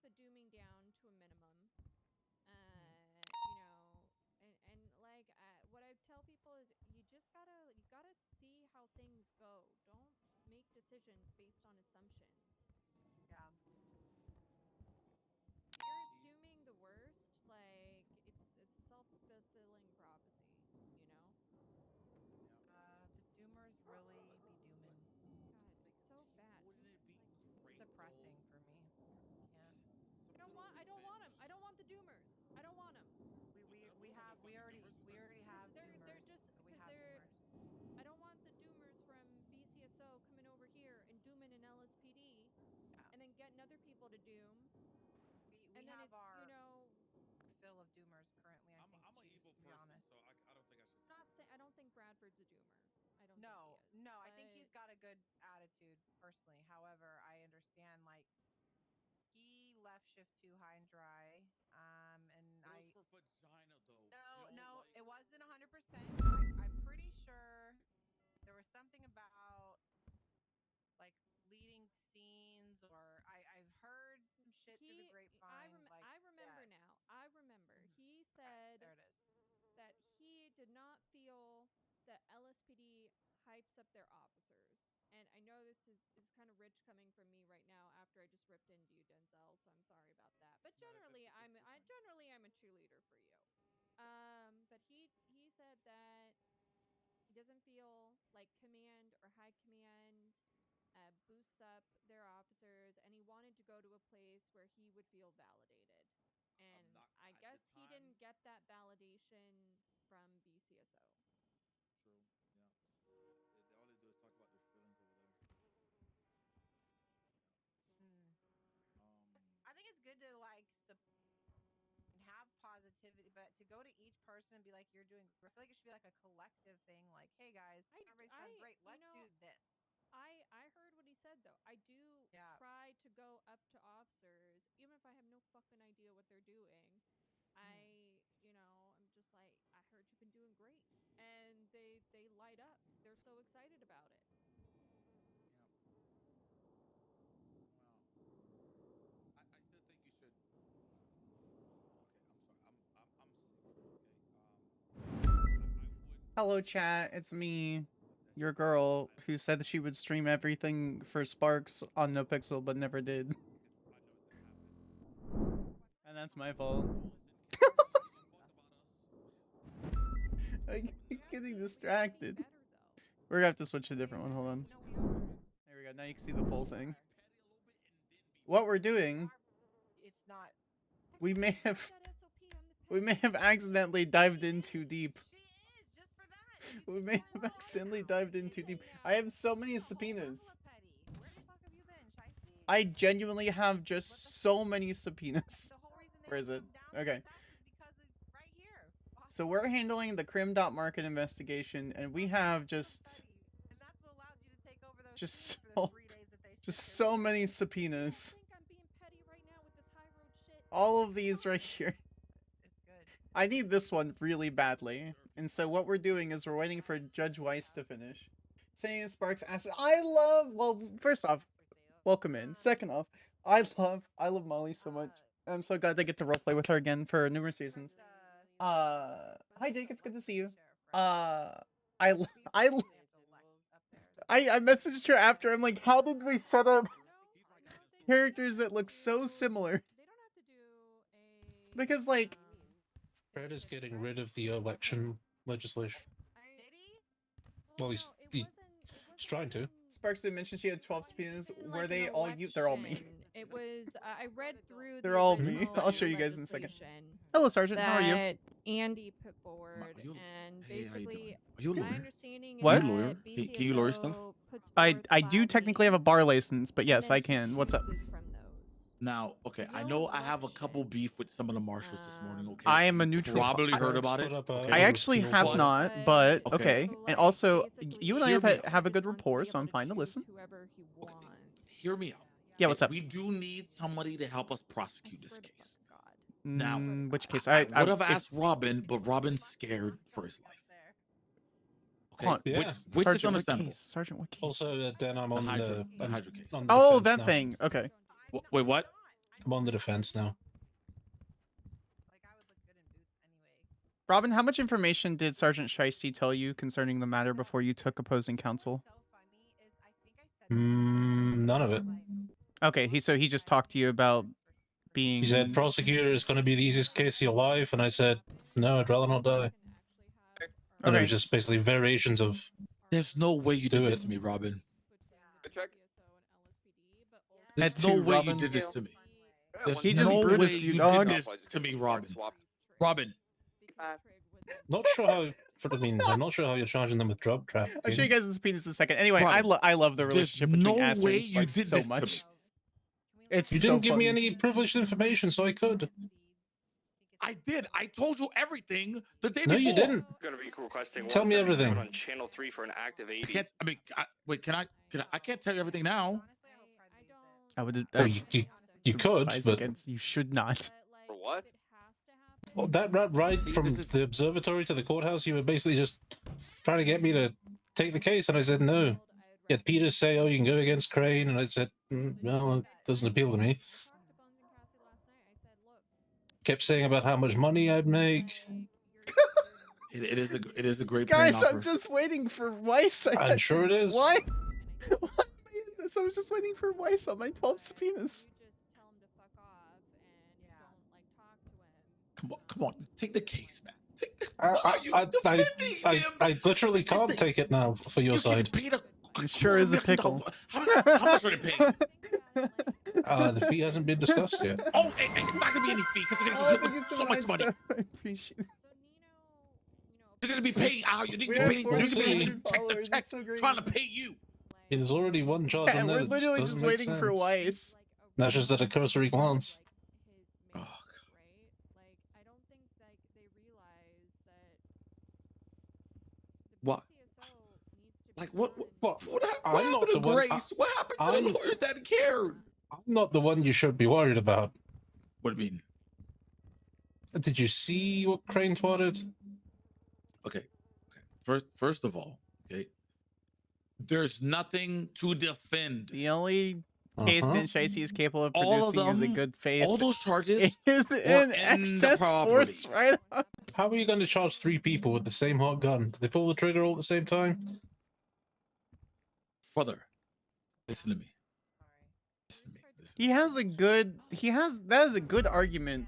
the dooming down to a minimum. And like what I tell people is you gotta see how things go. Don't make decisions based on assumptions. Yeah. You're assuming the worst, like it's a self-fulfilling prophecy, you know? The doomers really be dooming. God, it's so bad. Wouldn't it be It's great depressing though? for me. Can't. Some good old I don't want them. revenge. I don't want the doomers. I don't want them. We don't have any fucking doomers. We already have They're doomers. just We because have they're doomers. I don't want the doomers from BCSO coming over here and dooming an LSPD Yeah. and then getting other people to doom. We And then have it's, our fill of doomers currently. I think, I'm an Chief. evil To be person, honest. so I don't think I should say not that. say I don't think Bradford's a doomer. I don't think he No, is. no. I think But he's got a good attitude personally. However, I understand like he left shift too high and dry. And It was I for vagina though. no, Like it wasn't 100%. I'm pretty sure there was something about like leading scenes, or I've heard some shit through the grapevine. Like, I remember yes. now. I remember. Mhm. He Okay, said there it is. that he did not feel that LSPD hypes up their officers. And I know this is kind of rich coming from me right now after I just ripped into you, Denzel. So I'm sorry about that. But no, generally, it's fine. I'm a cheerleader for you. But he said that he doesn't feel like command or high command boosts up their officers, and he wanted to go to a place where he would feel validated. I'm And not I at the guess he time. didn't get that validation from BCSO. True. Yeah. All they do is talk about their feelings over there. Hmm. Yeah. I think it's good to like and have positivity, but to go to each person and be like, "You're doing," I feel like it should be like a collective thing. Like, "Hey guys, everybody's done great. You Let's know, do this." I heard what he said though. I do Yeah. try to go up to officers, even if I have no fucking idea what they're doing. Mhm. I'm just like, I heard you've been doing great, and they light up. They're so excited about it. Yeah. Well, I still think you should. Okay, I'm sorry. I'm sick. Okay. I would Hello, chat. It's me, put that your shit down. girl, who said that she would stream everything for Sparks on NoPixel, but never did. Because I know it's gonna happen. And that's my fault. No, it didn't care. He don't give a fuck about us. I Wouldn't keep listen. getting We gotta be distracted. better though. We're gonna have to switch to a different one. Hold on. No, we are. There we go. Now you can see the full We thing. are. Petty a little bit and then be What we're petty. We doing, are. It's not. I we may fucking love have that SOP. I'm the we may pettiest have bitch. accidentally She dived in too is. deep. She is just for that. You We just may don't have know it accidentally now. dived in too Listen deep. now. I have so many She's a whole level subpoenas. of petty. Where the fuck have you been, Shiesty? I genuinely have What just the so many subpoenas. The whole reason they Where is it? come down to Okay. the south is because of right here. So we're handling the Crim.market investigation, and we have just And that's what allowed you to take over those just scenes for the so 3 days that they just shipped so everything. many You subpoenas. don't think I'm being petty right now with this high road shit? All of these right here. It's good. I need this one really badly. And so what we're doing is we're waiting for Judge Weiss to finish. Saying Sparks asked, well, first off, welcome in. Second off, I love Molly so much. I'm so glad I get to roleplay with her again for numerous reasons. Hi Jake, it's good to see you. I I I messaged her after. I'm like, how did we set up characters that look so similar? They don't have to do a Because like Fred is getting rid of the election legislation. Did he? Well, no, he's it wasn't trying to. Sparks did mention she had 12 subpoenas. Were like they an all you? They're all me. election. It was I read through They're the all me. original I'll show you guys in a second. legislation Hello, Sergeant. How are you? that Andy put forward, and Hey, how you doing? basically, Are you a my lawyer? understanding What? is Are you a lawyer? that Can you lawyer stuff? BCSO puts I forth do 5 technically have a bar names, license, but and yes, then I he can. What's up? chooses from those. Now, okay, There's I no know I have a couple election. beef with some of the marshals this morning. Okay, I am a You neutral. Probably heard Fred's about put it. up a Okay, I actually no have vote. not, but Okay. okay. So, And like, also, basically, you and I Hear me have a he good wants rapport, be so able I'm fine to choose listen. whoever he Okay, wants. hear me out. Yeah, what's up? We do need somebody to help us prosecute this Swear to case. fucking God. Now, Swear to Which God. case? I would have if- asked Robin, but Robin's scared for his life. Okay, Hold on. Yeah. which is Sergeant, what understandable. case? Sergeant, what case? Also, then I'm The on Hydra, the Hydra case. on the Oh, defense that now. thing. Okay. Wait, what? I'm on the defense now. Like I would look good in boots anyway. Robin, how much information did Sergeant Shiesty tell you concerning the matter before you took opposing counsel? So funny is I think I said None of it. Okay, he just talked to you about being. He said, prosecutor, is going to be the easiest case of your life, and I said, no, I'd rather not die. And it was just basically variations of. There's no way you did this to me, Robin. There's no way you did this to me. There's no way you did this to me, Robin. Robin. Not sure how. I'm not sure how you're charging them with drug trafficking. I'll show you guys the subpoenas in a second. Anyway, Robin, I love the relationship between Aster way and you Sparks did so this to much. me. It's You so didn't give me funny. any privileged information, so I could. I did. I told you everything the day No, before. you didn't. Going to be requesting Tell me everything. on channel 3 for an active 80. I can't. I mean, wait. Can I? I can't tell you everything now. I would. Well, you could, but you should not. For what? well, that ride from the observatory to the courthouse, you were basically just trying to get me to take the case, and I said no. You had Peter say, "Oh, you can go against Crane," and I said, "No, it doesn't appeal to me." Kept saying about how much money I'd make. It is a great Guys, paying offer. I'm just waiting for Weiss. I'm sure it is. Why? Why am I in this? I was just waiting for Weiss on my 12 subpoenas. Come on, take the case, man. I literally can't take it now for your side. It sure is a pickle. How much are they paying? The fee hasn't been discussed yet. Oh, it's not gonna be any fee because they're Oh, gonna thank you give so much money. I appreciate it. You're gonna be paying. You're We gonna have be check 400 the followers, check, it's so great. trying to pay you. There's already one charge Yeah, on there. we're that literally doesn't just make waiting for sense. Weiss. That's just at a cursory glance. Oh, God. What? Like what I'm happened not to the one- Grace? What happened to the lawyers that cared? I'm not the one you should be worried about. What do you mean? Did you see what Crane twatted? Okay. First of all, okay. There's nothing to defend. The only case Uh-huh. Shiesty is capable of All of producing is a them, good faith. All those charges is were an in the excess force property. right up. How are you going to charge 3 people with the same hot gun? Did they pull the trigger all at the same time? Brother, listen to me. Listen to me. He has a good. That is a good argument.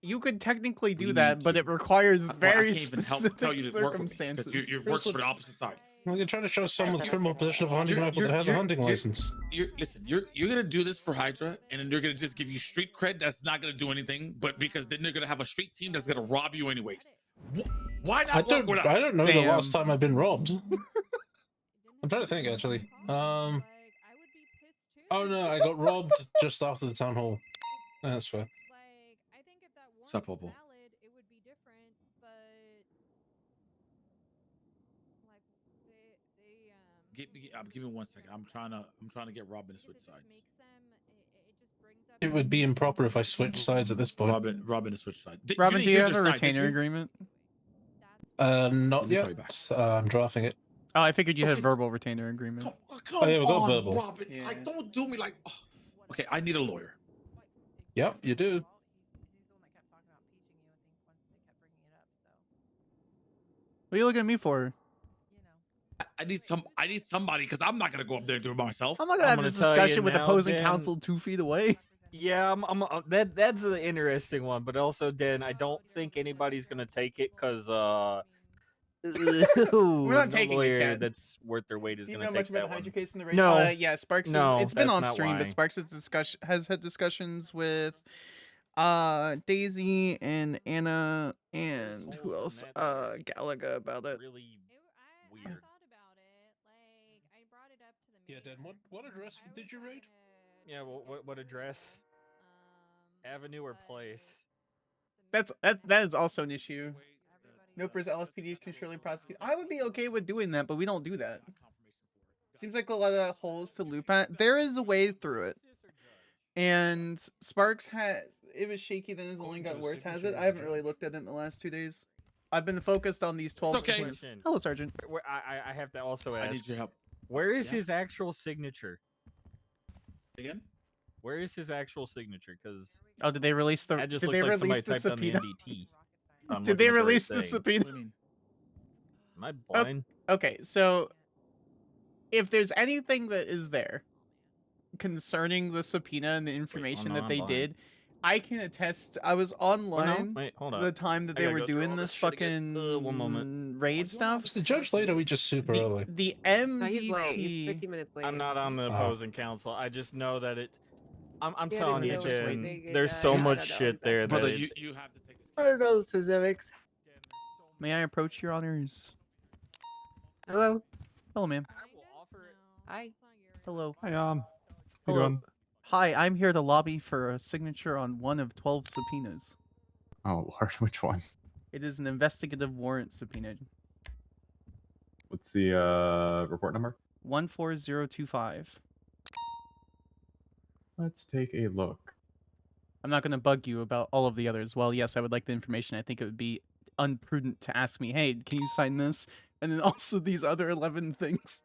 You could technically do that, but it requires very I can't even specific tell you to work with me circumstances. because you're working for the opposite side. Well, you're trying to show someone with criminal possession of a hunting rifle that has a hunting license. Listen, you're gonna do this for Hydra, and then they're gonna just give you street cred. That's not gonna do anything, but because then they're gonna have a street team that's gonna rob you anyways. Why not work with us? I don't know the Damn. last time I've been robbed. I'm trying to think actually. Oh no, I got robbed just after the town hall. That's fair. What's up, Popo? Give me 1 second. I'm trying to get Robin to switch sides. It would be improper if I switched sides at this point. Robin to switch sides. Robin, didn't do you hear have their a side, did retainer you? agreement? Not Let me call you yet. back. I'm drafting it. Oh, I figured you had a Okay. verbal retainer agreement. Come yeah, we got on, verbal. Robin. Yeah. Like, don't do me like. Oh. Okay, I need a lawyer. Yep, you do. What are you looking at me for? I need somebody because I'm not gonna go up there and do it by myself. I'm not gonna have this tell you discussion with now, opposing Dan. counsel 2 feet away. Yeah, that's an interesting one, but also, Dan, I don't think anybody's gonna take it because We're not taking it, Chad. that's worth their weight is Do you gonna know take much about that the Hydra one. case in the raid? No. Yeah, Sparks. No, It's been that's on not stream, why. but Sparks has had discussions with Daisy and Anna and who else? Galaga about it. Really weird. Yeah, Dan, what address did you raid? Yeah, what address? Avenue or place? That is also an issue. Noper's LSPD can surely prosecute. I would be okay with doing that, but we don't do that. Seems like a lot of holes to loop at. There is a way through it. And Sparks it was shaky, then his only got worse, has it? I haven't really looked at it in the last 2 days. I've been focused on these 12 Okay. subpoenas. Hello, Sergeant. I have to also I ask, need your help. where is Yeah. his actual signature? Again? Where is his actual signature? Because Oh, did they release the? that just Did looks they like somebody release the typed on the subpoena? NDT. I'm Did they looking at the right release the thing. subpoena? What do you mean? Am I blind? Okay, so if there's anything that is there concerning the subpoena and the information that I'm they blind. did, I can attest. I was online Wait, hold the up. time that I they gotta were go through doing all this this shit again. fucking One moment. raid stuff. Is the judge late or are we just super early? The No, he's late. He's MDT. 15 minutes late. I'm not on the Oh. opposing council. I just know that it. I'm He had to telling you, deal with Jen. something, There's so I don't much know shit exactly. there that Brother, it's. you have to take this. I don't know the specifics. May I approach your honors? Hello. Hello, ma'am. Hi. Hello. Hi, how you Hello. doing? Hi, I'm here to lobby for a signature on one of 12 subpoenas. Oh, Lord, which one? It is an investigative warrant subpoena. What's the report number? 14025. Let's take a look. I'm not going to bug you about all of the others. Well, yes, I would like the information. I think it would be unprudent to ask me, hey, can you sign this? And then also these other 11 things.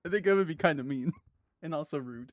I think it would be kind of mean and also rude.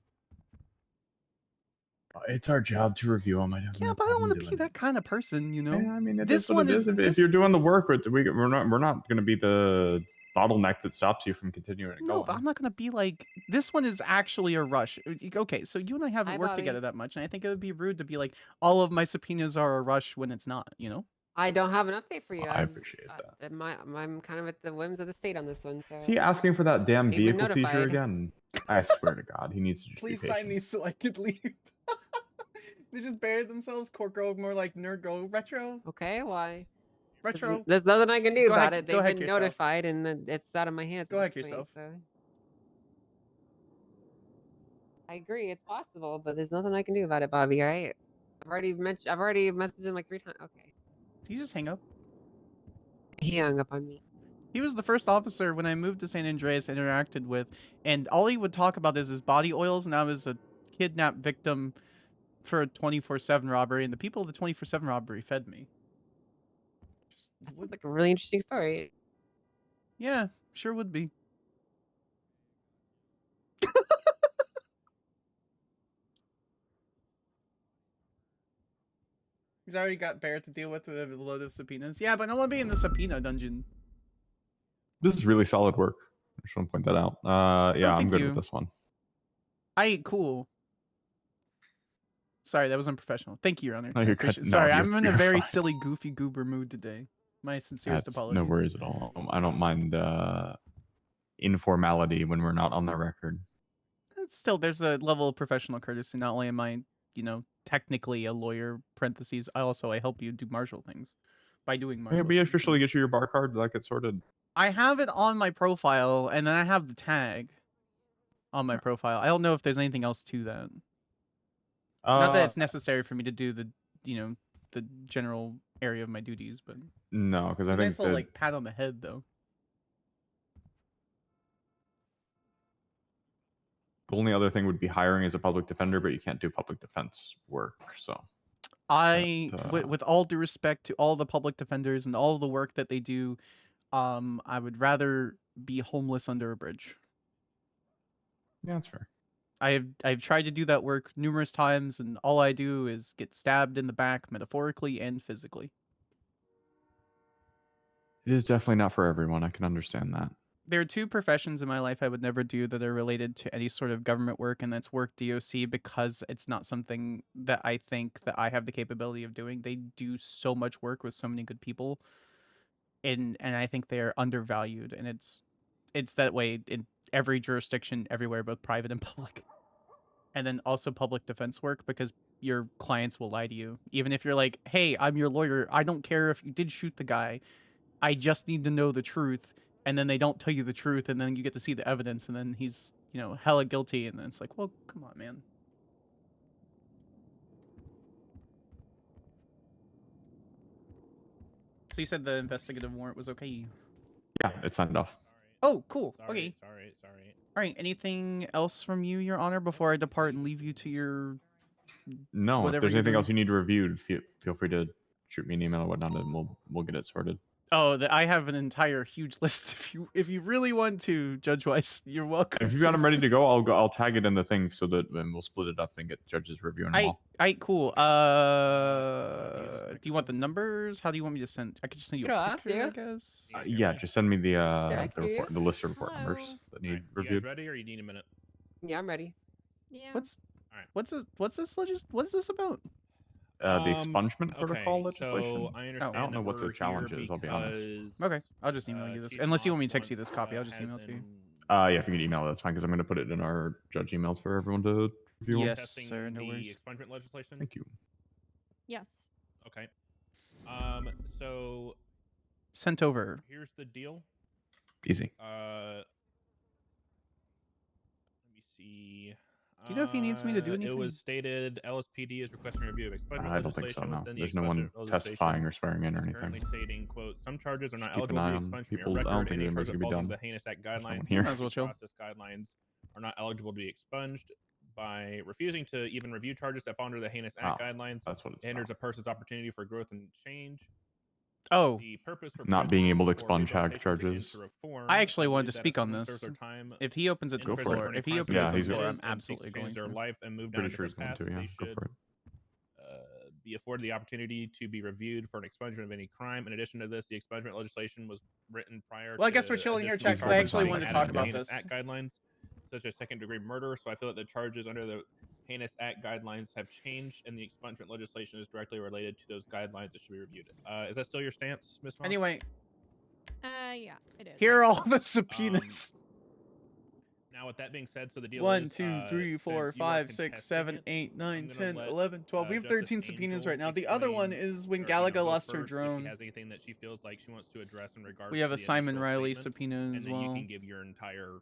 It's our job to review them. Yeah, but I don't want to be that kind of person, you know? Yeah, I mean, This one is... If you're doing the work, we're not going to be the bottleneck that stops you from continuing to go. No, but I'm not going to be like... This one is actually a rush. Okay, so you and I haven't Hi, worked Bobby. together that much, and I think it would be rude to be like, all of my subpoenas are a rush when it's not, you know? I don't have an update for you. I appreciate that. I'm kind of at the whims of the state on this one. So. Is he asking for that damn They've been vehicle seizure notified. again? I swear to God, he needs to just Please be sign patient. these so I could leave. They just buried themselves. Court girl, more like nerd girl. Retro. Okay, why? Retro. There's nothing I can do Go about ahead- it. go They've ahead been yourself. notified, and it's out of my hands. Go at heck this point, yourself. so. I agree, it's possible, but there's nothing I can do about it, Bobby. All right. I've already messaged him like 3 times. Okay. Did you just hang up? He hung up on me. He was the first officer when I moved to San Andreas and interacted with, and all he would talk about is his body oils, and I was a kidnapped victim for a 24/7 robbery, and the people of the 24/7 robbery fed me. That sounds like a really interesting story. Yeah, sure would be. He's already got Bear to deal with a load of subpoenas. Yeah, but I don't want to be in the subpoena dungeon. This is really solid work. I just want to point that out. Yeah, I'm thank good you. with this one. Cool. Sorry, that was unprofessional. Thank you, Your Honor. No, I you're appreciate- good. No, Sorry, you're- I'm in a you're very fine. silly, goofy goober mood today. My sincerest That's apologies. no worries at all. I don't mind informality when we're not on the record. Still, there's a level of professional courtesy. Not only am I, technically a lawyer, parentheses, I help you do Marshal things by doing Marshal Maybe things. officially get you your bar card. That gets sorted. I have it on my profile, and then I have the tag on my profile. I don't know if there's anything else to that. Not that it's necessary for me to do the, the general area of my duties, but No, because it's I a think nice little that like pat on the head, though. the only other thing would be hiring as a public defender, but you can't do public defense work. So With all due respect to all the public defenders and all the work that they do, I would rather be homeless under a bridge. yeah, that's fair. I've tried to do that work numerous times, and all I do is get stabbed in the back, metaphorically and physically. It is definitely not for everyone. I can understand that. There are 2 professions in my life I would never do that are related to any sort of government work, and that's work DOC, because it's not something that I think that I have the capability of doing. They do so much work with so many good people, and I think they are undervalued, and it's that way in every jurisdiction, everywhere, both private and public. And then also public defense work, because your clients will lie to you. Even if you're like, hey, I'm your lawyer, I don't care if you did shoot the guy, I just need to know the truth. And then they don't tell you the truth, and then you get to see the evidence, and then he's, hella guilty, and then it's like, well, come on, man. So you said the investigative warrant was okay? Yeah, it's signed off. Oh, cool. Sorry, Okay. Sorry. All right. Anything else from you, Your Honor, before I depart and leave you to your... No, if whatever there's you're anything else doing? you need reviewed, feel free to shoot me an email or whatnot, and we'll get it sorted. Oh, I have an entire huge list. If you really want to, Judge Weiss, you're welcome. If you've got them ready to go, I'll tag it in the thing so that then we'll split it up and get judges reviewing them all. Cool. Do you want the numbers? How do you want me to send? I could just send you a picture, I guess. Yeah, just send me the report, the list of report numbers that need reviewed. You guys ready, or you need a minute? Yeah, I'm ready. Yeah. What's this about? The expungement protocol legislation. So I understand I don't know what the challenge is. I'll be honest. Okay, I'll just email you this. Unless you want me to text you this copy, I'll just email it to you. Yeah, if you can email it, that's fine, because I'm going to put it in our judge emails for everyone to review. Yes, sir. No worries. Expungement legislation. Thank you. Yes. Okay. So. Sent over. Here's the deal. Easy. Let me see. Do you know if he needs me to do anything? It was stated LSPD is requesting a review of expungement I don't think so. legislation No, within the there's no one expungement testifying or swearing in or anything. Currently stating, quote, some charges are not Keep an eligible eye to be on expunged from your people. I don't record. think Any anybody's charge gonna that be falls under done. the Heinous Act There's no one guidelines, here. Might as well chill. process guidelines are not eligible to be expunged. By refusing to even review charges that fall under the Heinous Act guidelines, that's what it's hinders a person's opportunity for grogrowth and change. Oh, The purpose for not being able to prisoners or expunge hack rehabilitation charges. to reform, I actually wanted to believes that speak if on someone this. serves their time If he opens it to in the prison floor, for any if he crimes opens that it they to the floor, committed I'm and seeks to absolutely change going their to. life and move down Pretty a sure he's different going path, to. Yeah, they go should for it. be afforded the opportunity to be reviewed for an expungement of any crime. In addition to this, the expungement legislation was written prior. Well, I guess we're chilling here, chat, because I actually wanted to talk about this. Act guidelines, such as second-degree murder. So I feel that the charges under the Heinous Act guidelines have changed, and the expungement legislation is directly related to those guidelines that should be reviewed. Is that still your stance, Ms. Moss? Anyway. Yeah, it is. Here are all the subpoenas. Now, with that being said, so the deal 1, is 2, 3, 4, 5, 6, 7, 8, 9, 10, 11, 12. We have 13 subpoenas right now. The other one is when Galaga lost her drone. If she has anything that she feels like she wants to address in regards We have to a the Simon initial Riley statement, subpoena as and then well. you can give your entire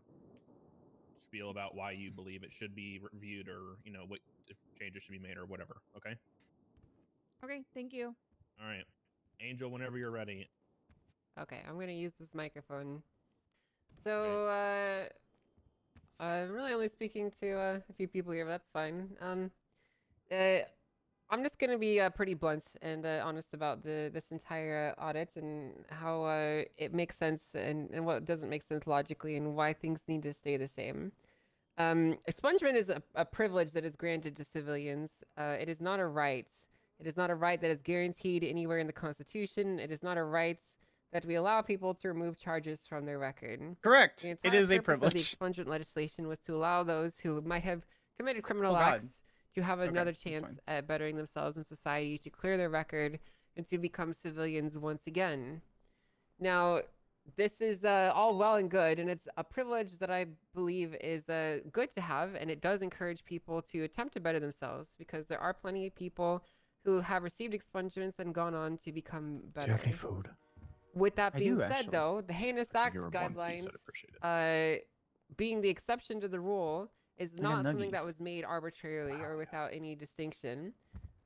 spiel about why you believe it should be reviewed, or what if changes should be made, or whatever. Okay. Okay. Thank you. All right, Angel. Whenever you're ready. Okay, I'm gonna use this microphone. So, I'm really only speaking to a few people here, but that's fine. I'm just gonna be pretty blunt and honest about this entire audit and how it makes sense and what doesn't make sense logically and why things need to stay the same. Expungement is a privilege that is granted to civilians. It is not a right. It is not a right that is guaranteed anywhere in the Constitution. It is not a right that we allow people to remove charges from their record. Correct. It is a The privilege. expungement legislation was to allow those who might have committed criminal acts to have another chance at bettering themselves in society, to clear their record, and to become civilians once again. Now, this is all well and good, and it's a privilege that I believe is good to have, and it does encourage people to attempt to better themselves, because there are plenty of people who have received expungements and gone on to become better. Do you have any food? With that being said, though, the Heinous Acts guidelines, being the exception to the rule, is not something that was made arbitrarily or without any distinction.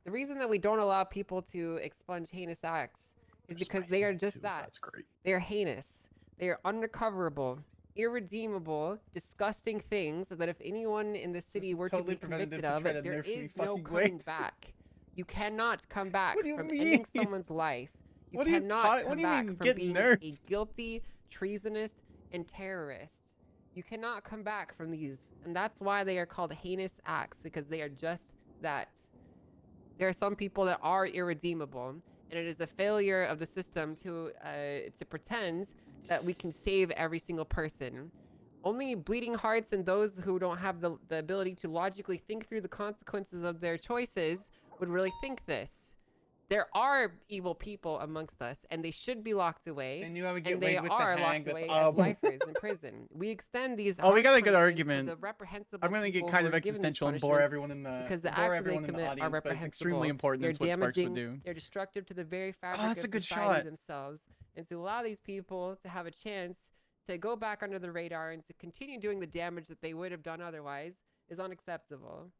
The reason that we don't allow people to expunge heinous acts is because they are just that. That's great. They are heinous. They are unrecoverable, irredeemable, disgusting things that if anyone in the city were to be convicted of, there is no coming back. You cannot come back from ending someone's life. You cannot come back from being a guilty, treasonous, and terrorist. You cannot come back from these. And that's why they are called heinous acts, because they are just that. There are some people that are irredeemable, and it is a failure of the system to pretend that we can save every single person. Only bleeding hearts and those who don't have the ability to logically think through the consequences of their choices would really think this. There are evil people amongst us, and they should be locked away. And you have and they are locked away as lifers in prison. We extend these. Oh, we got a good argument. The reprehensible I'm gonna get kind of existential and bore everyone in the because the acts they commit are reprehensible. But it's extremely important. That's what Sparks would do. They're destructive to the very fabric of society themselves, and to allow these people to have a chance to go back under the radar and to continue doing the damage that they would have done otherwise is unacceptable.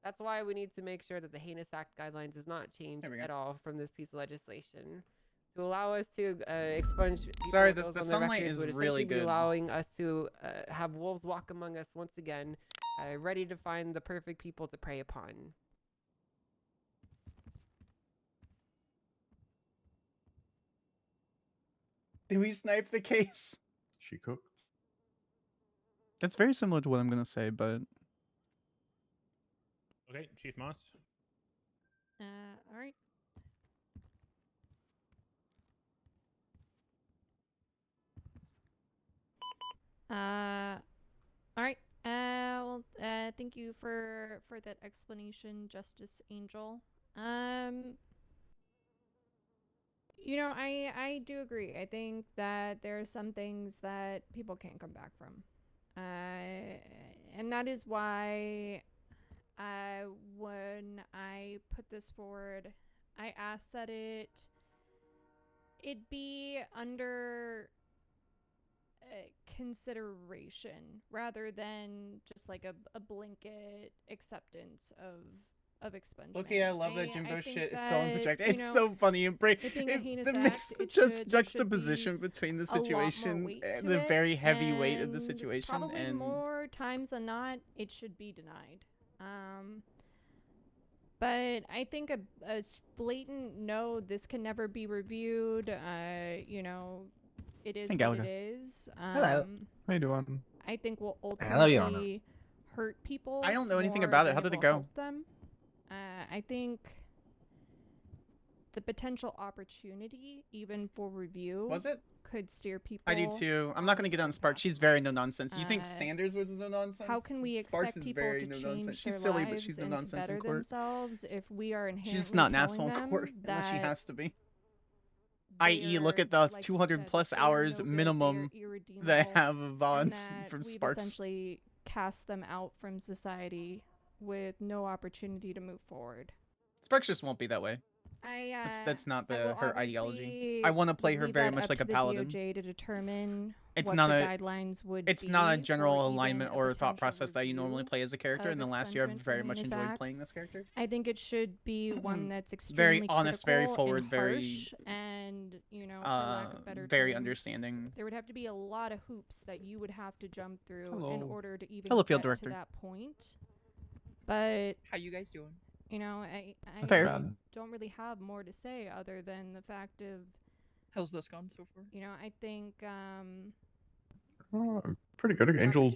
That's why we need to make sure that the Heinous Act guidelines does not change at all from this piece of legislation. To allow us to expunge people the sunlight is really good. Allowing us to have wolves walk among us once again, ready to find the perfect people to prey upon. Did we snipe the case? She cooked. That's very similar to what I'm gonna say, but Okay, Chief Moss. All right. All right. Well, thank you for that explanation, Justice Angel. You know, I do agree. I think that there are some things that people can't come back from. And that is why when I put this forward, I asked that it be under consideration rather than just like a blanket acceptance of expungement. Loki, I love that Jimbo shit is still that, unprotected. you It's know, so funny and brave. it being a heinous It act, makes the it should, there should juxtaposition be between the a lot more situation, weight to the it, very heavy weight of the and situation, probably and more times than not, it should be denied. But I think a blatant no, this can never be reviewed. You know, it is what it is. Hello. How you doing? I think will Hello, Yana. ultimately hurt people. I don't know anything more about it. than How did it will go? help them. I think the potential opportunity, even for review, was it? Could steer people. I do too. I'm not gonna get on Sparks. She's very no nonsense. You think Sanders was no nonsense? How can we Sparks expect is people very to no change nonsense. their She's silly, but lives she's no and to nonsense in better court. themselves if we are inherently She's just not an telling asshole in them court unless she that has to be. I.e., look at the 200 plus hours minimum they have of VODs from we've Sparks. essentially cast them out from society with no opportunity to move forward. Sparks just won't be that way. That's not her ideology. I want to play her very much like a paladin. DOJ to determine it's what not the a guidelines would it's be not a general for alignment even a or thought process that you potential normally play as a character. of And the last year, I've expungement very for much heinous enjoyed acts. playing this character. I think it should be one that's extremely very honest, very critical forward, and very harsh, and you know, for lack of better very terms, understanding. There would have to be a lot of hoops that you would have to jump through in order to even Hello, get field to director. that point. But how you guys doing? You know, I don't really have more to say other than the fact of how's this gone so far? You know, I think Pretty good. Angel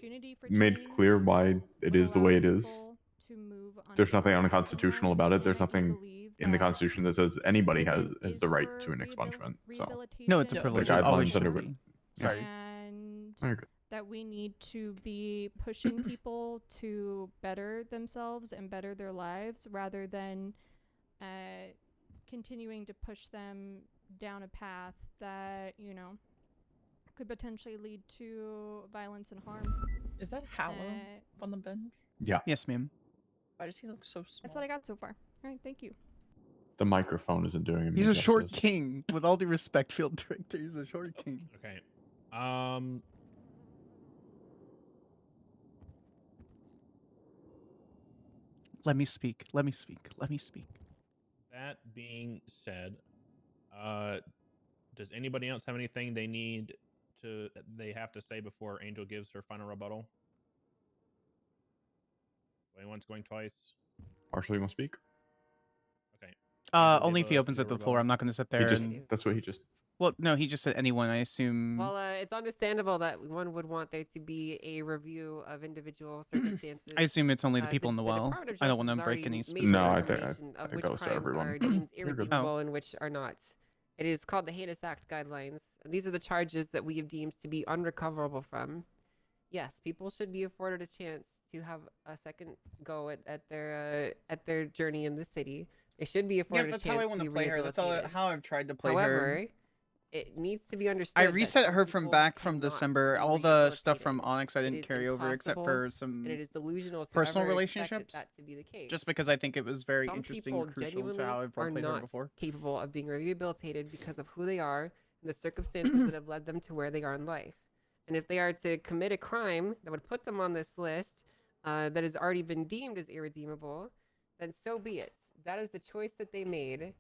made clear why it is the way it is. There's nothing unconstitutional about it. There's nothing in the Constitution that says anybody has the right to an expungement. So no, it's a privilege. The It always guidelines that should are be. Sorry. And that we need to be pushing people to better themselves and better their lives rather than continuing to push them down a path that, you know, could potentially lead to violence and harm. Is that Hallow on the bench? Yeah. Yes, ma'am. Why does he look so small? That's what I got so far. All right, thank you. the microphone isn't doing him. He's a justice. short king. With all due respect, field director, he's a short king. Okay. Let me speak. Let me speak. Let me speak. That being said, does anybody else have anything they have to say before Angel gives her final rebuttal? Going once, going twice. Marshal, you want to speak? Okay. Only if he opens it to the floor. I'm not going to sit there. That's what he just. Well, no, he just said anyone. I assume. Well, it's understandable that one would want there to be a review of individual circumstances. I assume it's only the people in the well. I don't want to break any specific. No, I think that goes to everyone. Are deemed irredeemable and which are not. It is called the Heinous Act Guidelines. These are the charges that we have deemed to be unrecoverable from. Yes, people should be afforded a chance to have a second go at their journey in the city. They should be afforded a chance to be rehabilitated. That's how I want to play her. That's how I've tried to play her. However, it needs to be understood. I reset her from back from December. All the stuff from Onyx I didn't carry over except for some personal relationships. That to be the case. Just because I think it was very Some interesting and crucial to how I've played her before. Capable of being rehabilitated because of who they are and the circumstances that have led them to where they are in life. And if they are to commit a crime that would put them on this list that has already been deemed as irredeemable, then so be it. That is the choice that they made.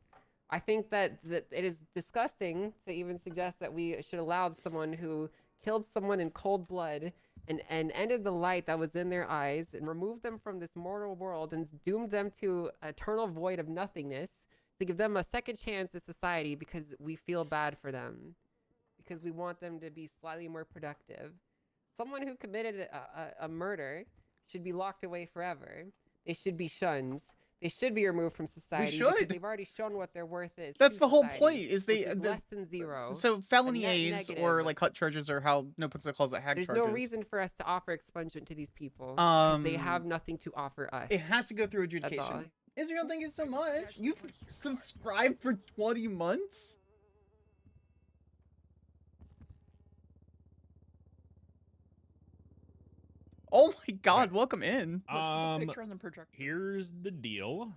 I think that it is disgusting to even suggest that we should allow someone who killed someone in cold blood and ended the light that was in their eyes and removed them from this mortal world and doomed them to eternal void of nothingness, to give them a second chance in society because we feel bad for them. because we want them to be slightly more productive. Someone who committed a murder should be locked away forever. They should be shunned. They should be removed from society because they've already shown what their worth is. That's to the whole society, point. Is which is less than zero. So felony net A's negative. or like hut charges or how NoPixel calls it hack There's charges. no reason for us to offer expungement to these people because they have nothing to offer us. It has to go through adjudication. Israel, thank you so much. You've subscribed for 20 months? Oh my god, welcome in. Here's the deal.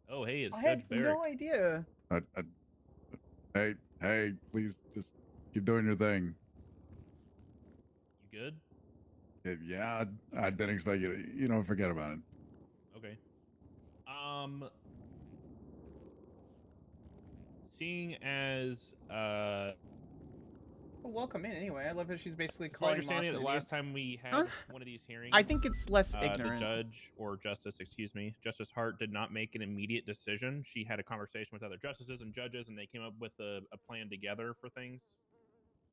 Oh, hey, it's I Judge had Barrick. no idea. Hey, please just keep doing your thing. You good? Yeah, I didn't expect you to, forget about it. Okay. Seeing as Well, welcome in anyway. I love how she's basically my calling understanding Moss that an the idiot. last time we had one of these hearings, I think it's less ignorant. The judge or justice, excuse me, Justice Hart did not make an immediate decision. She had a conversation with other justices and judges, and they came up with a plan together for things.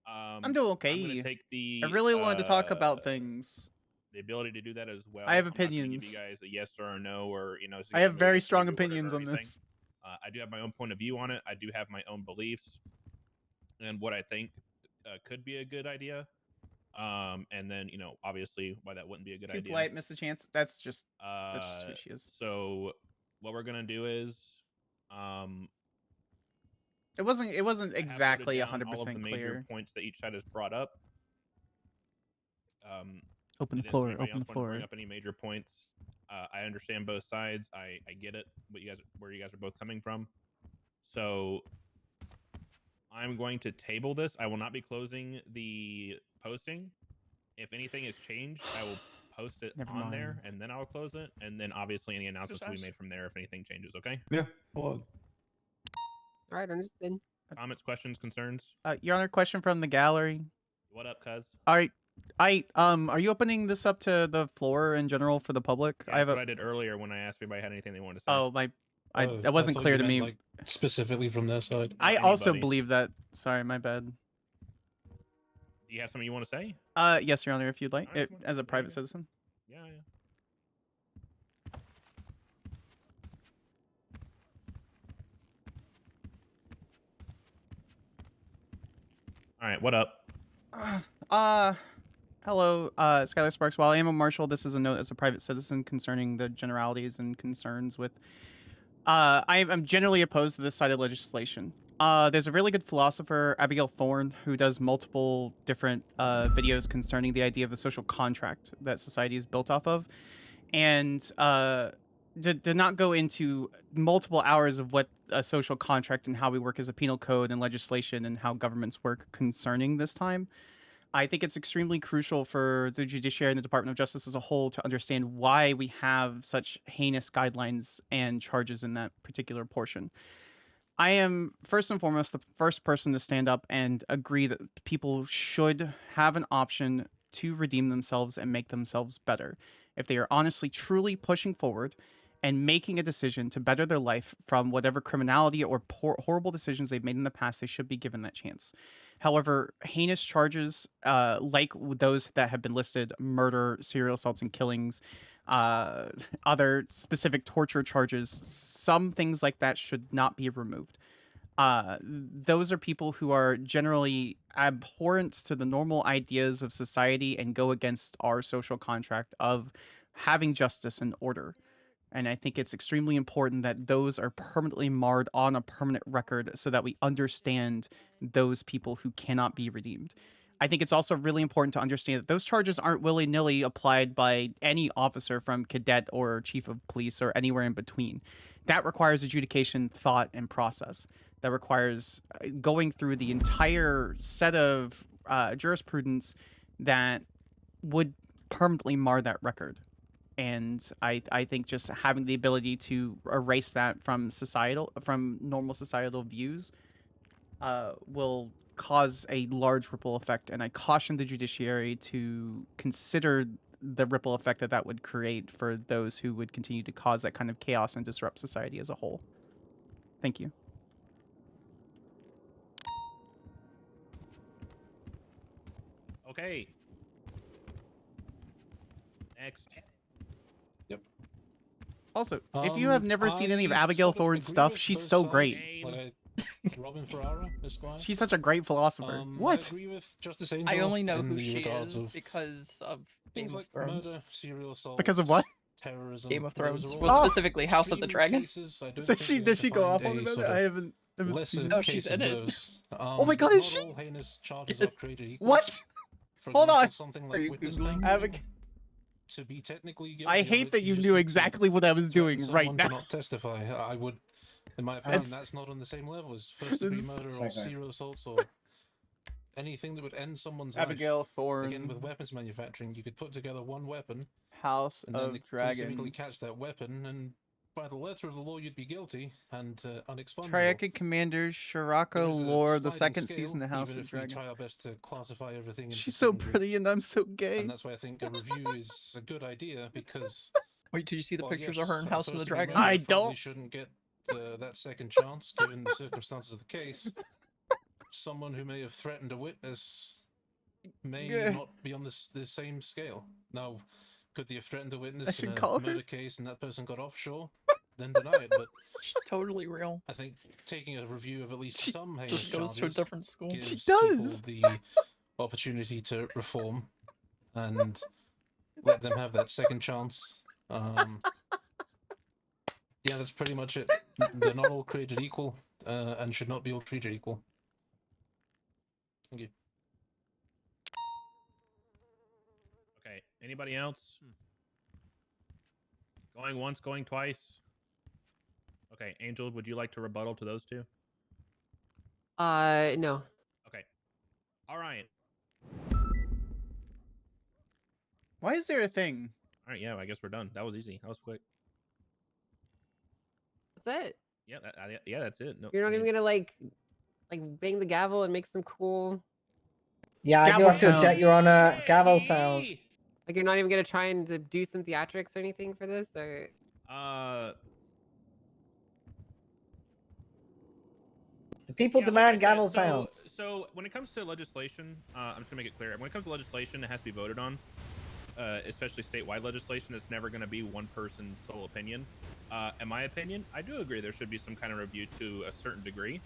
I'm doing okay. I'm gonna take the. I really wanted to talk about things. The ability to do that as well. I have I'm not gonna opinions. give you guys a yes or a no, or I have very strong opinions on this. I do have my own point of view on it. I do have my own beliefs and what I think could be a good idea. And then obviously why that wouldn't be a good idea. Too polite, miss the chance. That's just who she is. So what we're gonna do is, it wasn't exactly 100% all of the major clear. points that each side has brought up. Open the does floor. anybody Open else the want to floor. bring up any major points? I understand both sides. I get it. Where you guys are both coming from. So I'm going to table this. I will not be closing the posting. If anything is changed, I will post it on there, and then I'll close it. And then obviously any announcements will be made from there if anything changes. Okay? Yeah. Well, all right, understood. Comments, questions, concerns? Your Honor, question from the gallery. What up, cuz? All right. Are you opening this up to the floor in general for the public? Yeah, that's what I did earlier when I asked if anybody had anything they wanted to say. Oh, that wasn't clear to me. Like, specifically from their side. I also believe that. Sorry, my bad. Do you have something you want to say? Yes, Your Honor, if you'd like, as a private citizen. Yeah. All right, what up? Hello, Skyler Sparks. While I am a marshal, this is a note as a private citizen concerning the generalities and concerns with. I'm generally opposed to this side of legislation. There's a really good philosopher, Abigail Thorne, who does multiple different videos concerning the idea of the social contract that society is built off of, and did not go into multiple hours of what a social contract and how we work as a penal code and legislation and how governments work concerning this time. I think it's extremely crucial for the judiciary and the Department of Justice as a whole to understand why we have such heinous guidelines and charges in that particular portion. I am, first and foremost, the first person to stand up and agree that people should have an option to redeem themselves and make themselves better. If they are honestly, truly pushing forward and making a decision to better their life from whatever criminality or horrible decisions they've made in the past, they should be given that chance. However, heinous charges like those that have been listed, murder, serial assaults and killings, other specific torture charges, some things like that should not be removed. Those are people who are generally abhorrent to the normal ideas of society and go against our social contract of having justice and order. And I think it's extremely important that those are permanently marred on a permanent record so that we understand those people who cannot be redeemed. I think it's also really important to understand that those charges aren't willy-nilly applied by any officer from cadet or chief of police or anywhere in between. That requires adjudication, thought, and process. That requires going through the entire set of jurisprudence that would permanently mar that record. And I think just having the ability to erase that from normal societal views will cause a large ripple effect. And I caution the judiciary to consider the ripple effect that would create for those who would continue to cause that kind of chaos and disrupt society as a whole. Thank you. Okay. Next. Yep. Also, if you have never seen any of Abigail Thorne's stuff, she's so great. Robin Ferrara, Esquire. She's such a great philosopher. What? I agree with Justice Angel. I only know in who the she regards is of because of things Game like of Thrones. murder, serial assault, Because of what? terrorism. Game of Thrones. Those are Well, all specifically House of the extreme Dragon. Cases. I don't Does think we does need she to go find off on a about sort it? of I haven't lesser seen it. Oh, she's case in of it. those. Oh my god, but is not she? all heinous charges Yes. are created equal. What? For Hold example, on. something Are like you witness Googling? tampering. To be technically guilty I of hate it, that you just knew need to exactly what I was threaten doing right someone now. to not testify. I would, in my opinion, That's- that's not on the same level as first-degree This- murder or serial assaults or anything that would end someone's Abigail life. Thorne. Again, with weapons manufacturing, you could put together one weapon, House and then of the police immediately Dragons. catch that weapon, and by the letter of the law, you'd be guilty and unexpungible. Triakic Commander Shirako Lore, the second season of House even of if we Dragons. try our best to classify everything into She's so different pretty groups. and I'm so gay. And that's why I think a review is a good idea because. Wait, did you see the Well, pictures yes, of her in House of the first-degree Dragon? murder I probably don't. shouldn't get that second chance given the circumstances of the case. Someone who may have threatened a witness may Yeah. not be on the same scale. Now, could they have threatened a I witness in should a call her. murder case and that person got off? Sure, then deny it. But She's totally real. I think taking a review of at least She some heinous Just goes to a charges different school. gives She people does. the opportunity to reform and let them have that second chance. Yeah, that's pretty much it. They're not all created equal, and should not be all treated equal. Thank you. Okay. Anybody else? Going once, going twice. Okay, Angel, would you like to rebuttal to those two? No. Okay. All right. Why is there a thing? All right. Yeah, I guess we're done. That was easy. That was quick. That's it. Yeah. Yeah, that's it. No, You're not I even mean, gonna like bang the gavel and make some cool. Yeah, I do have to object, Your Honor. Gavel sound. Like you're not even gonna try and do some theatrics or anything for this, or. The people Yeah, demand like I said, gavel sound. So when it comes to legislation, I'm just gonna make it clear. When it comes to legislation, it has to be voted on. Especially statewide legislation, it's never going to be one person's sole opinion. In my opinion, I do agree there should be some kind of review to a certain degree.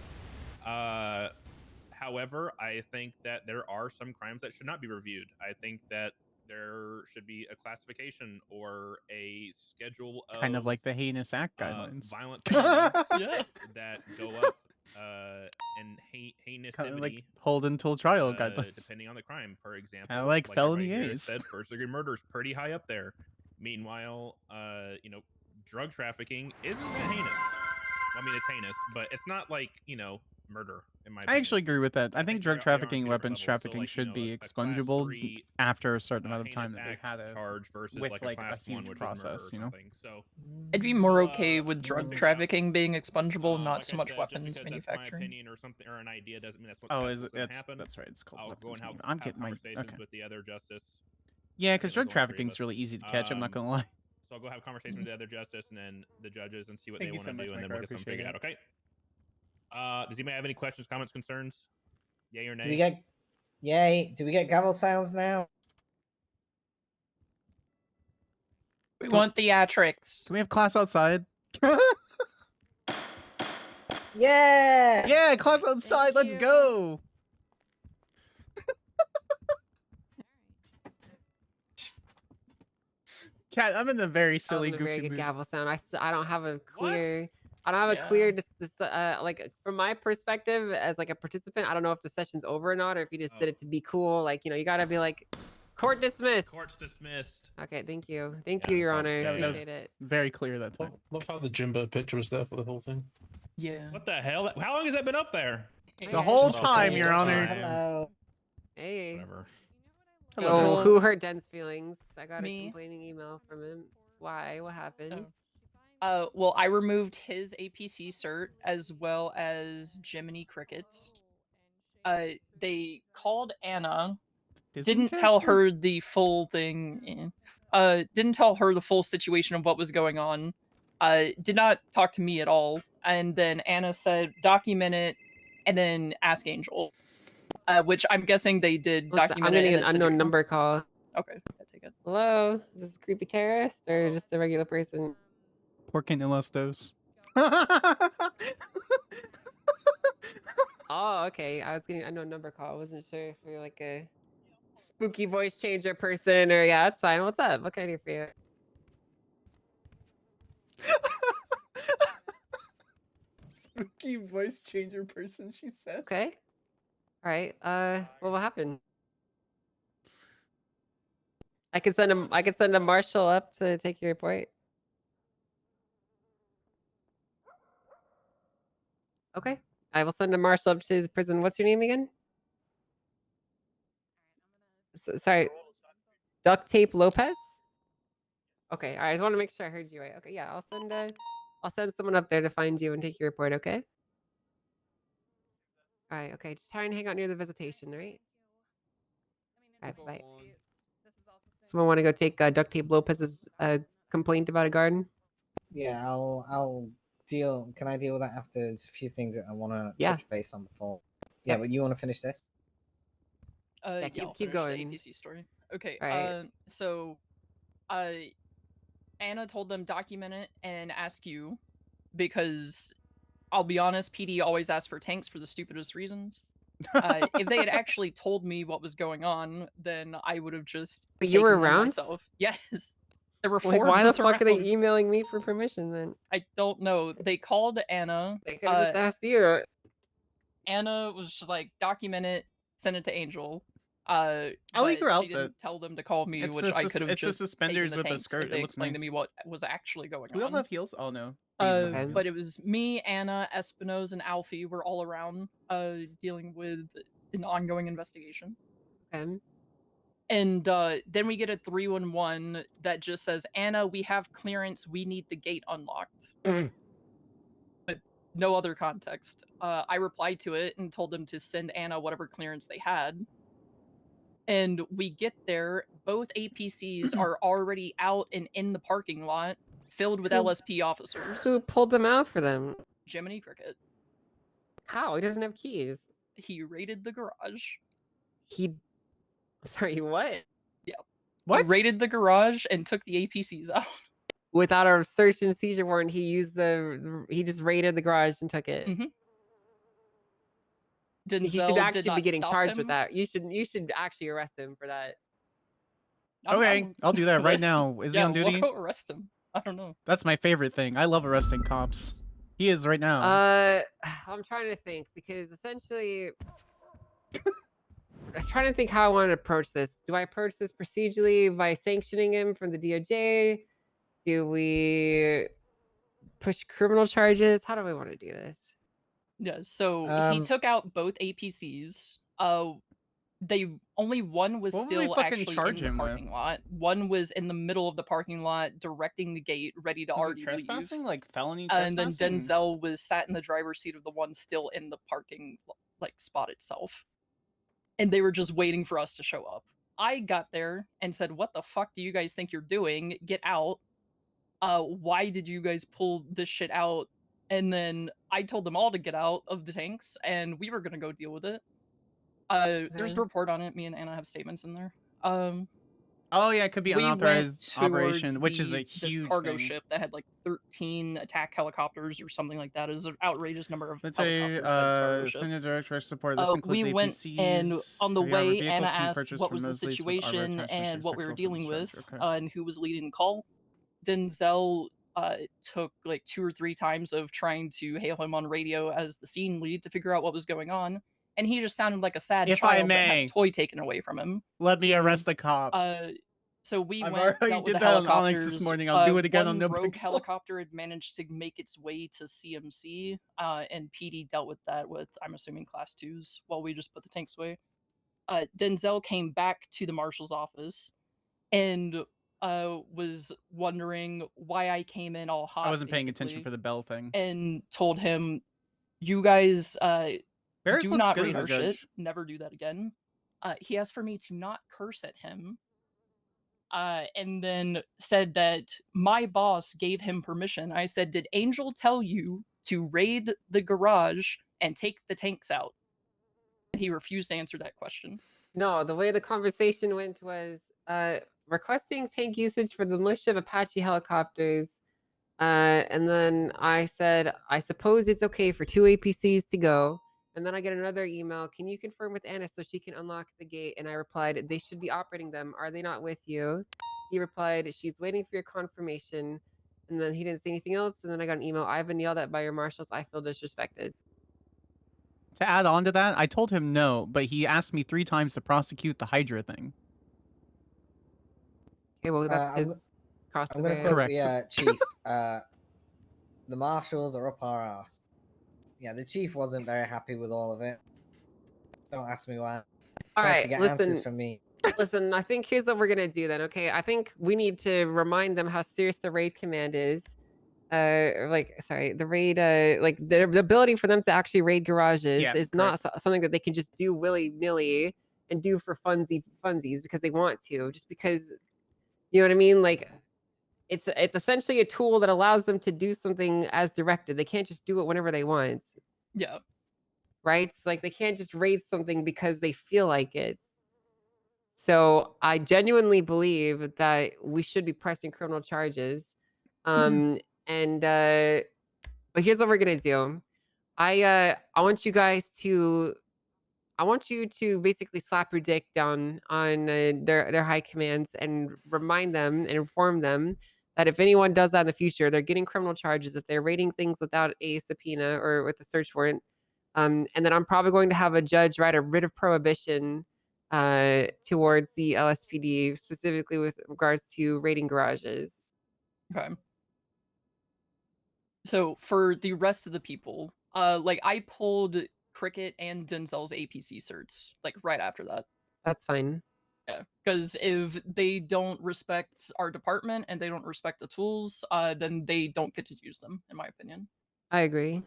However, I think that there are some crimes that should not be reviewed. I think that there should be a classification or a schedule of Kind of like the heinous act guidelines. Violent felonies that go up in heinous. Kind of like hold until trial guidelines. guidelines. Depending on the crime, for example. Kind of like felony right here, it A's. said first-degree murder is pretty high up there. Meanwhile, drug trafficking isn't that heinous. I mean, it's heinous, but it's not like, murder, in my opinion. I actually agree with that. I think drug they are on trafficking, two weapons different levels. So, trafficking like, should be a class expungible 3, after a certain amount of heinous time that they've act had it charge versus with like like a a class 1, huge which process, is you murder or know? something. So I'd be more okay with drug trafficking being expungible, not like so I much said, just weapons because that's my manufacturing. opinion or something or an idea doesn't mean that's what Oh, that's is it? what's gonna happen. That's right. It's called I'll go weapons. and I'm have getting my conversations okay. with the other justice. Yeah, because there's drug only 3 of trafficking's us. really easy to catch. I'm not gonna lie. So I'll go have conversations with the other justice and then the judges and see what Thank they you want to so much, do, and then Mike. I we'll get something appreciate figured it. out. Okay. Does anybody have any questions, comments, concerns? Yay or nay? Do we get, yay? Do we get gavel sounds now? We want theatrics. Can we have class outside? Yeah! Yeah, class outside. Let's go. Cat, I'm in a very silly, That was a very goofy good mood. gavel sound. I don't have a clear. I don't have a clear, like from my perspective as like a participant. I don't know if the session's over or not, or if you just did it to be cool. Like you gotta be like, court dismissed. Court's dismissed. Okay, thank you, Your Honor. That was Appreciate it. very clear that time. Love how the Jimbo picture was there for the whole thing. Yeah. What the hell? How long has that been up there? The whole time, whole Your Honor. Hello. Hey. Whatever. So who hurt Den's feelings? I got Me. a complaining email from him. Why? What happened? Well, I removed his APC cert as well as Jiminy Crickets. They called Anna. Didn't tell her the full thing. Didn't tell her the full situation of what was going on. Did not talk to me at all. And then Anna said, document it, and then ask Angel. which I'm guessing they did document. I'm getting an unknown number call. Okay, yeah, take it. Hello, is this a creepy terrorist or just a regular person? ¿Por qué no los dos? Oh, okay. I was getting an unknown number call. I wasn't sure if you're like a spooky voice changer person or yeah, that's fine. What's up? What can I do for you? Spooky voice changer person, she says. Okay. All right. Well, what happened? I could send a Marshal up to take your report. Okay. I will send a Marshal up to the prison. What's your name again? Sorry. Duct Tape Lopez? Okay. All right. I just want to make sure I heard you right. Okay. Yeah. I'll send someone up there to find you and take your report. Okay. All right. Okay. Just try and hang out near the visitation. Right. All right. Bye. Someone want to go take Duct Tape Lopez's complaint about a garden? Yeah, I'll deal. Can I deal with that after? There's a few things that I want to touch base on before. Yeah, but you want to finish this? Yeah, keep going. The APC story. Okay. All right. So, Anna told them document it and ask you, because I'll be honest, PD always asks for tanks for the stupidest reasons. If they had actually told me what was going on, then I would have just. But you were around? Myself. Yes. There were 4 Why of the us fuck are around. they emailing me for permission then? I don't know. They called Anna. They could have just asked you. Anna was just like, document it, send it to Angel. I like her outfit. She didn't tell them to call me, It's which I could have just. It's the suspenders taken with the tanks skirt. if they It looks explained nice. to me what was actually going on. We all have heels. Oh no. But it was me, Anna, Espinosa, and Alfie were all around, dealing with an ongoing investigation. And then we get a 311 that just says, Anna, we have clearance. We need the gate unlocked. But no other context. I replied to it and told them to send Anna whatever clearance they had. And we get there, both APCs are already out and in the parking lot, filled with LSP officers. Who pulled them out for them? Jiminy Cricket. How? He doesn't have keys. He raided the garage. Sorry, what? Yeah. What? He raided the garage and took the APCs out. Without a search and seizure warrant, he just raided the garage and took it. Mm-hmm. He should actually be getting charged with that. You should actually arrest him for that. Okay, I'll do that right now. Is he on duty? We'll go arrest him. I don't know. That's my favorite thing. I love arresting cops. He is right now. I'm trying to think because essentially, I'm trying to think how I want to approach this. Do I approach this procedurally by sanctioning him from the DOJ? Do we push criminal charges? How do we want to do this? Yeah, so he took out both APCs. Only one was still actually in the parking lot. One was in the middle of the parking lot, directing the gate, ready to already trespassing, leave. like felony trespassing. And then Denzel was sat in the driver's seat of the one still in the parking spot itself. And they were just waiting for us to show up. I got there and said, "What the fuck do you guys think you're doing? Get out! Why did you guys pull this shit out?" And then I told them all to get out of the tanks, and we were gonna go deal with it. There's a report on it. Me and Anna have statements in there. Oh yeah, it could be unauthorized operation, which is a huge cargo ship that had like 13 attack helicopters or something like that. It was an outrageous number of helicopters. Senior director support. This includes we APCs. Went and on the way, Anna asked what was the situation and what we were dealing with, and who was leading the call. Denzel took like 2 or 3 times of trying to hail him on radio as the scene lead to figure out what was going on. And he just sounded like a sad child that had a toy taken away from him. Let me arrest the cop. So we I've went. already did that on Onyx this morning. I'll do it again on NoPixel. Rogue helicopter had managed to make its way to CMC, and PD dealt with that with, I'm assuming, Class 2s while we just put the tanks away. Denzel came back to the Marshal's office and was wondering why I came in all hot. I wasn't paying attention for the bell thing. And told him, "You guys Barrett do looks not good read as a our judge. shit. Never do that again." He asked for me to not curse at him. And then said that my boss gave him permission. I said, "Did Angel tell you to raid the garage and take the tanks out?" And he refused to answer that question. No, the way the conversation went was requesting tank usage for the militia of Apache helicopters. And then I said, I suppose it's okay for 2 APCs to go. And then I get another email. Can you confirm with Anna so she can unlock the gate? And I replied, they should be operating them. Are they not with you? He replied, she's waiting for your confirmation. And then he didn't say anything else. And then I got an email. I've been yelled at by your marshals. I feel disrespected. To add on to that, I told him no, but he asked me 3 times to prosecute the Hydra thing. Okay, well, that's his cross I'm going to quote the chief. The marshals are up our ass. Yeah, the chief wasn't very happy with all of it. Don't ask me why. All right, to get listen. answers from me. Listen, I think here's what we're gonna do then. Okay, I think we need to remind them how serious the raid command is. The raid, like the ability for them to actually raid garages is not something that they can just do willy nilly and do for funsies because they want to. Just because, you know what I mean? Like, it's essentially a tool that allows them to do something as directed. They can't just do it whenever they want. Yeah. Right? It's like they can't just raid something because they feel like it. So I genuinely believe that we should be pressing criminal charges. But here's what we're gonna do. I want you guys to, I want you to basically slap your dick down on their high commands and remind them and inform them that if anyone does that in the future, they're getting criminal charges if they're raiding things without a subpoena or with a search warrant. And then I'm probably going to have a judge write a writ of prohibition towards the LSPD, specifically with regards to raiding garages. Okay. So for the rest of the people, like I pulled Cricket and Denzel's APC certs, like right after that. That's fine. Yeah, because if they don't respect our department and they don't respect the tools, then they don't get to use them, in my opinion. I agree.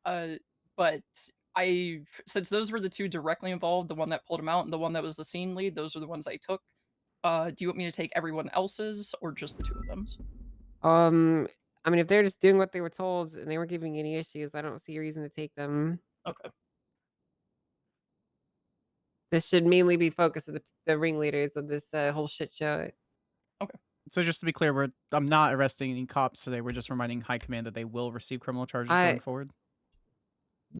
But since those were the 2 directly involved, the one that pulled him out and the one that was the scene lead, those are the ones I took. Do you want me to take everyone else's or just the 2 of them? I mean, if they're just doing what they were told and they weren't giving any issues, I don't see a reason to take them. Okay. This should mainly be focused on the ringleaders of this whole shit show. Okay. So just to be clear, I'm not arresting any cops today. We're just reminding High Command that they will receive criminal charges going forward.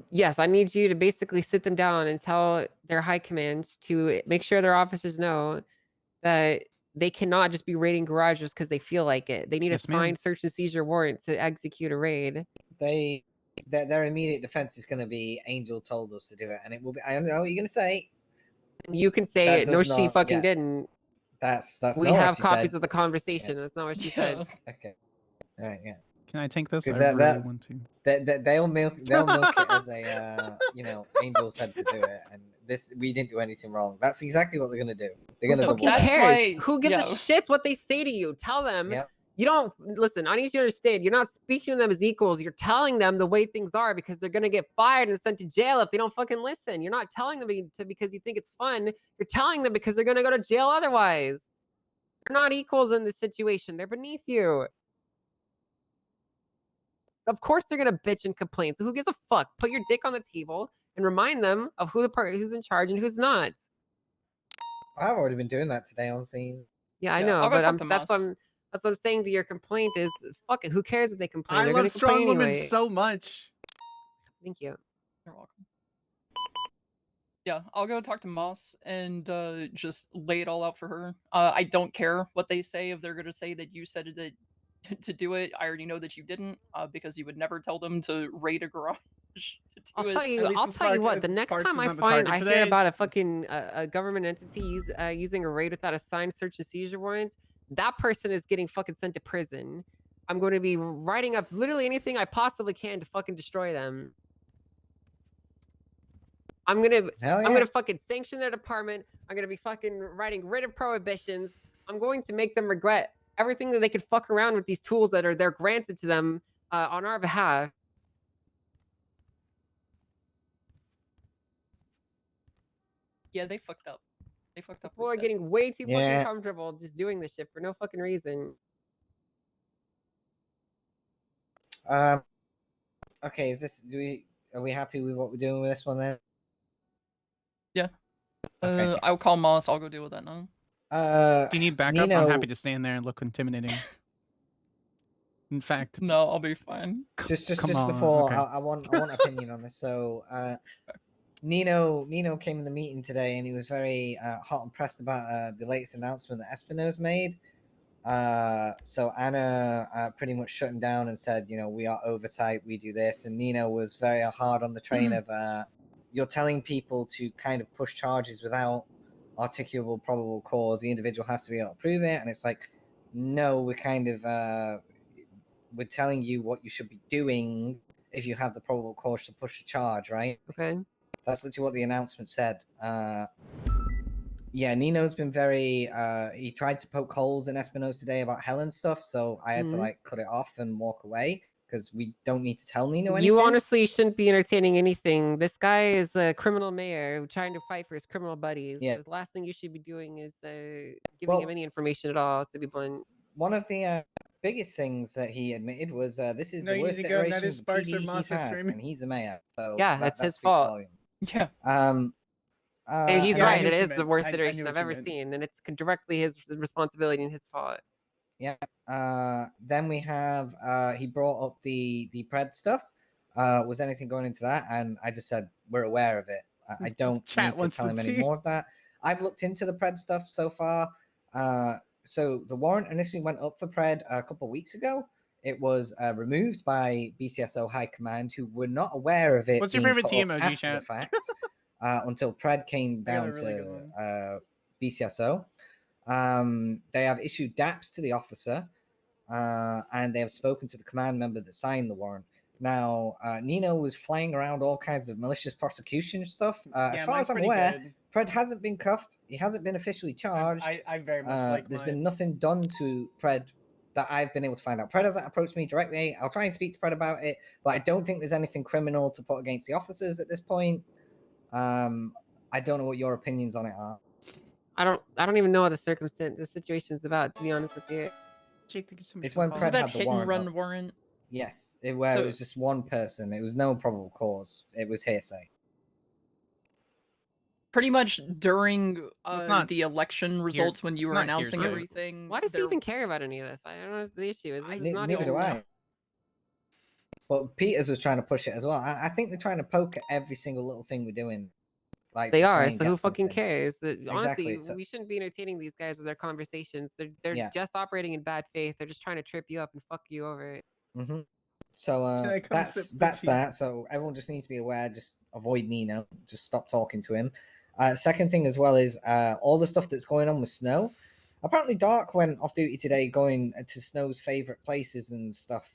Yes, I need you to basically sit them down and tell their high command to make sure their officers know that they cannot just be raiding garages because they feel like it. They need a signed search and seizure warrant to execute a raid. Their immediate defense is going to be Angel told us to do it, and it will be. I know what you're going to say. You can say it. No, she fucking didn't. That's we not have what she copies said. of the conversation. That's not what she said. Okay. All right. Yeah. Can I take this? Because I really want to. They'll milk it as a Angel said to do it, and we didn't do anything wrong. That's exactly what they're gonna do. They're gonna. Who cares? Who gives a shit what they say to you? Tell them. Yep. You don't listen. I need you to understand. You're not speaking to them as equals. You're telling them the way things are because they're gonna get fired and sent to jail if they don't fucking listen. You're not telling them because you think it's fun. You're telling them because they're gonna go to jail otherwise. They're not equals in this situation. They're beneath you. Of course they're gonna bitch and complain. So who gives a fuck? Put your dick on the table and remind them of who's in charge and who's not. I've already been doing that today on scene. Yeah, I know, but that's what I'm saying to your complaint is fuck it. Who cares if they complain? I love strong women so much. Thank you. You're welcome. Yeah, I'll go talk to Moss and just lay it all out for her. I don't care what they say. If they're going to say that you said that to do it, I already know that you didn't, because you would never tell them to raid a garage. I'll tell you what. The next time I hear about a fucking a government entity using a raid without a signed search and seizure warrant, that person is getting fucking sent to prison. I'm going to be writing up literally anything I possibly can to fucking destroy them. I'm gonna fucking sanction their department. I'm gonna be fucking writing writ of prohibitions. I'm going to make them regret everything that they could fuck around with these tools that they're granted to them on our behalf. Yeah, they fucked up. They fucked up. People are getting way too fucking comfortable just doing this shit for no fucking reason. Okay, are we happy with what we're doing with this one then? Yeah. Okay. I'll call Moss. I'll go deal with that now. Do you need backup? I'm happy to stand there and look intimidating. In fact, no, I'll be fine. Just on, before, okay. I want opinion on this. So, Nino came in the meeting today, and he was very hot and pressed about the latest announcement that Espino's made. So Anna pretty much shut him down and said, you know, we are oversight, we do this, and Nino was very hard on the train of you're telling people to kind of push charges without articulable probable cause. The individual has to be able to prove it, and it's like, no, we're kind of we're telling you what you should be doing if you have the probable cause to push a charge, right? Okay. That's literally what the announcement said. Yeah, Nino's been very he tried to poke holes in Espino's today about Helen stuff, so I had to like cut it off and walk away because we don't need to tell Nino anything. You honestly shouldn't be entertaining anything. This guy is a criminal mayor trying to fight for his criminal buddies. Yeah. The last thing you should be doing is giving him any information at all, to be blunt. One of the biggest things that he admitted was this is the worst iteration of the PD he's had, and he's the mayor. So yeah, that's his fault. Yeah. He's yeah, right. It is the worst iteration I've ever seen, and it's directly his responsibility and his fault. Yeah. Then we have he brought up the pred stuff. Was anything going into that? And I just said we're aware of it. I don't need to tell him any more of that. I've looked into the pred stuff so far. So the warrant initially went up for pred a couple of weeks ago. It was removed by BCSO High Command, who were not aware of it. What's your favorite T emoji, chat? The fact, until pred came down to BCSO. They have issued DAPs to the officer, and they have spoken to the command member that signed the warrant. Now, Nino was flying around all kinds of malicious prosecution stuff. As far as I'm aware, Pred hasn't been cuffed. He hasn't been officially charged. I very much like there's been nothing done to Pred that I've been able to find out. Pred hasn't approached me directly. I'll try and speak to Pred about it, but I don't think there's anything criminal to put against the officers at this point. I don't know what your opinions on it are. I don't even know what the situation's about, to be honest with you. Jake, thank you so much. It's when So Pred that had the hit and warrant. run warrant. Yes, it was just one person. It was no probable cause. It was hearsay. Pretty much during the election results when you were announcing hearsay. Everything. Why does he even care about any of this? I don't know what the issue is. This is not Neither do I. But Peters was trying to push it as well. I think they're trying to poke at every single little thing we're doing. Like they are, so who fucking cares? Honestly, Exactly. we shouldn't be entertaining these guys with their conversations. They're just operating in bad faith. They're just trying to trip you up and fuck you over. Mm-hmm. So that's that. So everyone just needs to be aware. Just avoid Nino. Just stop talking to him. Second thing as well is all the stuff that's going on with Snow. Apparently, Dark went off duty today, going to Snow's favorite places and stuff.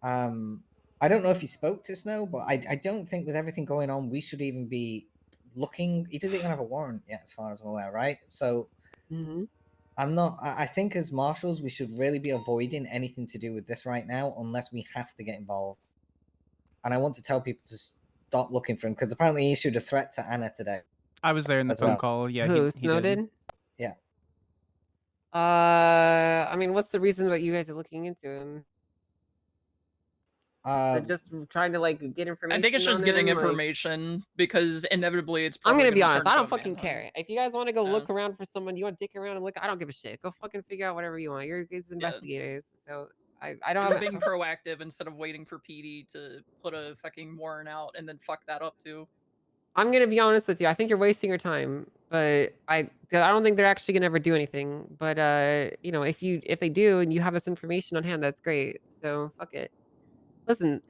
I don't know if he spoke to Snow, but I don't think with everything going on, we should even be looking. He doesn't even have a warrant yet, as far as I'm aware, right? So I'm not. I think as marshals, we should really be avoiding anything to do with this right now, unless we have to get involved. And I want to tell people to stop looking for him because apparently he issued a threat to Anna today. I was there in the phone call. Yeah, who he Snow did? Yeah. I mean, what's the reason that you guys are looking into him? Just trying to like get information. I think it's just on getting him, information because inevitably it's. I'm Probably gonna be honest. turn I to don't a fucking manhunt. care. If you guys want to go look around for someone, you want to dick around and look. I don't give a shit. Go fucking figure out whatever you want. You're guys investigators, so I don't. Just being proactive instead of waiting for PD to put a fucking warrant out and then fuck that up too. I'm gonna be honest with you. I think you're wasting your time, but I don't think they're actually gonna ever do anything. But you know, if they do and you have this information on hand, that's great. So fuck it. Listen,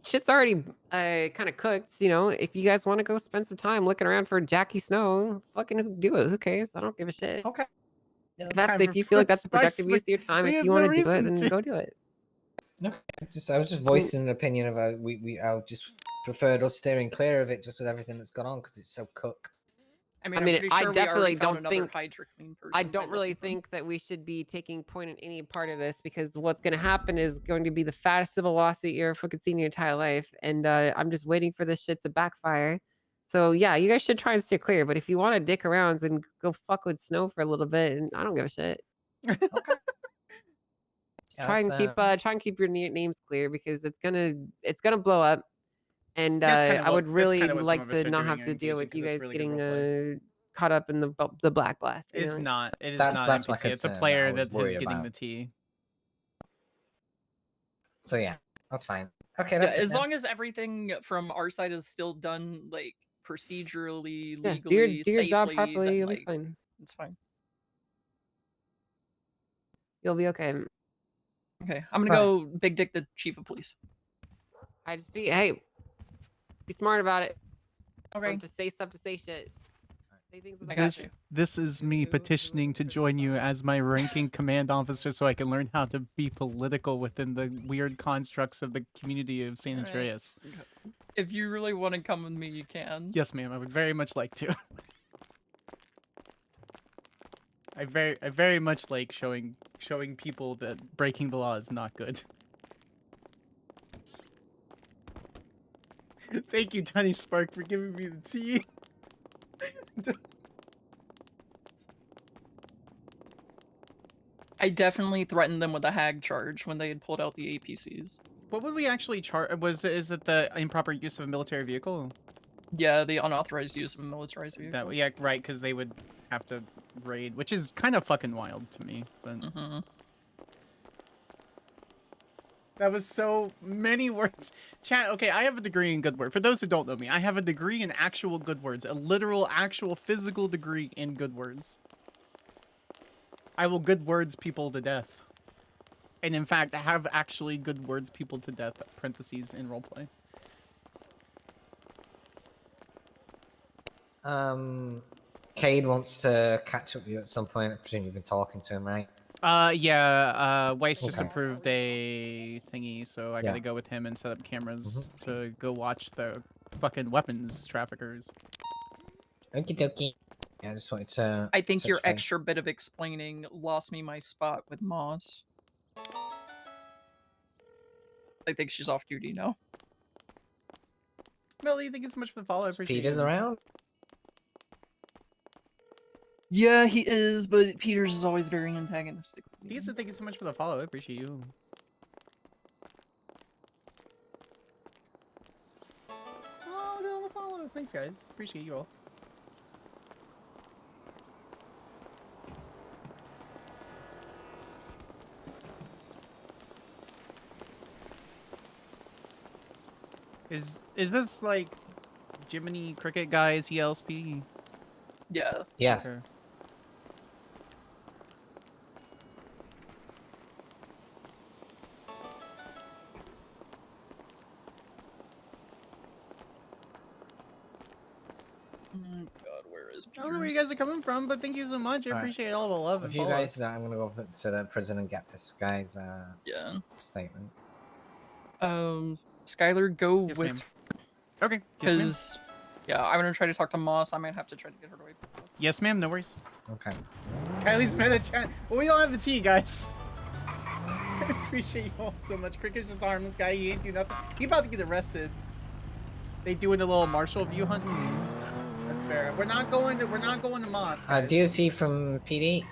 shit's already kind of cooked. You know, if you guys want to go spend some time looking around for Jackie Snow, fucking do it. Who cares? I don't give a shit. Okay. If you feel like that's a productive use of your time, if you want to do it, then go do it. Okay. I was just voicing an opinion of I just preferred us steering clear of it just with everything that's gone on because it's so cooked. I mean, I definitely don't think. I don't don't really think that we should be taking point in any part of this because what's going to happen is going to be the fattest civil lawsuit you're fucking seen in your entire life, and I'm just waiting for this shit to backfire. So yeah, you guys should try and steer clear. But if you want to dick around and go fuck with Snow for a little bit, and I don't give a shit. Okay. Try and keep your names clear because it's gonna blow up. And I would really like to not have to deal with you guys getting caught up in the black blast. It's not. It is That's not my NPC. It's a concern player I was that is worried getting about. the tea. So yeah, that's fine. Okay, Yeah, that's as long as everything from our side is still done like procedurally, Yeah, legally, do your job safely, properly, then you'll be like fine. it's fine. You'll be okay. Okay, I'm gonna go big dick the chief of police. I just be smart about it. Okay. Don't just say stuff to say shit. Say things with This is me petitioning to join you as my ranking command officer so I can learn how to be political within the weird constructs of the community of San Andreas. If you really want to come with me, you can. Yes, ma'am. I would very much like to. I very much like showing people that breaking the law is not good. Thank you, Tiny Spark, for giving me the tea. I definitely threatened them with a hag charge when they had pulled out the APCs. What would we actually charge? Is it the improper use of a military vehicle? Yeah, the unauthorized use of a militarized vehicle. Yeah, right, because they would have to raid, which is kind of fucking wild to me. But that was so many words. Chat, okay, I have a degree in good words. For those who don't know me, I have a degree in actual good words. A literal, actual, physical degree in good words. I will good words people to death. And in fact, I have actually good words people to death, parentheses, in roleplay. Cade wants to catch up with you at some point. I presume you've been talking to him, right? Yeah, Weiss just approved a thingy, so I gotta go with him and set up cameras to go watch the fucking weapons traffickers. Okie dokie. Yeah, I just wanted to... I think your extra bit of explaining lost me my spot with Moss. I think she's off duty now. Melly, thank you so much for the follow. I appreciate Peter's around? Yeah, he is, but Peters is always very antagonistic. Thank you so much for the follow. I appreciate you. Oh, look at all the follows. Thanks, guys. Appreciate you all. Is this like Jiminy Cricket guy? Is he LSP? Yeah. Yes. Okay. God, where is I don't know where you guys are coming from, but thank you so much. I appreciate all the love. If you guys do that, I'm gonna go to the prison and get this guy's statement. Skyler, go with. Ma'am. Okay. Because I'm gonna try to talk to Moss. I might have to try to get her to wait. Yes, ma'am. No worries. Okay. Kylie's mad at chat. Well, we don't have the tea, guys. I appreciate you all so much. Cricket's just a harmless guy. He ain't do nothing. He about to get arrested. They doing a little Marshal view hunting. That's fair. We're not going to Moss. DOT from PD.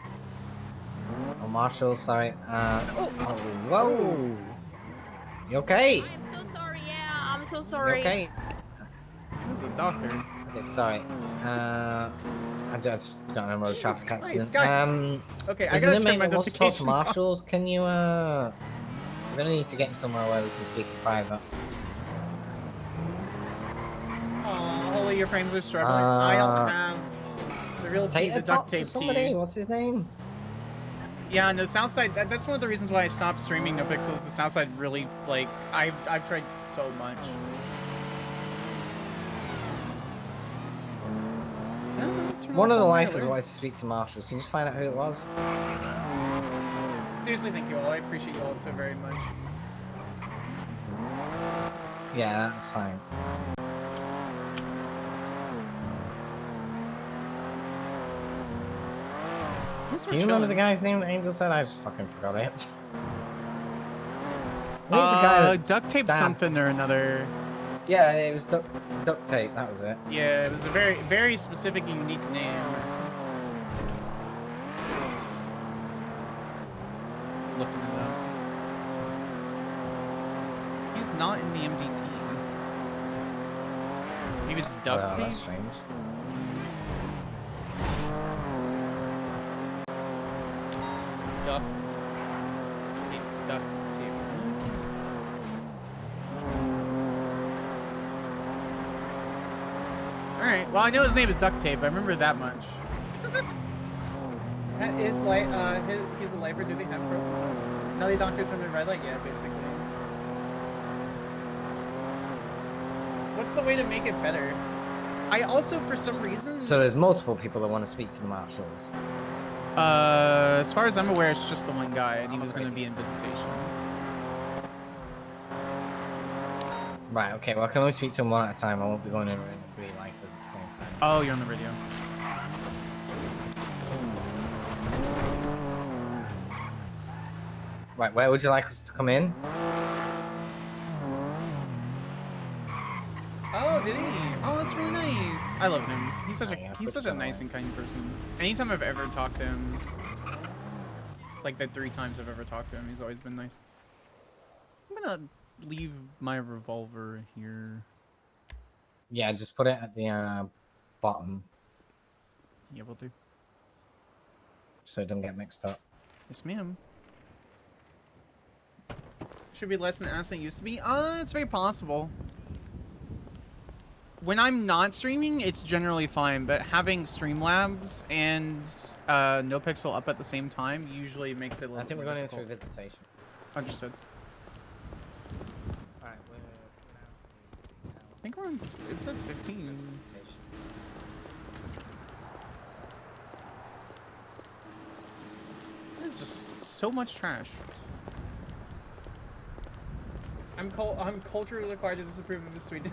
Oh, Marshal. Sorry. Whoa. You okay? I'm so sorry. Yeah, I'm so sorry. You okay? There's a doctor. Okay, sorry. I just got in a road traffic accident. Okay, I gotta turn my wants to talk notifications to Marshals. Can you, we're gonna need to get him somewhere where we can speak in private. Oh, Holy, your frames are struggling. I don't have the real tea, the duct tape tea. What's his name? Yeah, and the sound side, that's one of the reasons why I stopped streaming NoPixel. The sound side really, like, I've tried so much. One of the lifers wanted to speak to Marshals. Can you just find out who it was? Seriously, thank you all. I appreciate you all so very much. Yeah, that's fine. Do you remember the guy's name that Angel said? I just fucking forgot it. I think it's the guy that duct tape something or another. Yeah, it was duct tape. That was it. Yeah, it was a very, very specific and unique name. Looking it up. He's not in the MDT. Maybe it's duct Well, tape. that's strange. Duct tape. Duct tape. All right. Well, I know his name is Duct Tape. I remember that much. He's a lifer. Do they have profiles? No, they don't turn the red light yet, basically. What's the way to make it better? I also, for some reason... So there's multiple people that want to speak to the marshals. As far as I'm aware, it's just the one guy, and he was going to be in visitation. Right, okay, well I can only speak to him one at a time. I won't be going in with 3 lifers at the same time. Oh, you're on the radio. Right, where would you like us to come in? Oh, did he? Oh, that's really nice. I love him. He's such a nice and kind person. Anytime I've ever talked to him, like the 3 times I've ever talked to him, he's always been nice. I'm gonna leave my revolver here. Yeah, just put it at the bottom. Yeah, we'll do. So it don't get mixed up. Yes, ma'am. Should be less than ass than it used to be. It's very possible. When I'm not streaming, it's generally fine, but having Streamlabs and NoPixel up at the same time usually makes it a little I think we're going in through visitation. Understood. Alright, I think we're on... It's at 15. There's just so much trash. I'm culturally required to disapprove of this Sweden.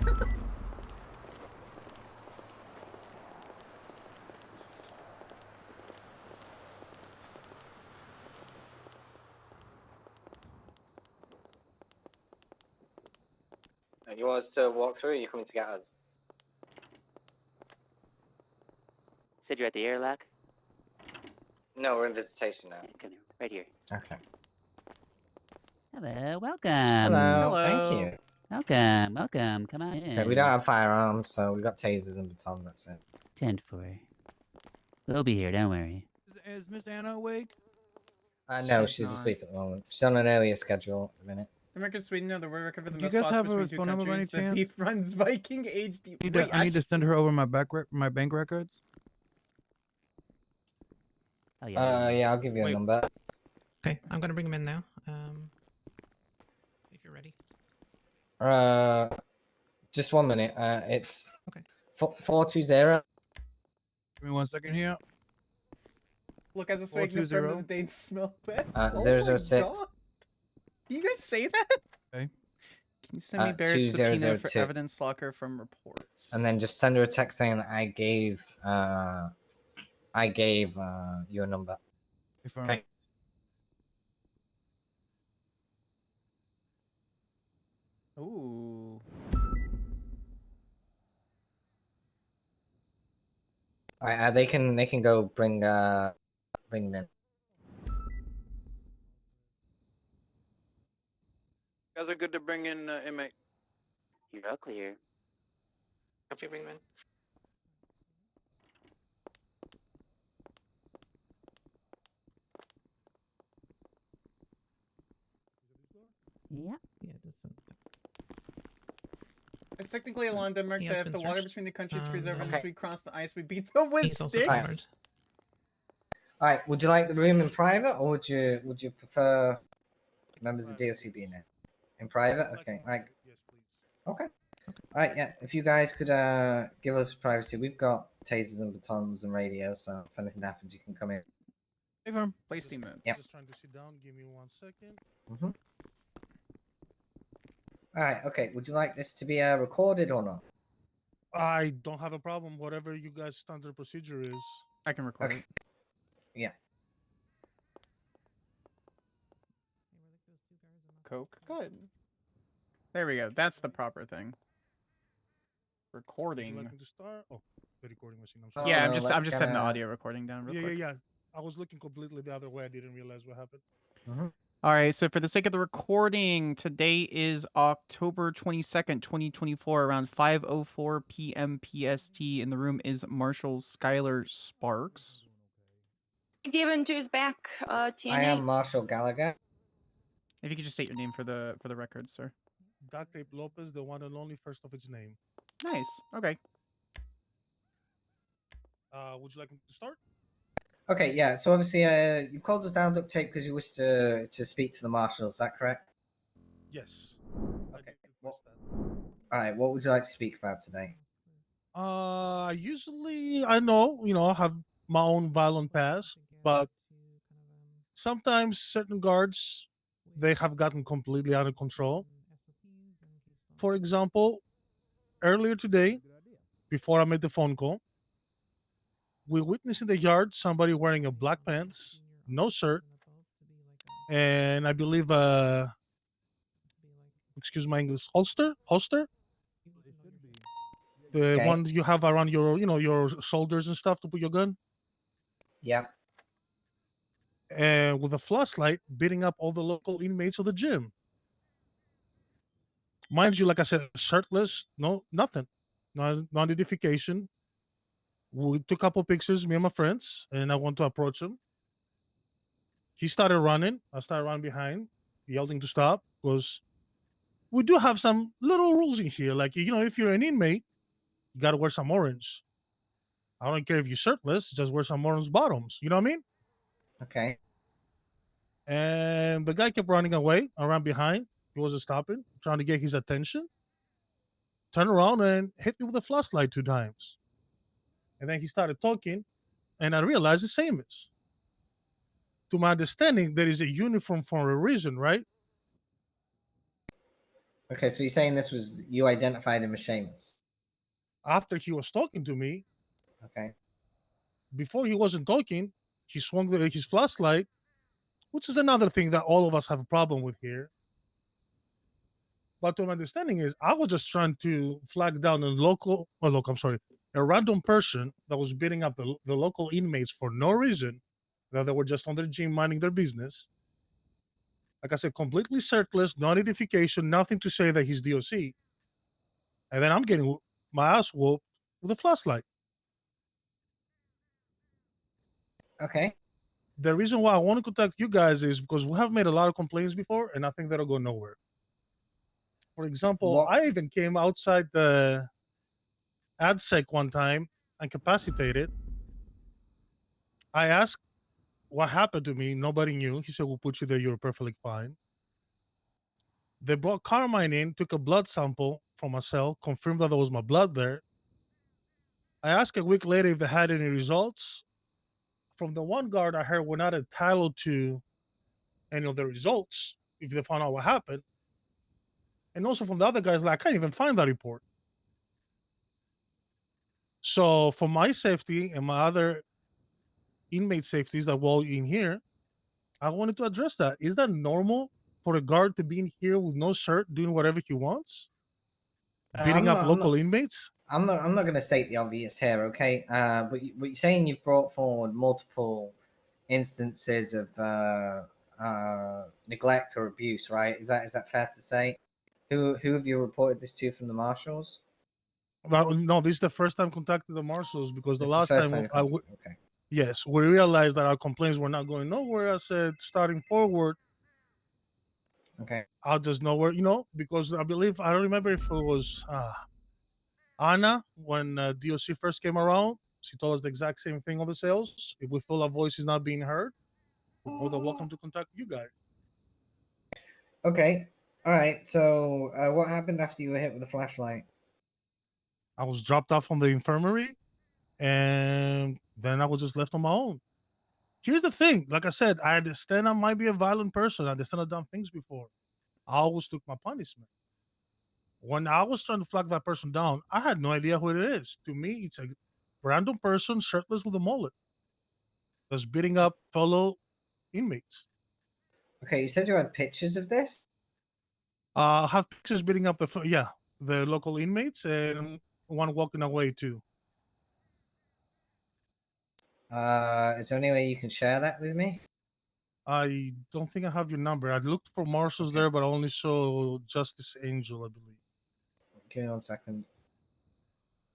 You want us to walk through, or are you coming to get us? Said you're at the airlock? No, we're in visitation now. Yeah, come here, right here. Okay. Hello, welcome. Hello. Thank you. Welcome, welcome. Come on in. Okay, we don't have firearms, so we got tasers and batons, that's it. 10-4. We'll be here, don't worry. Is Miss Anna awake? No, she's asleep at the moment. She's on an earlier schedule at the minute. America, Sweden, no, the world recovered the Do you most guys spots have between her 2 phone number by any countries. The chance? beef runs Viking HD. I need to send her over my bank records. Oh, yeah, I'll give you a number. Okay, I'm gonna bring him in now. If you're ready. Just 1 minute. It's okay. 420. Give me 1 second here. Look, as a swag, confirmed that the dates smell bad. 006. God. You guys say that? Okay. Can you send me Barrett's subpoena for 2002. evidence locker from reports? And then just send her a text saying that I gave your number. Okay. Ooh. Alright, they can go bring them in. You guys are good to bring in inmate. You're all clear. Help you bring them in. Yeah. Yeah, this one. It's technically a law in Denmark He that has if been the water searched. between the countries freeze over and Okay. we cross the ice, we beat them with He's also sticks. covered. Alright, would you like the room in private, or would you prefer members of DOC being there? In private? Okay, like... Okay. Alright, yeah, if you guys could give us privacy. We've got tasers and batons and radio, so if anything happens, you can come in. Hey, firm. Play cement. Yep. Just trying to sit down. Give me 1 second. Mm-hmm. Alright, okay, would you like this to be recorded or not? I don't have a problem. Whatever you guys' standard procedure is. I can record it. Yeah. Coke. Good. There we go. That's the proper thing. Would Recording. you like me to start? Oh, the recording machine. I'm Yeah, sorry. I'm just setting the audio recording down real Yeah, quick. yeah. I was looking completely the other way. I didn't realize what happened. Mm-hmm. All right, so for the sake of the recording, today is October 22nd, 2024, around 5:04 p.m. PST. In the room is Marshal Skyler Sparks. He's even to his back, TNA. I am Marshal Gallagher. If you could just state your name for the record, sir. Duct Tape Lopez, the one and only first of its name. Nice. Okay. Would you like me to start? Okay, yeah. So obviously, you called us down, Duct Tape, because you wish to speak to the Marshal. Is that correct? Yes. Okay. All right. What would you like to speak about today? Usually I know, I have my own violent past, but sometimes certain guards, they have gotten completely out of control. For example, earlier today, before I made the phone call, we witnessed in the yard somebody wearing a black pants, no shirt, and I believe excuse my English, holster, the Okay. ones you have around your, your shoulders and stuff to put your gun. Yeah. And with a flashlight, beating up all the local inmates of the gym. Mind you, like I said, shirtless, no, nothing, no identification. We took a couple pictures, me and my friends, and I want to approach him. He started running. I started running behind, yelling to stop, because we do have some little rules in here. Like, if you're an inmate, you got to wear some orange. I don't care if you're shirtless, just wear some orange bottoms. You know what I mean? Okay. And the guy kept running away. I ran behind. He wasn't stopping, trying to get his attention. Turned around and hit me with a flashlight 2 times. And then he started talking, and I realized it's Amos. To my understanding, there is a uniform for a reason, right? Okay, so you're saying this was you identified him as Seamus? After he was talking to me. Okay. Before he wasn't talking, he swung his flashlight, which is another thing that all of us have a problem with here. But to my understanding is, I was just trying to flag down a random person that was beating up the local inmates for no reason, that they were just on their gym minding their business. Like I said, completely shirtless, no identification, nothing to say that he's DOC. And then I'm getting my ass whooped with a flashlight. Okay. The reason why I want to contact you guys is because we have made a lot of complaints before, and I think that'll go nowhere. For example, I even came outside the AdSec one time, incapacitated. I asked what happened to me. Nobody knew. He said, "We'll put you there. You're perfectly fine." They brought Carmine in, took a blood sample from my cell, confirmed that there was my blood there. I asked a week later if they had any results. From the one guard, I heard we're not entitled to any of the results if they found out what happened. And also from the other guys, like, I can't even find that report. So for my safety and my other inmate safeties that were in here, I wanted to address that. Is that normal for a guard to be in here with no shirt, doing whatever he wants, beating up local inmates? I'm not going to state the obvious here, okay? But you're saying you've brought forward multiple instances of neglect or abuse, right? Is that fair to say? Who have you reported this to from the marshals? Well, no, this is the first time contacting the marshals, because the This is last the first time time okay. Yes, we realized that our complaints were not going nowhere. I said, starting forward, okay, I'll just know where, because I don't remember if it was Anna when DOC first came around. She told us the exact same thing on the sales. If we feel our voice is not being heard, we're more than welcome to contact you guys. Okay. All right. So what happened after you were hit with the flashlight? I was dropped off from the infirmary, and then I was just left on my own. Here's the thing. Like I said, I understand I might be a violent person. I understand I've done things before. I always took my punishment. When I was trying to flag that person down, I had no idea who it is. To me, it's a random person shirtless with a mullet that's beating up fellow inmates. Okay, you said you had pictures of this? I have pictures beating up the local inmates, and one walking away too. Is there any way you can share that with me? I don't think I have your number. I looked for Marshal's there, but I only saw Justice Angel, I believe. Give me 1 second.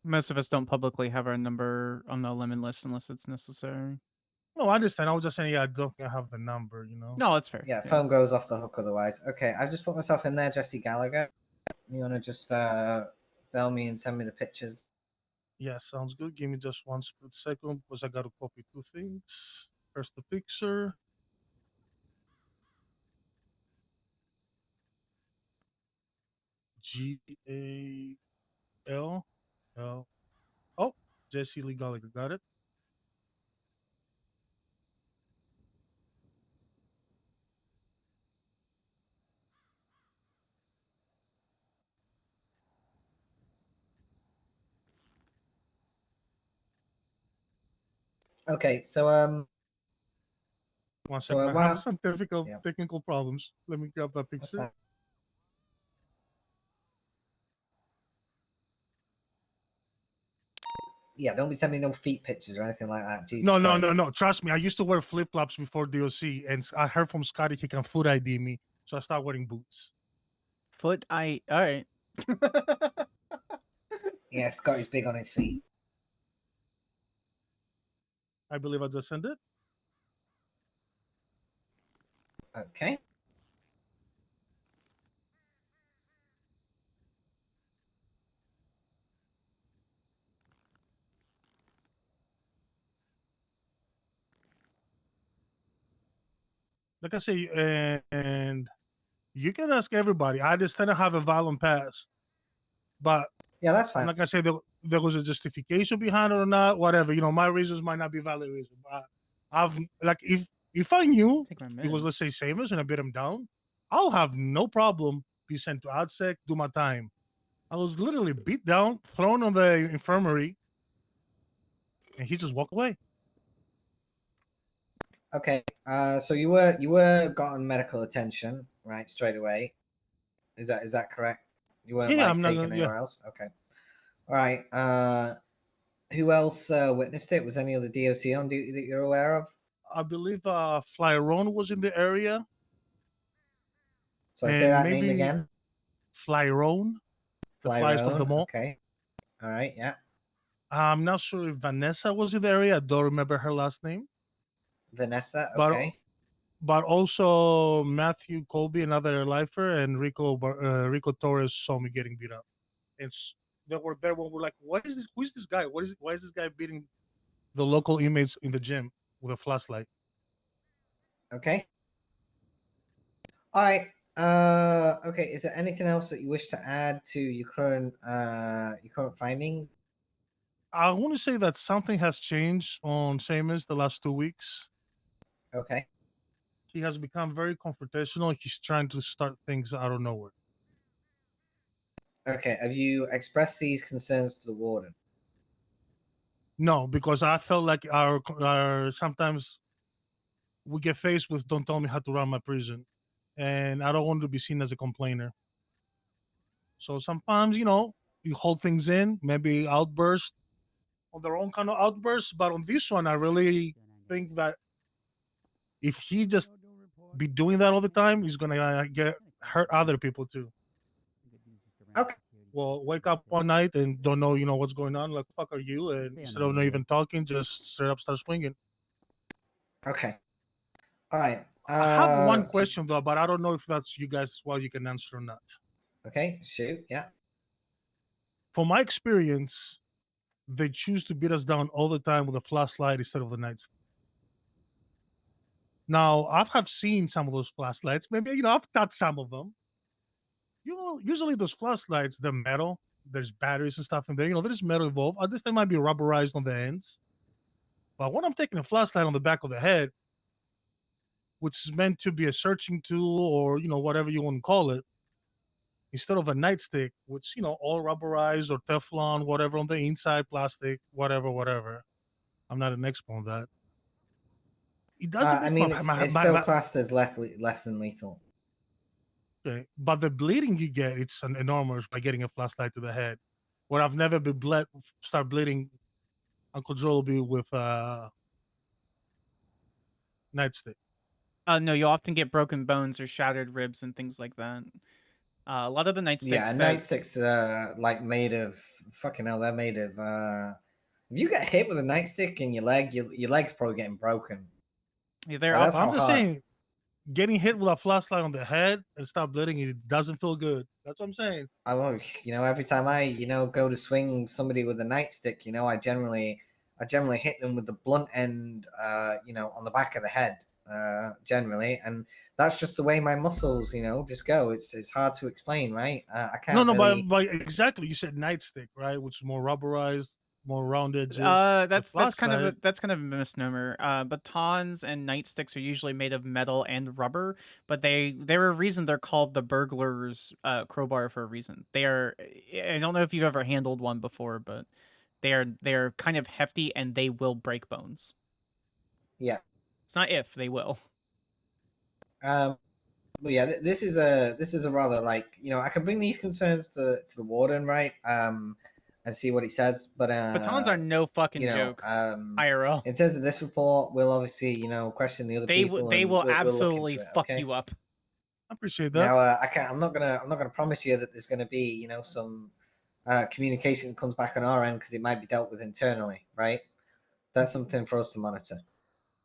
Most of us don't publicly have our number on the lemon list unless it's necessary. No, I understand. I was just saying, yeah, I don't think I have the number, you know? No, that's fair. Yeah, phone goes off the hook otherwise. Okay, I've just put myself in there, Jesse Gallagher. You want to just bell me and send me the pictures? Yeah, sounds good. Give me just 1 split second because I got to copy 2 things. First, the picture. G-A-L-L. Oh, Jesse Lee Gallagher. Got it? Okay, so 1 so second. I wow. have some technical problems. Let me grab that picture. Yeah, don't be sending me no feet pictures or anything like that. Jesus No, Christ. no. Trust me. I used to wear flip flops before DOC, and I heard from Scotty he can foot ID me, so I started wearing boots. Foot I. All right. Yeah, Scotty's big on his feet. I believe I just sent it. Okay. Like I say, and you can ask everybody. I just tend to have a violent past, but yeah, that's fine. I'm not gonna say there was a justification behind it or not. Whatever, you know, my reasons might not be valid reasons. But I've like if I knew it was, let's say, Samers and I beat him down, I'll have no problem be sent to ODSEC, do my time. I was literally beat down, thrown on the infirmary, and he just walked away. Okay, so you were gotten medical attention right straight away. Is that correct? You weren't Yeah, like I'm not taken gonna, anywhere else. Okay, all right. Who else witnessed it? Was any other DOC on duty that you're aware of? I believe Flyrone was in the area. So I say that name again. Flyrone. The flies from the mall. Okay. All right. Yeah. I'm not sure if Vanessa was in the area. I don't remember her last name. Vanessa. Okay. But also Matthew Colby, another lifer, and Rico Torres saw me getting beat up. And they were there when we're like, "What is this? Who is this guy? Why is this guy beating the local inmates in the gym with a flashlight?" Okay. All right. Okay. Is there anything else that you wish to add to your current findings? I want to say that something has changed on Seamus the last 2 weeks. Okay. He has become very confrontational. He's trying to start things out of nowhere. Okay. Have you expressed these concerns to the warden? No, because I felt like our sometimes we get faced with "Don't tell me how to run my prison," and I don't want to be seen as a complainer. So sometimes, you know, you hold things in, maybe outburst on their own kind of outbursts. But on this one, I really think that if he just be doing that all the time, he's gonna get hurt other people too. Okay. Well, wake up one night and don't know, you know, what's going on. Like, fuck are you? And instead of not even talking, just straight up start swinging. Okay. All right. I have one question though, but I don't know if that's you guys what you can answer or not. Okay, shoot. Yeah. From my experience, they choose to beat us down all the time with a flashlight instead of the nightstick. Now, I have seen some of those flashlights. Maybe, you know, I've got some of them. You know, usually those flashlights, they're metal. There's batteries and stuff in there. You know, there's metal involved. At least they might be rubberized on the ends. But when I'm taking a flashlight on the back of the head, which is meant to be a searching tool or, you know, whatever you want to call it, instead of a nightstick, which, you know, all rubberized or Teflon, whatever on the inside, plastic, whatever. I'm not an expert on that. It doesn't. I mean, it's still classed as less than lethal. Okay, but the bleeding you get, it's enormous by getting a flashlight to the head. Where I've never been start bleeding uncontrollably with nightstick. No, you'll often get broken bones or shattered ribs and things like that. A lot of the nightsticks. Yeah, nightsticks like made of fucking hell. They're made of. If you get hit with a nightstick in your leg, your leg's probably getting broken. Yeah, that's I'm just saying, getting hit with a flashlight on the head and stop bleeding, it doesn't feel good. That's what I'm saying. I love, every time I, go to swing somebody with a nightstick, I generally hit them with the blunt end, on the back of the head, generally, and that's just the way my muscles, just go. It's hard to explain, right? I can't. No, but exactly. You said nightstick, right? Which is more rubberized, more round edges. That's kind of a misnomer. Batons and nightsticks are usually made of metal and rubber, but they're a reason they're called the burglar's crowbar for a reason. They are. I don't know if you've ever handled one before, but they're kind of hefty and they will break bones. Yeah. It's not if, they will. But yeah, this is a rather like, I can bring these concerns to the warden, right? And see what he says. But batons are no fucking joke. IRL. In terms of this report, we'll obviously, question the other people. They will absolutely fuck okay? you up. I appreciate that. Now, I'm not gonna promise you that there's gonna be, some communication that comes back on our end, because it might be dealt with internally, right? That's something for us to monitor.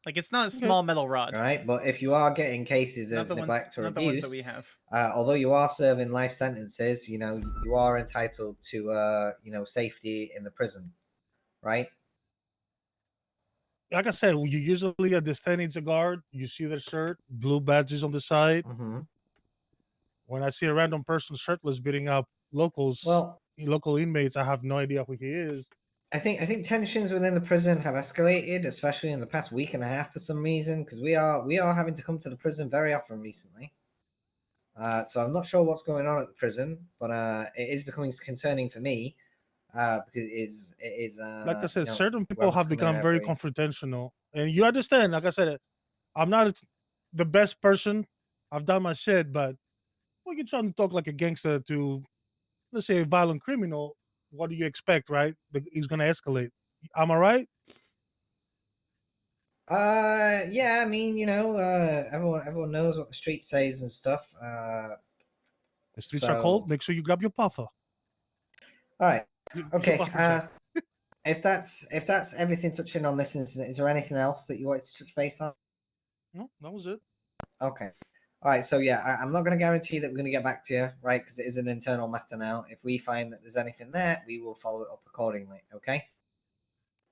Like, it's not a small metal rod. Right, but if you are getting cases of neglect or abuse, that we have. Although you are serving life sentences, you are entitled to, safety in the prison, right? Like I said, you usually at this 10 a guard, you see their shirt, blue badges on the side. Mm-hmm. When I see a random person shirtless beating up local inmates, I have no idea who he is. I think tensions within the prison have escalated, especially in the past week and a half for some reason, because we are having to come to the prison very often recently. So I'm not sure what's going on at the prison, but it is becoming concerning for me, because it is. Like I said, certain people have become very confrontational, and you understand. Like I said, I'm not the best person. I've done my shit, but when you're trying to talk like a gangster to, let's say, a violent criminal, what do you expect, right? He's gonna escalate. Am I right? Yeah. I mean, everyone knows what the street says and stuff. The streets are cold. Make sure you grab your puffer. All right. Okay. If that's everything touching on this incident, is there anything else that you wanted to touch base on? No, that was it. Okay. All right. So yeah, I'm not going to guarantee that we're going to get back to you, right? Because it is an internal matter now. If we find that there's anything there, we will follow it up accordingly. Okay.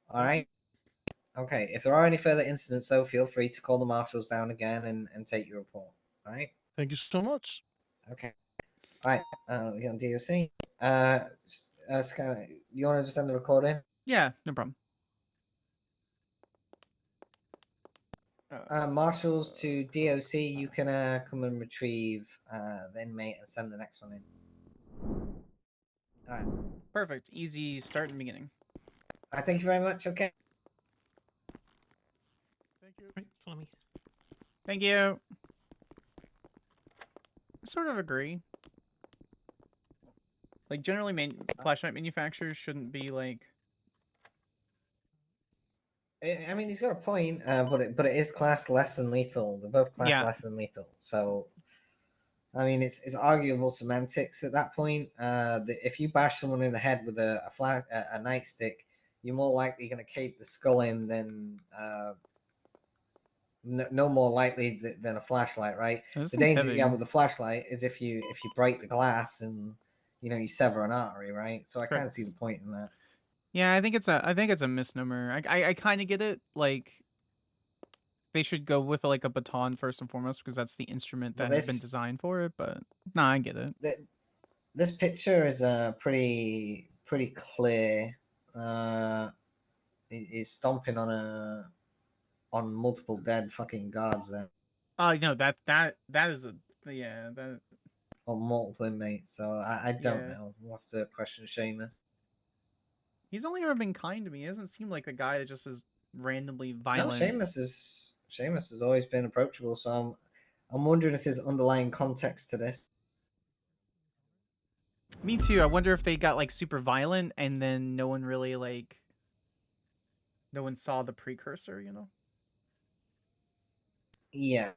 All right. Okay. If there are any further incidents, though, feel free to call the marshals down again and take your report. All right. Thank you so much. Okay. All right. You're on DOC. Skyler, you want to just end the recording? Yeah, no problem. Marshals to DOC, you can come and retrieve the inmate and send the next one in. All right. Perfect. Easy start and beginning. All right, thank you very much. Okay. Thank you. Right, follow me. Thank you. I sort of agree. Like, generally, flashlight manufacturers shouldn't be like. I mean, he's got a point, but it is classed less than lethal. They're both classed less than lethal. So, I mean, it's arguable semantics at that point. If you bash someone in the head with a nightstick, you're more likely going to cave the skull in than no more likely than a flashlight, right? The danger you have with the flashlight is if you break the glass and you sever an artery, right? So I can't see the point in that. Yeah, I think it's a misnomer. I kind of get it. Like, they should go with like a baton first and foremost because that's the instrument that has been designed for it. But nah, I get it. This picture is pretty clear. He's stomping on multiple dead fucking guards there. Oh, that is that. Or multiple inmates. So I don't know. We'll have to question Seamus. He's only ever been kind to me. He doesn't seem like a guy that just is randomly violent. No, Seamus has always been approachable. So I'm wondering if there's underlying context to this. Me too. I wonder if they got like super violent and then no one saw the precursor. Yeah.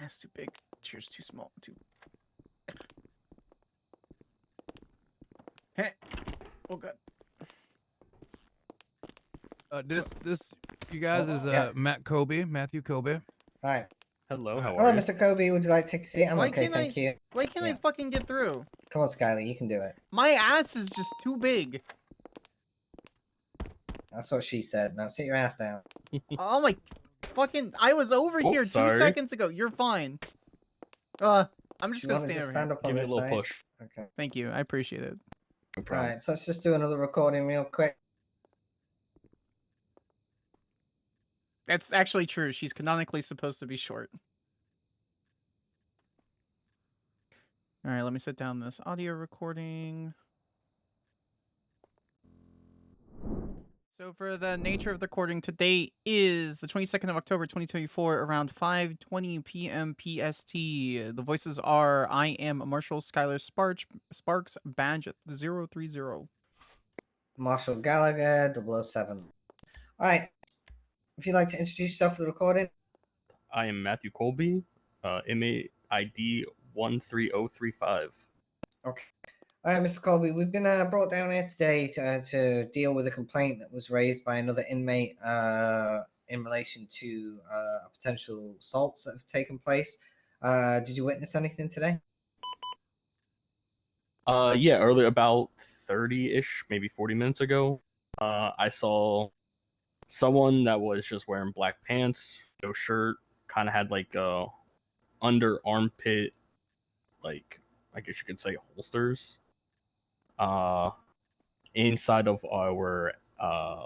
Ass too big. Chair's too small. Too. Hey. Oh god. This you guys is Matthew Kobe. Hi. Hello, how Hello, are you? Mr. Kobe. Would you like to take a seat? I'm Why okay, can't thank you. Why can't I fucking get through? Come on, Skyler, you can do it. My ass is just too big. That's what she said. Now sit your ass down. Oh my fucking! I was over here 2 seconds ago. You're fine. I'm just You gonna wanna stand just over stand here. up on this side? Okay. Thank you. I appreciate it. No All right, so let's just do another recording real quick. That's actually true. She's canonically supposed to be short. All right, let me set down this audio recording. So for the nature of the recording, today is the 22nd of October, 2024, around 5:20 p.m. PST. The voices are I am Marshal, Skyler, Sparks, badge 030. Marshall Gallagher, 007. All right. If you'd like to introduce yourself for the recording. I am Matthew Colby, MAID 13035. Okay. All right, Mr. Colby, we've been brought down here today to deal with a complaint that was raised by another inmate in relation to potential assaults that have taken place. Did you witness anything today? Yeah, earlier about 30-ish, maybe 40 minutes ago, I saw someone that was just wearing black pants, no shirt, kind of had like under armpit, like I guess you could say holsters, inside of our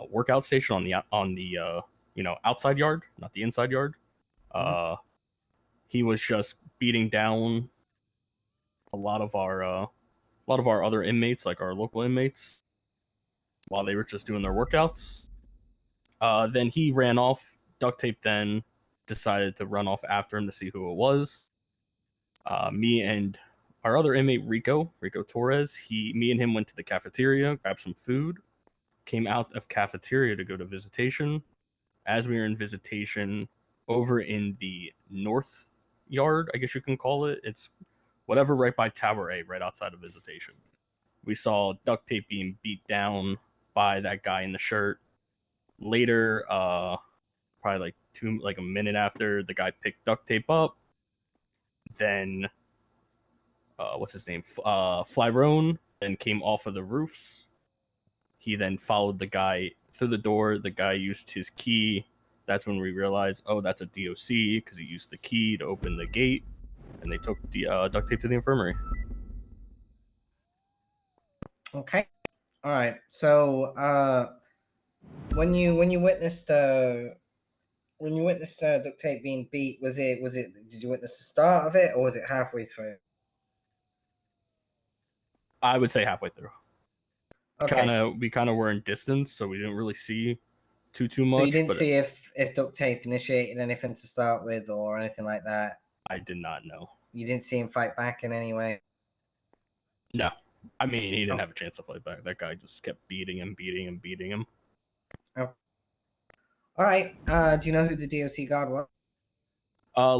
workout station on the outside yard, not the inside yard. He was just beating down a lot of our other inmates, like our local inmates, while they were just doing their workouts. Then he ran off. Duct Tape then decided to run off after him to see who it was. Me and our other inmate, Rico Torres, me and him went to the cafeteria, grabbed some food, came out of cafeteria to go to visitation. As we were in visitation, over in the north yard, I guess you can call it, it's whatever right by Tower A, right outside of visitation. We saw Duct Tape being beat down by that guy in the shirt. Later, probably like a minute after, the guy picked Duct Tape up. Then, what's his name? Flyrone then came off of the roofs. He then followed the guy through the door. The guy used his key. That's when we realized, oh, that's a DOC because he used the key to open the gate. And they took the Duct Tape to the infirmary. Okay. All right. So, when you witnessed Duct Tape being beat, was it did you witness the start of it or was it halfway through? I would say halfway through. Okay. We kind of were in distance, so we didn't really see too much. So you didn't see if Duct Tape initiated anything to start with or anything like that? I did not know. You didn't see him fight back in any way? No. I mean, he didn't have a chance to fight back. That guy just kept beating him. Oh. All right. Do you know who the DOC guard was?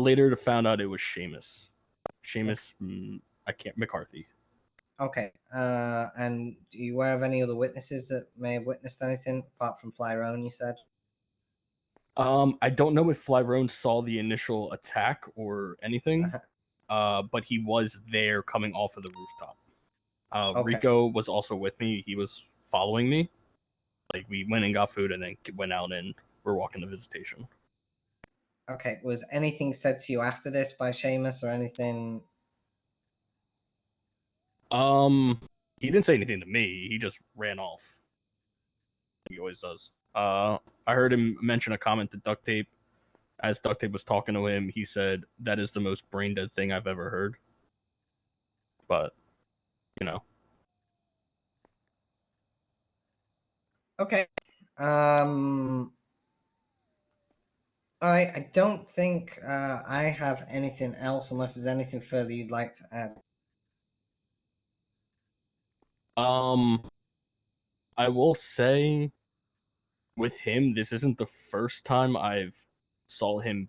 Later to found out it was Seamus. McCarthy. Okay. And are you aware of any other witnesses that may have witnessed anything apart from Flyrone, you said? I don't know if Flyrone saw the initial attack or anything. But he was there coming off of the rooftop. Okay. Rico was also with me. He was following me. Like, we went and got food and then went out and we're walking to visitation. Okay. Was anything said to you after this by Seamus or anything? He didn't say anything to me. He just ran off. He always does. I heard him mention a comment to Duct Tape. As Duct Tape was talking to him, he said, "That is the most brain dead thing I've ever heard." But, you know. Okay. All right. I don't think I have anything else unless there's anything further you'd like to add. I will say with him, this isn't the first time I've saw him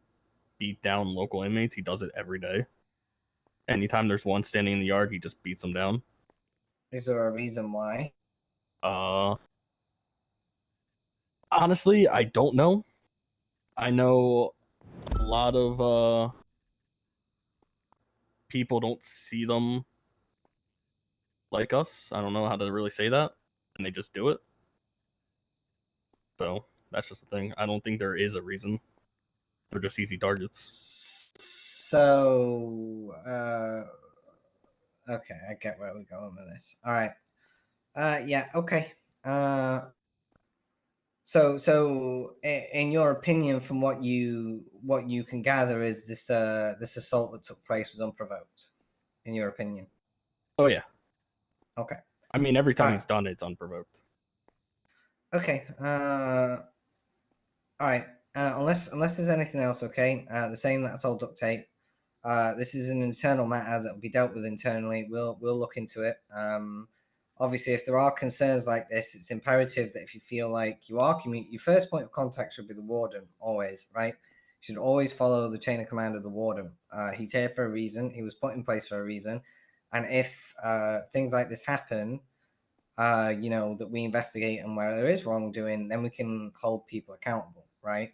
beat down local inmates. He does it every day. Anytime there's one standing in the yard, he just beats them down. Is there a reason why? Honestly, I don't know. I know a lot of people don't see them like us. I don't know how to really say that, and they just do it. So that's just the thing. I don't think there is a reason. They're just easy targets. So, okay, I get where we're going with this. All right. Yeah. Okay. So, in your opinion, from what you can gather, is this this assault that took place was unprovoked? In your opinion? Oh yeah. Okay. I mean, every time he's done it, it's unprovoked. Okay. All right. Unless there's anything else, okay. The same that's all duct tape. This is an internal matter that will be dealt with internally. We'll look into it. Obviously, if there are concerns like this, it's imperative that if you feel like you are your first point of contact should be the warden, always, right? You should always follow the chain of command of the warden. He's here for a reason. He was put in place for a reason. And if things like this happen, that we investigate and where there is wrongdoing, then we can hold people accountable, right?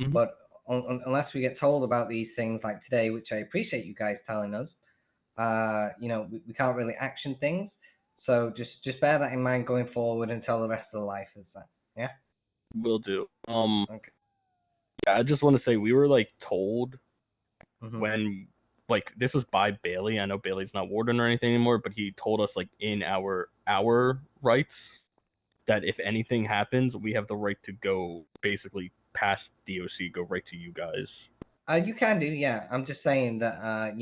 Mm-hmm. But unless we get told about these things like today, which I appreciate you guys telling us, we can't really action things. So just bear that in mind going forward until the rest of the life is that. Yeah. Will do. Okay. Yeah, I just want to say we were like told when like this was by Bailey. I know Bailey's not warden or anything anymore, but he told us like in our rights that if anything happens, we have the right to go basically past DOC, go right to you guys. You can do, yeah. I'm just saying that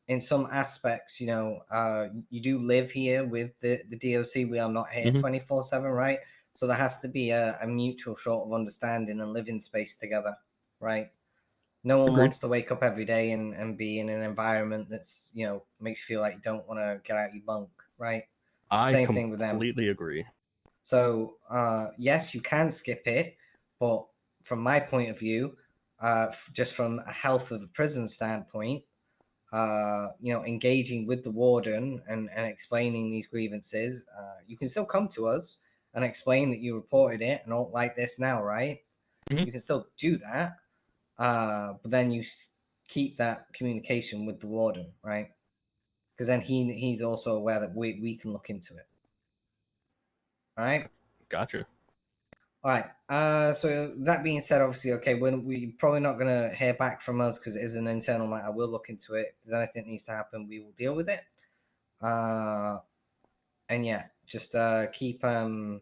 in some aspects, you do live here with the DOC. We are not here 24/7, right? So there has to be a mutual sort of understanding and living space together, right? No one wants to wake up every day and be in an environment that's makes you feel like you don't want to get out your bunk, right? Same thing with them. I completely agree. So yes, you can skip it, but from my point of view, just from a health of the prison standpoint, engaging with the warden and explaining these grievances, you can still come to us and explain that you reported it and don't like this now, right? You can still do that, but then you keep that communication with the warden, right? Because then he's also aware that we can look into it. All right. Gotcha. All right. So that being said, obviously, okay, we're probably not going to hear back from us because it is an internal matter. We'll look into it. If there's anything that needs to happen, we will deal with it. And yeah, just keep telling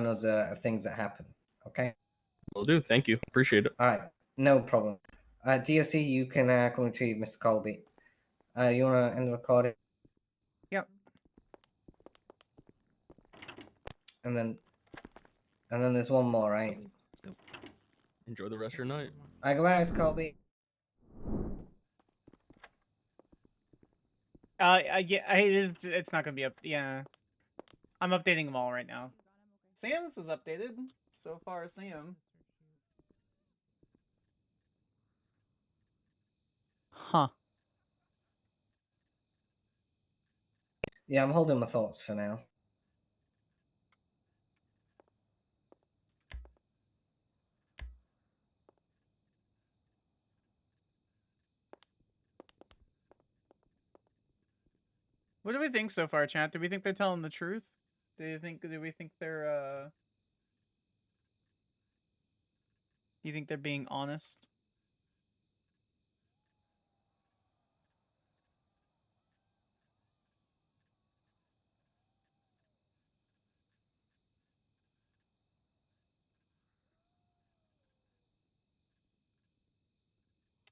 us of things that happen. Okay. Will do. Thank you. Appreciate it. All right. No problem. DOC, you can come retrieve Mr. Colby. You want to end the recording? Yep. And then there's one more, right? Let's go. Enjoy the rest of your night. Goodbye, Mr. Colby. It's not gonna be up. Yeah, I'm updating them all right now. Sam's is updated so far. Sam. Huh. Yeah, I'm holding my thoughts for now. What do we think so far, chat? Do we think they're telling the truth? Do we think they're do you think they're being honest?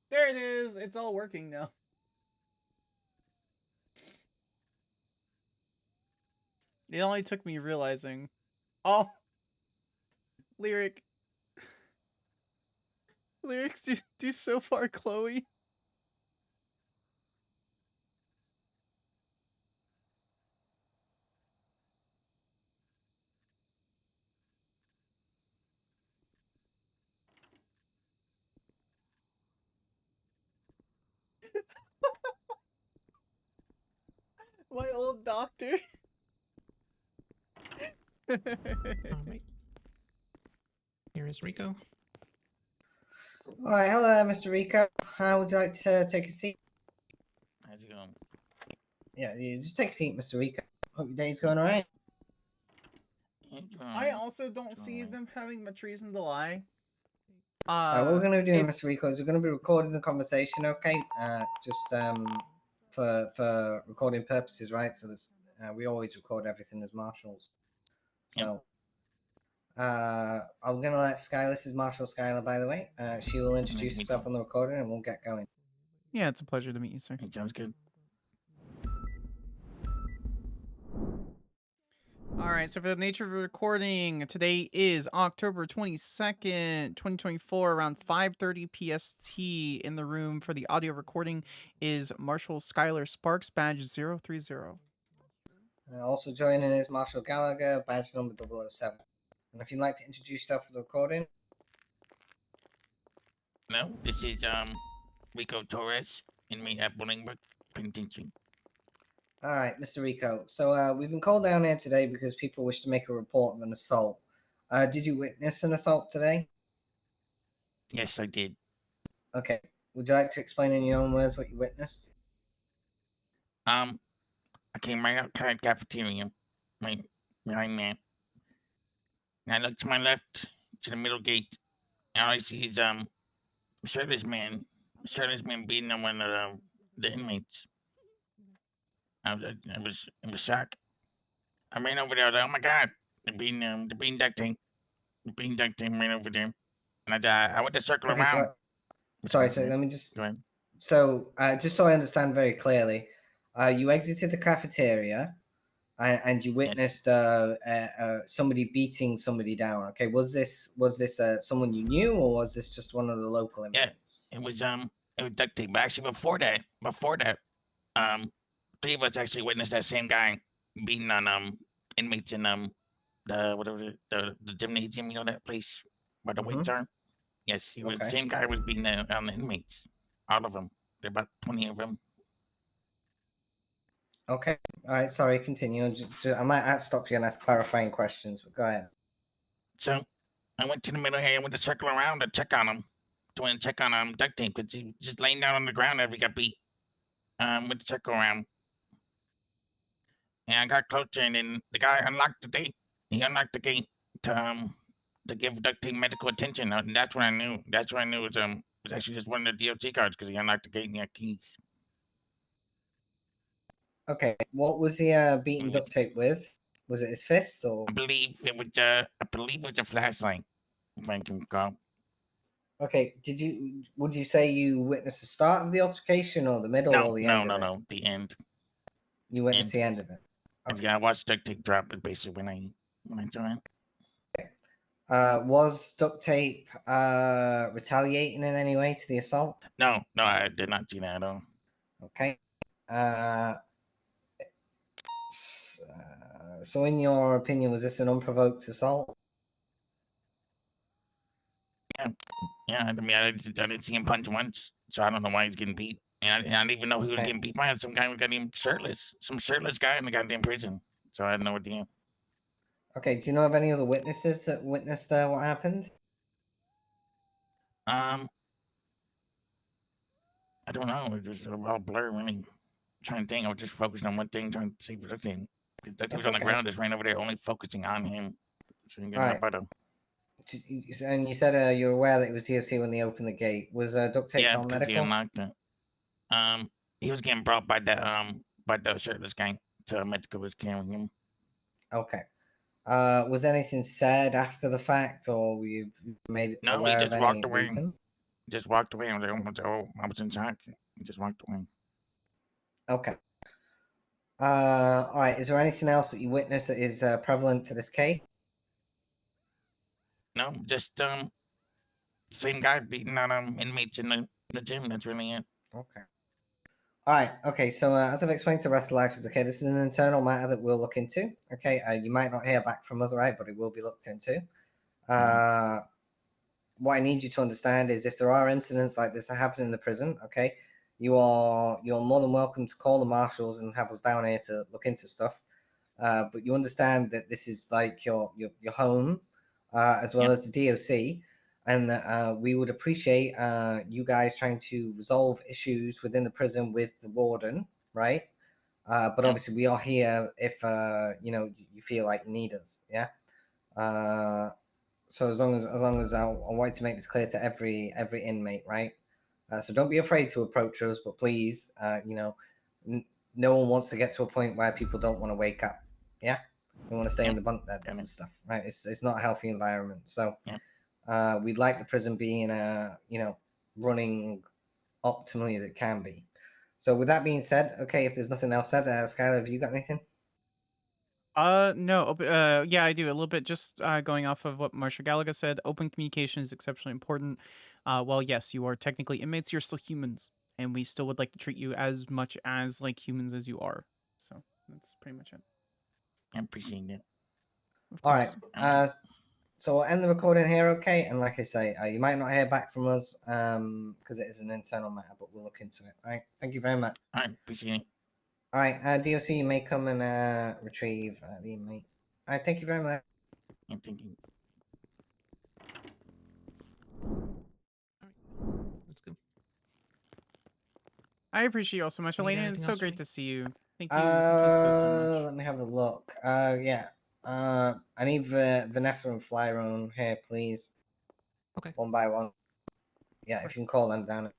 There it is. It's all working now. It only took me realizing. Oh, lyric. Lyrics do so far, Chloe. old doctor. Wait. Here is Rico. All right, hello, Mr. Rico. How would you like to take a seat? How's it going? Yeah, you just take a seat, Mr. Rico. Hope your day's going all right. I also don't see them having much reason to lie. What we're going to be doing, Mr. Rico, is we're going to be recording the conversation, okay? For recording purposes, right? So that's, we always record everything as Marshals. So, I'm going to let Skyler, this is Marshal Skyler, by the way. She will introduce herself on the recording and we'll get going. Yeah, it's a pleasure to meet you, sir. Sounds good. All right, so for the nature of the recording, today is October 22nd, 2024, around 5:30 PST. In the room for the audio recording is Marshal Skyler Sparks, badge 030. Also joining is Marshal Gallagher, badge number 007. And if you'd like to introduce yourself for the recording. No, this is Rico Torres, inmate at Bolingbrook Penitentiary. All right, Mr. Rico. So we've been called down here today because people wish to make a report of an assault. Did you witness an assault today? Yes, I did. Okay. Would you like to explain in your own words what you witnessed? I came right out of the cafeteria, right behind there. And I looked to my left, to the middle gate, and all I see is shirtless man beating on one of the inmates. I was shocked. I ran over there. I was like, "Oh my god, the bean duct tape, ran over there." And I went to circle around. Sorry, let me just. Go ahead. So, just so I understand very clearly, you exited the cafeteria, and you witnessed somebody beating somebody down. Okay, was this someone you knew, or was this just one of the local inmates? Yeah, it was duct tape. But actually, before that, three of us actually witnessed that same guy beating on inmates in the gymnasium, you know, that place where the weights are. Yes, he was the same guy was beating on the inmates, all of them. There are about 20 of them. Okay, all right. Sorry, continue. I might stop you and ask clarifying questions, but go ahead. So, I went to the middle here. I went to circle around to check on him, to check on duct tape because he was just laying down on the ground after he got beat. Went to circle around. And I got closer, and then the guy unlocked the gate. He unlocked the gate to give duct tape medical attention, and that's when I knew. That's when I knew it was actually just one of the DOT cards because he unlocked the gate and he had keys. Okay, what was he beating duct tape with? Was it his fists or? I believe it was a flashlight, if I can recall. Okay, would you say you witnessed the start of the altercation or the middle or the end? No, the end. You witnessed the end of it. Okay. Yeah, I watched duct tape drop. Is basically when I saw it. Okay. Was duct tape retaliating in any way to the assault? No, I did not see that at all. Okay. So in your opinion, was this an unprovoked assault? Yeah. I mean, I didn't see him punch once, so I don't know why he's getting beat. And I didn't even know who was getting beat by. Some guy who got him shirtless. Some shirtless guy in the goddamn prison. So I had no idea. Okay, do you know of any other witnesses that witnessed what happened? I don't know. It was all blur. Really trying to think. I was just focused on one thing, trying to see for duct tape. Because duct tape was on the ground, just ran over there, only focusing on him. So you get no better. And you said you're aware that it was DOC when they opened the gate. Was duct tape on medical? Yeah, he unlocked it. He was getting brought by the shirtless guy to medical was carrying him. Okay. Was anything said after the fact, or you made it aware he just of any walked away. reason? Just walked away. I was like, I was in shock. He just walked away. Okay. All right. Is there anything else that you witnessed that is prevalent to this case? No, just same guy beating on inmates in the gym. That's really it. Okay. All right. Okay. So as I've explained to the rest of life, okay, this is an internal matter that we'll look into. Okay. You might not hear back from us, right? But it will be looked into. What I need you to understand is if there are incidents like this that happen in the prison, okay, you're more than welcome to call the marshals and have us down here to look into stuff. But you understand that this is like your home, as well as the DOC, and that we would appreciate you guys trying to resolve issues within the prison with the warden, right? But obviously, we are here if you feel like you need us. Yeah. So as long as I want to make this clear to every inmate, right? So don't be afraid to approach us, but please, no one wants to get to a point where people don't want to wake up. Yeah, we want to stay in the bunk beds and stuff, right? It's not a healthy environment. So we'd like the prison being running optimally as it can be. So with that being said, okay, if there's nothing else said, Skyler, have you got anything? No. Yeah, I do a little bit. Just going off of what Marshal Gallagher said, open communication is exceptionally important. While yes, you are technically inmates, you're still humans, and we still would like to treat you as much as like humans as you are. So that's pretty much it. I appreciate it. All right. So we'll end the recording here, okay? And like I say, you might not hear back from us because it is an internal matter, but we'll look into it. All right. Thank you very much. I appreciate it. All right. DOC, you may come and retrieve the inmate. All right. Thank you very much. I'm thinking. Let's go. I appreciate you all so much, You need Elena. anything It's so else from great me? to see you. Thank you. Thank you so much. Let me have a look. Yeah. I need Vanessa and Flyrone here, please. Okay. One by one. Yeah, if you can call them down.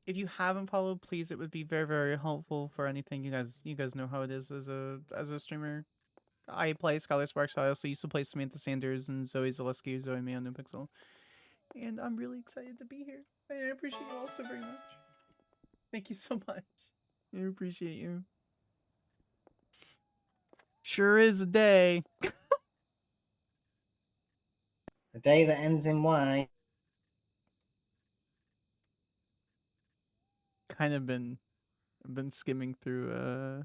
If you haven't followed, please, it would be very, very helpful for anything. You guys know how it is as a streamer. I play Skyler Sparks. I also used to play Samantha Sanders and Zoe Zaleski, Zoe May on NoPixel. And I'm really excited to be here. I appreciate you all so very much. Thank you so much. I appreciate you. Sure is a day. A day that ends in Y. Kind of been skimming through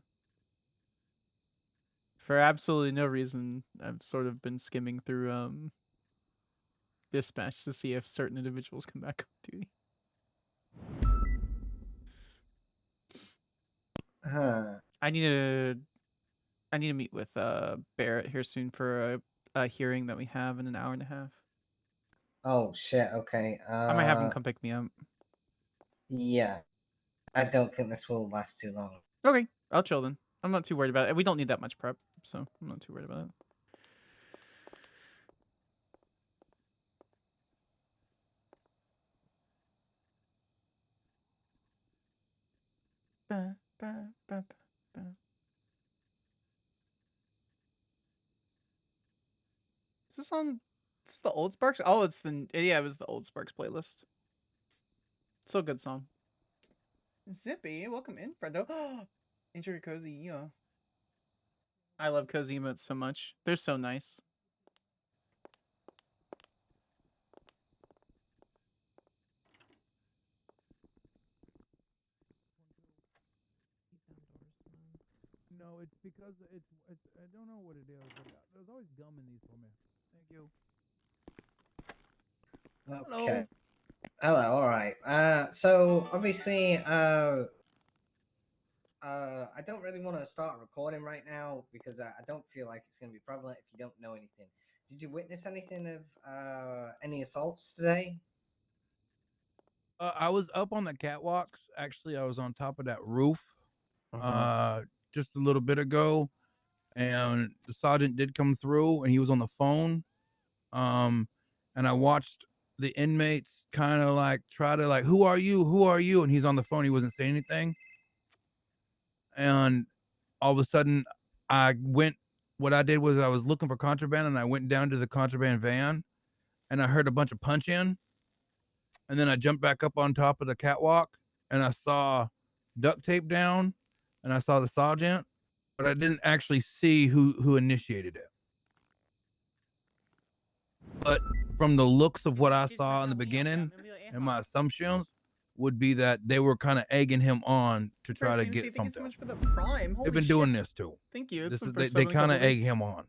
for absolutely no reason. I've sort of been skimming through Dispatch to see if certain individuals come back on duty. I need to meet with Barrett here soon for a hearing that we have in an hour and a half. Oh shit. Okay. I might have him come pick me up. Yeah. I don't think this will last too long. Okay, I'll chill then. I'm not too worried about it. We don't need that much prep, so I'm not too worried about it. Ba, ba, ba, ba. Is this on? Is this the old Sparks? Oh, it was the old Sparks playlist. Still a good song. Zippy, welcome in, friendo. Enjoy your cozy emo. I love cozy emotes so much. They're so nice. No, it's because it's I don't know what it is, but there's always gum in these for me. Thank you. Okay. Hello. All right. So obviously, I don't really want to start recording right now because I don't feel like it's going to be prevalent if you don't know anything. Did you witness anything of any assaults today? I was up on the catwalks. Actually, I was on top of that roof just a little bit ago, and the sergeant did come through, and he was on the phone. And I watched the inmates kind of like try to like, who are you? Who are you? And he's on the phone. He wasn't saying anything. And all of a sudden, what I did was I was looking for contraband, and I went down to the contraband van, and I heard a bunch of punch in. And then I jumped back up on top of the catwalk, and I saw duct tape down, and I saw the sergeant, but I didn't actually see who initiated it. But from the looks of what I saw in the beginning, and my assumptions would be that they were kind of egging him on to try to get Thank you so something. much for the prime. Holy They've been shit. doing this too. Thank you. It's This the is, first they time in a kind of couple egg weeks. him on.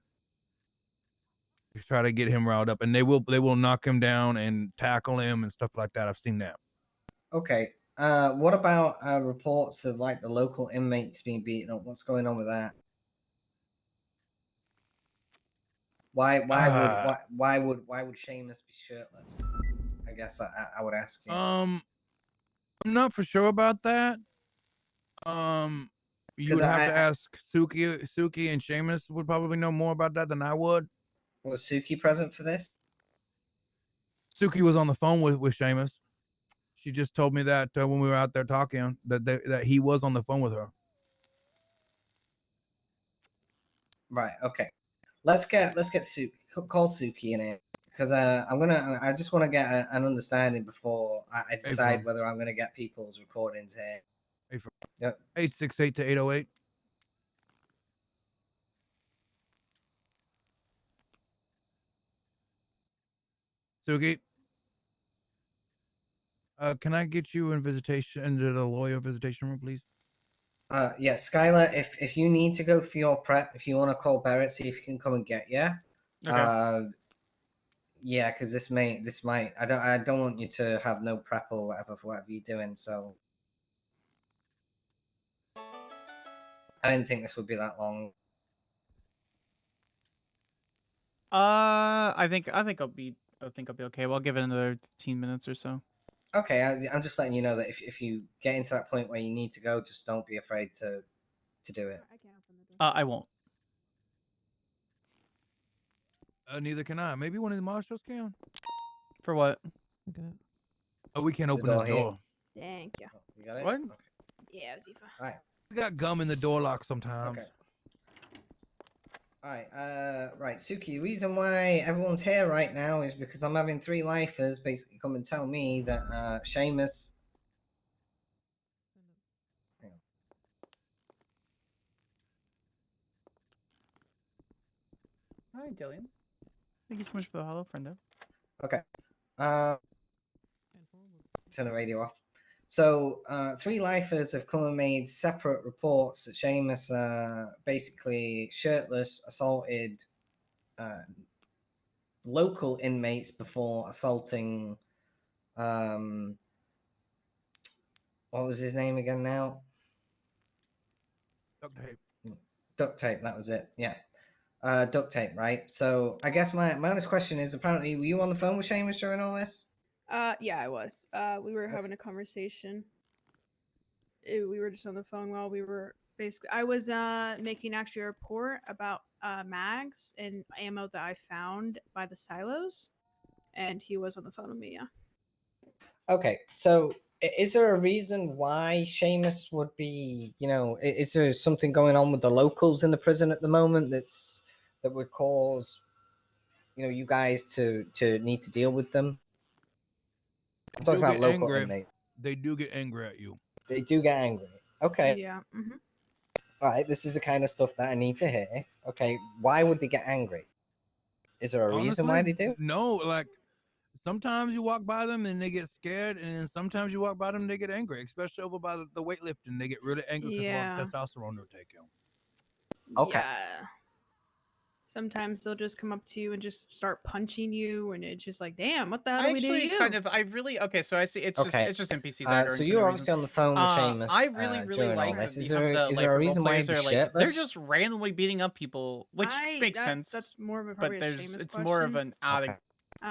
try to get him riled up, and they will knock him down and tackle him and stuff like that. I've seen that. Okay. What about reports of like the local inmates being beaten up? What's going on with that? Why would Seamus be shirtless? I guess I would ask you. I'm not for sure about that. You would have to ask Suki and Seamus would probably know more about that than I would. Was Suki present for this? Suki was on the phone with Seamus. She just told me that when we were out there talking, that he was on the phone with her. Right. Okay. Let's get Suki. Call Suki in it because I just want to get an understanding before I decide whether I'm gonna get people's recordings here. Yep. 868 to 808. Suki, can I get you into the lawyer visitation room, please? Yeah, Skyler, if you need to go for your prep, if you want to call Barrett, see if he can come and get you. Okay. Yeah, because this might. I don't want you to have no prep or whatever for whatever you're doing. So I didn't think this would be that long. I think I'll be okay. Well, I'll give it another 15 minutes or so. Okay, I'm just letting you know that if you get into that point where you need to go, just don't be afraid to do it. I won't. Neither can I. Maybe one of the marshals can. For what? Okay. Oh, we can't open this door. Thank you. You got it? What? Okay. Yeah, Zifa. All right. We got gum in the door lock sometimes. Okay. All right. Right, Suki. The reason why everyone's here right now is because I'm having 3 lifers basically come and tell me that Seamus. Hi, Dillian. Thank you so much for the hello, friendo. Okay. Turn the radio off. So, 3 lifers have come and made separate reports that Seamus basically shirtless assaulted local inmates before assaulting what was his name again now? Duct tape. Duct tape, that was it. Yeah. Duct tape, right? So I guess my honest question is, apparently were you on the phone with Seamus during all this? Yeah, I was. We were having a conversation. We were just on the phone while we were basically. I was making actually a report about mags and ammo that I found by the silos, and he was on the phone with me. Yeah. Okay, so is there a reason why Seamus would be? Is there something going on with the locals in the prison at the moment that would cause you guys to need to deal with them? I'm talking about local inmates. They do get angry at you. They do get angry. Okay. Yeah. Mm-hmm. All right, this is the kind of stuff that I need to hear. Okay, why would they get angry? Is there a reason why they do? No, like sometimes you walk by them and they get scared, and then sometimes you walk by them and they get angry, especially over by the weightlifting. They get really angry because of all the testosterone they're taking. Okay. Yeah. Sometimes they'll just come up to you and just start punching you, and it's just like, damn, what the hell do we do to you? Okay, so I see it's just NPCs. So you're obviously on the phone with Seamus. I really like this. Is the there a reason why they're like they're just randomly beating up people, which makes sense. That's more of a but it's more of an out of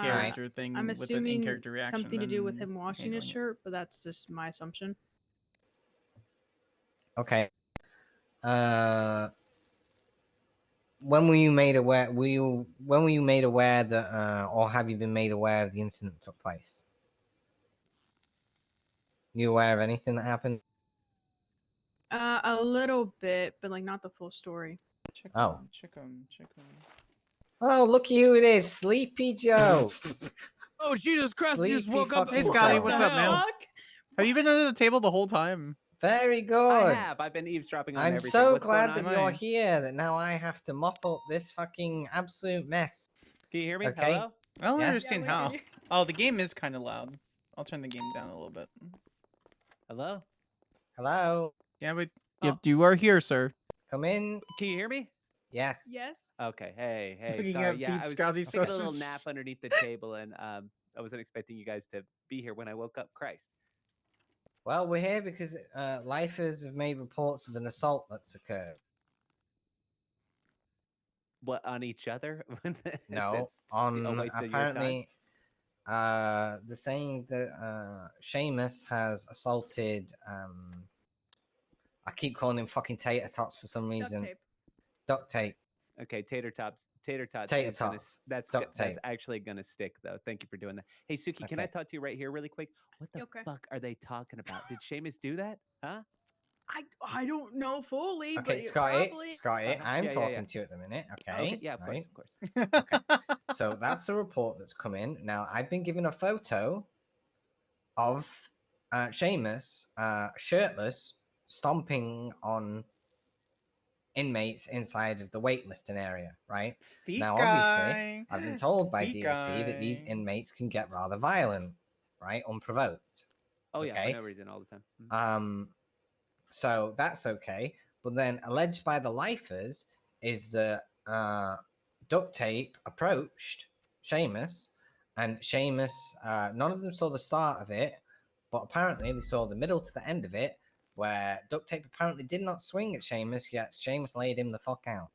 character thing I'm with an assuming in-character reaction. something to do with him washing his shirt, but that's just my assumption. Okay. When were you made aware? When were you made aware that, or have you been made aware of the incident that took place? You aware of anything that happened? A little bit, but like not the full story. Check Oh. Check him. Oh, look who it is, Sleepy Joe. Oh, Jesus Christ! He just woke up. Hey, Scotty, what's up, man? Have you been under the table the whole time? Very good. I have. I've been eavesdropping on I'm everything. so What's glad going that on? you're here. That now I have to mop up this fucking absolute mess. Can you hear me? Okay. Hello? I don't Yes. understand how. Oh, the game is kind of loud. I'll turn the game down a little bit. Hello? Hello. Yeah, but yep, you are here, sir. Come in. Can you hear me? Yes. Yes. Okay. Hey. Looking Sorry. at Yeah, Pete I was Scotty taking a little sausage. nap underneath the table, and I wasn't expecting you guys to be here when I woke up. Christ. Well, we're here because lifers have made reports of an assault that's occurred. What, on each other? No, That's a on waste of your time. apparently, they're saying that Seamus has assaulted. I keep calling him fucking tater tots for some reason. Duct tape. Okay, tater tots. Tater That's tots. That's Duct that's tape. actually gonna stick though. Thank you for doing that. Hey, Suki, can I Okay. talk to you right here, really quick? What the Okay. fuck are they talking about? Did Seamus do that? Huh? I don't know fully, Okay, but Scotty, probably. I'm Yeah. talking to you at the minute. Okay. Okay. Yeah. Of right? course. Okay. So that's the report that's come in. Now I've been given a photo of Seamus shirtless stomping on inmates inside of the weightlifting area, right? Feet now, guy. obviously, I've been told by Feet DOC that these guy. inmates can get rather violent, right? Unprovoked. Oh yeah, for okay? no reason all the time. Mhm. So that's okay. But then alleged by the lifers is that Duct Tape approached Seamus, and Seamus, none of them saw the start of it, but apparently they saw the middle to the end of it, where Duct Tape apparently did not swing at Seamus, yet Seamus laid him the fuck out.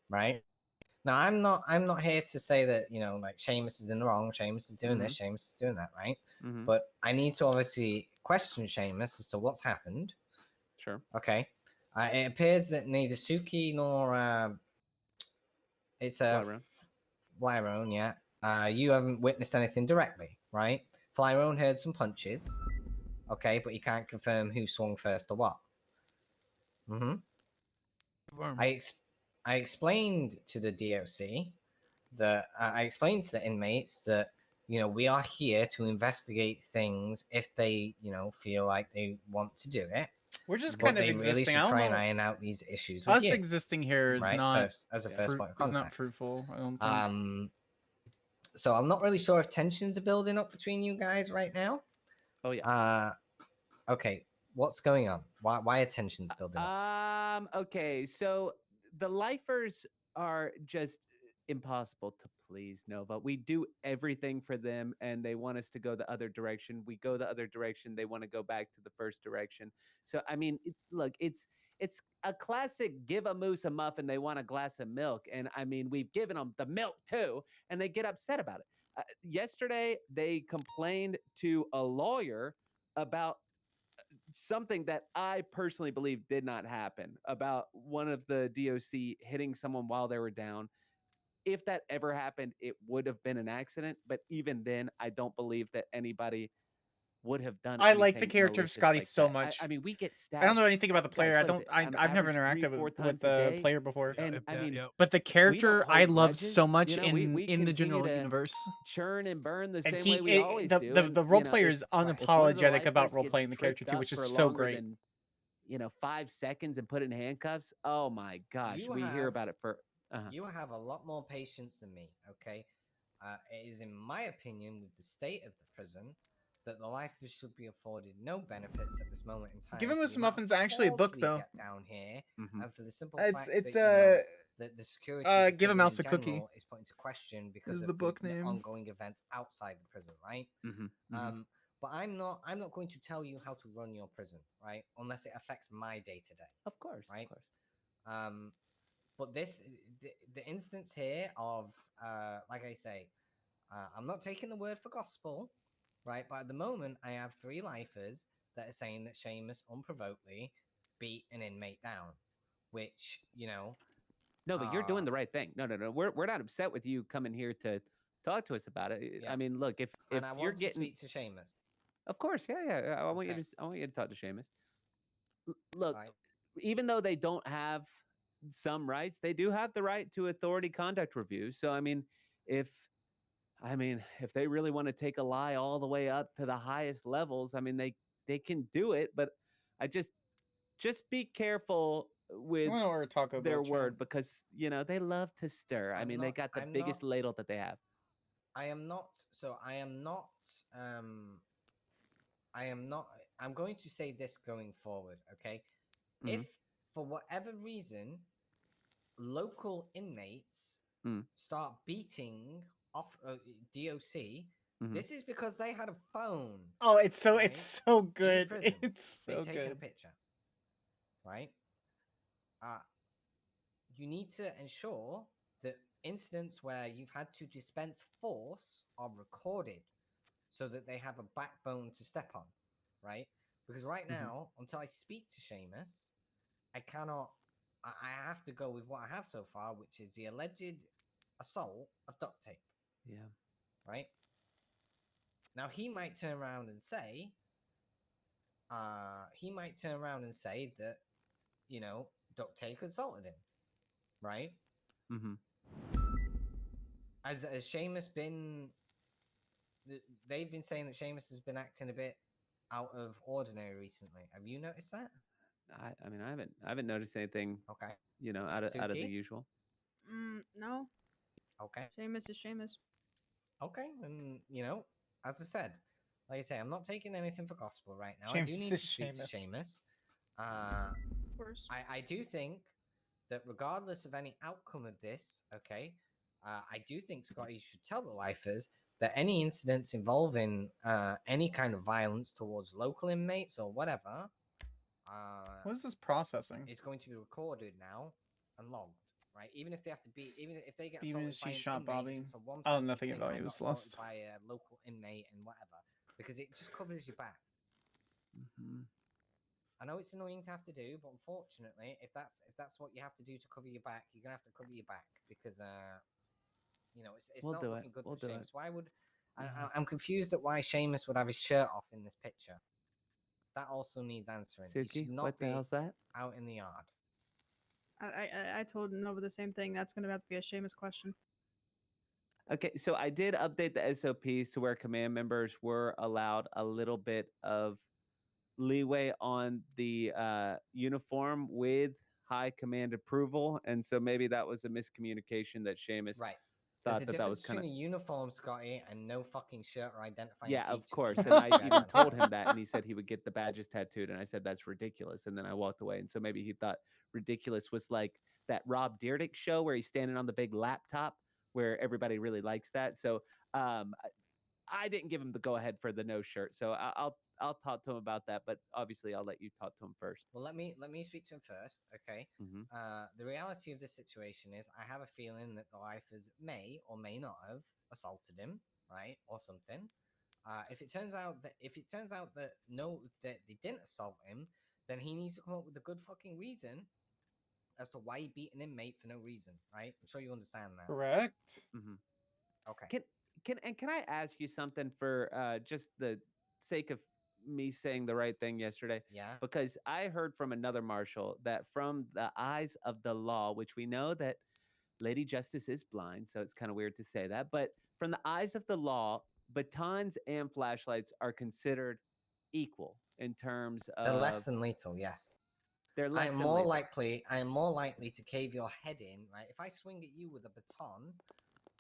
Right? Now I'm not here to say that, like Seamus is in the wrong, Seamus is doing this, Seamus is doing that, right? Mhm. But I need to obviously question Seamus as to what's happened. Sure. Okay. It appears that neither Suki nor it's a Flyrone, yeah. You haven't witnessed anything directly, right? Flyrone heard some punches, okay, but he can't confirm who swung first or what. I explained to the DOC that I explained to the inmates that we are here to investigate things if they feel like they want to do it. We're just but kind of they existing. really should I don't try and know. iron out these issues with Us you, existing here is right? not As a first point of is contact. not fruitful. I don't think. So I'm not really sure if tensions are building up between you guys right now. Oh yeah. Okay. What's going on? Why are tensions building up? Okay. So the lifers are just impossible to please, Nova. We do everything for them, and they want us to go the other direction. We go the other direction. They want to go back to the first direction. So I mean, look, it's a classic give a moose a muffin, they want a glass of milk. And I mean, we've given them the milk too, and they get upset about it. Yesterday, they complained to a lawyer about something that I personally believe did not happen, about one of the DOC hitting someone while they were down. If that ever happened, it would have been an accident. But even then, I don't believe that anybody would have done I like the anything character of malicious Scotty like so that. much. I mean, we get stabbed. I don't know anything about the player. Guys, I've never average interacted 3-4 with times a the day, player before. and I mean, But the character I hold love grudges. so much We in the continue general to universe. churn and burn the And same way we always do. And, the role you know, player if- is if one of the unapologetic about lifers role gets playing the character tripped too, up which is for so longer great. than 5 seconds and put in handcuffs. Oh my gosh, we hear about it for. You have a lot more patience than me, okay? It is, in my opinion, with the state of the prison, that the lifers should be afforded no benefits at this moment in time. Giving for us the some amount muffins of actually a calls book we though. get down here, and for the simple It's fact it's that, that the security of the give a prison mouse in a cookie. general is put into question because Is of the book the name. ongoing events outside the prison, right? But I'm not going to tell you how to run your prison, right? Unless it affects my day to day. Of course, right? But the instance here of like I say, I'm not taking the word for gospel, right? But at the moment, I have 3 lifers that are saying that Seamus unprovokedly beat an inmate down, which No, but you're doing the right thing. No. We're not upset with you coming here to talk to us about it. Yeah. I mean, look, if and I you're want getting, to speak to Seamus. of course, yeah. I want you Okay. to talk to Seamus. Look, Right. even though they don't have some rights, they do have the right to authority conduct review. So I mean, if they really want to take a lie all the way up to the highest levels, I mean, they can do it. But I just be careful with I wanna order Taco Bell, their chat. word, because they love to stir. I mean, they got the biggest ladle that they have. I am not. So I am not. I'm going to say this going forward. Okay. If for whatever reason local inmates start beating off DOC, this is because they had a phone. Oh, it's so right, it's so in good. prison. It's They've so taken a good. picture, right? You need to ensure that incidents where you've had to dispense force are recorded so that they have a backbone to step on, right? Because right now, until I speak to Seamus, I cannot. I have to go with what I have so far, which is the alleged assault of duct tape. Yeah. Right. Now he might turn around and say, that, duct tape assaulted him, right? Mm-hmm. Has Seamus been? They've been saying that Seamus has been acting a bit out of ordinary recently. Have you noticed that? I mean, I haven't noticed anything. Okay. Out of the Suki? usual. No. Okay. Seamus is Seamus. Okay, and as I said, like I say, I'm not taking anything for gospel right now. I do Seamus need is to speak to Seamus. Seamus. Of course. I do think that regardless of any outcome of this, okay, I do think Scotty should tell the lifers that any incidents involving any kind of violence towards local inmates or whatever, What is this processing? it's going to be recorded now and logged, right? Even if they have to be, even if they get Even assaulted if by she an shot inmate, Bobby. if it's a one Oh, sentence nothing thing, about I it got was assaulted lost. by a local inmate and whatever, because it just covers your back. I know it's annoying to have to do, but unfortunately, if that's what you have to do to cover your back, you're gonna have to cover your back because it's We'll not do looking it. good We'll for do Seamus. it. Why would I'm confused at why Seamus would have his shirt off in this picture. That also needs answering. He Suki, should not what the be hell's that? out in the yard. I told Nova the same thing. That's going to have to be a Seamus question. Okay, so I did update the SOPs to where command members were allowed a little bit of leeway on the uniform with high command approval, and so maybe that was a miscommunication that Seamus Right. There's thought a that difference was kind between of. a uniform, Scotty, and no fucking shirt or identifying Yeah, features. of course. for And I UC even driver. told him that, and he said he would get the badges tattooed, and I said that's ridiculous, and then I walked away. And so maybe he thought ridiculous was like that Rob Dyrdek show where he's standing on the big laptop, where everybody really likes that. So I didn't give him the go ahead for the no shirt, so I'll talk to him about that. But obviously, I'll let you talk to him first. Well, let me speak to him first, okay? The reality of this situation is, I have a feeling that the lifers may or may not have assaulted him, right, or something. If it turns out that no, that they didn't assault him, then he needs to come up with a good fucking reason as to why he beat an inmate for no reason, right? I'm sure you understand that. Correct. Okay. Can I ask you something for just the sake of me saying the right thing yesterday? Yeah. Because I heard from another marshal that from the eyes of the law, which we know that Lady Justice is blind, so it's kind of weird to say that, but from the eyes of the law, batons and flashlights are considered equal in terms of. They're less than lethal, yes. They're less I am than more lethal. likely to cave your head in, right? If I swing at you with a baton,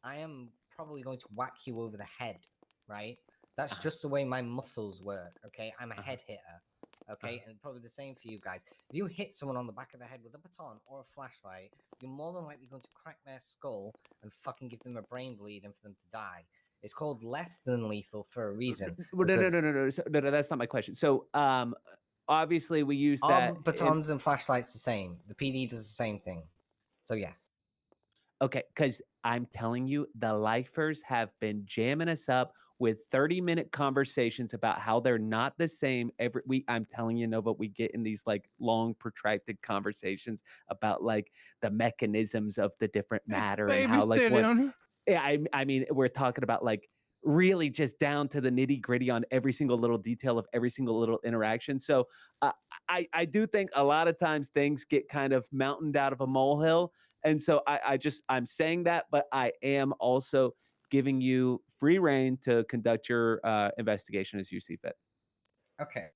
I am probably going to whack you over the head, right? That's just the way my muscles work, okay? I'm a head hitter, okay? And probably the same for you guys. If you hit someone on the back of the head with a baton or a flashlight, you're more than likely going to crack their skull and fucking give them a brain bleed and for them to die. It's called less than lethal for a reason. No, that's not my question. So, obviously, we use that. Are batons and flashlights the same? The PD does the same thing. So yes. Okay, because I'm telling you, the lifers have been jamming us up with 30-minute conversations about how they're not the same every week. I'm telling you, Nova, we get in these like long, protracted conversations about like the mechanisms of the different matter and how like what. Yeah, I mean, we're talking about like really just down to the nitty gritty on every single little detail of every single little interaction. So I do think a lot of times things get kind of mountained out of a molehill. And so I'm saying that, but I am also giving you free reign to conduct your investigation as you see fit. Okay.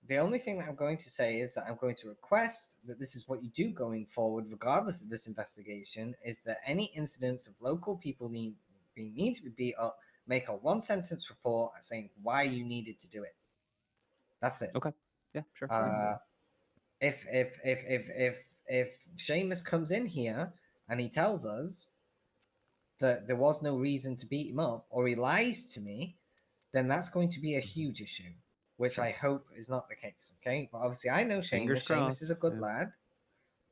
The only thing that I'm going to say is that I'm going to request that this is what you do going forward, regardless of this investigation, is that any incidents of local people need to be beat up, make a one-sentence report saying why you needed to do it. That's it. Okay. Yeah, sure. If Seamus comes in here and he tells us that there was no reason to beat him up, or he lies to me, then that's going to be a huge issue, which I hope is not the case. Okay, but obviously I know Fingers Seamus. Seamus crossed. is a good Yeah. lad,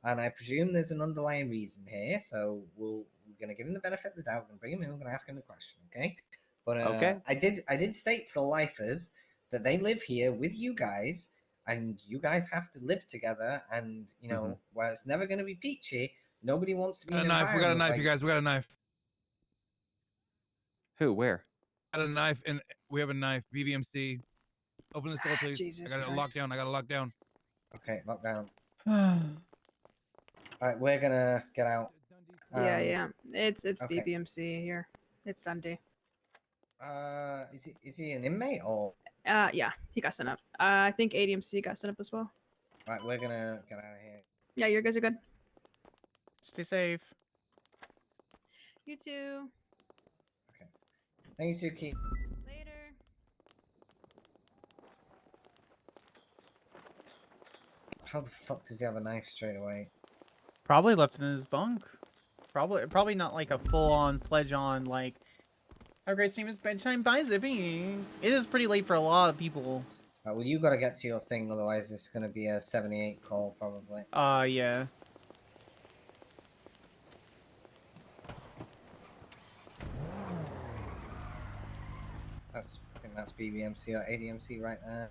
and I presume there's an underlying reason here. So we're gonna give him the benefit of the doubt. We're gonna bring him in. We're gonna ask him the question. Okay. But Okay. I did state to the lifers that they live here with you guys, and you guys have to live together. And you know, while it's never gonna be peachy, nobody wants to be Got in a an knife. We got a environment knife, like you guys. We got a knife. Who? Where? Got a knife, and we have a knife. BBMC. Open this door, please. Jesus I got it Christ. locked down. I got it locked down. Okay, lockdown. All right, we're gonna get out. Yeah. It's okay. BBMC here. It's Dundee. Is he an inmate or? Yeah, he got sent up. I think ADMC got sent up as well. Right, we're gonna get out of here. Yeah, you guys are good. Stay safe. You too. Thank you, Keith. Later. How the fuck does he have a knife straight away? Probably left it in his bunk. Probably not like a full-on pledge on like. Our great name is bedtime. Bye, Zippy. It is pretty late for a lot of people. Well, you gotta get to your thing, otherwise it's gonna be a 78 call probably. Yeah. I think that's BBMC or ADMC right there.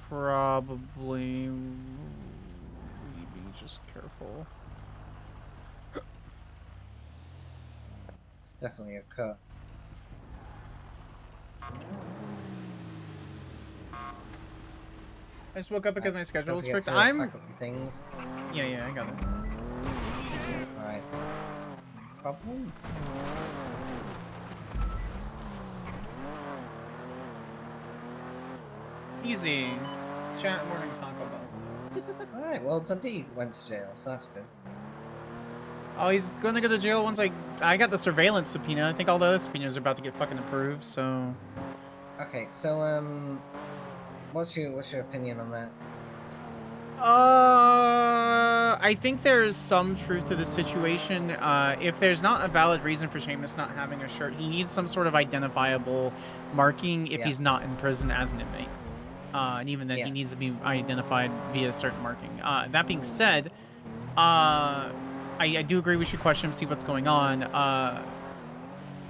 Probably. Be just careful. It's definitely a cut. I just woke up because my schedule is strict. Pack up your things. Yeah, I got it. Alright. Problem? Easy. Chat morning Taco Bell. Alright, well Dundee went to jail, so that's good. Oh, he's gonna go to jail once I got the surveillance subpoena. I think all the other subpoenas are about to get fucking approved, so. Okay, so what's your opinion on that? I think there's some truth to the situation. If there's not a valid reason for Seamus not having a shirt, he needs some sort of identifiable marking if he's not in prison as an inmate. And even then, he needs to be identified via certain marking. That being said, I do agree we should question him, see what's going on.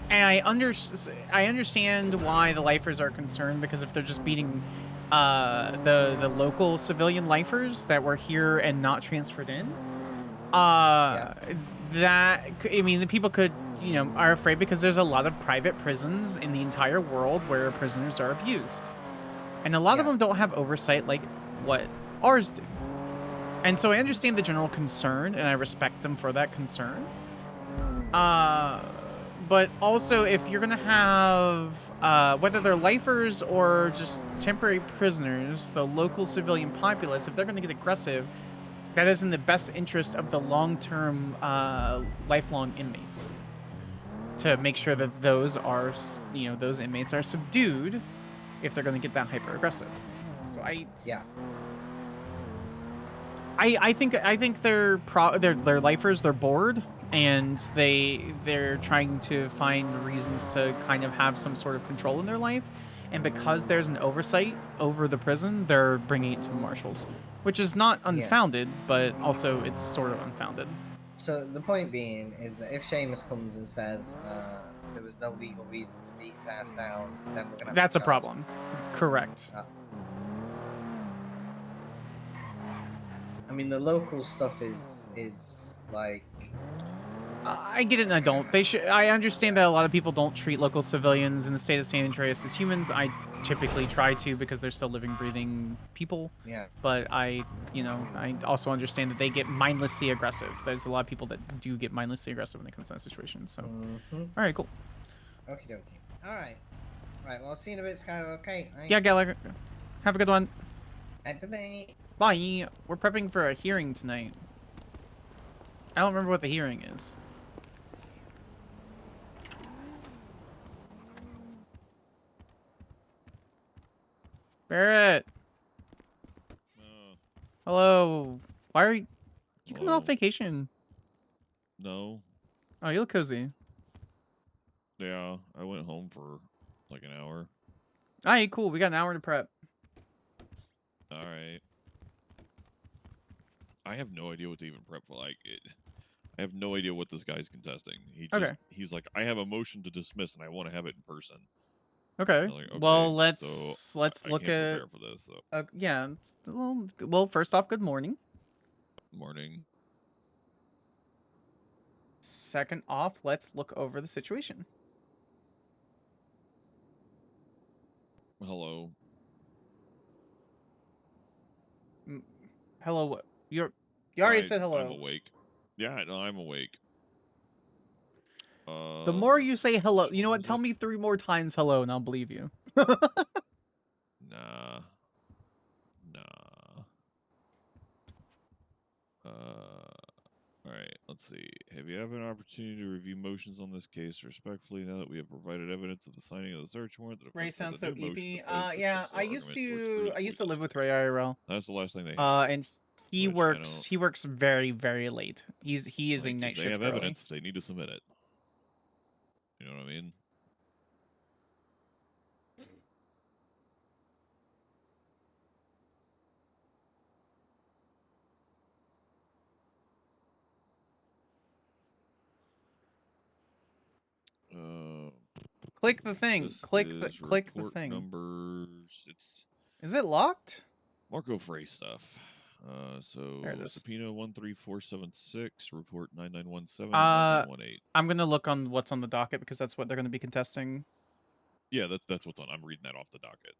And I understand why the lifers are concerned, because if they're just beating the local civilian lifers that were here and not transferred in, that, I mean, the people could, are afraid because there's a lot of private prisons in the entire world where prisoners are abused. And a lot of them don't have oversight like what ours do. And so I understand the general concern, and I respect them for that concern. But also, if you're going to have, whether they're lifers or just temporary prisoners, the local civilian populace, if they're going to get aggressive, that is in the best interest of the long-term, lifelong inmates. To make sure that those are, those inmates are subdued if they're going to get that hyper-aggressive. So I think they're lifers. They're bored, and they're trying to find reasons to kind of have some sort of control in their life. And because there's an oversight over the prison, they're bringing it to marshals, which is not unfounded, but also it's sort of unfounded. So the point being is that if Seamus comes and says there was no legal reason to beat his ass down, then we're gonna have That's to a problem. Correct. I mean, the local stuff is like. I get it and I don't. I understand that a lot of people don't treat local civilians in the state of San Andreas as humans. I typically try to, because they're still living, breathing people. Yeah. But I also understand that they get mindlessly aggressive. There's a lot of people that do get mindlessly aggressive when it comes to that situation. So, all right, cool. Okie dokie. All right. Right. Well, I'll see you in a bit, Skyler. Okay. Right. Yeah, Gallagher. Have a good one. Bye. Bye. We're prepping for a hearing tonight. I don't remember what the hearing is. Barrett. Hello. Why are you coming off Hello? vacation? No. Oh, you look cozy. Yeah, I went home for like an hour. All right, cool. We got an hour to prep. All right. I have no idea what to even prep for. I have no idea what this guy's contesting. He's like, I have a motion to dismiss and I want to have it in person. Okay. Like, Well, okay, so let's I look can't at. prepare for this. So. Yeah. Well, first off, good morning. Morning. Second off, let's look over the situation. Hello. Hello. What? You already said hello. I'm awake. Yeah, no, I'm awake. The more you let's say see, hello, which you know one what? was Tell it? me 3 more times hello, and I'll believe you. Nah. All right, let's see. Have you had an opportunity to review motions on this case respectfully now that we have provided evidence of the signing of the search warrant? The Ray defense has sounds a so new motion eepy. to place, which Yeah, shows their I used argument towards freedom to of live with police Ray IRL. That's the last thing they have. And he which works very, very late. He is a like, night if they shift have early. evidence, they need to submit it. You know what I mean? Click the thing. This Click is the report thing. numbers. Is it locked? Marco Frey stuff. So There it is. subpoena 13476, report 9917 and 9918. I'm gonna look on what's on the docket because that's what they're gonna be contesting. Yeah, that's what's on. I'm reading that off the docket.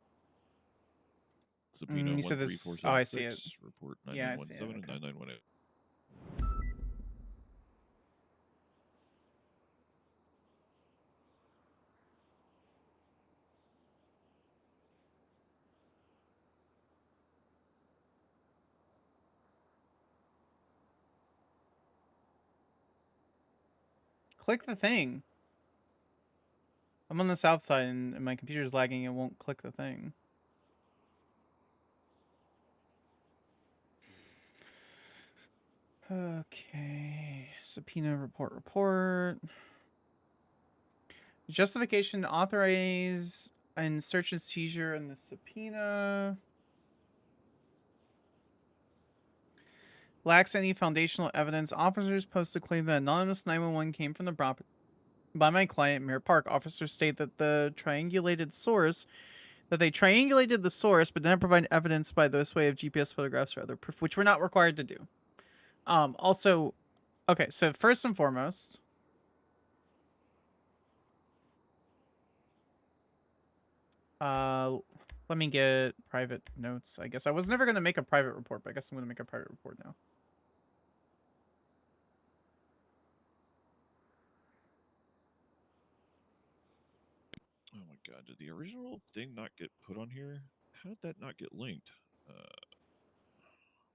Subpoena You said this. 13476, Oh, I see it. report Yeah, I see it. 9917 and Okay. 9918. Click the thing. I'm on the south side and my computer's lagging. It won't click the thing. Okay. Subpoena report. Justification to authorize and search and seizure in the subpoena. Lacks any foundational evidence. Officers post a claim that anonymous 911 came from the property by my client, Mirror Park. Officers state that they triangulated the source, but didn't provide evidence by this way of GPS photographs or other proof, which we're not required to do. Also, okay, so first and foremost, let me get private notes. I guess I was never gonna make a private report, but I guess I'm gonna make a private report now. Oh my god, did the original thing not get put on here? How did that not get linked?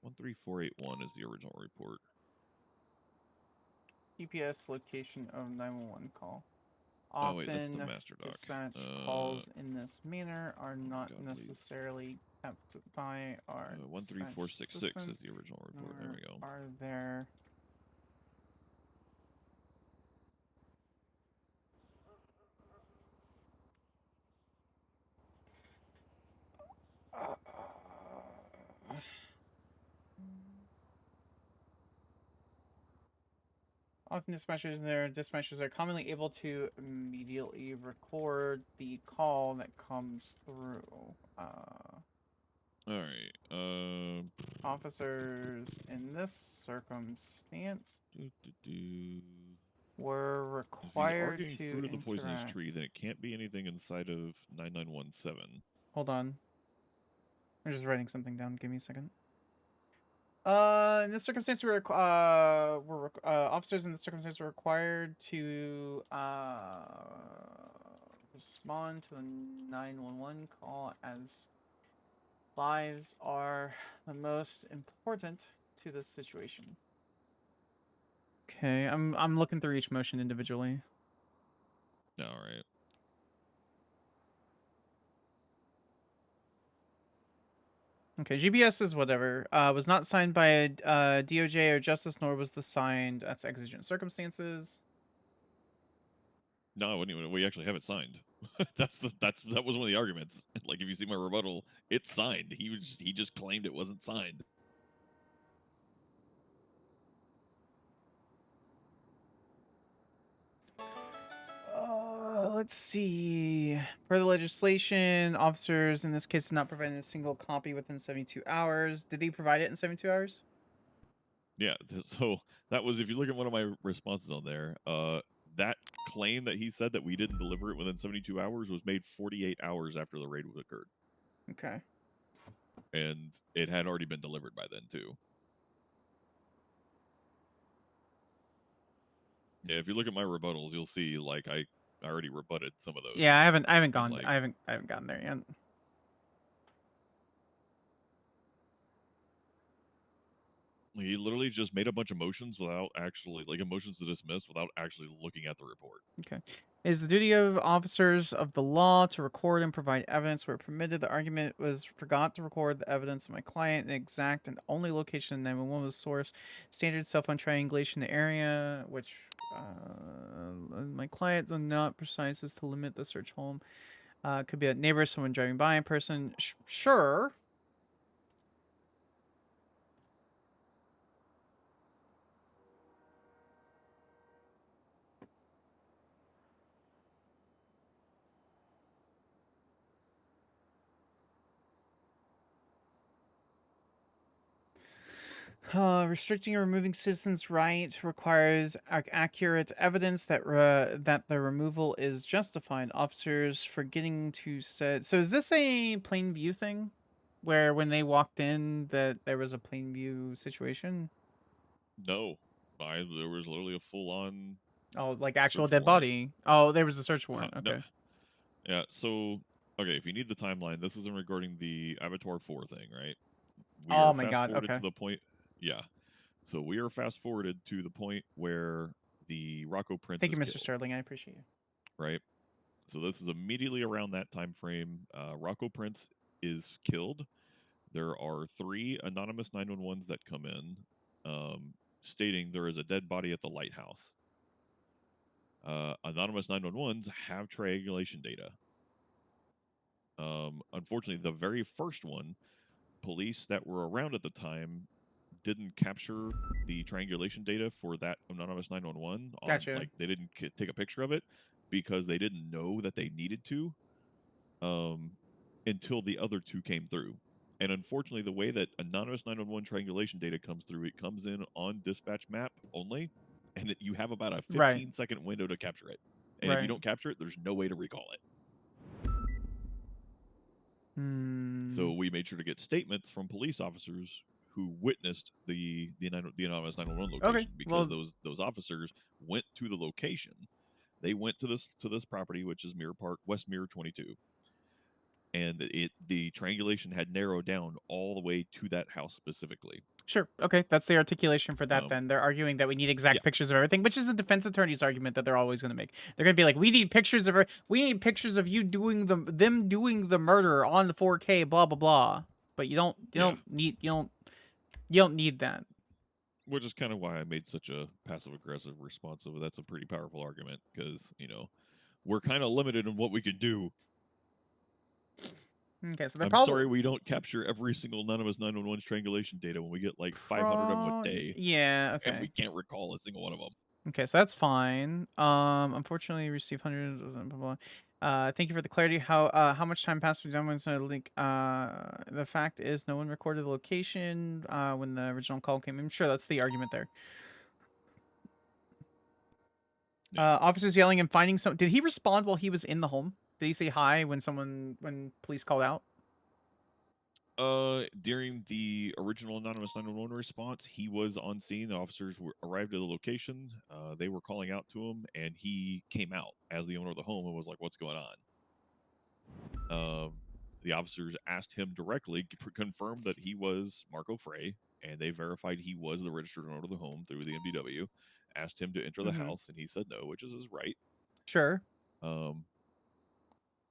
13481 is the original report. GPS location of 911 call. Oh wait, that's the Often master doc. dispatch calls in this manner are not necessarily kept by our 13466 is the original report. There we go. Are there often dispatchers are commonly able to immediately record the call that comes through. All right. Officers in this circumstance were required if he's to arguing fruit of the poisonous interact. tree, then it can't be anything inside of 9917. Hold on. I'm just writing something down. Give me a second. In this circumstance, officers in this circumstance were required to respond to a 911 call as lives are the most important to this situation. Okay, I'm looking through each motion individually. All right. Okay, GBS is whatever. Was not signed by a DOJ or Justice, nor was the signed. That's exigent circumstances. No, we actually have it signed. That was one of the arguments. Like if you see my rebuttal, it's signed. He just claimed it wasn't signed. Let's see. Per the legislation, officers in this case not providing a single copy within 72 hours. Did he provide it in 72 hours? Yeah, so that was, if you look at one of my responses on there, that claim that he said that we didn't deliver it within 72 hours was made 48 hours after the raid occurred. Okay. And it had already been delivered by then too. Yeah, if you look at my rebuttals, you'll see like I already rebutted some of those. Yeah, I haven't gone. Like, I haven't gotten there yet. He literally just made a bunch of motions without actually, like, motions to dismiss without actually looking at the report. Okay. It is the duty of officers of the law to record and provide evidence where permitted. The argument was forgot to record the evidence of my client. The exact and only location in 911 was source. Standard cell phone triangulation area, which my client is not precise as to limit the search home. Could be a neighbor, someone driving by in person. Sure. Restricting or removing citizens' rights requires accurate evidence that that the removal is justified. Officers forgetting to set. So is this a plain view thing, where when they walked in that there was a plain view situation? No, there was literally a full on. Oh, like actual search dead warrant. body. Oh, there was a search warrant. Okay. No. Yeah. So okay, if you need the timeline, this isn't regarding the Abattoir 4 thing, right? We Oh are my fast God, forwarded okay. to the point. Yeah. So we are fast forwarded to the point where the Rocco Prince. Thank you, is Mr. killed, Sterling. I appreciate you. right? So this is immediately around that time frame. Rocco Prince is killed. There are 3 anonymous 911s that come in, stating there is a dead body at the lighthouse. Anonymous 911s have triangulation data. Unfortunately, the very first one, police that were around at the time didn't capture the triangulation data for that anonymous 911. Gotcha. Like they didn't take a picture of it because they didn't know that they needed to, until the other 2 came through. And unfortunately, the way that anonymous 911 triangulation data comes through, it comes in on dispatch map only, and you have about a 15-second window to capture it. And if you don't capture it, there's no way to recall it. So we made sure to get statements from police officers who witnessed the anonymous 911 location, because those officers went to the location. They went to this property, which is Mirror Park, West Mirror 22. And the triangulation had narrowed down all the way to that house specifically. Sure. Okay, that's the articulation for that. Then they're arguing that we need exact pictures of everything, which is a defense attorney's argument that they're always going to make. They're going to be like, "We need pictures of you doing them doing the murder on the 4K, blah blah blah." But you don't need that. Which is kind of why I made such a passive aggressive response of it. That's a pretty powerful argument, because we're kind of limited in what we could do. Okay, so I'm sorry we don't capture every single anonymous 911's triangulation data when we get like 500 of them a day. Yeah, okay. And we can't recall a single one of them. Okay, so that's fine. Unfortunately, you received hundreds. Blah, blah. Thank you for the clarity. How much time passed between when the link? The fact is, no one recorded the location when the original call came in. Sure, that's the argument there. Officers yelling and finding some. Did he respond while he was in the home? Did he say hi when police called out? During the original anonymous 911 response, he was on scene. The officers arrived at the location. They were calling out to him, and he came out as the owner of the home and was like, "What's going on?" The officers asked him directly, confirmed that he was Marco Frey, and they verified he was the registered owner of the home through the MDW. Asked him to enter the house, and he said no, which is his right. Sure.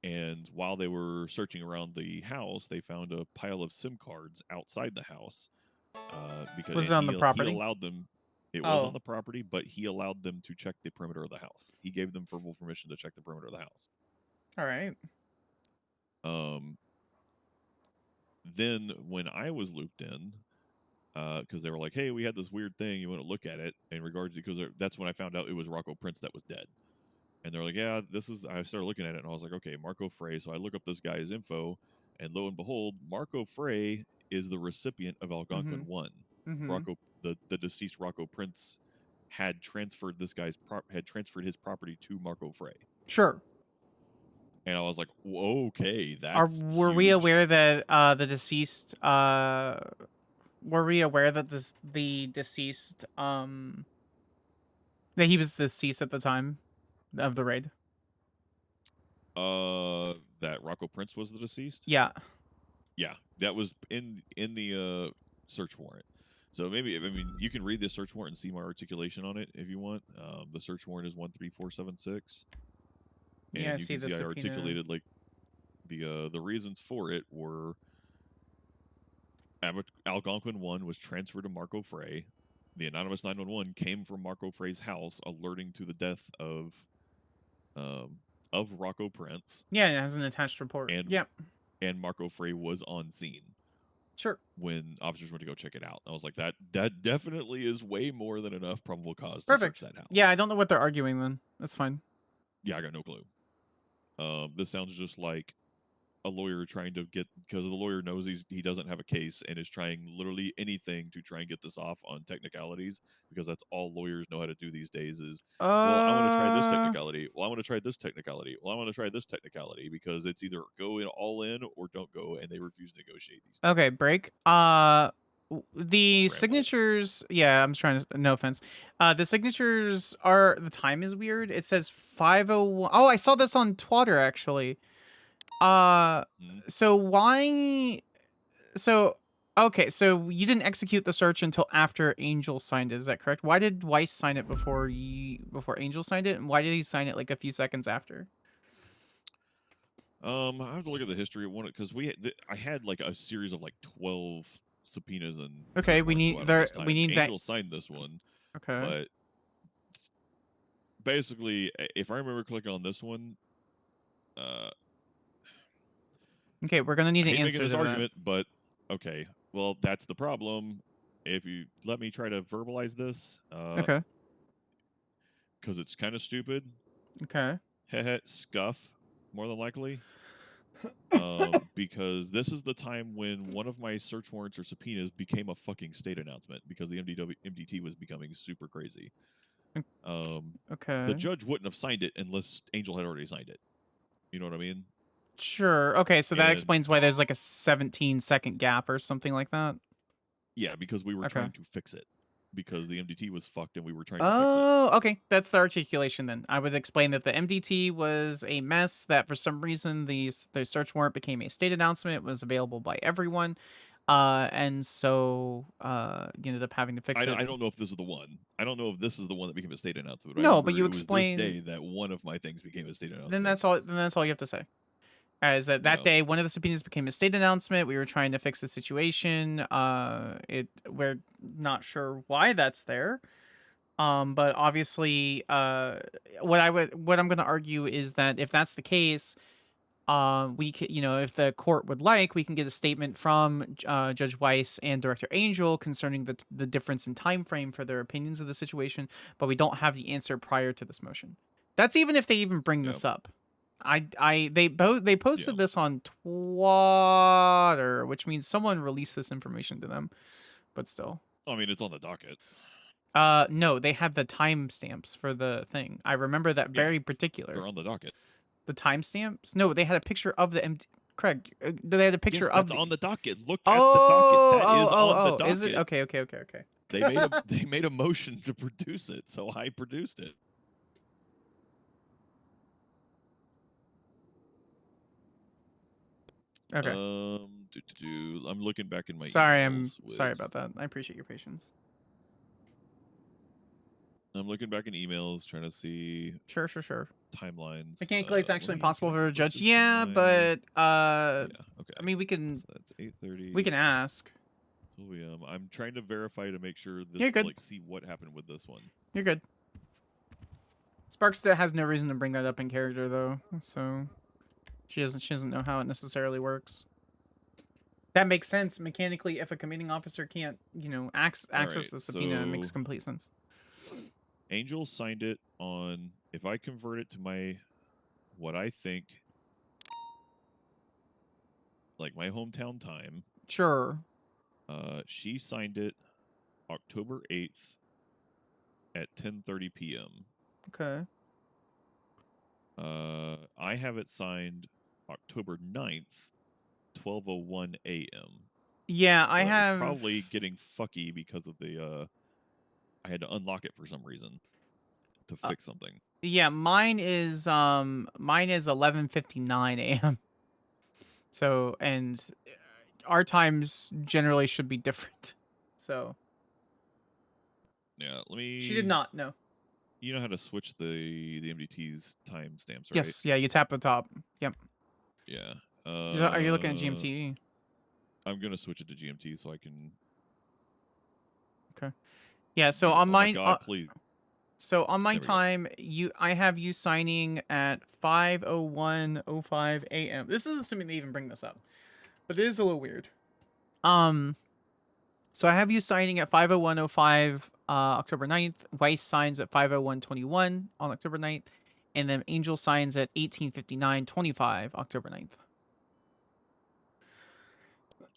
And while they were searching around the house, they found a pile of SIM cards outside the house. Because Was it on the property? He allowed them. It was on the property, but he allowed them to check the perimeter of the house. He gave them verbal permission to check the perimeter of the house. All right. Then when I was looped in, because they were like, "Hey, we had this weird thing. You want to look at it?" In regards to, because that's when I found out it was Rocco Prince that was dead. And they're like, "Yeah, this is." I started looking at it, and I was like, "Okay, Marco Frey." So I look up this guy's info, and lo and behold, Marco Frey is the recipient of Algonquin 1. Rocco, the deceased Rocco Prince, had transferred this guy's transferred his property to Marco Frey. Sure. And I was like, okay, that's were we aware that the deceased were we aware that the deceased that he was deceased at the time of the raid? That Rocco Prince was the deceased? Yeah. Yeah, that was in the search warrant. So maybe, I mean, you can read the search warrant and see my articulation on it if you want. The search warrant is 13476. And yeah, I you see can the see I subpoena. articulated like the reasons for it were Algonquin 1 was transferred to Marco Frey. The anonymous 911 came from Marco Frey's house, alerting to the death of Rocco Prince. Yeah, it has an attached report. And yep. And Marco Frey was on scene. Sure. When officers went to go check it out. I was like, that definitely is way more than enough probable cause to Perfect. search that house. Yeah, I don't know what they're arguing then. That's fine. Yeah, I got no clue. This sounds just like a lawyer trying to get, because the lawyer knows he doesn't have a case and is trying literally anything to try and get this off on technicalities, because that's all lawyers know how to do these days is, well, I want to try this technicality. Well, I want to try this technicality. Well, I want to try this technicality, because it's either go in all in or don't go, and they refuse to negotiate these days. Okay, break. The signatures, yeah, I'm trying to, no offense. The signatures are, the time is weird. It says 5:01. Oh, I saw this on Twitter actually. So why, so, okay, so you didn't execute the search until after Angel signed it, is that correct? Why did Weiss sign it before Angel signed it, and why did he sign it like a few seconds after? I have to look at the history of one, because I had like a series of like 12 subpoenas and okay, we need that. Angel signed this one. Okay, but basically, if I remember clicking on this one, okay, we're gonna need an answer to this argument, that. but okay, well, that's the problem. If you let me try to verbalize this, okay, because it's kind of stupid. Okay. Scuff, more than likely. Because this is the time when one of my search warrants or subpoenas became a fucking state announcement, because the MDT was becoming super crazy. Okay. The judge wouldn't have signed it unless Angel had already signed it. You know what I mean? Sure. Okay, so that explains why there's like a 17-second gap or something like that. Yeah, because we were trying to fix it. Because the MDT was fucked and we were trying to fix it. Oh, okay. That's the articulation then. I would explain that the MDT was a mess, that for some reason the search warrant became a state announcement. It was available by everyone. And so you ended up having to fix it. I don't know if this is the one. I don't know if this is the one that became a state announcement. No, but you explained it was this day that one of my things became a state announcement. Then that's all you have to say. Is that day one of the subpoenas became a state announcement. We were trying to fix the situation. We're not sure why that's there. But obviously, what I'm going to argue is that if that's the case, we can, if the court would like, we can get a statement from Judge Weiss and Director Angel concerning the difference in time frame for their opinions of the situation, but we don't have the answer prior to this motion. That's even if they even bring this up. They posted this on Twitter, which means someone released this information to them, but still. I mean, it's on the docket. No, they had the timestamps for the thing. I remember that very particular. They're on the docket. The timestamps? No, they had a picture of the Craig. They had a picture of on the docket. Look at the docket. That is on the docket. Is it? Okay. They made a motion to produce it, so I produced it. Okay. I'm looking back in my sorry emails about that. I appreciate your patience. I'm looking back in emails trying to see. Sure. timelines. Mechanically, it's actually let me impossible for a convert judge. this to Yeah, my- but yeah, okay. I mean, we can. So that's 8:30. We can ask. I'm trying to verify to make sure this. You're good. Like, see what happened with this one. You're good. Sparks has no reason to bring that up in character though, so she doesn't know how it necessarily works. That makes sense mechanically. If a committing officer can't, access the subpoena, it makes complete sense. Angel signed it on. If I convert it to what I think, like my hometown time. Sure. She signed it October 8th at 10:30 p.m. Okay. I have it signed October 9th, 12:01 a.m. Yeah, so I have probably getting fucky because of the I had to unlock it for some reason to fix something. Yeah, mine is 11:59 a.m. So, and our times generally should be different. So, yeah, let me. she did not. No. You know how to switch the MDT's timestamps, right? Yes. Yeah, you tap the top. Yep. Yeah. Are you looking at GMT? I'm gonna switch it to GMT so I can. Okay. Yeah. So on oh mine. my God, please. So on my time, I have you signing at 5:01:05 a.m. This is assuming they even bring this up, but it is a little weird. So I have you signing at 5:01:05 October 9th. Weiss signs at 5:01:21 on October 9th, and then Angel signs at 18:59:25 October 9th.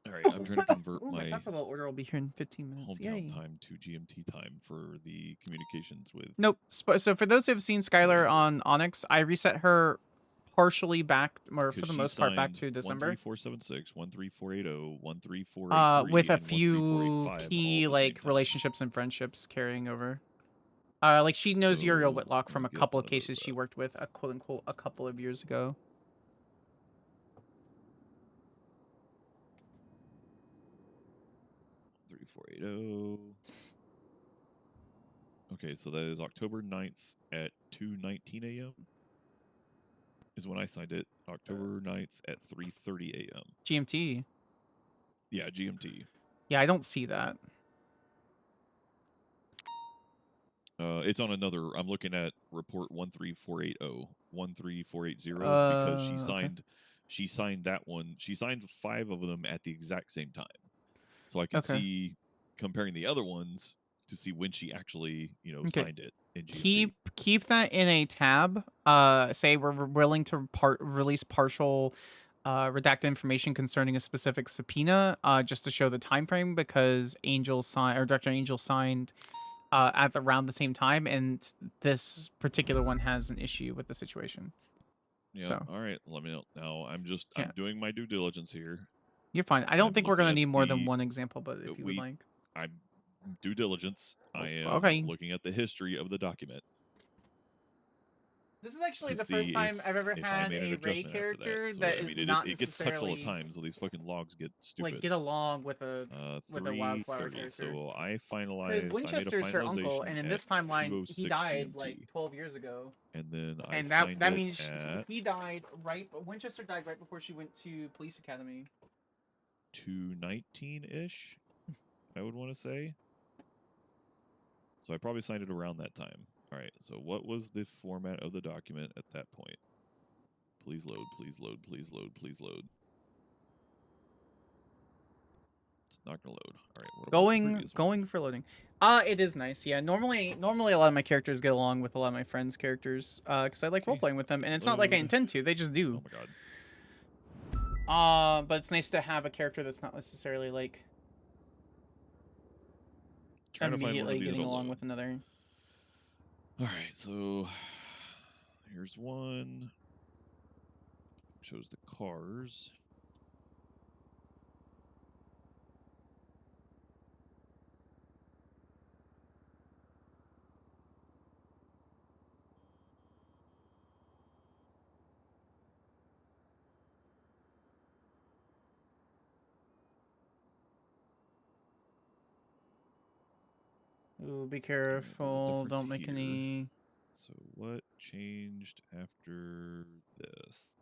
All right, I'm trying to convert my my Taco Bell order will be here in 15 minutes. hometown Yay. time to GMT time for the communications with. Nope. So for those who have seen Skyler on Onyx, I reset her partially back, or for the most part, back to December. 13476, 13480, 13483, with a and few 13485 key all at the like same time. relationships and friendships carrying over. Like she knows So, Uriel Whitlock from a get couple of one of those cases she worked with, quote unquote, a couple of years ago. Okay, so that is October 9th at 2:19 a.m. is when I signed it. October 9th at 3:30 a.m. GMT. Yeah, GMT. Yeah, I don't see that. It's on another. I'm looking at report 13480, 13480 because she signed. Okay. She signed that one. She signed 5 of them at the exact same time, so I can Okay. see comparing the other ones to see when she actually, signed it in GMT. Keep that in a tab. Say we're willing to release partial redacted information concerning a specific subpoena, just to show the time frame, because Director Angel signed at around the same time, and this particular one has an issue with the situation. Yeah. So. All right. Let me know. Now I'm Yeah. I'm doing my due diligence here. You're fine. I don't I'm think we're gonna looking need at more than one example, but if you would like. I'm due diligence. I am Okay. looking at the history of the document. This is actually to the first see time I've ever if I had made an a Ray adjustment after character So, that I is mean, not it gets touched all the necessarily time, so these fucking logs get stupid. like get along with a wildflower 3:30. character. So I Because finalized. Winchester's I made her a uncle, and in this finalization timeline, at he 2:06 died GMT. like 12 years ago. And then I And signed that it means at he died Winchester died right before she went to police academy. 2:19-ish, I would want to say. So I probably signed it around that time. All right. So what was the format of the document at that point? Please load. Please load. Please load. Please load. It's not gonna load. All right. What about the previous one? Going for loading. It is nice. Yeah. Normally a lot of my characters get along with a lot of my friends' characters. Because I like role playing with them, and it's not like I intend to. They just do. Oh my god. But it's nice to have a character that's not necessarily like Trying to find one of immediately these getting that'll along load. with another. All right, so here's one. Shows the cars. Ooh, be careful! Don't make any. So what changed after this?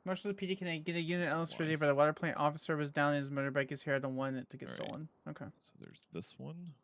Marshall's PD can get a unit else for day, but a water plant officer was down and his motorbike is here. I don't want it to get stolen. Okay. So there's this one.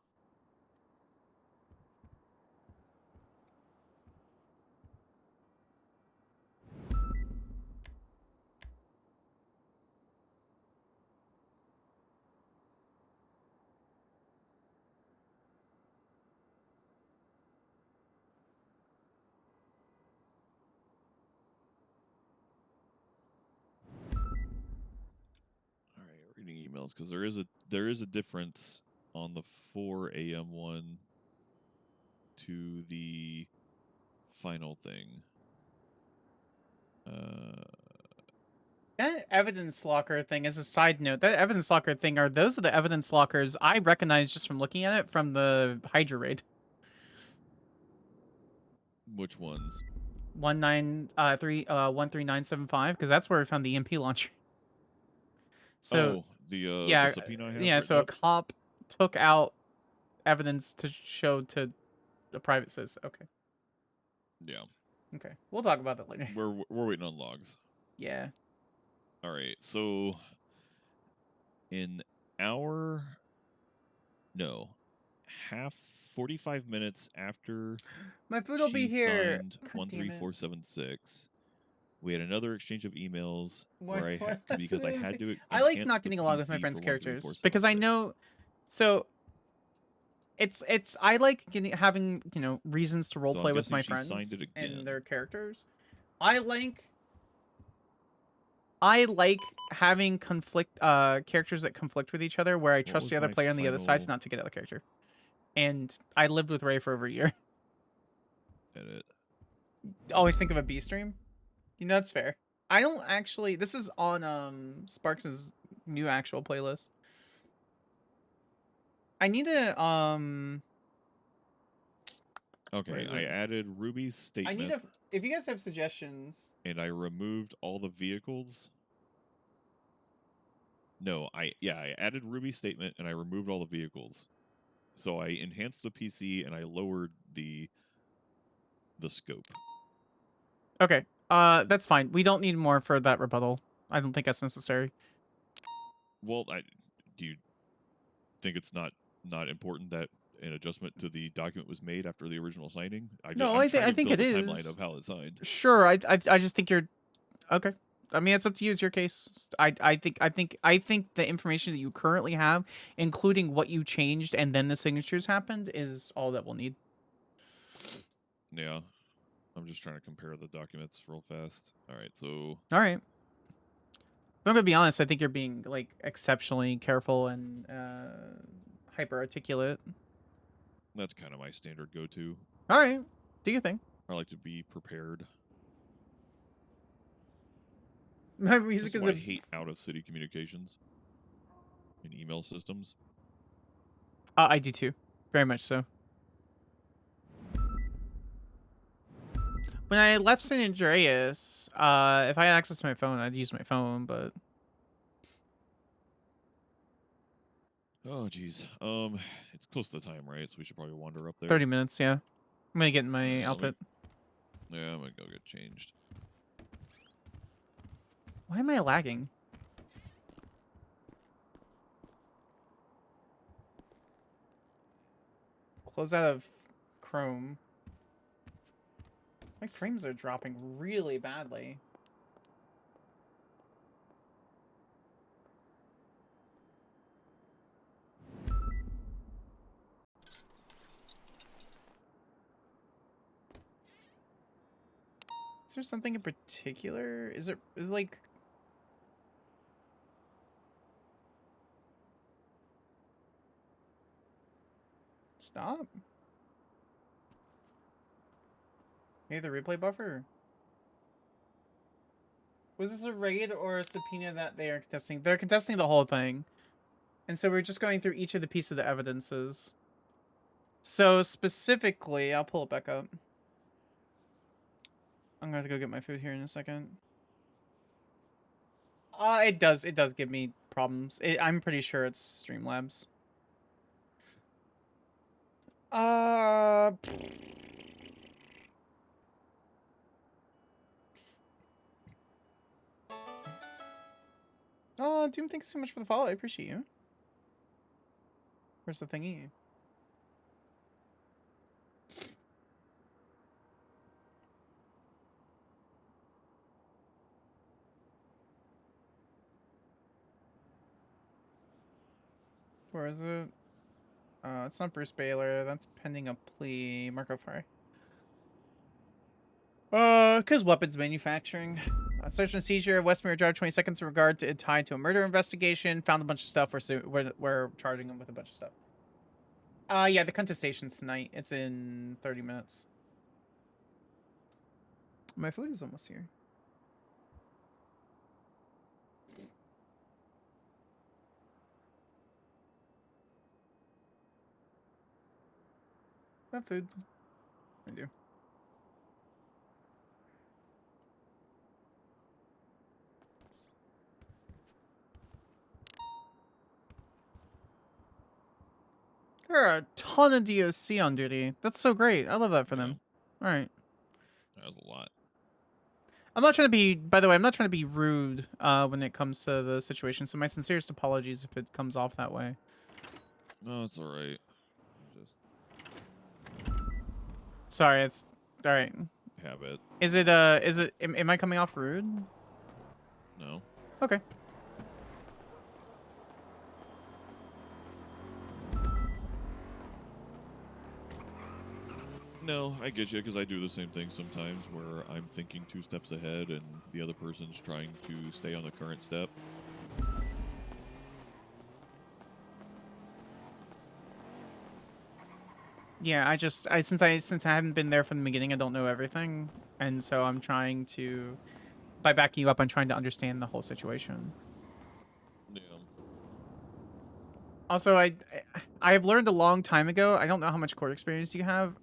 All right, reading emails because there is a difference on the 4 a.m. one to the final thing. That evidence locker thing, as a side note, that evidence locker thing those are the evidence lockers I recognize just from looking at it from the Hydra raid. Which ones? 13975, because that's where we found the EMP launcher. So the subpoena I have yeah. So up? a cop took out evidence to show to the private citizen. Okay. Yeah. Okay. We'll talk about that later. We're waiting on logs. Yeah. All right. So in half 45 minutes after my food will be here. Signed 13476. We had another exchange of emails because I had to. I like not getting along with my friends' characters because I know. So it's I like having reasons to roleplay with my friends and their characters. I like having characters that conflict with each other, where I trust the other player on the other side not to get out of character. And I lived with Ray for over a year. Edit. Always think of a B stream. That's fair. I don't actually. This is on Sparks' new actual playlist. I need to Okay, I added Ruby's statement. I need if you guys have suggestions. And I removed all the vehicles. No, I added Ruby's statement and I removed all the vehicles. So I enhanced the PC and I lowered the scope. Okay. That's fine. We don't need more for that rebuttal. I don't think that's necessary. Well, do you think it's not important that an adjustment to the document was made after the original signing? I think it is. Timeline of how it's signed. Sure. I just think you're okay. I mean, it's up to you. It's your case. I think the information that you currently have, including what you changed and then the signatures happened, is all that we'll need. Yeah. I'm just trying to compare the documents real fast. All right, so... All right. I'm gonna be honest. I think you're being exceptionally careful and hyper articulate. That's kind of my standard go-to. All right, do your thing. I like to be prepared. My music is I hate out-of-city communications and email systems. I do too, very much so. When I left San Andreas, if I had access to my phone, I'd use my phone, but... Oh, geez. It's close to the time, right? So we should probably wander up there. 30 minutes, yeah. I'm gonna get in my outfit. Yeah, I'm gonna go get changed. Why am I lagging? Close out of Chrome. My frames are dropping really badly. Is there something in particular? Is it like... Stop. Maybe the replay buffer? Was this a raid or a subpoena that they are contesting? They're contesting the whole thing. And so we're just going through each of the pieces of the evidences. So specifically, I'll pull it back up. I'm gonna have to go get my food here in a second. It does give me problems. I'm pretty sure it's Streamlabs. Oh, Doom, thanks so much for the follow. I appreciate you. Where's the thingy? Where is it? It's not Bruce Baylor. That's pending a plea. Marco Fry. Because weapons manufacturing. Search and seizure of Westmere Drive 20 seconds in regard to tied to a murder investigation. Found a bunch of stuff. We're charging him with a bunch of stuff. Yeah, the contestation's tonight. It's in 30 minutes. My food is almost here. I have food. I do. There are a ton of DOC on duty. That's so great. I love that for them. All right. That was a lot. I'm not trying to be, by the way, I'm not trying to be rude when it comes to the situation. So my sincerest apologies if it comes off that way. No, it's all right. Sorry, it's all right. Habit. Is it, am I coming off rude? No. Okay. No, I get you, because I do the same thing sometimes where I'm thinking 2 steps ahead and the other person's trying to stay on the current step. Yeah, since I haven't been there from the beginning, I don't know everything, and so I'm trying to, by backing you up, I'm trying to understand the whole situation. Yeah. Also, I have learned a long time ago. I don't know how much court experience you have.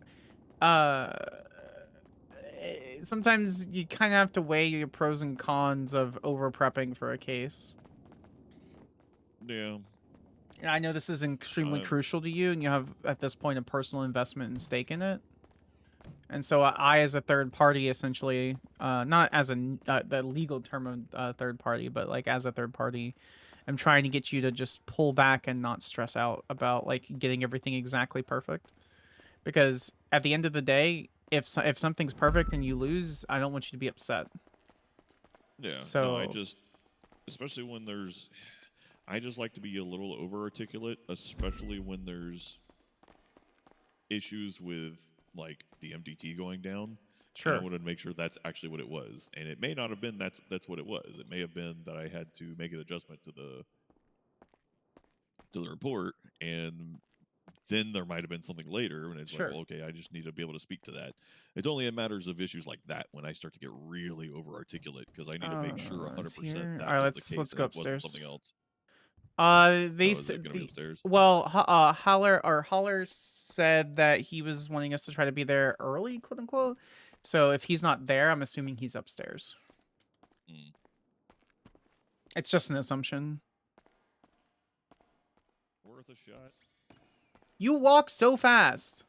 Sometimes you kind of have to weigh your pros and cons of over prepping for a case. Yeah. I know this is extremely crucial to you, and you have, at this point, a personal investment and stake in it. And so I, as a third party, essentially, not as the legal term of third party, but like as a third party, I'm trying to get you to just pull back and not stress out about like getting everything exactly perfect. Because at the end of the day, if something's perfect and you lose, I don't want you to be upset. Yeah. So no, I just, especially when there's, I just like to be a little over articulate, especially when there's issues with like the MDT going down. Sure. And I wanted to make sure that's actually what it was, and it may not have been that's what it was. It may have been that I had to make an adjustment to the report, and then there might have been something later, and it's Sure. like, well, okay, I just need to be able to speak to that. It's only in matters of issues like that when I start to get really over articulate, because I need to make sure 100% that All right, was the case. let's go and it wasn't upstairs. something else. They is it gonna be upstairs? Well, Holler said that he was wanting us to try to be there early, quote unquote. So if he's not there, I'm assuming he's upstairs. Mm. It's just an assumption. Worth a shot. You walk so fast.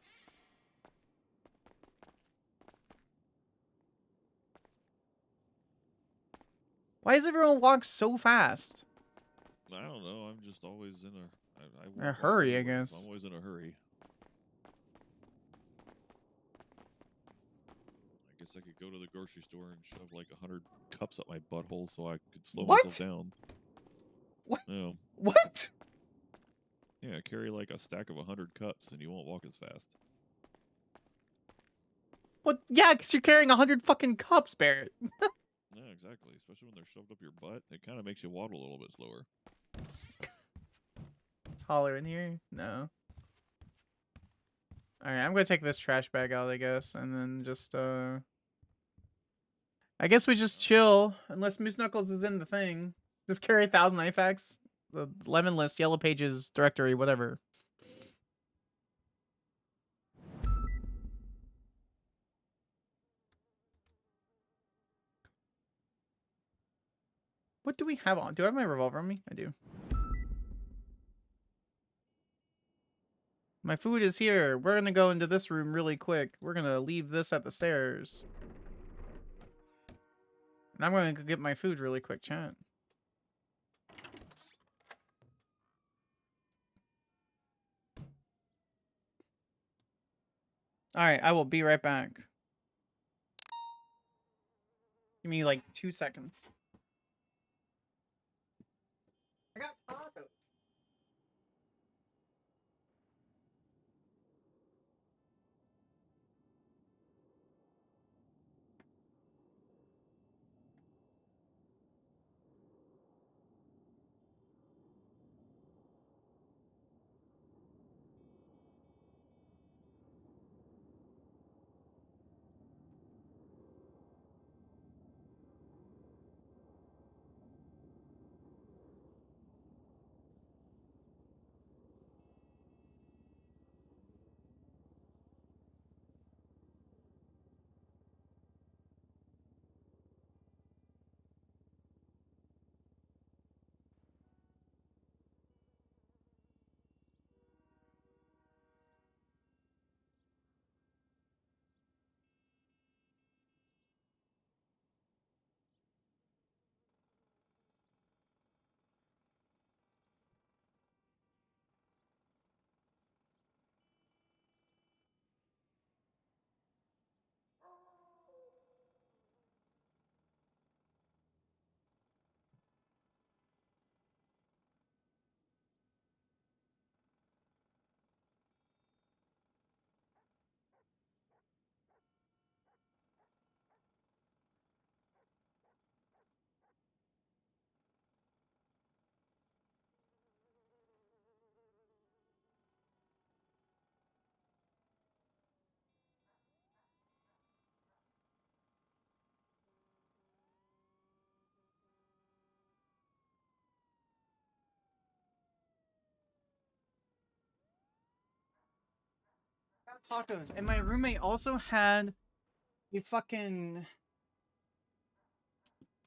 Why does everyone walk so fast? I don't know. I'm just always in A hurry, I guess. I'm always in a hurry. I guess I could go to the grocery store and shove like 100 cups up my butthole so I could slow myself down. What? No. What? Yeah, carry like a stack of 100 cups and you won't walk as fast. What? Yeah, because you're carrying 100 fucking cups, Barrett. Yeah, exactly. Especially when they're shoved up your butt. It kind of makes you waddle a little bit slower. It's Holler in here? No. Alright, I'm gonna take this trash bag out, I guess, and then just, I guess we just chill, unless Moose Knuckles is in the thing. Just carry 1,000 IFAKs, the Lemon List, Yellow Pages, Directory, whatever. What do we have on? Do I have my revolver on me? I do. My food is here. We're gonna go into this room really quick. We're gonna leave this at the stairs. And I'm gonna go get my food really quick, chat. Alright, I will be right back. Give me like 2 seconds. I got tacos. Tacos, and my roommate also had a fucking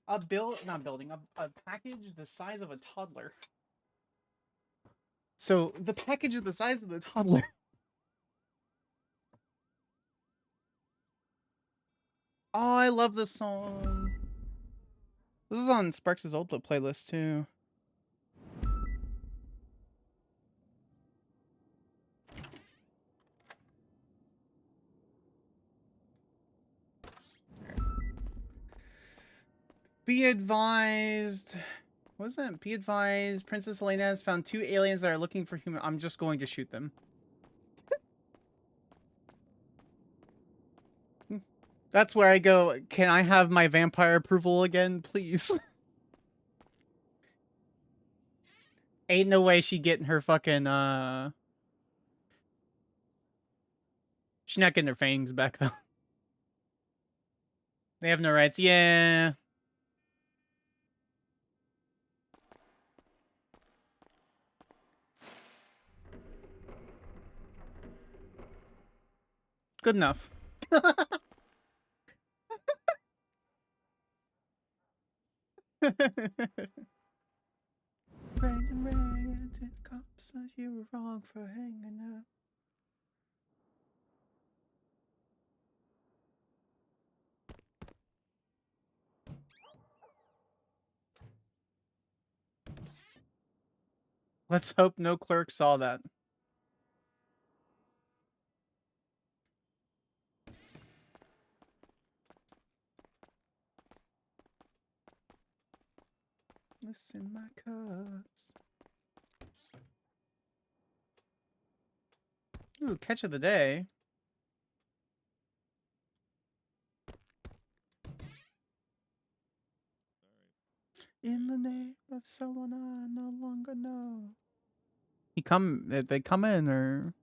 a package the size of a toddler. So the package is the size of the toddler. Oh, I love this song. This is on Sparks' old playlist too. Be advised. What was that? Be advised. Princess Elena has found 2 aliens that are looking for human. I'm just going to shoot them. That's where I go. Can I have my vampire approval again, please? Ain't no way she getting her fucking, She's not getting her fangs back, though. They have no rights. Yeah. Good enough. Cop says you were wrong for hanging up. Let's hope no clerk saw that. Listen, my cups. Ooh, catch of the day. In the name of someone I no longer know. They come in, or?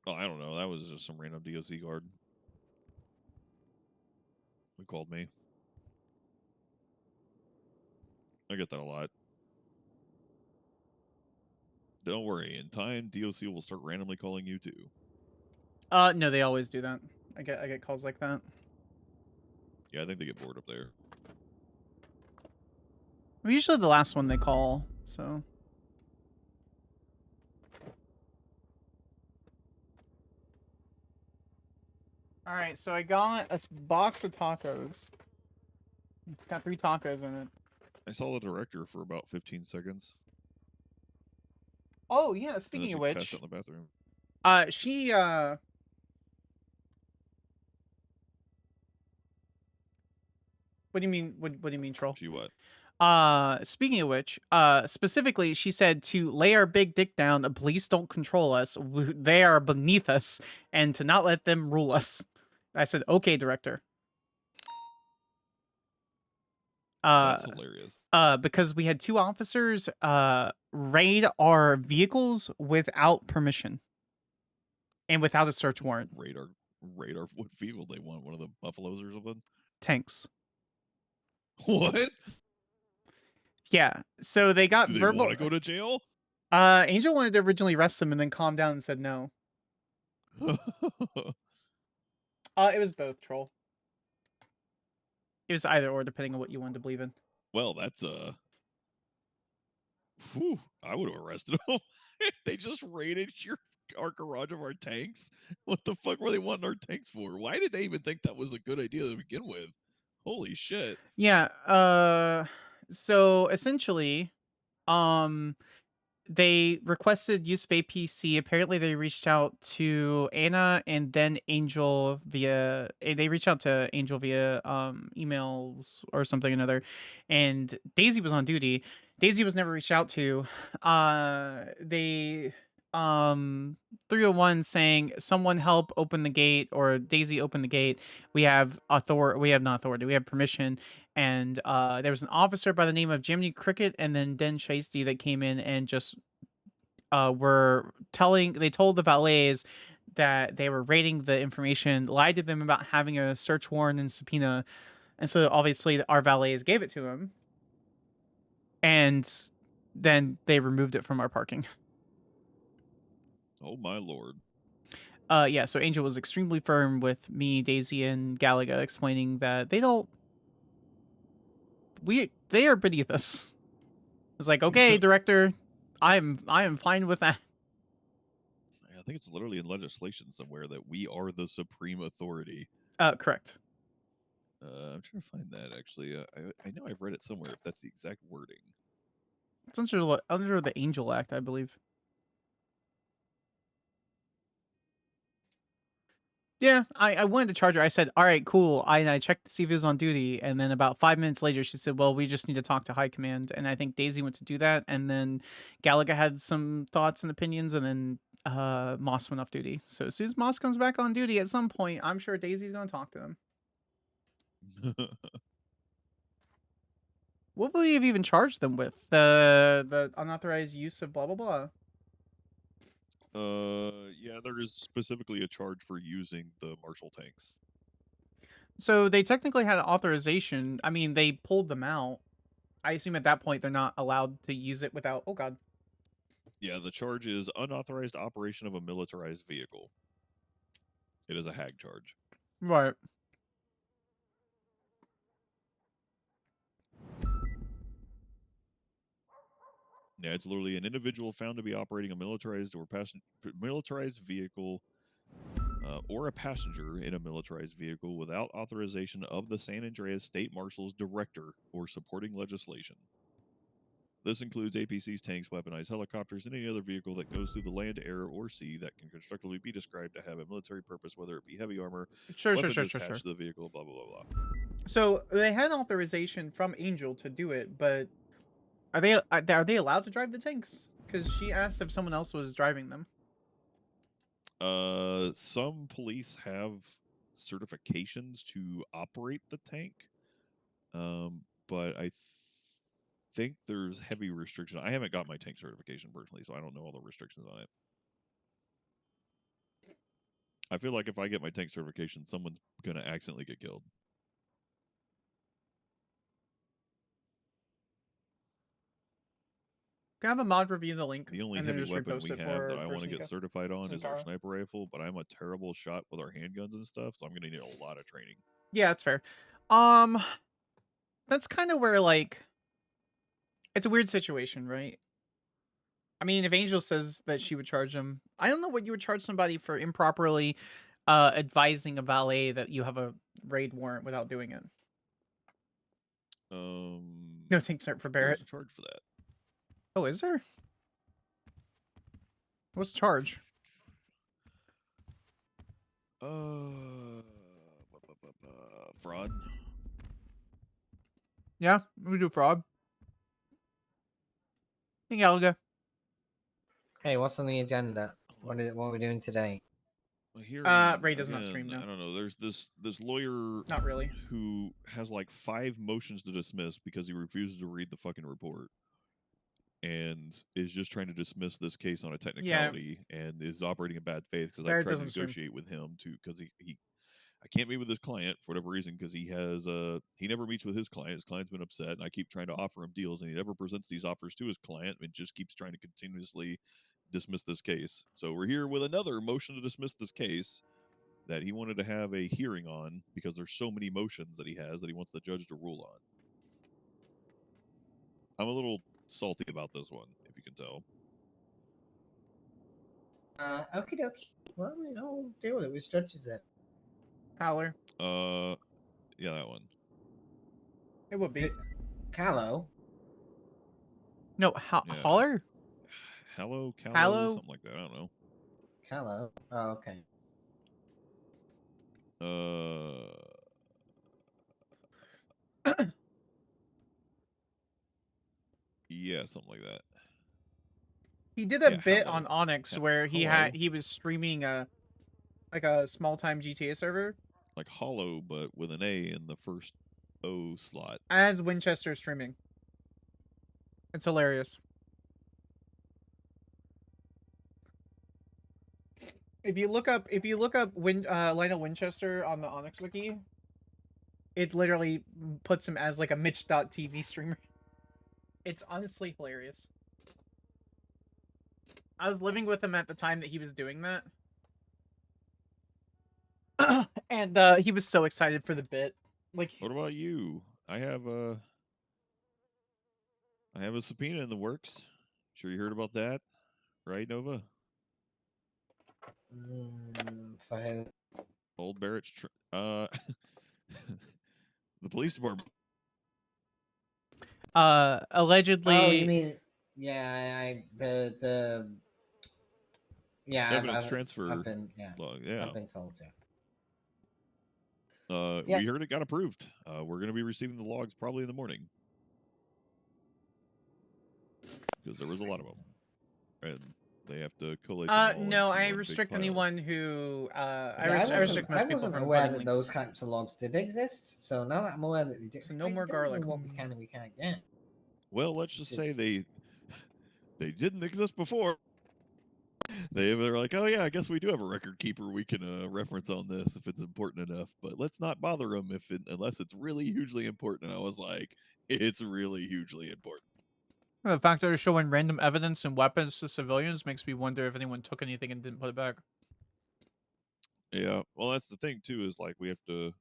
Oh, I don't know. That was just some random DOC guard. Who called me. I get that a lot. Don't worry. In time, DOC will start randomly calling you too. No, they always do that. I get calls like that. Yeah, I think they get bored up there. I'm usually the last one they call, so. All right, so I got a box of tacos. It's got 3 tacos in it. I saw the director for about 15 seconds. Oh yeah, speaking of which, passed out in the bathroom. She What do you mean? What do you mean, troll? She what? Speaking of which, specifically, she said to lay our big dick down. The police don't control us; they are beneath us, and to not let them rule us. I said, "Okay, director." That's hilarious. Because we had 2 officers raid our vehicles without permission and without a search warrant. Radar. What vehicle they want? One of the Buffaloes or something? Tanks. What? Yeah. So they got Do they verbal. want to go to jail? Angel wanted to originally arrest them and then calm down and said no. It was both, troll. It was either or, depending on what you wanted to believe in. Well, that's whew, I would have arrested them. They just raided our garage of our tanks. What the fuck were they wanting our tanks for? Why did they even think that was a good idea to begin with? Holy shit. Yeah. So essentially, they requested use of APC. Apparently, they reached out to Anna and then Angel via. They reached out to Angel via emails or something or another, and Daisy was on duty. Daisy was never reached out to. They 301 saying someone help open the gate, or Daisy open the gate. We have not authority. We have permission. And there was an officer by the name of Jiminy Cricket and then Den Shiesty that came in and just they told the valets that they were raiding the information, lied to them about having a search warrant and subpoena, and so obviously our valets gave it to him, and then they removed it from our parking. Oh my lord. Yeah, so Angel was extremely firm with me, Daisy, and Galaga, explaining that they are beneath us. It's like, okay, director, I am fine with that. I think it's literally in legislation somewhere that we are the supreme authority. Correct. I'm trying to find that actually. I know I've read it somewhere. If that's the exact wording, it's under the Angel Act, I believe. Yeah, I wanted to charge her. I said, all right, cool. I checked to see if he was on duty. And then about 5 minutes later, she said, well, we just need to talk to High Command. And I think Daisy went to do that. And then Galaga had some thoughts and opinions. And then Moss went off duty. So as soon as Moss comes back on duty at some point, I'm sure Daisy's going to talk to him. What would we have even charged them with? The unauthorized use of blah, blah, blah. Yeah, there is specifically a charge for using the Marshal tanks. So they technically had authorization. I mean, they pulled them out. I assume at that point they're not allowed to use it without. Oh God. Yeah, the charge is unauthorized operation of a militarized vehicle. It is a HAG charge. Right. Yeah, it's literally an individual found to be operating a militarized vehicle or a passenger in a militarized vehicle without authorization of the San Andreas State Marshal's director or supporting legislation. This includes APC's tanks, weaponized helicopters, and any other vehicle that goes through the land, air, or sea that can constructively be described to have a military purpose, whether it be heavy armor, weapons attached to the vehicle, blah, blah, blah, blah. So they had authorization from Angel to do it, but are they allowed to drive the tanks? Because she asked if someone else was driving them. Some police have certifications to operate the tank, but I think there's heavy restriction. I haven't got my tank certification personally, so I don't know all the restrictions on it. I feel like if I get my tank certification, someone's gonna accidentally get killed. Can I have a mod review the link? The only heavy weapon we have that I want to get certified on is our sniper rifle, but I'm a terrible shot with our handguns and stuff, so I'm gonna need a lot of training. Yeah, that's fair. That's kind of where, like, it's a weird situation, right? I mean, if Angel says that she would charge him, I don't know what you would charge somebody for improperly advising a valet that you have a raid warrant without doing it. No take cert for Barrett. There's a charge for that. Oh, is there? What's the charge? Fraud. Yeah, we do fraud. Hey, Gallagher. Hey, what's on the agenda? What are we doing today? Ray does not stream now. I don't know. There's this lawyer, not really, who has like 5 motions to dismiss because he refuses to read the fucking report, and is just trying to dismiss this case on a technicality, and is operating in bad faith because I tried to negotiate with him because I can't meet with his client for whatever reason because he never meets with his client. His client's been upset, and I keep trying to offer him deals, and he never presents these offers to his client, and just keeps trying to continuously dismiss this case. So we're here with another motion to dismiss this case that he wanted to have a hearing on because there's so many motions that he has that he wants the judge to rule on. I'm a little salty about this one, if you can tell. Okie dokie. Well, I'll deal with it. Which judge is it? Howler. Yeah, that one. It would be. Callow? No, Holler? Callow, something like that. I don't know. Callow? Oh, okay. Yeah, something like that. He did a bit on Onyx where he was streaming a small time GTA server. Like Hollow, but with an A in the first O slot. As Winchester streaming. It's hilarious. If you look up Lionel Winchester on the Onyx wiki, it literally puts him as like a Mitch.tv streamer. It's honestly hilarious. I was living with him at the time that he was doing that. And he was so excited for the bit. Like, what about you? I have a subpoena in the works. Sure you heard about that, right, Nova? For who? Old Barrett's the police department. Allegedly. Oh, you mean the evidence transfer. I've been told to. We heard it got approved. We're going to be receiving the logs probably in the morning because there was a lot of them, and they have to collate. No, I restrict anyone who. I wasn't aware that those types of logs did exist. So now that I'm aware that they do, so no more garlic. What we can and we can't get. Well, let's just say they didn't exist before. They're like, oh yeah, I guess we do have a record keeper we can reference on this if it's important enough, but let's not bother them unless it's really hugely important. And I was like, it's really hugely important. The fact that they're showing random evidence and weapons to civilians makes me wonder if anyone took anything and didn't put it back. Yeah, well, that's the thing too. Is like we have to.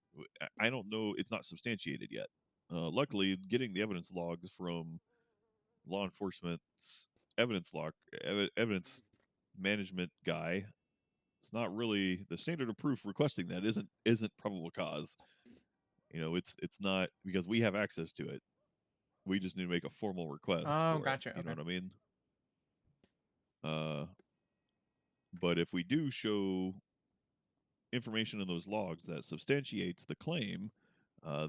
I don't know. It's not substantiated yet. Luckily, getting the evidence logs from law enforcement's evidence management guy, it's not really the standard of proof. Requesting that isn't probable cause. It's not because we have access to it. We just need to make a formal request. Oh, gotcha. You know what I mean? But if we do show information in those logs that substantiates the claim,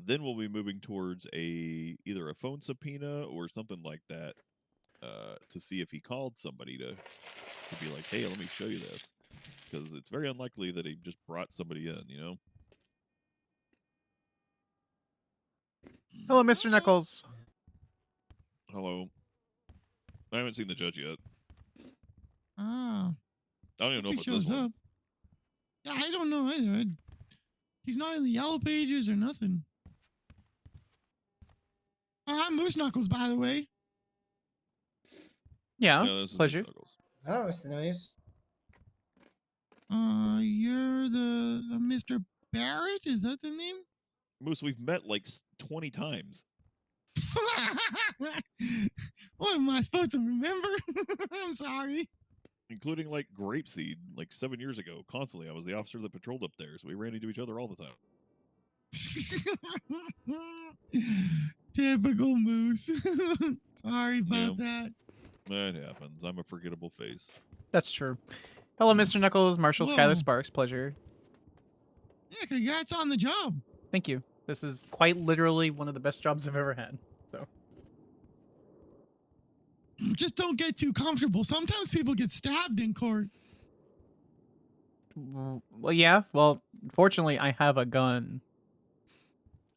then we'll be moving towards either a phone subpoena or something like that to see if he called somebody to be like, hey, let me show you this, because it's very unlikely that he just brought somebody in. Hello, Mr. Nichols. Hello. I haven't seen the judge yet. Ah. I don't even know if he it's this shows one. up. Yeah, I don't know either. He's not in the yellow pages or nothing. I'm Moose Knuckles, by the way. Yeah, pleasure. Oh, Mr. News. You're the Mr. Barrett? Is that the name? Moose, we've met like 20 times. What am I supposed to remember? I'm sorry. including like Grapeseed, like 7 years ago. Constantly, I was the officer that patrolled up there, so we ran into each other all the time. Typical Moose. Sorry about that. That happens. I'm a forgettable face. That's true. Hello, Mr. Knuckles, Marshal, Whoa. Skyler, Sparks. Pleasure. Yeah, congrats on the job. Thank you. This is quite literally one of the best jobs I've ever had. So. Just don't get too comfortable. Sometimes people get stabbed in court. Well, yeah. Well, fortunately, I have a gun.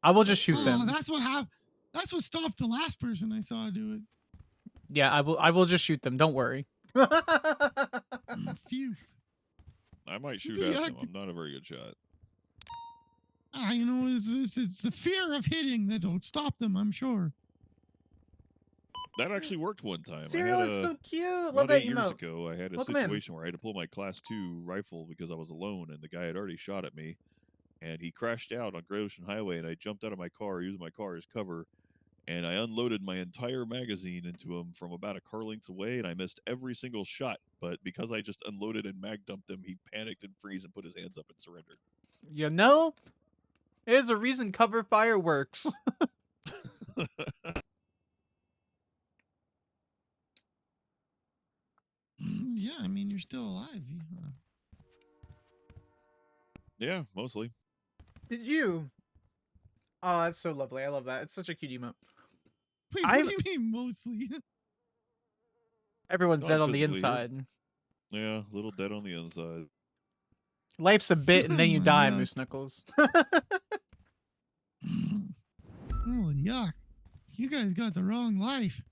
I will just shoot them. That's what happened. That's what stopped the last person I saw do it. Yeah, I will. I will just shoot them. Don't worry. Phew. I might shoot at them. I'm not a very good shot. You know, it's the fear of hitting that'll stop them, I'm sure. That actually worked one time. Serial is so cute. Love About that 8 years emote. ago, I had a Welcome in. situation where I had to pull my Class 2 rifle because I was alone, and the guy had already shot at me, and he crashed out on Great Ocean Highway, and I jumped out of my car, using my car as cover, and I unloaded my entire magazine into him from about a car length away, and I missed every single shot. But because I just unloaded and mag dumped him, he panicked and froze and put his hands up and surrendered. You know, there's a reason cover fire works. Yeah, I mean, you're still alive. Yeah, mostly. Did you? Oh, that's so lovely. I love that. It's such a cute emote. Wait, what do you mean mostly? Everyone's No, dead I'm on the physically here. inside. Yeah, a little dead on the inside. Life's a bit, and then you Oh my die, God. Moose Knuckles. Oh, yuck. You guys got the wrong life.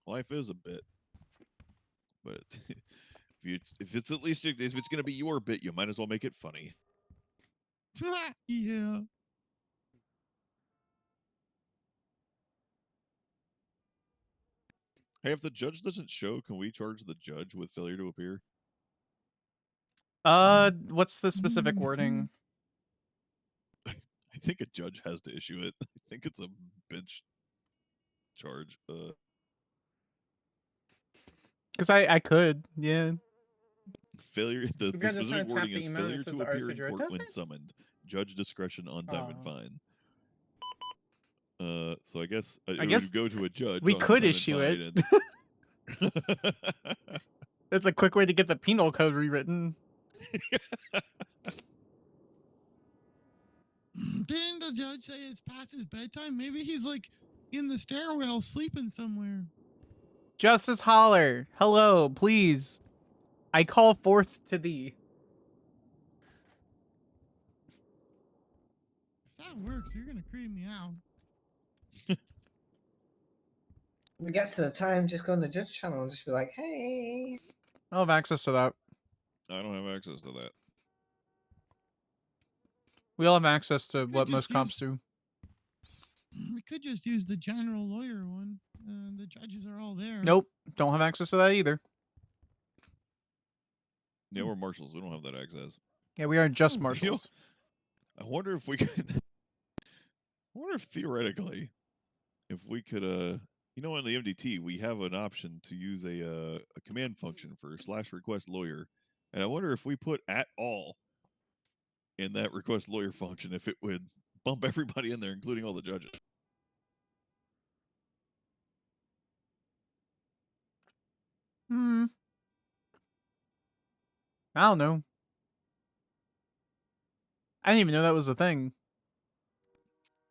Life is a bit, but if it's at least if it's gonna be your bit, you might as well make it funny. Yeah. Hey, if the judge doesn't show, can we charge the judge with failure to appear? What's the specific wording? I think a judge has to issue it. I think it's a bench charge. Because I could, yeah. Failure. The We're just specific gonna tap wording the is email and failure it says to the appear RSVG. in It court does when it? summoned. Judge discretion on time and Oh. fine. So I guess I it guess would go to a judge. we on could time and issue fine it. That's a quick way to get the penal code rewritten. Didn't the judge say it's past his bedtime? Maybe he's like in the stairwell sleeping somewhere. Justice Holler, hello, please. I call forth to thee. If that works, you're gonna creep me out. When it gets to the time, just go on the judge channel and just be like, hey. I'll have access to that. I don't have access to that. We all have access to what just most cops do. We could just use the general lawyer one. The judges are all there. Nope, don't have access to that either. Yeah, we're marshals. We don't have that access. Yeah, we are just You know, marshals. I wonder if we could. I wonder if theoretically, if we could, you know, in the MDT we have an option to use a command function for /request lawyer, and I wonder if we put at all in that request lawyer function, if it would bump everybody in there, including all the judges. I don't know. I didn't even know that was a thing.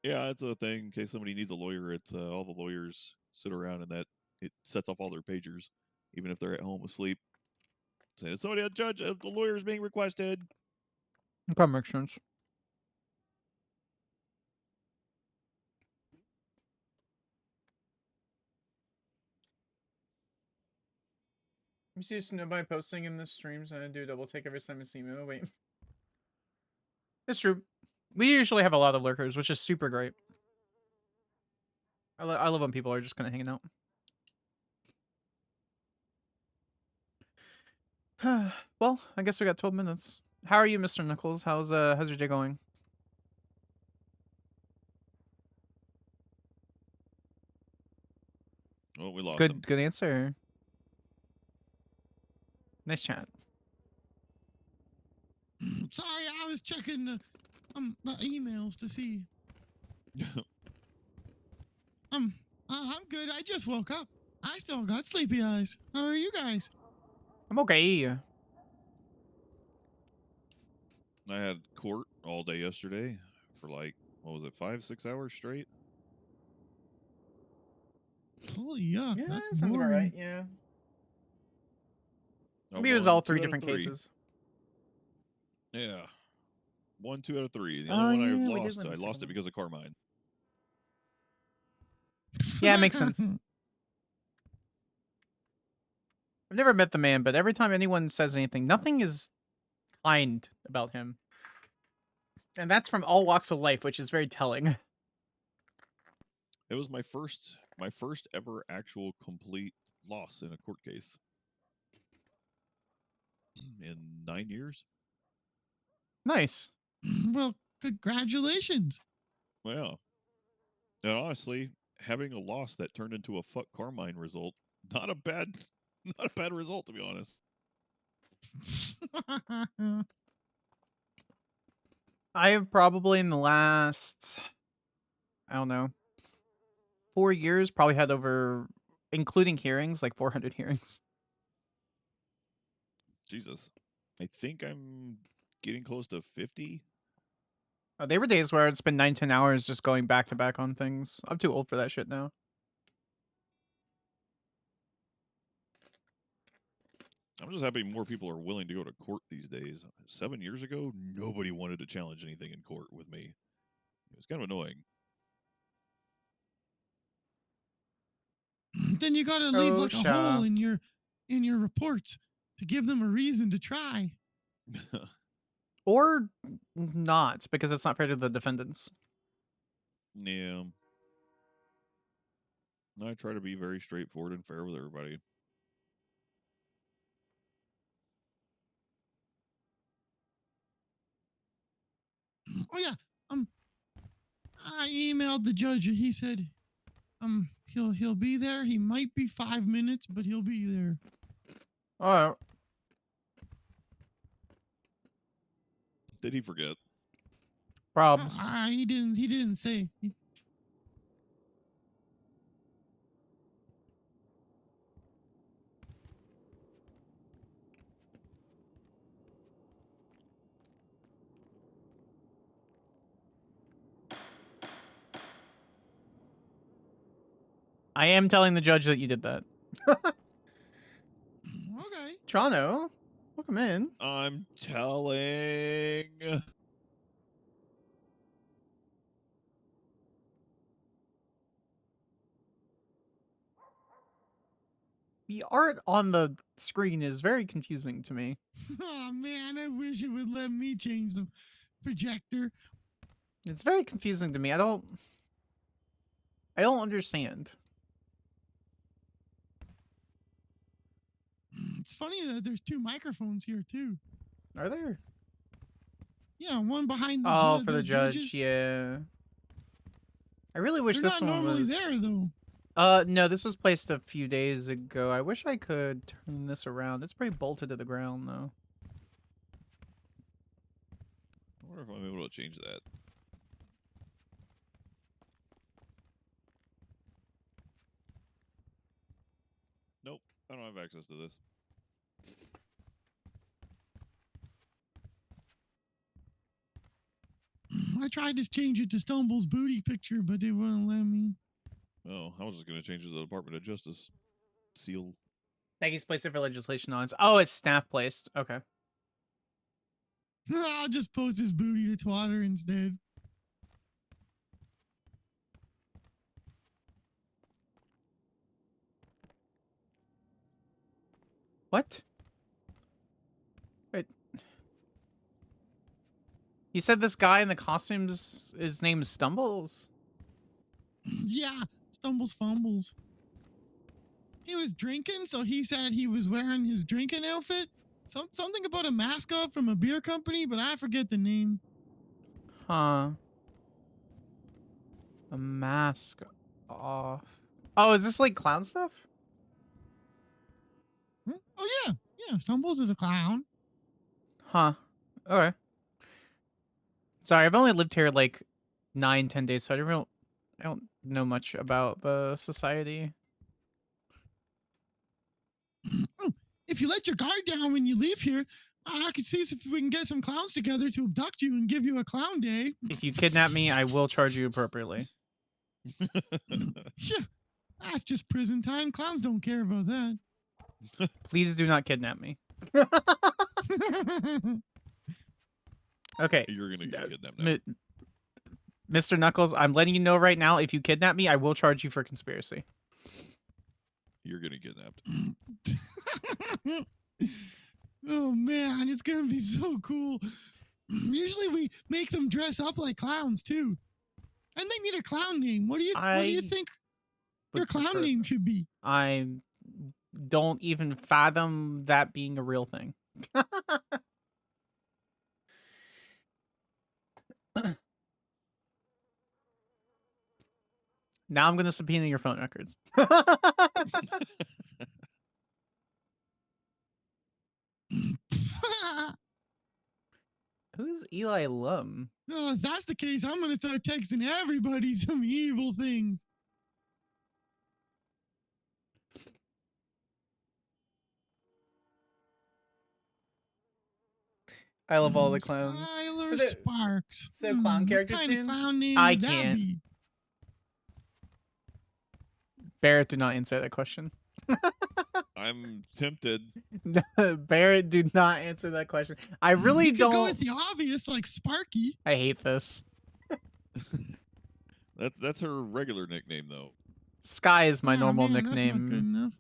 Yeah, it's a thing. In case somebody needs a lawyer, it's all the lawyers sit around and that it sets off all their pagers, even if they're at home asleep. Saying, somebody, a judge, the lawyer is being requested. Probably makes sense. You see nobody posting in the streams, and I do double take every time I see me. Oh, wait. It's true. We usually have a lot of lurkers, which is super great. I love when people are just kind of hanging out. Well, I guess we got 12 minutes. How are you, Mr. Nichols? How's your day going? Oh, we lost him. Good answer. Nice chat. Sorry, I was checking the emails to see. I'm good. I just woke up. I still got sleepy eyes. How are you guys? I'm okay. I had court all day yesterday for like, what was it, 5-6 hours straight? Holy yuck. Yeah, That's that sounds about boring. right. Yeah. I Maybe it was won all 2 three out of different 3. cases. Yeah. 1, 2 out of 3. The Oh, other one I yeah, we did lost. win I the lost second it one. because of Carmine. Yeah, it makes sense. I've never met the man, but every time anyone says anything, nothing is kind about him. And that's from all walks of life, which is very telling. It was my first ever actual complete loss in a court case in 9 years. Nice. Well, congratulations. Well, and honestly, having a loss that turned into a fuck Carmine result, not a bad result, to be honest. I have probably in the last, I don't know, 4 years, probably had over, including hearings, like 400 hearings. Jesus. I think I'm getting close to 50. There were days where I'd spend 9-10 hours just going back to back on things. I'm too old for that shit now. I'm just happy more people are willing to go to court these days. 7 years ago, nobody wanted to challenge anything in court with me. It was kind of annoying. Then you gotta leave like a hole in your reports to give them a reason to try. Or not, because it's not fair to the defendants. Yeah. I try to be very straightforward and fair with everybody. Oh yeah. I emailed the judge. He said, he'll be there. He might be 5 minutes, but he'll be there. All right. Did he forget? Probs. He didn't say. I am telling the judge that you did that. Okay. Toronto, welcome in. I'm telling. The art on the screen is very confusing to me. Oh man, I wish it would let me change the projector. It's very confusing to me. I don't understand. It's funny that there's 2 microphones here too. Are there? Yeah, one behind the Oh, for the judge, judges. yeah. I really wish They're this not one normally was there though. No, this was placed a few days ago. I wish I could turn this around. It's pretty bolted to the ground though. I wonder if I'm able to change that. Nope, I don't have access to this. I tried to change it to Stumble's booty picture, but it wouldn't let me. Oh, I was just going to change it to the Department of Justice seal. Maggie's placed it for legislation on. Oh, it's staff placed. Okay. I'll just post his booty to Twitter instead. What? Wait. You said this guy in the costumes, his name is Stumbles? Yeah, Stumbles Fumbles. He was drinking, so he said he was wearing his drinking outfit. Something about a mascot from a beer company, but I forget the name. Huh. A mask off. Oh, is this like clown stuff? Oh, yeah. Yeah, Stumbles is a clown. Huh. Okay. Sorry, I've only lived here like 9-10 days, so I don't know much about the society. Oh, if you let your guard down when you leave here, I could see if we can get some clowns together to abduct you and give you a clown day. If you kidnap me, I will charge you appropriately. Yeah, that's just prison time. Clowns don't care about that. Please do not kidnap me. Okay. You're gonna get kidnapped now. Mr. Knuckles, I'm letting you know right now, if you kidnap me, I will charge you for conspiracy. You're gonna get kidnapped. Oh man, it's gonna be so cool. Usually we make them dress up like clowns too. And they need a clown name. What do you think your clown name should be? I don't even fathom that being a real thing. Now I'm going to subpoena your phone records. Who's Eli Lum? No, if that's the case, I'm going to start texting everybody some evil things. I love all the clowns. Skyler Sparks. So clown characters what kind soon? of clown name I would that can't. be? Barrett, do not answer that question. I'm tempted. Barrett, do not answer that question. I really You could don't. go with the obvious, like Sparky. I hate this. That's her regular nickname though. Sky is my Oh, normal man, that's not nickname. good enough.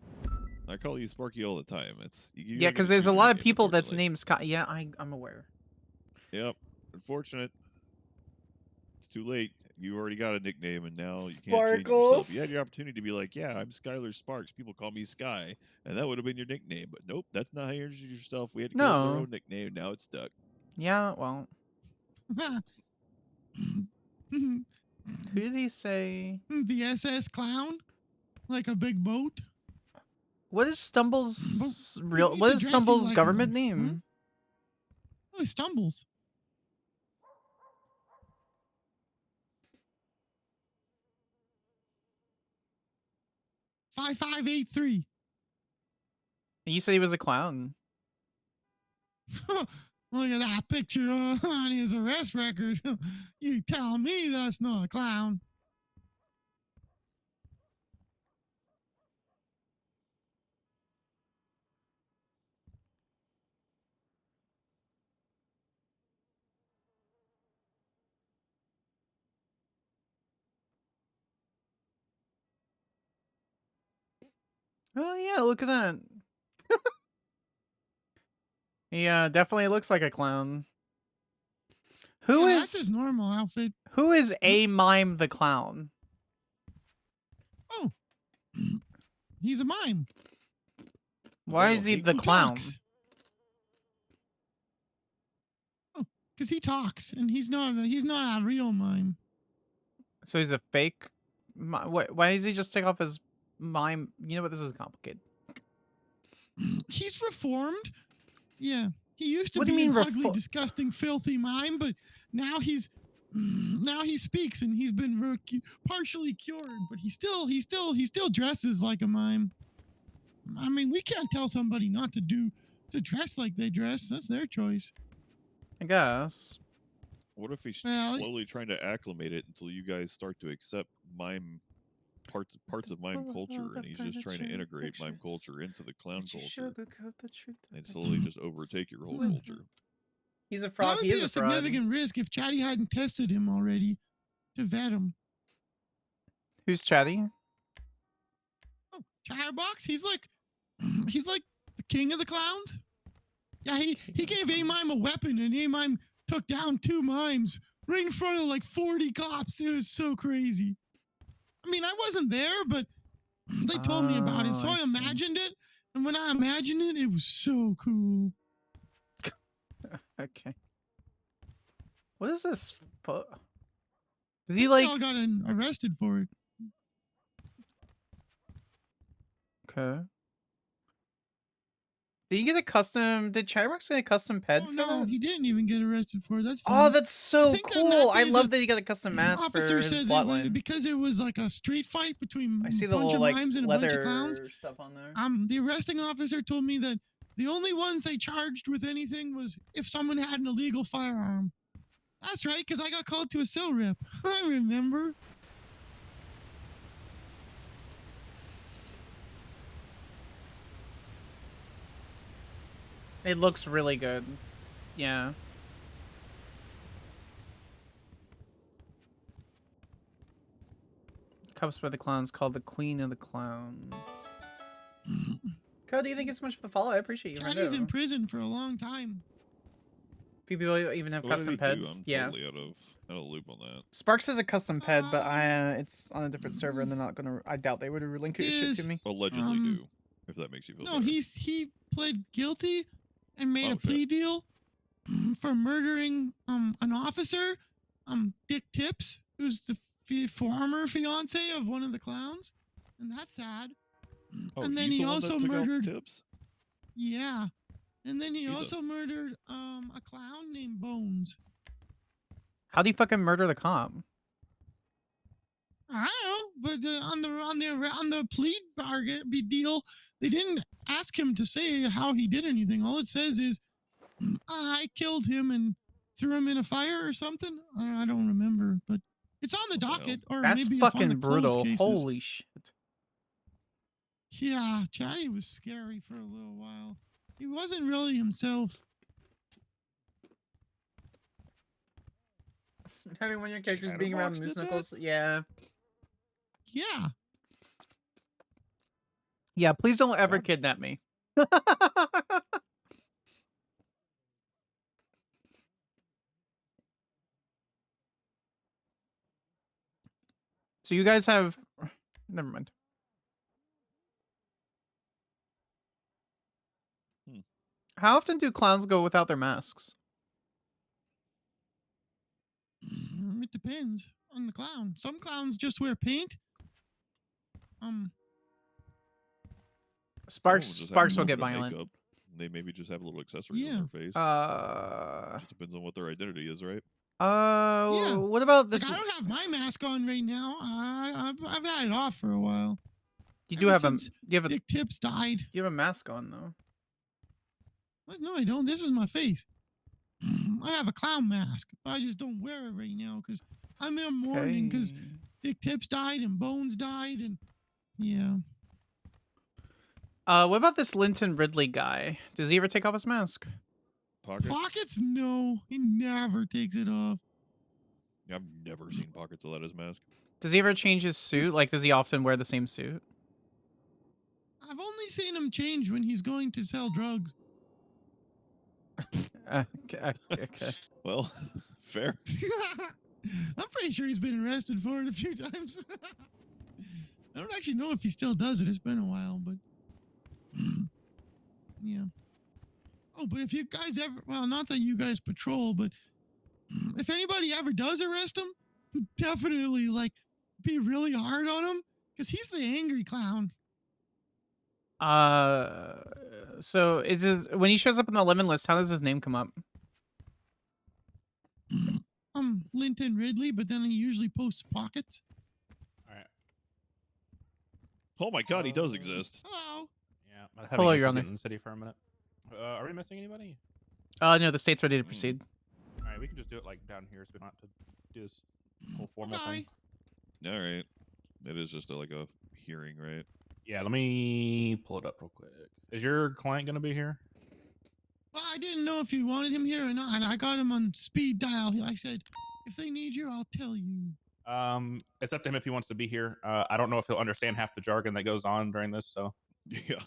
I call you Sparky all the time. Yeah, because there's a lot of people that's named Sky. Yeah, I'm aware. Yep. Unfortunate. It's too late. You already got a nickname, and now you can't change it yourself. You had your opportunity to be like, yeah, I'm Skyler Sparks. People call me Sky, and that would have been your nickname. But nope, that's not how you introduce yourself. We had to come up with our No. own nickname. Now it's stuck. Yeah, well. Who did he say? The SS Clown? Like a big boat? What is Stumble's real? need What to is dress you Stumble's like government one. name? Oh, he stumbles. $5583. You said he was a clown. Look at that picture on his arrest record. You tell me that's not a clown. Oh yeah, look at that. Yeah, definitely looks like a clown. Who Yeah, is that's his normal outfit. Who is A Mime the clown? Oh, he's a mime. Why is he the Who clown? talks. Oh, because he talks, and he's not a real mime. So he's a fake. Why does he just take off his mime? You know what? This is complicated. He's reformed. Yeah, he used to What do be you an mean ugly, disgusting, filthy mime, but now he speaks, and he's been partially cured. But he still dresses like a mime. I mean, we can't tell somebody not to dress like they dress. That's their choice. I guess. What if he's Well, slowly trying to acclimate it until you guys start to accept mime parts of mime culture, and he's just trying to integrate mime culture into the clown culture, and slowly just overtake your whole culture. He's a That fraud. would He be is a a fraud. significant risk if Chatty hadn't tested him already to vet him. Who's Chatty? Oh, Chatterbox? He's like the king of the clowns. Yeah, he gave A-Mime a weapon, and A-Mime took down 2 mimes right in front of like 40 cops. It was so crazy. I mean, I wasn't there, but they told me about it, so I imagined it. And when I imagined it, it was so cool. Okay. What is this? Does he They like? all got arrested for it. Okay. Did you get a custom? Did Chyrox get a custom ped? Oh no, he didn't even get arrested for it. That's Oh, funny. that's so cool! I love that he got a custom The mask for officer his said plotline. because it was like a street fight between I see a the bunch little of like mimes and a bunch of leather clowns. stuff on there. The arresting officer told me that the only ones they charged with anything was if someone had an illegal firearm. That's right, because I got called to a cell rep. I remember. It looks really good. Yeah. Cups by the Clowns, called the Queen of the Clowns. Cody, thank you so much for the follow. I appreciate you. Caddy's in prison for a long time. Few people even have What did custom he do? peds. I'm Yeah. totally out of the loop on that. Sparks has a custom ped, but it's on a different server, and they're not gonna. I doubt they would relinquish it to me. Allegedly do, if that makes you feel No, better. he pled guilty and made a plea deal for murdering an officer, Dick Tips, who's the former fiance of one of the clowns, and that's sad. Oh, and then he's he the one that also took out murdered Tips? Yeah, and then he Jesus. also murdered a clown named Bones. How do you fucking murder the cop? I don't know, but on the plea bargain deal, they didn't ask him to say how he did anything. All it says is, "I killed him and threw him in a fire" or something. I don't remember, but it's on the docket, or That's maybe it's on the fucking closed brutal. cases. Holy shit. Yeah, Chatty was scary for a little while. He wasn't really himself. Having one of your characters being around Moose Knuckles, yeah. Yeah. Yeah, please don't ever kidnap me. So you guys have... Never mind. How often do clowns go without their masks? It depends on the clown. Some clowns just wear paint. Sparks will get Makeup. violent. They maybe just have a little accessory Yeah. on their face. Just depends on what their identity is, right? Yeah. What about this? Like, I don't have my mask on right now. I've had it off for a while. You do have a... Dick Tips died. You have a mask on, though. What? No, I don't. This is my face. I have a clown mask. I just don't wear it right now because I'm in mourning because Dick Tips died and Bones died and yeah. What about this Linton Ridley guy? Does he ever take off his mask? Pockets? No, he never takes it off. I've never seen Pockets without his mask. Does he ever change his suit? Like, does he often wear the same suit? I've only seen him change when he's going to sell drugs. Okay. Well, fair. I'm pretty sure he's been arrested for it a few times. I don't actually know if he still does it. It's been a while, but yeah. Oh, but if you guys ever, well, not that you guys patrol, but if anybody ever does arrest him, definitely like be really hard on him because he's the angry clown. So is it when he shows up in the lemon list? How does his name come up? Linton Ridley, but then he usually posts Pockets. All right. Oh my God, he does exist. Hello. Yeah. Hello, Your Honor. In the city for a minute. Are we missing anybody? No, the state's ready to proceed. All right, we can just do it like down here, so we don't have to do this whole formal thing. All right. It is just like a hearing, right? Yeah, let me pull it up real quick. Is your client going to be here? Well, I didn't know if you wanted him here or not. I got him on speed dial. I said, if they need you, I'll tell you. It's up to him if he wants to be here. I don't know if he'll understand half the jargon that goes on during this, so. Yeah,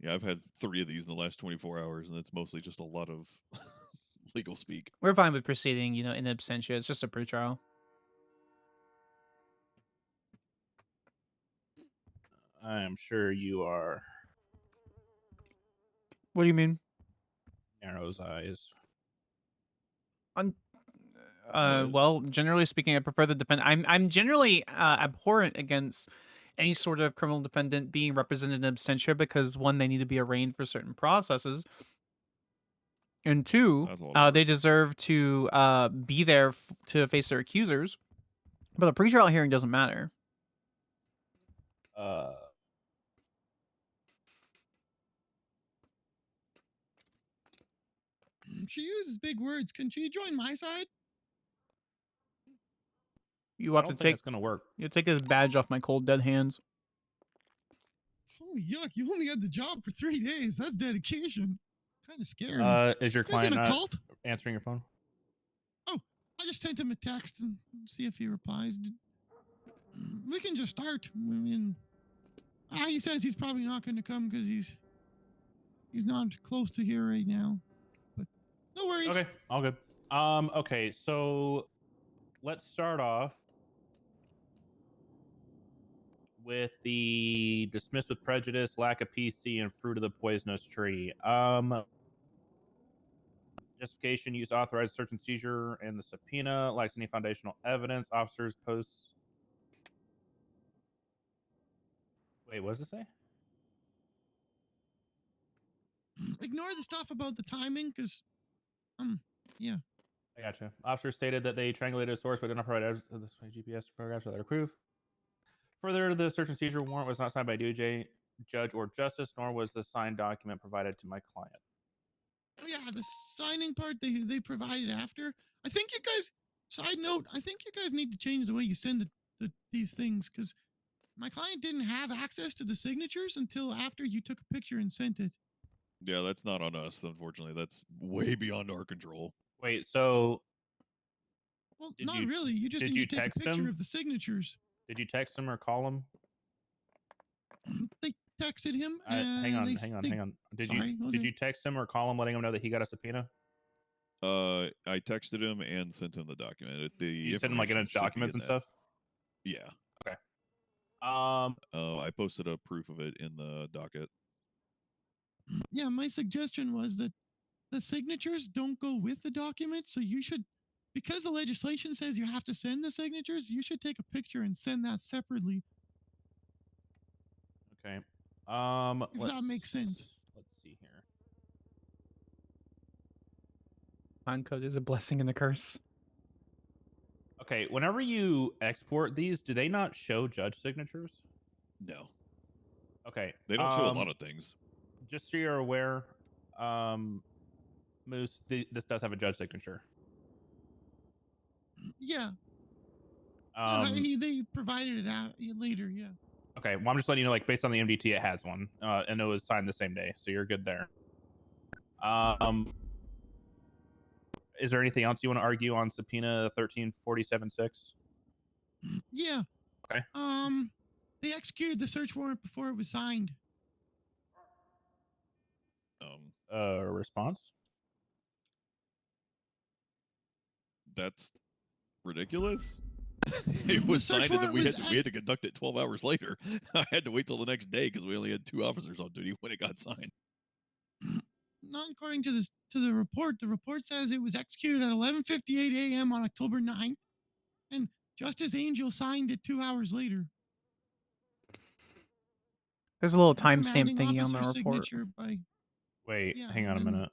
I've had 3 of these in the last 24 hours, and it's mostly just a lot of legal speak. We're fine with proceeding, in absentia. It's just a pretrial. I am sure you are. What do you mean? Narrow's eyes. Well, generally speaking, I prefer the defend. I'm generally abhorrent against any sort of criminal defendant being represented in absentia because, one, they need to be arraigned for certain processes, and two, they deserve to be there to face their accusers. But a pretrial hearing doesn't matter. She uses big words. Can she join my side? You have I to don't think take. it's gonna work. You take this badge off my cold dead hands. Oh yuck! You only had the job for 3 days. That's dedication. Kind of scary. Is your Isn't client a not cult? answering your phone? Oh, I just sent him a text and see if he replies. We can just start. I mean, he says he's probably not going to come because he's not close to here right now. But no worries. Okay, all good. Okay, so let's start off with the dismissed with prejudice, lack of PC, and fruit of the poisonous tree. Justification, use authorized search and seizure, and the subpoena lacks any foundational evidence. Officers post. Wait, what does it say? Ignore the stuff about the timing, because, yeah. I gotcha. Officers stated that they triangulated a source but did not provide evidence of this GPS photographs without proof. Further, the search and seizure warrant was not signed by DOJ, judge, or justice, nor was the signed document provided to my client. Oh yeah, the signing part they provided after. I think you guys. Side note: I think you guys need to change the way you send these things, because my client didn't have access to the signatures until after you took a picture and sent it. Yeah, that's not on us, unfortunately. That's way beyond our control. Wait, so well, not really. You just need to take a picture of the signatures. Did you text him or call him? They texted him. Hang on. Did you text him or call him, letting him know that he got a subpoena? I texted him and sent him the document. You sent him like in its documents and stuff. Yeah. Okay. I posted a proof of it in the docket. Yeah, my suggestion was that the signatures don't go with the document, so you should, because the legislation says you have to send the signatures, you should take a picture and send that separately. Okay. If that makes sense. Let's see here. Time code is a blessing and a curse. Okay, whenever you export these, do they not show judge signatures? No. Okay. They don't show a lot of things. Just so you're aware, Moose, this does have a judge signature. Yeah. They provided it out later, yeah. Okay, well, I'm just letting you know, like, based on the MDT, it has one, and it was signed the same day, so you're good there. Is there anything else you want to argue on subpoena 1347-6? Yeah. Okay. They executed the search warrant before it was signed. Response? That's ridiculous. It was signed, and then we had to conduct it 12 hours later. I had to wait till the next day because we only had 2 officers on duty when it got signed. Not according to the report. The report says it was executed at 11:58 a.m. on October 9th, and Justice Angel signed it 2 hours later. There's a little timestamp thingy on the report. Wait, Yeah, hang on a minute.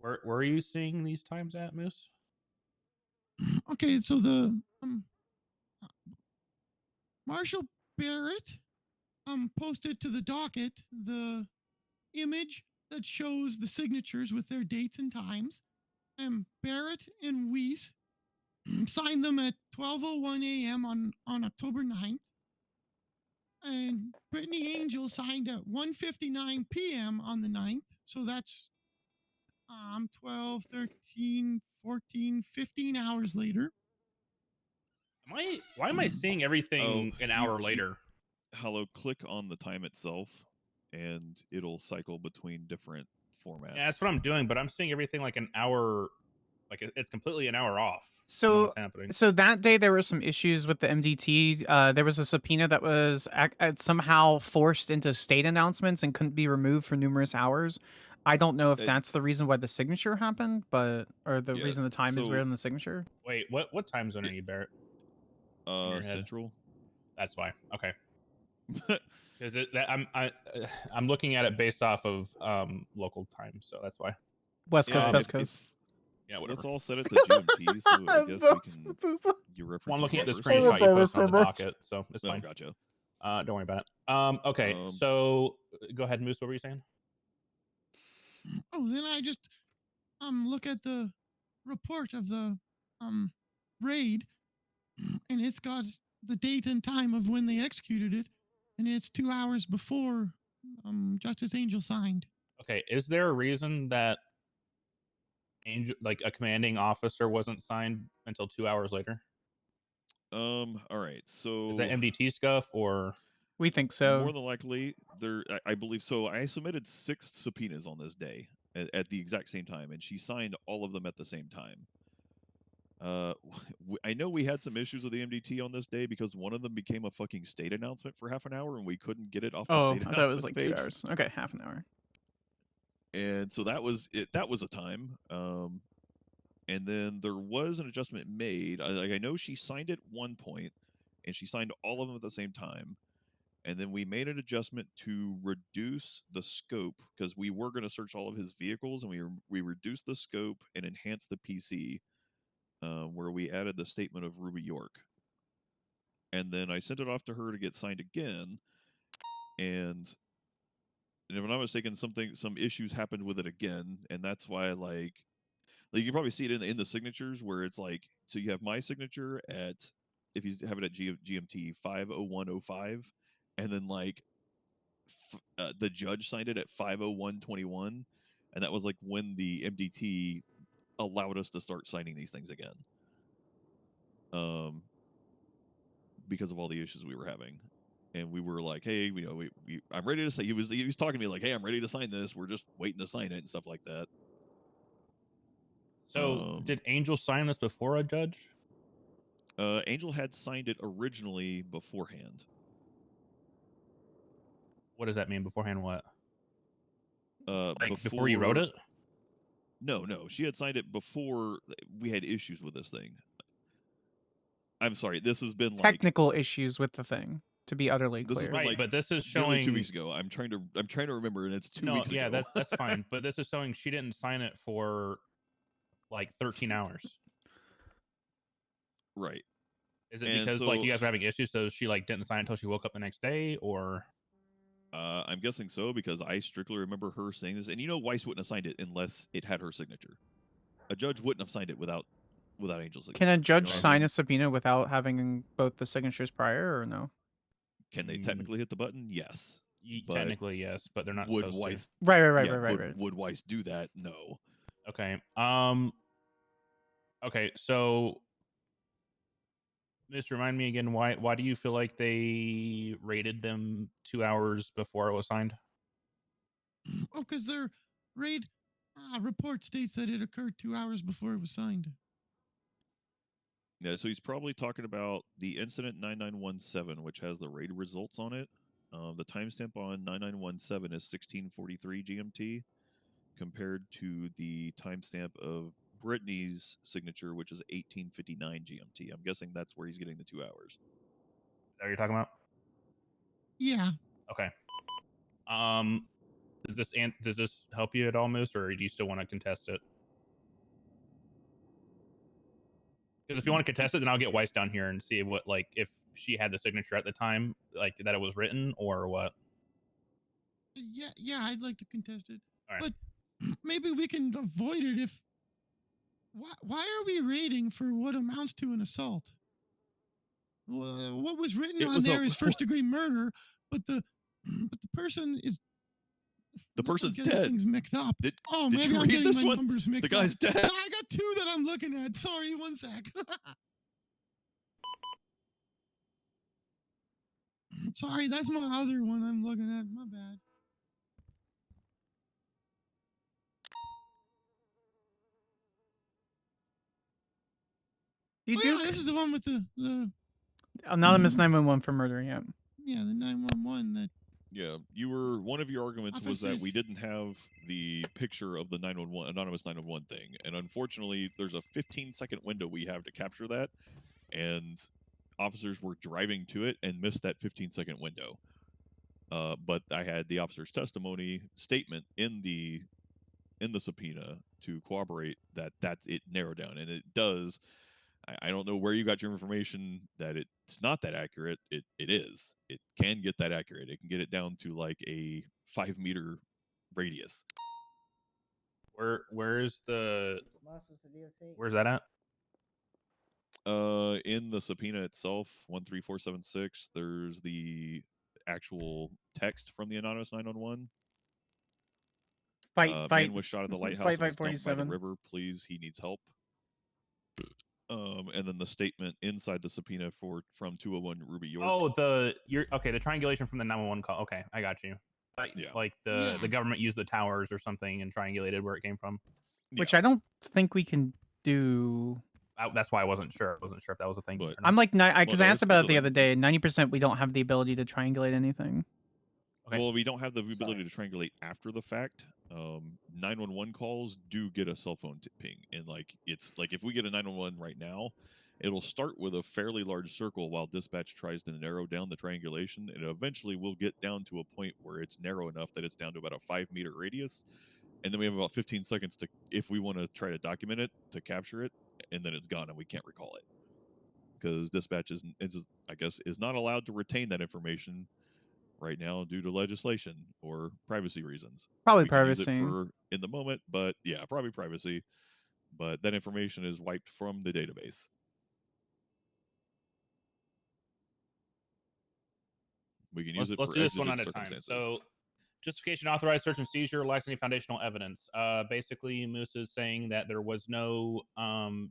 Where are you seeing these times at, Moose? Okay, so the Marshal Barrett posted to the docket the image that shows the signatures with their dates and times, and Barrett and Weiss signed them at 12:01 a.m. on October 9th, and Brittany Angel signed at 1:59 p.m. on the 9th, so that's 12, 13, 14, 15 hours later. Why am I seeing everything an hour later? Hello, click on the time itself, and it'll cycle between different formats. Yeah, that's what I'm doing, but I'm seeing everything like an hour, like it's completely an hour off. So that day there were some issues with the MDT. There was a subpoena that was somehow forced into state announcements and couldn't be removed for numerous hours. I don't know if that's the reason why the signature happened, or the reason the time is so- weird on the signature. Wait, what time zone are you, Barrett? In your head? Central. That's why. Okay. Because I'm looking at it based off of local time, so that's why. West Coast, Best Coast. Yeah, whatever. Let's all set it to GMT, so I guess we can. You reference. Well, I'm looking at the first. screenshot you posted on the docket, so it's Oh, fine. gotcha. Don't worry about it. Okay, so go ahead, Moose. What were you saying? Oh, then I just look at the report of the raid, and it's got the date and time of when they executed it, and it's 2 hours before Justice Angel signed. Okay, is there a reason that Angel, like a commanding officer, wasn't signed until 2 hours later? All right. So is that MDT stuff or? We think so. More than likely, I believe so. I submitted 6 subpoenas on this day at the exact same time, and she signed all of them at the same time. I know we had some issues with the MDT on this day because one of them became a fucking state announcement for half an hour, and we couldn't get it off the state announcement I thought it was like page. 2 hours. Okay, half an hour. And so that was it. That was a time. And then there was an adjustment made. I know she signed at one point, and she signed all of them at the same time. And then we made an adjustment to reduce the scope because we were going to search all of his vehicles, and we reduced the scope and enhanced the PC, where we added the statement of Ruby York. And then I sent it off to her to get signed again, and if I'm not mistaken, some issues happened with it again, and that's why like you can probably see it in the signatures where it's like, so you have my signature at, if you have it at GMT 5:01:05, and then like the judge signed it at 5:01:21, and that was like when the MDT allowed us to start signing these things again, because of all the issues we were having. And we were like, hey, I'm ready to say, he was talking to me like, hey, I'm ready to sign this. We're just waiting to sign it and stuff like that. So did Angel sign this before a judge? Angel had signed it originally beforehand. What does that mean beforehand? What? Like before you wrote it? No. She had signed it before we had issues with this thing. I'm sorry. This has been technical issues with the thing. To be utterly clear, right? But this is showing 2 weeks ago. I'm trying to remember, and it's 2 weeks ago. Yeah, that's fine. But this is showing she didn't sign it for like 13 hours. Right. Is it because like you guys were having issues, so she like didn't sign it until she woke up the next day, or? I'm guessing so, because I strictly remember her saying this, and Weiss wouldn't have signed it unless it had her signature. A judge wouldn't have signed it without Angel's signature. Can a judge sign a subpoena without having both the signatures prior, or no? Can they technically hit the button? Yes. Technically, yes, but they're not would supposed Weiss, to. Right. Would Weiss do that? No. Okay. Okay, so just remind me again, why do you feel like they raided them 2 hours before it was signed? Oh, because their raid report states that it occurred 2 hours before it was signed. Yeah, so he's probably talking about the incident 9917, which has the raid results on it. The timestamp on 9917 is 1643 GMT, compared to the timestamp of Brittany's signature, which is 1859 GMT. I'm guessing that's where he's getting the 2 hours. Is that what you're talking about? Yeah. Okay. Does this help you at all, Moose, or do you still want to contest it? Because if you want to contest it, then I'll get Weiss down here and see what, like, if she had the signature at the time, like that it was written, or what. Yeah, I'd like to contest it. All right. But maybe we can avoid it if. Why are we raiding for what amounts to an assault? What was written on there is first-degree murder, but the person is. The person's dead. Things mixed up. Did maybe you I'm read getting this my one? numbers mixed The guy's up. dead. No, I got 2 that I'm looking at. Sorry, one sec. Sorry, that's my other one I'm looking at. My bad. This is the one with the anonymous 911 for murder. Yeah. Yeah, the 911 that. Yeah, one of your arguments was that we didn't have the picture of the 911 anonymous 911 thing, and unfortunately, there's a 15-second window we have to capture that, and officers were driving to it and missed that 15-second window. But I had the officer's testimony statement in the subpoena to corroborate that that's it narrowed down, and it does. I don't know where you got your information that it's not that accurate. It is. It can get that accurate. It can get it down to like a 5-meter radius. Where's that at? In the subpoena itself, 13476. There's the actual text from the anonymous 911. Man was shot at the lighthouse and was dumped by the river. Please, he needs help. And then the statement inside the subpoena from 201 Ruby York. Oh, the triangulation from the 911 call. Okay, I got you. Like the government used the towers or something and triangulated where it came from. Which I don't think we can do. That's why I wasn't sure. I wasn't sure if that was a thing. But, I'm like, because I asked about it the other day. 90% we don't have the ability to triangulate anything. Okay. Well, we don't have the ability to triangulate after the fact. 911 calls do get a cell phone ping, and it's like if we get a 911 right now, it'll start with a fairly large circle while dispatch tries to narrow down the triangulation, and eventually we'll get down to a point where it's narrow enough that it's down to about a 5-meter radius, and then we have about 15 seconds to, if we want to try to document it, to capture it, and then it's gone and we can't recall it because dispatch is not allowed to retain that information right now due to legislation or privacy reasons. Probably we can use privacy. it for in the moment, but yeah, probably privacy. But that information is wiped from the database. We can use it Let's for do this one exigent at a time. circumstances. So, justification authorized search and seizure lacks any foundational evidence. Basically, Moose is saying that there was no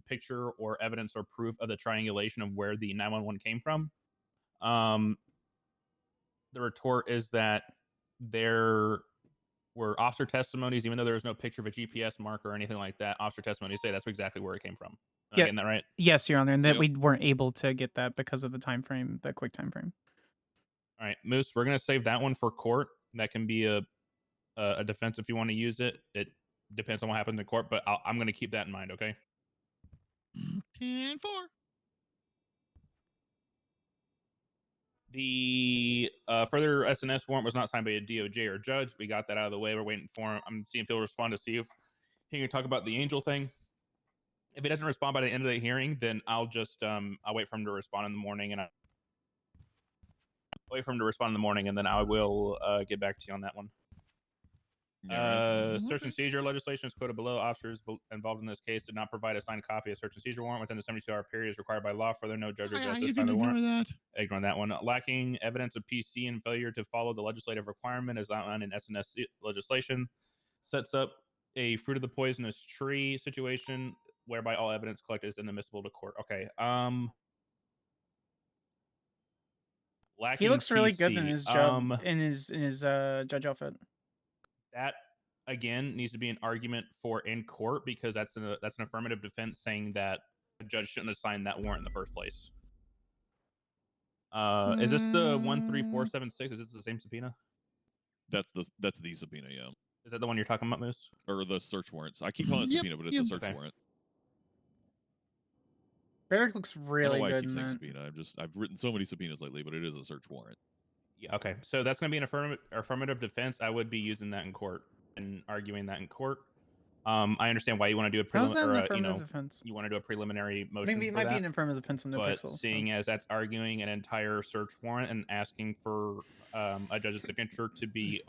picture or evidence or proof of the triangulation of where the 911 came from. The retort is that there were officer testimonies, even though there was no picture of a GPS marker or anything like that. Officer testimonies say that's exactly where it came from. Am I getting that right? Yes, Your Honor, and that we weren't able to get that because of the time frame, the quick time frame. All right, Moose, we're gonna save that one for court. That can be a defense if you want to use it. It depends on what happens in court, but I'm gonna keep that in mind. Okay. 10-4. The further SNS warrant was not signed by a DOJ or judge. We got that out of the way. We're waiting for him. I'm seeing if he'll respond to see if he can talk about the Angel thing. If he doesn't respond by the end of the hearing, then I'll just I'll wait for him to respond in the morning, and then I will get back to you on that one. Search and seizure legislation is quoted below. Officers involved in this case did not provide a signed copy of search and seizure warrant within the 72-hour period as required by law. Further, no judge or justice signed the warrant. Ignore that one. Lacking evidence of PC and failure to follow the legislative requirement as outlined in SNS legislation sets up a fruit of the poisonous tree situation whereby all evidence collected is inadmissible to court. Okay. He looks really PC. good in his job, in his judge outfit. That again needs to be an argument for in court because that's an affirmative defense saying that a judge shouldn't have signed that warrant in the first place. Is this the 13476? Is this the same subpoena? That's the subpoena, yeah. Is that the one you're talking about, Moose? Or the search warrants? I keep calling it subpoena, but it's a search warrant. Barrick looks really good. I keep saying subpoena. I've written so many subpoenas lately, but it is a search warrant. Yeah. Okay. So that's going to be an affirmative defense. I would be using that in court and arguing that in court. I understand why you want to do a preliminary. You want to do a preliminary motion. Maybe it might be an affirmative defense on NoPixel. But seeing as that's arguing an entire search warrant and asking for a judge's signature to be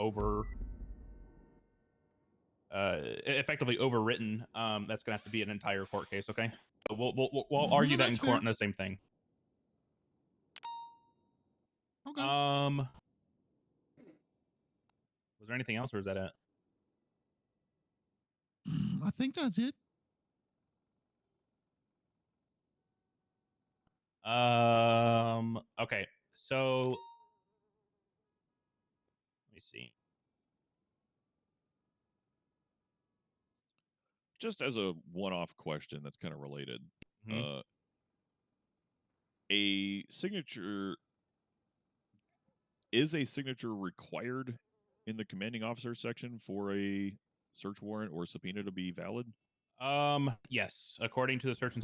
effectively overwritten, that's going to have to be an entire court case. Okay. So we'll argue that in court on the same thing. Okay. Was there anything else, or is that it? I think that's it. Okay. So let me see. Just as a one-off question that's kind of related, a signature Is a signature required in the commanding officer section for a search warrant or subpoena to be valid? Yes. According to the search and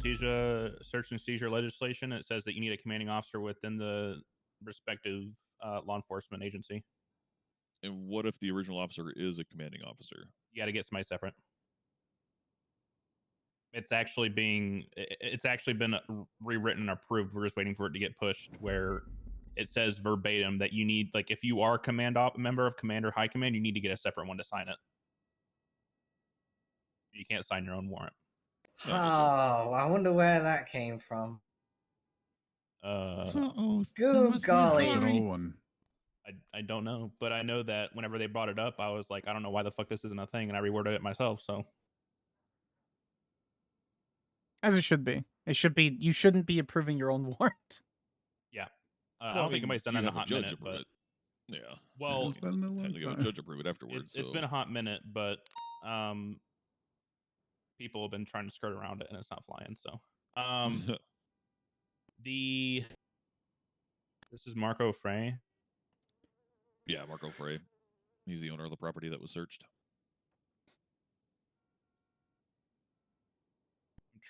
seizure legislation, it says that you need a commanding officer within the respective law enforcement agency. And what if the original officer is a commanding officer? You got to get somebody separate. It's actually been rewritten and approved. We're just waiting for it to get pushed where it says verbatim that you need, like, if you are a member of command or high command, you need to get a separate one to sign it. You can't sign your own warrant. Oh, I wonder where that came from. Good golly. I don't know, but I know that whenever they brought it up, I was like, I don't know why the fuck this isn't a thing, and I reworded it myself. So, as it should be. It should be. You shouldn't be approving your own warrant. Yeah, I don't think anybody's done that in a hot minute, but yeah. Well, it's been time to go judge approve it afterwards. It's been a hot minute, but people have been trying to skirt around it, and it's not flying. So, this is Marco Frey. Yeah, Marco Frey. He's the owner of the property that was searched.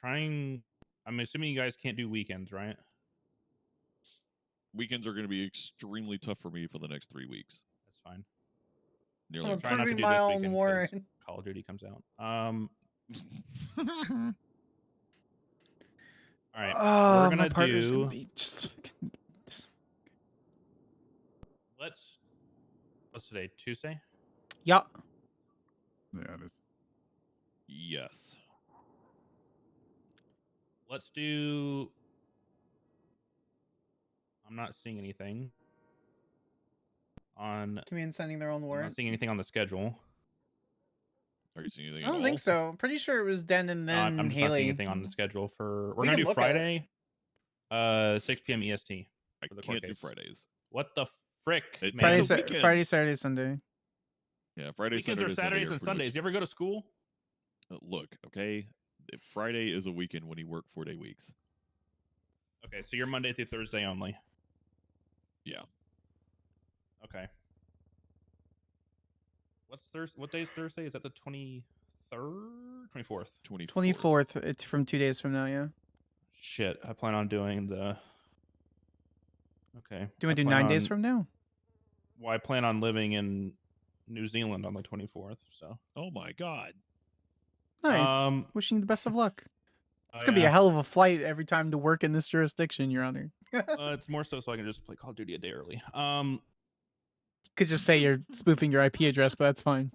I'm assuming you guys can't do weekends, right? Weekends are going to be extremely tough for me for the next 3 weeks. That's fine. Nearly. I'm trying not to do this weekend because Call of Duty comes out. All right, we're gonna do. What's today? Tuesday? Yeah. Yeah, it is. Yes. Let's do. I'm not seeing anything on. Command sending their own warrant. I'm not seeing anything on the schedule. Are you seeing anything? I don't think so. Pretty sure it was Den and then I'm just Haley. not seeing anything on the schedule for. We're We gonna can do look at Friday, 6 p.m. EST. I can't do Fridays. What the frick? Friday, Saturday, Sunday. Yeah, Friday, Weekends Saturday, are Saturdays Sunday and Sundays. You ever go to school? Look, okay. Friday is a weekend when you work 4-day weeks. Okay, so you're Monday through Thursday only. Yeah. Okay. What day is Thursday? Is that the 23rd? 24th? 24th. It's from 2 days from now, yeah. Shit, I plan on doing the... Okay. Do you want to do 9 days from now? Well, I plan on living in New Zealand on the 24th, so... Oh my god. Nice. Wishing you the best of luck. It's going to be a hell of a flight every time to work in this jurisdiction, Your Honor. It's more so I can just play Call of Duty a day early. You could just say you're spoofing your IP address, but that's fine.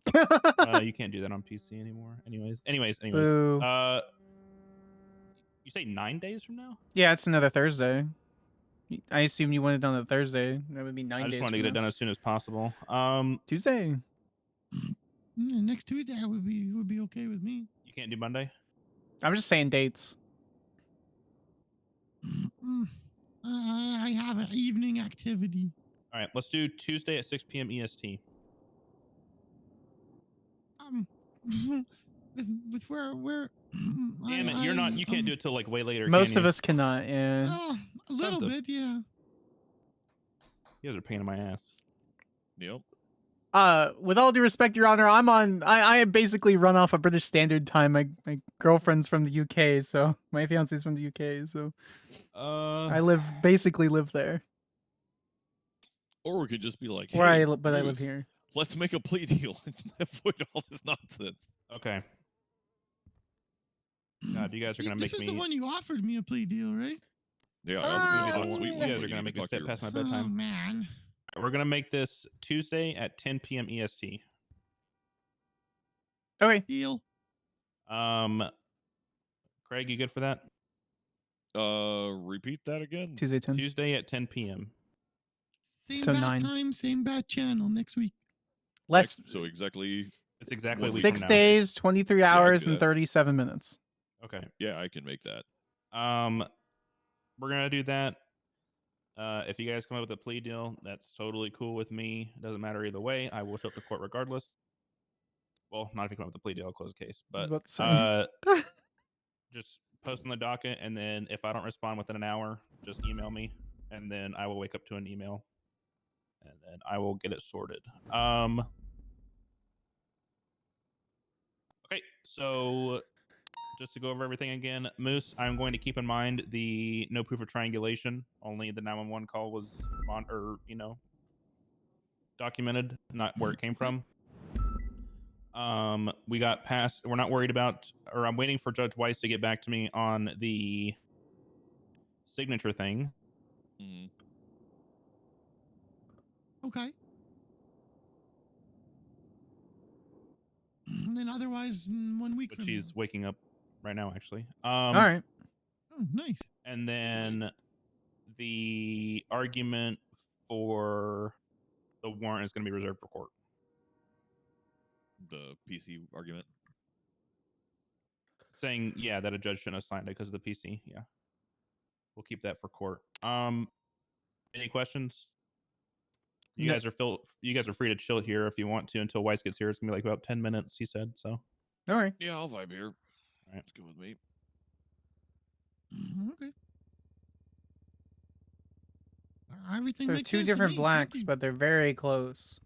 You can't do that on PC anymore. Anyways. Boo. You say 9 days from now? Yeah, it's another Thursday. I assume you want it done on Thursday. That would be 9 days. I just want to get it done as soon as possible. Tuesday. Next Tuesday would be okay with me. You can't do Monday? I'm just saying dates. I have an evening activity. All right, let's do Tuesday at 6 p.m. EST. With where? Damn it, you can't do it till like way later. Most of us cannot. Yeah. A little bit, yeah. You guys are a pain in my ass. Yep. With all due respect, Your Honor, I basically run off a British Standard Time. My girlfriend's from the UK, so my fiance's from the UK, so I basically live there. Or we could just be like, hey, I live Bruce, here. Let's make a plea deal and avoid all this nonsense. Okay. God, you guys are gonna make This me. is the one you offered me a plea deal, right? Yeah, you guys are gonna make me step past my bedtime. Oh man. We're gonna make this Tuesday at 10 p.m. EST. Okay. Deal. Craig, you good for that? Repeat that again. Tuesday 10. Tuesday at 10 p.m. Same bat 9. time, same bat channel next week. So exactly. It's exactly 6 days, 23 hours, and 37 minutes. Okay. Yeah, I can make that. We're gonna do that. If you guys come up with a plea deal, that's totally cool with me. It doesn't matter either way. I will show up to court regardless. Well, not if you come up with a plea deal, I'll close the case. But just post on the docket, and then if I don't respond within an hour, just email me, and then I will wake up to an email, and I will get it sorted. Okay, so just to go over everything again, Moose, I'm going to keep in mind the no proof of triangulation. Only the 911 call was documented, not where it came from. We got past. We're not worried about, or I'm waiting for Judge Weiss to get back to me on the signature thing. Okay. And then otherwise, 1 week But from she's waking up right now, actually. All right. Oh, nice. And then the argument for the warrant is going to be reserved for court. The PC argument? Saying, yeah, that a judge shouldn't have signed it because of the PC. Yeah. We'll keep that for court. Any questions? You guys are free to chill here if you want to until Weiss gets here. It's gonna be like about 10 minutes, he said. So all right. Yeah, I'll vibe here. All right. It's good with me. Okay. Everything They're makes two sense to different me. blacks, Happy. but they're very close.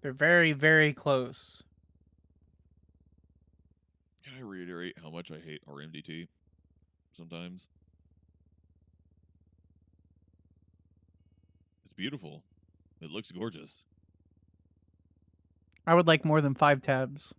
They're very, very close. Can I reiterate how much I hate our MDT sometimes? It's beautiful. It looks gorgeous. I would like more than 5 tabs.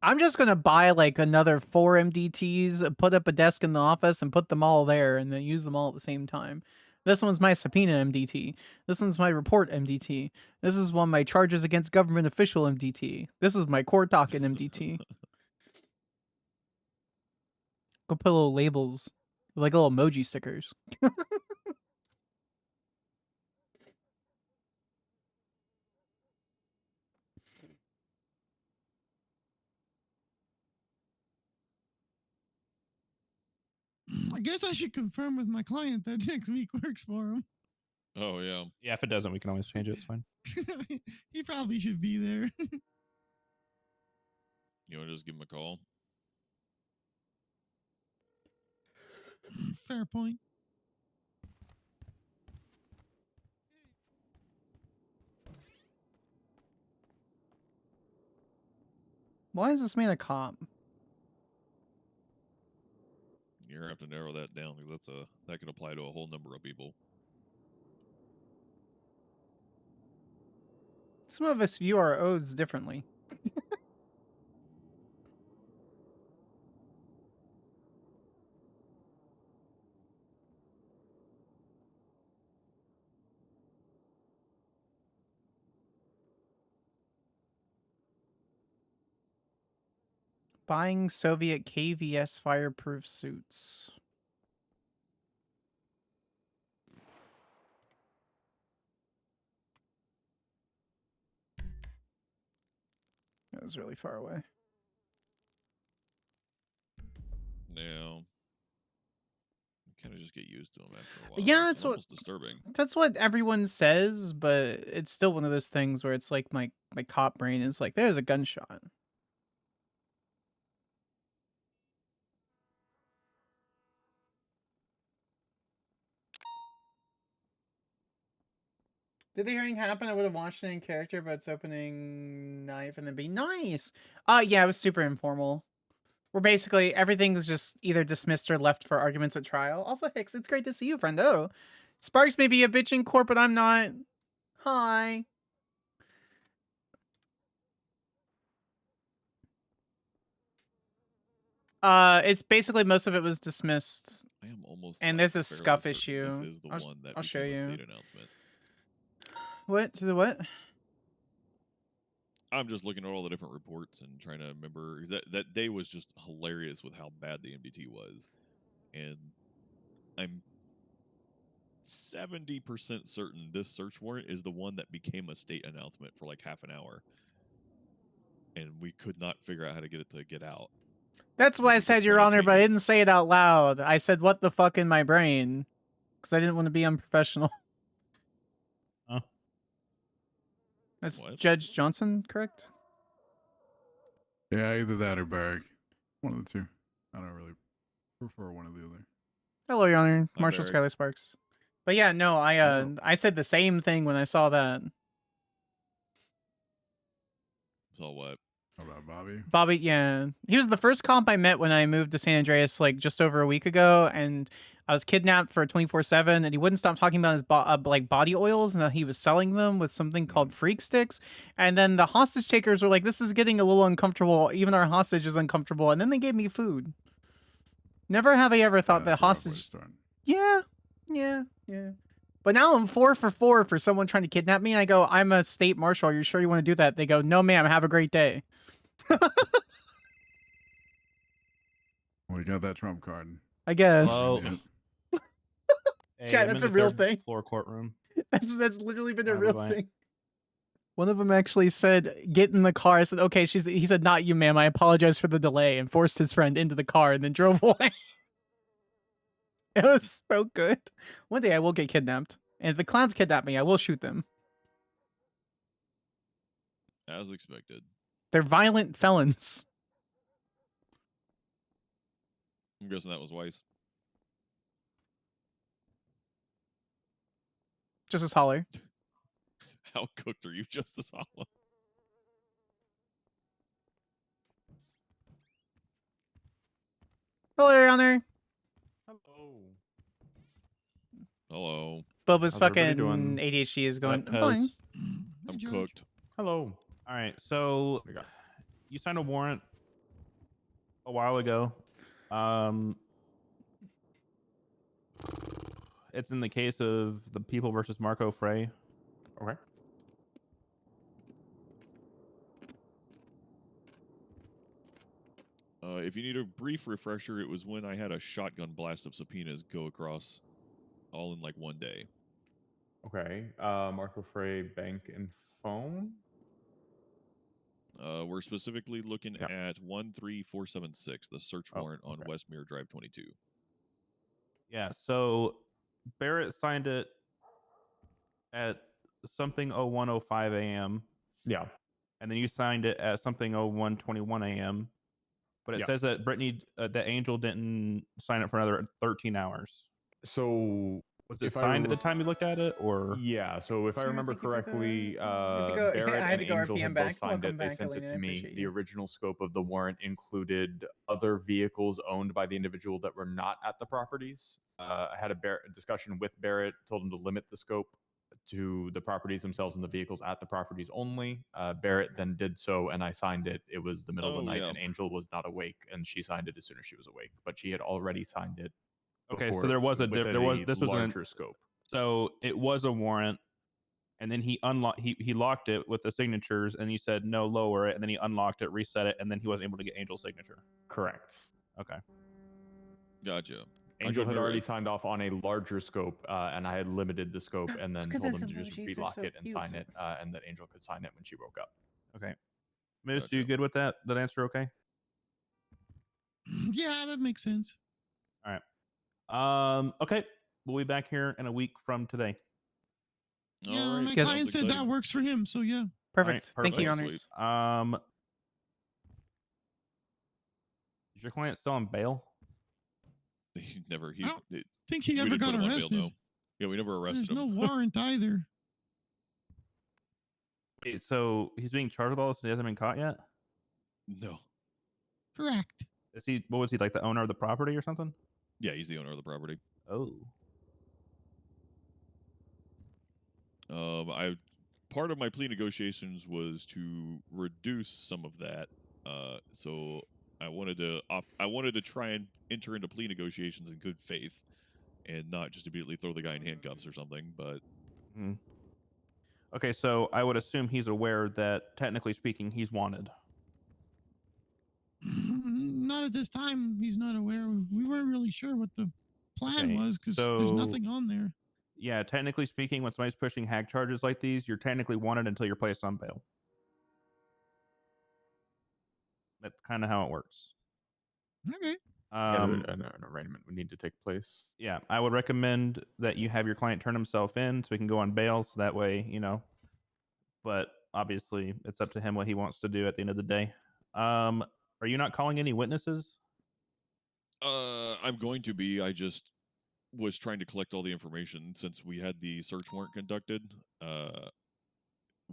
I'm just going to buy like another 4 MDTs, put up a desk in the office, and put them all there, and then use them all at the same time. This one's my subpoena MDT. This one's my report MDT. This is one of my charges against government official MDT. This is my court docket MDT. Go put little labels, like little emoji stickers. I guess I should confirm with my client that next week works for him. Oh, yeah. Yeah, if it doesn't, we can always change it. It's fine. He probably should be there. You want to just give him a call? Fair point. Why is this man a cop? You're gonna have to narrow that down because that can apply to a whole number of people. Some of us view our oaths differently. Buying Soviet KVS fireproof suits. That was really far away. Now, kind of just get used to them after a while. Yeah, it's almost disturbing. That's what everyone says, but it's still one of those things where it's like my cop brain is like, there's a gunshot. Did the hearing happen? I would have watched it in character, but it's opening knife and then be nice. Yeah, it was super informal. Where basically everything's just either dismissed or left for arguments at trial. Also, Hicks, it's great to see you, friendo. Sparks may be a bitch in court, but I'm not. Hi. It's basically most of it was dismissed. I am almost. And there's a scuff issue. This is the one that I'll show became you. a state announcement. What? To the what? I'm just looking at all the different reports and trying to remember that day was just hilarious with how bad the MDT was, and I'm 70% certain this search warrant is the one that became a state announcement for like half an hour, and we could not figure out how to get it to get out. That's what I said, Your Honor, but I didn't say it out loud. I said, what the fuck in my brain? Because I didn't want to be unprofessional. Huh? That's Judge Johnson, correct? Yeah, either that or Barrick. One of the two. I don't really prefer one or the other. Hello, Your Honor. Hi, Marshal Barrett. Skyler Sparks. But yeah, no, I said the same thing when I saw that. So what? About Bobby? Bobby, yeah. He was the first comp I met when I moved to San Andreas like just over a week ago, and I was kidnapped for 24/7, and he wouldn't stop talking about his like body oils and that he was selling them with something called freak sticks. And then the hostage takers were like, "This is getting a little uncomfortable. Even our hostage is uncomfortable." And then they gave me food. Never have I ever thought the hostage. Yeah. But now I'm 4 for 4 for someone trying to kidnap me, and I go, "I'm a state marshal. Are you sure you want to do that?" They go, "No, ma'am. Have a great day." We got that trump card. I guess. Hello. Chat, that's a real thing. Floor courtroom. That's literally been a Alright, real bye-bye. thing. One of them actually said, "Get in the car." I said, "Okay." He said, "Not you, ma'am. I apologize for the delay," and forced his friend into the car and then drove away. It was so good. One day I will get kidnapped. And if the clowns kidnap me, I will shoot them. As expected. They're violent felons. I'm guessing that was Weiss. Justice Holler. How cooked are you, Justice Hollow? Hello, Your Honor. Hello. Bubba's How's everybody fucking doing? ADHD is going. What I'm up, fine. Coz? I'm cooked. Hello. All right, so you signed a warrant a while ago. It's in the case of the People versus Marco Frey. Okay. If you need a brief refresher, it was when I had a shotgun blast of subpoenas go across all in like one day. Okay. Marco Frey Bank and Phone. We're specifically looking at 13476, the search warrant on Westmere Drive 22. Yeah, so Barrett signed it at something 01:05 a.m. Yeah. And then you signed it at something 01:21 a.m. But it says that Brittany, that Angel didn't sign it for another 13 hours. So was it signed at the time you looked at it, or? Yeah. So if I remember correctly, go- Barrett I had and to go Angel RPM had back. both signed Welcome it. They back, sent it Elena. to I me. appreciate The you. original scope of the warrant included other vehicles owned by the individual that were not at the properties. I had a discussion with Barrett, told him to limit the scope to the properties themselves and the vehicles at the properties only. Barrett then did so, and I signed it. It was the middle of the night, and Angel was not awake, and she signed it as soon as she was awake. But she had already signed it. Okay, so there was this was larger scope. So it was a warrant, and then he unlocked he locked it with the signatures, and he said no, lower it, and then he unlocked it, reset it, and then he wasn't able to get Angel's signature. Correct. Okay. Gotcha. Angel had already signed off on a larger scope, and I had limited the scope, and then told him to just relock it and sign it, and that Angel could sign it when she woke up. Okay. Moose, you good with that? That answer okay? Yeah, that makes sense. All right. Okay. We'll be back here in a week from today. Yeah, my client said that works for him, so yeah. Perfect. All right, Thank you, Your perfect. Honors. Is your client still on bail? He never. I don't think he ever got arrested. Yeah, we never arrested There's him. no warrant either. Wait, so he's being charged with all this and he hasn't been caught yet? No. Correct. Is he? What was he, like the owner of the property or something? Yeah, he's the owner of the property. Oh. Part of my plea negotiations was to reduce some of that. So I wanted to try and enter into plea negotiations in good faith, and not just immediately throw the guy in handcuffs or something. But Okay, so I would assume he's aware that, technically speaking, he's wanted. Not at this time. He's not aware. We weren't really sure what the plan was because there's nothing on there. Yeah, technically speaking, when somebody's pushing hack charges like these, you're technically wanted until you're placed on bail. That's kind of how it works. Okay. An arraignment would need to take place. Yeah, I would recommend that you have your client turn himself in so he can go on bail. So that way, But obviously, it's up to him what he wants to do at the end of the day. Are you not calling any witnesses? I'm going to be. I just was trying to collect all the information since we had the search warrant conducted.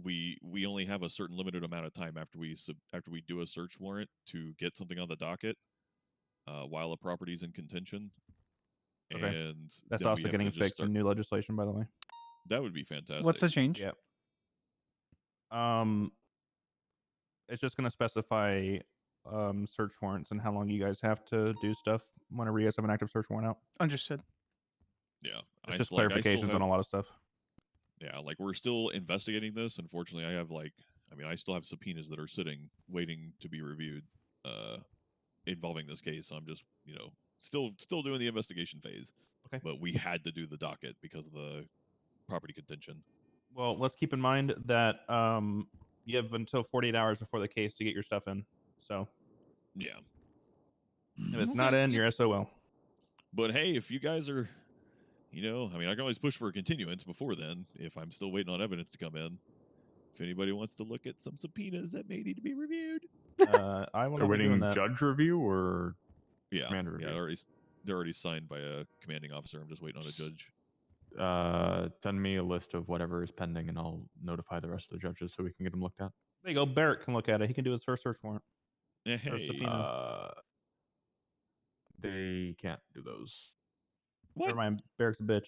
We only have a certain limited amount of time after we do a search warrant to get something on the docket while a property's in contention. Okay. And That's then we also have getting to just fixed start. in new legislation, by the way. That would be fantastic. What's the change? Yep. It's just going to specify search warrants and how long you guys have to do stuff whenever you guys have an active search warrant out. Understood. Yeah, It's just clarifications on a lot of stuff. Yeah, like we're still investigating this. Unfortunately, I still have subpoenas that are sitting waiting to be reviewed involving this case. So I'm just, still doing the investigation phase. Okay. But we had to do the docket because of the property contention. Well, let's keep in mind that you have until 48 hours before the case to get your stuff in. So, yeah. If it's not in, you're SOL. But hey, if you guys are, I can always push for a continuance before then if I'm still waiting on evidence to come in. If anybody wants to look at some subpoenas that may need to be reviewed. I will They're be doing waiting that. judge review or Yeah, commander review? Yeah, they're already signed by a commanding officer. I'm just waiting on a judge. Send me a list of whatever is pending, and I'll notify the rest of the judges so we can get them looked at. There you go. Barrett can look at it. He can do his first search warrant. Hey. Or subpoena. They can't do those. What? Never mind. Barrett's a bitch.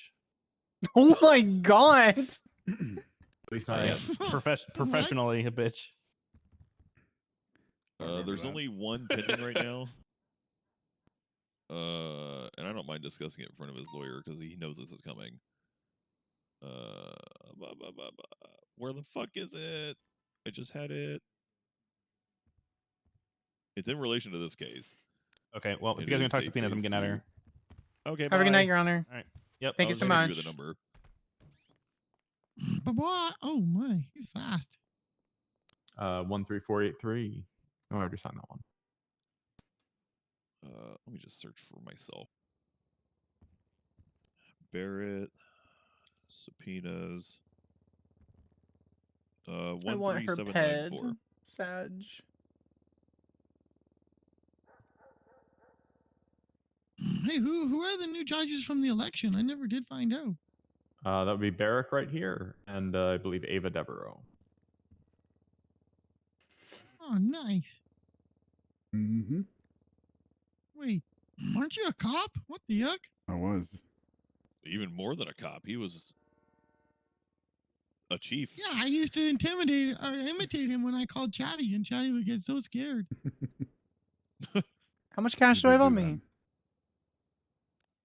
Oh my god! At least not yet. Professionally a bitch. There's only one pending right now. And I don't mind discussing it in front of his lawyer because he knows this is coming. Where the fuck is it? I just had it. It's in relation to this case. Okay, well, if you guys are going to talk subpoenas, I'm getting out of here. Okay, Have a good night, Your Honor. All right. Yep. Thank you so much. The number. But boy, oh my, he's fast. 13483. Oh, I already signed that one. Let me just search for myself. Barrett subpoenas. I want her ped. Sag. Hey, who are the new judges from the election? I never did find out. That would be Barrick right here, and I believe Ava Devereaux. Oh, nice. Mm-hmm. Wait, aren't you a cop? What the yuck? I was. Even more than a cop. He was a chief. Yeah, I used to imitate him when I called Chatty, and Chatty would get so scared. How much cash do I have on me?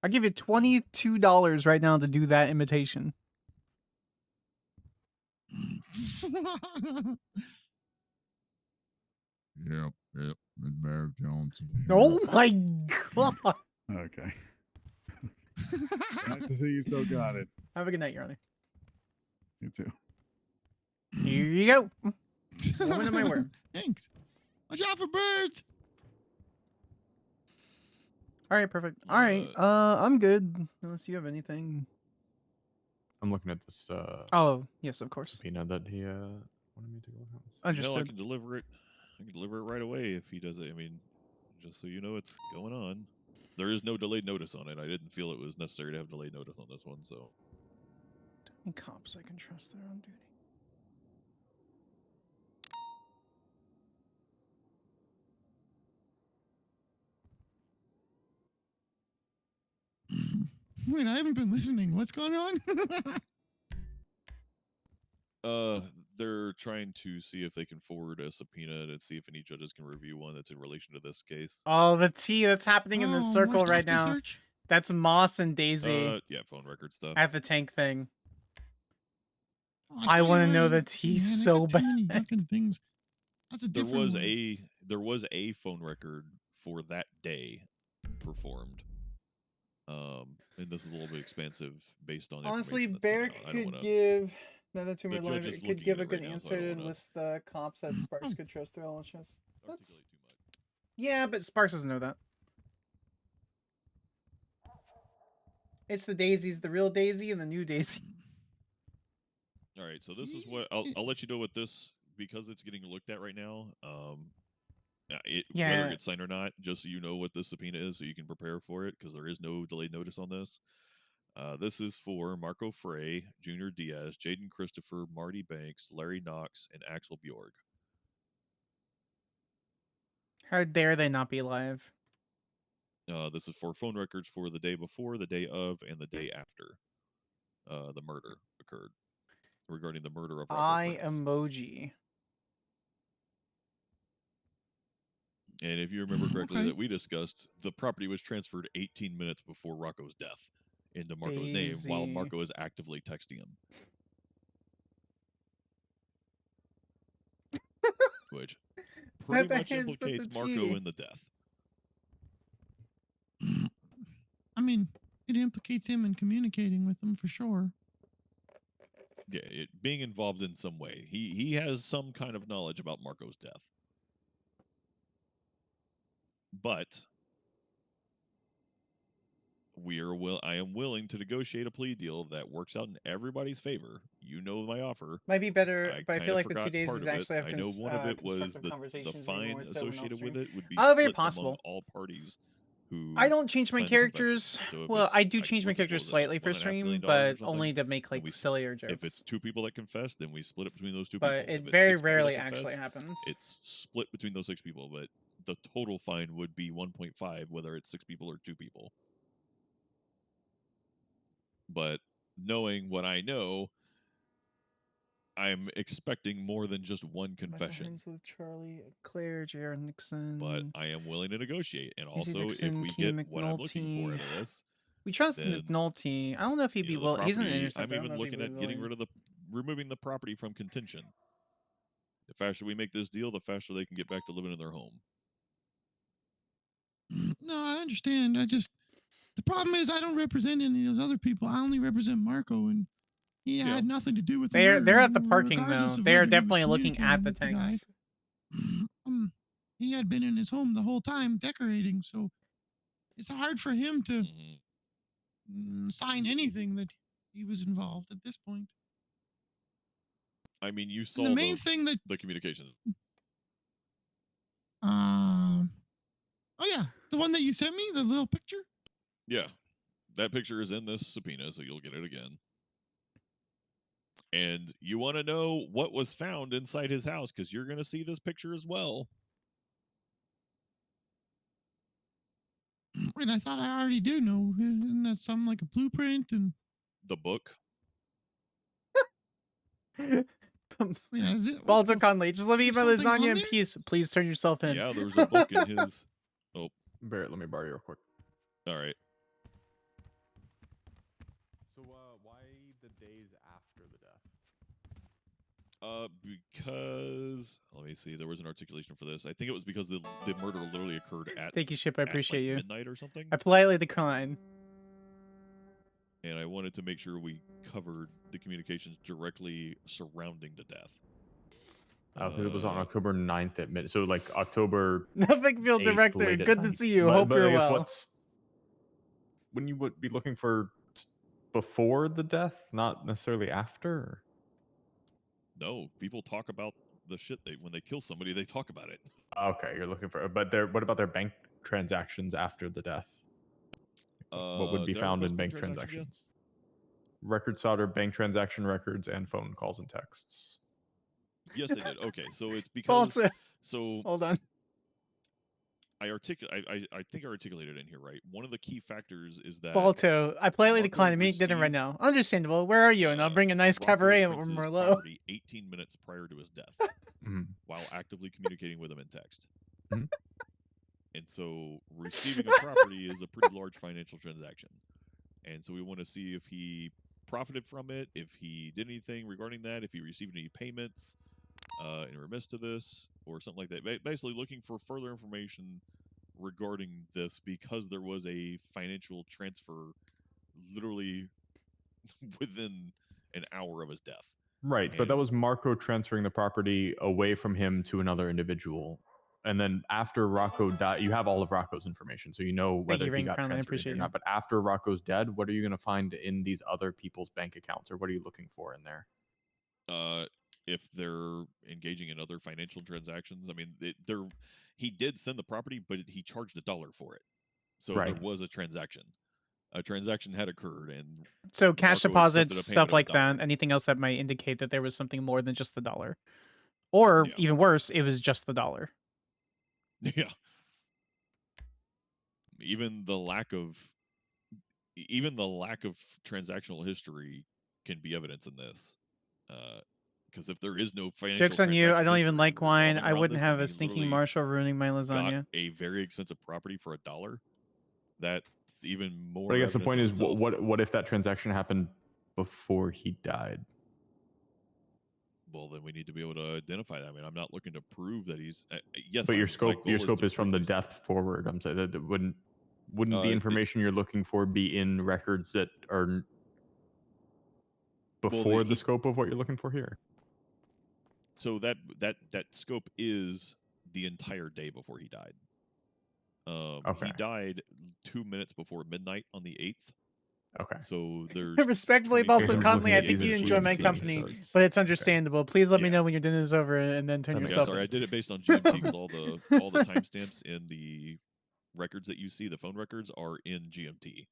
I'll give you $22 right now to do that imitation. Yep. It's Barrett Johnson. Oh my god. Okay. Nice to see you still got it. Have a good night, Your Honor. You too. Here you go. Woman of my word. Thanks. Watch out for birds. All right, perfect. All right, I'm good. Unless you have anything. I'm looking at this. Oh, yes, of course. Subpoena that he wanted me to go ahead. Understood. I can deliver it. I can deliver it right away if he does it. I mean, just so you know, it's going on. There is no delayed notice on it. I didn't feel it was necessary to have delayed notice on this one, so. How many cops I can trust that are on duty? Wait, I haven't been listening. What's going on? They're trying to see if they can forward a subpoena and see if any judges can review one that's in relation to this case. Oh, the tea that's happening in this circle more right stuff to now. search? That's Moss and Daisy Yeah, phone record stuff. at the tank thing. Oh, I thought want you to know were- the tea Man, I so got too many bad. fucking things. That's a There different was one. a phone record for that day performed. And this is a little bit expansive based on Honestly, information that's coming Barrick out. I don't could wanna- give. Now that to me The live, judge is it could looking give at a it good right now, so I answer don't and wanna list the cops that Sparks could trust through LHS. articulate too much. Yeah, but Sparks doesn't know that. It's the Daisies, the real Daisy and the new Daisy. All right, so this is what I'll let you know what this, because it's getting looked at right now. Whether Yeah. it gets signed or not, just so you know what this subpoena is, so you can prepare for it, because there is no delayed notice on this. This is for Marco Frey, Junior Diaz, Jaden Christopher, Marty Banks, Larry Knox, and Axel Bjorg. How dare they not be live? This is for phone records for the day before, the day of, and the day after the murder occurred. Regarding the murder of Rocco France. emoji. And if you remember correctly, that we discussed, the property was transferred 18 minutes before Rocco's death into Marco's name while Marco is actively texting him. Which pretty much implicates Marco in the death. I mean, it implicates him in communicating with them for sure. Yeah, being involved in some way. He has some kind of knowledge about Marco's death. But I am willing to negotiate a plea deal that works out in everybody's favor. You know my offer. Might be better, but I feel like the 2 forgot days part is of it. actually have I know one of it was constructive the conversations fine anymore, so when I'll associated with stream. it would be Oh, very split possible. among all parties who I don't change my signed the convention. characters. So if Well, it's, I do like, change my what characters was it, slightly for $1.5 stream, million or but something, only to make then like we sillier jokes. If it's 2 people that confess, then we split it between those 2 But people. it If it's very 6 people that rarely confess, actually happens. It's split between those 6 people, but the total fine would be 1.5, whether it's 6 people or 2 people. But knowing what I know, I'm expecting more than just one confession. With Charlie, Claire, J.R. Nixon. But I am willing to negotiate. And Easy also, Dixon, if we Key get what I'm looking for out of this, We trust then, McNulty. I don't know if he'd be the willing. He's an property, interceptor. I'm even looking at getting rid of removing the property from contention. The faster we make this deal, the faster they can get back to living in their home. No, I understand. The problem is I don't represent any of those other people. I only represent Marco, and he had nothing to do with the They're murder, at the parking though. regardless of They are whether he was definitely looking at the communicating with tanks. guy. He had been in his home the whole time decorating, so it's hard for him to sign anything that he was involved at this point. I mean, you saw the main thing that the communication. Oh yeah, the one that you sent me, the little picture. Yeah, that picture is in this subpoena, so you'll get it again. And you want to know what was found inside his house, because you're going to see this picture as well. Wait, I thought I already do know. Isn't that something like a blueprint and the book? Balto Conley, just let me eat my something lasagna on in there? peace. Please turn yourself in. Yeah, there's a book in his. Oh, Barrett, let me borrow you real quick. All right. So, why the days after the death? Because let me see. There was an articulation for this. I think it was because the murder literally occurred at. Thank you, Ship. I appreciate you. Midnight or something. I politely decline. And I wanted to make sure we covered the communications directly surrounding the death. Oh, because it was on October 9th at midnight. So, like, October... Nothing field 8th, director. late at Good to night. see you. Hope but you're I guess well. Wouldn't you be looking for before the death, not necessarily after? No, people talk about the shit when they kill somebody, they talk about it. Okay, you're looking for... But what about their bank transactions after the death? What would be found in bank transactions? Record solder, bank transaction records, and phone calls and texts. Yes, they did. Okay, so it's because hold on. I think I articulated it in here right. One of the key factors is that Balto, I politely decline to meet dinner right now. Understandable. Where are you? And I'll bring a nice cabaret or Merlot. 18 minutes prior to his death, while actively communicating with him in text. And so receiving a property is a pretty large financial transaction. And so we want to see if he profited from it, if he did anything regarding that, if he received any payments in remiss to this, or something like that. Basically looking for further information regarding this, because there was a financial transfer literally within an hour of his death. Right, but that was Marco transferring the property away from him to another individual. And then after Rocco died, you have all of Rocco's information, so you know whether he got transferred or not. But after Rocco's dead, what are you going to find in these other people's bank accounts, or what are you looking for in there? If they're engaging in other financial transactions, I mean, he did send the property, but he charged $1 for it, so there was a transaction. a transaction had occurred, and So cash Marco accepted deposits, a stuff payment like of $1. that. Anything else that might indicate that there was something more than just the dollar, or even worse, it was just the dollar. Yeah. Even the lack of transactional history can be evidence in this. Because if there is no financial Jokes on you. I don't even history like wine. revolving I around wouldn't this, have then a he stinking literally Marshal ruining my got lasagna. a very expensive property for $1. That's even more. But I guess the evidence point in is, itself. what if that transaction happened before he died? Well, then we need to be able to identify that. I mean, I'm not looking to prove that he's. Yes, But your my scope goal is from the death forward. I'm saying that wouldn't the information you're looking for be in records that are before the scope of what you're looking for here? So that scope is the entire day before he died. He died 2 minutes before midnight on the 8th. Okay. So there's Respectfully, 24 Balto hours Conley, I in think you enjoy my GMT. company, but it's understandable. Please let me know when your dinner is over, and then turn Yeah, yourself. sorry, I did it based on GMT because all the timestamps in the records that you see, the phone records, are in GMT.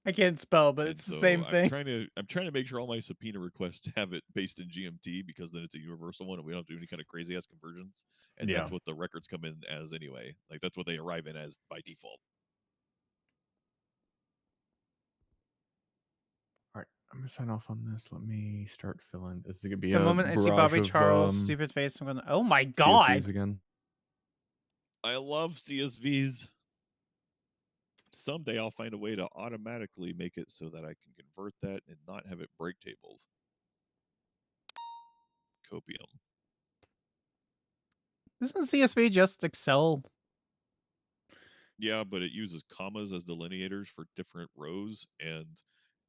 I can't spell, but And it's the so same thing. I'm trying to make sure all my subpoena requests have it based in GMT, because then it's a universal one and we don't have to do any kind of crazy ass conversions. And that's what the records come in as anyway. Like that's what they arrive in as by default. All right, I'm gonna sign off on this. Let me start filling. This is gonna be The a moment I see barrage Bobby of, Charles' stupid face, I'm going, "Oh my CSVs god!" again. I love CSVs. Someday I'll find a way to automatically make it so that I can convert that and not have it break tables. Copium. Isn't CSV just Excel? Yeah, but it uses commas as delineators for different rows, and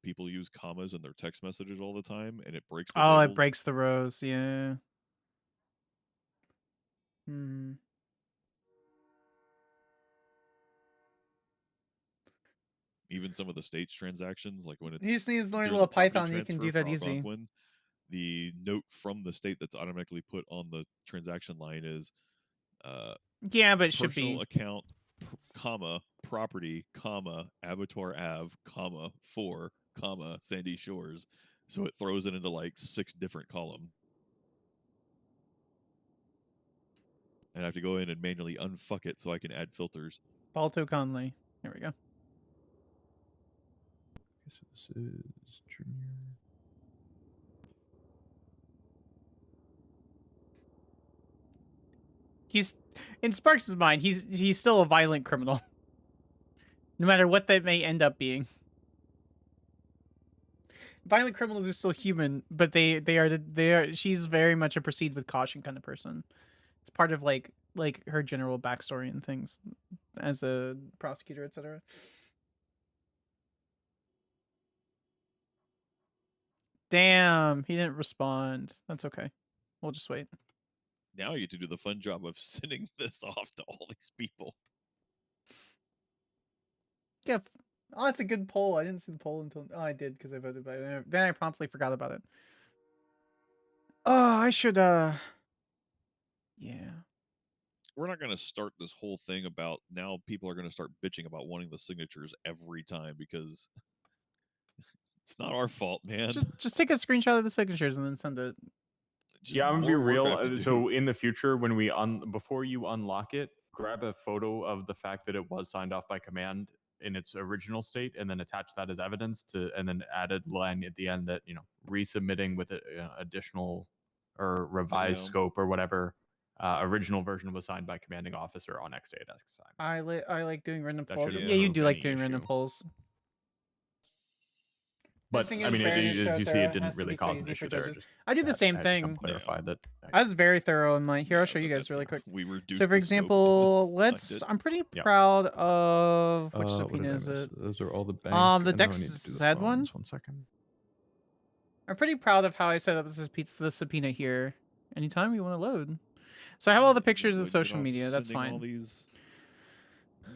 people use commas in their text messages all the time, and it breaks the Oh, tables. it breaks the rows. Yeah. Hmm. Even some of the states transactions, like when it's He just needs to learn a during little the property Python. You can do transfer that for easy. Algonquin, the note from the state that's automatically put on the transaction line is Yeah, but it should personal be account, comma, property, comma, Abattoir Ave, comma, 4, comma, Sandy Shores. So it throws it into like 6 different columns. And I have to go in and manually unfuck it so I can add filters. Balto Conley. There we go. So this is Junior. He's in Sparks' mind. He's still a violent criminal, no matter what that may end up being. Violent criminals are still human, but they are. She's very much a proceed with caution kind of person. It's part of like her general backstory and things as a prosecutor, etc. Damn, he didn't respond. That's okay. We'll just wait. Now you get to do the fun job of sending this off to all these people. Yeah. Oh, that's a good poll. I didn't see the poll until I did because I voted by it. Then I promptly forgot about it. Oh, I should yeah. We're not going to start this whole thing about now people are going to start bitching about wanting the signatures every time, because it's not our fault, man. Just take a screenshot of the signatures and then send it. Yeah, I'm gonna be real. So in the future, when we before you unlock it, grab a photo of the fact that it was signed off by command in its original state, and then attach that as evidence and then add a line at the end that resubmitting with additional or revised scope or whatever original version was signed by commanding officer on X day at X time. I like doing random That polls. shouldn't Yeah, you remove do like any doing random issue. polls. But I mean, as you see, it didn't really cause an issue there. I do the same thing. Clarify that. I was very thorough in my. Here, I'll show you guys really quick. We reduced So, for example, I'm pretty proud of which subpoena is it? Those are all the bank. The and now I Dex need to do the Z one. phones. 1 second. I'm pretty proud of how I set up the subpoena here. Anytime you want to load. So I have all the pictures of social media. That's fine. All these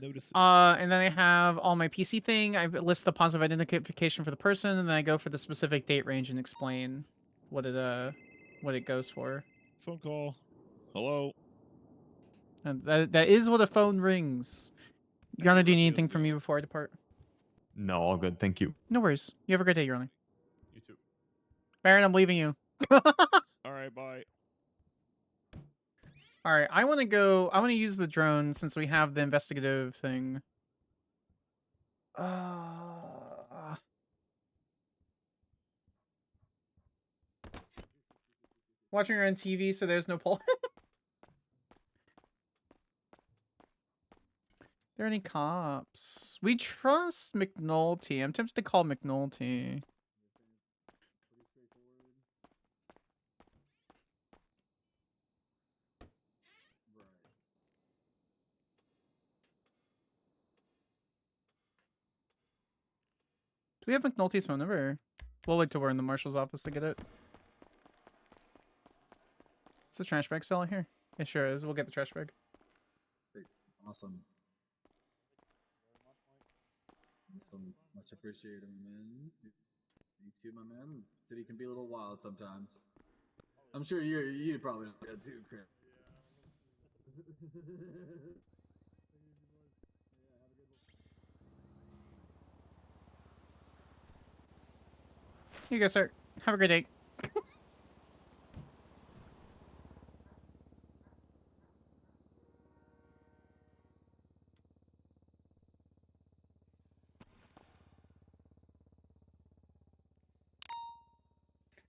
notices. And then I have all my PC thing. I list the positive identification for the person, and then I go for the specific date range and explain what it goes for. Phone call. Hello. And that is what a phone rings. You gonna do anything for me before I depart? No, all good. Thank you. No worries. You have a great day, Yorling. You too. Baron, I'm leaving you. All right, bye. All right, I want to go. I want to use the drone since we have the investigative thing. Watching her on TV, so there's no poll. There any cops? We trust McNulty. I'm tempted to call McNulty. Do we have McNulty's phone number? We'll wait till we're in the marshal's office to get it. Is the trash bag still out here? It sure is. We'll get the trash bag. Great. Awesome. Awesome. Much appreciated, man. You too, my man. City can be a little wild sometimes. I'm sure you probably know that too, Chris. Here you go, sir. Have a great day.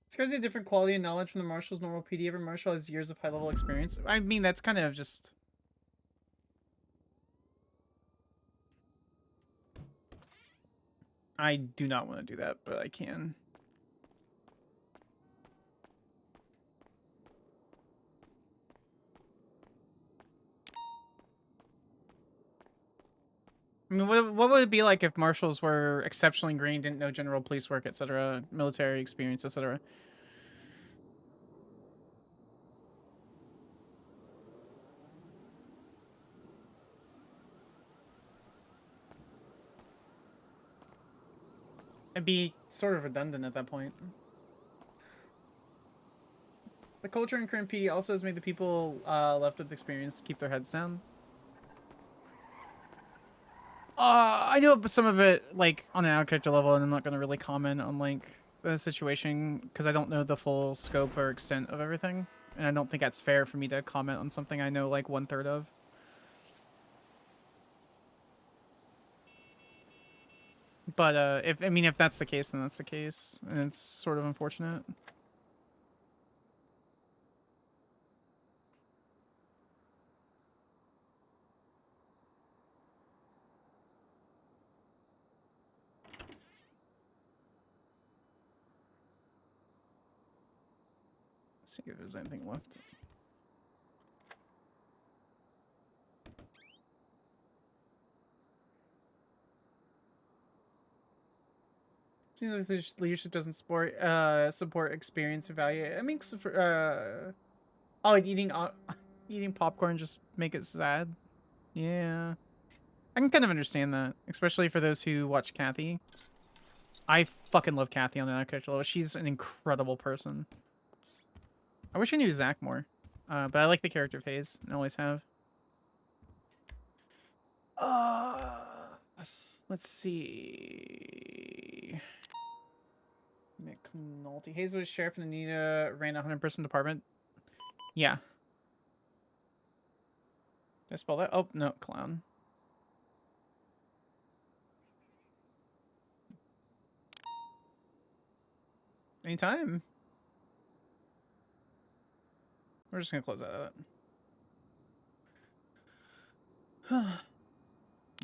It's crazy, a different quality and knowledge from the Marshal's normal PD. Every Marshal has years of high-level experience. I mean, that's kind of just... I do not want to do that, but I can. I mean, what would it be like if Marshals were exceptionally green, didn't know general police work, etc., military experience, etc.? It'd be sort of redundant at that point. The culture in current PD also has made the people left with experience keep their heads down. I know some of it, like, on an out-character level, and I'm not going to really comment on, like, the situation, because I don't know the full scope or extent of everything. And I don't think that's fair for me to comment on something I know, like, 1/3 of. But, if that's the case, then that's the case. And it's sort of unfortunate. Let's see if there's anything left. Seems like leadership doesn't support experience and value. I mean, like eating popcorn just make it sad. Yeah, I can kind of understand that, especially for those who watch Kathy. I fucking love Kathy on that character level. She's an incredible person. I wish I knew Zach more, but I like the character phase and always have. Let's see. McNulty. Hazelwood Sheriff and Anita ran a 100-person department. Yeah. Did I spell that? Oh, no, clown. Anytime. We're just gonna close out of that.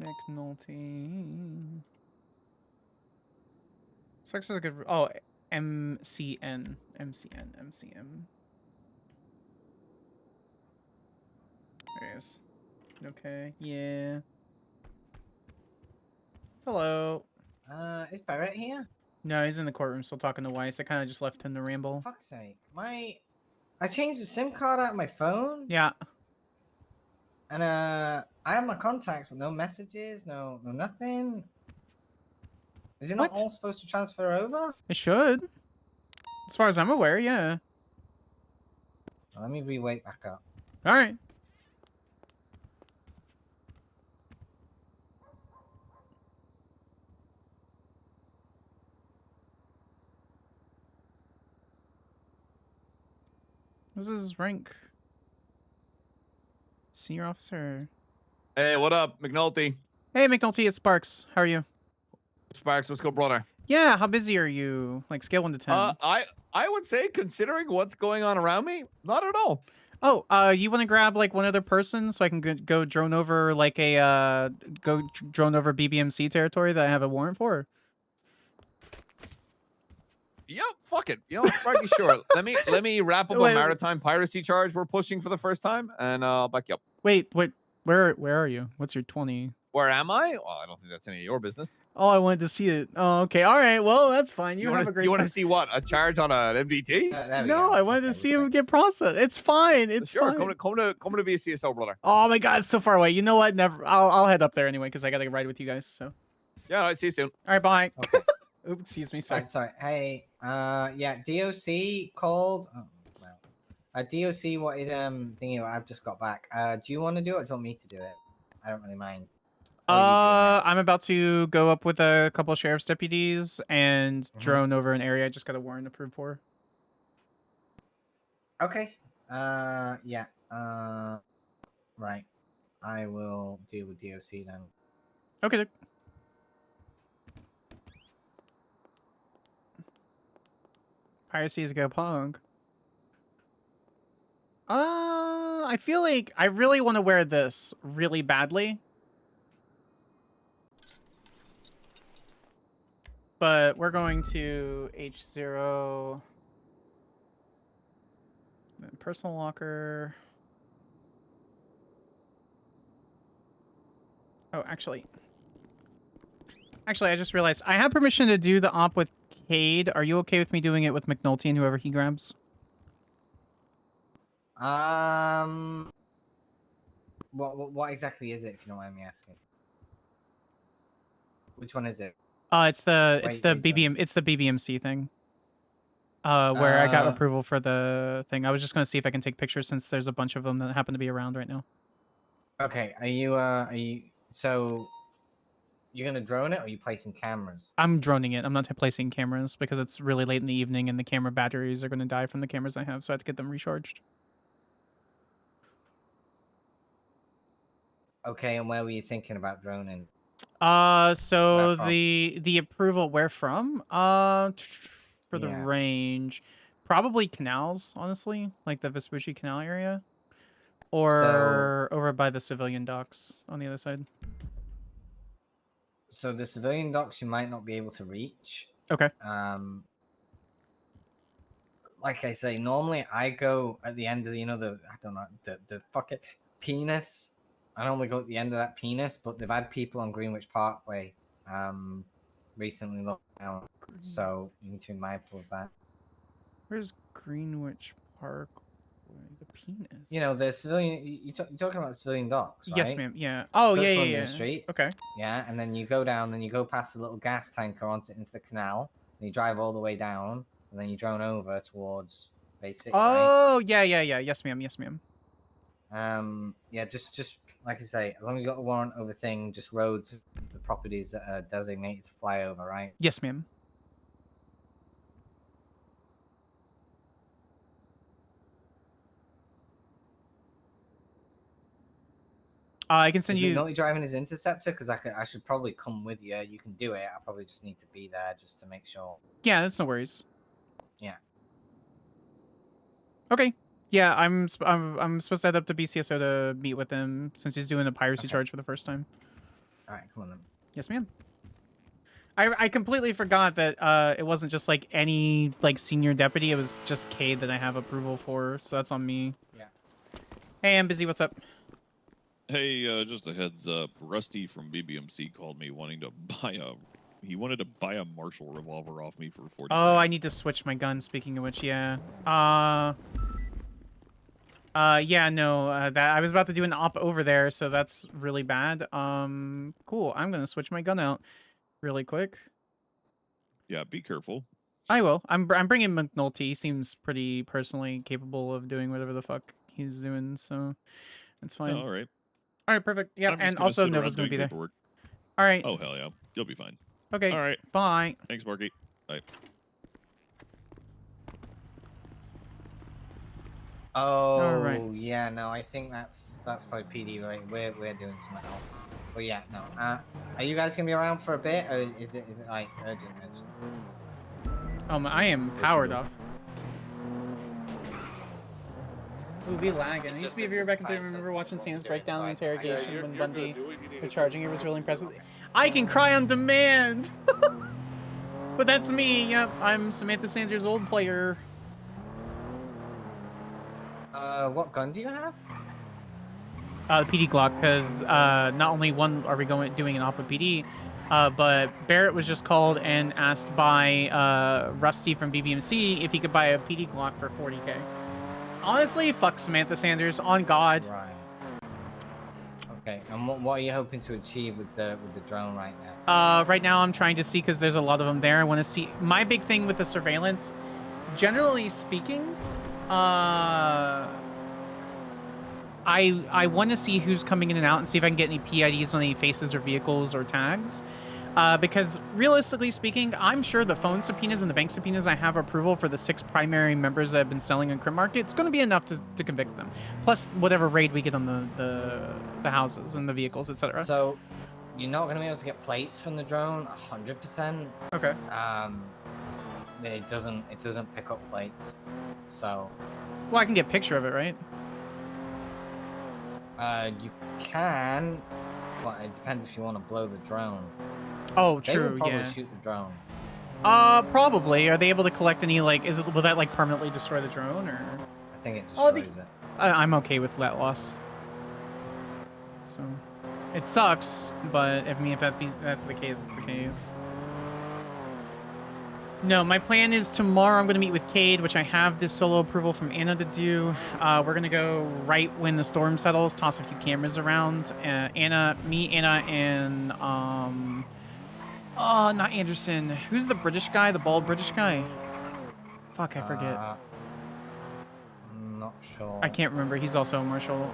McNulty. Specs is a good... Oh, MCN. MCM. There he is. Okay, yeah. Hello. Is Barrett here? No, he's in the courtroom still talking to Weiss. I kind of just left him to ramble. Fuck's sake. I changed the SIM card out of my phone. Yeah. And I have my contacts, but no messages, no nothing. Is it not all supposed to transfer over? It should. As far as I'm aware, yeah. Let me re-wait back up. All right. What's his rank? Senior officer. Hey, what up, McNulty? Hey, McNulty, it's Sparks. How are you? Sparks, what's good, brother? Yeah, how busy are you? Like scale 1 to 10. I would say, considering what's going on around me, not at all. Oh, you want to grab like one other person so I can go drone over like a drone over BBMC territory that I have a warrant for? Yep, fuck it. You know, Sparky, sure. Let me wrap up a maritime piracy charge we're pushing for the first time, and I'll back you up. Wait, where are you? What's your 20? Where am I? Well, I don't think that's any of your business. Oh, I wanted to see it. Oh, okay. All right. Well, that's fine. You have a great You want time. to see what? A charge on an MDT? No, I wanted to see him get processed. It's fine. It's sure. fine. Come to be a CSO, brother. Oh my God, it's so far away. You know what? Never. I'll head up there anyway because I gotta ride with you guys. So. Yeah. All right. See you soon. All right. Bye. Okay. Oops. Excuse me. Sorry. Sorry. Hey. Yeah. DOC called. Oh, well. DOC wanted thingy. I've just got back. Do you want to do it or do you want me to do it? I don't really mind. I'm about to go up with a couple of sheriff's deputies and drone over an area I just got a warrant approved for. Okay. Yeah. Right. I will deal with DOC then. Okay. Piracy is a go punk. I feel like I really want to wear this really badly. But we're going to H0. Then personal locker. Oh, actually, I just realized I have permission to do the op with Cade. Are you okay with me doing it with McNulty and whoever he grabs? What exactly is it, if you don't mind me asking? Which one is it? It's the BBMC thing. Where I got approval for the thing. I was just gonna see if I can take pictures since there's a bunch of them that happen to be around right now. Okay, so you're gonna drone it or are you placing cameras? I'm droning it. I'm not placing cameras because it's really late in the evening and the camera batteries are gonna die from the cameras I have, so I have to get them recharged. Okay, and where were you thinking about droning? So the approval where from? For the range, probably canals, honestly, like the Vespucci Canal area, or over by the civilian docks on the other side. So the civilian docks you might not be able to reach. Okay. Like I say, normally I go at the end of the the fucking penis. I normally go at the end of that penis, but they've had people on Greenwich Parkway recently locked down, so you need to be mindful of that. Where's Greenwich Park? The penis. You know, the civilian. You're talking about the civilian docks, right? Yes, ma'am. Yeah. Oh, Go to yeah, London yeah. Street. Okay. Yeah, and then you go down, then you go past the little gas tanker into the canal, and you drive all the way down, and then you drone over towards Bay City. Oh, right? Yeah. Yes, ma'am. Yes, ma'am. Yeah, just like I say, as long as you got the warrant over thing, just roads, the properties that are designated to fly over, right? Yes, ma'am. I can send you. Not driving his interceptor because I should probably come with you. You can do it. I probably just need to be there just to make sure. Yeah, that's no worries. Yeah. Okay. Yeah, I'm supposed to head up to BCSO to meet with him since he's doing a piracy charge for the first time. All right, come on then. Yes, ma'am. I completely forgot that it wasn't just like any like senior deputy. It was just Cade that I have approval for, so that's on me. Yeah. Hey, I'm busy. What's up? Hey, just a heads up. Rusty from BBMC called me wanting to buy he wanted to buy a Marshal revolver off me for 40. Oh, I need to switch my gun. Speaking of which, yeah. Yeah, no, that I was about to do an op over there, so that's really bad. Cool. I'm gonna switch my gun out really quick. Yeah, be careful. I will. I'm bringing McNulty. He seems pretty personally capable of doing whatever the fuck he's doing, so it's fine. Oh, all right. All right, perfect. Yeah, and also Nova's gonna be there. Paperwork. All right. Oh hell yeah, you'll be fine. Okay. All right. Bye. Thanks, Marky. Bye. Oh, right. yeah, no, I think that's probably PD related. We're doing something else. But yeah, no. Are you guys gonna be around for a bit, or is it like urgent? I am powered up. Ooh, we lagging. I used to be a viewer back in the day. I remember watching Sam's breakdown the interrogation when Bundy was charging. It was really impressive. I can cry on demand! But that's me. Yep, I'm Samantha Sanders' old player. What gun do you have? The PD Glock, because not only are we doing an op with PD, but Barrett was just called and asked by Rusty from BBMC if he could buy a PD Glock for 40K. Honestly, fuck Samantha Sanders, on God. Right. Okay, and what are you hoping to achieve with the drone right now? Right now I'm trying to see, because there's a lot of them there. I want to see. My big thing with the surveillance, generally speaking, I want to see who's coming in and out and see if I can get any PIDs on any faces or vehicles or tags. Because realistically speaking, I'm sure the phone subpoenas and the bank subpoenas I have approval for the 6 primary members that have been selling in Crim Market, it's going to be enough to convict them. Plus whatever raid we get on the houses and the vehicles, etc. So, you're not going to be able to get plates from the drone 100%. Okay. It doesn't pick up plates. So. Well, I can get a picture of it, right? You can, but it depends if you want to blow the drone. Oh, They true. will probably Yeah. shoot the drone. Probably. Are they able to collect any, like, will that, like, permanently destroy the drone, or? I think it destroys it. I'm okay with that loss. So, it sucks, but, I mean, if that's the case, it's the case. No, my plan is tomorrow I'm going to meet with Cade, which I have this solo approval from Anna to do. We're going to go right when the storm settles, toss a few cameras around. Anna, and, oh, not Anderson. Who's the British guy, the bald British guy? Fuck, I forget. I'm not sure. I can't remember. He's also a Marshal.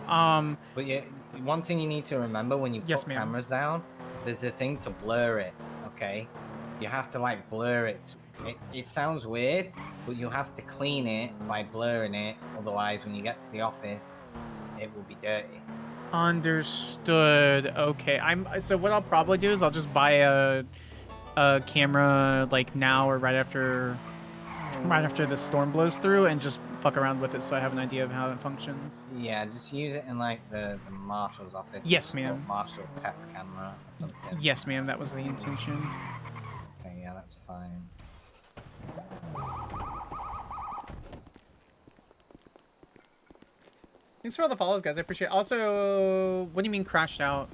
But yeah, one thing you need to remember when you put ma'am. cameras down, there's a thing to blur it, okay? You have to, like, blur it. It sounds weird, but you have to clean it by blurring it. Otherwise, when you get to the office, it will be dirty. Understood. Okay. So what I'll probably do is I'll just buy a camera, like, now or right after the storm blows through, and just fuck around with it so I have an idea of how it functions. Yeah, just use it in, like, the Marshal's office. Yes, ma'am. Marshal test camera or something. Yes, ma'am. That was the intention. Okay, yeah, that's fine. Thanks for all the follows, guys. I appreciate it. Also, what do you mean crashed out?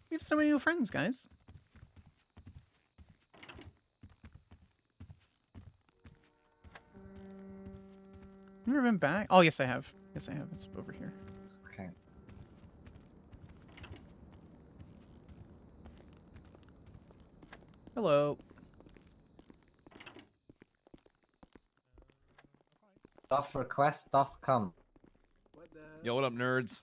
We have so many new friends, guys. Never been back? Oh, yes, I have. Yes, I have. It's over here. Okay. Hello. Doth request, doth come. Yo, what up, nerds?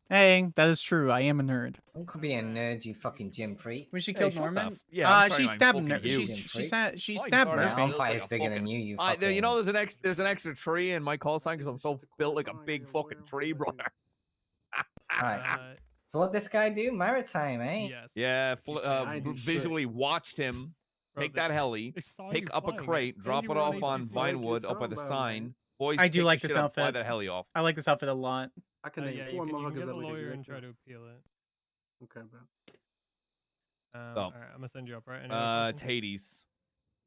Hey, that is true. I am a nerd. Don't be a nerd, you fucking gym freak. When she killed Norman? Yeah, I'm she sorry, stabbed I'm him. fucking She Oh, stabbed sorry, Murphy. I'm Fire's bigger than you, you you know, there's an extra tree in my call sign because I'm so built like a big fucking tree, brother. Alright. So what this guy do? Maritime, eh? Yes. Yeah, I do visually watched him take that heli, pick up a crate, drop it off on Vinewood up by the sign. Boys, I do pick like the this shit up, fly outfit. that heli off. I like this outfit a lot. I can name four motherfuckers get that a would lawyer do and that. try to appeal it. Okay, bro. All right, I'm gonna send you up, right? Any other It's questions? Hades.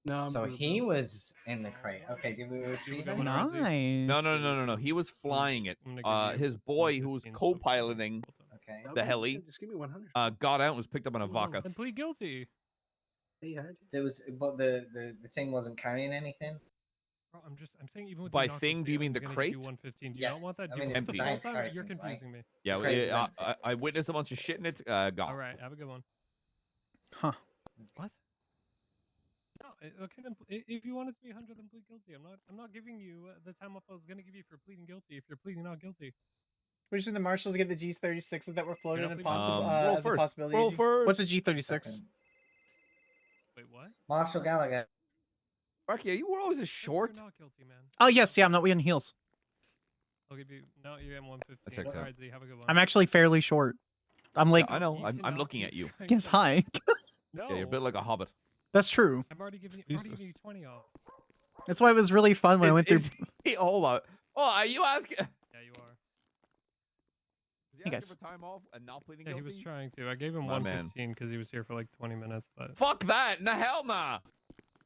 No, So he was in the crate. Okay, did we retrieve him? Nice. No. He was flying it. His boy, who was co-piloting Okay. the heli, Just give me 100. got out and was picked up on a vodka. Then plead guilty. Hey, I heard you. There was, but the thing wasn't carrying anything. Bro, I'm saying even with By the thing, do you mean the crate? 115. Do you Yes. not want that? I Do mean, you it's want the the science full car time? You're things, right? confusing me. Yeah, Crate was empty. I witnessed a bunch of shit in it. All Gone. right, have a good one. Huh. What? No, okay. Then if you want it to be 100, then plead guilty. I'm not giving you the time off I was gonna give you for pleading guilty. If you're pleading not guilty. We're just in the Marshals to get the G36s that were floated Yeah, and please. possible Roll as a first. possibility. Roll first. What's a G36? Wait, what? Marshal Gallagher. Sparky, you were always a short. You're not guilty, man. Oh yes, yeah, I'm not wearing heels. I'll give you. No, you're M 115. checks All out. right, Z, have a good one. I'm actually fairly short. I'm like. Yeah, I know. I'm looking at you. Yes, hi. No. Yeah, you're a bit like a hobbit. That's true. I'm already giving you 20 off. That's why it was really fun when I went through. Hold on. Oh, are you asking? Yeah, you are. Is he Hey, asking guys. for time off and not pleading Yeah, he guilty? was trying to. I gave him My man. 115 because he was here for like 20 minutes, but. Fuck that! No, hell nah!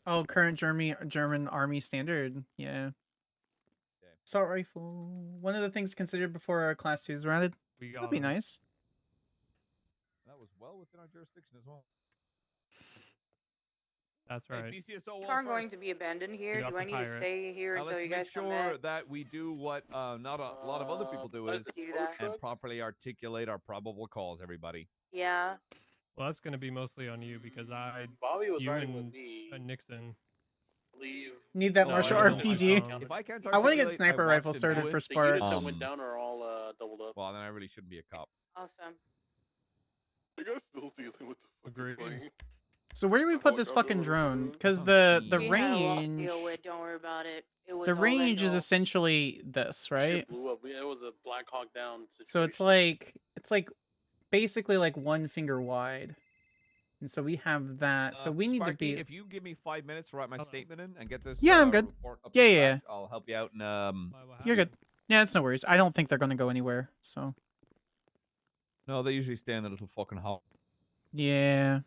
Oh, current German army standard. Yeah. Assault rifle. One of the things considered before our class 2 is rounded. That'd be nice. That was well within our jurisdiction as well. That's right. Hey, BCSO Car going to be abandoned here. Do I need to stay here until you guys come Let's make sure back? that we do what not a lot of other people do is and properly articulate our probable cause. Everybody. Yeah. Well, that's going to be mostly on you because Bobby was you riding and with me. Nixon. Leave. Need that No, Marshal I don't RPG. If I can't I want to get articulate, sniper I rifle watched him started do it. for The units Sparks. that went down are all doubled up. Well, then I really shouldn't be a cop. Awesome. You guys still dealing with the Agreed. So where do we put this fucking drone? Because the We had a lot to range, deal with. Don't worry about it. It was the all range is Vendor. essentially this, right? Shit blew up. It was a Black Hawk Down situation. So it's like basically like one finger wide, and so we have that. So we need to Sparky, be. if you give me 5 minutes to write my statement in and get this Yeah, I'm good. report up Yeah, to yeah. scratch, I'll help you out in You're good. Yeah, it's no worries. I don't think they're gonna go anywhere. So No, they usually stay in the little fucking hole. yeah.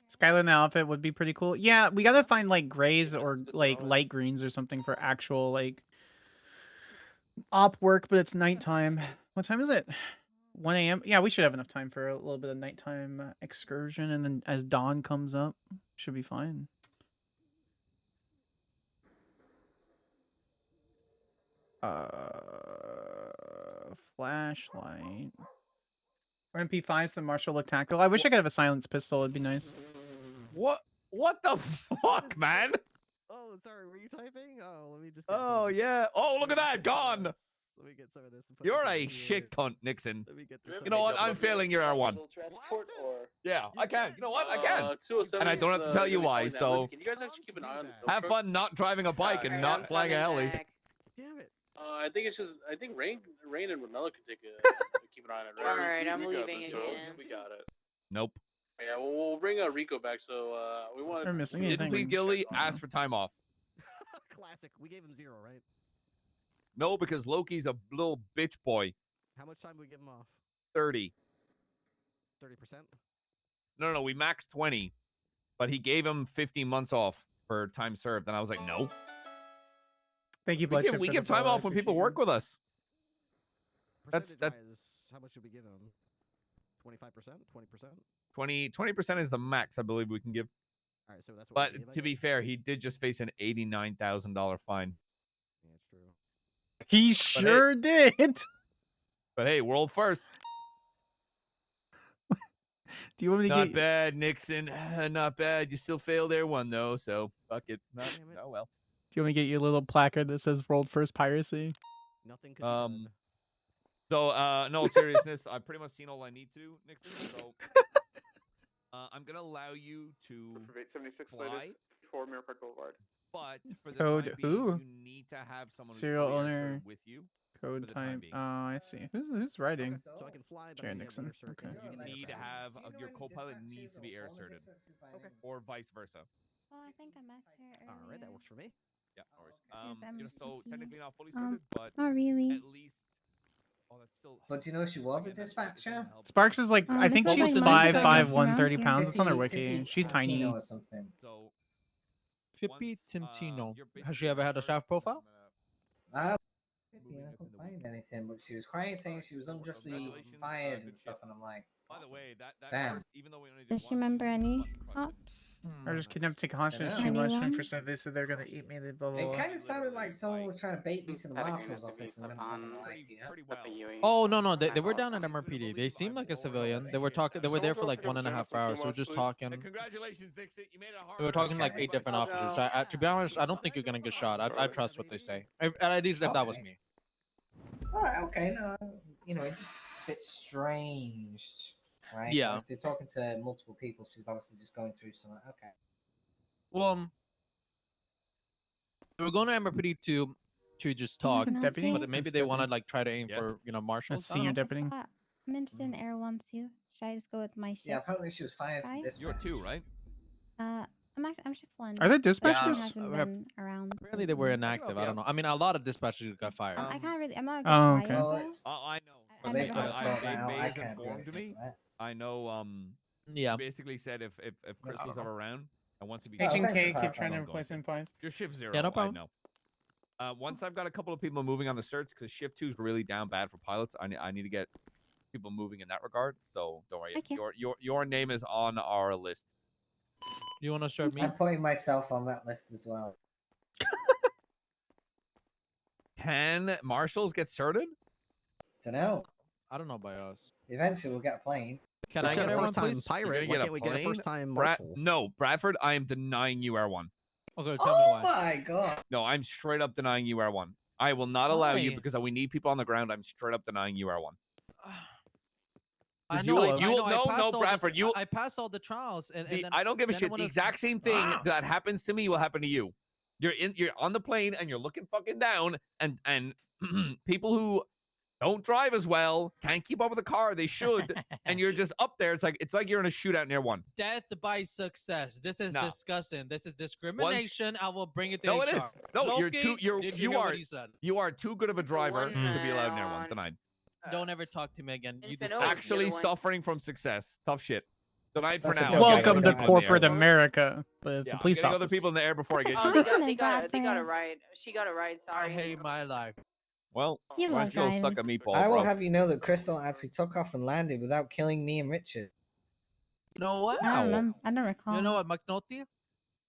Skyler in the outfit would be pretty cool. Yeah, we gotta find like grays or like light greens or something for actual like op work, but it's nighttime. What time is it? 1 a.m. Yeah, we should have enough time for a little bit of nighttime excursion, and then as dawn comes up, should be fine. Flashlight. Or MP5s, the Marshal look tactical. I wish I could have a silenced pistol. It'd be nice. What the fuck, man? Oh, sorry. Were you typing? Oh, let me just. Oh yeah. Oh, look at that, gone. Let me get some of this. and put You're this a in shit cunt, Nixon. Let me get this. You know what? I'm failing your R1. Transport or Yeah, I can. You know what? I can. 207 And I don't have to tell you why. So Can you guys actually keep an eye on this? have fun not driving a bike and not flying a heli. Damn it. I think it's just. I think Rain and Vanilla can take keep an eye on it. Right? Alright, I'm We got leaving this, again. We got it. Nope. Yeah, we'll bring Rico back. So we want. We're missing Didn't anything. plead guilty. Asked for time off. Classic. We gave him 0, right? No, because Loki's a little bitch boy. How much time do we give him off? 30. 30%. No, we maxed 20, but he gave him 15 months off for time served, and I was like, no. Thank you, We Bloodshot, give for time the follow. off when people work with us. That's that. Percentage-wise, how much should we give him? 25%? 20%? 20% is the max I believe we can give. All right, so that's what But we gave, I to be guess? fair, he did just face an $89,000 fine. Yeah, it's true. He sure did. But hey, world first. Do you want me to Not get? bad, Nixon. Not bad. You still failed Air 1 though, so fuck it. Oh well. Do you want me to get your little placard that says "World First Piracy"? Nothing could be done. So in all seriousness, I've pretty much seen all I need to, Nixon. So I'm gonna allow you to 76 fly, latest 4 Mirror Boulevard. but for the Code time being, who? you need to have someone who's Serial fully owner. air-certified with you. Code for the time type. being. Oh, I see. Who's writing? So I can fly, but I Jared need Nixon. air cert, Okay. 'cause You need to have your co-pilot needs to be air certed, or vice versa. Oh, I think I met her. All right, that works for me. Yeah, no worries. I'm So 15. technically not fully certed, but not really. at least. Oh, that's still. But do you know she was a dispatcher? Sparks is like, I think look at she's my 5'5", mom. 130 pounds. It's on her 50 wiki. She's tiny. Latino or something. So Pippi Tintino. Has she ever had a shaft profile? I couldn't find anything, but she was crying, saying she was unjustly fired and stuff, and I'm like, by the way, that damn. even though we only did Does she remember any cops? Or just kidnapped to conscious too Anyone? much for so they said they're gonna eat me. They blah blah It blah. kind of sounded like someone was trying to bait me to the marshal's office, and I'm not gonna lie to you. Oh no, they were down at MRPD. They seemed like a civilian. They were talking. They were there for like 1.5 hours. So we're just talking. Congratulations, Nixon. You made it hard. They were talking to like 8 different officers. So to be honest, I don't think you're gonna get shot. I trust what they say. At least if that was me. Alright, okay, no, it's just a bit strange, right? Yeah. Like, if they're talking to multiple people, she's obviously just going through some. Okay. Well, we're going to MRPD to just talk, Deputy? but maybe they want to like try to aim for Marshall. Senior deputy. I'm interested in Air 1 too. Should I just go with my ship? Yeah, apparently she was fired from dispatch. You're 2, right? I'm shift 1. Are there Everyone dispatchers? hasn't been around. Apparently they were inactive. I don't know. I mean, a lot of dispatchers got fired. I can't really. I'm not a good Oh, flyer, okay. though. I know. I They never gotta had sort fun. that out. I Bay's can't do informed anything me. for that. I know. Yeah. Basically said if Crystal's ever around and once he Oh, Agent thanks K for keep trying to clarifying. replace M5s. Your shift 0. Yeah, no I problem. know. Once I've got a couple of people moving on the search because shift 2 is really down bad for pilots. I need to get people moving in that regard. So don't worry. Okay. Your name is on our list. You want to start me? I'm putting myself on that list as well. Can marshals get started? Dunno. I don't know by us. Eventually, we'll get a plane. Can I get everyone, please? Pirate. Why can't we get a first time Marshal? No, Bradford. I am denying you R1. Okay, tell me why. Oh my god. No, I'm straight up denying you R1. I will not allow you Why? because we need people on the ground. I'm straight up denying you R1. I You know. will- I you will- know, I no, passed no, all the- Bradford, you- I passed all the trials, and then I don't give a then shit. when The it's- exact same thing that happens to me will happen to you. You're on the plane and you're looking fucking down, and people who don't drive as well can't keep up with the car. They should, and you're just up there. It's like you're in a shootout near one. Death by success. This is No. disgusting. This is discrimination. I will bring it to No, HR. it is. No, Loki, you're did you hear are what he said? you are too good of a driver to be allowed near one. Denied. Don't ever talk to me again. You Infinite disgust me. Actually suffering from success. Tough shit. Denied for That's a now. joke. Welcome I to got it. corporate America. But it's Yeah, a police I'm getting office. other people in the air before I get. Oh, they got a ride. She got a ride. I Sorry. hate my life. Well, You why love don't you go driving. suck a meatball, I will bro? have you know that Crystal actually took off and landed without killing me and Richard. You know what? I don't remember. I don't recall. You know what, McNulty?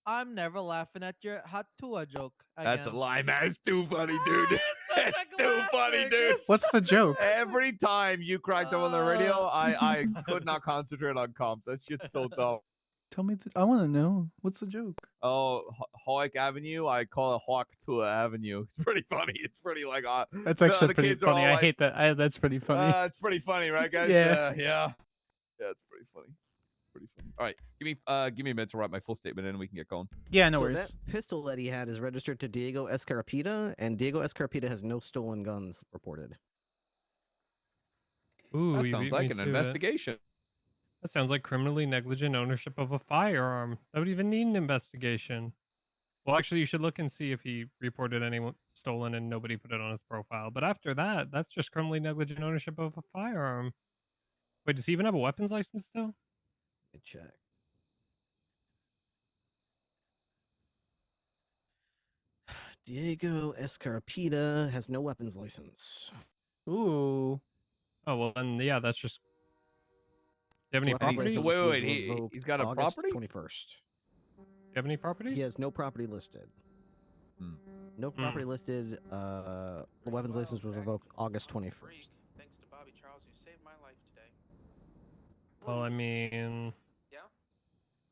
I'm never laughing at your hot Tua joke again. That's a lie, man. It's too funny, dude. It's such It's a too funny, classic. dude. What's the joke? Every time you cracked up on the radio, I could not concentrate on comms. That shit's so dumb. Tell me. I want to know. What's the joke? Oh, Hawk Avenue. I call it Hawk Tua Avenue. It's pretty funny. It's pretty like That's actually the pretty kids are funny. all I like, hate that. That's pretty funny. It's pretty funny, right, guys? Yeah. Yeah. It's pretty funny. Pretty funny. All right, give me a minute to write my full statement in, and we can get going. Yeah, no So worries. that pistol that he had is registered to Diego Escarapita, and Diego Escarapita has no stolen guns reported. Ooh, That you sounds beat like me an to it. investigation. That sounds like criminally negligent ownership of a firearm. That would even need an investigation. Well, actually, you should look and see if he reported anyone stolen and nobody put it on his profile. But after that, that's just criminally negligent ownership of a firearm. Wait, does he even have a weapons license still? Let me check. Diego Escarapita has no weapons license. Ooh. Oh, well, then, yeah, that's just... Do you have any Weapons properties? license was Wait, revoked he's got a August property? 21st. Do you have any properties? He has no property listed. No property listed. The weapons license was revoked August 21st. Thanks to Bobby Charles, who saved my life today. Well, I mean... Yeah?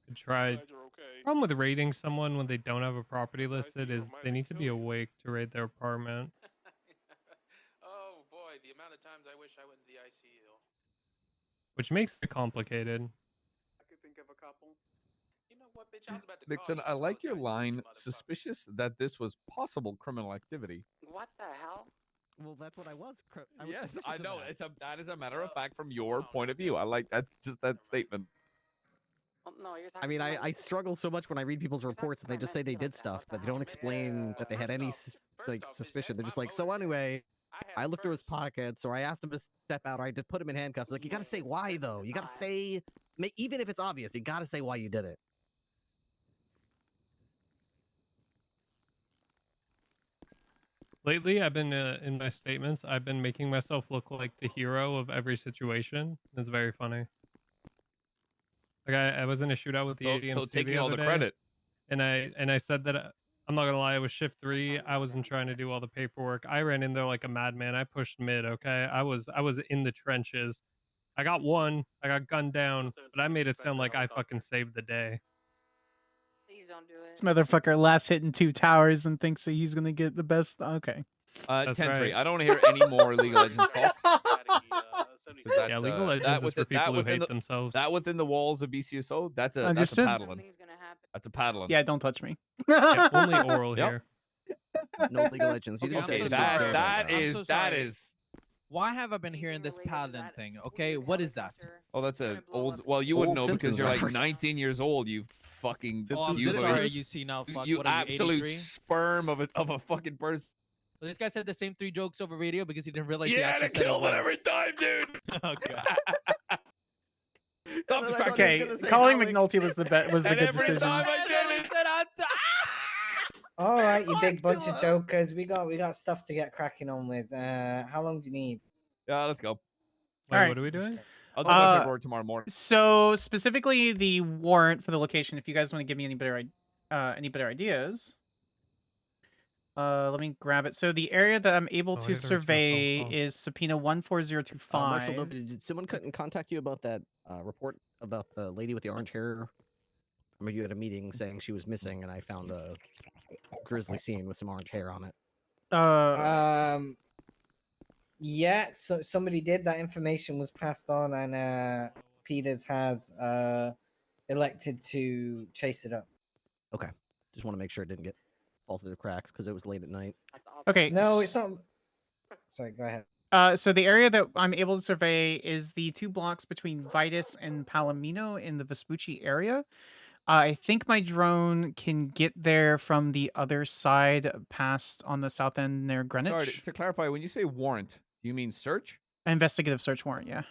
Could try... Problem with raiding someone when they don't have a property listed is they need to be awake to raid their apartment. Oh boy, the amount of times I wish I went to the ICU. Which makes it complicated. I could think of a couple. You know what, bitch? I was about to Nixon, I like your line. Suspicious that this was possible criminal activity. What the hell? Well, that's what I was. Yes, I know. That is a matter of fact from your point of view. I like that. Just that statement. Well, no, you're talking I mean, about I struggle so much when I read people's reports and they just say they did stuff, but they don't explain that they had any suspicion. They're just like, so anyway, I looked through his pockets, or I asked him to step out, or I just put him in handcuffs. Like, you gotta say why though. You gotta say, even if it's obvious, you gotta say why you did it. Lately, I've been, in my statements, I've been making myself look like the hero of every situation. It's very funny. Like, I was in a shootout with the ADMC So taking the all other the day, credit. and I said that I'm not gonna lie, I was shift 3. I wasn't trying to do all the paperwork. I ran in there like a madman. I pushed mid. Okay, I was in the trenches. I got one. I got gunned down, but I made it sound like I fucking saved the day. Please don't do it. This motherfucker last hitting 2 towers and thinks that he's gonna get the best. Okay. That's 10-3. right. I don't want to hear any more League of Legends talk. Yeah, League of Legends is for people who hate themselves. That within the walls of BCSO, that's a Understood. paddling. That's a paddling. Yeah, don't touch me. Yeah, only oral Yep. here. No League of Legends. You Okay, didn't I'm say so anything sorry. about I'm so that sorry. is. Why have I been hearing this paladin thing? Okay, what is that? Oh, that's a old. Well, you wouldn't know Simpsons because you're like reference. 19 years old. You fucking. Oh, I'm you so are- sorry. You see now, fuck. You What are you, absolute 83? sperm of a fucking person. So this guy said the same 3 jokes over radio because he didn't realize he Yeah, actually and it said kills it it was. every time, dude. Okay. Stop distracting. Okay, calling McNulty was the was the And good every decision. time I do it, All right, you big bunch of jokers. We got stuff to get cracking on with. How long do you need? yeah, let's go. Wait, right. what are we doing? I'll do my paperwork tomorrow morning. So specifically the warrant for the location. If you guys want to give me any better ideas, let me grab it. So the area that I'm able to survey is subpoena 14025. Marshal, did someone contact you about that report about the lady with the orange hair? I mean, you had a meeting saying she was missing, and I found a grisly scene with some orange hair on it. Yeah, so somebody did. That information was passed on, and Peters has elected to chase it up. Okay, just want to make sure it didn't get fall through the cracks because it was late at night. Okay. No, it's not. Sorry, go ahead. So the area that I'm able to survey is the 2 blocks between Vitus and Palomino in the Vespucci area. I think my drone can get there from the other side, past on the south end near Greenwich. Sorry, to clarify, when you say warrant, do you mean search? Investigative search warrant, yeah.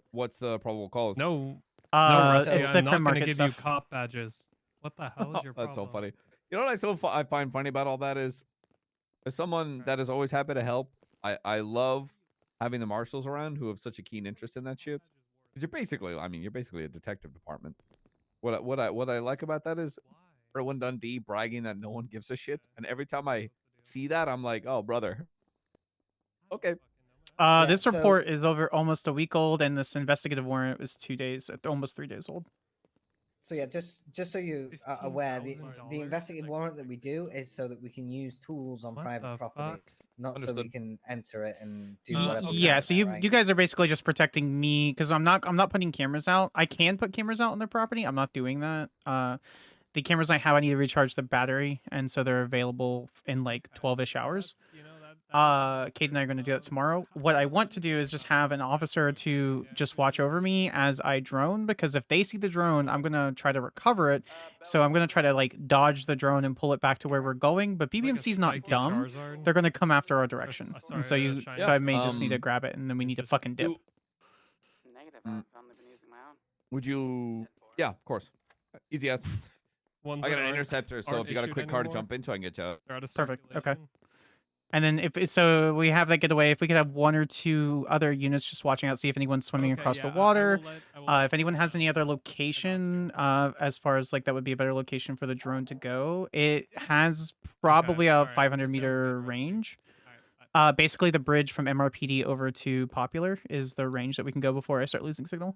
What's the probable cause? No. It's the I'm not Crim going Market to give stuff. you cop badges. What the hell is your problem? That's so funny. You know what I find funny about all that is, as someone that is always happy to help, I love having the marshals around who have such a keen interest in that shit. Because you're basically a detective department. What I like about that is Erwin Dundee bragging that no one gives a shit, and every time I see that, I'm like, oh brother. Okay. This report is over almost a week old, and this investigative warrant is 2 days, almost 3 days old. So yeah, just so you are aware, the investigative warrant that we do is so that we can use tools on private property, not so we can enter it and do whatever. Yeah, so you guys are basically just protecting me because I'm not putting cameras out. I can put cameras out on their property. I'm not doing that. The cameras I have, I need to recharge the battery, and so they're available in like 12-ish hours. Kate and I are going to do that tomorrow. What I want to do is just have an officer to just watch over me as I drone, because if they see the drone, I'm going to try to recover it. So I'm going to try to like dodge the drone and pull it back to where we're going. But BBMC's not dumb. They're going to come after our direction. And so I may just need to grab it, and then we need to fucking dip. Would you? Yeah, of course. Easy as. I got an interceptor, so if you got a quick car to jump into, I can get you out. Perfect. Okay. And then so we have that getaway. If we could have 1 or 2 other units just watching out, see if anyone's swimming across the water. If anyone has any other location, as far as like that would be a better location for the drone to go. It has probably a 500-meter range. Basically, the bridge from MRPD over to Popular is the range that we can go before I start losing signal.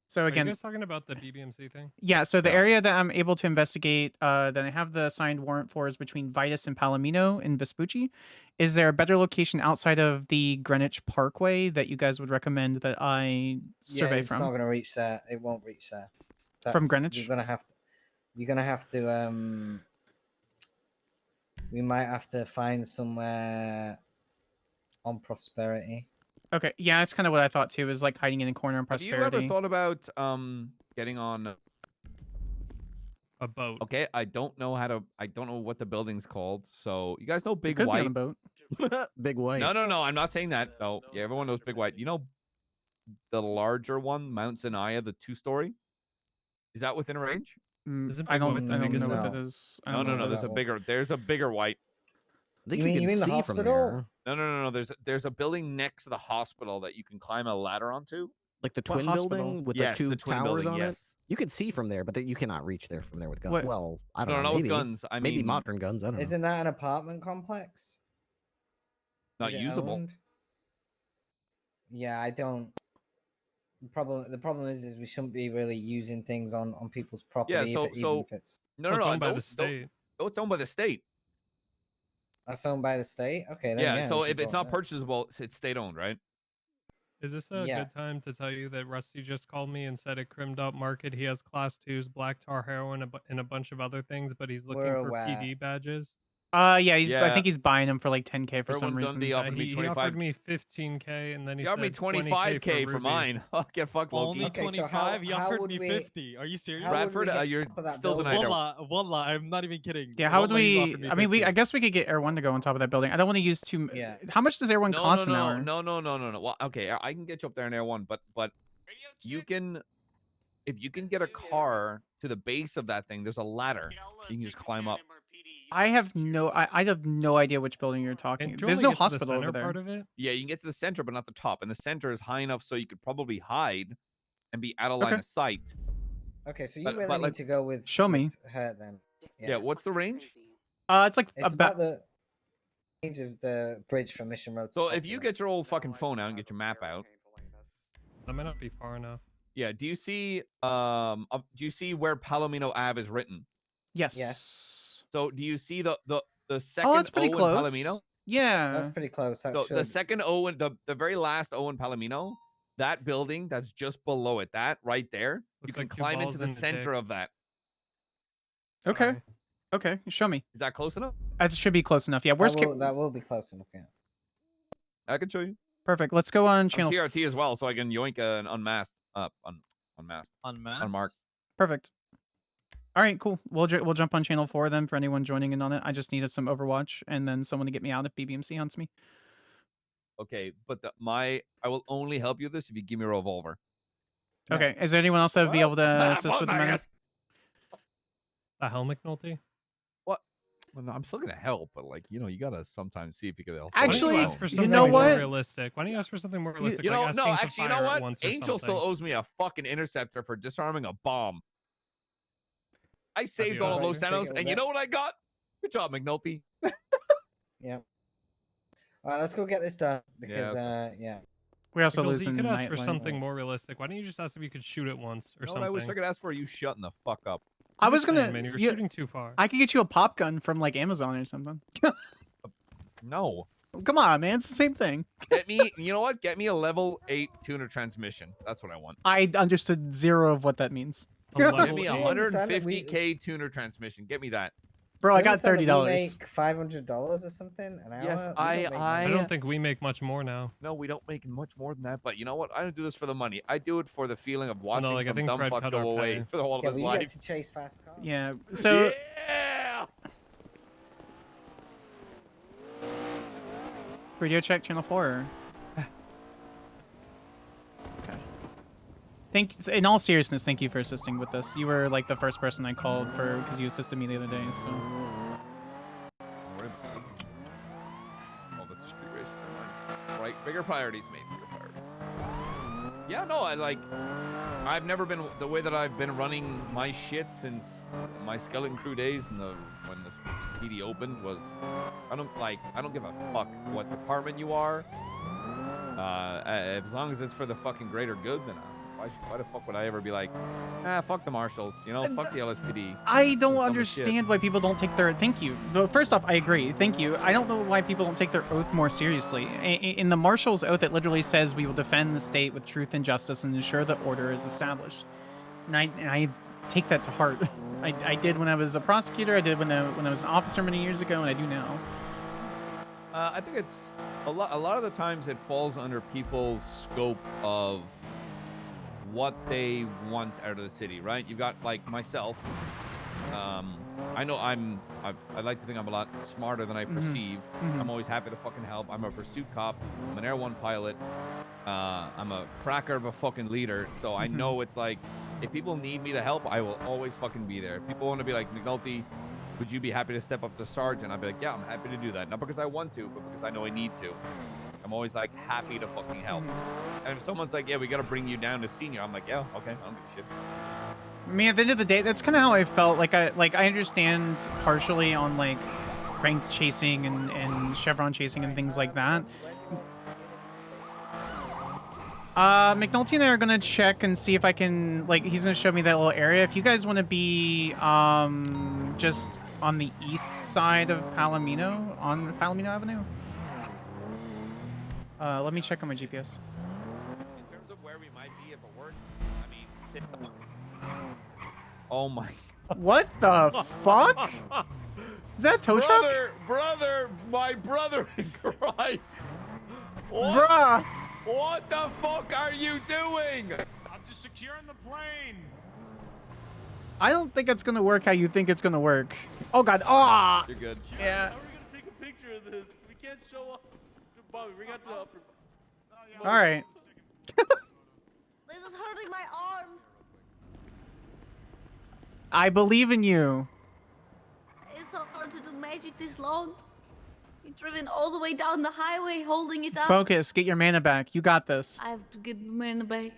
So again, are you guys talking about the BBMC thing? yeah, so the area that I'm able to investigate, that I have the signed warrant for, is between Vitus and Palomino in Vespucci. Is there a better location outside of the Greenwich Parkway that you guys would recommend that I survey it's from? not going to reach there. It won't reach there. From Greenwich? You're gonna have to. We might have to find somewhere on Prosperity. Okay, yeah, that's kind of what I thought too. Is like hiding in a corner on Prosperity. Have you ever thought about getting on a boat? Okay, I don't know what the building's called. So you guys know Big could be White? on a boat. Big White. No. I'm not saying that. No, yeah, everyone knows Big White. You know the larger one, Mount Zenaya, the 2-story. Is that within range? I don't know what that is. No. There's a bigger White. You mean the hospital? No. There's a building next to the hospital that you can climb a ladder onto. Like the twin building with the 2 towers on it? Yes. You can see from there, but you cannot reach there from there with guns. What? Well, I don't No, know. not with Maybe guns. maybe mean, modern guns. I don't know. Isn't that an apartment complex? Not Is it usable. owned? Yeah, I don't. The problem is we shouldn't be really using things on people's property. Yeah, even if it's no, it's owned by the state. No, it's owned by the state. That's owned by the state. Okay, then Yeah. So we should if it's go not with that. purchasable, it's state owned, right? Is this a Yeah. good time to tell you that Rusty just called me and said at Crimmed Up Market he has class 2s, black tar heroin, and a bunch of other things, but he's looking We're for aware. PD badges? Yeah, I Yeah. think he's buying them for like 10K for some Erwin reason. Dundee offered me He 25. offered me 15K, and then he He offered me said 25K for Ruby. mine. I'll get fucked, Loki. Only Okay, so 25. He how offered would me we- 50. Are you serious? how would we Bradford, get you're top of that still building? denied. Wallah, I'm not even kidding. Yeah, how would Wallah, he we? offered me I mean, 50. I guess we could get Air One to go on top of that building. I don't want to use too. Yeah. How much does Air One cost an hour? No. Well, okay, I can get you up there in Air One, but you can, if you can get a car to the base of that thing, there's a ladder. You can just climb up. I have no idea which building you're talking. And do you There's only no get to the hospital center over there. part of it? Yeah, you can get to the center, but not the top. And the center is high enough so you could probably hide and be out of line Okay. of sight. Okay, so you But- really but need let's- to go with Show me. with her then. Yeah. What's the range? It's like It's about about the range of the bridge from Mission Road. to So if you Popular. get your old fucking phone out and get your map out. That might not be far enough. Yeah. Do you see where Palomino Ave is written? yes. So do you see the second that's pretty O close. in Palomino? Yeah. That's pretty close. That So should. the second O and the very last O in Palomino, that building that's just below it, that right there, you Looks can like two climb balls into the in the center dick. of that. Okay. Sorry. Okay. Show me. Is that close enough? That should be close enough. Yeah. Worst case. that will be close enough. Yeah. I can show you. Perfect. Let's go on I'm channel. TRT as well, so I can yoink an unmasked unmasked. Unmarked. Perfect. All right, cool. We'll jump on channel 4 then for anyone joining in on it. I just needed some Overwatch and then someone to get me out if BBMC hunts me. Okay, but I will only help you with this if you give me a revolver. Okay. Is there anyone else that would be able to assist with the medic? The hell, McNulty? What? Well, no, I'm still gonna help, but like you gotta sometimes see if you can help. Actually, Why don't you ask for you something know more what? Realistic. Why don't you ask for something more realistic? You know, like no, asking to actually, you know fire at what? once or Angel still something. owes me a fucking interceptor for disarming a bomb. I saved you all of ever- Los Santos, and you know what I got? Good job, McNulty. Yeah. All right, let's go get this done because yeah. We're also Pickles, losing you could ask for Nightlight. something more realistic. Why don't you just ask if you could shoot it once or You know what something? I wish I could ask for? You shutting the fuck up. I I'm was just gonna. saying, man, you were yeah, shooting too far. I could get you a pop gun from like Amazon or something. No. Come on, man. It's the same thing. Get me, you know what? Get me a level 8 tuner transmission. That's what I want. I understood zero of what that means. A Get me a level 8. 150K tuner transmission. Get me that. Bro, Do I you got understand that $30. We make $500 or something an hour. Yes, We don't I make I money. don't think we make much more now. No, we don't make much more than that. But you know what? I don't do this for the money. I do it for the feeling of watching like, I some think dumb Fred fuck cut go our away pay. for the whole of Yeah, his but you life. get to chase fast cars. Yeah. So Yeah. radio check channel 4. Okay. In all seriousness, thank you for assisting with this. You were like the first person I called for because you assisted me the other day. So Oh, that's a street race. Never mind. Right, bigger priorities, mate. Bigger priorities. Yeah, no, I've never been the way that I've been running my shit since my Skeleton Crew days and when this PD opened was I don't give a fuck what department you are. As long as it's for the fucking greater good, then why the fuck would I ever be like, fuck the marshals, you know, fuck the LSPD. I don't Dumb as understand why people don't take their thank you. But first off, I agree. Thank you. I don't know why people don't take their oath more seriously. In the marshal's oath, it literally says we will defend the state with truth and justice and ensure that order is established. And I take that to heart. I did when I was a prosecutor. I did when I was an officer many years ago, and I do now. I think it's a lot of the times it falls under people's scope of what they want out of the city, right? You've got like myself. I know I like to think I'm a lot smarter than I perceive. I'm always happy to fucking help. I'm a pursuit cop. I'm an Air One pilot. I'm a cracker of a fucking leader. So I know it's like, if people need me to help, I will always fucking be there. If people want to be like, McNulty, would you be happy to step up to sergeant? I'd be like, yeah, I'm happy to do that. Not because I want to, but because I know I need to. I'm always like happy to fucking help. And if someone's like, yeah, we got to bring you down to senior, I'm like, yeah, okay, I don't give a shit. I mean, at the end of the day, that's kind of how I felt. Like I understand partially on like rank chasing and chevron chasing and things like that. McNulty and I are gonna check and see if I can, like, he's gonna show me that little area. If you guys want to be, just on the east side of Palomino, on Palomino Avenue. Let me check on my GPS. In terms of where we might be if it works, I mean, oh my. What the fuck? Is that a tow truck? Brother, my brother in Christ. What? Bruh. What the fuck are you doing? I'm just securing the plane. I don't think it's gonna work how you think it's gonna work. Oh god. Ah. You're good. Yeah. How are we gonna take a picture of this? We can't show up. Bobby, bring out the upper. All right. This is hurting my arms. I believe in you. It's so hard to do magic this long. You've driven all the way down the highway holding it up. Focus. Get your mana back. You got this. I have to get my mana back.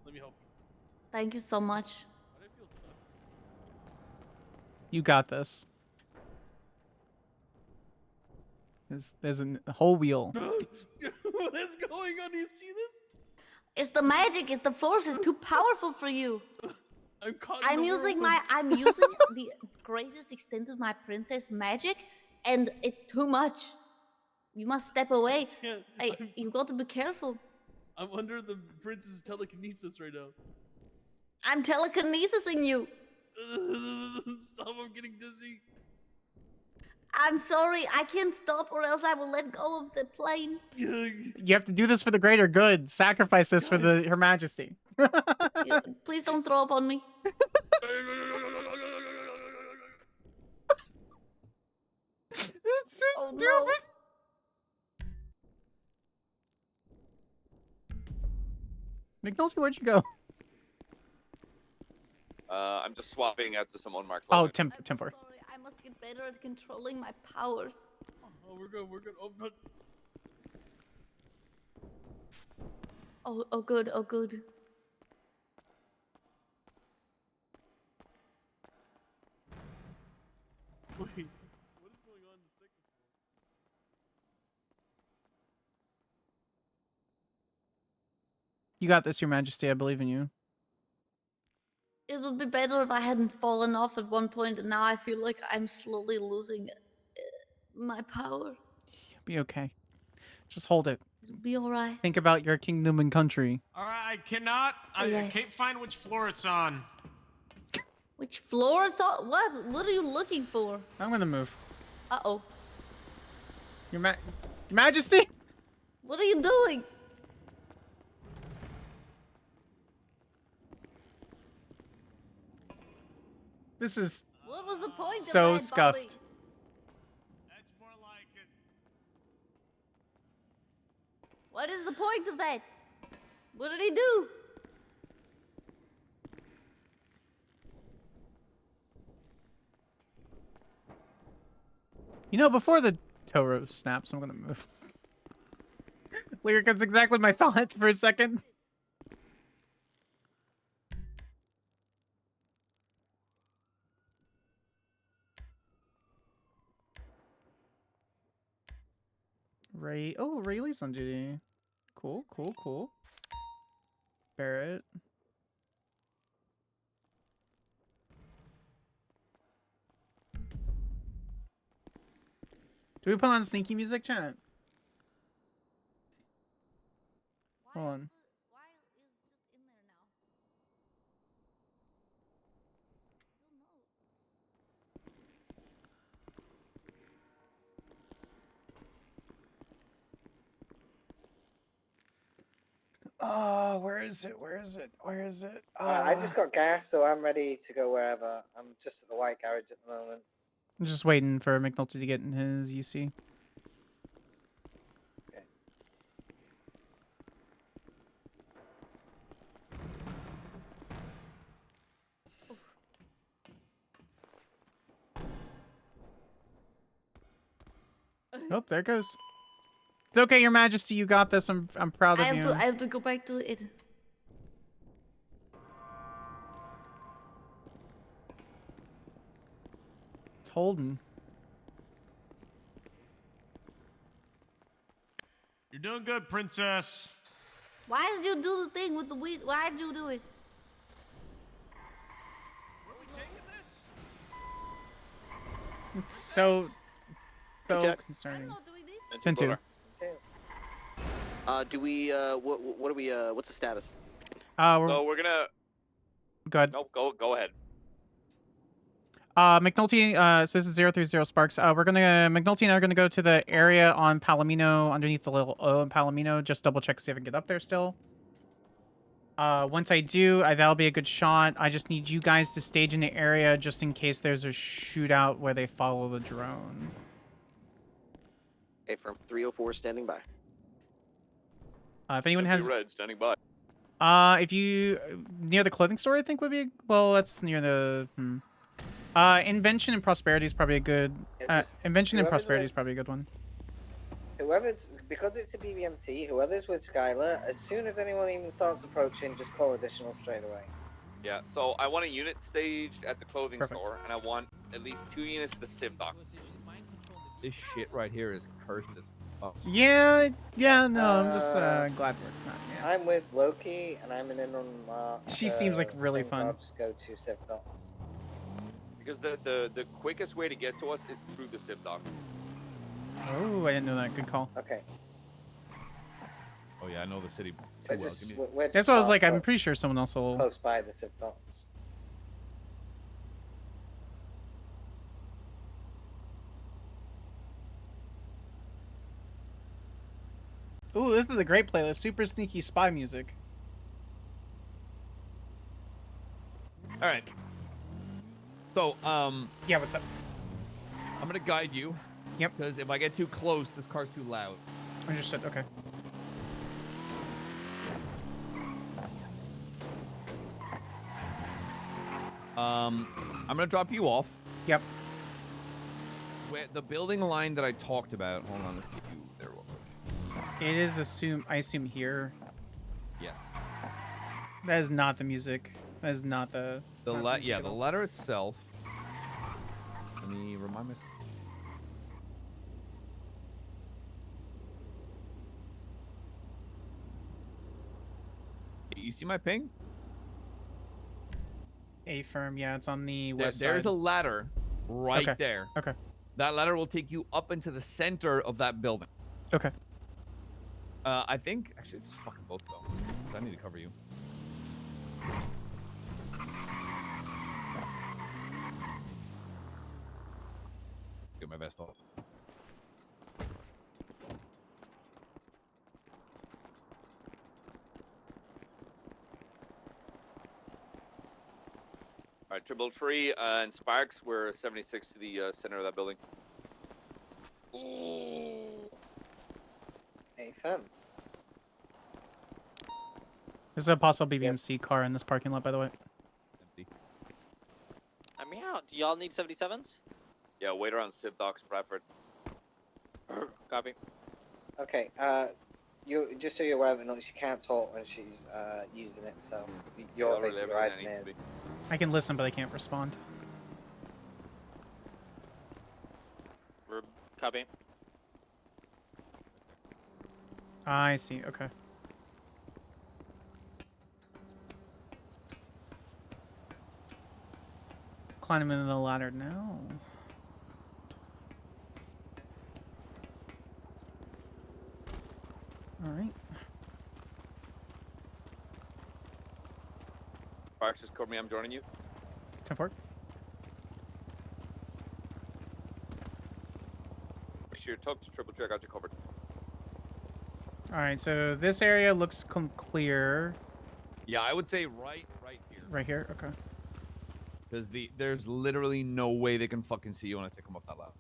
Let me help you. Thank you so much. You got this. There's a whole wheel. What is going on? Do you see this? It's the magic. It's the force. It's too powerful for you. I'm using the greatest extent of my princess magic, and it's too much. You must step away. You got to be careful. I'm under the princess telekinesis right now. I'm telekinesising you. Stop! I'm getting dizzy. I'm sorry. I can't stop, or else I will let go of the plane. You have to do this for the greater good. Sacrifice this for Her Majesty. Please don't throw up on me. It's so stupid. No. McNulty, where'd you go? I'm just swapping out to some unmarked. Oh, clothing. temper. Sorry, I must get better at controlling my powers. Oh, we're good. We're good. Oh, but... Oh, good. Oh, good. Wait, what is going on in the second floor? You got this, Your Majesty. I believe in you. It would be better if I hadn't fallen off at one point, and now I feel like I'm slowly losing my power. You'll be okay. Just hold it. It'll be alright. Think about your kingdom and country. All right, I cannot. I Yes. can't find which floor it's on. Which floor is on? What are you looking for? I'm gonna move. Uh-oh. Your Majesty? What are you doing? This is What was the point so of that, scuffed. Bobby? That's more like it. What is the point of that? What did he do? You know, before the Toro snaps, I'm gonna move. Lyric, that's exactly my thought for a second. Rayleigh's on duty. Cool. Barrett. Do we put on sneaky music, chat? Hold on. Where is it? I just got gas, so I'm ready to go wherever. I'm just at the white garage at the moment. I'm just waiting for McNulty to get in his UC. Oh, there it goes. It's okay, Your Majesty. You got this. I'm proud of you. I have to go back to it. It's Holden. You're doing good, princess. Why did you do the thing with the weed? Why did you do it? It's so Check. concerning. 10-2. Do we? What do we? What's the status? So we're gonna. Go ahead. Nope. Go ahead. McNulty, so this is 030 Sparks. McNulty and I are gonna go to the area on Palomino, underneath the little O in Palomino. Just double check, see if I can get up there still. Once I do, that'll be a good shot. I just need you guys to stage in the area just in case there's a shootout where they follow the drone. Okay, from 304 standing by. If anyone has, Red standing by. if you near the clothing store, I think would be well. That's near the. Invention and Prosperity is probably a good. Invention and Prosperity is probably a good one. Whoever's, because it's a BBMC, whoever's with Skyler, as soon as anyone even starts approaching, just call additional straight away. Yeah, so I want a unit staged at the clothing store, and I want at least 2 units at the Civ dock. This shit right here is cursed as fuck. Yeah, no, I'm just glad we're not. Yeah. I'm with Loki, and I'm in on Mark. She seems like really fun. I'll just go to Civ docks. Because the quickest way to get to us is through the Civ dock. Oh, I didn't know that. Good call. Okay. Oh yeah, I know the city too well. That's what I was like. I'm pretty sure someone else will. Close by the Civ docks. Ooh, this is a great playlist. Super sneaky spy music. All right. So, yeah, what's up? I'm gonna guide you. Yep. Because if I get too close, this car's too loud. Understood. Okay. I'm gonna drop you off. Yep. Where the building line that I talked about. Hold on, let's get you there real quick. It is I assume here. Yes. That is not the music. That is not the. The letter itself. Let me remind myself. You see my ping? A firm, yeah, it's on the west side. There's a ladder right Okay. there. Okay. That ladder will take you up into the center of that building. Okay. I think actually it's fucking both though. I need to cover you. Get my vest off. All right, Triple Tree and Sparks, we're 76 to the center of that building. Hey, fam. There's a possible BBMC car in this parking lot, by the way. Empty. I mean, how? Do y'all need 77s? Yeah, wait around Civ Docks, Bradford. Copy. Okay, you just so you're aware, but she can't talk when she's using it, so you're basically your eyes and ears. I can listen, but I can't respond. Copy. I see. Okay. Climbing into the ladder now. All right. Sparks, just cover me. I'm joining you. 10-4. Make sure you're tucked to Triple Tree. I got you covered. All right. So this area looks clear. Yeah, I would say right here. Right here. Okay. Because there's literally no way they can fucking see you unless they come up that loud.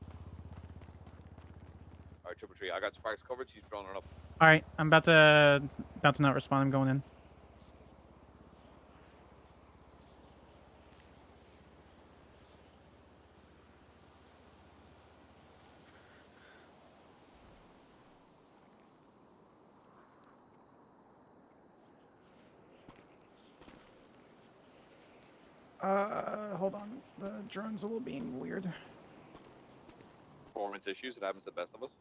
All right, Triple Tree. I got Sparks covered. She's throwing it up. All right. I'm about to not respond. I'm going in. Hold on. The drone's a little being weird. Performance issues. It happens to the best of us.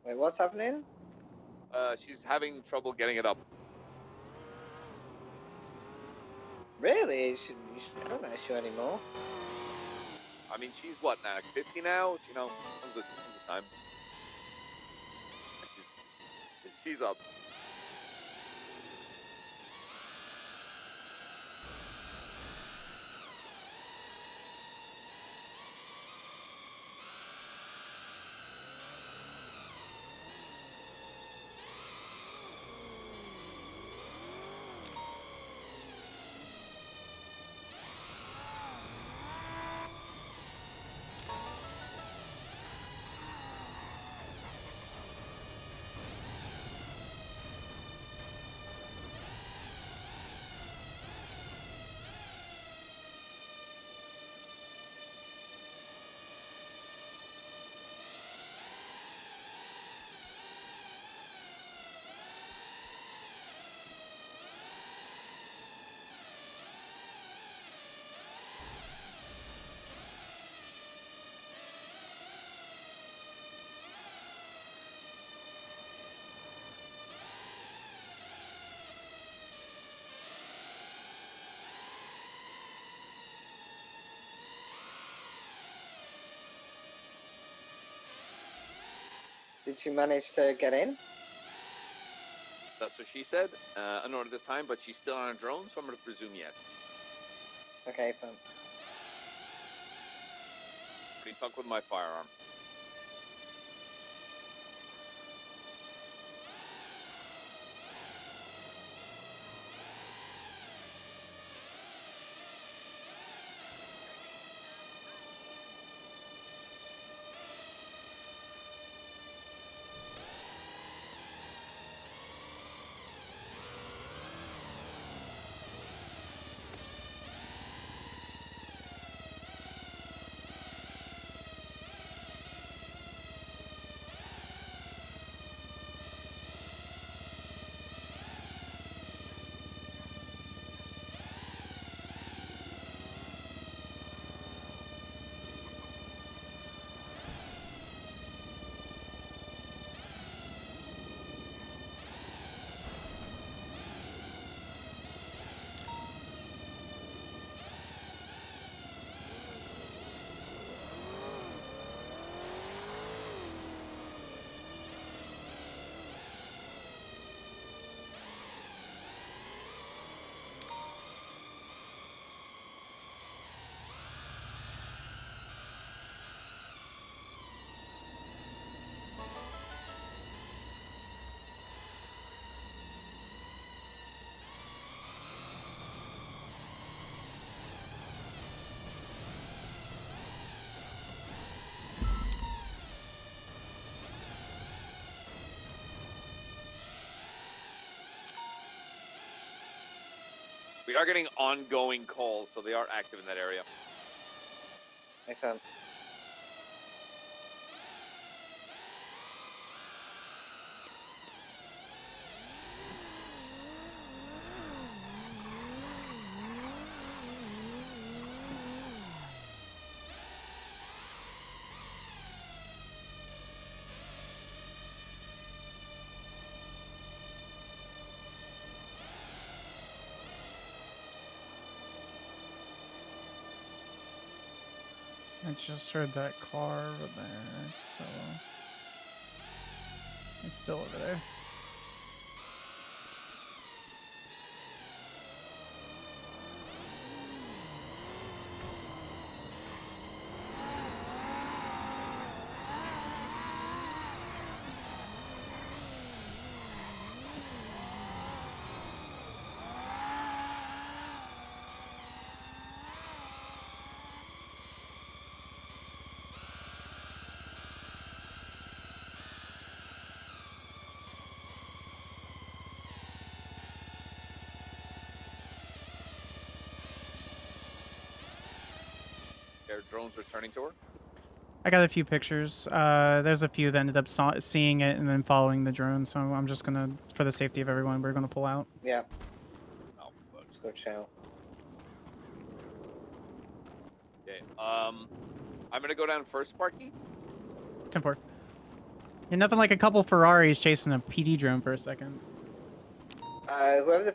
Wait, what's happening? She's having trouble getting it up. Really? I don't know you anymore. I mean, she's what now? Like 50 now? You know, comes a time. She's up. Did you manage to get in? That's what she said. I know at this time, but she's still on a drone, so I'm going to presume yes. Okay, fine. Pretty stuck with my firearm. We are getting ongoing calls, so they are active in that area. Excellent. I just heard that car over there, so it's still over there. Their drones returning to her. I got a few pictures. There's a few that ended up seeing it and then following the drone, so I'm just gonna, for the safety of everyone, we're gonna pull out. Yeah. Oh, that's a good shout. Okay. I'm gonna go down first, Sparky. 10-4. Yeah, nothing like a couple Ferraris chasing a PD drone for a second. Whoever the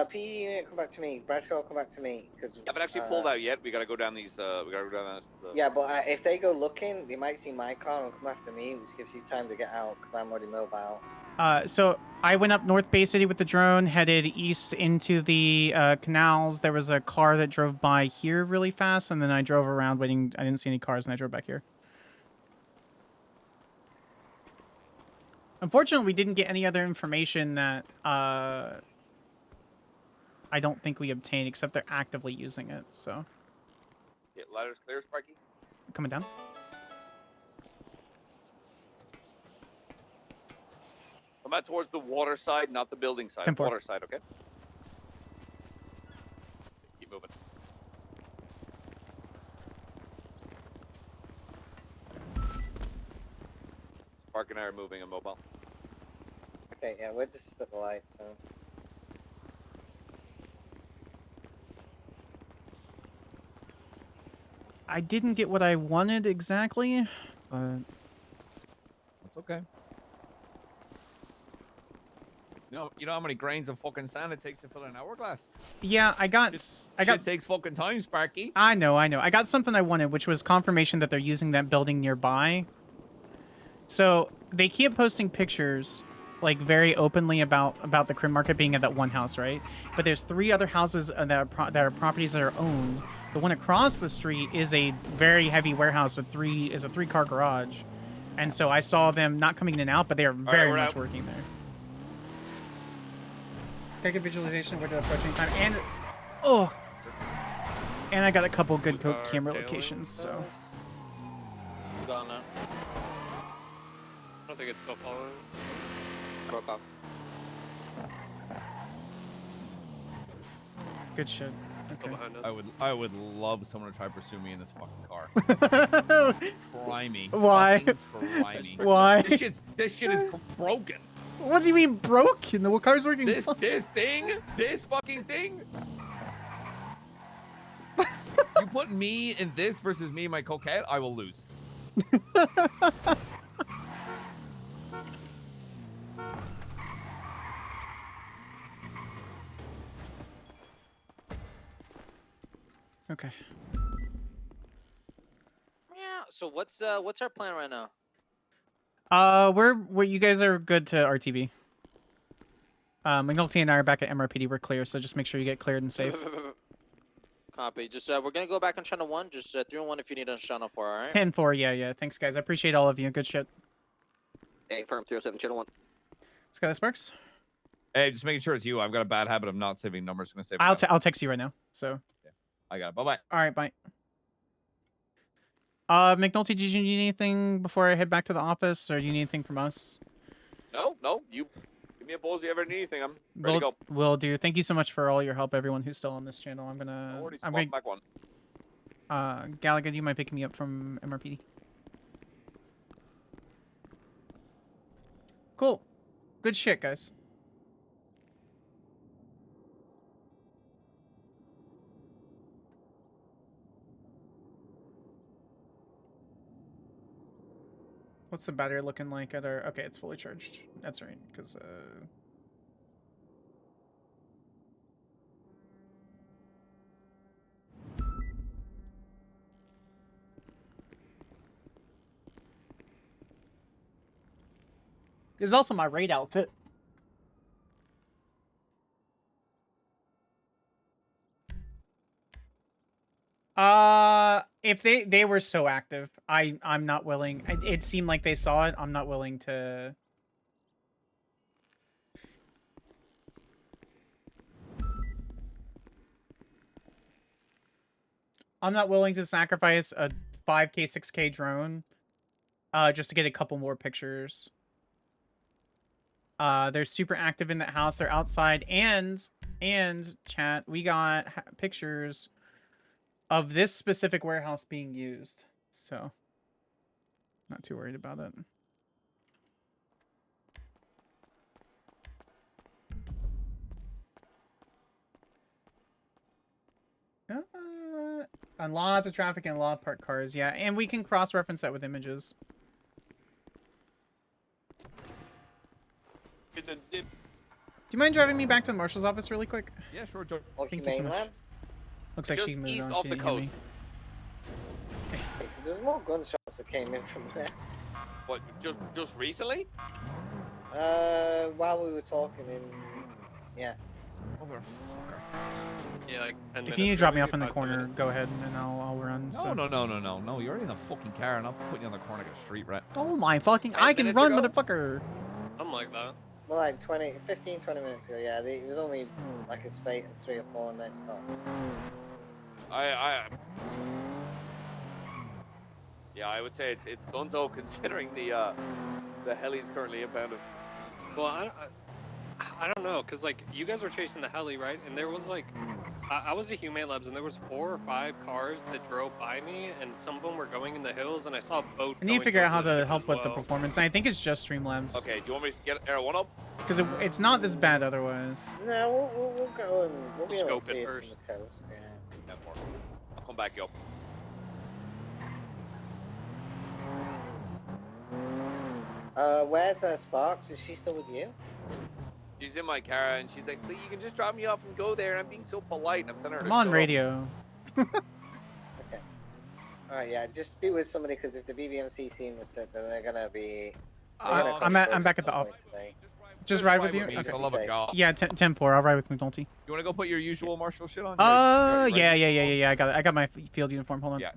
PE unit, come back to me. Bradshaw, come back to me. Cause, haven't actually pulled out yet. We gotta go down these. We gotta go down this. Yeah, but if they go looking, they might see my car and come after me, which gives you time to get out because I'm already mobile. So I went up North Bay City with the drone, headed east into the canals. There was a car that drove by here really fast, and then I drove around waiting. I didn't see any cars, and I drove back here. Unfortunately, we didn't get any other information that I don't think we obtained, except they're actively using it, so. Get ladders clear, Sparky. Coming down. Come out towards the water side, not the building side. 10-4. Water side, okay? Keep moving. Spark and I are moving a mobile. Okay, yeah, we're just at the light, so. I didn't get what I wanted exactly, but... That's okay. You know how many grains of fucking sand it takes to fill an hourglass? Yeah, I got... Shit takes fucking time, Sparky. I know. I got something I wanted, which was confirmation that they're using that building nearby. So, they keep posting pictures, like, very openly about the Crim Market being at that one house, right? But there's 3 other houses that are properties that are owned. The one across the street is a very heavy warehouse with a 3-car garage. And so I saw them not coming in and out, but they are very much working there. Take a visualization of what the approaching time, and and I got a couple good camera locations, so. Gone now. I don't think it's still following. Broke off. Good shit. Okay. I would love someone to try to pursue me in this fucking car. Try me. Why? Try me. Why? This shit is broken. What do you mean broken? The car's working This fucking thing. You put me in this versus me and my coquette, I will lose. Okay. Yeah. So what's our plan right now? You guys are good to RTB. McNulty and I are back at MRPD. We're clear, so just make sure you get cleared and safe. Copy. Just we're gonna go back on channel 1. Just 3 and 1 if you need on channel 4. All right. 10-4. Yeah. Thanks, guys. I appreciate all of you. Good shit. Hey, firm 307, channel 1. Skyler Sparks. Hey, just making sure it's you. I've got a bad habit of not saving numbers. I'm gonna save. I'll text you right now. So. Yeah. I got it. Bye bye. All right. Bye. McNulty, did you need anything before I head back to the office, or do you need anything from us? No. You give me a buzz if you ever need anything. I'm ready to go. Will do. Thank you so much for all your help, everyone who's still on this channel. I'm gonna. Back one. Gallagher, do you mind picking me up from MRPD? Cool. Good shit, guys. What's the battery looking like at our... Okay, it's fully charged. That's right, because... This is also my raid outfit. If they were so active, I'm not willing. It seemed like they saw it. I'm not willing to. I'm not willing to sacrifice a 5K, 6K drone, just to get a couple more pictures. They're super active in that house. They're outside, and chat, we got pictures of this specific warehouse being used, so not too worried about it. And lots of traffic and a lot of parked cars, yeah, and we can cross-reference that with images. you mind driving me back to the marshal's office really quick? Yeah, sure, Joe. Thank you so much. Looks like she moved on. She didn't hear me. Because there was more gunshots that came in from there. What? Just recently? While we were talking in, yeah. Motherfucker. Yeah, like 10 If you need to drop me off in the corner, go ahead and I'll run. So. No. You're in a fucking car and I'll put you on the corner like a street rat. Oh my fucking! I can run, motherfucker. Something like that. Well, like 15, 20 minutes ago, yeah. It was only like a spate of 3 or 4 and then stopped. Yeah, I would say it's Dunzo considering the heli's currently impounded. Well, I don't know, cause like you guys were chasing the heli, right? And there was like, I was at Humane Labs, and there was 4 or 5 cars that drove by me, and some of them were going in the hills, and I saw a boat. I need to figure out how to help with the performance. And I think it's just Streamlabs. Okay, do you want me to get Air 1 up? Because it's not this bad otherwise. No, we'll go and we'll be able scope to see it it first. from the coast. Yeah. I'll come back up. Where's Sparks? Is she still with you? She's in my car and she's like, "See, you can just drop me off and go there." And I'm being so polite. I'm telling her. I'm on radio. Okay. Alright, yeah, just be with somebody because if the BBMC scene was set, then they're gonna be. I'm back at the office. Just ride with you? Me, Okay. so love a God. Yeah, 10-4. I'll ride with McNulty. You want to go put your usual Marshal shit on? Yeah. I got it. I got my field uniform. Hold on. Yeah.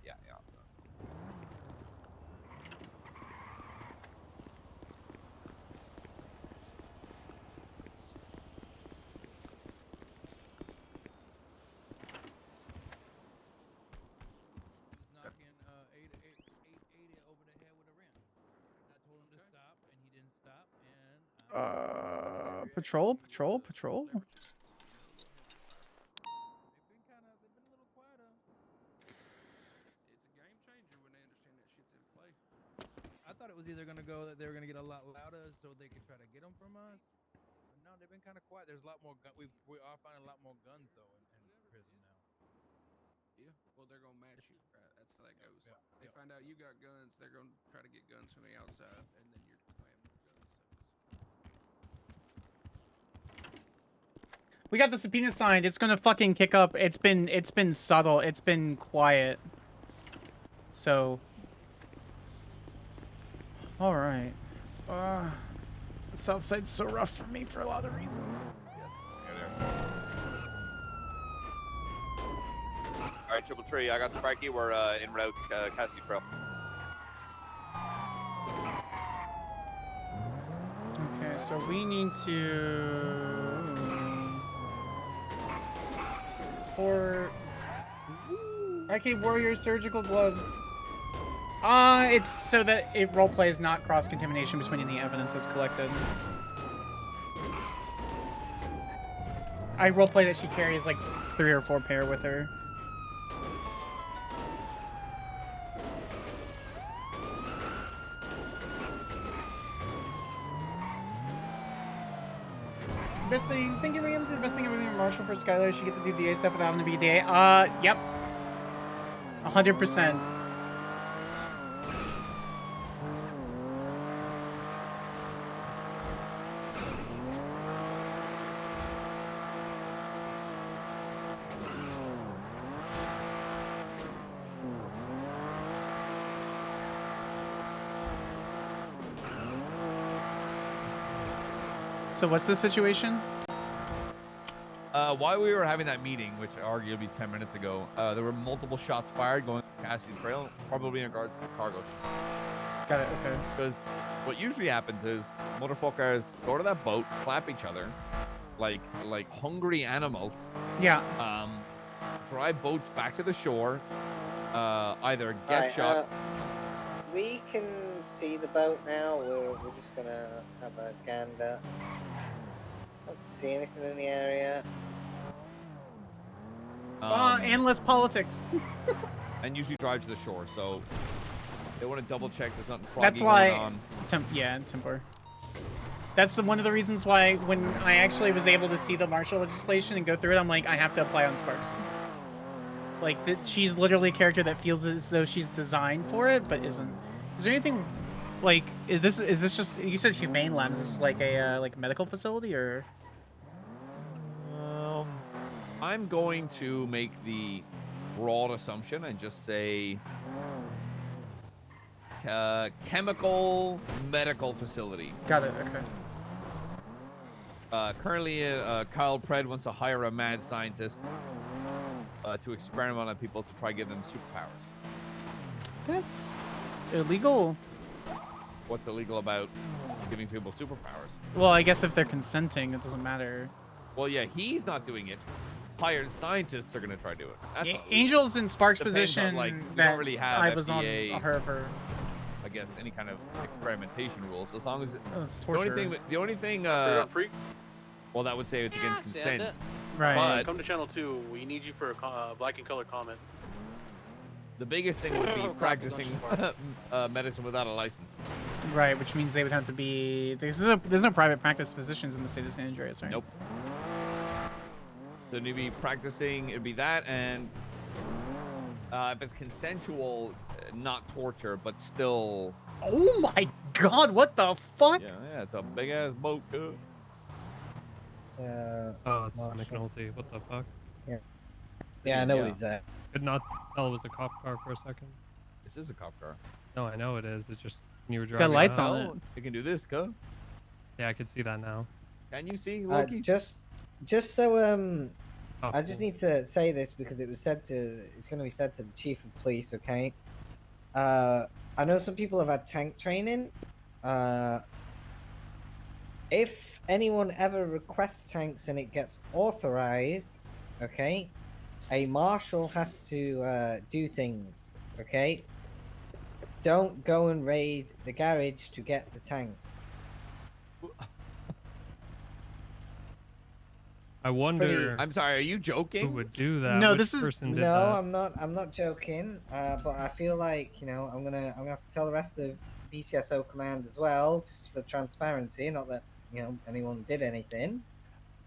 Patrol. I thought it was either going to go that they were going to get a lot louder so they could try to get them from us. But no, they've been kind of quiet. There's a lot more we are finding a lot more guns though in prison now. Yeah, well they're gonna match you, right? That's how that goes. Yeah. They find out you got guns, they're gonna try to get guns from the outside, and then you're playing with guns. We got the subpoena signed. It's gonna fucking kick up. It's been subtle. It's been quiet. So. All right. The South Side's so rough for me for a lot of reasons. All right, 333. I got Sparky. We're en route Cassidy Trail. Okay, so we need to. Okay, Warrior surgical gloves. It's so that it roleplays not cross-contamination between any evidence that's collected. I roleplay that she carries like 3 or 4 pair with her. Best thing, thank you, Williams. The best thing ever being Marshal for Skyler. She get to do DA stuff without having to be a DA. Yep. 100%. So what's the situation? While we were having that meeting, which arguably 10 minutes ago, there were multiple shots fired going Cassidy Trail, probably in regards to the cargo. Got it, okay. Because what usually happens is motherfuckers go to that boat, clap each other, like hungry animals. Yeah. Drive boats back to the shore, either get shot. We can see the boat now. We're just gonna have a gander. Don't see anything in the area. Endless politics. And usually drive to the shore, so they want to double check there's nothing froggy That's why. going on. Temper. That's one of the reasons why when I actually was able to see the Marshal legislation and go through it, I'm like, I have to apply on Sparks. Like, she's literally a character that feels as though she's designed for it, but isn't. Is there anything, like, is this just, you said Humane Labs, is this like a medical facility, or? I'm going to make the broad assumption and just say chemical medical facility. Got it. Okay. Currently, Kyle Pred wants to hire a mad scientist to experiment on people to try giving them superpowers. That's illegal. What's illegal about giving people superpowers? Well, I guess if they're consenting, it doesn't matter. Well, yeah, he's not doing it. Hired scientists are going to try to do it. That's not Angel's in Spark's Depends position. on, like, we that don't really have I was FDA, on her for. I guess any kind of experimentation rules, as long as It's the only torture. thing. Well, that would say it's against consent. Right. But Come to channel 2. We need you for a black and color comment. the biggest thing would be practicing medicine without a license. Right, which means they would have to be. There's no private practice physicians in the state of San Andreas, right? Nope. So you'd be practicing. It'd be that, and if it's consensual, not torture, but still. Oh my God! What the fuck? Yeah, it's a big ass boat, dude. Oh, it's McNulty. What the fuck? Yeah, I know what he's at. Could not tell it was a cop car for a second. This is a cop car. No, I know it is. It's just when you were Got driving. lights out. on it. You can do this, go. Yeah, I can see that now. Can you see, Loki? Just so Oh, I just cool. need to say this because it's going to be said to the chief of police, okay? I know some people have had tank training. If anyone ever requests tanks and it gets authorized, okay, a marshal has to do things, okay? Don't go and raid the garage to get the tank. I wonder. I'm sorry. Are you joking? Who would do that? No, Which this is- person did No, that? I'm not joking. But I feel like I'm gonna have to tell the rest of BCSO command as well, just for transparency. Not that anyone did anything.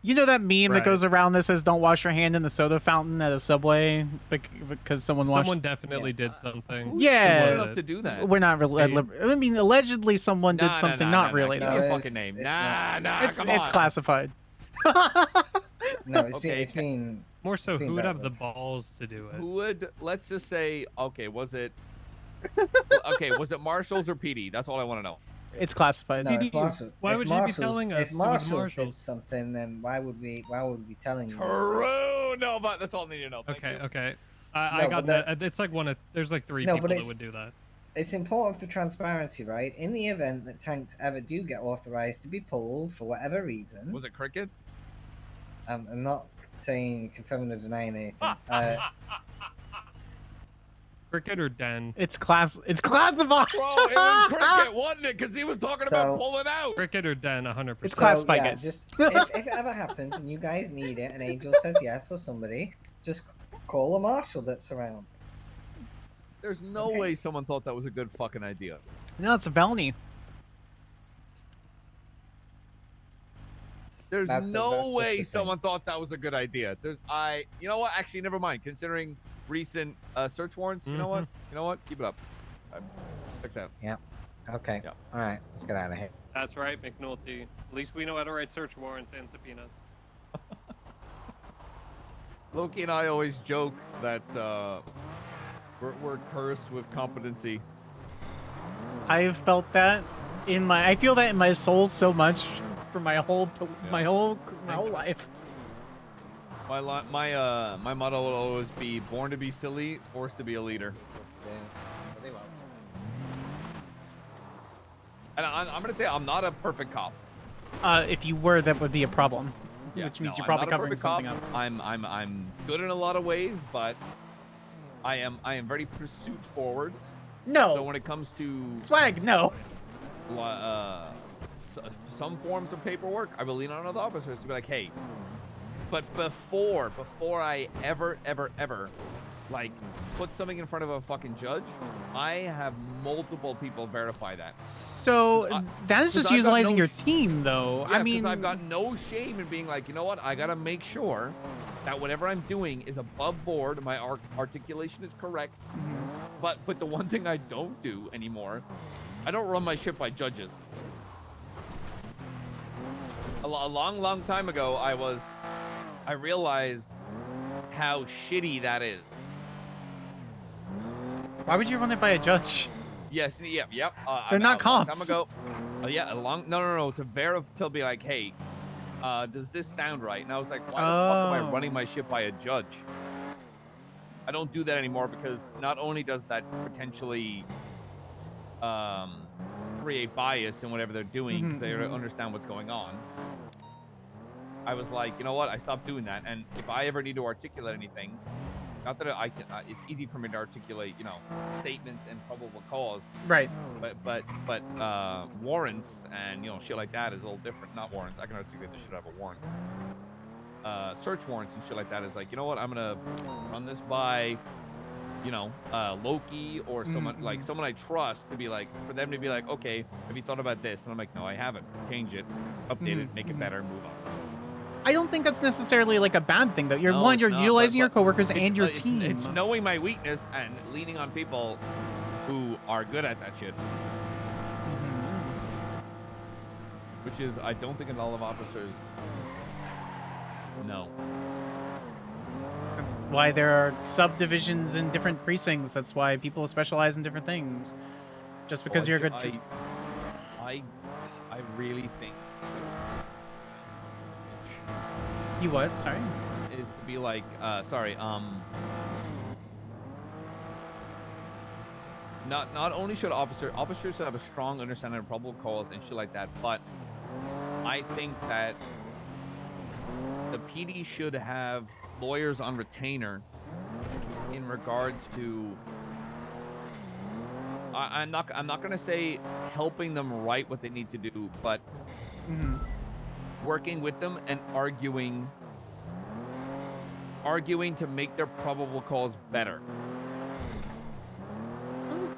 You know that meme that Right. goes around that says "Don't wash your hand in the soda fountain at a Subway" because someone washed. Someone definitely did something. Yeah. Who was enough it? to do that? We're not really. I mean, allegedly someone did something. Not really. Give though. me your fucking name. it's Come It's on. classified. No, it's Okay, been More so, it's been who would dealt have the with. balls to do it? Who would? Let's just say. Okay, was it? Okay, was it Marshals or PD? That's all I want to know. It's classified. No, if Marshall, Why if would you be Marshall's- telling us If it was Marshals Marshall's? did something, then why would we be telling you? this? True. No, but that's all I need to know. Thank Okay, you. okay. No, I got but that. It's like there's like 3 No, people but that it's- would do that. It's important for transparency, right? In the event that tanks ever do get authorized to be pulled for whatever reason, Was it cricket? I'm not saying confirming or denying anything. Cricket or Den? It's classified. Bro, it was cricket, wasn't it? Because he was talking So- about pulling out. Cricket or Den, 100%. It's classified, yeah, guys. just if it ever happens and you guys need it, and Angel says yes or somebody, just call a marshal that's around. There's no way someone thought that was a good fucking idea. No, it's a felony. There's That's no just way the thing. someone thought that was a good idea. You know what? Actually, never mind. Considering recent search warrants, you know what? You know what? Keep it up. Checks out. Yeah. Okay. Yeah. All right. Let's get out of here. That's right, McNulty. At least we know how to write search warrants and subpoenas. Loki and I always joke that we're cursed with competency. I've felt that I feel that in my soul so much for my whole life. My motto will always be born to be silly, forced to be a leader. And I'm gonna say I'm not a perfect cop. If you were, that would be a problem. Yeah, Which means no, you're I'm probably not a covering perfect something cop. up. I'm good in a lot of ways, but I am very pursuit forward. No. So when it comes to Swag, no. Some forms of paperwork, I will lean on other officers to be like, hey. But before I ever like put something in front of a fucking judge, I have multiple people verify that. So that is 'cause just I've got utilizing no your team, though. Yeah, I mean, I've got no shame in being like, you know what? I gotta make sure that whatever I'm doing is above board. My articulation is correct. But the one thing I don't do anymore, I don't run my shit by judges. A long time ago, I realized how shitty that is. Why would you run it by a judge? Yes, yep. They're not a long cops. time ago. No. To be like, hey, does this sound right? And I was like, why the fuck am I running my shit by a judge? I don't do that anymore because not only does that potentially create bias in whatever they're doing because they don't understand what's going on. I was like, you know what? I stopped doing that. And if I ever need to articulate anything, not that I can, it's easy for me to articulate, statements and probable cause. Right. But warrants and shit like that is a little different. Not warrants. I can articulate this shit out of a warrant. Search warrants and shit like that is like, you know what? I'm gonna run this by, Loki or someone like someone I trust to be like, for them to be like, okay, have you thought about this? And I'm like, no, I haven't. Change it, update it, make it better, move on. I don't think that's necessarily like a bad thing though. You're No, you're not, utilizing but your coworkers it's- and your it's- team. It's knowing my weakness and leaning on people who are good at that shit. Which is, I don't think a lot of officers know. That's why there are subdivisions in different precincts. That's why people specialize in different things. Just because you're a good. I really think. You what? Sorry. Is to be like, Not only should officers should have a strong understanding of probable cause and shit like that, but I think that the PD should have lawyers on retainer in regards to. I'm not gonna say helping them write what they need to do, but working with them and arguing to make their probable cause better.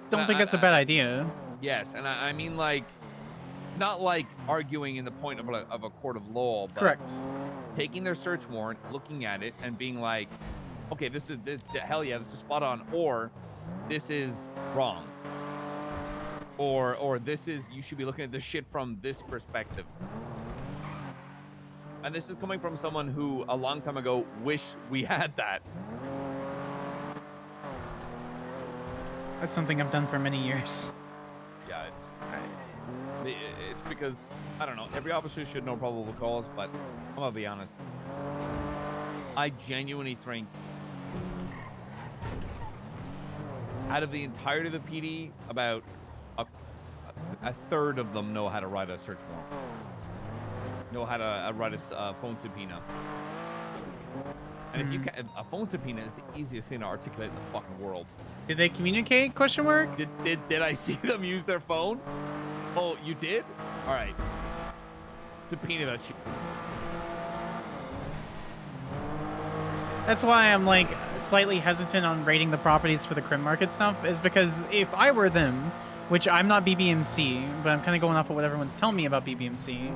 Don't think that's a bad idea. Yes, and I mean like, not like arguing in the point of a court of law, but correct. Taking their search warrant, looking at it, and being like, okay, this is hell yeah, this is spot on, or this is wrong, or this is, you should be looking at this shit from this perspective. And this is coming from someone who a long time ago wished we had that. That's something I've done for many years. Yeah, it's because, I don't know, every officer should know probable cause, but I'm gonna be honest. I genuinely think out of the entirety of the PD, about a third of them know how to write a search warrant. Know how to write a phone subpoena. And if you can, a phone subpoena is the easiest thing to articulate in the fucking world. Did they communicate? Question mark. Did I see them use their phone? Oh, you did? All right. Subpoena that shit. That's why I'm like slightly hesitant on rating the properties for the crim market stuff, is because if I were them, which I'm not BBMC, but I'm kind of going off of what everyone's telling me about BBMC,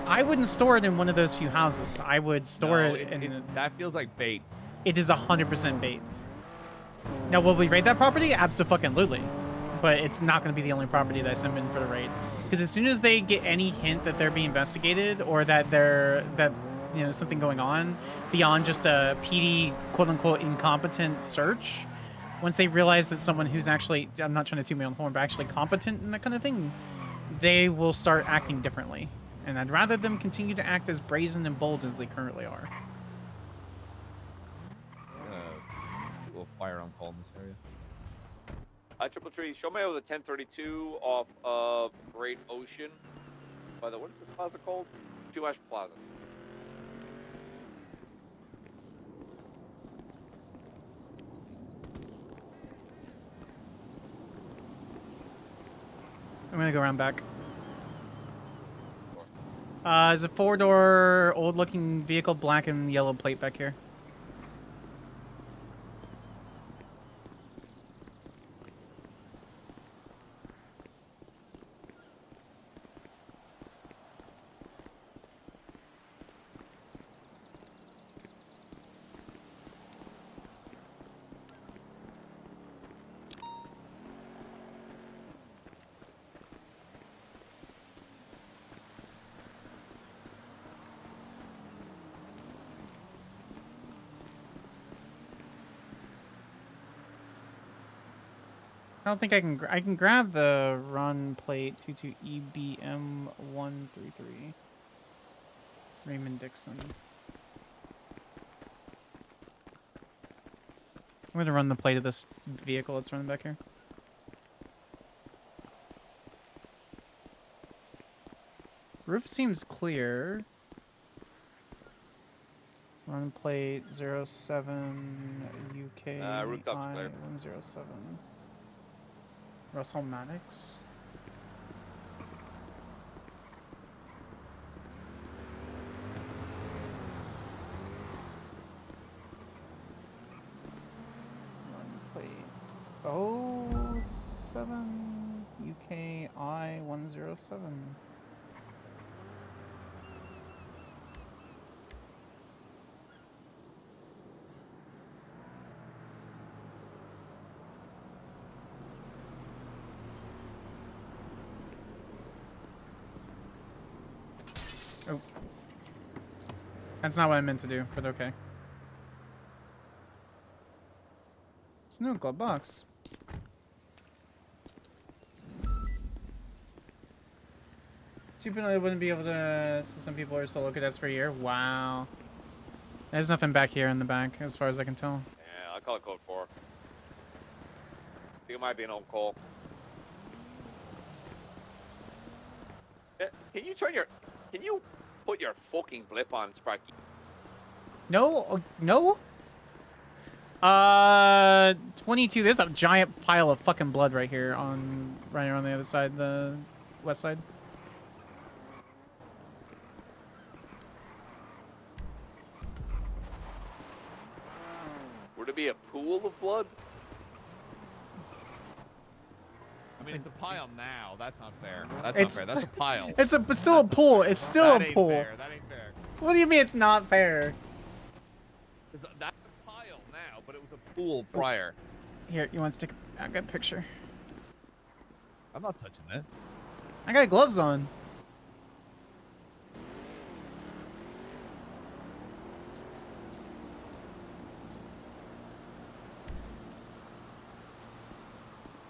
I wouldn't store it in one of those few houses. I would store it in. That feels like bait. It is 100% bait. Now, will we raid that property? Absolutely. But it's not going to be the only property that I send in for the raid. Because as soon as they get any hint that they're being investigated or that something going on beyond just a PD quote-unquote incompetent search, once they realize that someone who's actually, I'm not trying to toot my own horn, but actually competent and that kind of thing, they will start acting differently. And I'd rather them continue to act as brazen and bold as they currently are. A little firearm call in this area. Triple Tree, show me over the 1032 off of Great Ocean. By the, what is this plaza called? Chumash Plaza. I'm gonna go around back. There's a 4-door, old-looking vehicle, black and yellow plate back here. I don't think I can. I can grab the run plate 22EBM133. Raymond Dixon. I'm gonna run the plate of this vehicle that's running back here. Roof seems clear. Run plate 07 UK I107. Russell Maddox. Run plate 07 UK I107. Oh. That's not what I meant to do, but okay. It's a new glove box. Stupid, I wouldn't be able to. So some people are solo cadets for a year. Wow. There's nothing back here in the back, as far as I can tell. Yeah, I'll call it code 4. I think it might be an old call. Can you turn your... Can you put your fucking blip on, Sparky? No, no. 22. There's a giant pile of fucking blood right here right on the other side, the west side. Would it be a pool of blood? I mean, it's a pile now. That's not fair. That's not fair. That's a pile. It's still a pool. It's still a pool. Fair. That ain't fair. What do you mean it's not fair? That's a pile now, but it was a pool prior. Here, you want to stick a good picture? I'm not touching that. I got gloves on.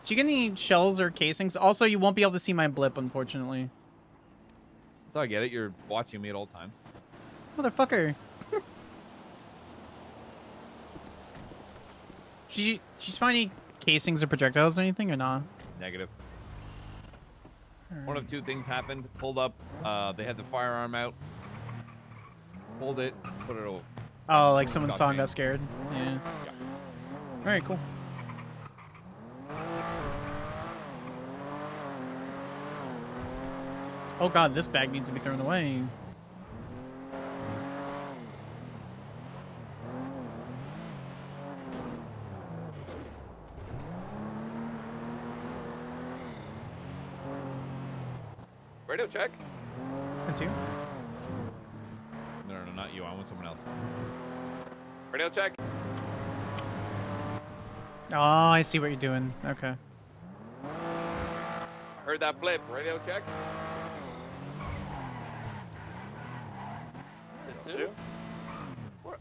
Did you get any shells or casings? Also, you won't be able to see my blip, unfortunately. So I get it. You're watching me at all times. Motherfucker. Did you find any casings or projectiles or anything, or not? Negative. One of two things happened. Pulled up. They had the firearm out. Pulled it. Put it over. Oh, like someone saw and got scared. Yeah. All right, cool. Oh god, this bag needs to be thrown away. Radio check. That's you. No, not you. I want someone else. Radio check. Oh, I see what you're doing. Okay. Heard that blip. Radio check. Is it 2? What?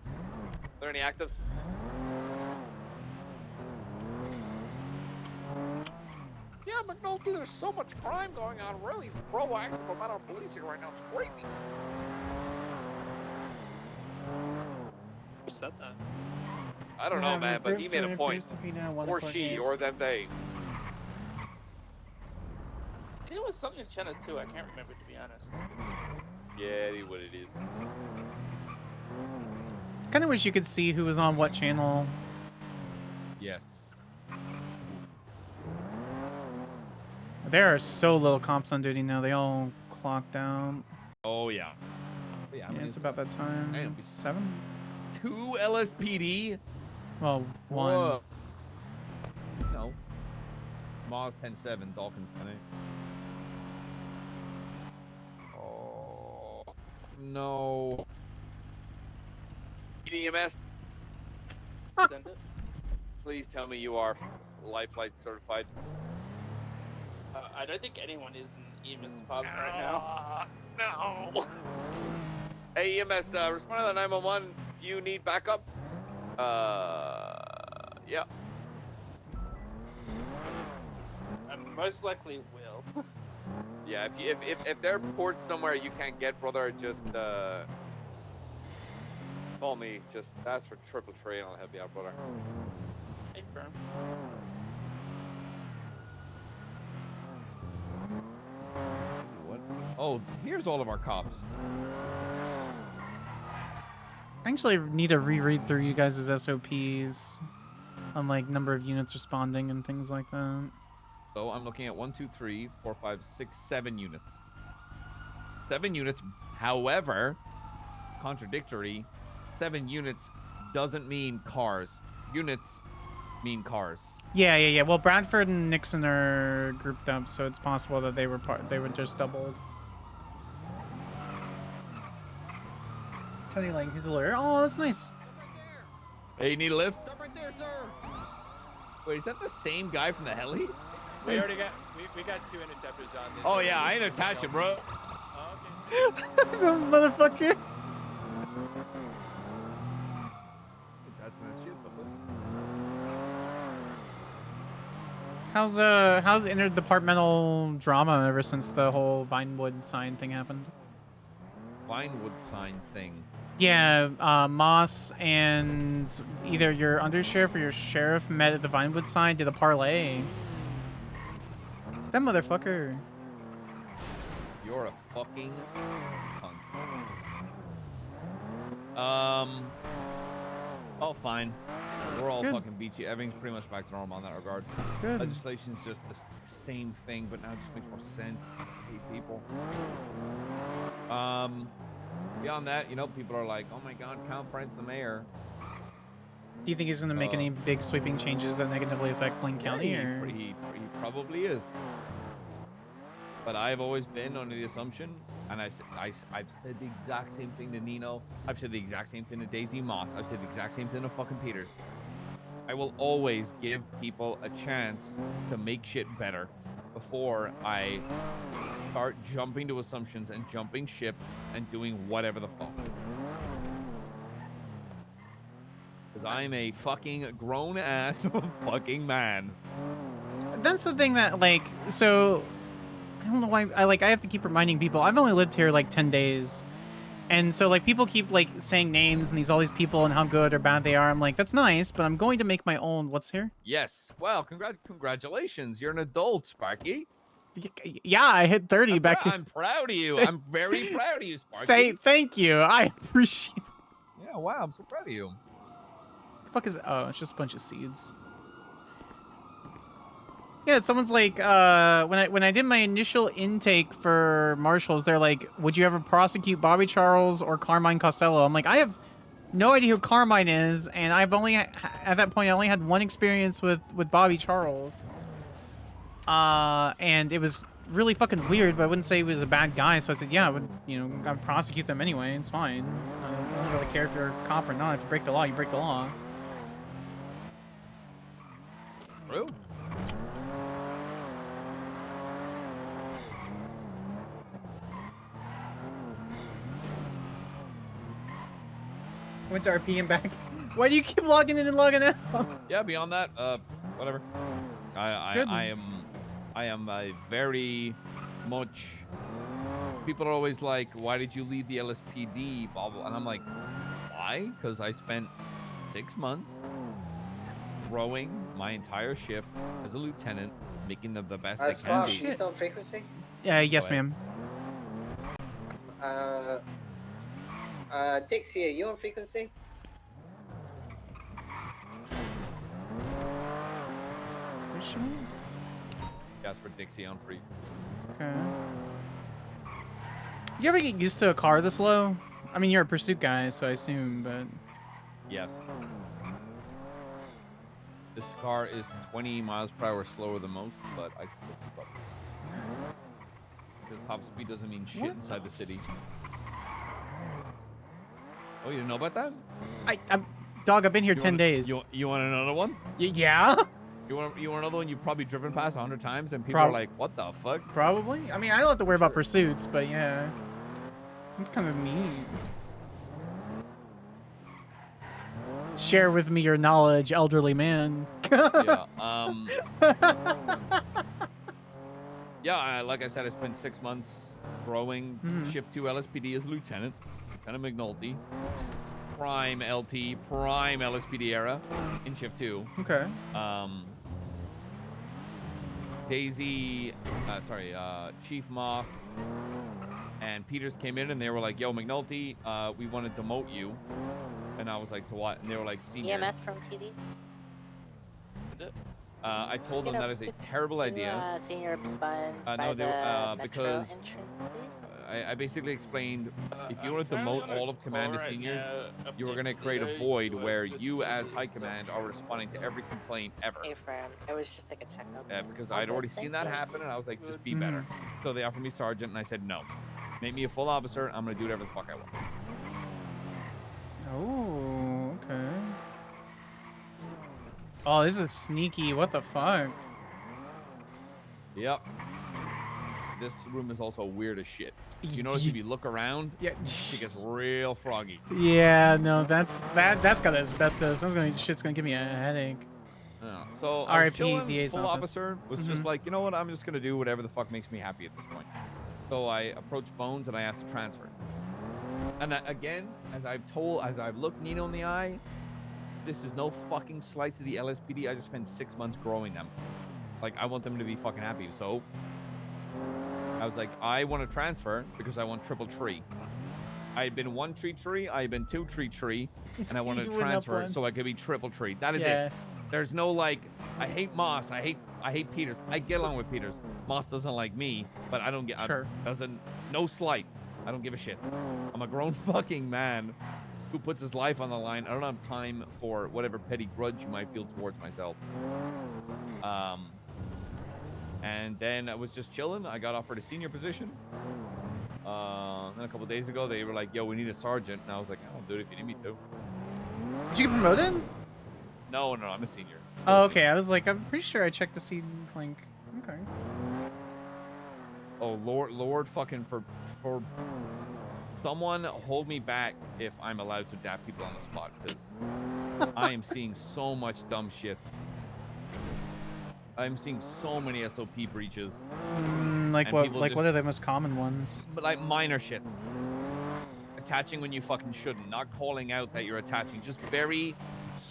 Are there any actives? Yeah, McNulty, there's so much crime going on. Really proactive amount of police here right now. It's crazy. Who said that? I don't know, man, but he made a point. Or she, or them, they. It was something in China too. I can't remember, to be honest. Yeah, it is what it is. Kind of wish you could see who was on what channel. Yes. There are so little cops on duty now. They all clocked out. Oh, yeah. Yeah, it's about that time. Damn. 7? 2 LSPD? Well, 1. Whoa. No. Mars 10-7, Dawkins 10-8. Oh. No. EMS. Please tell me you are Life Flight certified. I don't think anyone is in EMS department right now. No. Hey, EMS, respond to the 911. Do you need backup? Yeah. Most likely will. Yeah, if there are ports somewhere you can't get, brother, just call me. Just ask for triple tree and I'll help you out, brother. Hey, firm. What? Oh, here's all of our cops. I actually need to reread through you guys' SOPs on like number of units responding and things like that. So I'm looking at 1, 2, 3, 4, 5, 6, 7 units. 7 units. However, contradictory. 7 units doesn't mean cars. Units mean cars. Yeah. Well, Bradford and Nixon are grouped up, so it's possible that they were just doubled. Tony Lang, he's a lawyer. Oh, that's nice. Hey, you need a lift? Stop right there, sir. Wait, is that the same guy from the heli? We already got we got 2 interceptors on this. Oh yeah, I ain't attaching, bro. Oh, okay. The motherfucker. How's the interdepartmental drama ever since the whole Vinewood sign thing happened? Vinewood sign thing. Yeah, Moss and either your undersheriff or your sheriff met at the Vinewood sign, did a parlay. That motherfucker. You're a fucking cunt. Oh, fine. We're all Good. fucking beachy. Everything's pretty much back to normal in that regard. Good. Legislation's just the same thing, but now it just makes more sense. I hate people. Beyond that, you know, people are like, oh my god, Kyle Brent's the mayor. Do you think he's going to make any big sweeping changes that negatively affect Blaine County? Yeah, he probably is. But I've always been under the assumption, and I've said the exact same thing to Nino. I've said the exact same thing to Daisy Moss. I've said the exact same thing to fucking Peters. I will always give people a chance to make shit better before I start jumping to assumptions and jumping ship and doing whatever the fuck. Because I'm a fucking grown-ass fucking man. That's the thing that, like, so... I don't know why I have to keep reminding people. I've only lived here like 10 days. And so like people keep like saying names and all these people and how good or bad they are. I'm like, that's nice, but I'm going to make my own. What's here? Yes. Well, congratulations. You're an adult, Sparky. Yeah, I hit 30 back. I'm proud of you. I'm very proud of you, Sparky. Thank you. I appreciate it. Yeah, wow, I'm so proud of you. What the fuck is it? Oh, it's just a bunch of seeds. Yeah, someone's like, when I did my initial intake for Marshals, they're like, would you ever prosecute Bobby Charles or Carmine Costello? I'm like, I have no idea who Carmine is, and I've only, at that point, I only had one experience with Bobby Charles. And it was really fucking weird, but I wouldn't say he was a bad guy, so I said, yeah, I would, I'd prosecute them anyway, it's fine. I don't really care if you're a cop or not. If you break the law, you break the law. True. Went to RP and back. Why do you keep logging in and logging out? Yeah, beyond that, whatever. I am a very much. People are always like, "Why did you leave the LSPD?" Blah, blah. And I'm like, "Why? Because I spent 6 months rowing my entire shift as a lieutenant, making them the best they can be." Are you still on frequency? Yes, ma'am. Dixie, are you on frequency? Yes, for Dixie on free. Okay. You ever get used to a car this low? I mean, you're a pursuit guy, so I assume, but... Yes. This car is 20 miles per hour slower than most, but I still keep up. Because top speed doesn't mean shit inside the city. Oh, you didn't know about that? Dog, I've been here 10 days. You want another one? Yeah? You want another one you've probably driven past 100 times and people are like, what the fuck? Probably. I mean, I don't have to worry about pursuits, but yeah. It's kind of neat. Share with me your knowledge, elderly man. Yeah. Yeah. Like I said, I spent 6 months growing. Shift 2 LSPD as Lieutenant McNulty. Prime LT, prime LSPD era in Shift 2. Okay. Daisy, Chief Moss and Peters came in and they were like, "Yo, McNulty, we want to demote you." And I was like, "To what?" And they were like, "Senior." EMS from TD. I told them that is a terrible idea. Senior buns No, they were, because entrance, I basically explained if you want to demote all of command to seniors, you were going to create a void where you as high command are responding to every complaint ever. Hey, friend. It was just like a checkup. Because I'd already seen that happen, and I was like, just be better. So they offered me sergeant, and I said no. Make me a full officer, I'm going to do whatever the fuck I want. Oh, okay. Oh, this is sneaky. What the fuck? Yep. This room is also weird as shit. You notice if you look around, it gets real froggy. Yeah, no, that's got asbestos. Shit's gonna give me a headache. Yeah. So R.I.P. DA's full office. officer was just like, you know what? I'm just gonna do whatever the fuck makes me happy at this point. So I approached Bones and I asked to transfer. And again, as I've looked Nino in the eye, this is no fucking slight to the LSPD. I just spent 6 months growing them. Like, I want them to be fucking happy. So I was like, I want to transfer because I want triple tree. I had been 1 tree, I had been 2 tree, and I wanted to transfer so I could be triple tree. That is it. There's no like, I hate Moss, I hate Peters. I get along with Peters. Moss doesn't like me, but I don't get. No slight. I don't give a shit. I'm a grown fucking man who puts his life on the line. I don't have time for whatever petty grudge you might feel towards myself. And then I was just chilling. I got offered a senior position. Then a couple days ago, they were like, "Yo, we need a sergeant," and I was like, "I'll do it if you need me to." Did you get promoted? No, I'm a senior. Oh, okay. I was like, I'm pretty sure I checked to see, like, okay. Oh, Lord fucking for someone hold me back if I'm allowed to dap people on the spot, because I am seeing so much dumb shit. I'm seeing so many SOP breaches. Like what? Like what are the most common ones? But like minor shit. Attaching when you fucking shouldn't. Not calling out that you're attaching. Just very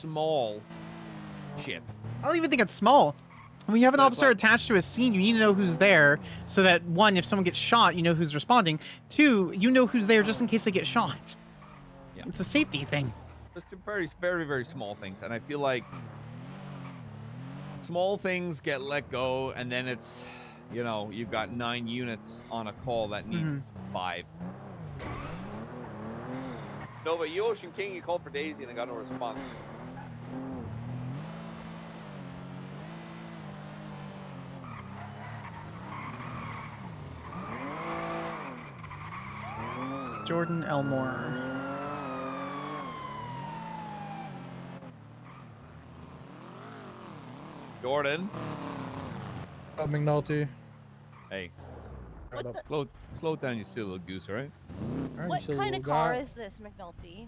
small shit. I don't even think it's small. When you have an officer attached to a scene, you need to know who's there so that, 1, if someone gets shot, you know who's responding. 2, you know who's there just in case they get shot. Yeah. It's a safety thing. It's very, very, very small things. And I feel like small things get let go, and then it's, you know, you've got 9 units on a call that needs 5. No, but you, Ocean King, you called for Daisy and I got no response. Jordan Elmore. Jordan. McNulty. Hey. Slow down, you silly little goose, all right? What kind of car is this, McNulty?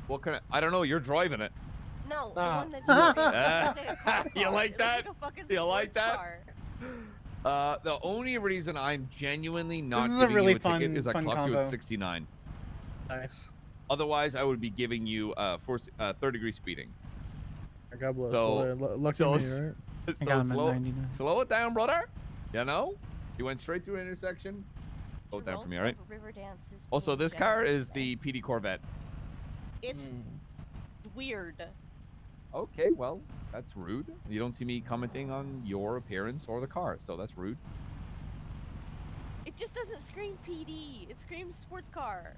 What kind of... I don't know. You're driving it. No, the one that you like that? You like that? Car. The only reason I'm genuinely not This is giving a really you a ticket is I fun clocked you combo. at 69. Nice. Otherwise, I would be giving you 3rd-degree speeding. God bless. So, Lucky me, right? I got him at slow, 99. slow it down, brother. You know? You went straight through an intersection. Slow it down for me, all right? Also, this car is the PD Corvette. It's weird. Okay, well, that's rude. You don't see me commenting on your appearance or the car, so that's rude. It just doesn't scream PD. It screams sports car.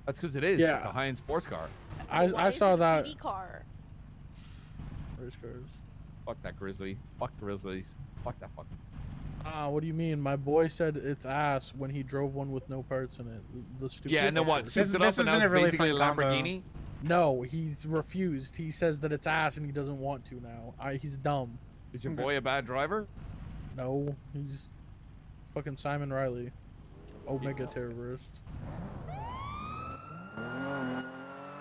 That's because it is. Yeah. It's a high-end sports car. I saw that. PD car. Race cars. Fuck that Grizzly. Fuck the Grizzlies. Fuck that fucking... What do you mean? My boy said it's ass when he drove one with no parts in it. The stupid. Yeah, and then what? This Souped it up has and been now a it's really basically a fun combo. Lamborghini? No, he's refused. He says that it's ass and he doesn't want to now. He's dumb. Is your boy a bad driver? No, he's fucking Simon Riley, Omega terrorist.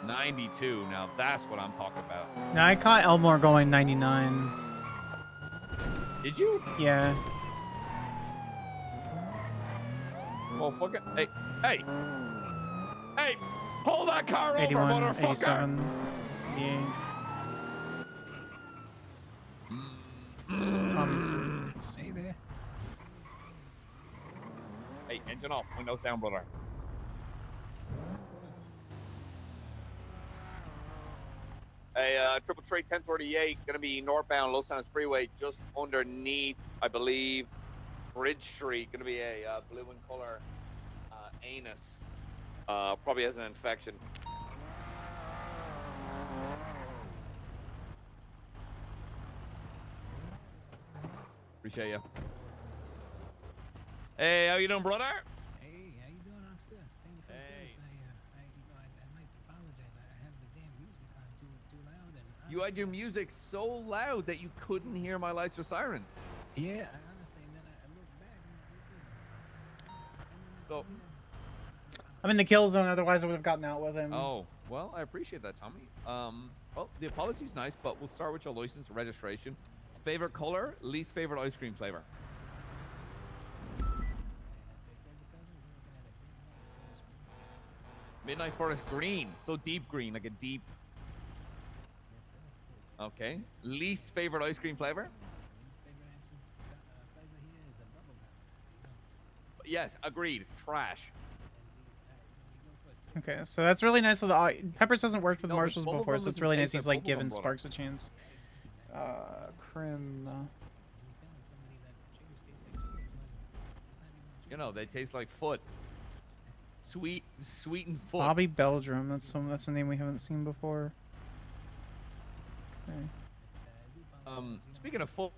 92. Now that's what I'm talking about. Now I caught Elmore going 99. Did you? Yeah. Well, fuck it. Hey, hey, hey! Pull that car 81, over, motherfucker! 87. Yeah. Tommy. Stay there. Hey, engine off. Windows down, brother. Hey, 333-1038, gonna be northbound Los Angeles Freeway, just underneath, I believe, Bridge Street. Gonna be a blue in color anus. Probably has an infection. Appreciate you. Hey, how you doing, brother? Hey, how you doing, officer? Thank you for the service. I'd like to apologize. I have the damn music on too loud. And You had your music so loud that you couldn't hear my lights or siren. Yeah, honestly, and then I looked back and So, I'm in the kill zone, otherwise I would have gotten out with him. oh, well, I appreciate that, Tommy. Well, the apology's nice, but we'll start with your license and registration. Favorite color, least favorite ice cream flavor. Midnight Forest green, so deep green, like a deep. Okay. Least favorite ice cream flavor? Yes, agreed. Trash. Okay, so that's really nice of the Peppers hasn't worked with No, Marshals both of before, them so it's doesn't really taste nice he's like like both of giving them, Sparks a chance. Crim. You know, they taste like foot. Sweetened foot. Bobby Belgium. That's a name we haven't seen before. Okay. Speaking of foot,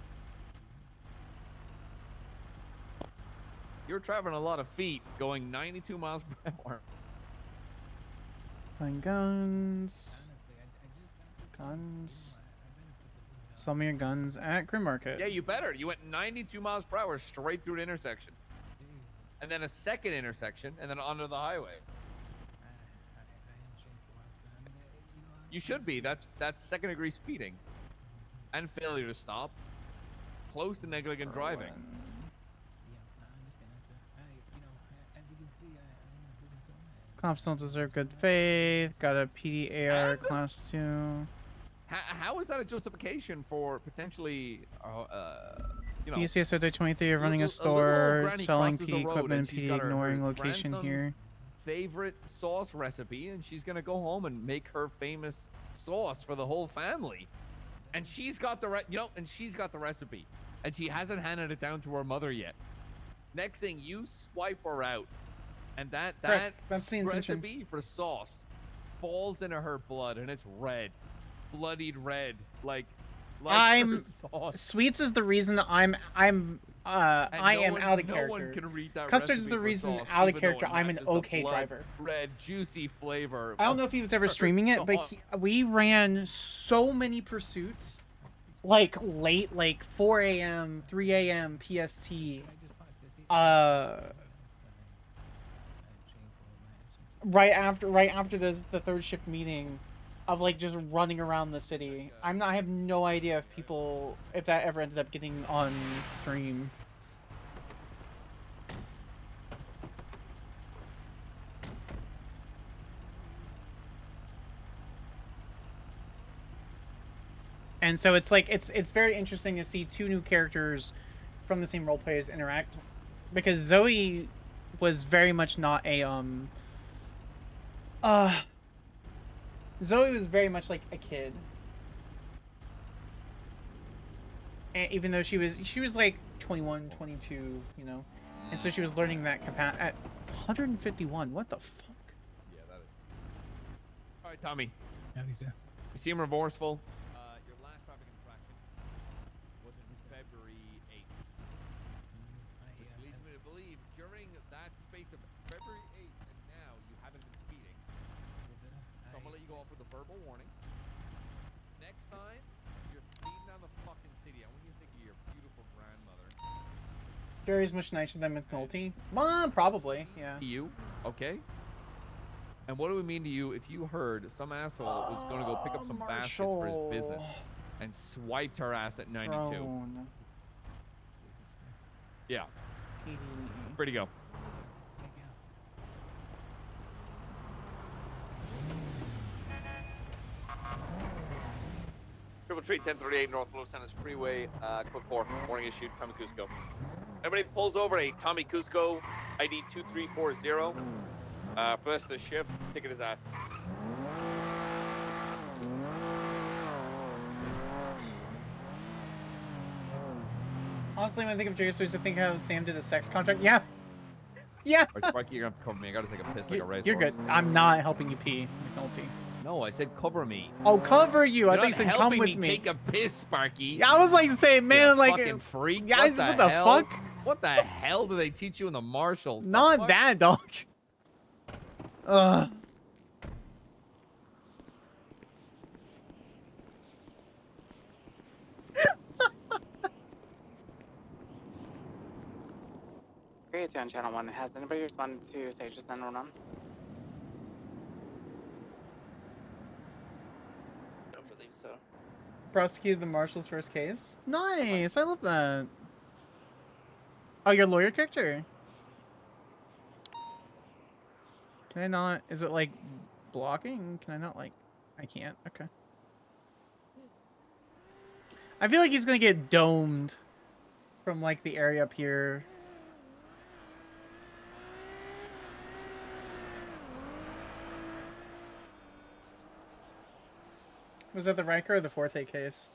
you're traveling a lot of feet, going 92 miles per hour. Playing guns. Guns. Sell me your guns at Grim Market. Yeah, you better. You went 92 miles per hour straight through an intersection. And then a second intersection, and then onto the highway. You should be. That's second-degree speeding. And failure to stop. Close to negligent driving. Cops don't deserve good faith. Got a PDAR class 2. How is that a justification for potentially, you know... PCSO Day 23 of running a store, selling PD equipment, PD ignoring location here. Favorite sauce recipe, and she's gonna go home and make her famous sauce for the whole family. And she's got the she's got the recipe, and she hasn't handed it down to her mother yet. Next thing, you swipe her out, and that's the intention. recipe for sauce falls into her blood, and it's red, bloodied red, like sauce. Sweets is the reason I am out of character. No one can read that Custard is the recipe for reason sauce, out of even though character. it I'm an matches the okay blood driver. Red, juicy flavor. I don't know if he was ever streaming it, but we ran so many pursuits, like late, like 4 a.m., 3 a.m. PST. Right after the third shift meeting, of like just running around the city. I have no idea if that ever ended up getting on stream. And so it's like it's very interesting to see two new characters from the same role players interact, because Zoe was very much not a Zoe was very much like a kid, and even though she was like 21, 22, you know, and so she was learning that at 151. What the fuck? Yeah, that is. All right, Tommy. Howdy, sir. You seem remorseful. Your last traffic infraction was in February 8th. Which leads me to believe during that space of February 8th and now you haven't been speeding. So I'm gonna let you go off with a verbal warning. Next time you're speeding down the fucking city, I want you to think of your beautiful grandmother. Jerry's much nicer than McNulty. Probably, yeah. You, okay? And what do we mean to you if you heard some asshole was going to go pick up some baskets for his business and swiped her ass at 92? Drone. Yeah. Where'd he go? 333-1038 North Los Angeles Freeway, code 4, warning issued, Tommy Cusco. Everybody pulls over a Tommy Cusco, ID 2340. For the rest of the shift, ticket his ass. Honestly, when I think of Jay Switch, I think how Sam did a sex contract. Yeah. Yeah. All right, Sparky, you're going to have to cover me. I got to take a piss like a racehorse. You're good. I'm not helping you pee, McNulty. No, I said cover me. Oh, cover you. I thought you said come with me. Take a piss, Sparky. Yeah, I was like saying, man, like fucking freak. Yeah, what the fuck? What the hell do they teach you in the Marshal? Not that, dog. Ugh. Great, on channel 1. Has anybody responded to Sage's 911? Don't believe so. Prosecuted the Marshal's first case. Nice. I love that. Oh, your lawyer character? Can I not? Is it like blocking? Can I not like? I can't. Okay. I feel like he's gonna get domed from like the area up here. Was that the Riker or the Forte case?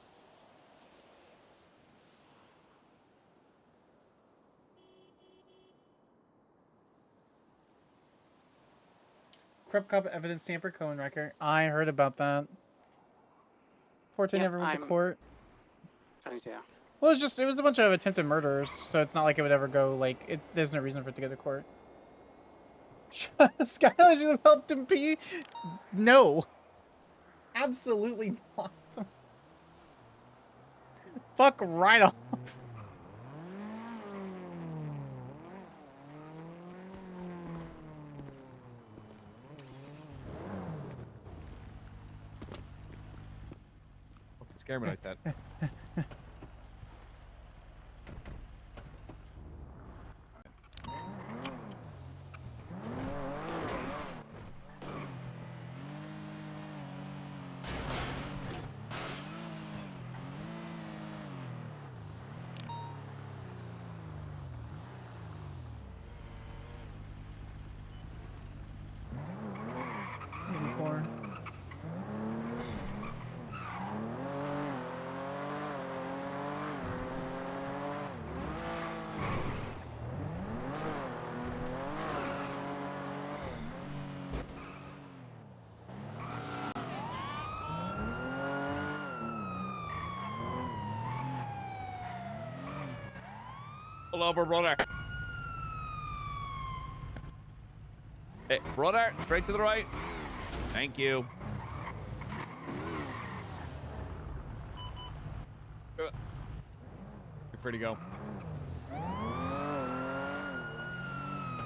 Crep Cop evidence tamper, Cohen Riker. I heard about that. Forte never went to court. 22. Well, it was a bunch of attempted murders, so it's not like it would ever go, like, there's no reason for it to go to court. Skyler should have helped him pee? No. Absolutely not. Fuck right off. Don't scare me like that. Pull over, brother. Hey, brother, straight to the right. Thank you. You're free to go.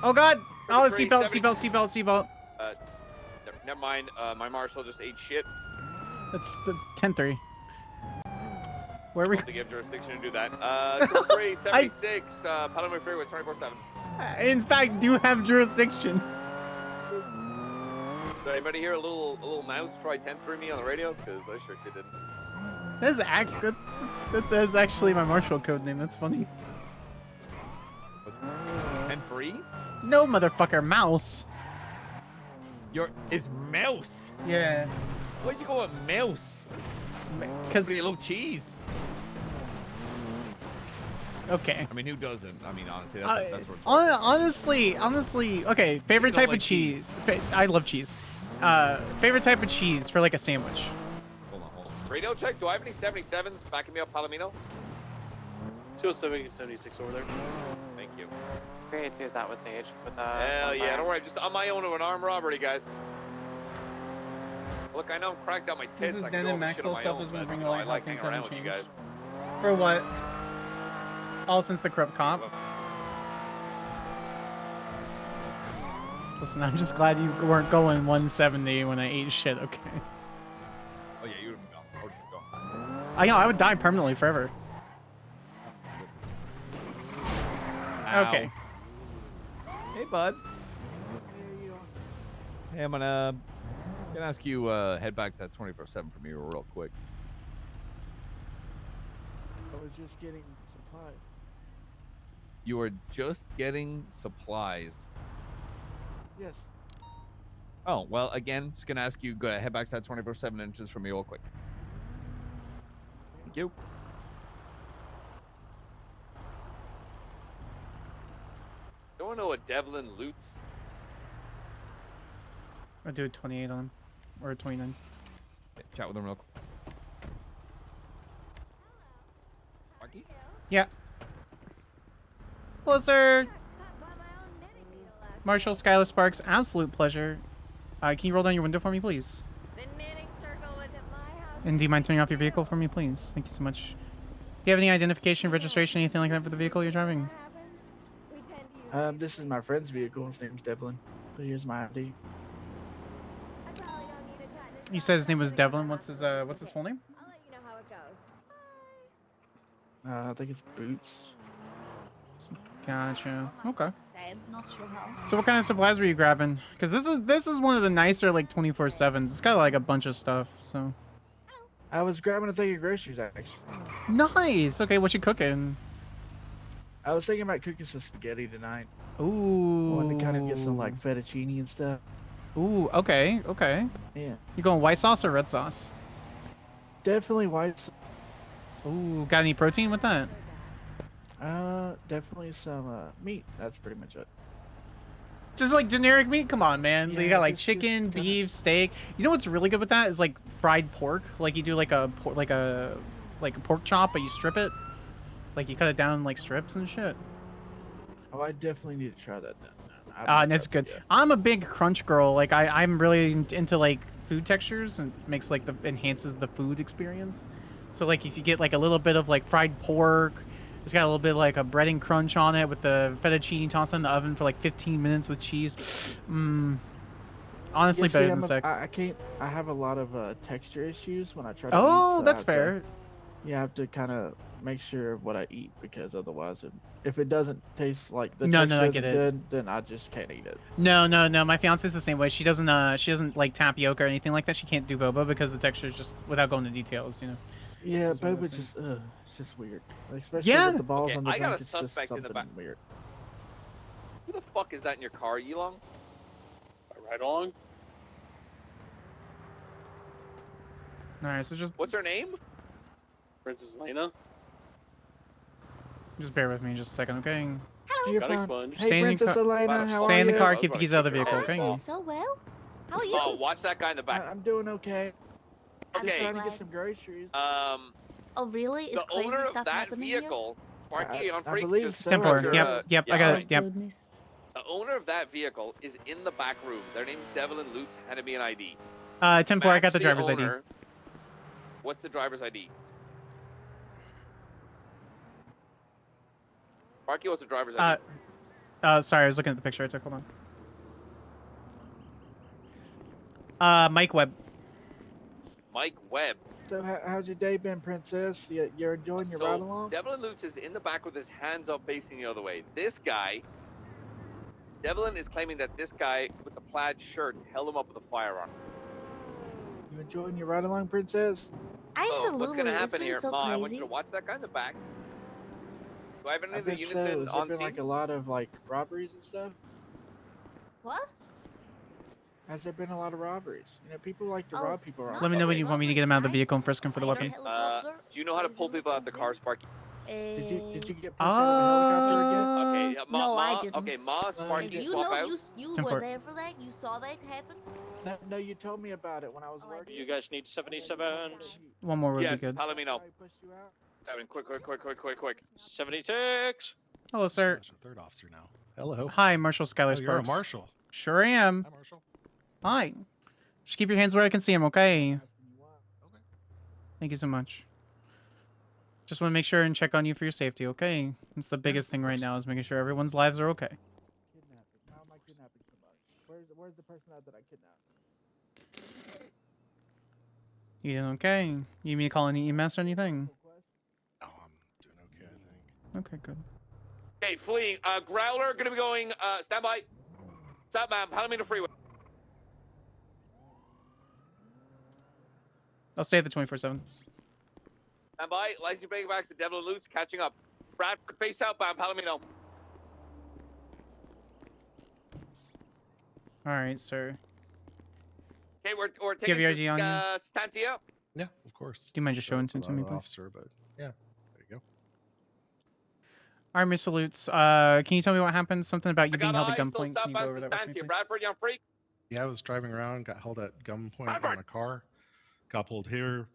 Oh god! Oh, seatbelt. Never mind. My Marshal just ate shit. That's the 10-3. Where are we? To give jurisdiction to do that. 376, Palomar Freeway, 24/7. In fact, do have jurisdiction. Did anybody hear a little mouse try 10-3 me on the radio? Because I sure didn't. That's actually my Marshal code name. That's funny. 10-3? No, motherfucker, mouse. It's mouse. Yeah. Why'd you go with mouse? Because you love cheese. Okay. I mean, who doesn't? I mean, honestly, that's what honestly, okay. Favorite type of cheese. I love cheese. Favorite type of cheese for like a sandwich. Hold on. Radio check. Do I have any 77s backing me up, Palomino? 207 76 over there. Thank you. Great, too. That was Sage. With, Hell yeah, don't worry. Just on my own of an armed robbery, guys. Look, I know I'm cracked out my tits. This is Den and Maxwell stuff is going to bring a lot of things around with you guys. For what? All since the Crep Comp. Listen, I'm just glad you weren't going 170 when I ate shit, okay? Oh yeah, you would have gone. I would have gone. I know, I would die permanently forever. Ow. Okay. Hey, bud. Hey, I'm gonna ask you head back to that 24/7 for me real quick. I was just getting supplies. You are just getting supplies. Yes. Oh, well, again, just gonna ask you, go ahead, head back to that 24/7 inches for me real quick. Thank you. Don't know what Devlin loots. I'll do a 28 on him. Or a 29. Chat with him real quick. Marky? Yeah. Hello, sir. Marshal, Skyler, Sparks, absolute pleasure. Can you roll down your window for me, please? And do you mind turning off your vehicle for me, please? Thank you so much. Do you have any identification, registration, anything like that for the vehicle you're driving? This is my friend's vehicle. His name's Devlin. So here's my ID. You said his name was Devlin. What's his full name? I think it's Boots. Gotcha. Okay. Not sure how. So what kind of supplies were you grabbing? Because this is one of the nicer like 24/7s. It's got like a bunch of stuff. So. I was grabbing a thing of groceries actually. Nice. Okay, what you cooking? I was thinking about cooking some spaghetti tonight. Ooh. I wanted to kind of get some like fettuccine and stuff. Ooh. Okay. Okay. Yeah. You going white sauce or red sauce? Definitely white sauce. Ooh. Got any protein with that? Definitely some meat. That's pretty much it. Just like generic meat? Come on, man. Yeah, You got like just chicken, kinda... beef, steak. You know what's really good with that is like fried pork. Like you do like a pork chop, but you strip it. Like you cut it down in like strips and shit. Oh, I definitely need to try that then. And it's good. I'm a big crunch girl. Like I'm really into like food textures and makes like enhances the food experience. So like if you get like a little bit of like fried pork, it's got a little bit like a breading crunch on it with the fettuccine tossed in the oven for like 15 minutes with cheese. Honestly, better than sex. I can't. I have a lot of texture issues when I try to eat. Oh, So that's fair. I have to kind of make sure of what I eat because otherwise, if it doesn't taste like the No, texture I isn't get it. good, then I just can't eat it. No. My fiance's the same way. She doesn't like tapioca or anything like that. She can't do boba because the texture is just without going into details, you know. Yeah, It's one of boba those just it's just weird. Like, especially Yeah. with the balls Okay, on the I got drink, a it's just suspect in something the back. weird. Who the fuck is that in your car, Yelong? Right along. All right, so What's her name? Princess Lena. just bear with me just a second, okay? You're Got fine. expunged. Hey, Princess Elena, how Stay are in the you? car, keep the keys out of the vehicle, okay? So well. How are you? Oh, watch that guy in the back. I'm doing okay. Okay. I'm trying to get some groceries. Oh really? Is The crazy owner of stuff that happening vehicle, Sparky on I Freak. believe just so. 10-4. yeah, Yep. I got it. Yep. Goodness. The owner of that vehicle is in the back room. Their name's Devlin Lutz. Handed me an ID. 10-4. I got the driver's ID. owner. What's the driver's ID? Sparky, what's the driver's ID? Sorry, I was looking at the picture I took. Hold on. Mike Webb. Mike Webb. So how's your day been, Princess? You're enjoying your ride along? Devlin Lutz is in the back with his hands up facing the other way. This guy, Devlin is claiming that this guy with the plaid shirt held him up with a firearm. You enjoying your ride along, Princess? Absolutely. So what's going to It's happen been here, so Ma? I want crazy. you to watch that guy in the back. Do I have any I of the bet units so. in Has there on been scene? like a lot of like robberies and stuff? What? Has there been a lot of robberies? You know, people like to rob people around. Let me know when you want me to get him out of the vehicle and frisk him for the weapon. Do you know how to pull people out of the car, Sparky? Did you get pushed out of a helicopter again? Okay, No, I Ma, didn't. okay, Ma, Sparky, You swap know, out. you 10-4. were there for that. You saw that happen. No, you told me about it when I was working. You guys need 77. One more would Yes, be good. Palomino. Pushed you out? Seven, quick. 76. Hello, sir. Gosh, a third officer now. Hello. Hi, Marshal Skyler Oh, Sparks. you're a marshal. Sure am. Hi, Marshal. Hi. Just keep your hands where I can see them, okay? Okay. Thank you so much. Just want to make sure and check on you for your safety, okay? It's the biggest thing right now is making sure everyone's lives are okay. Kidnapping. How am I kidnapping somebody? where's the person at that I kidnapped? You doing okay? You need me to call any EMS or anything? No, I'm doing okay, I think. Okay, good. Okay, fleeing. Growler gonna be going. Stand by. Southbound Palomino Freeway. I'll stay at the 24/7. Stand by. License breaking back to Devil and Lutz catching up. Brad, face southbound Palomino. All right, sir. Okay, we're Do you have taking your ID on you? Stantia. Yeah, of course. Do you mind just showing it to me, the please? officer, but yeah, there you go. All right, Mr. Lutz. Can you tell me what happened? Something about you I being got held at eyes, still gunpoint. Can you go southbound over that with me, Stantia. please? Bradford, you on freak? Yeah, I was driving around, got held at gunpoint in my car, got pulled here,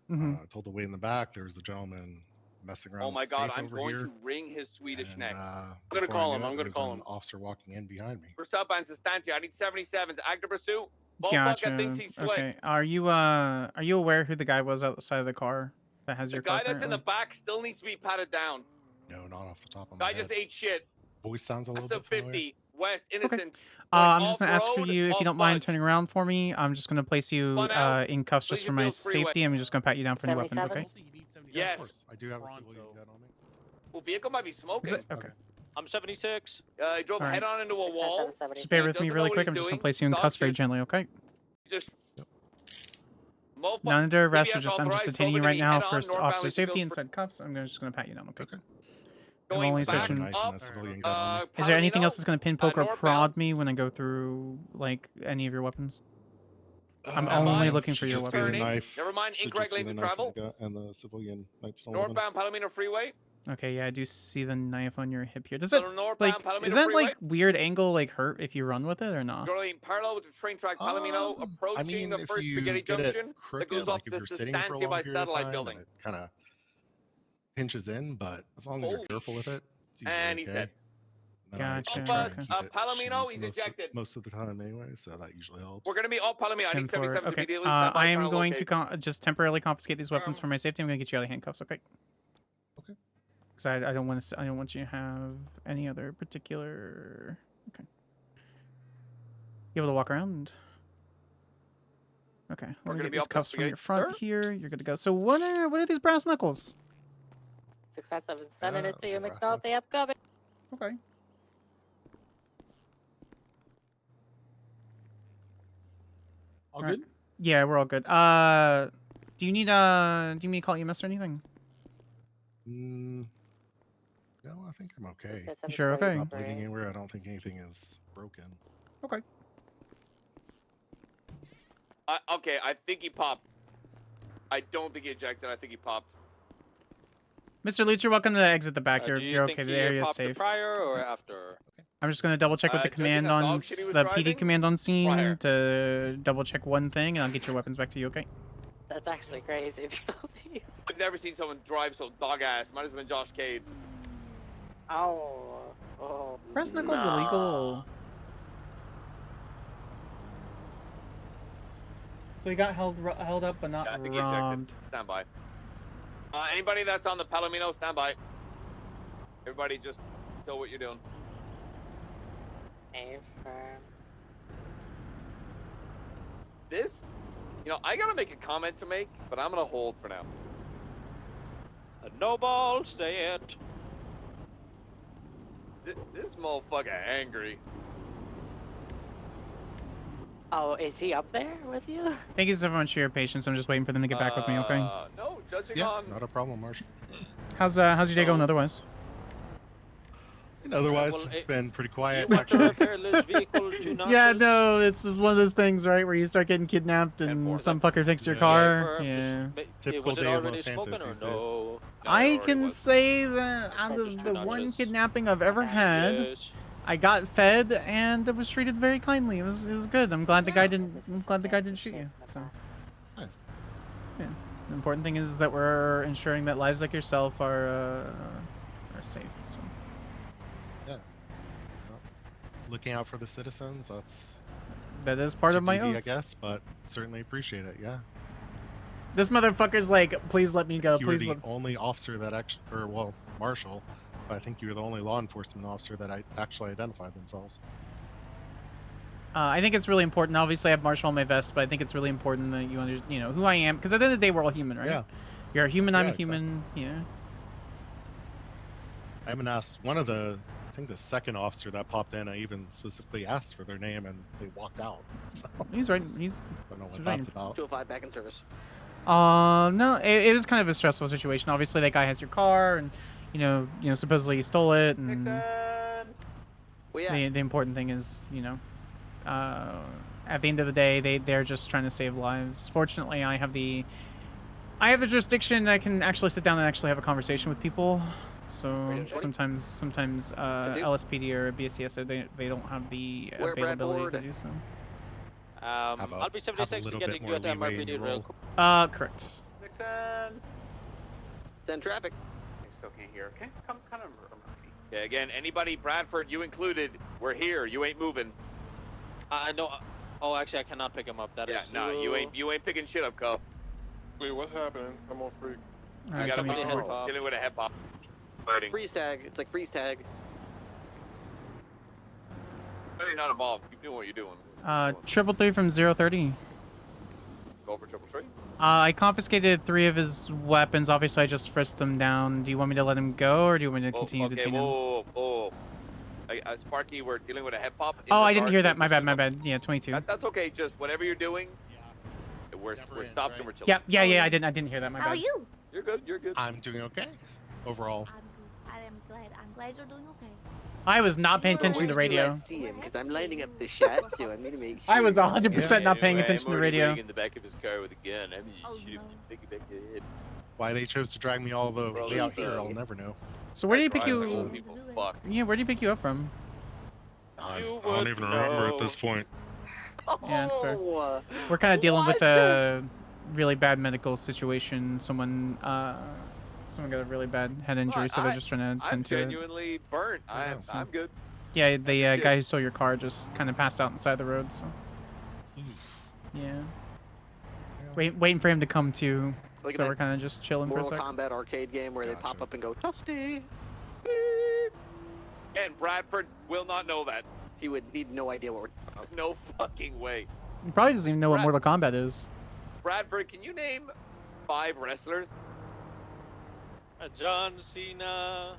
told to wait in the back. There was a gentleman messing around Oh my with the God, safe I'm over going here. to wring his Swedish And, neck. I'm gonna call him. I'm gonna call an him. officer walking in behind me. We're southbound to Stantia. I need 77s. Active pursuit. Motherfucker Gotcha. thinks he's slick. Okay. Are you aware who the guy was outside of the car that has The your guy car that's in the currently? back still needs to be patted down. No, not off the top of my Guy head. just ate shit. Voice sounds a little That's bit a familiar. 50. West, innocent. I'm just gonna ask for off-road, you if you don't mind off-budge. turning around for me. I'm just gonna place you Spun out, in cuffs just for my Fields Freeway. safety. I'm just gonna pat you down for any weapons. 77? Okay. Yes. Of course. I do have a civilian gun on me. Well, vehicle might be smoking. Is it? Okay. I'm 76. He drove All right. head on into a wall. Just bear with me Doesn't know really what quick. he's I'm just gonna doing. place you in Dog cuffs very shit. gently. Okay. Just. Not under arrest. CBS I'm just authorized, detaining you Rover right to be now head for on, northbound officer Lacey safety Fields inside cuffs. I'm just gonna pat you down. Okay. I'm Going only back searching. up. Is there anything Palomino, else that's gonna pin, poke, or northbound. prod me when I go through like any of your weapons? I'm Stand only by. looking for Should your just be the weapons. knife. Never mind, Should incorrect just be lanes the of knife travel. and the civilian knife still living. Northbound Palomino Freeway. Okay, yeah, I do see the knife on your hip here. Does So it northbound like Palomino is that Freeway. like weird angle like hurt if you run with it or not? Going parallel with the train track Palomino, approaching I mean, the if first you spaghetti get junction it crooked, that goes like off if the you're sitting for a Stantia long by period of Satellite time, Building. and it kind of pinches in, but as long as you're Holy careful with it, it's usually And he's okay. dead. Then I Gotcha. try and Okay. keep it Palomino, sheathed he's ejected. most of the time anyway, so that usually helps. We're going to be off Palomino. I need 10-4. 77s Okay. immediately. Stand by, I am trying going to locate. just temporarily confiscate these weapons for my safety. I'm going to get you out of handcuffs. Okay. Okay. Because I don't want to. I don't want you to have any other particular. Okay. You able to walk around? Okay. We're Let me gonna get be these up the cuffs from your spaghetti, front sir? here. You're good to go. So what are these brass knuckles? 657, sending it to you, brass McNulty. I'm coming. Okay. All Alright. good? Yeah, we're all good. Do you need me to call EMS or anything? No, I think I'm okay. You sure? Okay. Not bleeding anywhere. I don't think anything is broken. Okay. Okay, I think he popped. I don't think he ejected. I think he popped. Mr. Lutz, you're welcome to exit the back. Do you You're think okay. The he area is popped it safe. prior or after? I'm just gonna double check with the Judging command how on dog shit he was the driving? PD command on scene Prior. to double check one thing, and I'll get your weapons back to you. Okay. That's actually crazy. I've never seen someone drive so dog ass. Might have been Josh Cade. Oh. Oh. Brass knuckles no. illegal. So he got held up, but not Yeah, I think he robbed. ejected. Stand by. Anybody that's on the Palomino, stand by. Everybody just know what you're doing. Aim firm. This, I gotta make a comment to make, but I'm gonna hold for now. No ball, say it. This motherfucker angry. Oh, is he up there with you? Thank you so much for your patience. I'm just waiting for them to get back with me. Okay. No, judging Yeah, on. not a problem, Marshal. How's your day going otherwise? And otherwise, Well, it's been pretty quiet. You want to Actually. repair this vehicle to not Yeah, no, it's just one of those things, right, where you start getting kidnapped and some fucker takes your car. Yeah. Typical Was it day of already Los Santos spoken or these days. no? I can say that out of the one kidnapping I've ever had, Yes. I got fed and it was treated very kindly. It was good. I'm glad the guy didn't shoot you. So Nice. yeah. The important thing is that we're ensuring that lives like yourself are safe. So Yeah. Well, looking out for the citizens, that is part your of my duty, oath. I guess, but certainly appreciate it. Yeah. This motherfucker's like, please let me go. You were Please the let. only officer that actually, or well, Marshal, but I think you were the only law enforcement officer that actually identified themselves. I think it's really important. Obviously, I have Marshal on my vest, but I think it's really important that you know who I am, because at the end of the day, we're all human, right? Yeah. You're a human. I'm Yeah, a human. Yeah. I even asked one of the, I think the second officer that popped in, I even specifically asked for their name and they walked out. So, He's right. He's. I don't know he's what right. that's about. 205 back in service. No, it was kind of a stressful situation. Obviously, that guy has your car, and you know, supposedly he stole it, and the important thing is, at the end of the day, they're just trying to save lives. Fortunately, I have the jurisdiction. I can actually sit down and actually have a conversation with people. So sometimes LSPD or BSCS, they don't have the availability to do so. I'll be 76 to getting you at MRPD real quick. Correct. Nixon. Send traffic. I still can't hear. Okay, come over. Okay, again, anybody, Bradford, you included, we're here. You ain't moving. I know. Oh, actually, I cannot pick him up. That is. No, you ain't picking shit up, Cub. Wait, what's happening? I'm on freak. You got a dealing with a head pop. Freeze tag. It's like freeze tag. You're not involved. Keep doing what you're doing. 333 from 030. Go for 333. I confiscated 3 of his weapons. Obviously, I just frisked them down. Do you want me to let him go, or do you want me to continue to detain him? Whoa. Sparky, we're dealing with a head pop. Oh, I didn't hear that. My bad. Yeah, 22. That's okay. Just whatever you're doing, we're stopped and we're chilling. Yeah. I didn't hear that. My bad. How are you? You're good. I'm doing okay. Overall. I'm glad you're doing okay. I was not paying attention to the radio. Because I'm lining up the shot, so I'm gonna make sure. I was 100% not paying attention to the radio. In the back of his car with a gun. Why they chose to drag me all the way out here, I'll never know. So where did he pick you? Yeah, where did he pick you up from? I don't even remember at this point. Yeah, that's fair. We're kind of dealing with a really bad medical situation. Someone got a really bad head injury, so they're just trying to tend to it. I'm genuinely burnt. I'm good. Yeah, the guy who stole your car just kind of passed out inside the road. So. Yeah. Waiting for him to come to. So we're kind of just chilling for a second. Mortal Kombat arcade game where they pop up and go, Toasty! And Bradford will not know that. He would need no idea what we're talking about. No fucking way. He probably doesn't even know what Mortal Kombat is. Bradford, can you name 5 wrestlers? John Cena,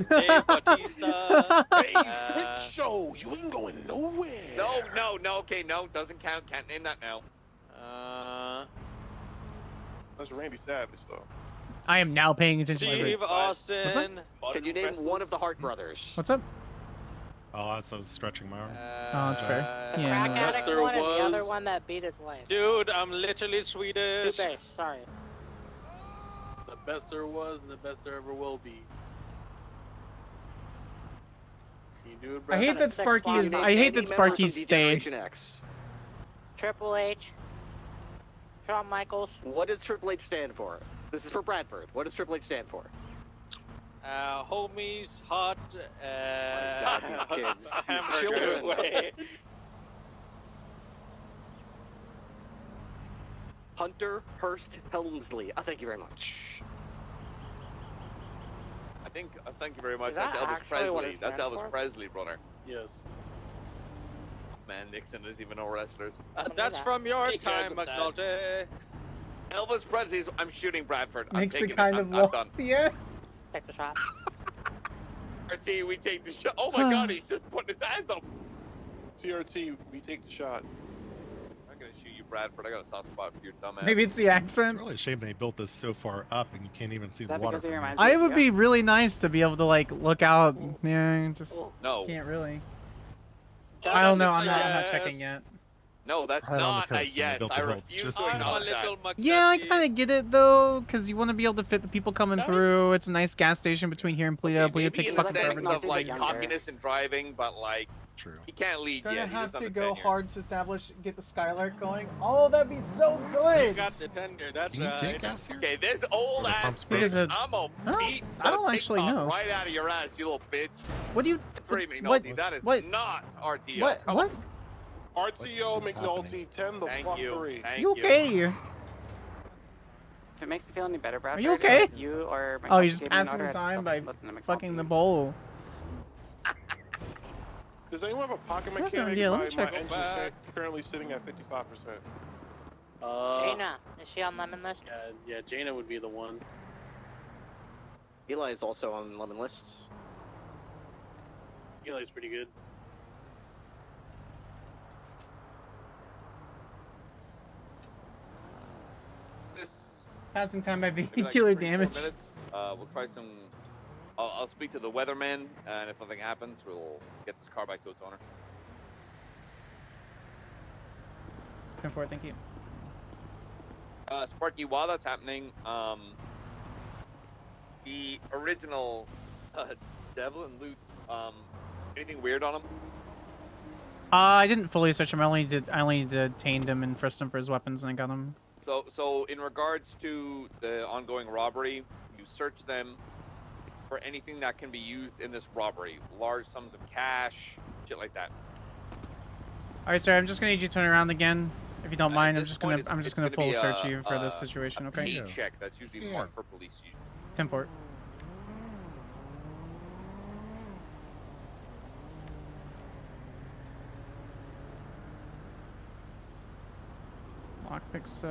Dave Bautista. Hey, show, you ain't going nowhere. No, okay, no, doesn't count. Can't name that now. That's Randy Savage, though. I am now paying attention to Steve Austin. What's up? Can you name one of the Hart brothers? What's up? Oh, I was stretching my arm. Oh, that's fair. Crack Yeah. addict one and the other one that beat his wife. Dude, I'm literally Swedish. Two base, sorry. The best there was and the best there ever will be. Can you do it, I hate that Sparky is. I hate that Sparky's stayed. Triple H. Shawn Michaels. What does Triple H stand for? This is for Bradford. What does Triple H stand for? Homies, hot, these kids. hamburger. Children. Hunter Hurst Helmsley. Thank you very much. Thank you very much. Is That's that Elvis actually what Presley. it That's stands Elvis for? Presley, brother. Yes. Man, Nixon doesn't even know wrestlers. That's from your time, McNulty. Elvis Presley's. I'm shooting Bradford. I'm Makes taking it kind it. of I'm done. yeah. Take the shot. TRT, we take the shot. Oh my God, he's just putting his hands up. TRT, we take the shot. I'm gonna shoot you, Bradford. I got a soft spot for your dumb ass. Maybe it's the accent. It's really a shame they built this so far up and you can't even see the water from here. It would be really nice to be able to like look out. Yeah, just can't really. I don't know. I'm not checking yet. No, that's Right on the not a coast, and they yes. built I the hill refuse just to to acknowledge little that. Yeah, I kind of get it though, because you want to be able to fit the people coming through. It's a nice gas station between here and Plea. Plea takes in the fucking forever sense to get of to. like cockiness and driving, but like he can't lead Gonna yet. He have doesn't to have the go tenure. hard to get the Skylar going. Oh, that'd be so good. You got the tenure, that's Can you right. take gas here? Okay, this old Or the ass pumps It is bitch, a- I'm gonna beat I don't the actually TikTok know. right out of your ass, you little bitch. What do you? Three What? McNulty, that is What? not RTO. What? Come What? RTO What is McNulty, 10 the Thank fuck you. 3. Thank You okay? If it makes you feel any better, Bradford, you okay? if You or Oh, you're just gave me an passing order, the I'd time by listen to McNulty. fucking the bowl. Does anyone have a pocket Yeah, mechanic? yeah, let me my check. engine's currently sitting at 55%. Jaina, is she on lemon list? Yeah, Jaina would be the one. Eli is also on lemon lists. Eli's pretty good. Passing time by Maybe like vehicular 3 or 4 damage. minutes. We'll try some. I'll speak to the weatherman, and if nothing happens, we'll get this car back to its owner. 10-4, thank you. Sparky, while that's happening, the original Devlin loot, anything weird on him? I didn't fully search him. I only detained him and frisked him for his weapons, and I got him. So in regards to the ongoing robbery, you search them for anything that can be used in this robbery, large sums of cash, shit like that. All right, sir. I'm just gonna need you to turn around again, if you don't mind. At I'm this just point, gonna it's full be search you for this situation. A Okay. paycheck that's usually marked for police use. 10-4. Lockpicks.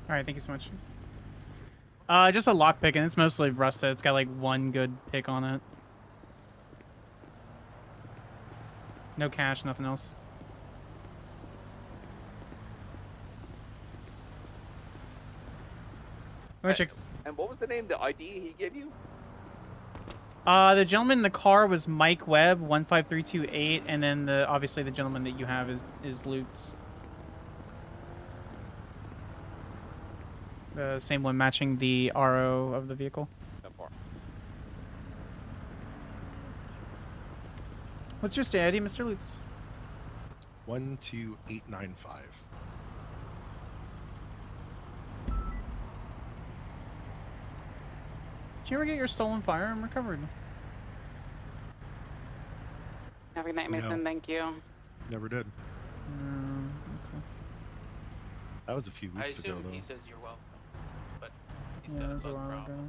All right, thank you so much. Just a lockpick, and it's mostly rusted. It's got like one good pick on it. No cash, nothing else. Let me check. And what was the name, the ID he gave you? The gentleman in the car was Mike Webb, 15328, and then obviously the gentleman that you have is Lutz. The same one matching the RO of the vehicle. What's your state ID, Mr. Lutz? 12895. Did you ever get your stolen firearm recovered? Have a good night, No. Mason. Thank you. Never did. Okay. That was a few I weeks ago, assume though. he says you're welcome, but he's Yeah, got that a was a bug while problem. ago.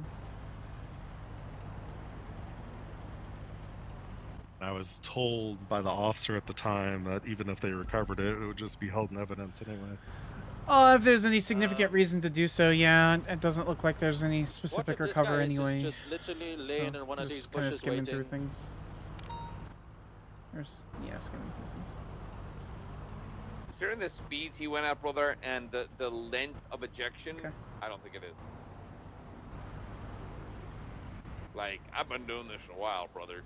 I was told by the officer at the time that even if they recovered it, it would just be held in evidence anyway. Oh, if there's any significant reason to do so, yeah. It doesn't look like there's any specific this recover guy is anyway. just literally laying in one of these just kind of bushes skimming through waiting. things. Yeah, skimming through things. Considering the speeds he went at, brother, and the length of ejection, I don't think it is. Like, I've been doing this a while, brother.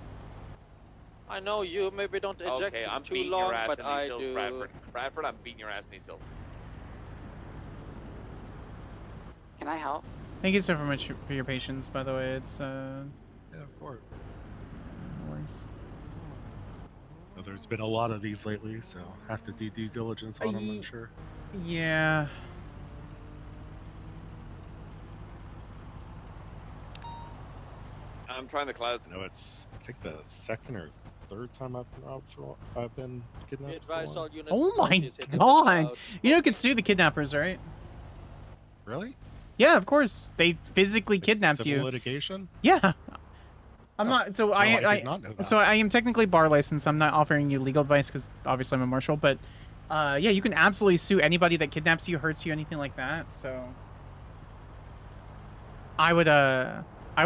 I know you maybe don't eject Okay, I'm too beating long, your ass but in these I hills, do. Bradford. Bradford, I'm beating your ass in these hills. Can I help? Thank you so much for your patience, by the way. It's, Yeah, of course. no worries. Well, there's been a lot of these lately, so have to do due diligence on them, I'm sure. Yeah. I'm trying the clouds. I know it's, I think, the second or third time I've been kidnapped. For one. Oh my god! You know, you could sue the kidnappers, right? Really? Yeah, of course. They physically kidnapped Civil you. litigation? Yeah. I'm not. So I did not know that. So I am technically bar licensed. I'm not offering you legal advice because obviously I'm a marshal. But yeah, you can absolutely sue anybody that kidnaps you, hurts you, anything like that. So I would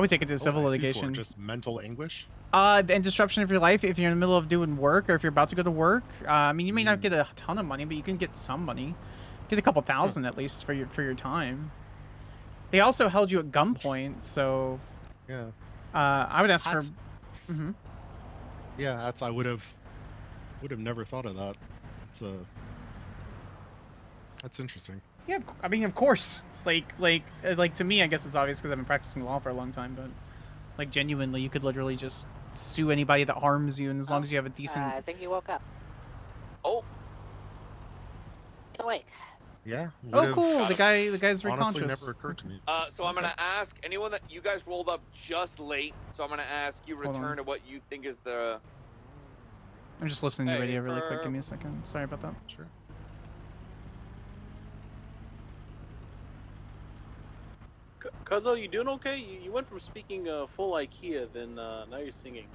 take it to civil litigation. Just mental anguish? And disruption of your life if you're in the middle of doing work or if you're about to go to work. I mean, you may not get a ton of money, but you can get some money. Get a couple thousand at least for your time. They also held you at gunpoint, so yeah. I would ask for. Yeah, that's I would have never thought of that. That's interesting. Yeah, I mean, of course. Like to me, I guess it's obvious because I've been practicing law for a long time. But like genuinely, you could literally just sue anybody that harms you, and as long as you have a decent. I think you woke up. Oh. It's awake. Yeah. Oh, cool. The guy's very honestly conscious. never occurred to me. So I'm gonna ask anyone that you guys rolled up just late. So I'm gonna ask you Hold on. return to what you think is the. I'm just listening to Hey, radio really quick. for- Give me a second. Sorry about that. Sure. Cuzzo, you doing okay? You went from speaking full IKEA, then now you're singing.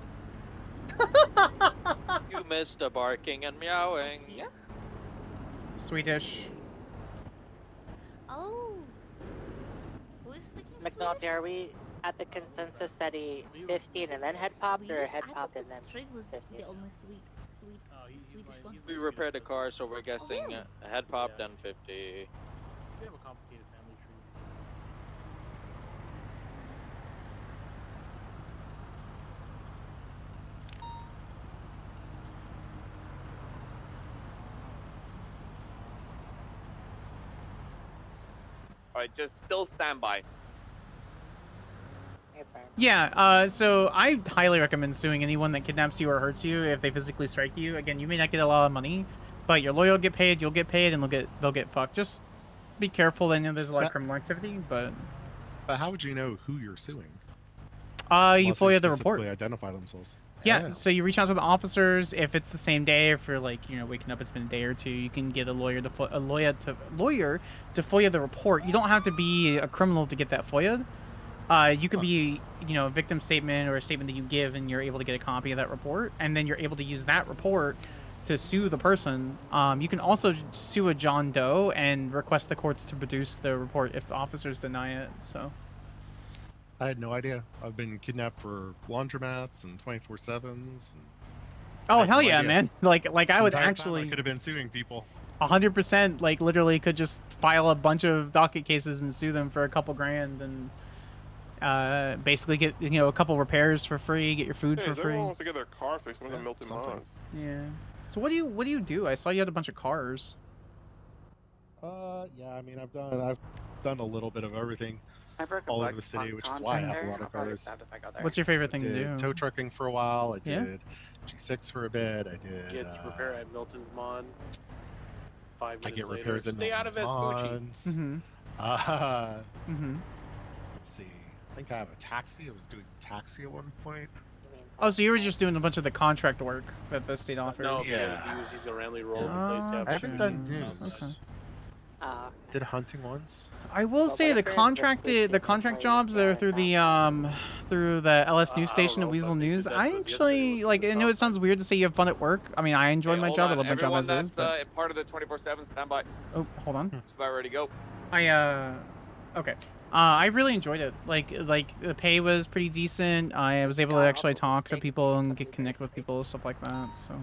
You missed the barking and meowing. Yeah? Swedish. Oh. Who is speaking McNulty, Swedish? are we at the consensus study 15 and then head popped, or head popped and then Trig was 15? the only Swedish one. We repaired the car, so we're guessing really? head pop, then 50. We have a complicated family tree. All right, just still stand by. Yeah, so I highly recommend suing anyone that kidnaps you or hurts you if they physically strike you. Again, you may not get a lot of money, but your lawyer will get paid, you'll get paid, and they'll get fucked. Just be careful. I know there's a lot of criminal activity, but how would you know who you're suing? You Unless they FOIA the report. specifically identify themselves. Yeah, so you reach out to the officers. If it's the same day, if you're like, you know, waking up, it's been a day or two, you can get a lawyer to FOIA the report. You don't have to be a criminal to get that FOIA. You could be, you know, a victim statement or a statement that you give, and you're able to get a copy of that report, and then you're able to use that report to sue the person. You can also sue a John Doe and request the courts to produce the report if officers deny it. So. I had no idea. I've been kidnapped for laundromats and 24/7s. Oh hell yeah, man! Like I would actually. I could have been suing people. 100%. Like literally, could just file a bunch of docket cases and sue them for a couple grand and. Basically get, you know, a couple repairs for free, get your food for free. Everyone wants to get their car fixed. One of them melted Mons. Yeah. So what do you do? I saw you had a bunch of cars. Yeah. I mean, I've done a little bit of everything all over the city, which is why I have a lot of cars. What's your favorite thing to do? Tow trucking for a while. I did G6 for a bit. I did. Get repair at Milton's Mon. 5 minutes I get later. repairs in Stay out of Milton's his Mons. Let's see. I think I have a taxi. I was doing taxi at one point. Oh, so you were just doing a bunch of the contract work that the state offers? No, yeah. He's gonna randomly roll until he's I haven't done news. news. Did hunting once. I will say the contract jobs that are through the LS News Station at Weasel News. I actually like. I know it sounds weird to say you have fun at work. I mean, I enjoy my job. I love my job as is. But... part of the 24/7 standby. Oh, hold on. It's about ready to go. Okay. I really enjoyed it. Like the pay was pretty decent. I was able to actually talk to people and connect with people, stuff like that. So.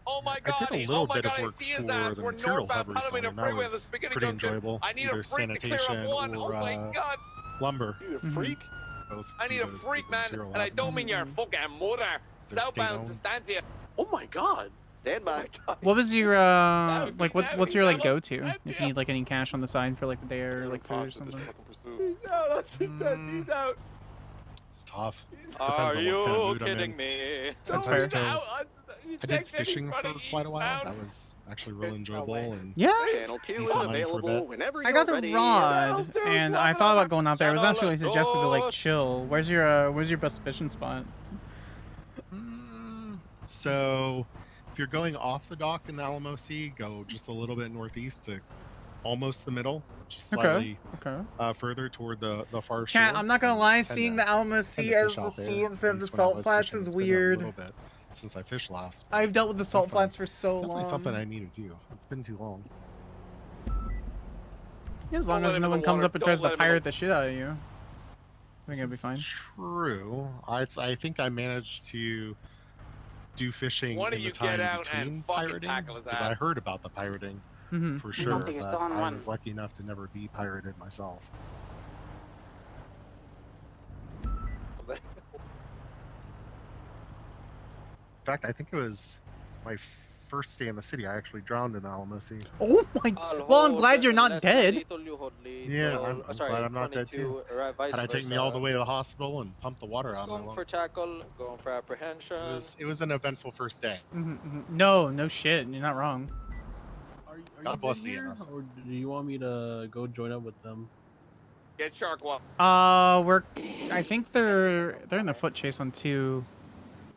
Oh my God! I did a little bit of work for the material hub recently, and that was pretty enjoyable. Either sanitation or lumber. You need a freak? Both I need a freak, man, and I don't mean your fucking motor. Southbound to stand here. Oh my God! Stand by. What was your like? What's your like go-to if you need like any cash on the side for like the day or like food or something? No, he's out. It's tough. Depends Are on you what kind of mood kidding I'm in. me? Since I was still, I did fishing for quite a while. That was actually really enjoyable and decent money for a bit. I got the rod, and I thought about going out there. It was actually suggested to like chill. Where's your best fishing spot? So, if you're going off the dock in the Alamo Sea, go just a little bit northeast to almost the middle, just slightly further toward the far shore. Chat, I'm not gonna lie, seeing the Alamo Sea as the sea instead of the salt flats is weird. A little bit since I fished last. I've dealt with the salt flats for so long. Definitely something I need to do. It's been too long. As long as no one comes up and tries to pirate the shit out of you, I think it'll be fine. True. I think I managed to do fishing in the time between pirating, because I heard about the pirating for sure, but I was lucky enough to never be pirated myself. In fact, I think it was my first day in the city. I actually drowned in the Alamo Sea. Oh my! Well, I'm glad you're not dead. Yeah, I'm glad I'm not dead too. Had I taken me all the way to the hospital and pumped the water out of my lungs. Going for tackle, going for apprehension. It was an eventful first day. No shit. You're not wrong. Are God you bless the here, NS. or do you want me to go join up with them? Get shark walk. I think they're in the foot chase on 2.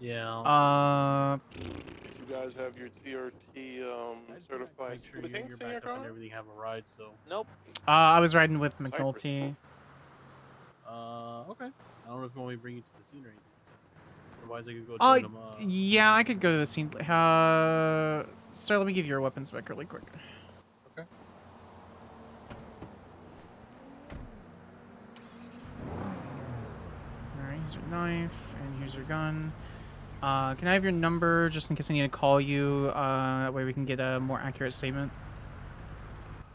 Yeah. You guys have your TRT certified sure you're back up and everything have a ride, so. Nope. I was riding with McNulty. Okay. I don't know if you want me to bring you to the scene or anything. Otherwise, I could go join them. Yeah, I could go to the scene. Sir, let me give you your weapons back really quick. Okay. Alright, here's your knife, and here's your gun. Can I have your number, just in case I need to call you? That way we can get a more accurate statement.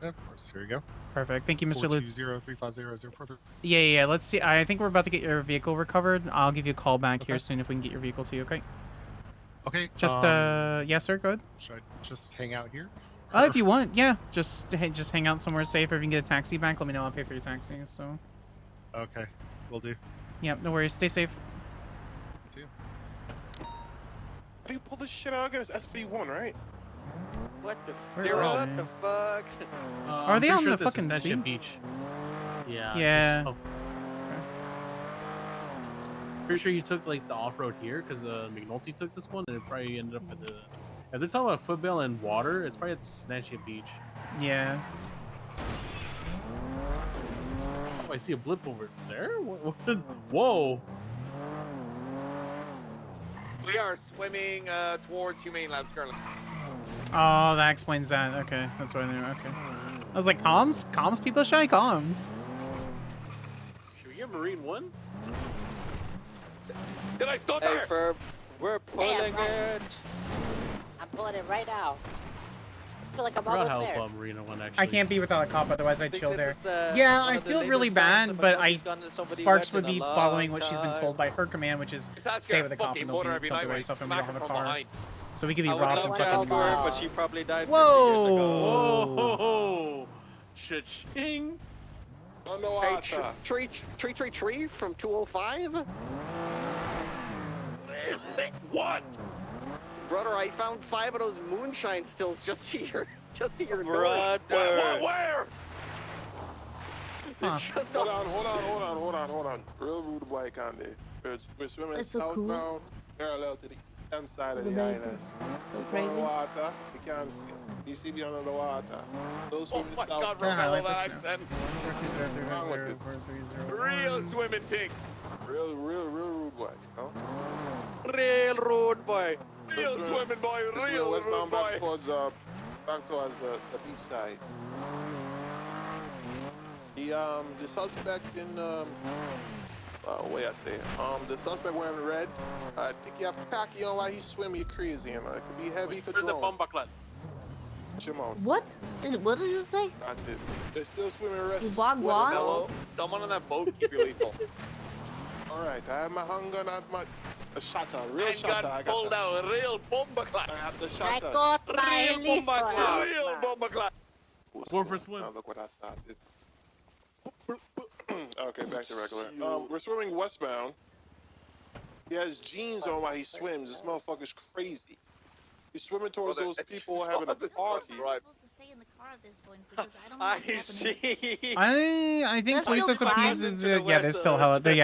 Yeah, of course. Here you go. Perfect. Thank you, Mr. Lutz. 420-350-043. Yeah. Let's see. I think we're about to get your vehicle recovered. I'll give you a call back here soon if we can get your vehicle to you, okay? Okay. Just, yes, sir, go ahead. Should I just hang out here? If you want, yeah. Just hang out somewhere safe. Or if you can get a taxi back, let me know. I'll pay for your taxi, so. Okay. Will do. Yep, no worries. Stay safe. You too. How do you pull this shit out again? It's SV1, right? What the fuck? Are they on the fucking sea? Beach. Yeah. Yeah. I think so. Pretty sure you took like the off-road here because McNulty took this one and it probably ended up at the. If they're talking about football and water, it's probably at the Snatchia Beach. Yeah. Oh, I see a blip over there. Whoa. We are swimming towards Humane Labs currently. Oh, that explains that. Okay, that's what I knew. Okay. I was like, comms? Comms people shy? Comms. Should we get Marine 1? Did I stop Hey, there? Ferb, we're pulling it. I'm pulling it right now. I feel like I'm I forgot almost how there. Marina 1 actually. I can't be without a cop, otherwise I'd chill there. Yeah, I feel really bad, but Sparks would be following what she's been told by her command, which is stay with the cop and don't do yourself and we don't have a car. So we could be robbed and fucking but she probably died 50 Whoa! years ago. Whoa! Cha-ching! Hey, tree from 205? What? Brother, I found 5 of those moonshine stills just to your Brother. Where? Huh. Hold on. Real rude boy can there. We're swimming That's so southbound, cool. parallel to the eastern side of The the lake island. is so Under crazy. the water, we can't see. You see me under the water. Those Oh swimming my God, southbound. Ramel, that accent. Real swimming thing. Real rude boy, huh? Real road boy. Real swimming boy, real westbound boy. back towards the beach side. The suspect in what I say? The suspect wearing red. I think you have to pack you on while he's swimming. You're crazy, and it could be heavy for Where's the drone. bomb bucklet? What? What did you say? That's it. They're still swimming arrested. Wagwan? Hello? Someone on that boat keep your lethal. Alright, I have my handgun, I have my shutter, real shutter. I Handgun pulled out, real bomber class. I have the I shutter. got my Real bomber lethal. class. Real bomber class. Going for a swim. Now look what I started. Okay, back to regular. We're swimming westbound. He has jeans on while he swims. This motherfucker's crazy. He's swimming towards those people having a party. Supposed to stay in the car at this point because I don't know what's happening. see. I think They're police still SOPs driving is to the yeah, they're west, still hella they're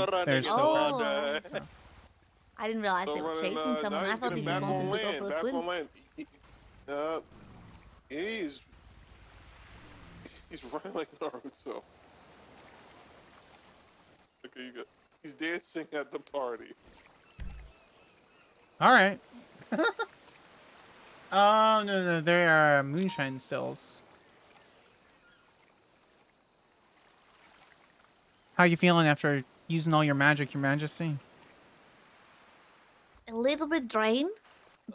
running still Oh. crap. So. I didn't realize they were chasing someone. I thought he just wanted to go for a Back swim. on land. He's running like Naruto. Okay, you go. He's dancing at the party. All right. Oh no, there are moonshine stills. How you feeling after using all your magic, Your Majesty? A little bit drained,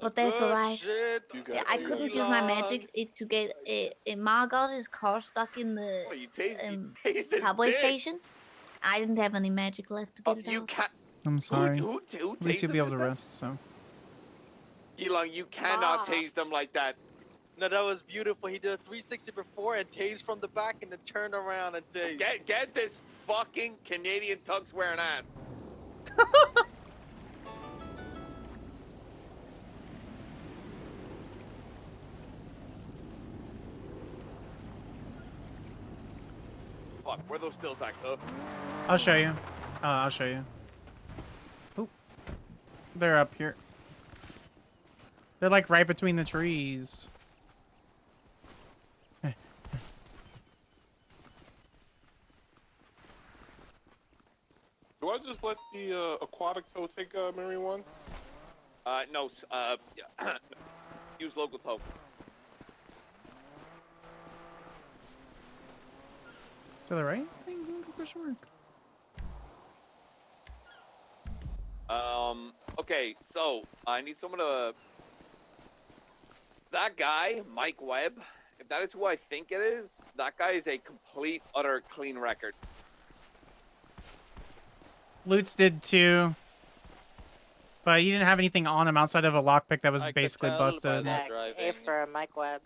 but that's alright. Yeah, I couldn't use my magic to get Margot's car stuck in the subway station. I didn't have any magic left to get it out. I'm sorry. Who At least you'll be able to tased him? rest. So. Elon, you cannot tase them like that. No, that was beautiful. He did a 360 before and tased from the back and then turned around and tased. Get this fucking Canadian tux wearing ass. Fuck, where those stills at, huh? I'll show you. I'll show you. Oop. They're up here. They're like right between the trees. Do I just let the aquatic tow take Marine 1? No. Use local tow. To the right? Question mark. Okay, so I need someone to. That guy, Mike Webb, if that is who I think it is, that guy is a complete, utter clean record. Lutz did too. But he didn't have anything on him outside of a lockpick that was basically busted. A for Mike Webb.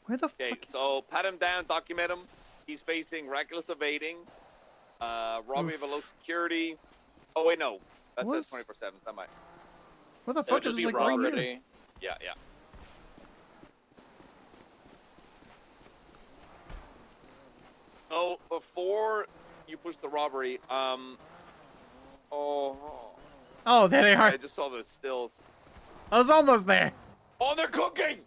Where the Okay, fuck is so pat him down, document him. He's facing reckless evading, robbery of a low security. Oh wait, no, that says 24/7. That might. What the fuck is this, like right here? Yeah. So before you push the robbery, Oh, there they are. I just saw the stills. I was almost there. Oh, they're cooking!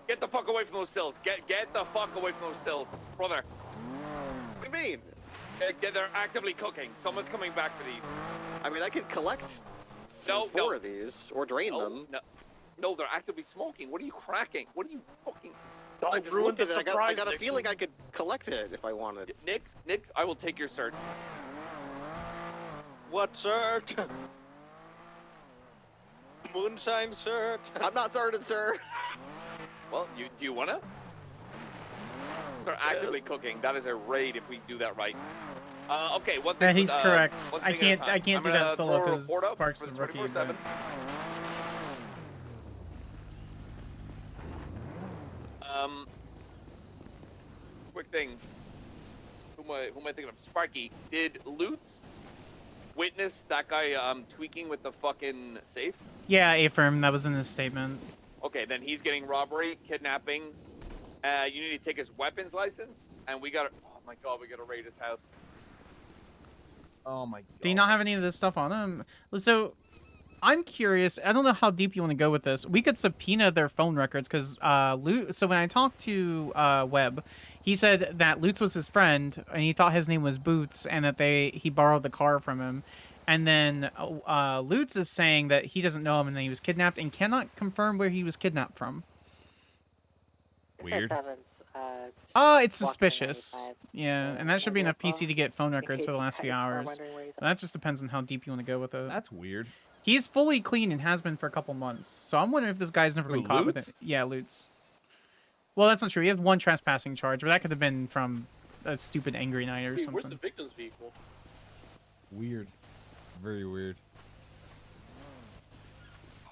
Get the fuck away from those stills. Get the fuck away from those stills, brother. What do you mean? They're actively cooking. Someone's coming back for these. I mean, I could collect four of these or drain them. No, they're actively smoking. What are you cracking? What are you fucking? I just ruined it. I got a feeling I could collect it if I wanted. Nix, I will take your cert. What cert? Moonshine cert? I'm not certain, sir. Well, do you wanna? They're actively cooking. That is a raid if we do that right. Okay, one thing. Yeah, he's correct. I thing at a can't time. do I'm that gonna solo throw a because report up Sparks for is a rookie. 24/7. Quick thing. Who am I thinking of? Sparky. Did Lutz witness that guy tweaking with the fucking safe? Yeah, A-firm. That was in his statement. Okay, then he's getting robbery, kidnapping. You need to take his weapons license, and we gotta. Oh my god, we gotta raid his house. Oh my god. Do you not have any of this stuff on him? So, I'm curious. I don't know how deep you want to go with this. We could subpoena their phone records because so when I talked to Webb, he said that Lutz was his friend and he thought his name was Boots and that he borrowed the car from him. And then Lutz is saying that he doesn't know him and that he was kidnapped and cannot confirm where he was kidnapped from. Weird. It's suspicious. Yeah, and that should be enough PC to get phone records for the last few hours. But that just depends on how deep you want to go with it. That's weird. He's fully clean and has been for a couple months. So I'm wondering if this guy's never been caught with it. Yeah, Lutz. Well, that's not true. He has one trespassing charge, but that could have been from a stupid angry night or something. Where's the victim's vehicle? Weird. Very weird.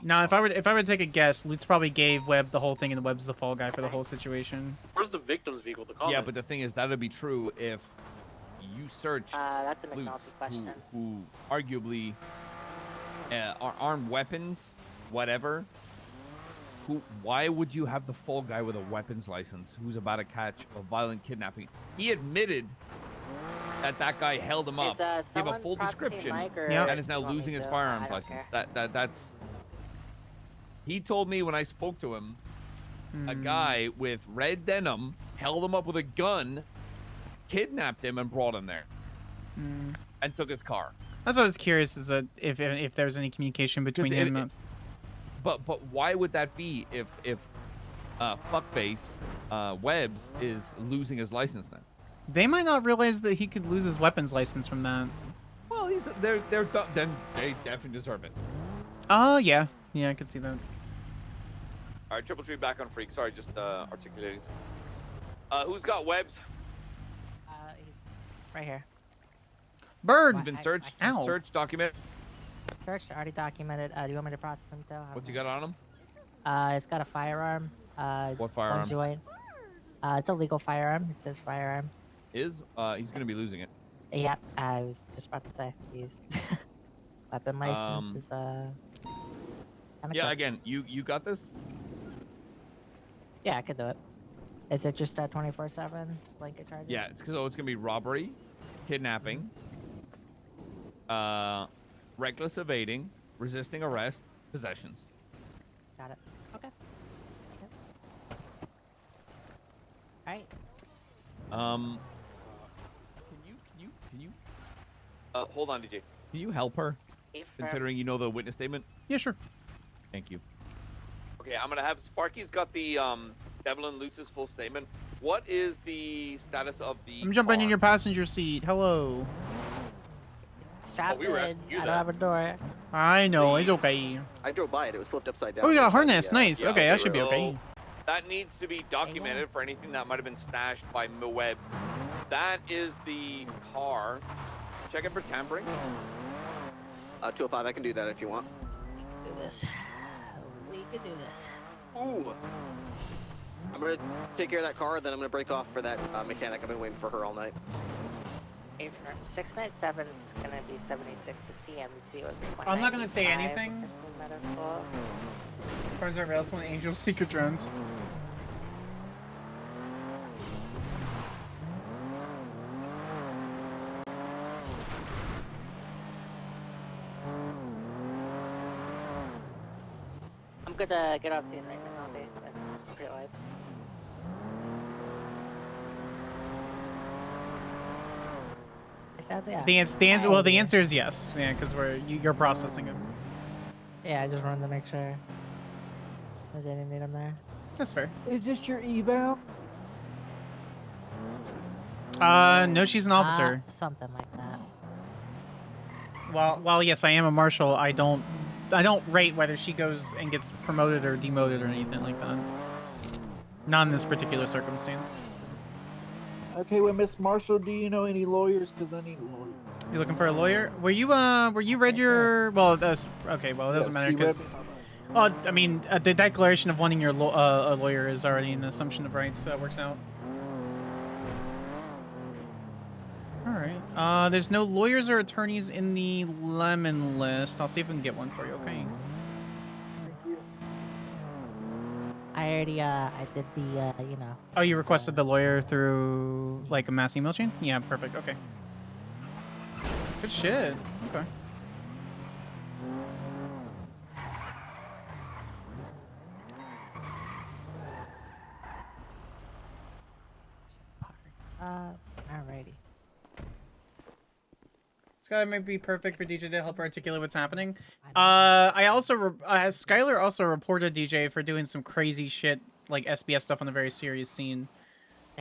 Now, if I were to take a guess, Lutz probably gave Webb the whole thing, and Webb's the fall guy for the whole situation. Where's the victim's vehicle? The comment? Yeah, but the thing is, that'd be true if you search that's a McNulty Lutz, question. who arguably are armed weapons, whatever. Why would you have the fall guy with a weapons license who's about to catch a violent kidnapping? He admitted that guy held him up, gave a full description, and is now losing his firearms license. That's. He told me when I spoke to him, a guy with red denim held him up with a gun, kidnapped him, and brought him there, and took his car. That's what I was curious, is if there was any communication between him. But why would that be if fuckface Webbs is losing his license then? They might not realize that he could lose his weapons license from that. Well, then they definitely deserve it. Oh yeah, I could see that. All right, triple tree back on freak. Sorry, just articulating. Who's got Webbs? He's right here. Bird has been searched. Ow. Searched, documented. Searched, already documented. Do you want me to process him too? What's he got on him? It's got a firearm. What firearm? One joint. It's a legal firearm. It says firearm. He's gonna be losing it. Yep, I was just about to say he's weapon license is Yeah, quick. again, you got this. Yeah, I could do it. Is it just a 24/7 blanket charge? Yeah, it's gonna be robbery, kidnapping, reckless evading, resisting arrest, possessions. Got it. Okay. Yep. All right. Can you Hold on, DJ. Can you help her? Affirm. Considering you know the witness statement. Yeah, sure. Thank you. Okay, I'm gonna have Sparky's got the Devlin Lutz's full statement. What is the status of the? I'm jumping in your passenger seat. Hello. Strap we were in. asking you I don't that. have a door. I know, it's okay. I drove by it. It was flipped upside down. Oh, we got a That's why harness. the, Nice. Yeah, okay, that should be okay. That needs to be documented for anything that might have been stashed by Moed. That is the car. Check it for tampering. 205. I can do that if you want. Do this. We could do this. Ooh. I'm gonna take care of that car, then I'm gonna break off for that mechanic. I've been waiting for her all night. Affirm. 697 is gonna be 76 to TMZ. I'm not gonna say anything. Medical. Turns out rails when Angels secret drones. I'm gonna get off scene right now. That's pretty live. Yeah. The answer is yes. Yeah, because you're processing it. Yeah, I just wanted to make sure I didn't need him there. That's fair. Is this your eval? No, she's an officer. Something like that. While yes, I am a marshal, I don't rate whether she goes and gets promoted or demoted or anything like that. Not in this particular circumstance. Okay, well, Miss Marshall, do you know any lawyers? Because I need a lawyer. You looking for a lawyer? Were you read your? Well, that's okay. Well, it doesn't matter because. Well, I mean, the declaration of wanting your a lawyer is already an assumption of rights, so that works out. All right. There's no lawyers or attorneys in the lemon list. I'll see if we can get one for you. Okay. I already, I did the, you know. Oh, you requested the lawyer through, like, a mass email chain? Yeah, perfect. Okay. Good shit. Okay. Alrighty. Skyler might be perfect for DJ to help articulate what's happening. Skyler also reported DJ for doing some crazy shit, like SBS stuff on a very serious scene.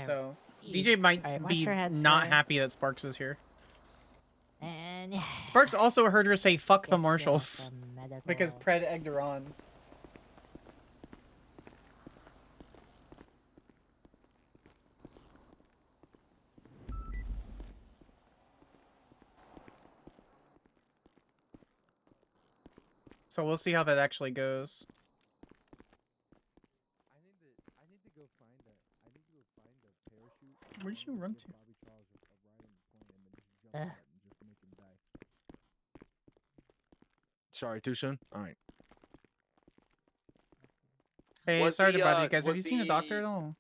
So, DJ might be not happy that Sparks is here. And Sparks also heard her say, fuck the marshals. Because Pred egged her on. So we'll see how that actually goes. Where'd you run to? Sorry, too soon? Alright. Hey, sorry to bother you guys. Have you seen a doctor at all?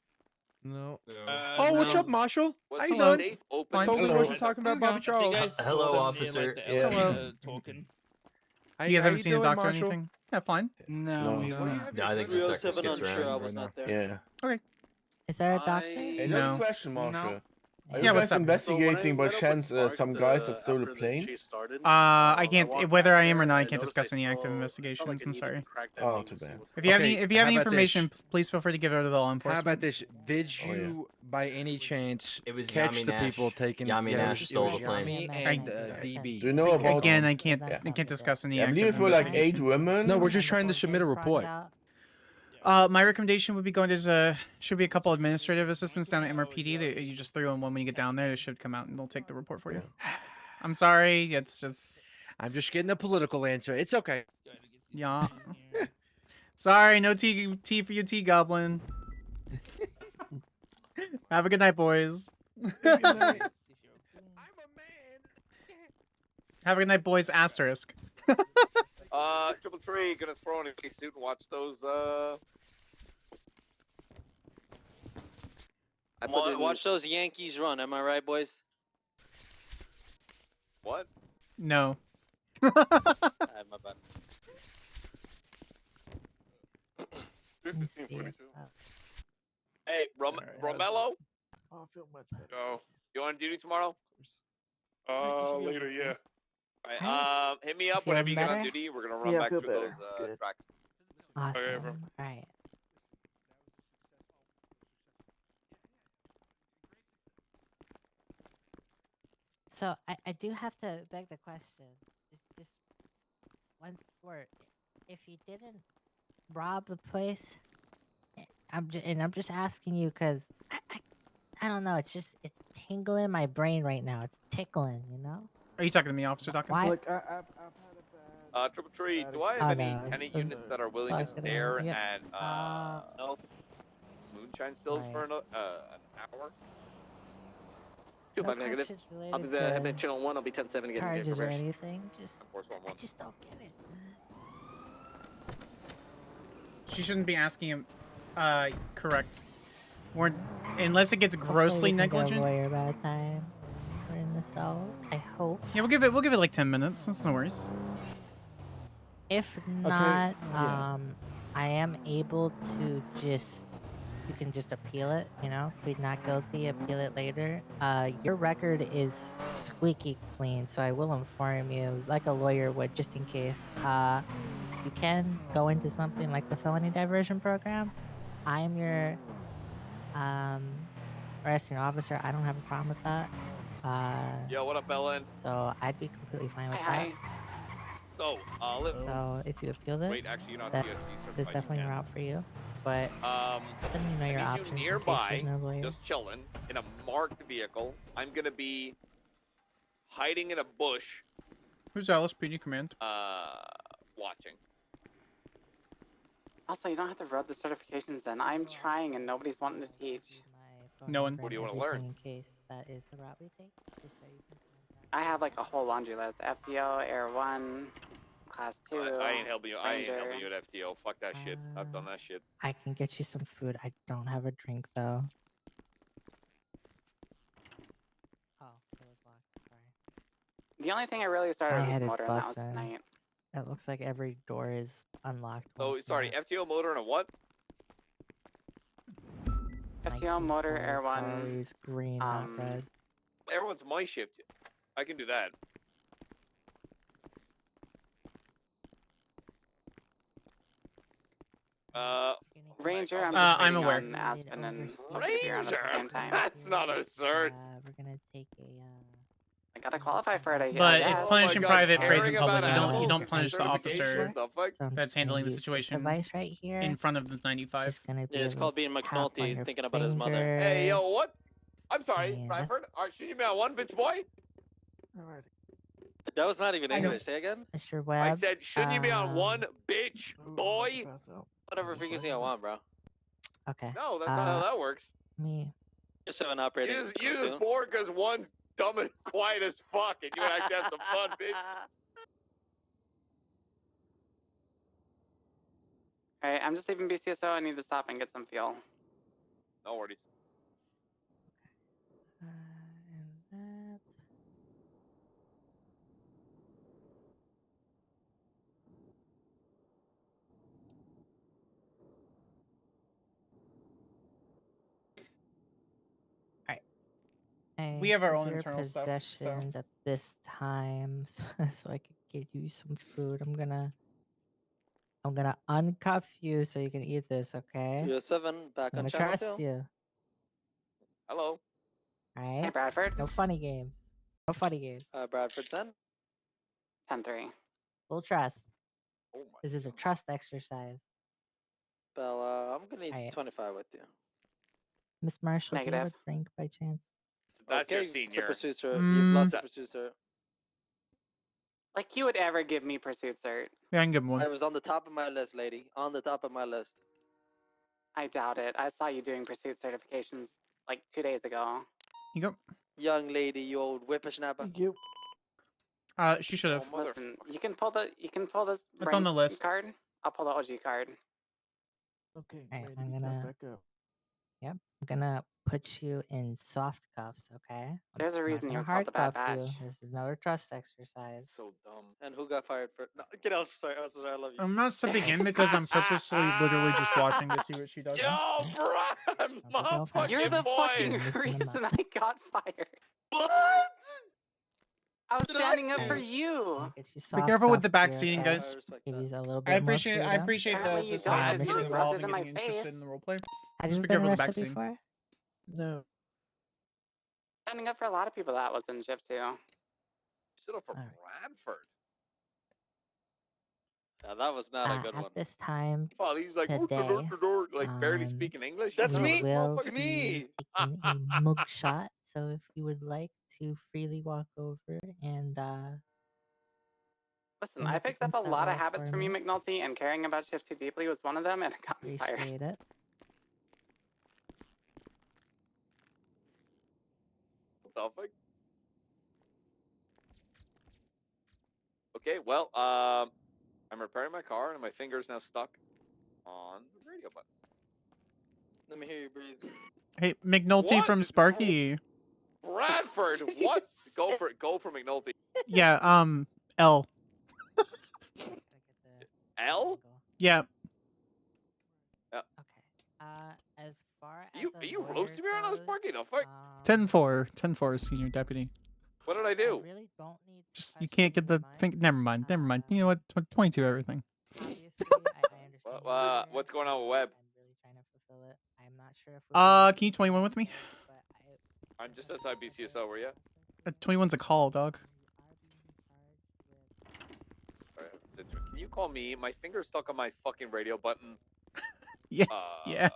No. Oh, what's up, Marshal? How you doing? Totally wasn't talking about Bobby Charles. Hello, officer. Hello. Talking. You guys haven't seen a doctor or anything? Yeah, fine. No, I think the sector skips around. Yeah. Okay. Is there a doctor? Hey, No. there's a question, Marshal. Are you Yeah, guys what's up? investigating by chance some guys that stole the plane? I can't. Whether I am or not, I can't discuss any active investigations. I'm sorry. Oh, too bad. If you have any information, please feel free to give it to the law How enforcement. about this? Did you, by any chance, was catch Yami the Nash. people taking? Yami yeah, Nash it stole was the plane. Yami and DB. Do you know about Again, I can't discuss any. I believe active it were like 8 investigation. women. No, we're just trying to submit a report. My recommendation would be going. Should be a couple administrative assistants down at MRPD that you just throw in one when you get down there. They should come out and they'll take the report for you. I'm sorry. It's just. I'm just getting a political answer. It's okay. Yeah. Sorry, no tea for you, tea goblin. Have a good night, boys. Good night. Have a good night, boys. Asterisk. Triple Tree, gonna throw in a suit and watch those, Watch those Yankees run, am I right, boys? What? No. My bad. Hey, Romello? Oh, I feel much better. Go. You on duty tomorrow? Later, yeah. All right, hit me up whenever you get on better? duty. We're gonna run Yeah, I back feel through those better. Good. tracks. Awesome. All right. So I do have to beg the question. Just one sport. If you didn't rob the place, I'm just asking you because I don't know. It's tingling in my brain right now. It's tickling, you know. Are you talking to me, Officer Dawkins? Why? Look, I've had a bad. Triple Tree, do I have any tenant units that are willing to stare at moonshine stills for an hour? 2-5 negative. I'll be heading to channel 1. I'll be 10-7 getting charges or anything. I just don't get it. She shouldn't be asking him. Correct. Unless it gets grossly negligent. Get a lawyer by the time we're in the cells. I hope. Yeah, we'll give it like 10 minutes. That's no worries. If not, I am able to you can just appeal it, you know, plead not guilty, appeal it later. Your record is squeaky clean, so I will inform you, like a lawyer would, just in case. You can go into something like the felony diversion program. I am your arresting officer. I don't have a problem with that. Yo, what up, Ellen? So I'd be completely fine with that. So, So if you appeal this, wait, actually, you're not that DSC is definitely a route for you. But then you know your I need options you in case nearby, there's no lawyer. just chilling in a marked vehicle. I'm gonna be hiding in a bush. Who's Alice PD Command? Watching. Also, you don't have to read the certifications then. I'm trying and nobody's wanting to teach. No one. What do you want to learn? In case that is the route we take, just so you can I have like a whole laundry list. FTO, Air 1, Class 2, I ain't helping you. I ain't Ranger. helping you at FTO. Fuck that shit. I've done that shit. I can get you some food. I don't have a drink though. Oh, it was locked. Sorry. The only thing I really started My was head is motor and that was busting. tonight. It looks like every door is unlocked. So, once sorry, more. FTO motor and a what? FTO, motor, Air 1. Always green, not red. Everyone's my shift. I can do that. Ranger, I'm aware. on Aspen and Ranger at the same time. That's not absurd. We're gonna take a. I gotta qualify for it. I But guess. it's punishing private, praising public. You Caring don't about punish the officer So I'm that's just gonna handling the use this situation device right here. in front of the 95. Just gonna be Yeah, it's able called to being tap on McNulty, your thinking about his mother. finger. Hey, yo, what? I'm sorry, Yeah. Bradford. Are you me on one, bitch boy? Alright. That was not even I know. English. Say again? Mr. I Webb. said, shouldn't you be on one, bitch boy? Whatever frequency I want, bro. Okay. No, that's not how that works. Me. Just have an operating. You just bored because one's dumb and quiet as fuck, and you would actually have some fun, bitch. Alright, I'm just leaving BCSO. I need to stop and get some fuel. No worries. And that. We have our Seize own your internal stuff, so. possessions at this time, so I can get you some food. I'm gonna uncuff you so you can eat this, okay? You're 7 back I'm on gonna channel trust 2. you. Hello. Alright? Hey, Bradford. No funny games. No funny games. Bradford 10. 10-3. Full trust. Oh my This is a trust exercise. Bell, I'm gonna need Alright. 25 with you. Miss Marshall, do you have Negative. a drink by chance? That's your Okay, senior. so pursuit, sir. You've lost the pursuit, sir. Like you would ever give me pursuit cert. Yeah, I can give him one. I was on the top of my list, lady. On the top of my list. I doubt it. I saw you doing pursuit certifications like 2 days ago. You go. Young lady, you old whippersnapper. Thank you. She should have. Listen, you can pull this. It's on the rank list. Card. I'll pull the OG card. Okay, Alright, ready I'm to gonna. back up. Yep, I'm gonna put you in soft cuffs, okay? There's a I'm not reason gonna you're called hard the Bad cuff you. Batch. This is another trust exercise. So dumb. And who got fired for? No, get out. Sorry, I'm so sorry. I love you. I'm not stepping in because I'm purposely literally just watching to see what she does. Yo, Brad, my fucking You're the boy. fucking Listen to reason my- I got fired. What? I was standing up for you. Be careful with the back seating, here, guys. Give you a little I bit more appreciate freedom. the Apparently you don't sign have of to getting shoot involved brothers and in my getting interested in the roleplay. Have Just you be been careful with the back arrested seating. before? No. Standing up for a lot of people that was in shift too. Stood up for Bradford. Yeah, that was not a good At one. this time Well, he's like, today, like barely speaking English. That's we me. will It's me. be taking a mug shot. So if you would like to freely walk over and Listen, stand I up picked up against a that lot of wall habits for from you, me, McNulty, and caring about shift too deeply was one of them, and it got me fired. appreciate it. What the fuck? Okay, well, I'm repairing my car, and my finger is now stuck on the radio button. Let me hear you breathe. Hey, McNulty from Sparky. Bradford, what? Go for McNulty. Yeah, L. L? Yeah. As far as Are you roasting me right now, Sparky? No, fuck. 10-4. 10-4, senior deputy. What did I do? really don't need Just you can't get the never mind. Never mind. You know what? 22 everything. Obviously, I understand. What's going on with Web? I'm really trying to fulfill it. I'm not sure if Can you 21 with me? I'm just outside BCSO, were you? 21's a call, dog. Alright, can you call me? My finger's stuck on my fucking radio button. Yeah. Yeah.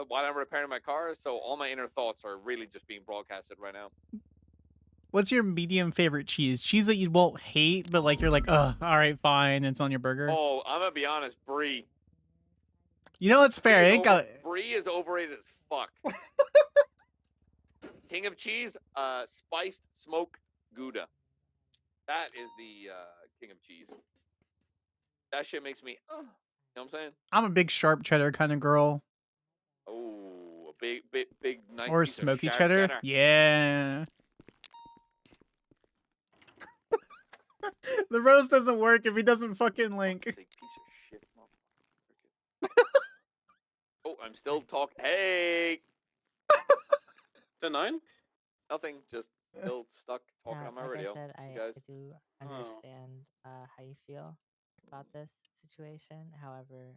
While I'm repairing my car, so all my inner thoughts are really just being broadcasted right now. What's your medium favorite cheese? Cheese that you won't hate, but like you're like, ugh, all right, fine. It's on your burger. Oh, I'm gonna be honest, Brie. You know what's fair? Brie is overrated as fuck. King of cheese, spiced smoked Gouda. That is the king of cheese. That shit makes me, you know what I'm saying? I'm a big sharp cheddar kind of girl. Oh, a big nice Or piece smoky of cheddar. Yeah. The roast doesn't work if he doesn't fucking link. Big piece of shit, oh, I'm still talking. Hey. 10-9? Nothing. Just still stuck talking on my like radio. I said, I guys. do understand how you feel about this situation. However,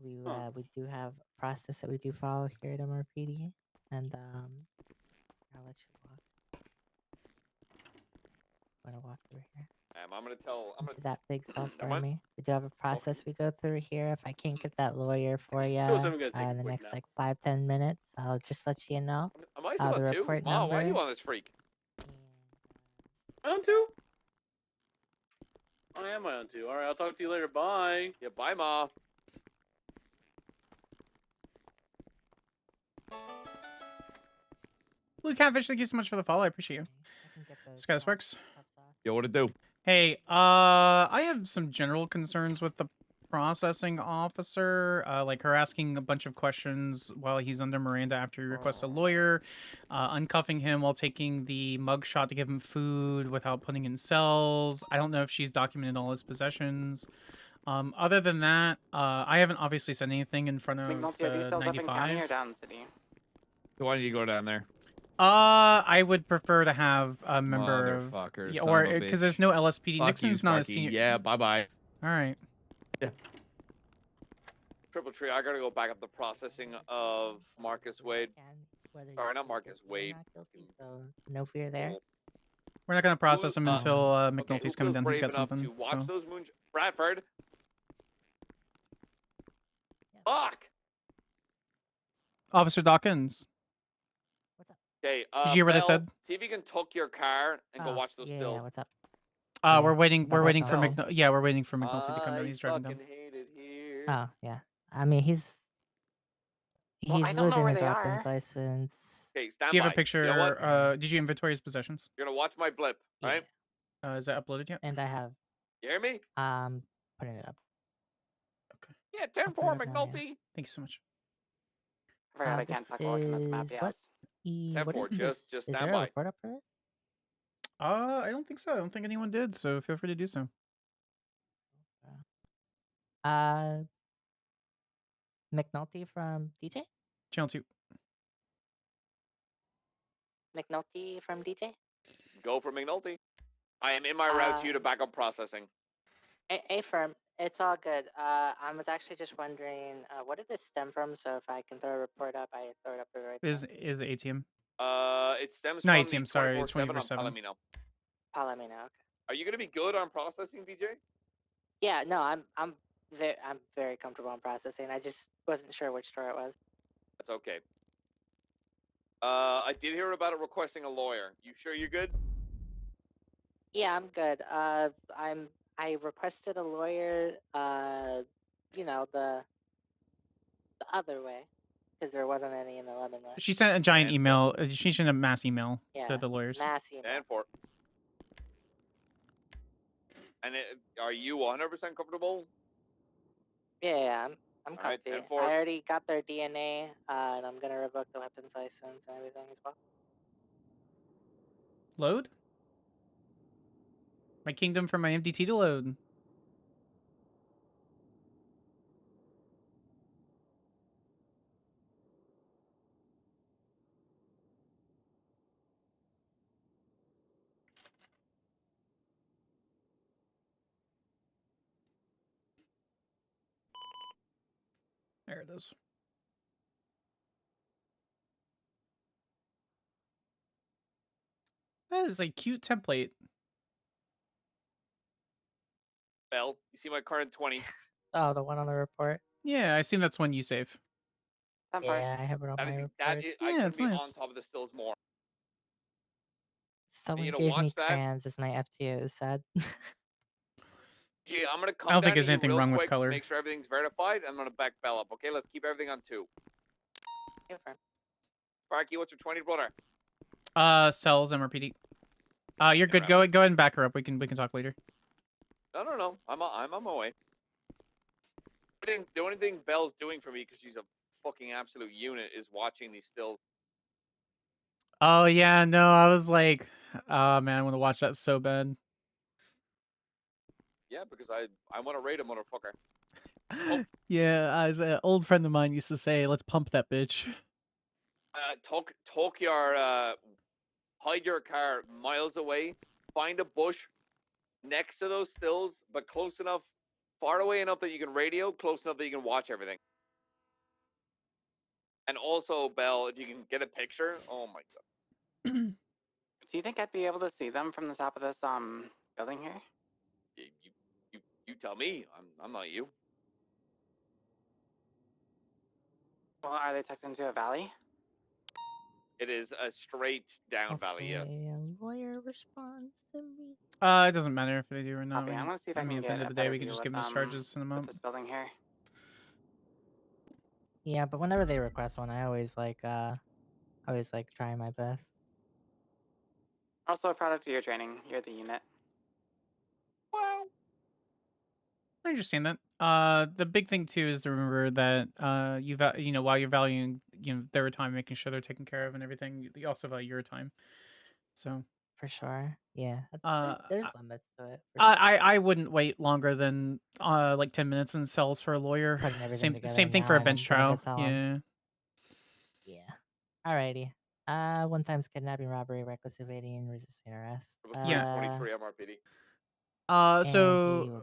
we do have a process that we do follow here at MRPD, and I'll let you walk. I'm gonna walk through here. I'm gonna tell. I'm to that big cell for mind? me. We do have a process we go through here. If I can't get that lawyer for you 207 gonna take in the a next quick like 5-10 minutes, I'll just let you know. Am I still the on two? report Ma, why are you number. on this freak? Am I on 2? I am on 2. Alright, I'll talk to you later. Bye. Yeah, bye, Ma. Blue Catfish, thank you so much for the follow. I appreciate you. Sky Sparks. Yo, what it do? Hey, I have some general concerns with the processing officer, like her asking a bunch of questions while he's under Miranda after he requests a lawyer, uncuffing him while taking the mugshot to give him food without putting in cells. I don't know if she's documented all his possessions. Other than that, I haven't obviously said anything in front of McNulty, are these cells up in county 95. or down city? So why don't you go down there? I would prefer to have a member of, Motherfucker, yeah, son or of a because bitch. there's no LSPD. Fuck Nixon's you, not a Sparky. senior. Yeah, bye-bye. All right. Yeah. Triple Tree, I gotta go back up the processing of Marcus Wade. Sorry, not Marcus Wade. So no fear there. We're not gonna process him until McNulty's who coming feels down. He's brave got enough something. to watch So. those Bradford. Fuck. Officer Dawkins. Okay. Did you hear what I Bell, said? See if you can tuck your car and go watch those stills. Yeah, what's up? We're waiting. We're waiting for Bell. Yeah, we're waiting for McNulty to come down. He's driving down. Hate it here. Oh yeah, I mean he's Well, I don't know losing where his they weapons are. license. Okay, stand Do you have by. a picture? You know what? Did you inventory his possessions? You're gonna watch my blip, right? Is that uploaded yet? And I have You hear me? putting it up. Yeah, I'll 10-4, put it up now, yeah. McNulty. Thank you so much. I forgot I can't talk while looking at the map. Is Yeah. what? What 10-4, is this? just Is stand there a by. report up for this? I don't think so. I don't think anyone did. So feel free to do so. McNulty from DJ? Channel 2. McNulty from DJ. Go for McNulty. I am in my route to you to back up processing. A-firm, it's all good. I was actually just wondering, what did this stem from? So if I can throw a report up, I throw it up the right Is the ATM? It stems No, from the ATM. Sorry, 24/7 on 24/7. Palomino. Palomino. Okay. Are you gonna be good on processing, DJ? Yeah, no, I'm very comfortable on processing. I just wasn't sure which store it was. That's okay. I did hear about it requesting a lawyer. You sure you're good? Yeah, I'm good. I requested a lawyer. You know, the other way, because there wasn't any in the lemon way. She sent a giant email. She sent a mass email to the lawyers. Mass email. And for. And are you 100% comfortable? Yeah, I'm All right, comfy. 10-4. I already got their DNA, and I'm gonna revoke the weapons license and everything as well. Load? My kingdom for my MDT to load. There it is. That is a cute template. Bell, you see my current 20. Oh, the one on the report. Yeah, I assume that's one you save. Yeah, I have it on my report. I Yeah, couldn't it's be nice. on top of the stills more. Someone you know, gave me watch that. crayons as my FTO. Sad. Gee, I'm gonna come I don't down think there's to you anything real wrong with quick, color. make sure everything's verified, and I'm gonna back Bell up. Okay, let's keep everything on 2. Sparky, what's your 20, brother? Cells MRPD. You're good. Go ahead and back her up. We can talk later. No. I'm on my way. The only thing Bell's doing for me, because she's a fucking absolute unit, is watching these stills. Oh yeah, no, I was like, oh man, I want to watch that so bad. Yeah, because I want to raid a motherfucker. Yeah, as an old friend of mine used to say, let's pump that bitch. Talk hide your car miles away, find a bush next to those stills, but close enough, far away enough that you can radio, close enough that you can watch everything. And also, Bell, if you can get a picture, oh my god. Do you think I'd be able to see them from the top of this building here? You tell me. I'm not you. Well, are they tucked into a valley? It is a straight down valley, yes. A lawyer responds to me. It doesn't matter if they do or not. Okay, I'm gonna see if I can at the get end of a the day, better we can view just with, give them discharges, send them with up. this building here. Yeah, but whenever they request one, I always like trying my best. Also a product of your training. You're the unit. Wow. I understand that. The big thing too is to remember that while you're valuing their time, making sure they're taken care of and everything, you also value your time. So for sure, yeah. There's limits to it. I wouldn't wait longer than like 10 minutes in cells for a lawyer. Same thing for a bench trial. Yeah. Yeah. Alrighty. 1 time's kidnapping, robbery, reckless evading, resisting arrest. Yeah. 23 MRPD. So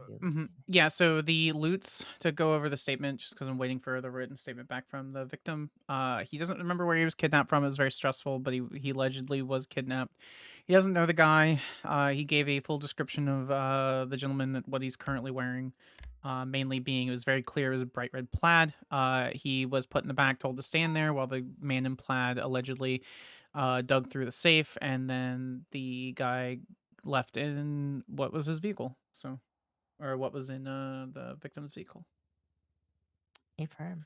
the loots, to go over the statement, just because I'm waiting for the written statement back from the victim. He doesn't remember where he was kidnapped from. It was very stressful, but he allegedly was kidnapped. He doesn't know the guy. He gave a full description of the gentleman, what he's currently wearing. Mainly being, it was very clear it was a bright red plaid. He was put in the back, told to stand there while the man in plaid allegedly dug through the safe, and then the guy left in what was his vehicle, or what was in the victim's vehicle. Affirm.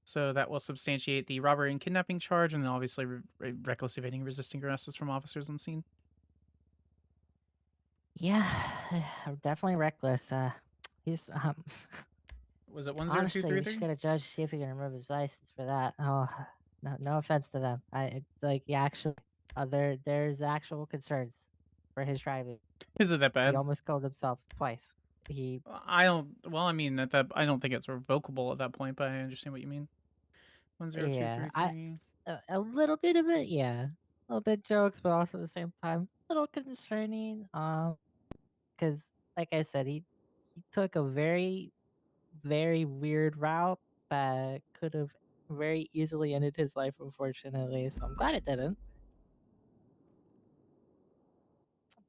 So that will substantiate the robbery and kidnapping charge, and then obviously reckless evading and resisting arrest is from officers on scene. Yeah, definitely reckless. He's Was it 1023? Honestly, we should get a judge to see if he can remove his license for that. Oh, no offense to them. Actually, there's actual concerns for his driving. Is it that bad? He almost killed himself twice. I don't think it's revocable at that point, but I understand what you mean. 1023. A little bit of it, yeah. little bit jokes, but also at the same time a little concerning. Because like I said, he took a very very weird route that could have very easily ended his life, unfortunately. So I'm glad it didn't.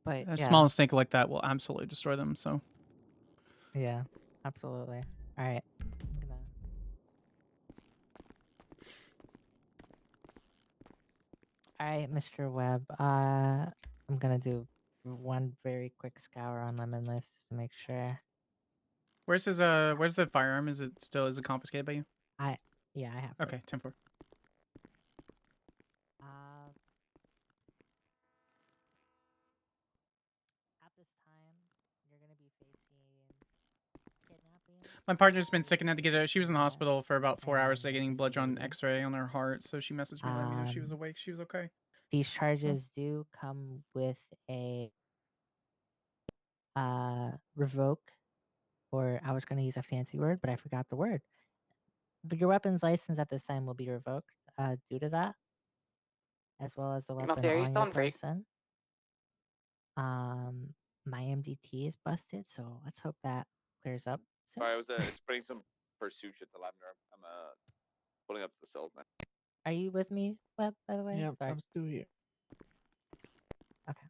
But A yeah, small mistake like that will absolutely destroy them. So yeah, absolutely. All right, I'm gonna. All right, Mr. Webb. I'm gonna do one very quick scour on Lemon List just to make sure. where's the firearm? Is it confiscated by you? Yeah, I have. Okay, 10-4. At this time, you're gonna be facing kidnapping. My partner's been sick and had to get her. She was in the hospital for about 4 hours today getting blood drawn X-ray on her heart. So she messaged me letting me know she was awake. She was okay. These charges do come with a revoke, or I was going to use a fancy word, but I forgot the word. But your weapon's license at this time will be revoked due to that, as well as the weapon Are you on still your on break? person. My MDT is busted, so let's hope that clears up soon. Sorry, I was spreading some pursuit at the lavender. I'm pulling up the cells now. Are you with me, Webb, by the way? Yeah, Sorry. I'm still here. Okay.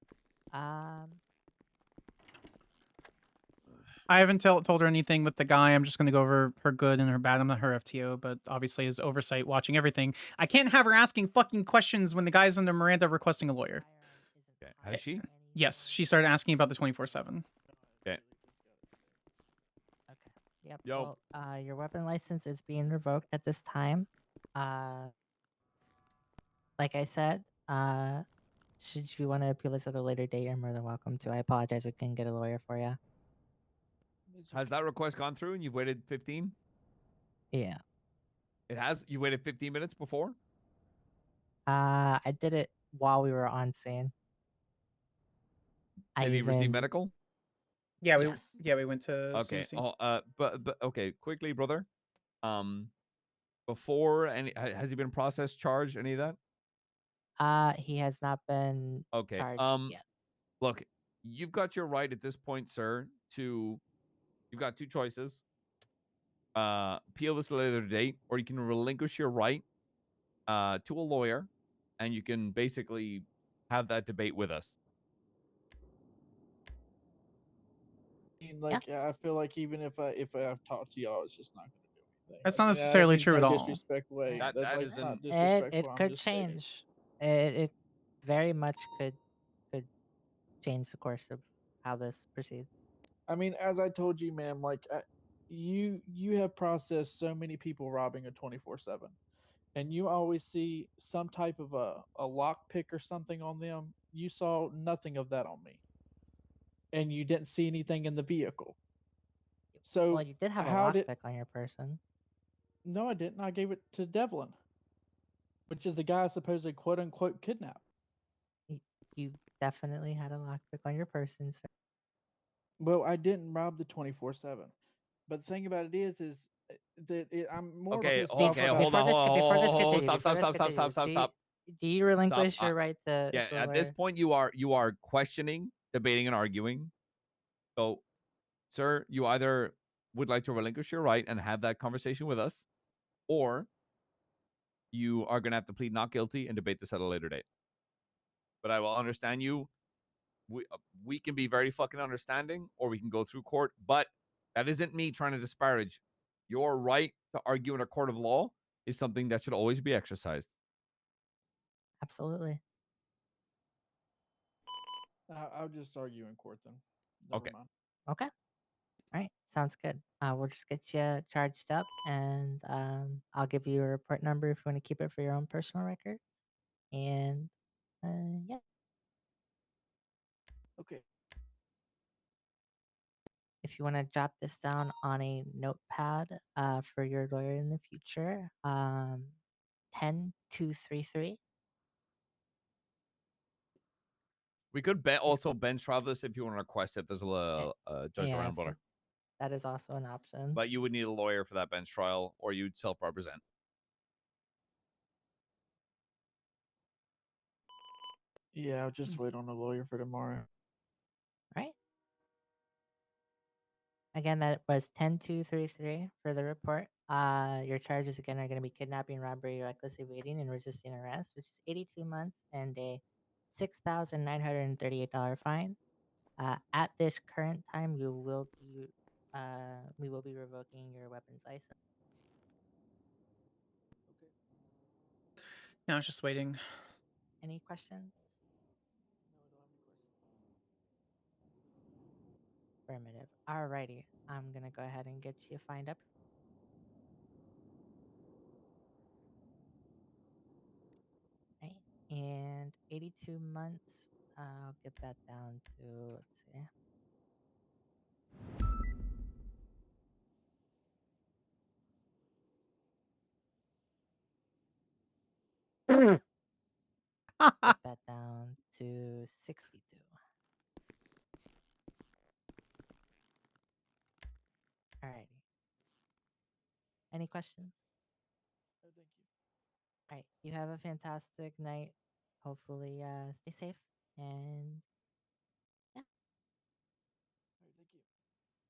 I haven't told her anything with the guy. I'm just going to go over her good and her bad. I'm not her FTO, but obviously his oversight, watching everything. I can't have her asking fucking questions when the guy's under Miranda requesting a lawyer. Okay. Has she? Yes, she started asking about the 24/7. Okay. Yep. Yo. Well, your weapon license is being revoked at this time. Like I said, should you want to appeal this at a later date, you're more than welcome to. I apologize, we couldn't get a lawyer for you. Has that request gone through and you've waited 15? Yeah. It has? You waited 15 minutes before? I did it while we were on scene. Did he receive medical? Yeah, Yes. we went to Okay. CMC. But okay, quickly, brother. Before any has he been processed, charged, any of that? He has not been Okay. charged yet. Look, you've got your right at this point, sir, to you've got two choices. Appeal this at a later date, or you can relinquish your right to a lawyer, and you can basically have that debate with us. Like I feel like even if I've talked to y'all, it's just not going to do anything. That's Like, not I don't necessarily mean true no at all. disrespect way. That like, isn't- not It disrespectful. I'm could just stating. change. It very much could change the course of how this proceeds. I mean, as I told you, ma'am, like you have processed so many people robbing a 24/7, and you always see some type of a lock pick or something on them. You saw nothing of that on me, and you didn't see anything in the vehicle. So Well, you did have a how did? lockpick on your person. No, I didn't. I gave it to Devlin, which is the guy supposedly quote unquote kidnapped. You definitely had a lockpick on your person, sir. Well, I didn't rob the 24/7, but the thing about it is that I'm more Okay, pissed off okay, about. hold on, Before this hold on, continues, stop. do you relinquish Stop. your right to? Yeah, to at this lawyer? point, you are questioning, debating, and arguing. So, sir, you either would like to relinquish your right and have that conversation with us, or you are going to have to plead not guilty and debate this at a later date. But I will understand you. We can be very fucking understanding, or we can go through court. But that isn't me trying to disparage. Your right to argue in a court of law is something that should always be exercised. Absolutely. I'll just argue in court then. Okay. Never mind. Okay. All right. Sounds good. We'll just get you charged up, and I'll give you a report number if you want to keep it for your own personal record. And yeah. Okay. If you want to jot this down on a notepad for your lawyer in the future, 10233. We could also bench trial this if you want to request it. There's a judge Yeah, around, brother. that is also an option. But you would need a lawyer for that bench trial, or you'd self-represent. Yeah, I'll just wait on a lawyer for tomorrow. Right. Again, that was 10233 for the report. Your charges again are going to be kidnapping, robbery, reckless evading, and resisting arrest, which is 82 months and a $6,938 fine. At this current time, we will be revoking your weapons license. Now it's just waiting. Any questions? Affirmative. Alrighty, I'm gonna go ahead and get you find up. Right, and 82 months. I'll get that down to, let's see. Get that down to 62. Alrighty. Any questions? No, thank you. Alright, you have a fantastic night. Hopefully, stay safe and yeah. All right, thank you.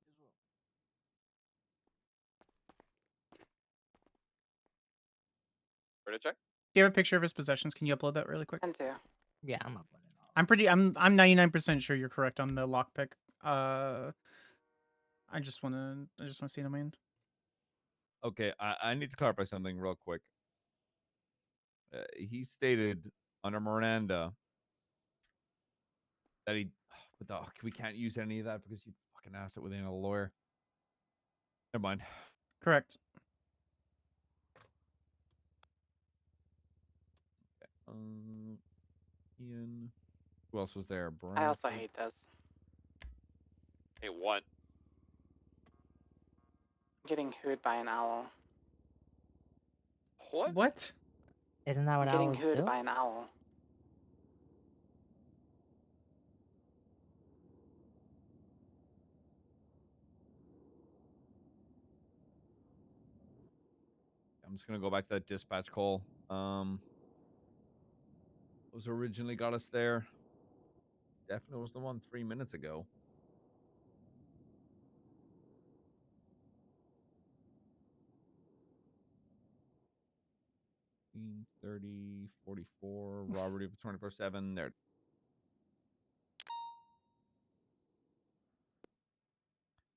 You as well. Ready to check? Do you have a picture of his possessions? Can you upload that really quick? Yeah, I'm uploading all. I'm 99% sure you're correct on the lockpick. I just wanna see it on my end. Okay, I need to clarify something real quick. He stated under Miranda that he, but we can't use any of that because you fucking asked it within a lawyer. Never mind. Correct. Ian. Who else was there? Brian. I also hate this. Hey, what? Getting hooed by an owl. What? Isn't that what Getting owls hooed do? by an owl. I'm just gonna go back to that dispatch call. Was originally got us there. Definitely was the one 3 minutes ago. $30, 44, robbery of 24/7. There.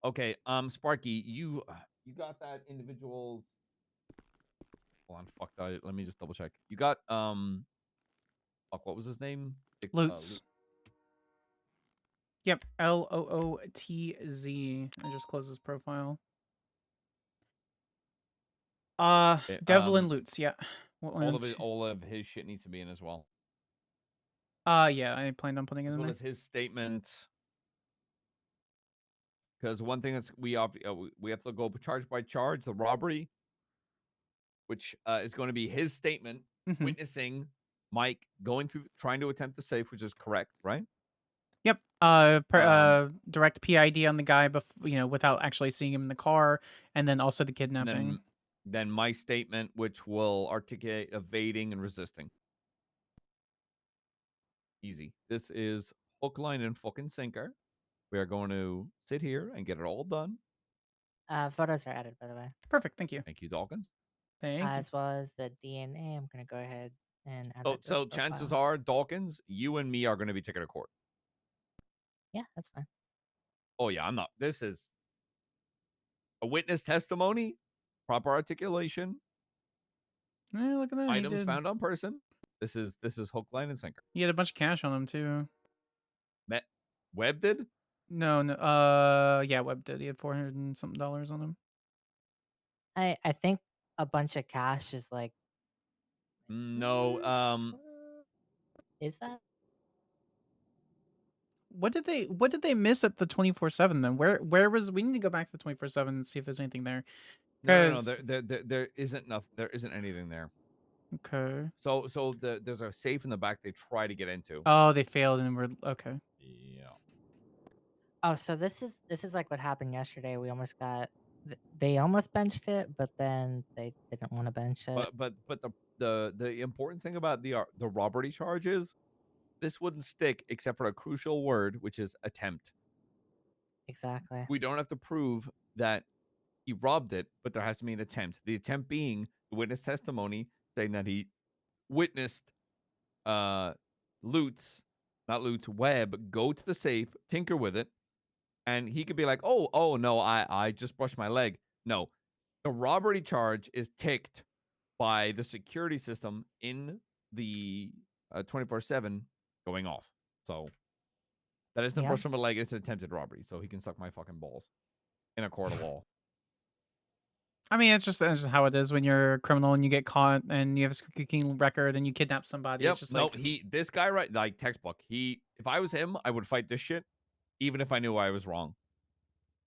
Okay, Sparky, you got that individual's. Hold on, fuck that. Let me just double check. You got fuck, what was his name? Lutz. Yep, LOOTZ. I just closed his profile. Okay, Devlin Lutz. Yeah. all of his shit needs to be in as well. Yeah, I planned on putting it As in well there. as his statement. Because one thing that's we have to go charge by charge the robbery, which is going to be his statement witnessing Mike going through trying to attempt the safe, which is correct, right? Yep. Direct PID on the guy, without actually seeing him in the car, and then also the kidnapping. And then my statement, which will articulate evading and resisting. Easy. This is hook, line, and fucking sinker. We are going to sit here and get it all done. Photos are added, by the way. Perfect. Thank you. Thank you, Dawkins. Thank you. As well as the DNA. I'm gonna go ahead and add So, that to his chances profile. are, Dawkins, you and me are going to be taken to court. Yeah, that's fine. Oh yeah, I'm not. This is a witness testimony, proper articulation. Hey, look at that. Items found on person. This is hook, line, and sinker. He had a bunch of cash on him too. Webb did? No. Yeah, Webb did. He had $400 and something on him. I think a bunch of cash is like. No. Is that? What did they miss at the 24/7 then? Where was we need to go back to the 24/7 and see if there's anything there. No. There isn't enough. There isn't anything there. Okay. So there's a safe in the back they try to get into. Oh, they failed and we're okay. Yeah. Oh, so this is like what happened yesterday. We almost got. They almost benched it, but then they didn't want to bench it. But the important thing about the robbery charges this wouldn't stick except for a crucial word, which is attempt. Exactly. We don't have to prove that he robbed it, but there has to be an attempt. The attempt being the witness testimony saying that he witnessed Webb go to the safe, tinker with it, and he could be like, oh no, I just brushed my leg. No, the robbery charge is ticked by the security system in the 24/7 going off. So that isn't Yeah. brush from a leg, it's an attempted robbery. So he can suck my fucking balls in a court of law. I mean, it's just how it is when you're a criminal and you get caught and you have a squeaking record and you kidnap somebody. Yep. It's just No, like this guy, right? Like textbook. If I was him, I would fight this shit, even if I knew I was wrong.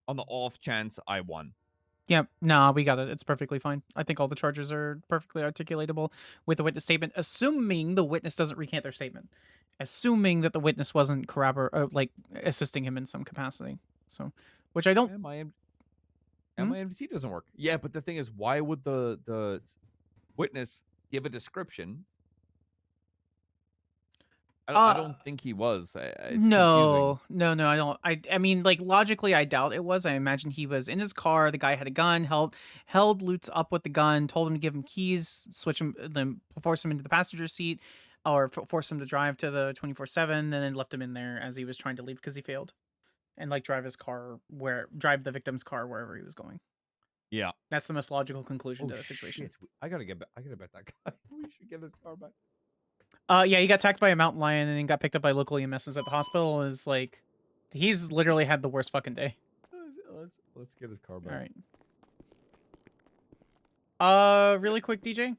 On the off chance I won. yeah, no, we got it. It's perfectly fine. I think all the charges are perfectly articulatable with the witness statement, assuming the witness doesn't recant their statement, assuming that the witness wasn't like assisting him in some capacity. So, which I don't. And my MDT doesn't work. Yeah, but the thing is, why would the witness give a description? I don't think he was. It's No, I don't. I mean, like logically, I doubt it was. I imagine he was in his car. The guy had a gun. Held Lutz up with the gun. Told him to give him keys. Switch him. Then force him into the passenger seat, or force him to drive to the 24/7. And then left him in there as he was trying to leave because he failed, and like drive the victim's car wherever he was going. Yeah, that's the most logical conclusion to the situation. Shit. I gotta bet that guy. We should get his car back. Yeah, he got attacked by a mountain lion and then got picked up by local EMSs at the hospital. Is like, he's literally had the worst fucking day. Let's get his car back. All right. Really quick, DJ.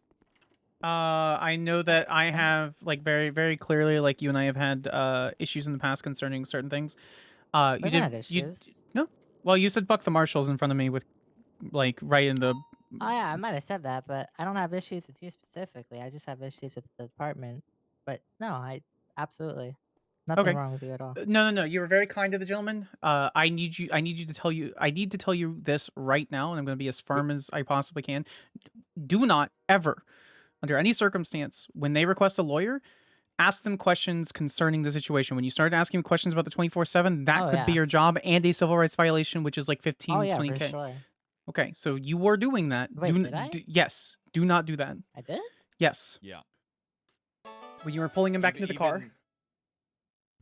I know that I have like very, very clearly, like you and I have had issues in the past concerning certain things. We've had issues. No. Well, you said fuck the marshals in front of me with, like, right in the. Oh yeah, I might have said that, but I don't have issues with you specifically. I just have issues with the department. But no, I absolutely nothing wrong with you at all. No. You were very kind to the gentleman. I need to tell you this right now, and I'm going to be as firm as I possibly can. Do not ever, under any circumstance, when they request a lawyer, ask them questions concerning the situation. When you start asking questions about the 24/7, that could be your job and a civil rights violation, which is like 15, 20K. For sure. Okay, so you were doing that. Wait, did I? Yes. Do not do that. I did? Yes. Yeah. When you were pulling him back into the car.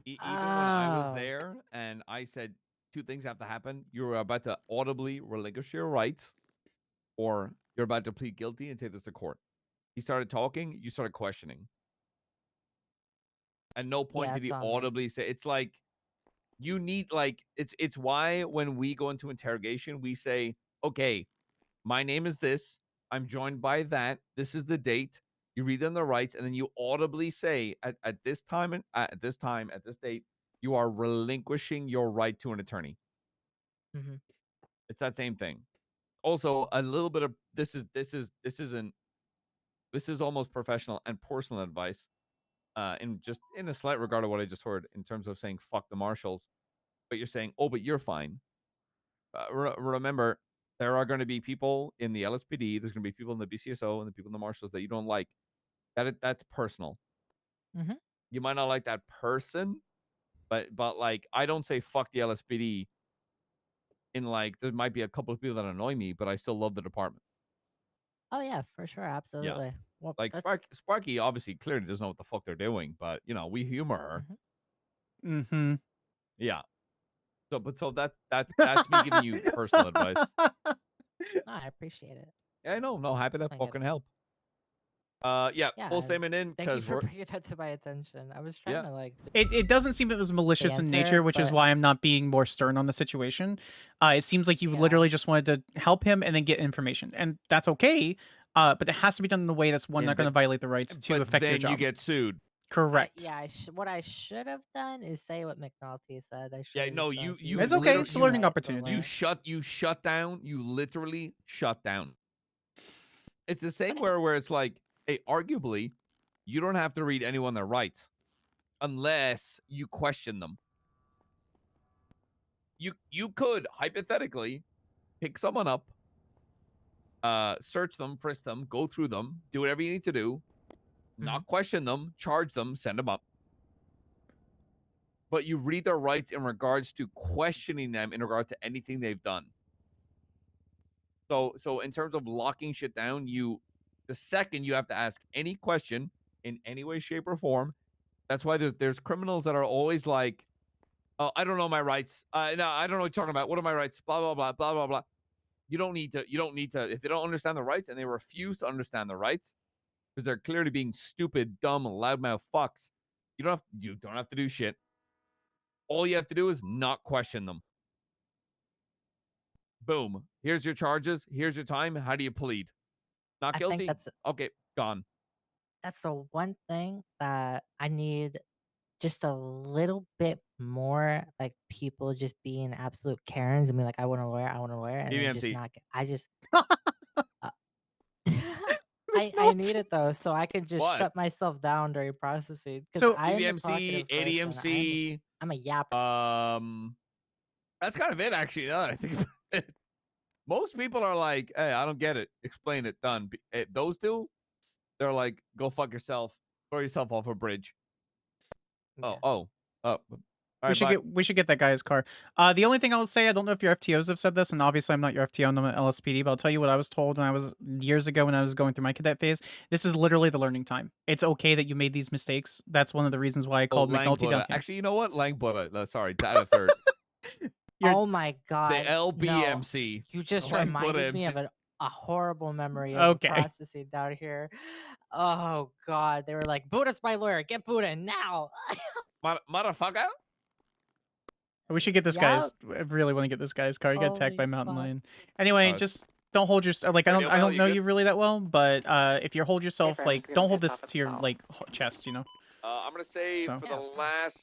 Even when I was there and I said two things have to happen. You're about to audibly relinquish your rights, or you're about to plead guilty and take this to court. He started talking. You started questioning. At no point did he audibly say. It's like you need, like, it's why when we go into interrogation, we say, okay, my name is this. I'm joined by that. This is the date. You read them the rights, and then you audibly say, at this time and at this date, you are relinquishing your right to an attorney. Mm-hmm. It's that same thing. Also, a little bit of this is almost professional and personal advice, in a slight regard of what I just heard in terms of saying fuck the marshals, but you're saying, oh, but you're fine. Remember, there are going to be people in the LSPD. There's going to be people in the BCSO and the people in the marshals that you don't like. That's personal. Mm-hmm. You might not like that person, but like, I don't say fuck the LSPD. In like, there might be a couple of people that annoy me, but I still love the department. Oh yeah, for sure, absolutely. Yeah. Well, like Sparky obviously clearly doesn't know what the fuck they're doing, but we humor her. Mm-hmm. Yeah. So that's me giving you personal advice. I appreciate it. Yeah, I know. No, happy to fucking help. Yeah, full statement in. Thank you for bringing that to my attention. I was trying to like. It doesn't seem it was malicious in nature, which is why I'm not being more stern on the situation. It seems like you literally just wanted to help him and then get information, and that's okay. But it has to be done in a way that's not going to violate the rights to affect your job. Then you get sued. Correct. What I should have done is say what McNulty said. It's okay. It's a learning opportunity. You shut down. You literally shut down. It's the same where it's like, hey, arguably, you don't have to read anyone their rights unless you question them. You could hypothetically pick someone up, search them, frisk them, go through them, do whatever you need to do, not question them, charge them, send them up. but you read their rights in regards to questioning them in regard to anything they've done. So in terms of locking shit down, the second you have to ask any question in any way, shape, or form. That's why there's criminals that are always like, oh, I don't know my rights. No, I don't know what you're talking about. What are my rights? Blah, blah, blah, blah, blah, blah. You don't need to, if they don't understand the rights and they refuse to understand the rights, because they're clearly being stupid, dumb, loudmouth fucks, you don't have to do shit. All you have to do is not question them. Boom. Here's your charges. Here's your time. How do you plead? Not guilty? I think that's okay, gone. That's the one thing that I need just a little bit more, like, people just being absolute Karens and be like, I want a lawyer, and then just BMC. not get, I just I need it though, so I can just What? shut myself down during processing. So- I am a BMC, talkative person. ADMC. I'm a yapper. That's kind of it, actually. Now that I think about it. Most people are like, hey, I don't get it. Explain it. Done. Those two, they're like, go fuck yourself. Throw yourself off a bridge. Yeah. All We right, should bye. we should get that guy's car. The only thing I'll say, I don't know if your FTOs have said this, and obviously I'm not your FTO, I'm an LSPD, but I'll tell you what I was told when I was years ago when I was going through my cadet phase. This is literally the learning time. It's okay that you made these mistakes. That's one of the reasons why I called McNulty down here. Actually, you know what? Langbutta. Sorry, a third. Oh my god. The LBMC. No, you just Langbutta reminded me MC. of a horrible memory of Okay. processing down here. Oh god, they were like, Buddha's my lawyer, get Buddha now. Motherfucker. We should get this guy's. I really want to get this guy's car. He got attacked by Mountain Lion. Anyway, just don't hold yourself. Like I don't know you really that well, but if you hold yourself, like don't hold this to your like chest, you know. I'm gonna say So. for the last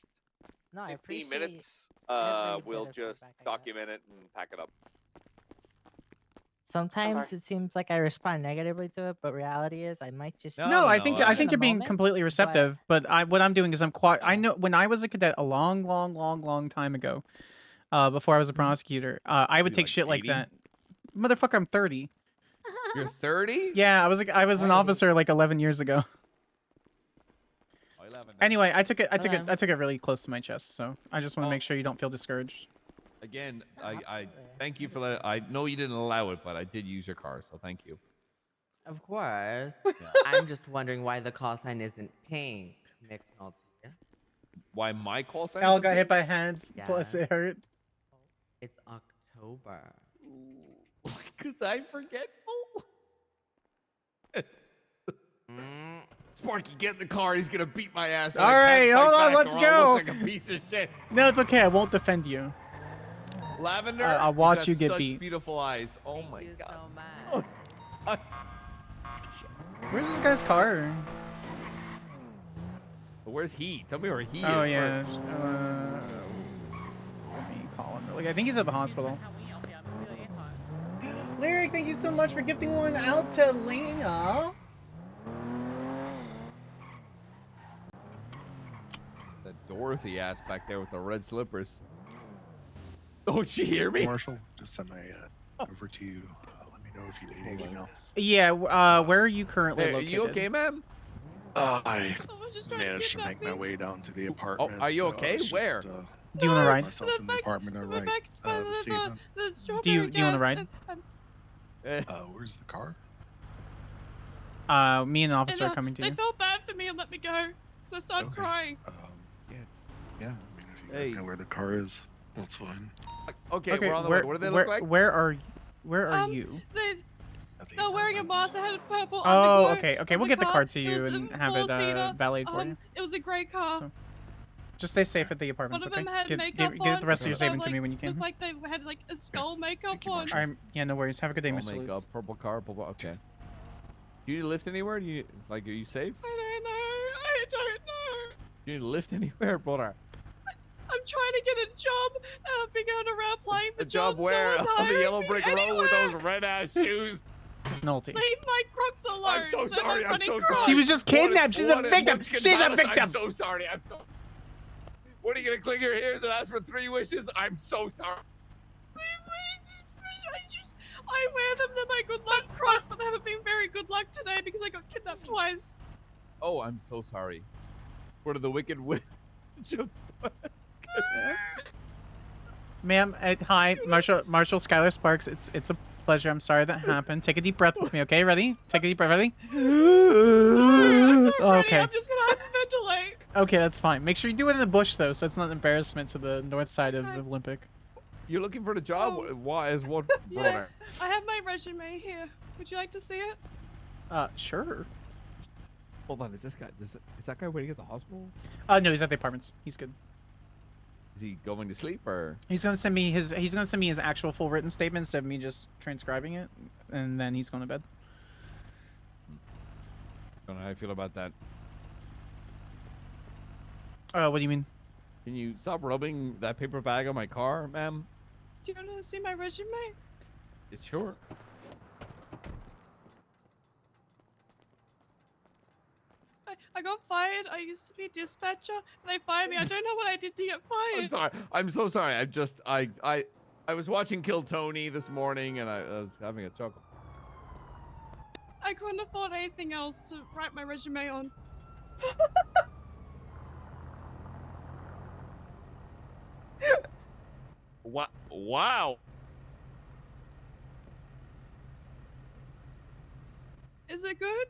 No, I 15 appreciate minutes, every we'll bit of just feedback I get. document it and pack it up. Sometimes it seems like I respond negatively to it, but reality is I might just No, I think in you're the being moment, completely receptive. But what I'm doing is I know when I was a cadet a long time ago, before I was a prosecutor, I would You take like shit like 80? that. Motherfucker, I'm 30. You're 30? Yeah, I was an officer like 11 years ago. Anyway, I took it really close to my chest, so I just want to make sure you don't feel discouraged. Again, I thank you for that. I know you didn't allow it, but I did use your car, so thank you. Of course. I'm just wondering why the call sign isn't pink, McNulty. Why my call sign? Al got hit by hands, Yeah. plus it hurt. It's October. Because I'm forgetful. Sparky, get in the car. He's gonna beat my ass. and All I can't right, fight hold on, back let's or I'll go. look like a piece of shit. No, it's okay. I won't defend you. Lavender, I'll watch got you get such beat. Beautiful eyes. Oh my god. Where's this guy's car? Where's he? Tell me where he Oh is. yeah. first. Let me call him. Like, I think he's at the hospital. Lyric, thank you so much for gifting one out to Lena. That Dorothy ass back there with the red slippers. Don't you hear me? Marshal, just send my over to you. Let me know if you need anything else. Yeah. Where are you currently Hey, are located? you okay, ma'am? I managed to make my way down to the apartment. are you so I okay? was Where? Just, Do you want to ride? myself in the apartment. All right. This evening. Do you want to ride? Where's the car? Me and an officer are coming to They you. felt bad for me and let me go, so I started crying. Yeah. I mean, if you guys know where the car is, that's fine. Okay, we're on the way. What do they look like? Where are you? They're wearing a mask. I had a purple Oh, underglow okay. on We'll the get the car. car to It you was and a have it four-seater. valeted for you. It was a great car. So, just stay safe at the apartments, One of okay? them had Get makeup the rest of on. your savings to Like, me when you can. Looked like they had like a skull makeup on. Yeah, no worries. Have a good day, Oh, Mr. makeup, Lutz. purple car, purple. Okay. Do you need to lift anywhere? Are you safe? I don't know. Do you need to lift anywhere, brother? I'm trying to get a job, and I've been going around playing for A job jobs. where? No one's On the hiring yellow me brick road with anywhere. those red ass shoes. McNulty. Leave my Crocs alone. I'm so They're sorry. not I'm so running sorry. Crocs. She was just kidnapped. She's a What victim. Munchkin She's a Palace. victim. I'm so sorry. I'm so. What are you gonna click your ears and ask for 3 wishes? I'm so sorry. I wear them. They're my good luck Crocs, but they haven't been very good luck today because I got kidnapped twice. Oh, I'm so sorry. What are the wicked witch of the West? Ma'am, hi, Marshal Skyler Sparks. It's a pleasure. I'm sorry that happened. Take a deep breath with me, okay? Ready? Take a deep breath. Ready? Okay. I'm just gonna hyperventilate. Okay, that's fine. Make sure you do it in the bush though, so it's not an embarrassment to the north side of Olympic. You're looking for the job? Why is what brought Yeah, her? I have my resume here. Would you like to see it? Sure. Hold on, is that guy waiting at the hospital? No, he's at the apartments. He's good. Is he going to sleep or? He's gonna send me his actual full written statement instead of me just transcribing it, and then he's going to bed. Don't know how I feel about that. What do you mean? Can you stop rubbing that paper bag on my car, ma'am? Do you want to see my resume? It's sure. I got fired. I used to be a dispatcher, and they fired me. I don't know what I did to get fired. I'm sorry. I'm so sorry. I was watching Kill Tony this morning, and I was having a chuckle. I couldn't afford anything else to write my resume on. Wow. Is it good?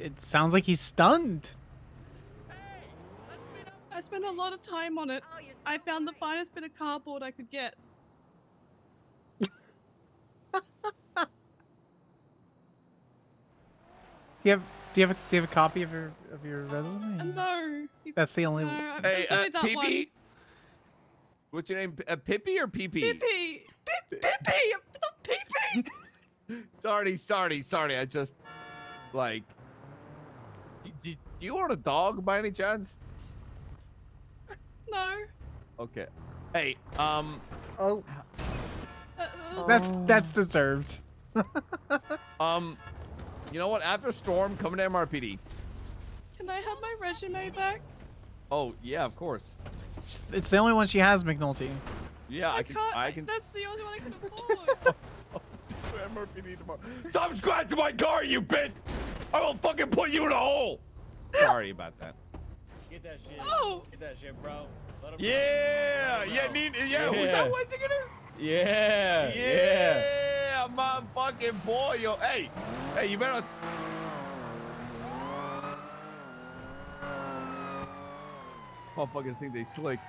It sounds like he's stunned. I spent a lot of time on it. I found the finest bit of cardboard I could get. Do you have a copy of your resume? No. That's the only. No, Hey, that one. Pee-Pee? What's your name? Pippi or Pee-Pee? Pee-Pee! Pee-Pee! Not Pee-Pee! Sorry. I just, like... Do you own a dog by any chance? No. Okay. Hey, Oh. That's deserved. You know what? After Storm, coming to MRPD. Can I have my resume back? Oh, yeah, of course. It's the only one she has, McNulty. Yeah, I can. That's the only one I can afford. MRPD tomorrow. Stop scratching my car, you bitch! I will fucking put you in a hole! Sorry about that. Get that shit. Oh. Get that shit, bro. Let him Yeah! go. Yeah, who's that one thing it is? Yeah! Yeah, my fucking boy, yo. Hey, you better. Motherfuckers think they slick.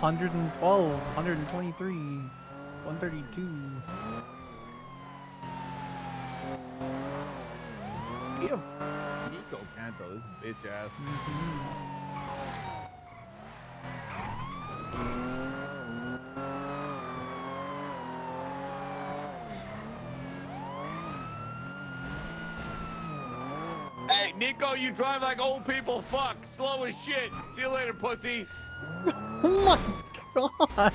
$112, $123, $132. Nico Canto, this bitch ass. Hey, Nico, you drive like old people. Fuck, slow as shit. See you later, pussy. Oh my god.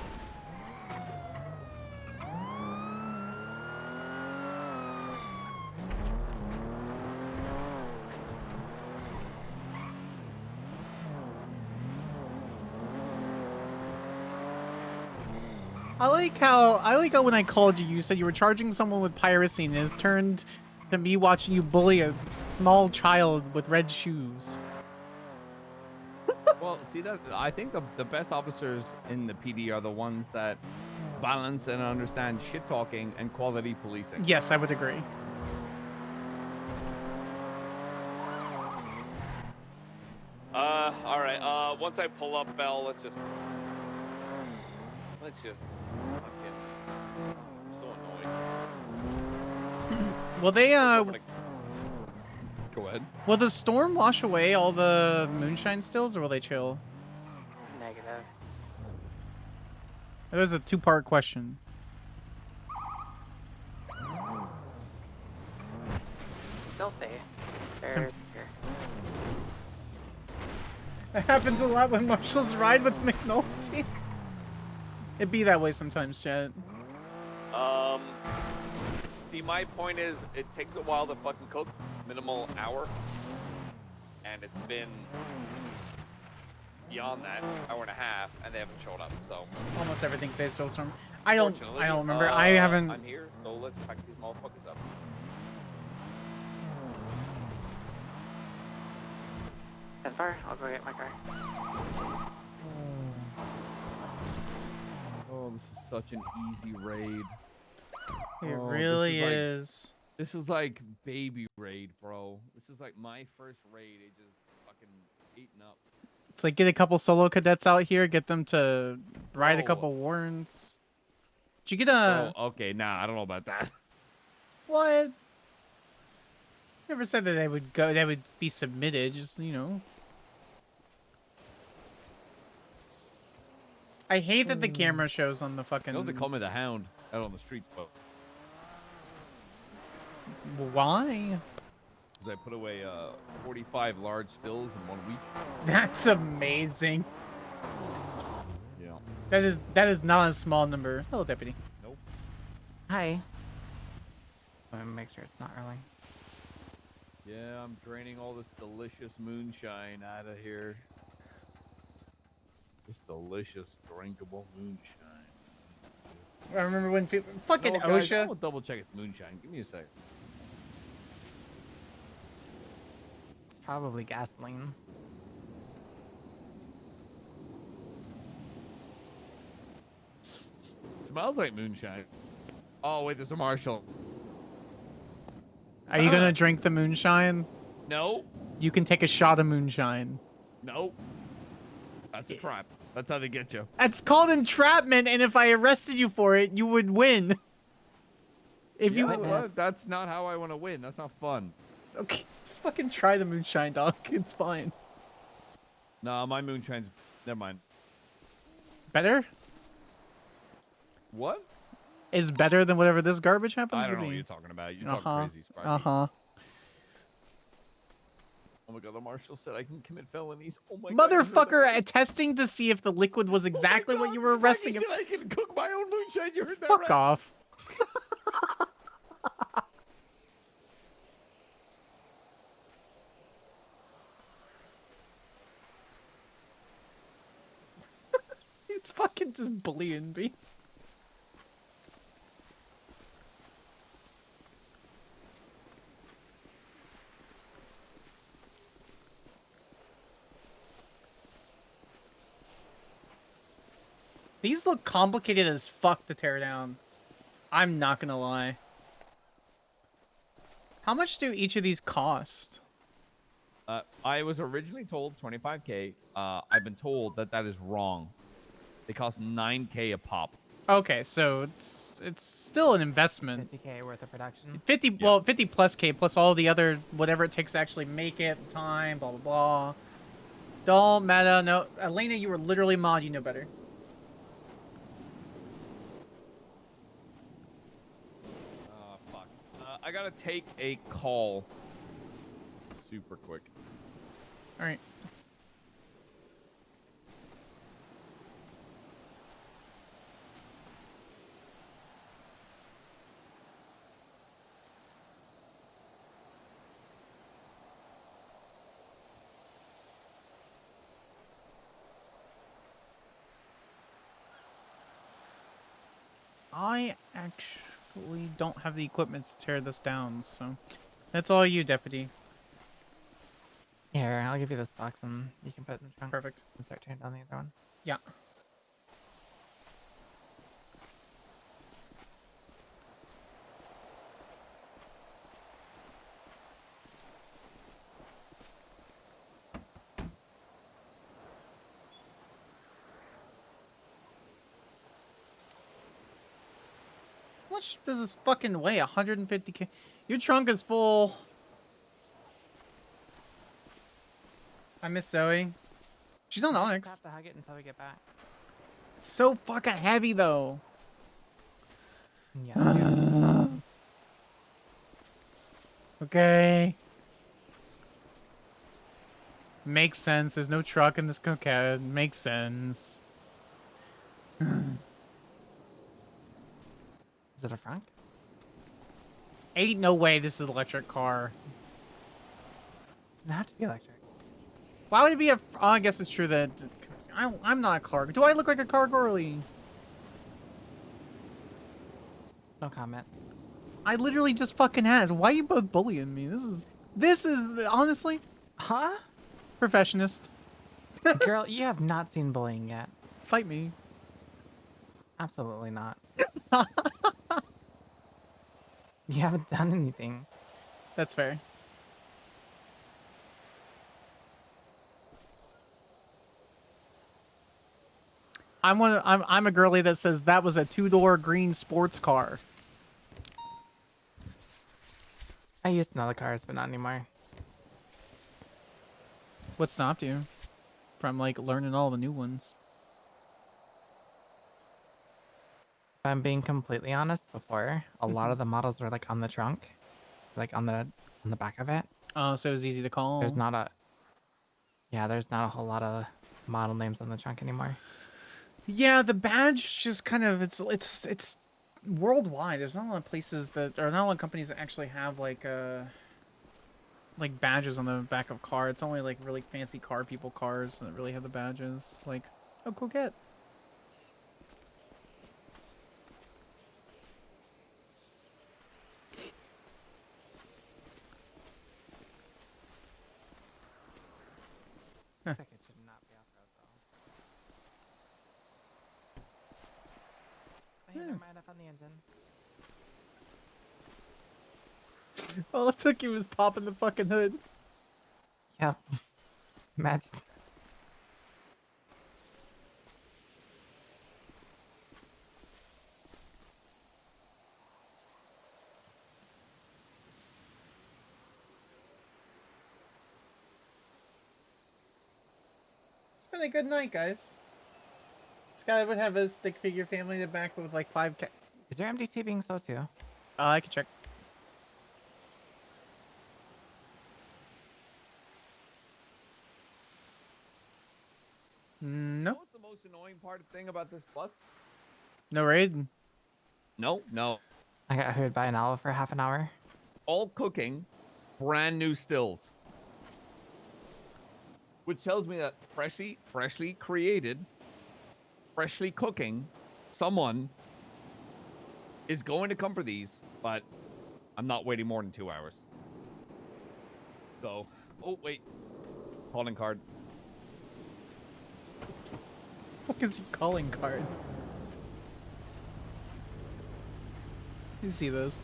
I like how when I called you, you said you were charging someone with piracy, and it's turned to me watching you bully a small child with red shoes. Well, see, I think the best officers in the PD are the ones that balance and understand shit talking and quality policing. Yes, I would agree. All right. Once I pull up, Bell, let's just fucking. I'm so annoyed. Will they Go ahead. will the storm wash away all the moonshine stills, or will they chill? Negative. That was a two-part question. They'll stay. There's here. It happens a lot when Marshals ride with McNulty. It'd be that way sometimes, chat. See, my point is, it takes a while to fucking cook, minimal hour, and it's been beyond that hour and a half, and they haven't showed up. So Almost everything says Soulstorm. I don't fortunately, remember. I haven't. I'm here, so let's pack these motherfuckers up. That far? I'll go get my car. Oh, this is such an easy raid. It Oh, really this is. This is like baby raid, bro. This is like my first raid. It just fucking eaten up. It's like get a couple solo cadets out here, get them to ride a couple warrants. Did you get a? Oh, okay. Nah, I don't know about that. What? Never said that they would go. They would be submitted. Just I hate that the camera shows on the fucking. They call me the Hound out on the streets, but why? Because I put away 45 large stills in 1 week. That's amazing. Yeah. That is not a small number. Hello, deputy. Nope. Hi. Let me make sure it's not early. Yeah, I'm draining all this delicious moonshine out of here. This delicious, drinkable moonshine. I remember when fucking OSHA. I'll double check it's moonshine. Give me a sec. It's probably gasoline. It smells like moonshine. Oh, wait, there's a Marshal. Are you gonna drink the moonshine? No. You can take a shot of moonshine. No. That's a trap. That's how they get you. That's called entrapment, and if I arrested you for it, you would win. If you that's not how I want to win. That's not fun. Okay, just fucking try the moonshine, dog. It's fine. No, my moonshine's... Never mind. Better? What? Is better than whatever this garbage happens I to don't know be. what you're talking about. You're talking crazy, Sparky. Oh my god, the Marshal said I can commit felonies. Oh my god. Motherfucker, testing to see if the liquid was exactly what you were arresting him. I can cook my own moonshine. You heard that Fuck right? off. He's fucking just bullying me. These look complicated as fuck to tear down. I'm not gonna lie. How much do each of these cost? I was originally told 25K. I've been told that that is wrong. They cost 9K a pop. Okay, so it's still an investment. 50K worth of production. 50, well, 50 plus K plus all the other whatever it takes to actually make it, the time, blah blah blah. Don't matter. No, Elena, you were literally mod. You know better. Fuck. I gotta take a call. Super quick. All right. I actually don't have the equipment to tear this down, so that's all you, deputy. Here, I'll give you this box and you can put it in the trunk. Perfect. And start tearing down the other one. Yeah. How much does this fucking weigh? 150K? Your trunk is full. I miss Zoe. She's on Onyx. Have to hug it until we get back. It's so fucking heavy, though. Yeah. Okay. Makes sense. There's no truck in this coquette. Makes sense. Is it a front? Ain't no way this is an electric car. Does it have to be electric? Why would it be a... Oh, I guess it's true that I'm not a car. Do I look like a car girly? No comment. I literally just fucking asked. Why are you both bullying me? This is honestly. Huh? Professionist. Girl, you have not seen bullying yet. Fight me. Absolutely not. You haven't done anything. That's fair. I'm a girly that says that was a 2-door green sports car. I used to know the cars, but not anymore. What stopped you from like learning all the new ones? If I'm being completely honest, before a lot of the models were like on the trunk, like on the back of it. Oh, so it was easy to call. There's not a whole lot of model names on the trunk anymore. Yeah, the badge just kind of it's worldwide. There's not a lot of places that, or not a lot of companies that actually have like badges on the back of car. It's only like really fancy car people cars that really have the badges. Like, oh, coquette. Huh. It should not be off-road though. Hey, never mind, I found the engine. All it took you was popping the fucking hood. Yeah. Imagine. It's been a good night, guys. Skyler would have his stick figure family in the back with like 5 cats. Is there MDT being sold too? I can check. No. What's the most annoying thing about this bus? No raid. No. I got heard by an owl for half an hour. All cooking, brand new stills. Which tells me that freshly created, freshly cooking, someone is going to come for these, but I'm not waiting more than 2 hours. So, oh wait, calling card. What is he calling card? You see this?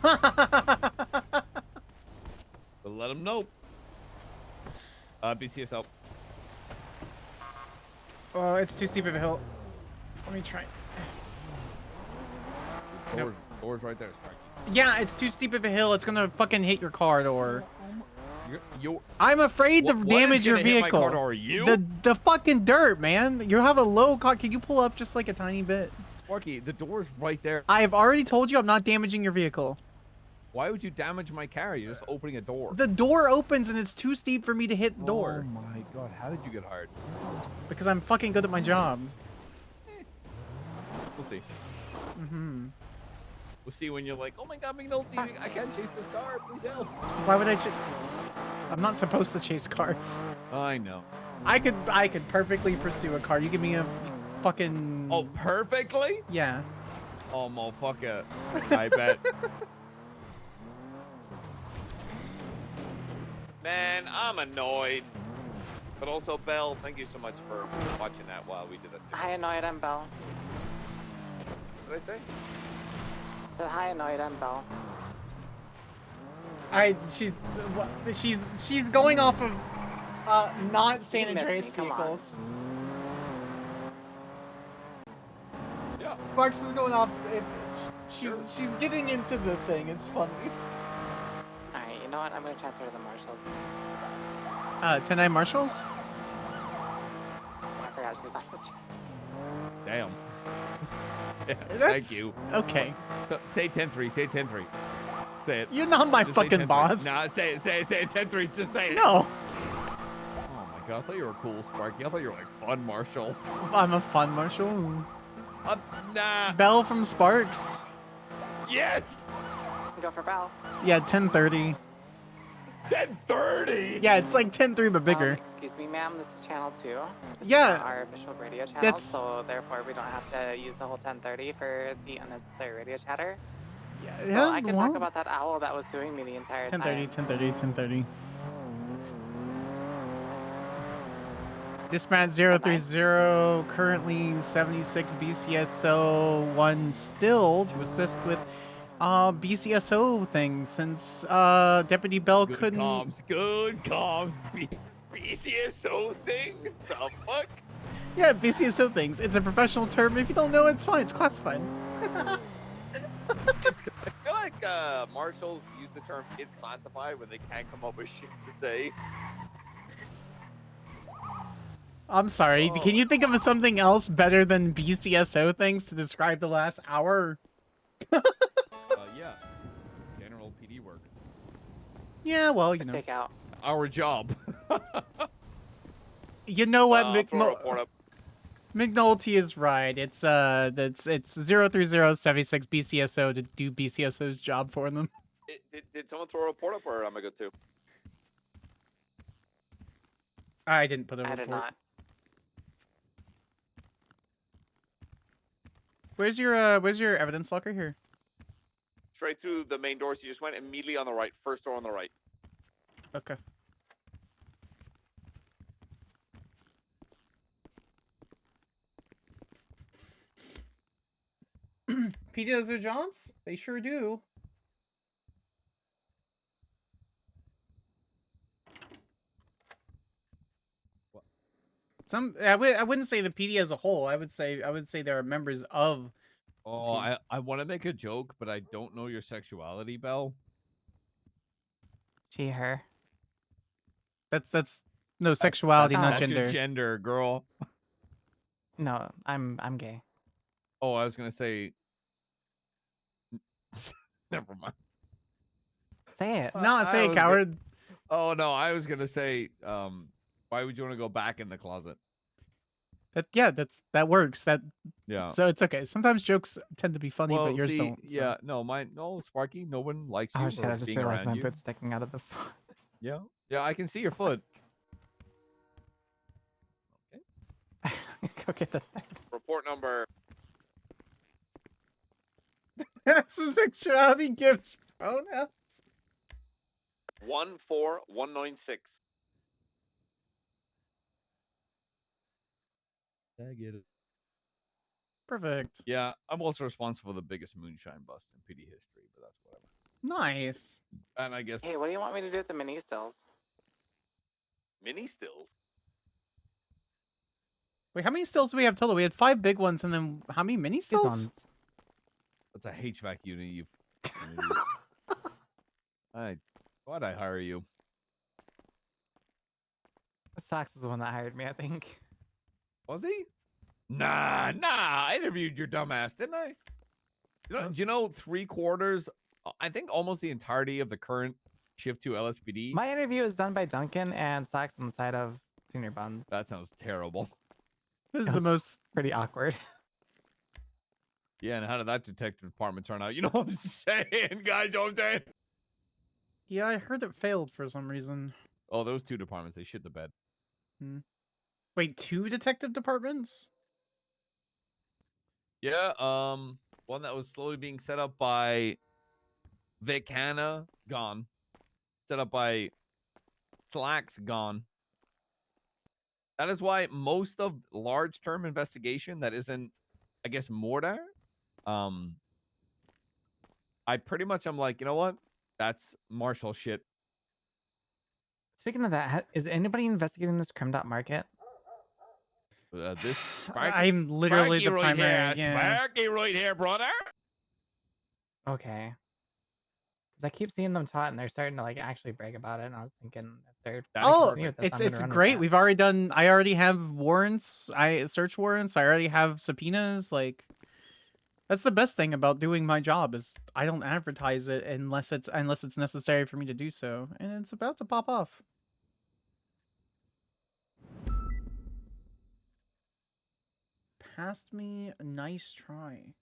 But let him know. BCSL. Oh, it's too steep of a hill. Let me try. Door's right there. Yeah, it's too steep of a hill. It's gonna fucking hit your car door. You're I'm afraid to damage your vehicle. Hit my car door? You? The fucking dirt, man. You have a low car. Can you pull up just like a tiny bit? Sparky, the door's right there. I have already told you I'm not damaging your vehicle. Why would you damage my car? You're just opening a door. The door opens and it's too steep for me to hit the door. Oh my god, how did you get hired? Because I'm fucking good at my job. We'll see. Mm-hmm. We'll see when you're like, oh my god, McNulty, I can't chase this car, please help. Why would I I'm not supposed to chase cars. I know. I could perfectly pursue a car. You give me a fucking... Oh, perfectly? Yeah. Oh, motherfucker. I bet. Man, I'm annoyed. But also, Belle, thank you so much for watching that while we did that. Hi, annoyed, I'm Belle. What did I say? Said hi, annoyed, I'm Belle. She's going off of not San Andreas Come on. vehicles. Yeah. Sparks is going off. She's getting into the thing. It's funny. Alright, you know what? I'm gonna transfer to the Marshal. 10-9 Marshals? I forgot she's not. Damn. Yeah, thank That's- you. Okay. Say 10-3. Say 10-3. Say it. You're not my Just say fucking 10-3. boss. Nah, say it. 10-3. Just say it. No. Oh my god, I thought you were cool, Sparky. I thought you were like fun, Marshall. I'm a fun Marshal. Nah. Belle from Sparks. Yes. Go for Belle. Yeah, 10:30. 10:30. Yeah, it's like 10:3 but bigger. Excuse me, ma'am, this is channel 2. This is Yeah, not our official radio channel, that's- so therefore we don't have to use the whole 1030 for the unnecessary radio chatter. So Yeah, I could well, talk about that owl that was suing me the entire 10:30, time. 10:30, 10:30. Dispatch 030, currently 76 BCSO, 1 still to assist with BCSO things since Deputy Bell Good couldn't. Good comms. BCSO things? The fuck? Yeah, BCSO things. It's a professional term. If you don't know, it's fine. It's classified. I feel like marshals use the term "it's classified" when they can't come up with shit to say. I'm sorry. Can you think of something else better than BCSO things to describe the last hour? Yeah. General PD work. Yeah, well, you know. Take out. Our job. You know what, I'll throw a report up. McNulty is right. It's 03076 BCSO to do BCSO's job for them. Did someone throw a report up, or am I good too? I didn't put a report. I did not. Where's your evidence locker here? Straight through the main doors. You just went immediately on the right. First door on the right. Okay. PD does their jobs? They sure do. I wouldn't say the PD as a whole. I would say there are members of. Oh, I want to make a joke, but I don't know your sexuality, Belle. She, her. That's no sexuality, not that's gender. Your gender, girl. No, I'm gay. Oh, I was gonna say. Never mind. Say it. No, say it, coward. Oh no, I was gonna say. Why would you want to go back in the closet? That works. Yeah. So it's okay. Sometimes jokes tend to be funny, Well, but yours see, don't. So. Yeah, no, Sparky, no one likes you. Oh shit! for I just being realized around my you. foot's sticking out of the foot. Yeah, I can see your foot. Go get the thing. Report number. Some sexuality gives pronouns. 14196. I get it. Perfect. Yeah, I'm also responsible for the biggest moonshine bust in PD history, but that's whatever. Nice. And I guess Hey, what do you want me to do with the mini stills? Mini stills? Wait, how many stills do we have total? We had 5 big ones, and then how many mini stills? that's a HVAC unit. You. Why'd I hire you? Sox is the one that hired me, I think. Was he? Nah. I interviewed your dumbass, didn't I? Do you know 3/4? I think almost the entirety of the current Shift 2 LSPD. My interview is done by Duncan and Sox on the side of Senior Buns. That sounds terrible. This is the most pretty awkward. Yeah, and how did that detective department turn out? You know what I'm saying, guys? You know what I'm saying? Yeah, I heard it failed for some reason. Oh, those 2 departments, they shit the bed. Wait, 2 detective departments? Yeah, one that was slowly being set up by Vic Hanna, gone. Set up by Slacks, gone. That is why most of large term investigation that isn't, I guess, Mordor, I pretty much am like, you know what? That's Marshal shit. Speaking of that, is anybody investigating this Crim.Dot market? This Sparky, I'm literally Sparky the right primary. here, Yeah. Sparky right here, brother. Okay. Because I keep seeing them taught, and they're starting to like actually brag about it. And I was thinking, if they're Oh, with this, it's I'm gonna run with great. that. We've already done. I already have warrants. Search warrants. I already have subpoenas. Like, that's the best thing about doing my job is I don't advertise it unless it's necessary for me to do so, and it's about to pop off. Passed me. Nice try.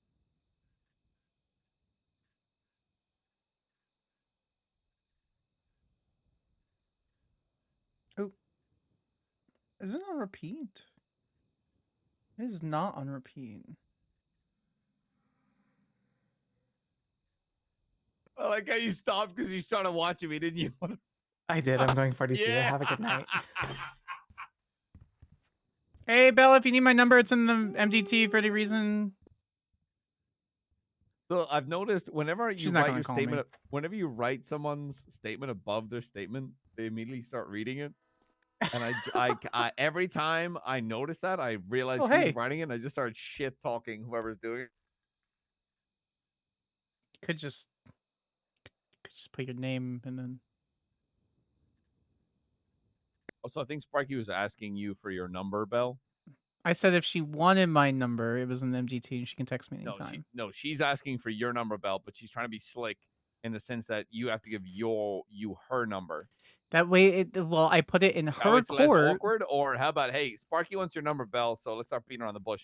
Oh. Is it on repeat? It is not on repeat. I like how you stopped because you started watching me, didn't you? I did. I'm going 42. Yeah. Have a good night. Hey, Bella, if you need my number, it's in the MDT for any reason. So I've noticed whenever you She's not write gonna your call statement, me. whenever you write someone's statement above their statement, they immediately start reading it. And I every time I notice that, I realize Oh, who's hey. writing it, and I just start shit talking whoever's doing it. Could just put your name and then. Also, I think Sparky was asking you for your number, Bell. I said if she wanted my number, it was in the MGT and she can text me No, anytime. she's asking for your number, Bell, but she's trying to be slick in the sense that you have to give you her number. That way, well, I put it in That way her it's less court. awkward. Or how about, hey, Sparky wants your number, Bell, so let's start beating around the bush.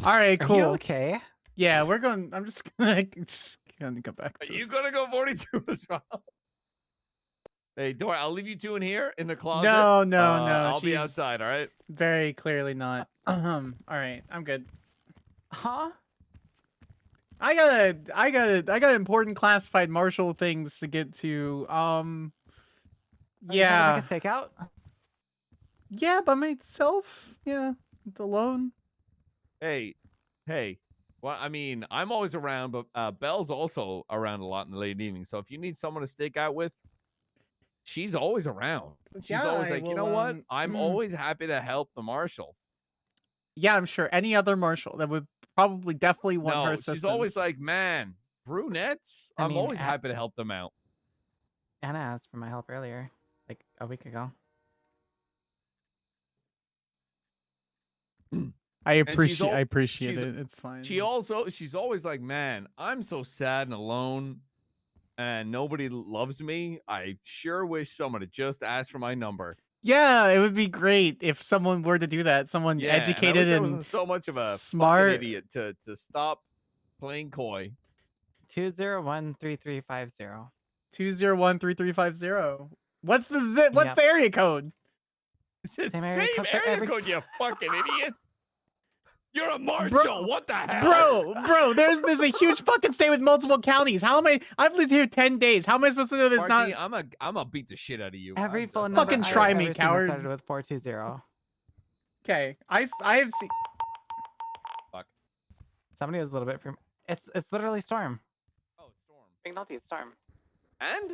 All right, Are cool. you okay? Yeah, we're going. I'm just gonna go back. Are you gonna go 42 as well? Hey, don't worry, I'll leave you two in here in the closet. No. I'll be She's outside. All right. very clearly not. All right, I'm good. Huh? I got important classified Marshal things to get to. Are you trying Yeah. to make a stakeout? Yeah, by myself. Yeah, it's alone. Hey. Well, I mean, I'm always around, but Belle's also around a lot in the late evening. So if you need someone to stake out with, she's always around. She's Yeah, always I like, you will, know what? I'm always happy to help the Marshals. Yeah, I'm sure any other Marshal that would probably definitely want her No, assistance. she's always like, man, brunettes. I I'm mean, always happy to help them out. Anna asked for my help earlier, like a week ago. I And appreciate she's- it. It's fine. She's always like, man, I'm so sad and alone and nobody loves me. I sure wish someone had just asked for my number. Yeah, it would be great if someone were to do that. Someone Yeah, educated and I wish I and wasn't so much of a smart fucking idiot to stop playing coy. 2013350. 2013350. What's the what's Yep. the area code? It's the Same same area code for area every- code, you fucking idiot. You're a Marshal. What the Bro, hell? there's a huge fucking state with multiple counties. How am I? I've lived here 10 days. How am I supposed to know this? Sparky, Not I'm gonna beat the shit out of you. Every phone Fucking number try I've me, ever seen coward. started with 420. okay. I have seen. Fuck. Somebody was a little bit. It's literally Storm. McNulty, it's Storm. And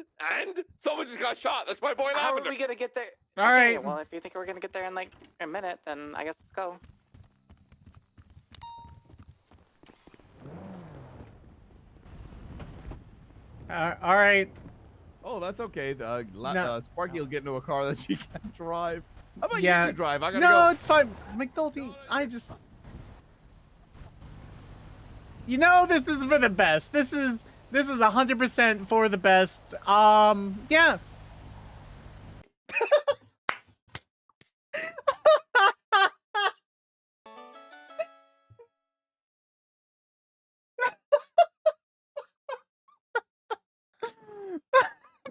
someone just got shot. That's my boy How Lavender. are we gonna get there? All Okay, right. well, if you think we're gonna get there in like a minute, then I guess let's go. All right. Oh, that's okay. No. Sparky will get into a car that she can't drive. How about Yeah. you two drive? I gotta No, go. it's fine. McNulty, I just. You know, this is for the best. This is 100% for the best. Yeah.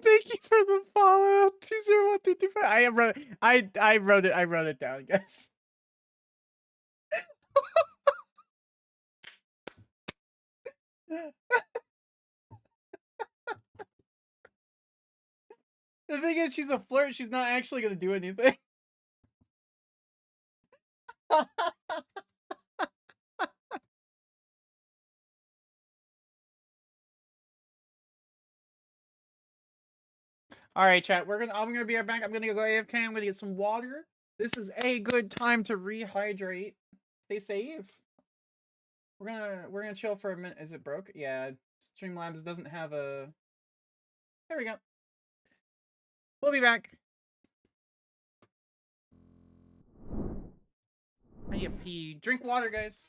Thank you for the follow. 20135. I wrote it down, guys. The thing is, she's a flirt. She's not actually gonna do anything. All right, chat. I'm gonna be right back. I'm gonna go AFK. I'm gonna get some water. This is a good time to rehydrate. Stay safe. We're gonna chill for a minute. Is it broke? Yeah. Streamlabs doesn't have a. There we go. We'll be back. I need to pee. Drink water, guys.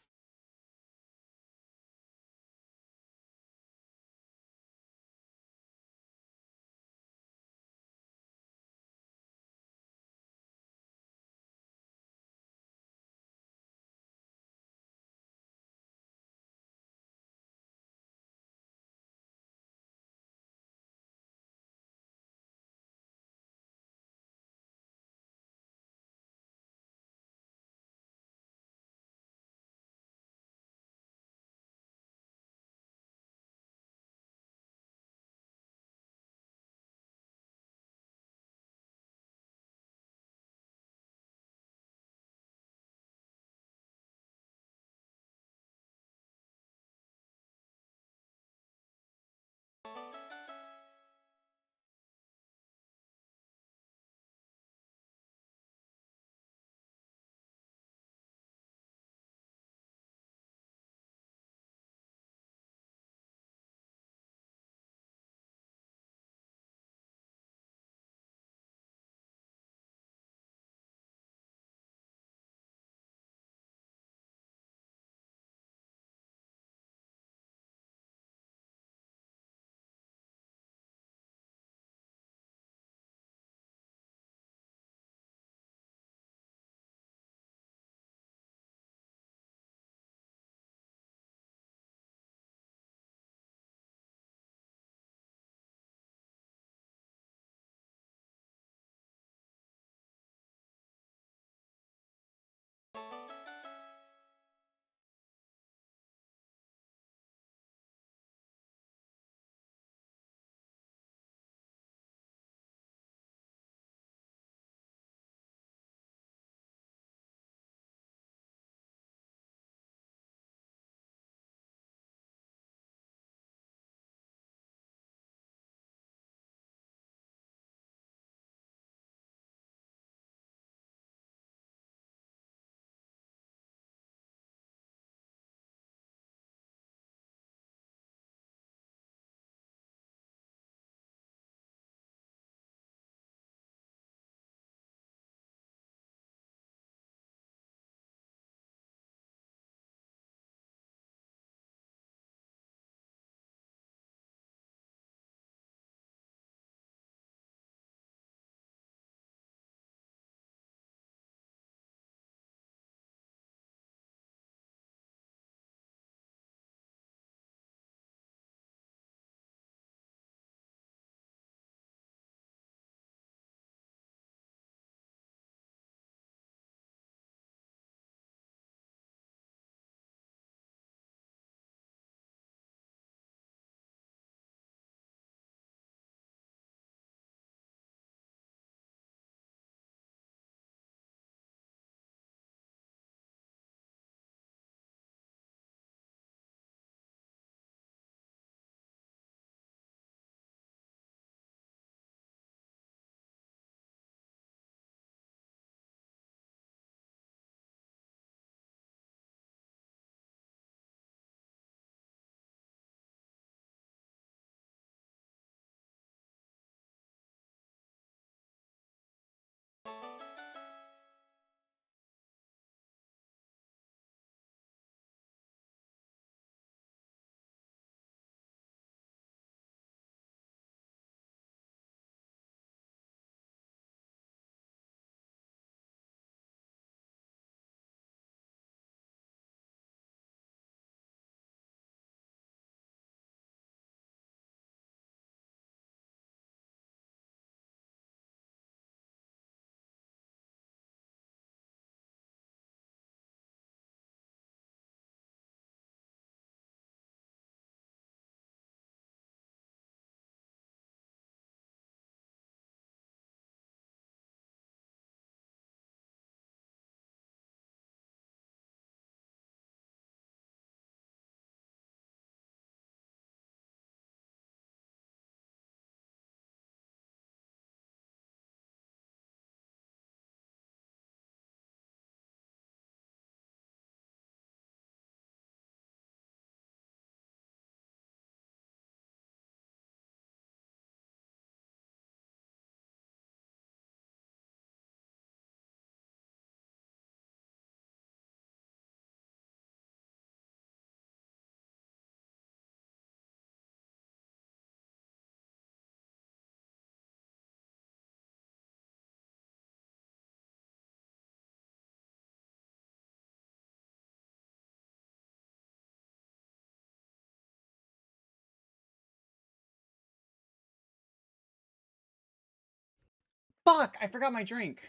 Fuck! I forgot my drink.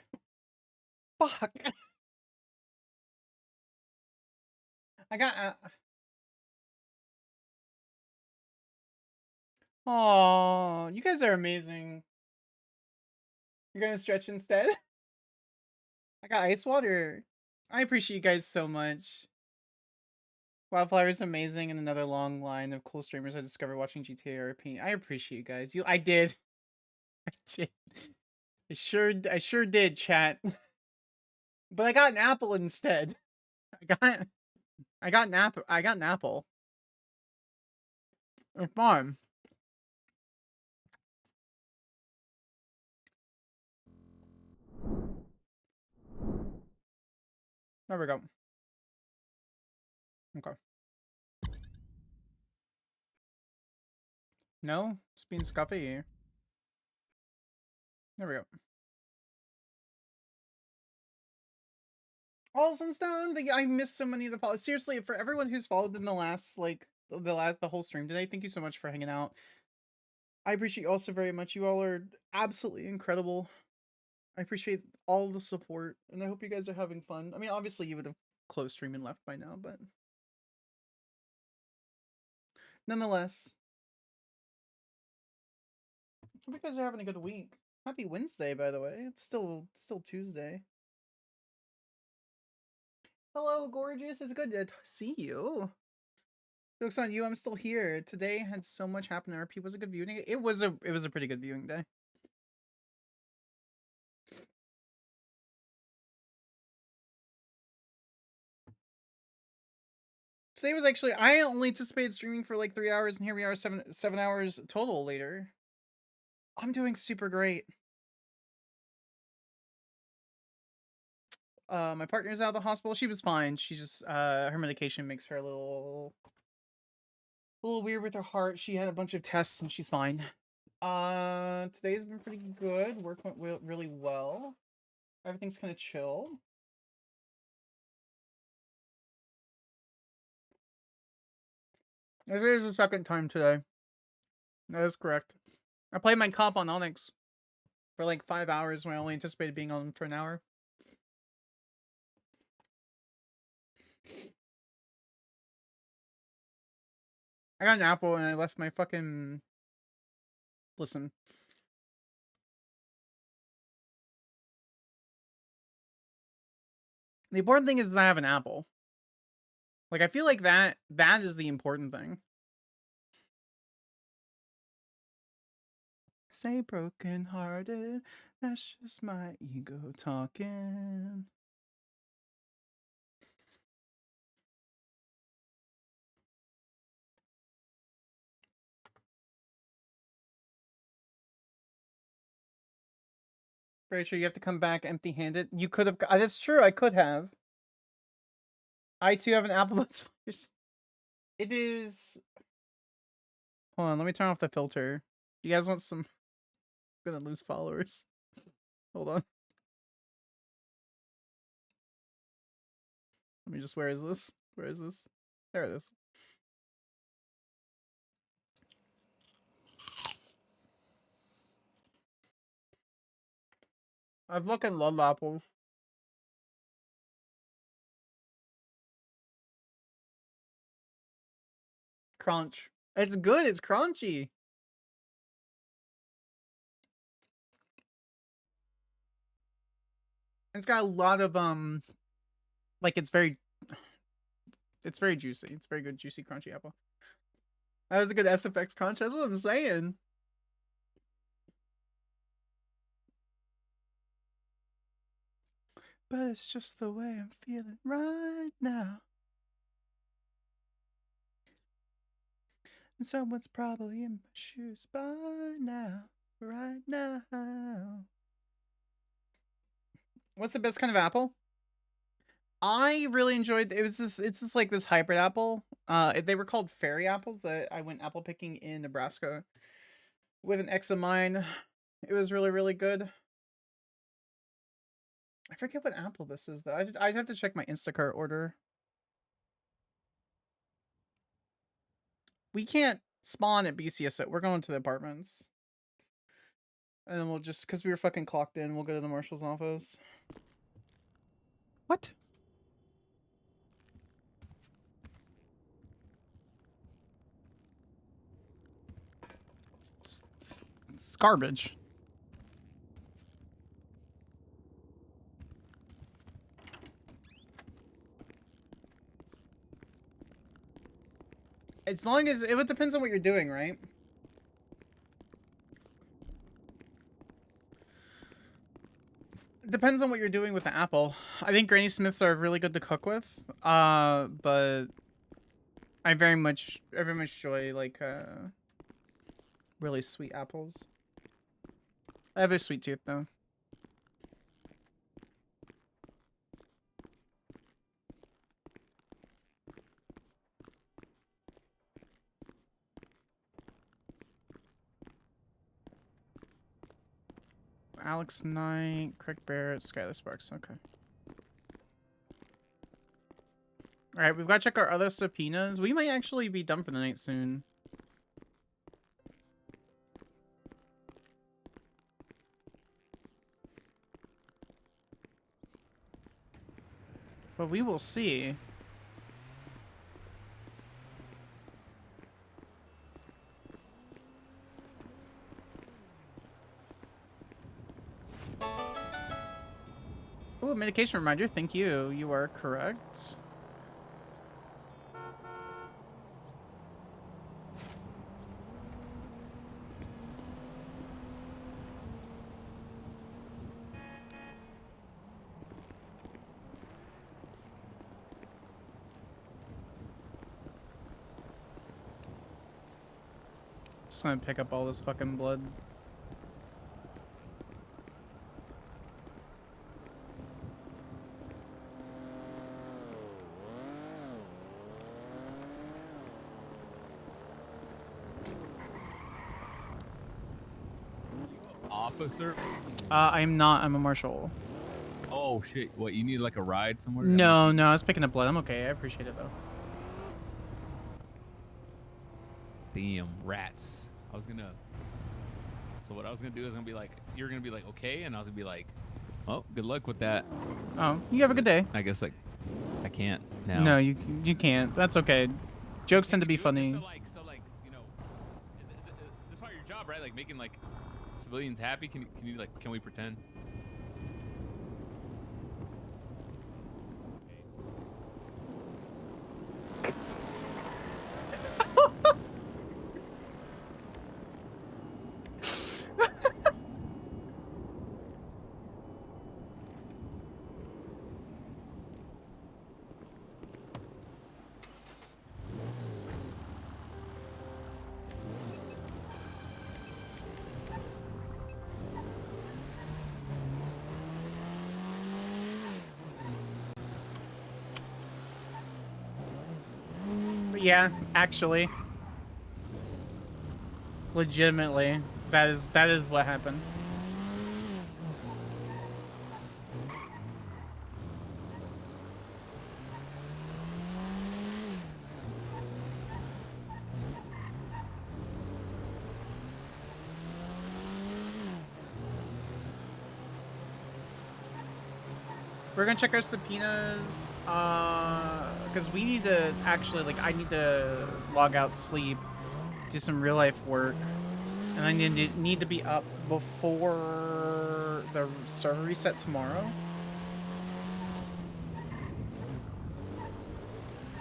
Fuck. I got. Oh, you guys are amazing. You're gonna stretch instead? I got ice water. I appreciate you guys so much. Wildflower is amazing, and another long line of cool streamers I discovered watching GTA RP. I appreciate you guys. I did. I did. I sure did, chat. But I got an apple instead. I got an apple. It's fine. There we go. Okay. No? It's being scuffy. There we go. Allison's down. I missed so many of the follows. Seriously, for everyone who's followed in the last, like, the whole stream today, thank you so much for hanging out. I appreciate you all so very much. You all are absolutely incredible. I appreciate all the support, and I hope you guys are having fun. I mean, obviously you would have closed stream and left by now, but nonetheless, hope you guys are having a good week. Happy Wednesday, by the way. It's still Tuesday. Hello, gorgeous. It's good to see you. Joke's on you. I'm still here. Today had so much happen. RP was a good viewing. It was a pretty good viewing day. Today was actually, I only anticipated streaming for like 3 hours, and here we are 7 hours total later. I'm doing super great. My partner's out of the hospital. She was fine. She just her medication makes her a little weird with her heart. She had a bunch of tests and she's fine. Today's been pretty good. Work went really well. Everything's kind of chill. This is the second time today. That is correct. I played my comp on Onyx for like 5 hours when I only anticipated being on for an hour. I got an apple and I left my fucking... Listen. The important thing is I have an apple. Like, I feel like that is the important thing. Say broken hearted, that's just my ego talking. Pretty sure you have to come back empty-handed. You could have. That's true. I could have. I too have an apple. But it is. Hold on. Let me turn off the filter. You guys want some? I'm gonna lose followers. Hold on. Let me just. Where is this? Where is this? There it is. I've fucking love apples. Crunch. It's good. It's crunchy. It's got a lot of like it's very juicy. It's very good, juicy, crunchy apple. That was a good SFX crunch. That's what I'm saying. But it's just the way I'm feeling right now. And someone's probably in my shoes by now. Right now. What's the best kind of apple? I really enjoyed it's just like this hybrid apple. They were called fairy apples that I went apple picking in Nebraska with an ex of mine. It was really, really good. I forget what apple this is though. I'd have to check my Instacart order. We can't spawn at BCS. We're going to the apartments. And then we'll just, because we were fucking clocked in, we'll go to the marshal's office. What? It's garbage. As long as, it depends on what you're doing, right? Depends on what you're doing with the apple. I think Granny Smiths are really good to cook with, but I very much enjoy like really sweet apples. I have a sweet tooth though. Alex Knight, Craig Barrett, Skyler Sparks. Okay. All right, we've got to check our other subpoenas. We might actually be done for the night soon. But we will see. Ooh, medication reminder. Thank you. You are correct. Just gonna pick up all this fucking blood. Officer? I'm not. I'm a marshal. Oh shit! What, you need like a ride somewhere? No, no, I was picking up blood. I'm okay. I appreciate it though. Damn rats! I was gonna. So what I was gonna do is gonna be like, you're gonna be like, okay, and I was gonna be like, oh, good luck with that. Oh, you have a good day. I guess like, I can't now. No, you can't. That's okay. Jokes tend to be funny. So like, you know, this part of your job, right? Like making like civilians happy. Can you like, can we pretend? Yeah, actually. Legitimately. That is what happened. We're gonna check our subpoenas, because we need to actually, like, I need to log out sleep, do some real life work, and I need to be up before the server reset tomorrow.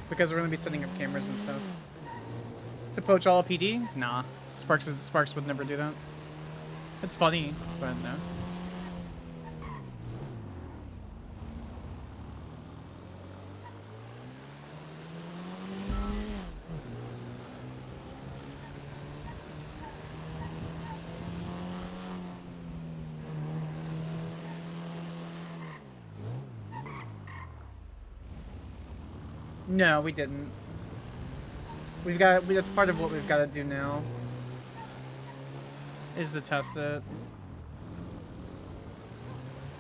Because we're gonna be setting up cameras and stuff. To poach all PD? Nah. Sparks would never do that. It's funny, but no. No, we didn't. That's part of what we've got to do now. Is to test it.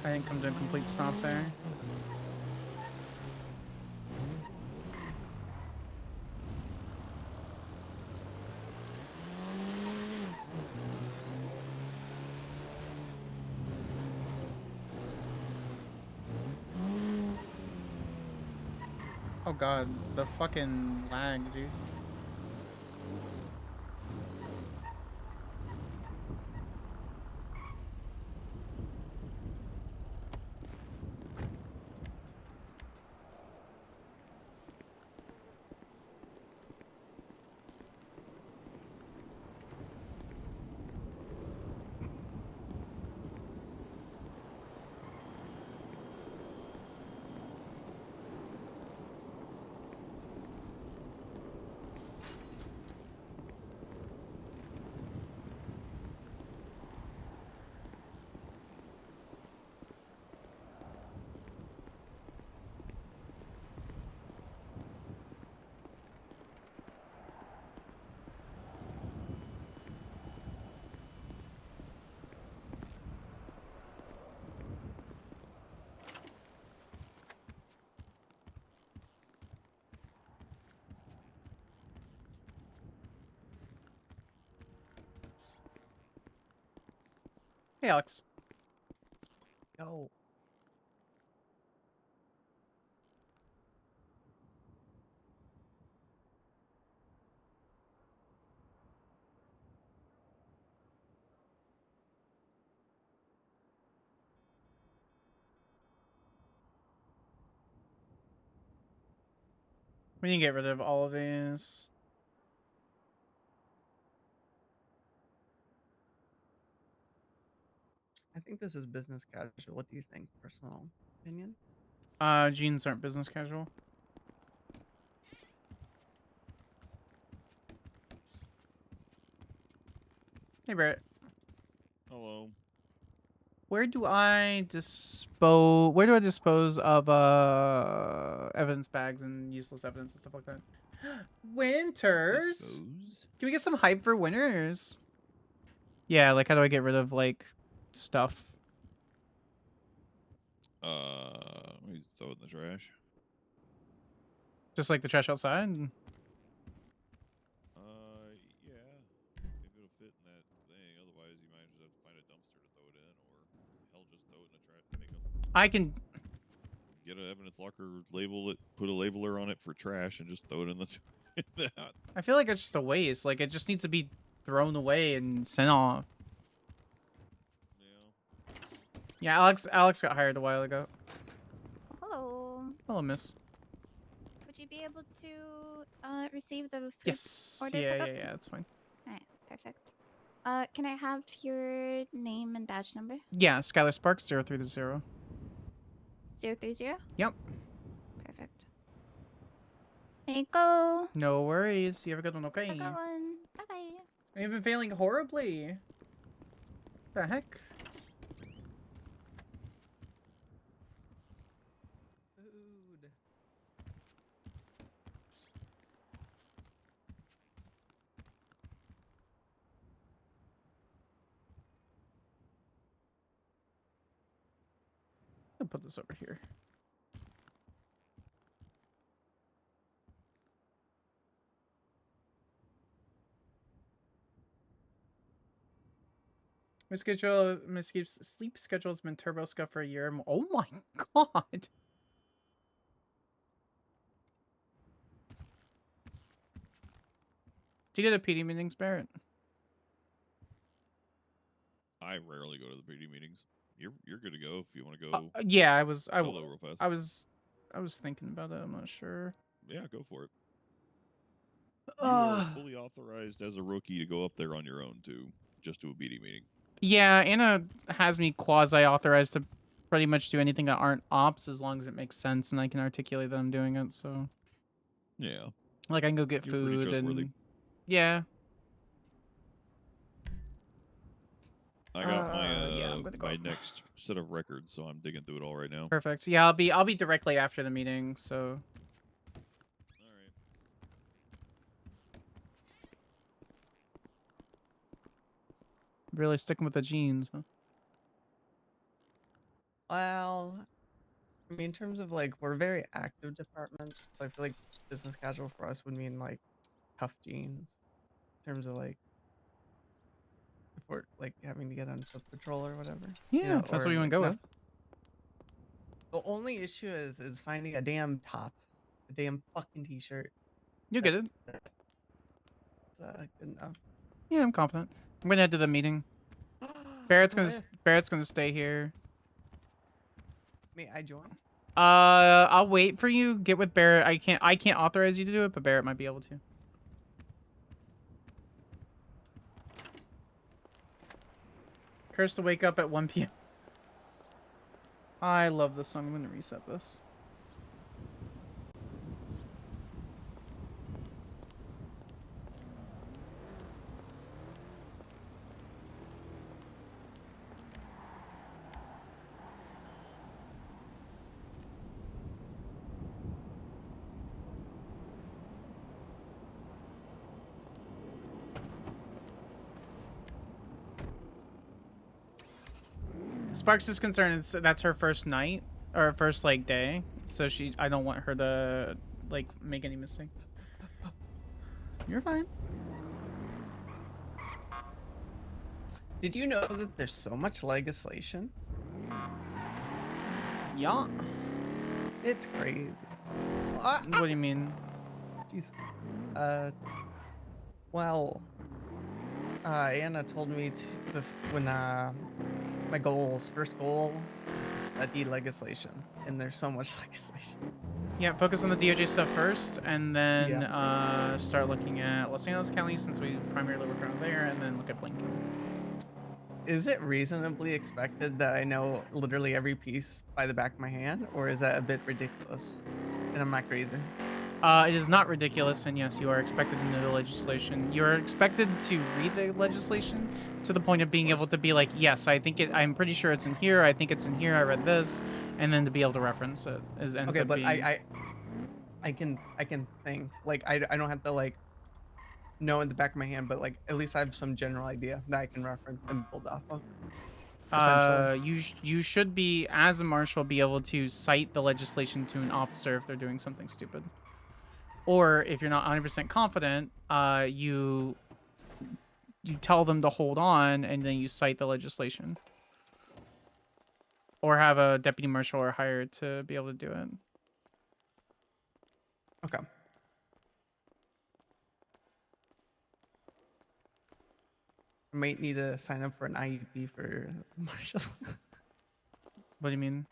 I didn't come to a complete stop there. Oh god, the fucking lag, dude. Hey, Alex. Yo. We need to get rid of all of these. I think this is business casual. What do you think? Personal opinion? Jeans aren't business casual. Hey, Brett. Hello. Where do I dispose of evidence bags and useless evidence and stuff like that? Winters. Dispose? Can we get some hype for Winters? Yeah, like how do I get rid of like stuff? We throw it in the trash. Just like the trash outside? Yeah. If it'll fit in that thing. Otherwise, you might just have to find a dumpster to throw it in, or hell, just throw it in the trash. I can Get an evidence locker, label it, put a labeler on it for trash, and just throw it in the. That. I feel like it's just a waste. Like it just needs to be thrown away and sent off. Yeah, Alex got hired a while ago. Hello. Hello, miss. Would you be able to receive the food Yes. order Yeah, pickup? that's fine. Alright, perfect. Can I have your name and badge number? Yeah, Skyler Sparks 030. 030? Yep. Perfect. There you go. No worries. You have a good one, okay? Have a good one. Bye-bye. You've been failing horribly. The heck? Food. I'll put this over here. My sleep schedule has been turbo scuffed for a year. Oh my god! Do you go to PD meetings, Barrett? I rarely go to the PD meetings. You're good to go if you want to go. Yeah, I was real fast. I was thinking about it. I'm not sure. Yeah, go for it. You are fully authorized as a rookie to go up there on your own to just do a BD meeting. Yeah, Anna has me quasi-authorized to pretty much do anything that aren't ops as long as it makes sense and I can articulate that I'm doing it, so... Yeah. Like, I can go get You're pretty food trustworthy. and... Yeah. I got my yeah, I'm gonna go. my next set of records, so I'm digging through it all right now. Perfect. Yeah, I'll be directly after the meeting, so... Really sticking with the jeans, huh? Well, I mean, in terms of like, we're a very active department, so I feel like business casual for us would mean like tough jeans. In terms of like, if we're like having to get on foot patrol or whatever. Yeah, if that's what you want to go with. The only issue is finding a damn top. a damn fucking t-shirt. You get it. That's good enough. Yeah, I'm confident. I'm gonna head to the meeting. Barrett's gonna stay here. May I join? I'll wait for you. Get with Barrett. I can't authorize you to do it, but Barrett might be able to. Curse to wake up at 1 p.m. I love this song. I'm gonna reset this. Sparks is concerned that's her first night or first like day, so I don't want her to like make any mistake. You're fine. Did you know that there's so much legislation? Yeah. It's crazy. What do you mean? Jeez. Well, Anna told me when my first goal, study legislation, and there's so much legislation. Yeah, focus on the DOJ stuff first, and then start looking at Los Angeles County since we primarily work around there, and then look at Blaine County. Is it reasonably expected that I know literally every piece by the back of my hand, or is that a bit ridiculous? And I'm not crazy. It is not ridiculous, and yes, you are expected to know the legislation. You are expected to read the legislation to the point of being able to be like, yes, I'm pretty sure it's in here. I think it's in here. I read this, and then to be able to reference it Okay, but I can think like I don't have to like know in the back of my hand, but like at least I have some general idea that I can reference and build off of. You should be, as a marshal, be able to cite the legislation to an officer if they're doing something stupid. Or if you're not 100% confident, you tell them to hold on, and then you cite the legislation. Or have a deputy marshal or hired to be able to do it. Okay. I might need to sign up for an IUP for Marshall. What do you mean?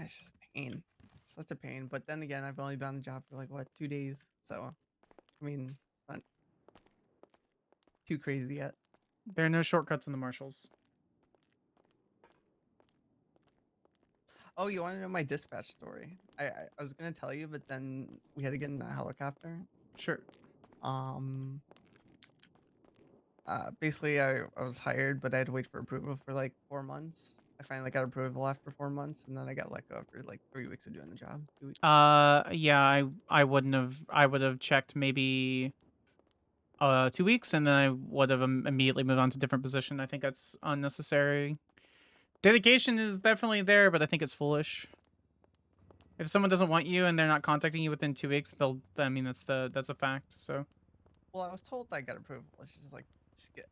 It's just a pain. Such a pain. But then again, I've only been on the job for like, what, 2 days? So, I mean, it's not too crazy yet. There are no shortcuts in the marshals. Oh, you want to know my dispatch story? I was going to tell you, but then we had to get in the helicopter. Sure. Basically, I was hired, but I had to wait for approval for like 4 months. I finally got approval after 4 months, and then I got let go after like 3 weeks of doing the job. 2 weeks. Yeah, I wouldn't have. I would have checked maybe 2 weeks, and then I would have immediately moved on to a different position. I think that's unnecessary. Dedication is definitely there, but I think it's foolish. If someone doesn't want you and they're not contacting you within 2 weeks, I mean, that's a fact. So. Well, I was told I got approval. It's just like,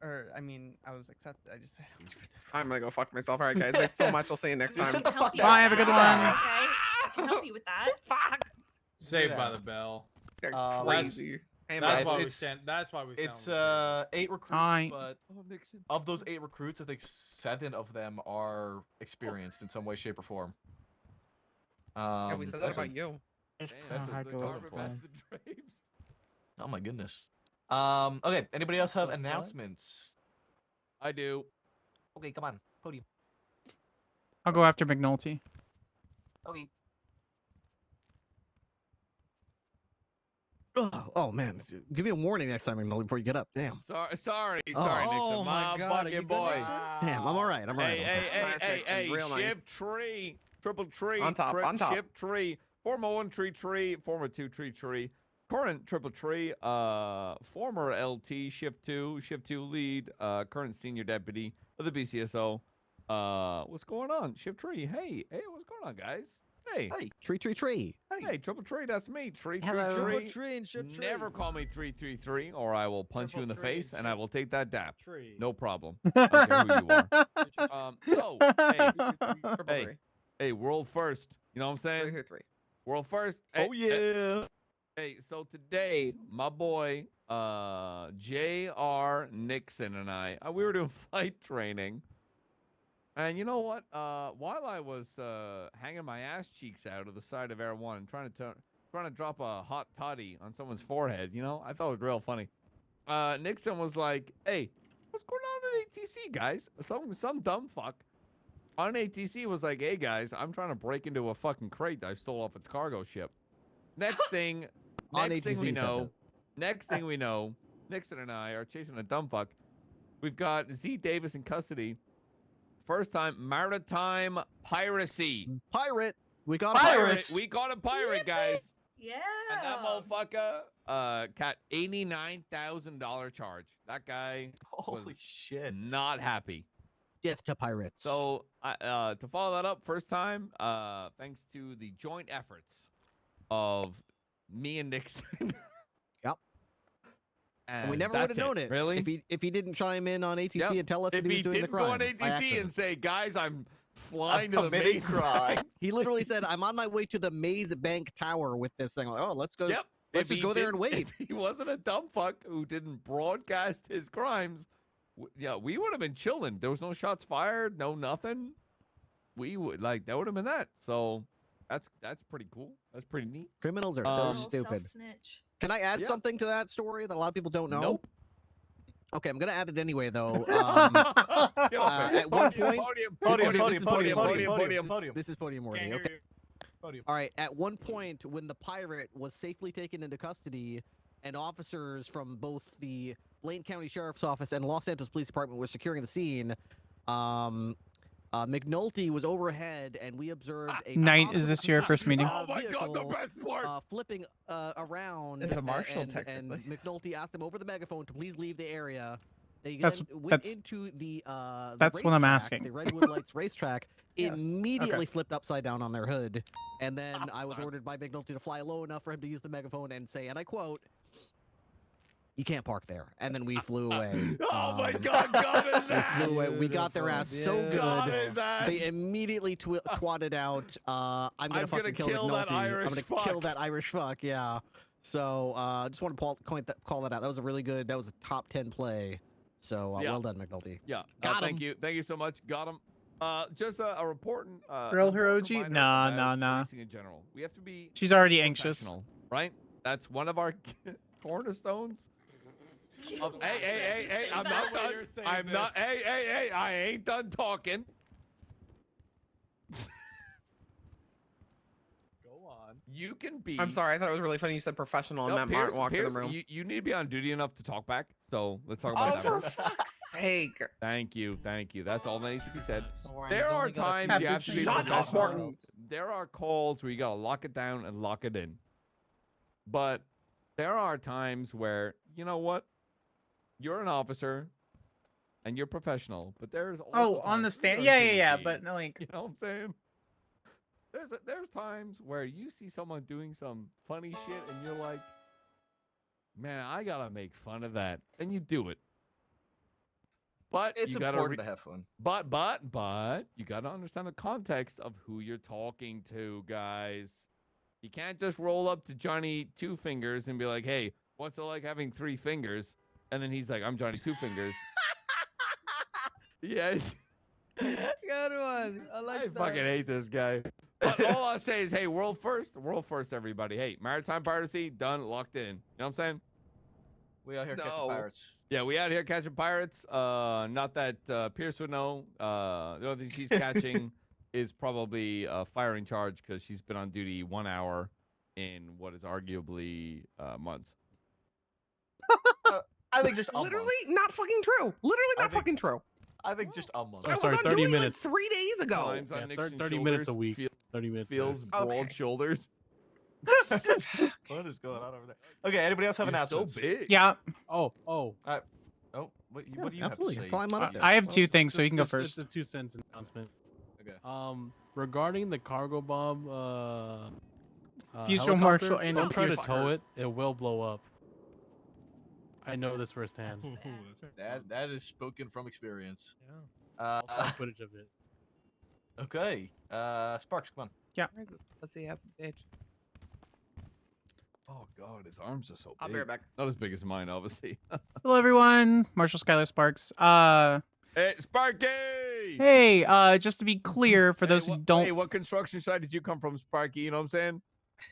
I was accepted. I just said, I'm gonna go fuck myself. All right, guys. Thanks so much. I'll see you next time. Bye. Have a good one. Okay, I can help you with that. Fuck. Saved by the bell. Crazy. That's why we stand. That's why we stand. It's 8 recruits, but of those 8 recruits, I think 7 of them are experienced in some way, shape, or form. Yeah, we said that about you. Oh my goodness. Okay. Anybody else have announcements? I do. Okay, come on, podium. I'll go after McNulty. Okay. Oh man, give me a warning next time before you get up. Damn. Sorry, Nixon. Oh my God, fucking boy. Damn, I'm all right. I'm all right. Hey, real nice. shift tree, triple tree, On top, on top. shift tree, former 1 tree, former 2 tree, current triple tree, former LT, shift 2 lead, current senior deputy of the BCSO. What's going on? Shift tree. Hey, what's going on, guys? Hey, tree. Hey, triple tree, that's me. Tree. And shift tree. Never call me 333, or I will punch you in the face, and I will take that dap. Tree. No problem. I don't care who you are. Hey, Hey, world first. You know what I'm saying? 333. World first. Oh yeah. Hey, so today, my boy, J.R. Nixon and I, we were doing flight training. And you know what? While I was hanging my ass cheeks out of the side of Air One, trying to drop a hot toddy on someone's forehead, you know, I thought it was real funny. Nixon was like, "Hey, what's going on at ATC, guys?" Some dumb fuck on ATC was like, "Hey guys, I'm trying to break into a fucking crate that I stole off a cargo ship." Next thing we know, Nixon and I are chasing a dumb fuck. We've got Z Davis in custody. First time maritime piracy. Pirate. We got Pirates. We got a pirate, guys. Yeah. And that motherfucker got $89,000 charge. That guy Holy shit. Not happy. Death to pirates. So to follow that up, first time, thanks to the joint efforts of me and Nixon. Yep. And we never would have known it. Really? If he didn't chime in on ATC and tell us that he was doing the crime. If he didn't go on ATC and say, "Guys, I'm flying I'm to the maze crime." He literally said, "I'm on my way to the Maze Bank Tower with this thing." Like, oh, let's go. Yep. Let's just go there and wait. If he wasn't a dumb fuck who didn't broadcast his crimes, we would have been chilling. There was no shots fired, no nothing. We would that would have been that. So that's pretty cool. That's pretty neat. Criminals are so stupid. Can I add something to that story that a lot of people don't know? Nope. Okay, I'm gonna add it anyway, though. Get up there. At one point, Podium. This is podium worthy. Okay. All right. At one point, when the pirate was safely taken into custody, and officers from both the Blaine County Sheriff's Office and Los Santos Police Department were securing the scene, McNulty was overhead, and we observed a Knight, is this your first meeting? Oh my god, the best part! Flipping around. It's a Marshal, and technically. McNulty asked them over the megaphone to please leave the area. They That's- then went that's- into the that's what I'm racetrack, asking. The Redwood Lights racetrack. Yes. Immediately flipped upside down on their hood, and then I was ordered by McNulty to fly low enough for him to use the megaphone and say, and I quote, "You can't park there." And then we flew away. Oh my god, got his ass! We flew away. We got their ass so good. Got his ass. They immediately twatted out. I'm gonna fucking kill that McNulty. Irish I'm gonna fuck. kill that Irish fuck. Yeah. So just want to call that out. That was a really good. That was a top 10 play. So Yeah. well done, McNulty. Yeah. Got Thank him. you. Thank you so much. Got him. Just a reporting. Girl, an her important OG? reminder Nah, about nah. policing in general. We have to be. She's already anxious. professional, right? That's one of our cornerstones. Hey! I'm not done. I'm not. Hey! I ain't done talking. Go on. You can be. I'm sorry. I thought it was really funny. You said professional and Matt Martin walked in the room. You need to be on duty enough to talk back. So let's talk about Oh, that. for first. fuck's sake! Thank you. That's all that needs to be said. worry, There he's are only got a times few you have to be Shut up, professional. Martin. There are calls where you gotta lock it down and lock it in. But there are times where, you know what? You're an officer and you're professional, but there's also Oh, on the times stand. you're a Yeah, human being. but no, like, You know what I'm saying? There's times where you see someone doing some funny shit and you're like, man, I gotta make fun of that, and you do it. But It's you gotta important to have fun. But you gotta understand the context of who you're talking to, guys. You can't just roll up to Johnny Two Fingers and be like, "Hey, what's it like having 3 fingers?" And then he's like, "I'm Johnny Two Fingers." Yes. Good one. I fucking hate this guy. But all I'll say is, hey, world first, everybody. Hey, maritime piracy, done, locked in. You know what I'm saying? We out here catching pirates. Yeah, we out here catching pirates. Not that Pierce would know. The only thing she's catching is probably a firing charge because she's been on duty 1 hour in what is arguably months. I think just literally not fucking true. Literally not fucking true. I think just a month. I was on 30 duty minutes. like 3 days ago. Times on Yeah, Nixon's 30 minutes a shoulders, week. 30 minutes. Feels broad shoulders. What is going on over there? Okay, anybody else have You're so announcements? big. yeah. Oh. Oh, what do you have to absolutely. say? Climb on up there. I have 2 things, so you can go It's first. a 2-cent announcement. Okay. Regarding the cargo bomb, Future helicopter, Marshal and don't try to Pierce. tow it. It will blow up. I know this firsthand. That is spoken from experience. I'll find footage of it. Okay. Sparks, come on. Yeah. Where's this pussy ass bitch? Oh god, his arms are so big. I'll be right back. Not as big as mine, obviously. Hello, everyone. Marshal, Skyler, Sparks. Hey, Sparky! Hey, just to be clear, for those who don't... Hey, what construction site did you come from, Sparky? You know what I'm saying?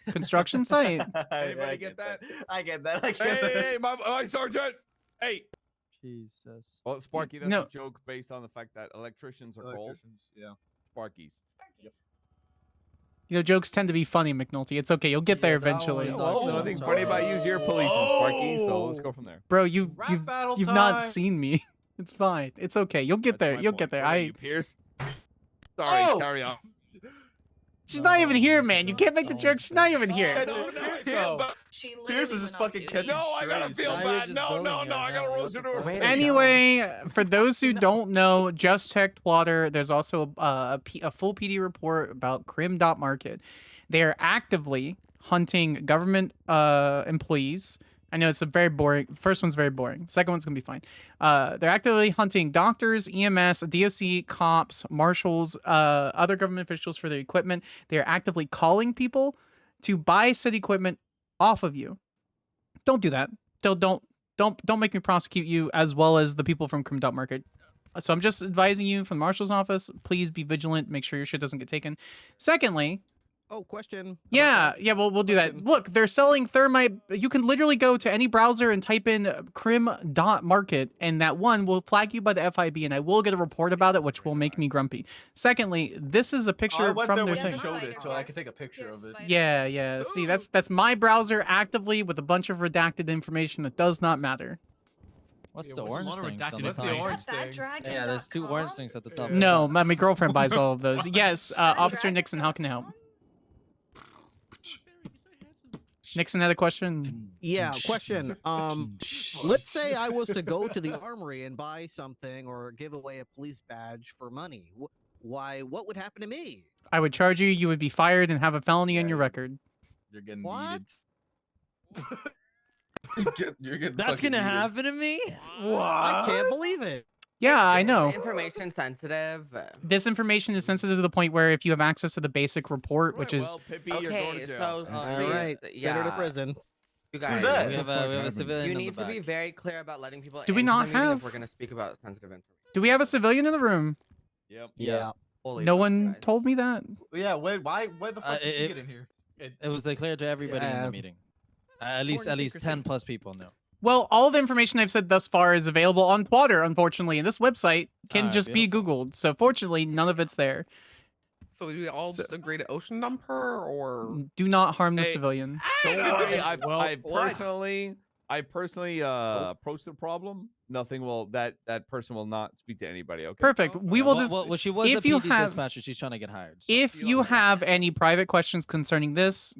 Construction site? Anybody get that? I get that. Hey, my sergeant! Hey! Jesus. Well, Sparky, that's No. a joke based on the fact that electricians are called yeah. Sparkies. You know, jokes tend to be funny, McNulty. It's okay. You'll get there eventually. There's nothing funny about use your policing, Sparky, so let's go from there. Bro, you've not seen me. It's fine. It's okay. You'll get there. You'll get there. What are you, Pierce? Sorry, carry on. She's not even here, man. You can't make the joke. She's not even here. Pierce is just fucking catching I gotta feel bad. No, I gotta roast it over. Anyway, for those who don't know, Just Checked Water, there's also a full PD report about Crim.Market. They are actively hunting government employees. I know it's a very boring. First one's very boring. Second one's gonna be fine. They're actively hunting doctors, EMS, DOC, cops, marshals, other government officials for their equipment. They are actively calling people to buy said equipment off of you. Don't do that. Don't make me prosecute you, as well as the people from Crim.Market. So I'm just advising you from the marshal's office. Please be vigilant. Make sure your shit doesn't get taken. Secondly. Oh, question. Yeah, we'll do that. Look, they're selling thermite. You can literally go to any browser and type in Crim.Market, and that one will flag you by the FIB, and I will get a report about it, which will make me grumpy. Secondly, this is a picture from their thing. Showed it, so I can take a picture of it. Yeah. See, that's my browser actively with a bunch of redacted information that does not matter. What's the orange thing? What's the orange thing? Yeah, there's two orange things at the top. No, my girlfriend buys all of those. Yes, Officer Nixon, how can I help? Nixon had a question. Yeah, question. Let's say I was to go to the armory and buy something or give away a police badge for money. What would happen to me? I would charge you. You would be fired and have a felony on your record. You're getting What? You're getting That's fucking gonna yeeted. happen to me? I can't believe it. Yeah, I know. Information sensitive. This information is sensitive to the point where if you have access to the basic report, which is Okay, so All right, send her to prison. You guys, We have a civilian. you in need the to be back. very clear about letting people. Do we into the not meeting have- If we're gonna speak about sensitive information. do we have a civilian in the room? Yep. Yeah. Holy No fuck, one guys. told me that. Yeah, why the fuck did she get in here? It was declared to everybody in Yeah. the meeting. At least 10 plus people know. Well, all the information I've said thus far is available on Twitter, unfortunately, and this website can Alright, just be Googled. So fortunately, none of it's there. So do we all just agree to ocean dump her, or Do not harm the Hey, civilian. Don't worry, I what? personally approached the problem. Nothing will that person will not speak to anybody. Okay. Perfect. We will just. Well, she was if a you PD have- dispatcher. She's trying to get hired. So. If you have any private questions concerning this,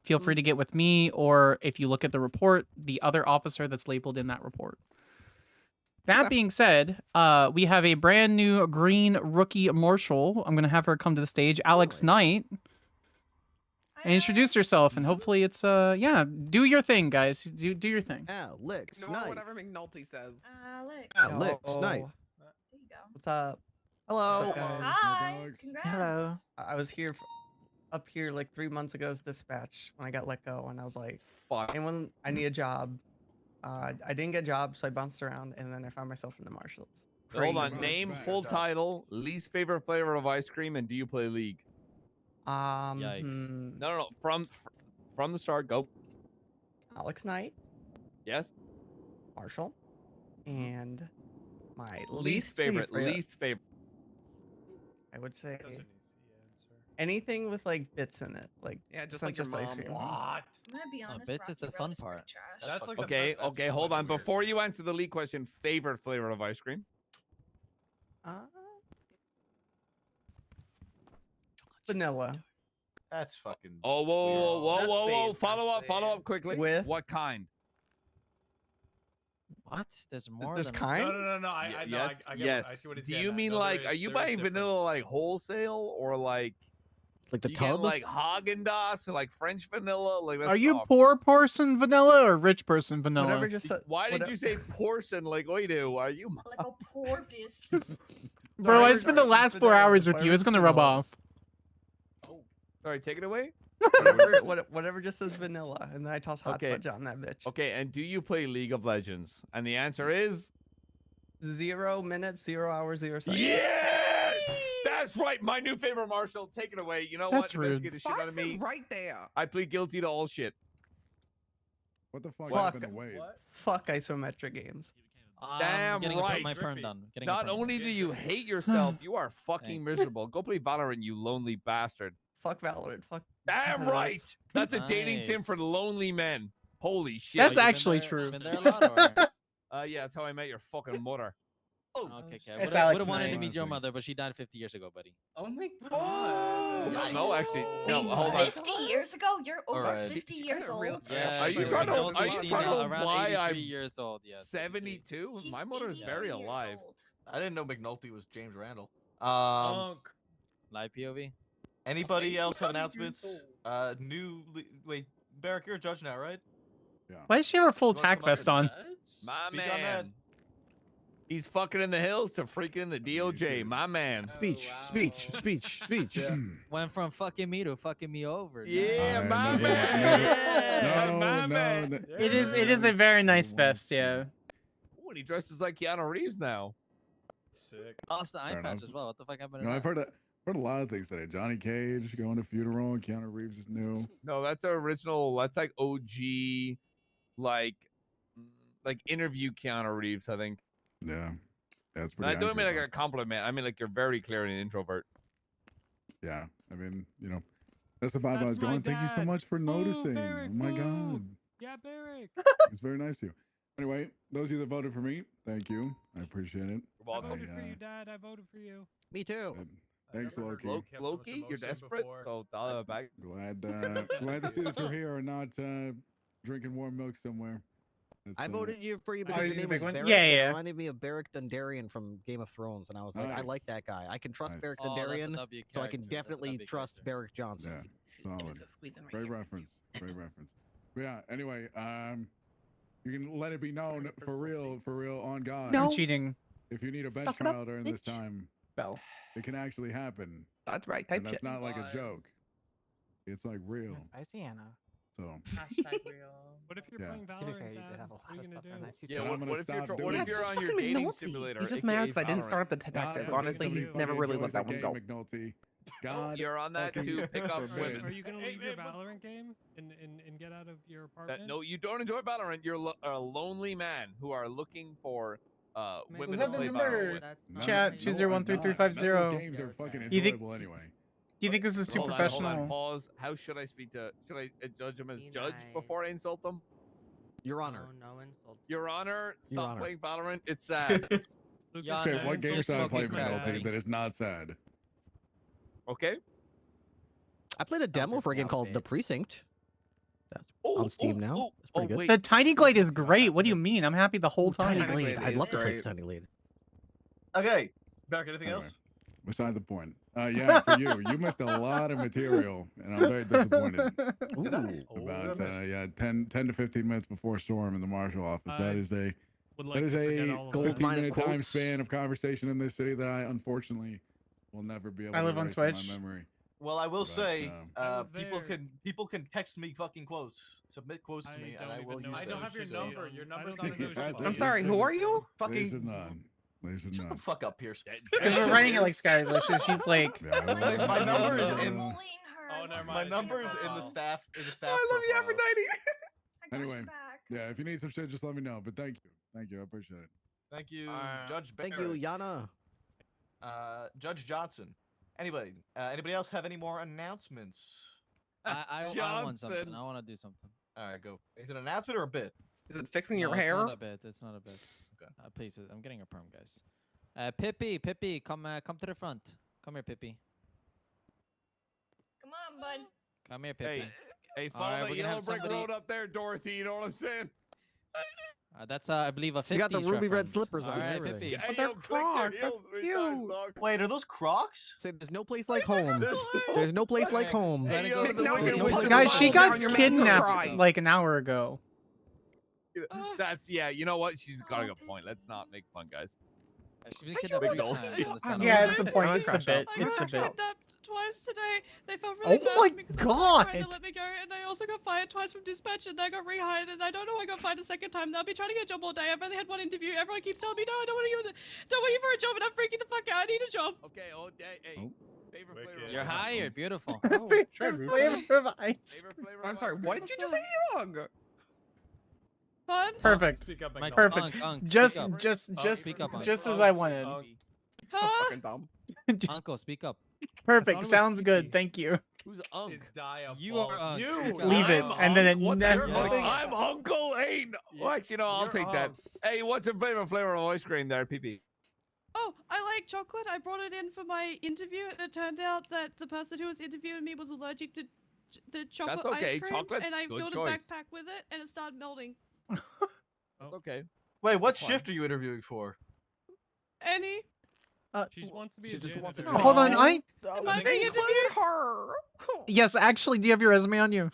feel free to get with me, or if you look at the report, the other officer that's labeled in that report. That being said, we have a brand new green rookie marshal. I'm going to have her come to the stage. Alex Knight. And introduce yourself, and hopefully it's, do your thing, guys. Do your thing. Alex no, Knight. whatever McNulty says. Alex Knight. What's up? Hello. What's up, guys? Hi. Congrats. Hello. I was here up here like 3 months ago as dispatch when I got let go, and I was like, fuck. And when I need a job, I didn't get a job, so I bounced around, and then I found myself in the marshals. Hold on. Crazy. Name, full title, least favorite flavor of ice cream, and do you play League? Yikes. No. From the start. Go. Alex Knight, Yes. Marshal, and my Least favorite. Least favorite. I would say anything with like bits in it, like Yeah, just it's not like your ice mom. cream. What? I'm gonna be honest. bits is the Rocky fun Road part. pretty trash. That's like Okay. Hold on. Before you answer the league question, favorite flavor of ice cream? Vanilla. That's fucking. Oh, whoa. That's Follow up quickly. With? What kind? What? There's more There's than kind? No. I know. Yes. I get Yes. I see what he's Do getting you at. mean No, like, there are is- you there is buying difference. vanilla like wholesale or like the you get, tub? like Haagen-Dazs, like French vanilla? Like, Are you poor person vanilla or rich person vanilla? Whatever just Why did you say portion? Like, wait, are you? Like a poor piece. Bro, I spent the last 4 hours with you. It's gonna rub off. Sorry, take it away. Whatever just says vanilla, and then I toss hot fudge on that bitch. Okay, and do you play League of Legends? And the answer is 0 minutes, 0 hours, 0 seconds. yeah. That's right. My new favorite, Marshall. Take it away. You know That's what? rude. Investigate the shit out of Sparks is me. right there. I plead guilty to all shit. What the fuck Fuck. happened to Wade? Fuck isometric games. Damn getting right. my perm done. Not only do you hate yourself, you are fucking miserable. Go play Valorant, you lonely bastard. Fuck Valorant. Fuck. Damn Valorant. right. That's a dating sim Nice. for lonely men. Holy shit. That's actually true. Been there a lot, or? Yeah, that's how I met your fucking mother. Okay, okay. It's Would Alex have wanted to Knight. meet your mother, but she died 50 years ago, buddy. Oh my god. No, actually, no. Hold on. 50 years ago? You're over Alright. 50 years old. Yeah, Are you sure. trying to? Adults Are are you seen trying to around why 83 I'm years old? Yeah, 72? My mother is 83 very years alive. old. I didn't know McNulty was James Randall. Live POV. Anybody else have announcements? Wait, Barrick, you're a judge now, right? Yeah. Why does she have a full tack vest on? My Speak on that. man. He's fucking in the hills to freaking in the DOJ. My man. Speech. Went from fucking me to fucking me over. Yeah, Alright, my no, man. My no, man. no. It is a very nice vest, yeah. Ooh, and he dresses like Keanu Reeves now. Sick. Lost the eye Fair patch enough. as well. What the fuck happened to No, that? I've heard a lot of things today. Johnny Cage going to funeral. Keanu Reeves is new. No, that's original. That's like OG, like interview Keanu Reeves, I think. Yeah, that's And pretty. I don't mean like accurate, a compliment. I mean like you're very clearly an introvert. though. Yeah, I mean, that's the vibe I was That's my going. Thank you so dad. much for noticing. Barrick, oh my boo. god, Yeah, Barrick. it's very nice of you. Anyway, those of you that voted for me, thank you. I appreciate it. I voted for you, Dad. I voted for you. Me too. Thanks, Loki. Loki, you're desperate, so dial it back. Glad to see that you're here and not drinking warm milk somewhere. That's, I voted for you Oh, because he's your the name big was one? Barrick. Yeah, and yeah. It reminded me of Barrick Dondarrion from Game of Thrones, and I was like, I Nice. like that guy. I can trust Nice. Barrick Oh, that's a Dondarrion, W so I character. can That's a definitely W trust character. Barrick Johnson. Yeah, solid. Great reference. Great reference. But yeah. Anyway, you can let it be known for real, on God. No. I'm cheating. If you need a bench Suck it up, trial during this bitch. time, Bell. it can actually happen. That's right. And Type that's shit. not like a joke. It's like real. Spicy Anna. So. What if you're Yeah. playing To be Valorant, fair, you Dad? did have a What lot are you of gonna stuff do? in that. Yeah, I'm gonna what if you're stop what doing if it. you're It's on just your fucking dating McNulty. simulator? He's just aka mad because I didn't Valorant? start up the detectives. Honestly, he's never really let that one go. McNulty. God, You're on that fucking to pick up forbid. women. Are you gonna leave your Valorant game and get out of your apartment? No, you don't enjoy Valorant. You're a lonely man who are looking for women Was to that the play number? Valorant with. Chat 2013350. Those games are fucking You think- enjoyable anyway. Do you think this is too Hold on, professional? pause. How should I speak to? Should I judge him as judge before I insult them? Your Honor. No insult. Your Honor, Your stop Honor. playing Valorant. It's sad. Okay, what game should I play McNulty that is not sad? Okay. I played a demo for a game called The Precinct. That's Oh, on Steam now. It's pretty good. wait. The Tiny Glade is great. What do you mean? I'm happy the whole time. Tiny Glade. I'd love to play Tiny Glade. Okay, Barrick, anything Anyway, else? beside the point. Yeah, for you missed a lot of material, and I'm very disappointed. About 10 to 15 minutes before Storm in the Marshal office. That is a would that like is to forget a all of Gold that. mine of 15-minute time quotes. span of conversation in this city that I unfortunately will never be able I to live on erase from Twitch. my memory. Well, I will But, say, I was people can text me fucking quotes, submit quotes to me, and I will use know them. I don't have your number. Your number's on the Yeah, news. they I'm sorry, who are you? They Fucking should not. They should shut the not. fuck up, Pierce. Because we're writing it like Skyler, so she's like. Yeah, I will- My number is in. Oh, never My mind. number's in the staff. I love you, Aphrodite. Anyway, yeah, if you need some shit, just let me know. But thank you, I appreciate it. Thank you, Judge. Thank you, Barrett. Yana. Judge Johnson. Anyway, anybody else have any more announcements? I want something. I want to do something. All right, go. Is it an announcement or a bit? Is it fixing your No, hair? It's not a bit. It's not a bit. Okay. Please, I'm getting a perm, guys. Pippi, come to the front. Come here, Pippi. Come on, bud. Come here, Pippi. Hey, All follow right, that we're gonna yellow have brick somebody- road up there, Dorothy. You know what I'm saying? That's I believe a 50s She got the ruby red reference. slippers on All and right, everything. Pippi. Hey, they're yo, click their Crocs, heels that's 3 times, cute. dog. Wait, are those Crocs? Say there's no place like home. There's no place like home. Hey, yo, McNulty, the fucking put witch the Guys, is she ball got down, you're making them cry. kidnapped like an hour ago. That's you know what? She's got a good point. Let's not make fun, guys. She's been kidnapped 3 times in this kind of Yeah, way. it's the point. It's the bit. I It's the got bit. kidnapped twice today. They felt really Oh bad my for me because they were trying to God. let me go, and I also got fired twice from dispatch, and I got rehired, and I don't know why I got fired a second time. I've been trying to get a job all day. I've only had 1 interview. Everyone keeps telling me, no, I don't want you for a job, and I'm freaking the fuck out. I need a job. Okay, hey. Favorite flavor. You're hired. Beautiful. Favorite flavor of ice. I'm sorry, what did you just say, dog? Fun? Perfect. Speak up, Mike. Perfect. Unk, Just, speak up. just, Speak up, Unk. just as I wanted. So fucking dumb. Uncle, speak up. Perfect. Sounds good. Thank you. Who's Unk? You are Unk. Speak up. Leave it, and then it What never. I'm Uncle Ain. Well, actually, no, I'll take that. Hey, what's your favorite flavor of ice cream there, PP? Oh, I like chocolate. I brought it in for my interview, and it turned out that the person who was interviewing me was allergic to the chocolate That's okay. ice cream, Chocolate, and I good built choice. a backpack with it, and it started melting. That's okay. Wait, what shift are you interviewing for? Any? She wants to be She a just janitor. wants to Hold on, Am I being interviewed? her. Yes, actually, do you have your resume on you?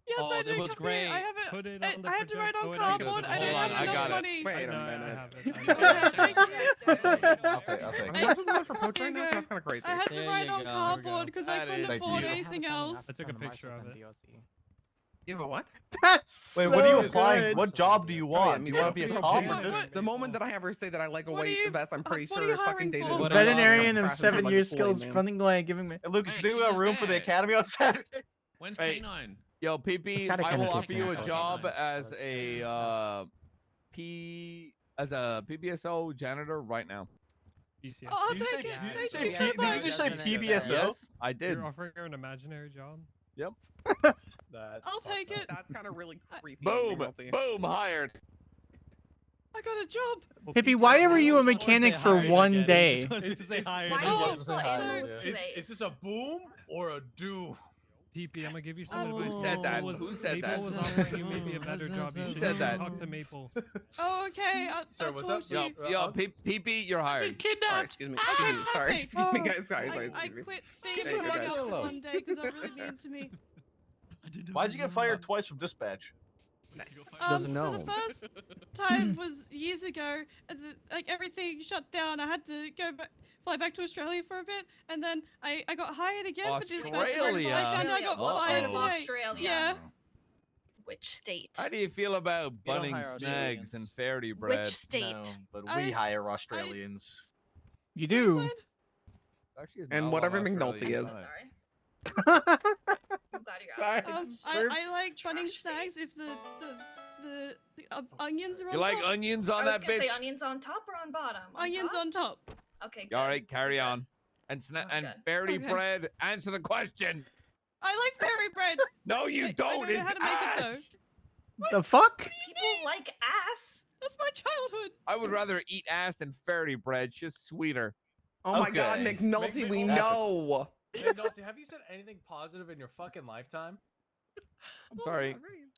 Yes, Oh, I do. that was come here. great. I have it. Put it on the I had to write on projector. cardboard. I don't have I enough got it. money. Wait a No, I minute. have Thank you. I'll take What was that for poach right now? There you That's kind of crazy. I had to There write you on go. cardboard because I That couldn't is afford cute. anything else. I took a picture of it. You have a what? That's Wait, what are you so applying? good. What job do you want? yeah, Do you want to be a cop or What- just? The moment that I ever say that I like a What are white you- vest, I'm pretty what are sure you fucking hiring days for? in What Veterinarian of crashes like a 7 years Kool-Aid skills, man. running away, giving me. Hey, Lucas, Hey, do you she's have your room for the dad. academy on Saturday? When's Hey. K9? Yo, PP, It's gotta I kinda will kick offer you me a out. job Nice. as a PBSO janitor right now. PCS. Oh, I'll Did you say- take it. did you Thank say you P- so did you much. just say PBSO? Yes, I did. You're offering her an imaginary job? Yep. I'll take it. That's kind of really creepy. Boom, McNulty. boom, hired. I got a job. Well, Pippi, people why are were you a always- mechanic for one day? Why Is this a boom or a do? PP, I'm gonna give you some Oh. advice. Who said that? Maple was- Who said Maple that? was offering you maybe a better job. You Who should said that? Talk to Maple. Oh, okay. Sorry, I'll what's talk up? to you. Yo, PP, you're hired. Sorry, excuse me. Excuse me. Sorry. Excuse me, guys. Sorry. I Excuse me. quit being Hey, a guys. after one day because they're really mean to me. Why'd you get fired twice from dispatch? doesn't For know. the first time was years ago, and like everything shut down. I had to fly back to Australia for a bit, and then I got hired again for dispatch. Australia? I found out I got fired Uh-oh. today. Australia. Yeah. Which state? How do you feel about don't bunning hire snags and Australians. fairy bread? Which state? No, but I- we hire Australians. You do. Queensland? Actually, it's And not whatever all McNulty Australian, is. is it? Sorry. I'm glad you got Sorry. it. I like bunning Trash state. snags if the onions are on You like top. onions I on was that gonna bitch? say onions on top or on bottom? Onions top? on top. Okay, good. All right, carry on. And and good. fairy Okay. bread. Answer the question. I like berry bread. No, you I don't. know how It's to make it, though. ass. The fuck? People like ass. That's my childhood. I would rather eat ass than fairy bread. Just sweeter. Oh my God, Okay. McNulty, we That's a- know. McNulty, have you said anything positive in your fucking lifetime? I'm sorry.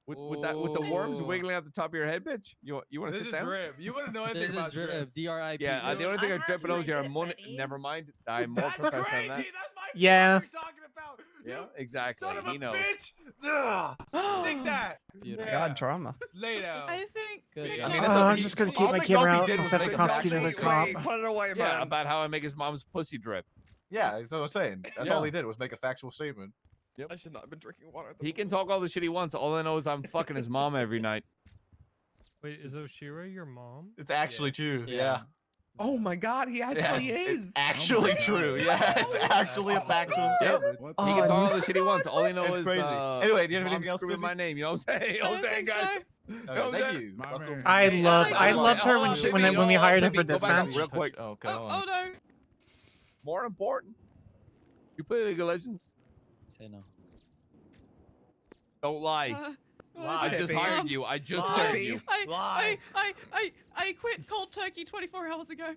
With the worms Ooh. wiggling out the top of your head, bitch. You want to This sit is down? drip. You wouldn't know anything This is about drip. drip. DRIP. Yeah, the only thing I a drip have knows you're a my mon. bit ready. Never mind. I'm more That's professional crazy. than that. That's my Yeah. we're talking about. Yeah, You exactly. son of a He knows. bitch. Ugh. Take that. Beautiful. God, trauma. Lay down. I think. Good I mean, job. that's I'm a- just gonna all keep my McNulty camera out did instead was of make prosecuting the facts- cop. Wait, put it away, Yeah, man. about how I make his mom's pussy drip. Yeah, that's what I'm saying. That's all he did was make a factual statement. I should not have been drinking water. At the He can talk all the shit he wants. All I know is I'm fucking his mom every night. Wait, is Oshira your mom? It's actually true. Yeah. Yeah. Oh my God, he actually it's is. actually true. Yeah, it's actually a factual statement. He can talk all the shit he wants. All he knows It's is crazy. Anyway, do you have mom's anything else, screaming Pippi? my name. You know what I'm saying? You know what I'm saying, guys? You know what I'm Thank saying? you. Welcome. I loved her Hold when on, she Pippi, when we hold on, hired her Pippi, for go back up dispatch. real quick. Okay. hold Oh on. no. More important. You play League of Legends? Say no. Don't lie. I just Pippi. hired you. I just Lie. hired you. I quit cold turkey 24 hours ago.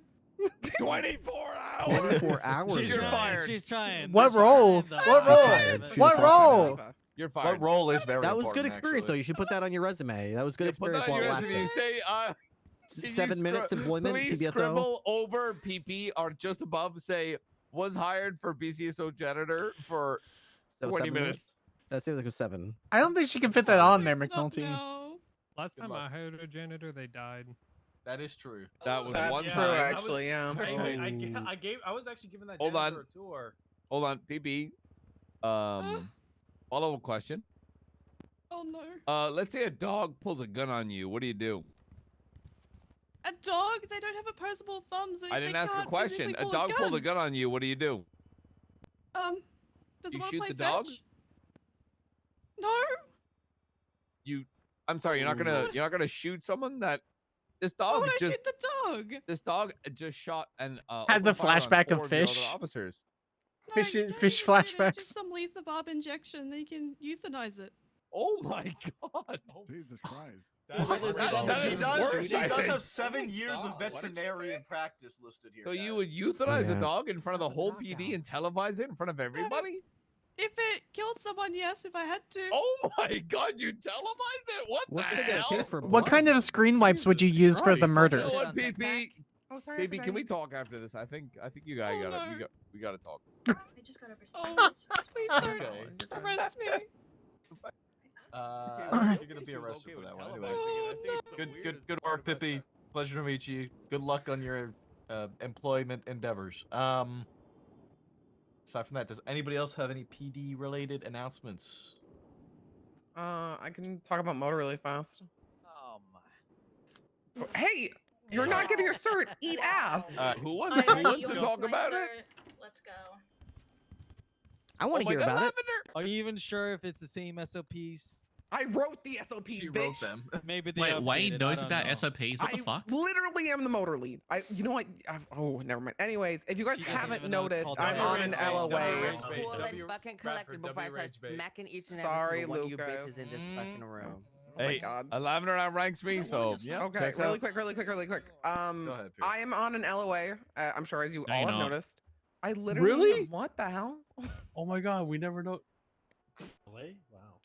24 hours. 24 hours. She's You're trying. fired. She's trying. What role? What role? What role? You're fired. What role is very That was important, good experience, though. actually. You should put that on your resume. That was good Put that experience on while your it resume. lasted. You say, 7 minutes employment, Please PBSO. scribble over PP or just above. Say was hired for BCSO janitor for That was 20 7 minutes. That seems like it was 7. I don't think she can fit that on there, Please, McNulty. No. Last time luck. I hired a janitor, they died. That is true. That was That's one true, time. actually, yeah. I was actually given that Hold jam on. for a tour. Hold on, PB. Follow-up question. Oh no. Let's say a dog pulls a gun on you. What do you do? A dog? They don't have opposable thumbs. I didn't they ask a can't question. physically A pull dog pulled a gun. gun on you. What do you do? Does it You want to shoot play the dog? fetch? No. I'm sorry. You're not gonna shoot someone that. This Why dog would I just. shoot the dog? This dog just shot and Has the opened fire on flashback of 4 your other Fish. officers. No, Fish you don't fish need to shoot it, flashbacks. Just some lethal barb injection. They can euthanize it. Oh my god! Jesus Christ! He worse, I does think. have 7 years of veterinarian practice listed here. So you guys. would euthanize a Yeah. dog in front of the whole PD and televise it in front of everybody? If it killed someone, yes. If I had to. Oh my god, you televise it? What the hell? What kind of screen wipes would you use for the Christ. murder? You know what, PP? Oh, sorry. PP, can we talk after this? I think you guys Oh, gotta no. we gotta talk. I just got arrested. Oh, please don't Okay. arrest me. I think you're gonna be arrested for that one. Anyway. Good work, Pippi. Pleasure to meet you. Good luck on your employment endeavors. Aside from that, does anybody else have any PD related announcements? I can talk about motor really fast. Oh my. Hey, you're not getting your cert. Eat ass. Who wants I to already talk used my about it? cert. Let's go. I want to Oh my hear God, about it. Lavender! Are you even sure if it's the same SOPs? I wrote the SOPs, She bitch. wrote them. Maybe they Wait, Wade updated, I knows don't about know. SOPs. What the fuck? Literally am the motor lead. You know what? Oh, never mind. Anyways, if you guys She doesn't haven't even know it's noticed, called I'm on an W rage LOA. bait. Cool and W- fucking Bradford, collected before I W start rage bait. smacking each and Sorry, every single one of you Lucas. bitches in this fucking room. Oh my Hey, God. Lavender outranks me, so yeah. Okay, checks really out. quick. Go ahead, Pierce. I am on an LOA. I'm sure as you No, all you're have not. noticed. I literally Really? am. What the hell? Oh my god, we never know.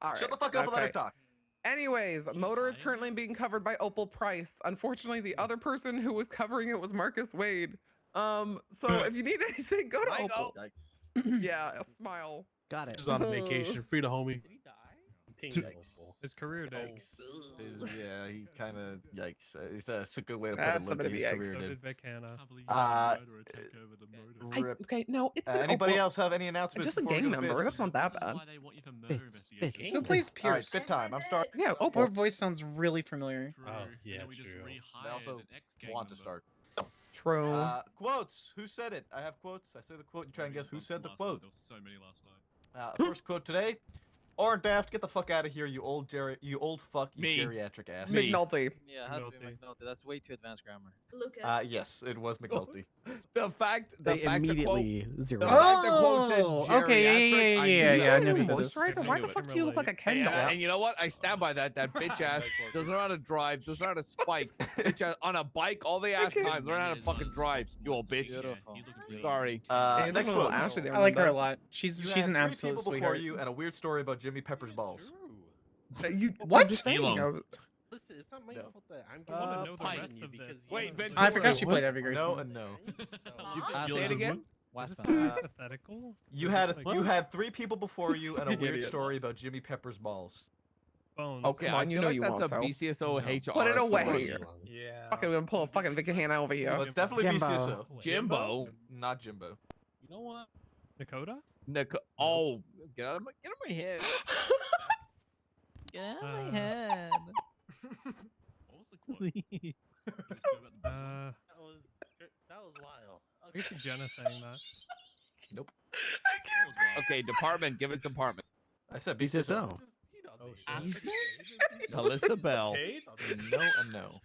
All Shut the right, fuck up and let her okay. talk. Anyways, motor is currently being covered by Opal Price. Unfortunately, the other person who was covering it was Marcus Wade. So if you need anything, go to Opal. Yeah, a smile. Got it. Just on vacation, free to homie. His career day. Yeah, he kind of yikes. That's a good way to put That's it. a bit of Luke, a his yikes. career So did. did Vic Hanna. Rip. Okay, no, it's been Anybody Opal. else have any announcements? Just a before we gang go to member. bits? That's not that bad. Who plays All right, Pierce? bit time. I'm starting. Yeah, Her Opal. voice sounds really familiar. Oh, yeah, we just true. They also want to start. True. Quotes. Who said it? I have quotes. I say the quote. You try and guess who said the quote. There was so many last night. First quote today. Orin Daft, get the fuck out of here, you old fuck, you Me. geriatric ass. McNulty. Yeah, it has to be McNulty. That's way too advanced grammar. Lucas. Yes, it was McNulty. The fact They immediately zero. The fact the quote said Okay, geriatric, yeah. I You knew need about this. moisturizer? Why the fuck do you look like a Ken doll? And you know what? I stand by that. That bitch ass doesn't know how to drive, doesn't know how to spike. Bitch ass on a bike all the ass time. Learn how to fucking drive, you old bitch. Beautiful. Sorry. Yeah, Next a little quote. Ashley there. I like her a does. lot. She's You an had three absolute people before sweetheart. you and a weird story about Jimmy Pepper's balls. What? I'm just saying, Elon. Listen, it's not my No. fault that I'm I wanna giving know you the fighting rest you of because this. you Wait, don't Vince, I understand. forgot she What? played Every Grace. No and no. Say it again. You had three people before you and a weird Idiot. story about Jimmy Pepper's balls. Bones. Oh, come Yeah, I on, you feel know like you that's want a to. BCSO HR. Put it away. story. Yeah. Fucking gonna pull a fucking Vicky Hannah over here. But it's definitely Jimbo. BCSO. Jimbo. Not Jimbo. You know what? Dakota? Oh, get out of my head. Get out of my head. What was the quote? That was wild. I can see Jenna saying that. Nope. Okay, department. Give it department. I said BCSO. Callista Bell. No and no.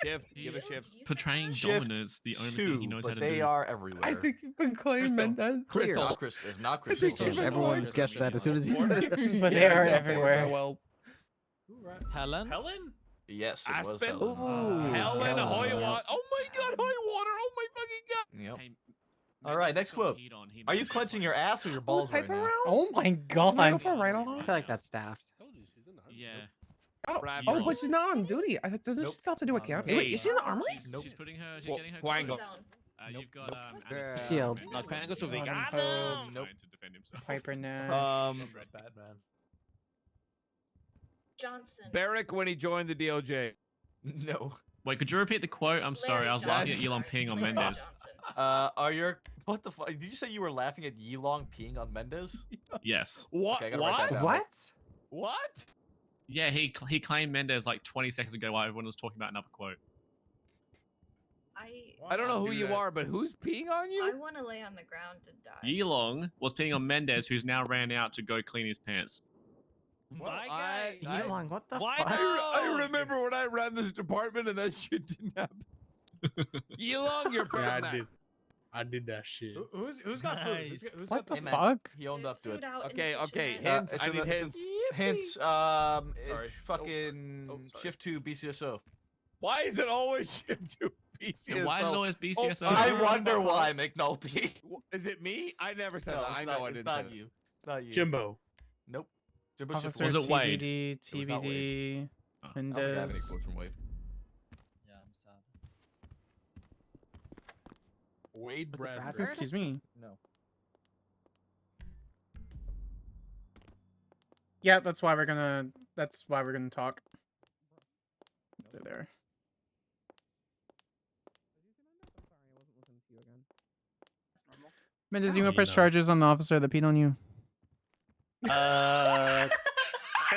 Shift. Give a shift. Portraying Shift dominance, the only two, thing he knows how but to they do. are everywhere. I think you've been claiming Mendez. Clear. Not Crystal. It's not I think Crystal. you've been Everyone's claiming- guessed that as soon as he said it. But they Yeah, are yeah, everywhere. Wells. Helen? Helen? Yes, it was Aspen. Helen. Ooh, Helen Helen. Hoywater. Oh my God, Hoywater. Oh my fucking God. Yep. Hey, All right, Mendez next has got quote. heat on. He Are you knows clenching that. your ass or your balls right paper now? round? Oh my god. For right I along? feel like that's staffed. Yeah. Oh, Bradford. oh, but she's not on duty. Doesn't Nope. she still have to do a camp? Hey. Wait, is she in the armory? Nope. She's putting her. She's Well, getting her. Quango. clothes. Nope. You've got Girl. Shield. No, Quangos will be Nope. gone. Nope. To defend himself. Piper now. Batman. Johnson. Barrick when he joined the DOJ. No. Wait, could you repeat the quote? I'm sorry, I was laughing at Elon peeing on Mendez. Are your what the fuck? Did you say you were laughing at Yilong peeing on Mendez? Yes. What? Okay, I gotta write that down. What? Yeah, he claimed Mendez like 20 seconds ago while everyone was talking about another quote. I don't know who you are, but who's peeing on you? I want to lay on the ground and die. Yilong was peeing on Mendez, who's now ran out to go clean his pants. My guy. Elon, what the Why fuck? I remember when I ran this department and that shit didn't happen. Yilong, you're Yeah, pregnant. I did that shit. Who's got food? Who's What got the man, fuck? He owned up to it. Okay, okay. It's Hints. I in need the- it's in- hints. Hints. Sorry. It's fucking shift to BCSO. Why is it always shift to BCSO? And why is it always BCSO? I wonder why, McNulty. Is it me? I never said No, that. it's I not- know I it's didn't not say that. you. It's not you. Jimbo. Nope. Jimbo shift Officer Was it Wade? TBD, It was not Wade. TBD, I don't think I have any Mendez. quotes from Wade. Yeah, I'm sad. Wade Was it Bradford. Bradford? Excuse me. No. Yeah, that's why we're gonna talk. They're there. Mendez, do you Oh, want to press you know. charges on the officer that peed on you? Can I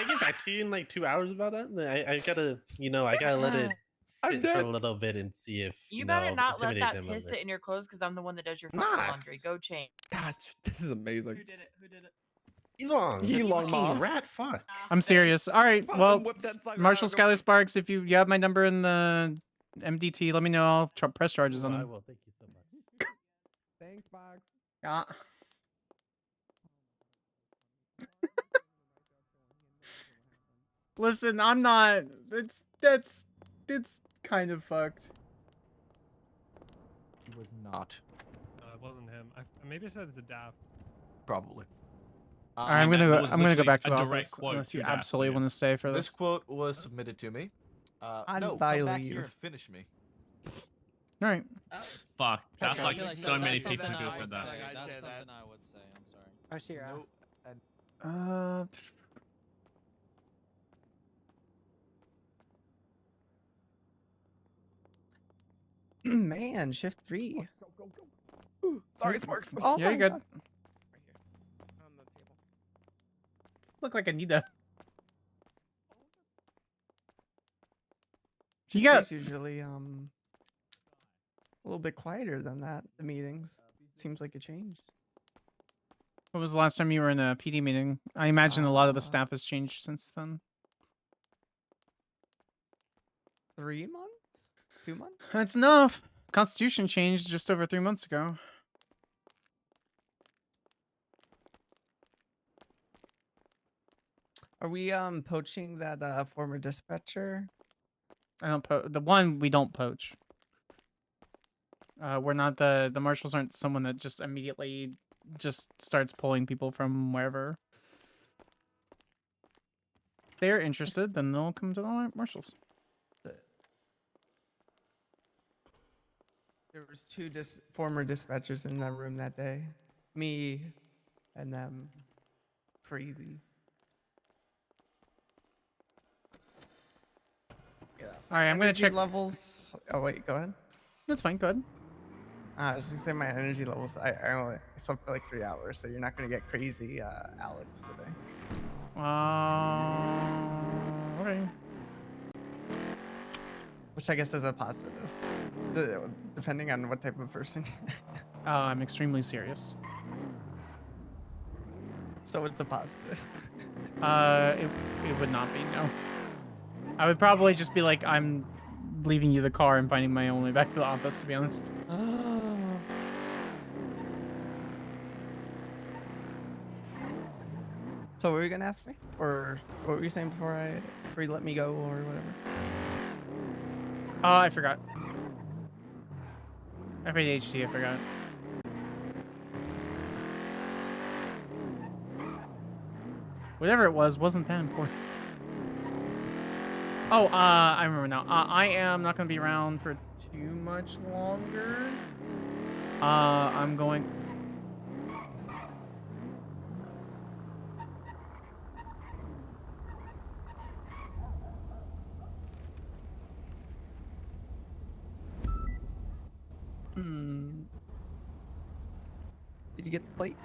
get back to you in like 2 hours about that? I gotta, I gotta let it sit for a little bit and see if You better not let intimidate that them piss a bit. sit in your clothes because I'm the one that does your fucking laundry. Go change. God, this is amazing. Who did it? Who did it? Elon, Elon, fucking mom. rat, fuck. I'm serious. All right. Fucking Well, whip that sucker Marshal out, go- Skyler Sparks, if you have my number in the MDT, let me know. I'll press charges on I him. will. Thank you so much. Thanks, Box. Yeah. Listen, I'm not. It's kind of fucked. He was not. It wasn't him. Maybe I said it's a daft. Probably. All right, I'm gonna go back to the a direct office quote unless you to Daft, absolutely yeah. want to stay for This this. quote was submitted to me. No, I come back leave. here and finish me. All right. Fuck. That's Okay, like I feel like so that's many something people who I have said would that. say. I'd That's say something that. I would say. I'm sorry. Nope. And Man, shift 3. Sorry, Sparks. Oh Yeah, my you're good. God. On the table. Look like Anita. You Shift got. 3's usually a little bit quieter than that. The meetings seems like it changed. What was the last time you were in a PD meeting? I imagine a lot of the staff has changed since then. 3 months? 2 months? That's enough. Constitution changed just over 3 months ago. Are we poaching that former dispatcher? I don't the one we don't poach. We're not the marshals aren't someone that just immediately just starts pulling people from wherever. If they're interested, then they'll come to the marshals. There was 2 former dispatchers in that room that day. Me and them. Crazy. Yeah. All right, I'm gonna Energy check levels. Oh wait, go ahead. That's fine. Go ahead. I was just gonna say my energy levels. I only slept for like 3 hours, so you're not gonna get crazy, Alex today. Okay. Which I guess is a positive, depending on what type of person. I'm extremely serious. So it's a positive. It would not be, no. I would probably just be like, I'm leaving you the car and finding my own way back to the office, to be honest. So what were you gonna ask me? Or what were you saying before you let me go or whatever? Oh, I forgot. FADHD, I forgot. Whatever it was, wasn't that important. Oh, I remember now. I am not gonna be around for too much longer. I'm going... Did you get the plate?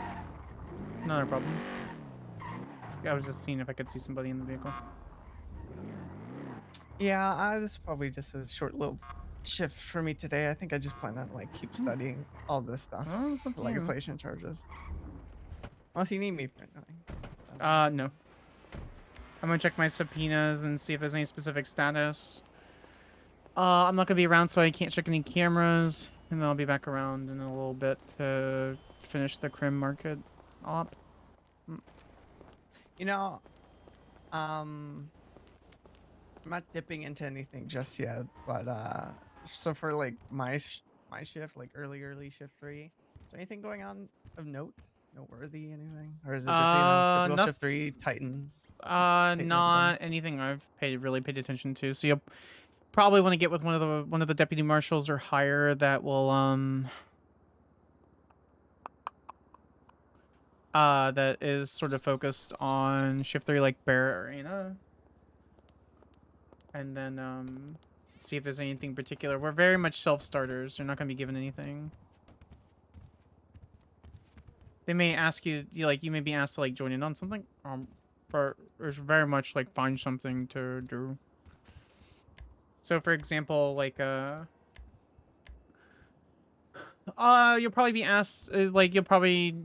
Not a problem. I was just seeing if I could see somebody in the vehicle. Yeah, this is probably just a short little shift for me today. I think I just plan on like keep studying all this stuff, Oh, it's up to you. legislation charges. Unless you need me for anything. No. I'm gonna check my subpoenas and see if there's any specific status. I'm not gonna be around, so I can't check any cameras, and then I'll be back around in a little bit to finish the crim market op. You know, I'm not dipping into anything just yet, but so for like my shift, like early shift 3, is there anything going on of noteworthy, anything, or is it just typical shift 3 Titan? Not anything I've really paid attention to. So you'll probably want to get with one of the deputy marshals or higher that will that is sort of focused on shift 3, like Bear Arena, and then see if there's anything particular. We're very much self-starters. They're not going to be given anything. They may ask you, you may be asked to like join in on something. Or very much like find something to do. So for example, like you'll probably be asked, you'll probably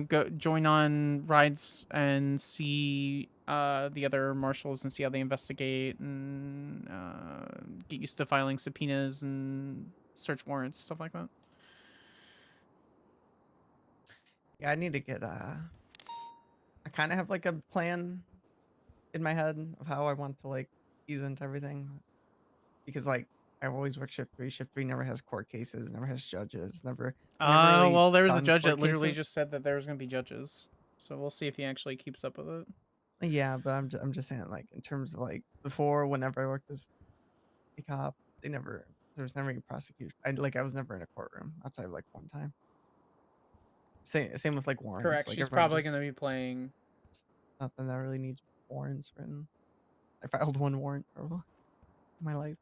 go join on rides and see the other marshals and see how they investigate and get used to filing subpoenas and search warrants, stuff like that. Yeah, I need to get I kind of have like a plan in my head of how I want to like ease into everything, because like I've always worked shift 3. Shift 3 never has court cases, never has judges, never. Really Well, there was a judge that court literally cases. just said that there was going to be judges, so we'll see if he actually keeps up with it. Yeah, but I'm just saying, like, in terms of like before, whenever I worked as a cop, there was never any prosecution. I was never in a courtroom outside of like one time. Same with like warrants. Correct. Like, She's everyone probably just- going to be playing. Nothing that really needs warrants written. I filed one warrant probably in my life.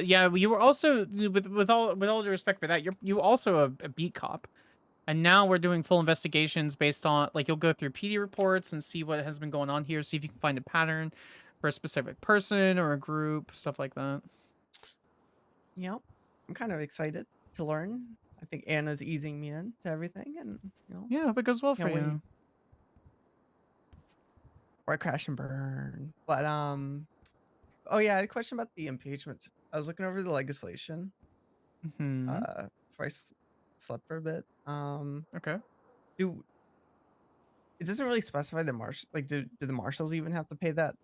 Yeah, you were also with all due respect for that, you also a beat cop, and now we're doing full investigations based on you'll go through PD reports and see what has been going on here, see if you can find a pattern for a specific person or a group, stuff like that. Yep, I'm kind of excited to learn. I think Anna's easing me in to everything, and yeah, hope it goes well for can't wait. you. Or I crash and burn, but oh yeah, I had a question about the impeachment. I was looking over the legislation. Before I slept for a bit. Okay. It doesn't really specify the do the marshals even have to pay that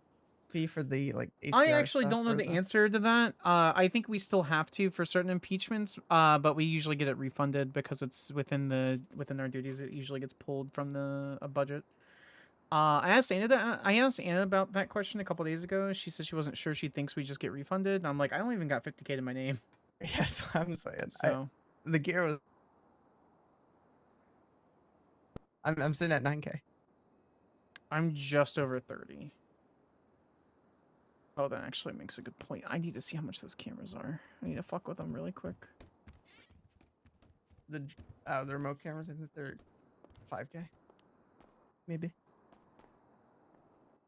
fee for the ACR I actually stuff, don't know or the answer to that. I think we still have to for certain impeachments, but we usually get it refunded because it's within our duties. It usually gets pulled from a budget. I asked Anna about that question a couple days ago. She said she wasn't sure. She thinks we just get refunded. And I'm like, I don't even got 50K to my name. Yeah, that's what I'm saying. So the gear was. I'm sitting at 9K. I'm just over 30. Oh, that actually makes a good point. I need to see how much those cameras are. I need to fuck with them really quick. The remote cameras, I think they're 5K. Maybe.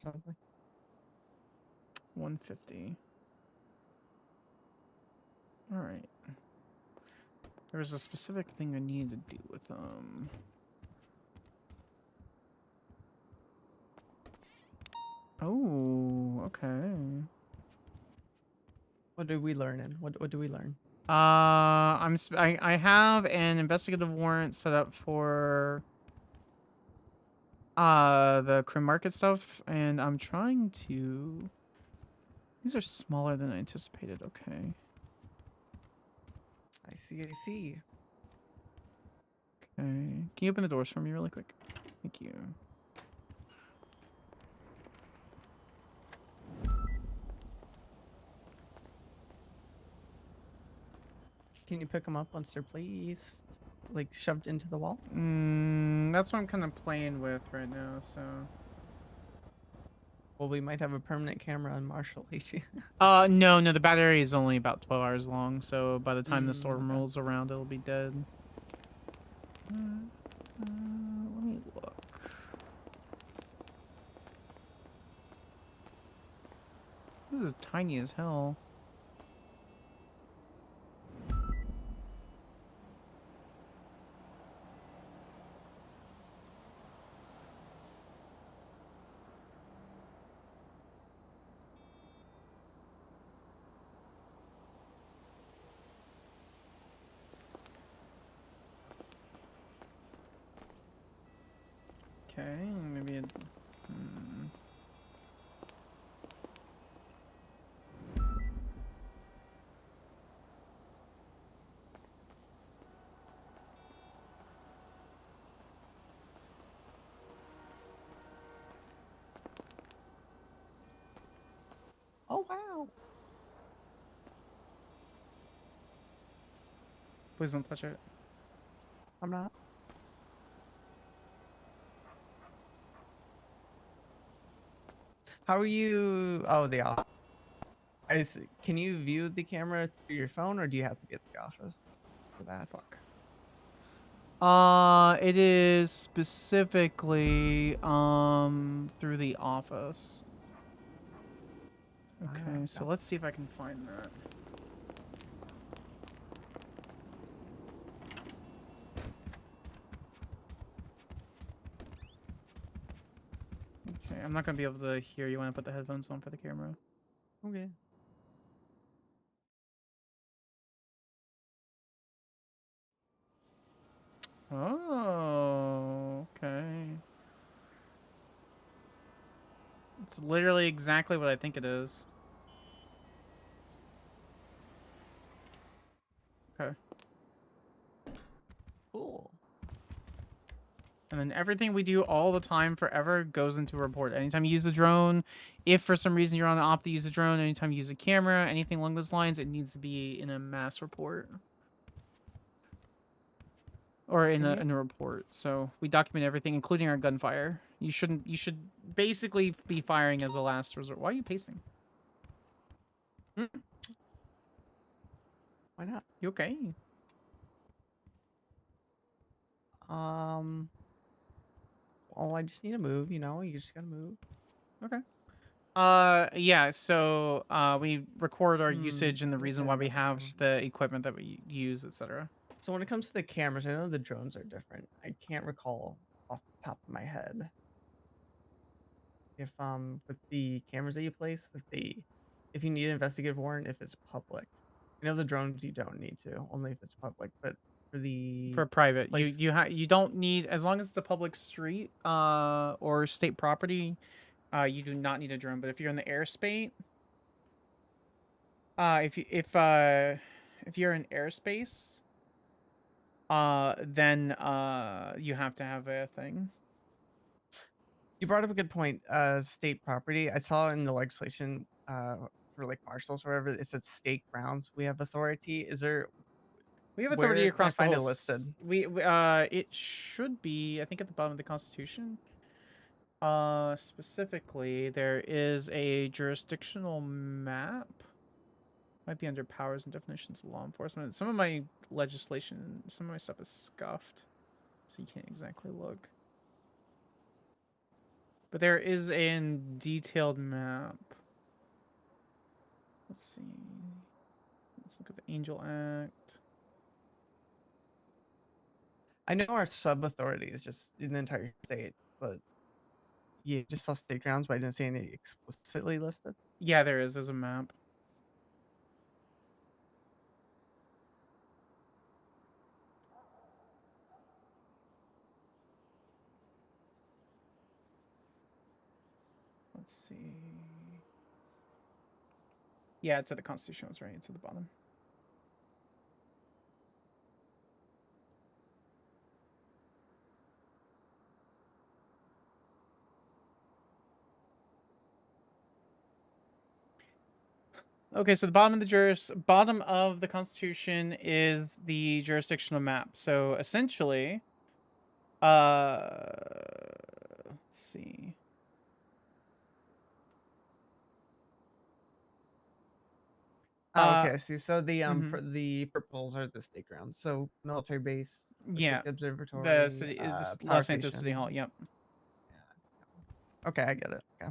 Something. 150. All right. There was a specific thing I needed to do with them. Oh, okay. What did we learn? What do we learn? I have an investigative warrant set up for the crim market stuff, and I'm trying to. These are smaller than I anticipated. Okay. I see. Okay. Can you open the doors for me really quick? Thank you. Can you pick them up once they're placed, shoved into the wall? That's what I'm kind of playing with right now. So. Well, we might have a permanent camera on Marshal HE. No, the battery is only about 12 hours long, so by the time the storm rolls around, it'll be dead. is tiny as hell. Okay, maybe it. Oh wow. Please don't touch it. I'm not. How are you? Oh, the office. Can you view the camera through your phone, or do you have to be at the office for that? Fuck. It is specifically through the office. Okay, so let's see if I can find that. Okay, I'm not gonna be able to hear you when I put the headphones on for the camera. Okay. Oh, okay. It's literally exactly what I think it is. Okay. Cool. And then everything we do all the time forever goes into a report. Anytime you use a drone, if for some reason you're on the opt to use a drone, anytime you use a camera, anything along those lines, it needs to be in a mass report. Or in a report. So we document everything, including our gunfire. You should basically be firing as a last resort. Why are you pacing? Why not? You okay? Well, I just need to move, you know, you just gotta move. Okay. Yeah, so we record our usage and the reason why we have the equipment that we use, etc. So when it comes to the cameras, I know the drones are different. I can't recall off the top of my head if with the cameras that you place, if you need an investigative warrant, if it's public. I know the drones you don't need to, only if it's public, but For private, place- you don't need, as long as it's a public street or state property, you do not need a drone. But if you're in the airspace, if you're in airspace, then you have to have a thing. You brought up a good point. State property. I saw in the legislation for like marshals or whatever, it said state grounds. We have authority. Is there? We have authority where can I across the find whole. it listed. It should be, I think, at the bottom of the Constitution. Specifically, there is a jurisdictional map. Might be under powers and definitions of law enforcement. Some of my legislation, some of my stuff is scuffed, so you can't exactly look. But there is a detailed map. Let's see. Let's look at the Angel Act. I know our sub authority is just in the entire state, but yeah, just saw state grounds, but I didn't see any explicitly listed. Yeah, there is. There's a map. Let's see. Yeah, it's at the Constitution. I was right. It's at the bottom. Okay, so the bottom of the Constitution is the jurisdictional map. So essentially, let's see. Okay, I see. So the the purples are the state grounds. So military base, looks Yeah, like the observatory, the city is power Los Santos City station. Hall. Yep. Okay, I get it. Yeah,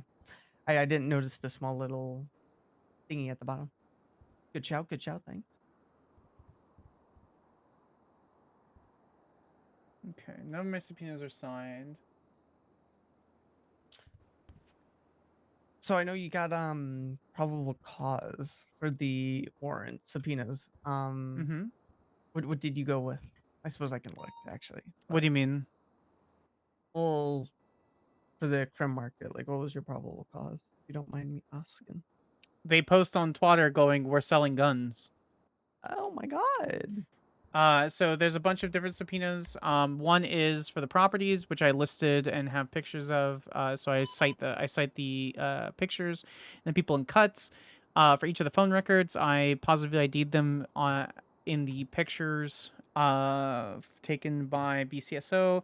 I didn't notice the small little thingy at the bottom. Good shout, thanks. Okay, none of my subpoenas are signed. So I know you got probable cause for the warrant subpoenas. What did you go with? I suppose I can look actually. What do you mean? Well, for the crime market, like what was your probable cause? If you don't mind me asking. They post on Twitter going, "We're selling guns." Oh my god. So there's a bunch of different subpoenas. One is for the properties, which I listed and have pictures of. So I cite the pictures and the people in cuts. For each of the phone records, I positively ID'd them in the pictures taken by BCSO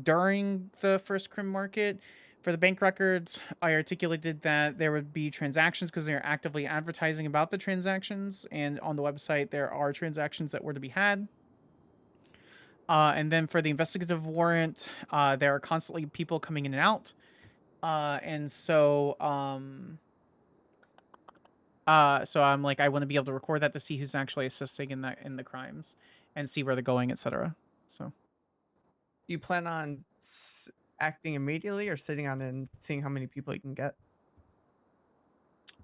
during the first crim market. For the bank records, I articulated that there would be transactions because they're actively advertising about the transactions, and on the website there are transactions that were to be had. And then for the investigative warrant, there are constantly people coming in and out, and so I'm like, I want to be able to record that to see who's actually assisting in the crimes, and see where they're going, etc. So, Do you plan on acting immediately or sitting on it and seeing how many people you can get?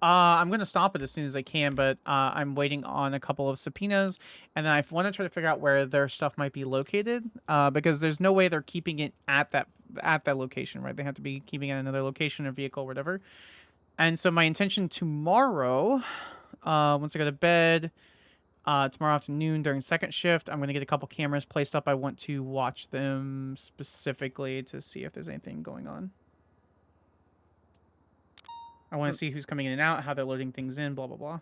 I'm going to stop it as soon as I can, but I'm waiting on a couple of subpoenas, and then I want to try to figure out where their stuff might be located, because there's no way they're keeping it at that location, right? They have to be keeping it at another location or vehicle or whatever. And so my intention tomorrow, once I go to bed, tomorrow afternoon during second shift, I'm going to get a couple cameras placed up. I want to watch them specifically to see if there's anything going on. I want to see who's coming in and out, how they're loading things in, blah, blah, blah.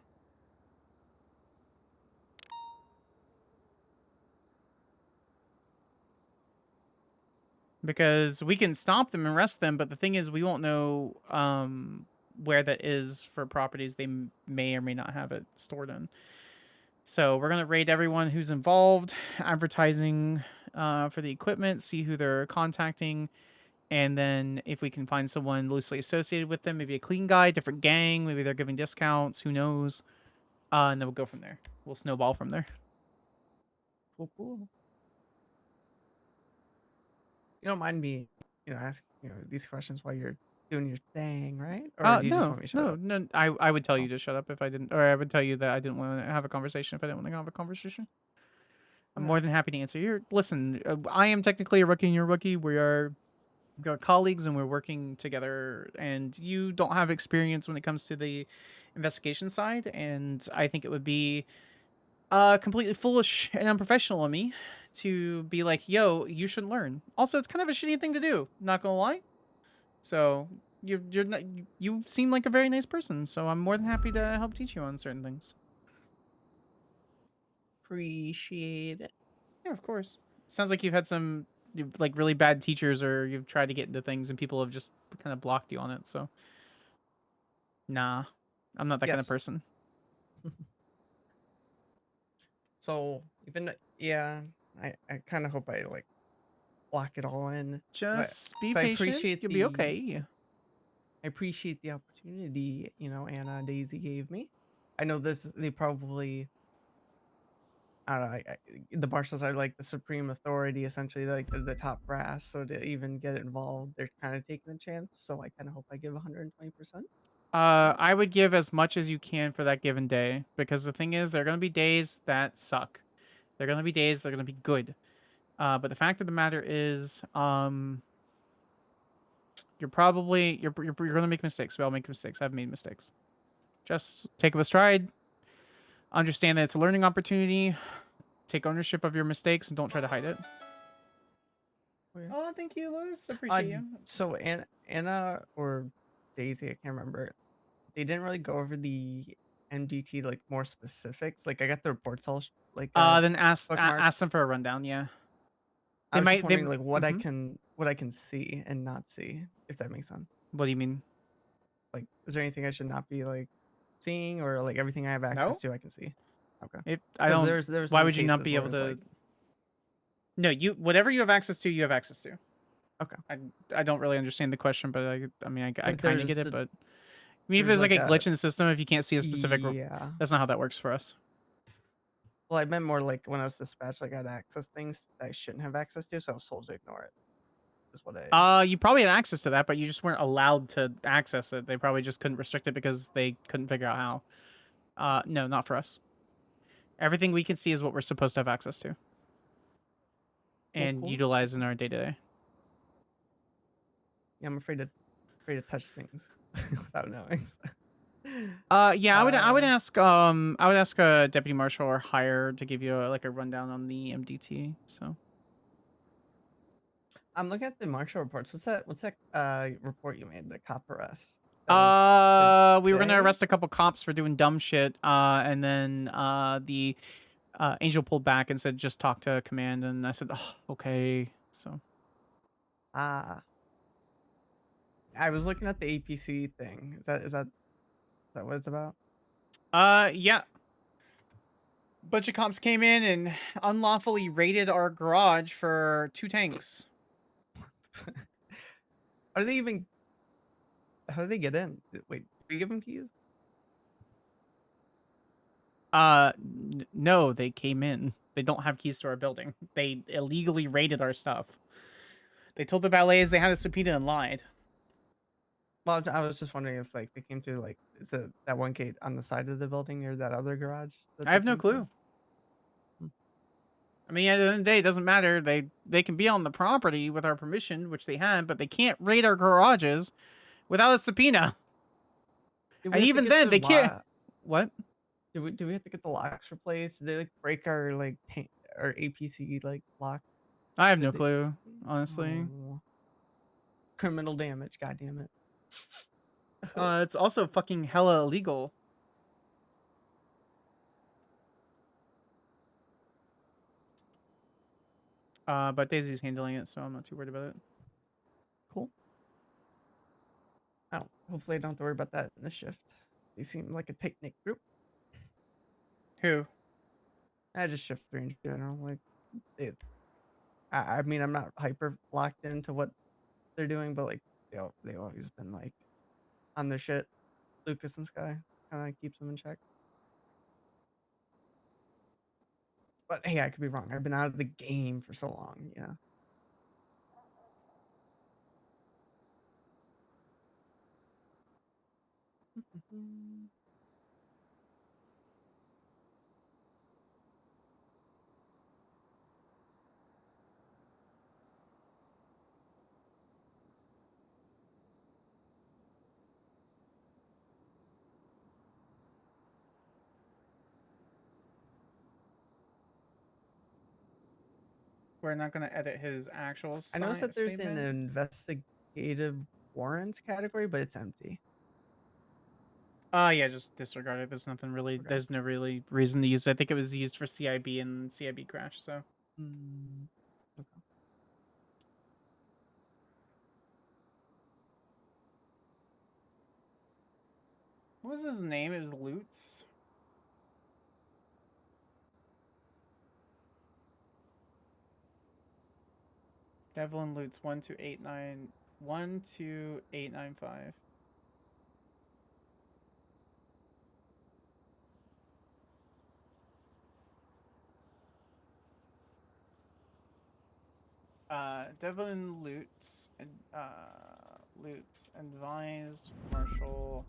Because we can stop them and arrest them, but the thing is we won't know where that is for properties they may or may not have it stored in. So we're going to raid everyone who's involved, advertising for the equipment, see who they're contacting, and then if we can find someone loosely associated with them, maybe a clean guy, different gang, maybe they're giving discounts, who knows, and then we'll go from there. We'll snowball from there. Cool. You don't mind me, asking these questions while you're doing your thing, right? Or do you just want me to shut up? No. I would tell you to shut up if I didn't, or I would tell you that I didn't want to have a conversation if I didn't want to have a conversation. I'm more than happy to answer. Listen, I am technically a rookie and you're a rookie. We're colleagues and we're working together, and you don't have experience when it comes to the investigation side, and I think it would be completely foolish and unprofessional of me to be like, yo, you should learn. Also, it's kind of a shitty thing to do, not gonna lie. So you're not, you seem like a very nice person, so I'm more than happy to help teach you on certain things. Appreciate it. Yeah, of course. Sounds like you've had some like really bad teachers, or you've tried to get into things and people have just kind of blocked you on it. So nah, I'm not that kind of person. So even I kind of hope I like lock it all in. Just be I patient. appreciate You'll be okay. I appreciate the opportunity, Anna Daisy gave me. I know they probably, I don't know, the marshals are like the supreme authority, essentially, like the top brass. So to even get involved, they're kind of taking a chance. So I kind of hope I give 120%. I would give as much as you can for that given day, because the thing is, there are going to be days that suck. There are going to be days that are going to be good. But the fact of the matter is, you're going to make mistakes. We all make mistakes. I've made mistakes. Just take it with stride. Understand that it's a learning opportunity. Take ownership of your mistakes and don't try to hide it. Oh, thank you, Lewis. Appreciate you. So Anna or Daisy, I can't remember. They didn't really go over the MDT like more specifics. Like I got the reports all then ask them for a rundown. Yeah. I was just wondering like what I can see and not see, if that makes sense. What do you mean? Like, is there anything I should not be like seeing, or like everything I have access to I can see? Okay. If I don't, there's why some would you not cases be where able it's to? like- No, whatever you have access to, you have access to. Okay. I don't really understand the question, but I mean I kind of get it, but I mean, if there's there's like like a glitch in the system, if you can't see a specific, Yeah. that's not how that works for us. Well, I meant more like when I was dispatched, like I had access things that I shouldn't have access to, so I was told to ignore it. Is what I. You probably had access to that, but you just weren't allowed to access it. They probably just couldn't restrict it because they couldn't figure out how. No, not for us. Everything we can see is what we're supposed to have access to and cool. utilize in our day-to-day. Yeah, I'm afraid to touch things without knowing. Yeah, I would ask Deputy Marshal or higher to give you like a rundown on the MDT. So I'm looking at the Marshal reports. What's that report you made? The cop arrest. That was we were gonna today? arrest a couple cops for doing dumb shit. And then the Angel pulled back and said just talk to command, and I said oh, okay. So I was looking at the APC thing. Is that what it's about? Yeah. Bunch of cops came in and unlawfully raided our garage for 2 tanks. How do they get in? Wait, do we give them keys? No, they came in. They don't have keys to our building. They illegally raided our stuff. They told the valets they had a subpoena and lied. Well, I was just wondering if like they came through like is that one gate on the side of the building or that other garage? I have no clue. I mean, at the end of the day, it doesn't matter. They can be on the property with our permission, which they had, but they can't raid our garages without a subpoena. And even then, they can't. What? Do we have to get the locks replaced? Did they like break our like our APC like lock? I have no clue, honestly. Oh. Criminal damage. God damn it. It's also fucking hella illegal. But Daisy's handling it, so I'm not too worried about it. Cool. Oh, hopefully I don't have to worry about that in this shift. They seem like a tight-knit group. Who? I just shift 3 in general. Like, I mean, I'm not hyper locked into what they're doing, but like, they've always been like on their shit. Lucas and Sky kind of keeps them in check. But hey, I could be wrong. I've been out of the game for so long, you know. We're not gonna edit his actual. I noticed that there's an investigative warrants category, but it's empty. Yeah, just disregard it. There's nothing really. Okay. There's no really reason to use it. I think it was used for CIB and CIB crash. So. Okay. What was his name? It was Lutz. Devlin Lutz 12895. Devlin Lutz and Lutz advised Marshal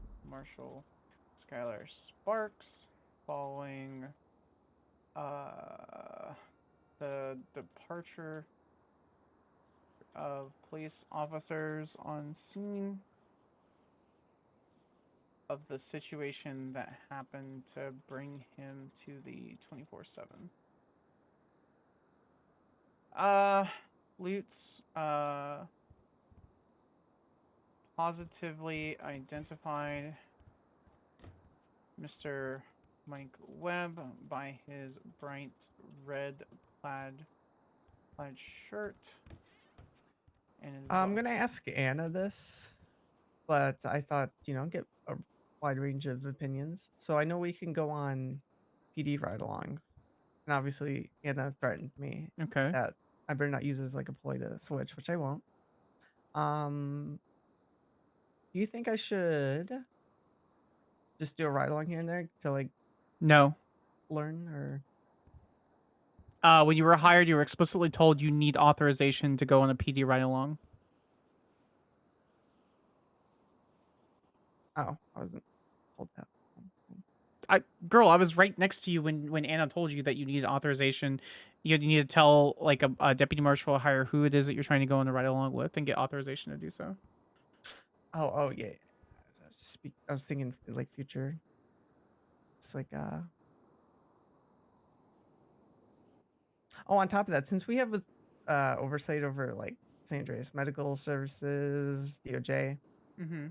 Skyler Sparks following the departure of police officers on scene of the situation that happened to bring him to the 24/7. Lutz positively identified Mr. Mike Webb by his bright red plaid shirt. And I'm gonna ask Anna this, but I thought get a wide range of opinions. So I know we can go on PD ride-alongs, and obviously Anna threatened me that I better not use it as like a ploy to switch, which I won't. Do you think I should just do a ride along here and there to like No. learn or? When you were hired, you were explicitly told you need authorization to go on a PD ride along. Oh, I wasn't told that. Girl, I was right next to you when Anna told you that you needed authorization. You need to tell like a deputy marshal or hire who it is that you're trying to go on the ride along with and get authorization to do so. Oh yeah. I was thinking like future. It's like Oh, on top of that, since we have oversight over like San Andreas Medical Services, DOJ, Mm-hmm.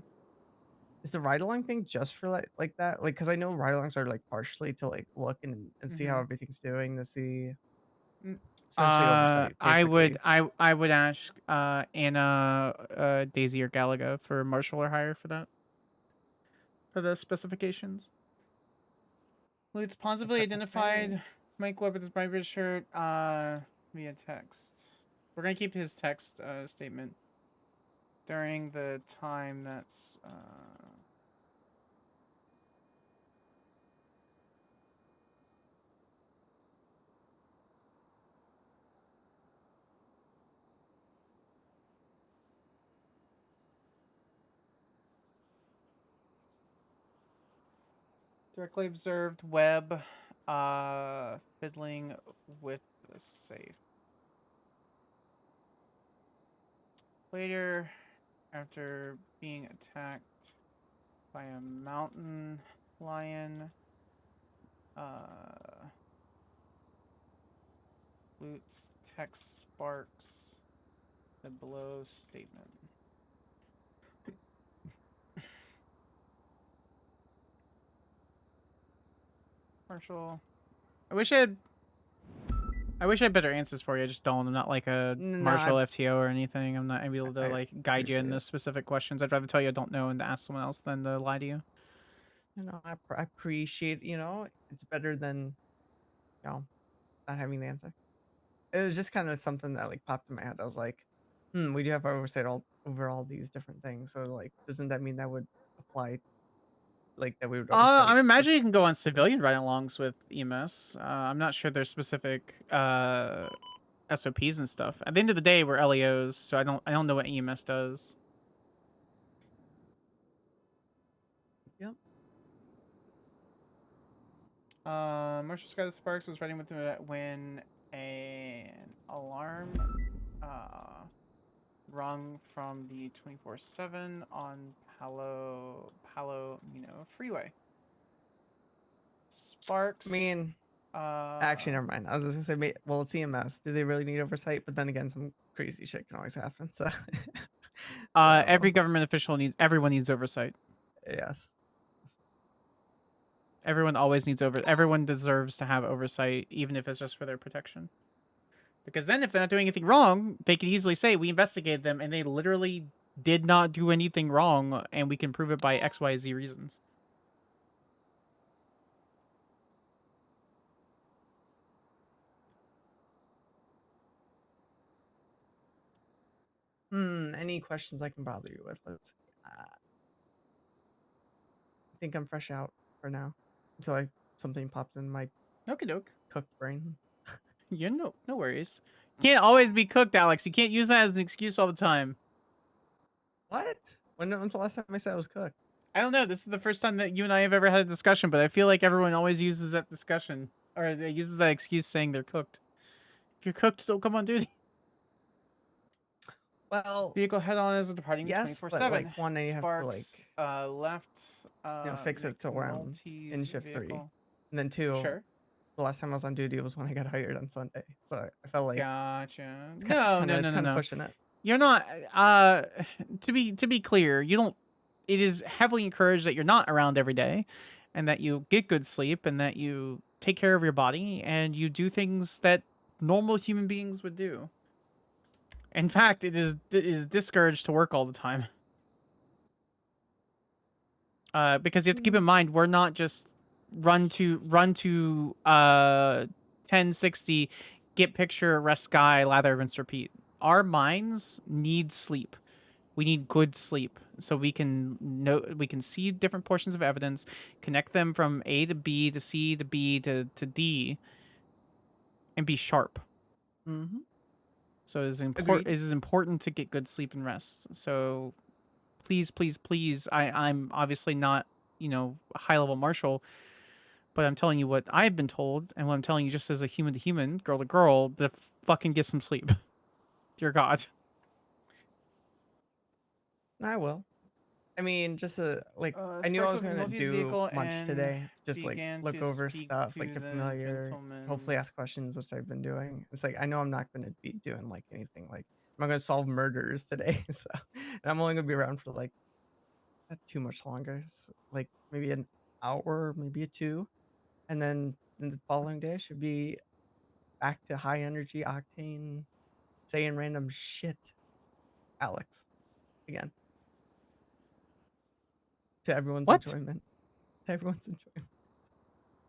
is the ride along thing just for like that? Like, because I know ride alongs are like partially to like look and see how Mhm. everything's doing to see essentially oversight. I Basically. would ask Anna, Daisy, or Galaga for Marshal or hire for that. For the specifications. Leads positively identified Mike Webb with his bright red shirt via text. We're gonna keep his text statement during the time that's directly observed Webb fiddling with the safe. Later, after being attacked by a mountain lion, Lutz text Sparks the below statement. Marshal, I wish I had better answers for you. I just don't. I'm not like a Marshal FTO or anything. I'm not able to like guide you in the specific questions. I'd rather tell you I don't know and to ask someone else than to lie to you. You know, I appreciate. You know, it's better than, you know, not having the answer. It was just kind of something that like popped in my head. I was like, we do have oversight over all these different things. So like, doesn't that mean that would apply? Like that we would oversight? I'm imagining you can go on civilian ride-alongs with EMS. I'm not sure there's specific SOPs and stuff. At the end of the day, we're LEOs, so I don't know what EMS does. Yep. Marshal Skyler Sparks was riding with him when an alarm rung from the 24/7 on Palo Mino Freeway. Sparks. I mean, actually, never mind. I was just gonna say, well, it's EMS. Do they really need oversight? But then again, some crazy shit can always happen. So, every government official everyone needs oversight. Yes. Everyone always needs everyone deserves to have oversight, even if it's just for their protection. Because then if they're not doing anything wrong, they can easily say, we investigated them and they literally did not do anything wrong and we can prove it by XYZ reasons. Any questions I can bother you with? Let's see. I think I'm fresh out for now until something pops in my Okie-doke. cooked brain. Yeah, no worries. You can't always be cooked, Alex. You can't use that as an excuse all the time. What? When's the last time I said I was cooked? I don't know. This is the first time that you and I have ever had a discussion, but I feel like everyone always uses that discussion, or they uses that excuse saying they're cooked. If you're cooked, don't come on duty. Well, vehicle head-on is departing 24/7. But like one day you have to like left. fix it to where I'm in shift 3, vehicle. and then 2. Sure. The last time I was on duty was when I got hired on Sunday, so I felt like Gotcha. It's No. pushing it. You're not. To be clear, you don't. It is heavily encouraged that you're not around every day, and that you get good sleep, and that you take care of your body, and you do things that normal human beings would do. In fact, it is discouraged to work all the time. Because you have to keep in mind, we're not just run to 1060, get picture, rest sky, lather, rinse, repeat. Our minds need sleep. We need good sleep so we can see different portions of evidence, connect them from A to B to C to B to D, and be sharp. Mm-hmm. So it Agreed. is important to get good sleep and rest. So please, please, please, I'm obviously not, a high-level marshal, but I'm telling you what I've been told, and what I'm telling you just as a human to human, girl to girl, to fucking get some sleep. Dear God. I will. I mean, just like I knew I Sparks was of gonna Multi's do vehicle much and today. Just like began look to over speak stuff, to like get the familiar, hopefully gentleman. ask questions, which I've been doing. It's like I know I'm not gonna be doing like anything like I'm not gonna solve murders today, so and I'm only gonna be around for like not too much longer, so, like maybe an hour, maybe a 2, and then the following day I should be back to high energy octane, saying random shit, Alex, again. To everyone's What? enjoyment. To everyone's enjoyment.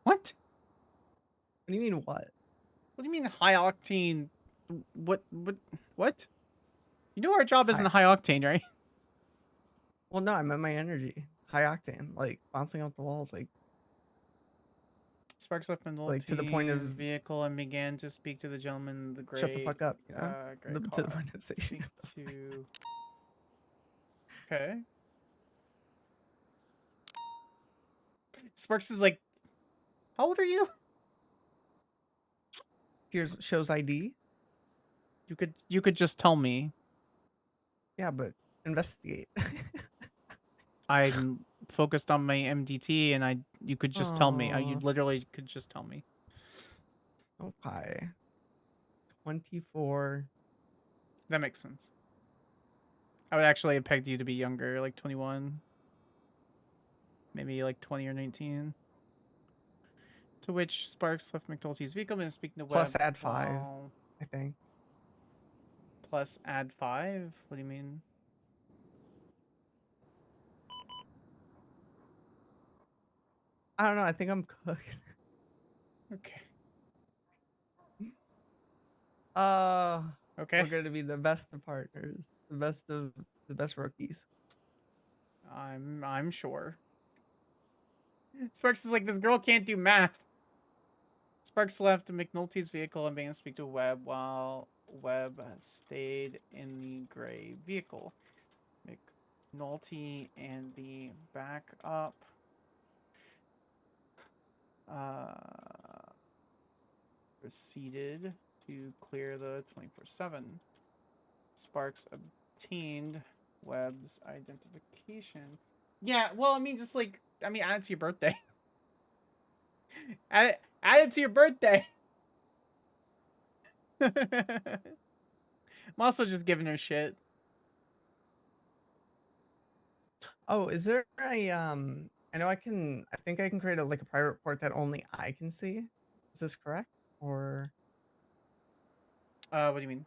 What? What do you mean, what? What do you mean high octane? What? You know our job isn't high octane, right? Well, no, I meant my energy. High octane. Like, bouncing off the walls, like... Sparks up and Like, to the point of... vehicle and began to speak to the gentleman in the gray. Shut the fuck up, you know? Gray To car. the point of saying... Speak to... Okay. Sparks is like, how old are you? Here's shows ID. You could just tell me. Yeah, but investigate. I'm focused on my MDT, and you could just tell me. You Aw. literally could just tell me. Okay. 24. That makes sense. I would actually have pegged you to be younger, like 21. Maybe like 20 or 19. To which Sparks left McNulty's vehicle and speaking to Plus Webb. add 5, while- I think. Plus add 5? What do you mean? I don't know. I think I'm cooked. Okay. We're gonna be the best of partners. The best rookies. I'm sure. Sparks is like, this girl can't do math. Sparks left McNulty's vehicle and began to speak to Webb while Webb stayed in the gray vehicle. McNulty and the backup proceeded to clear the 24/7. Sparks obtained Webb's identification. Yeah, well, I mean, just like, add it to your birthday. add it to your birthday. I'm also just giving her shit. Oh, is there a I know I think I can create like a private report that only I can see. Is this correct? Or what do you mean?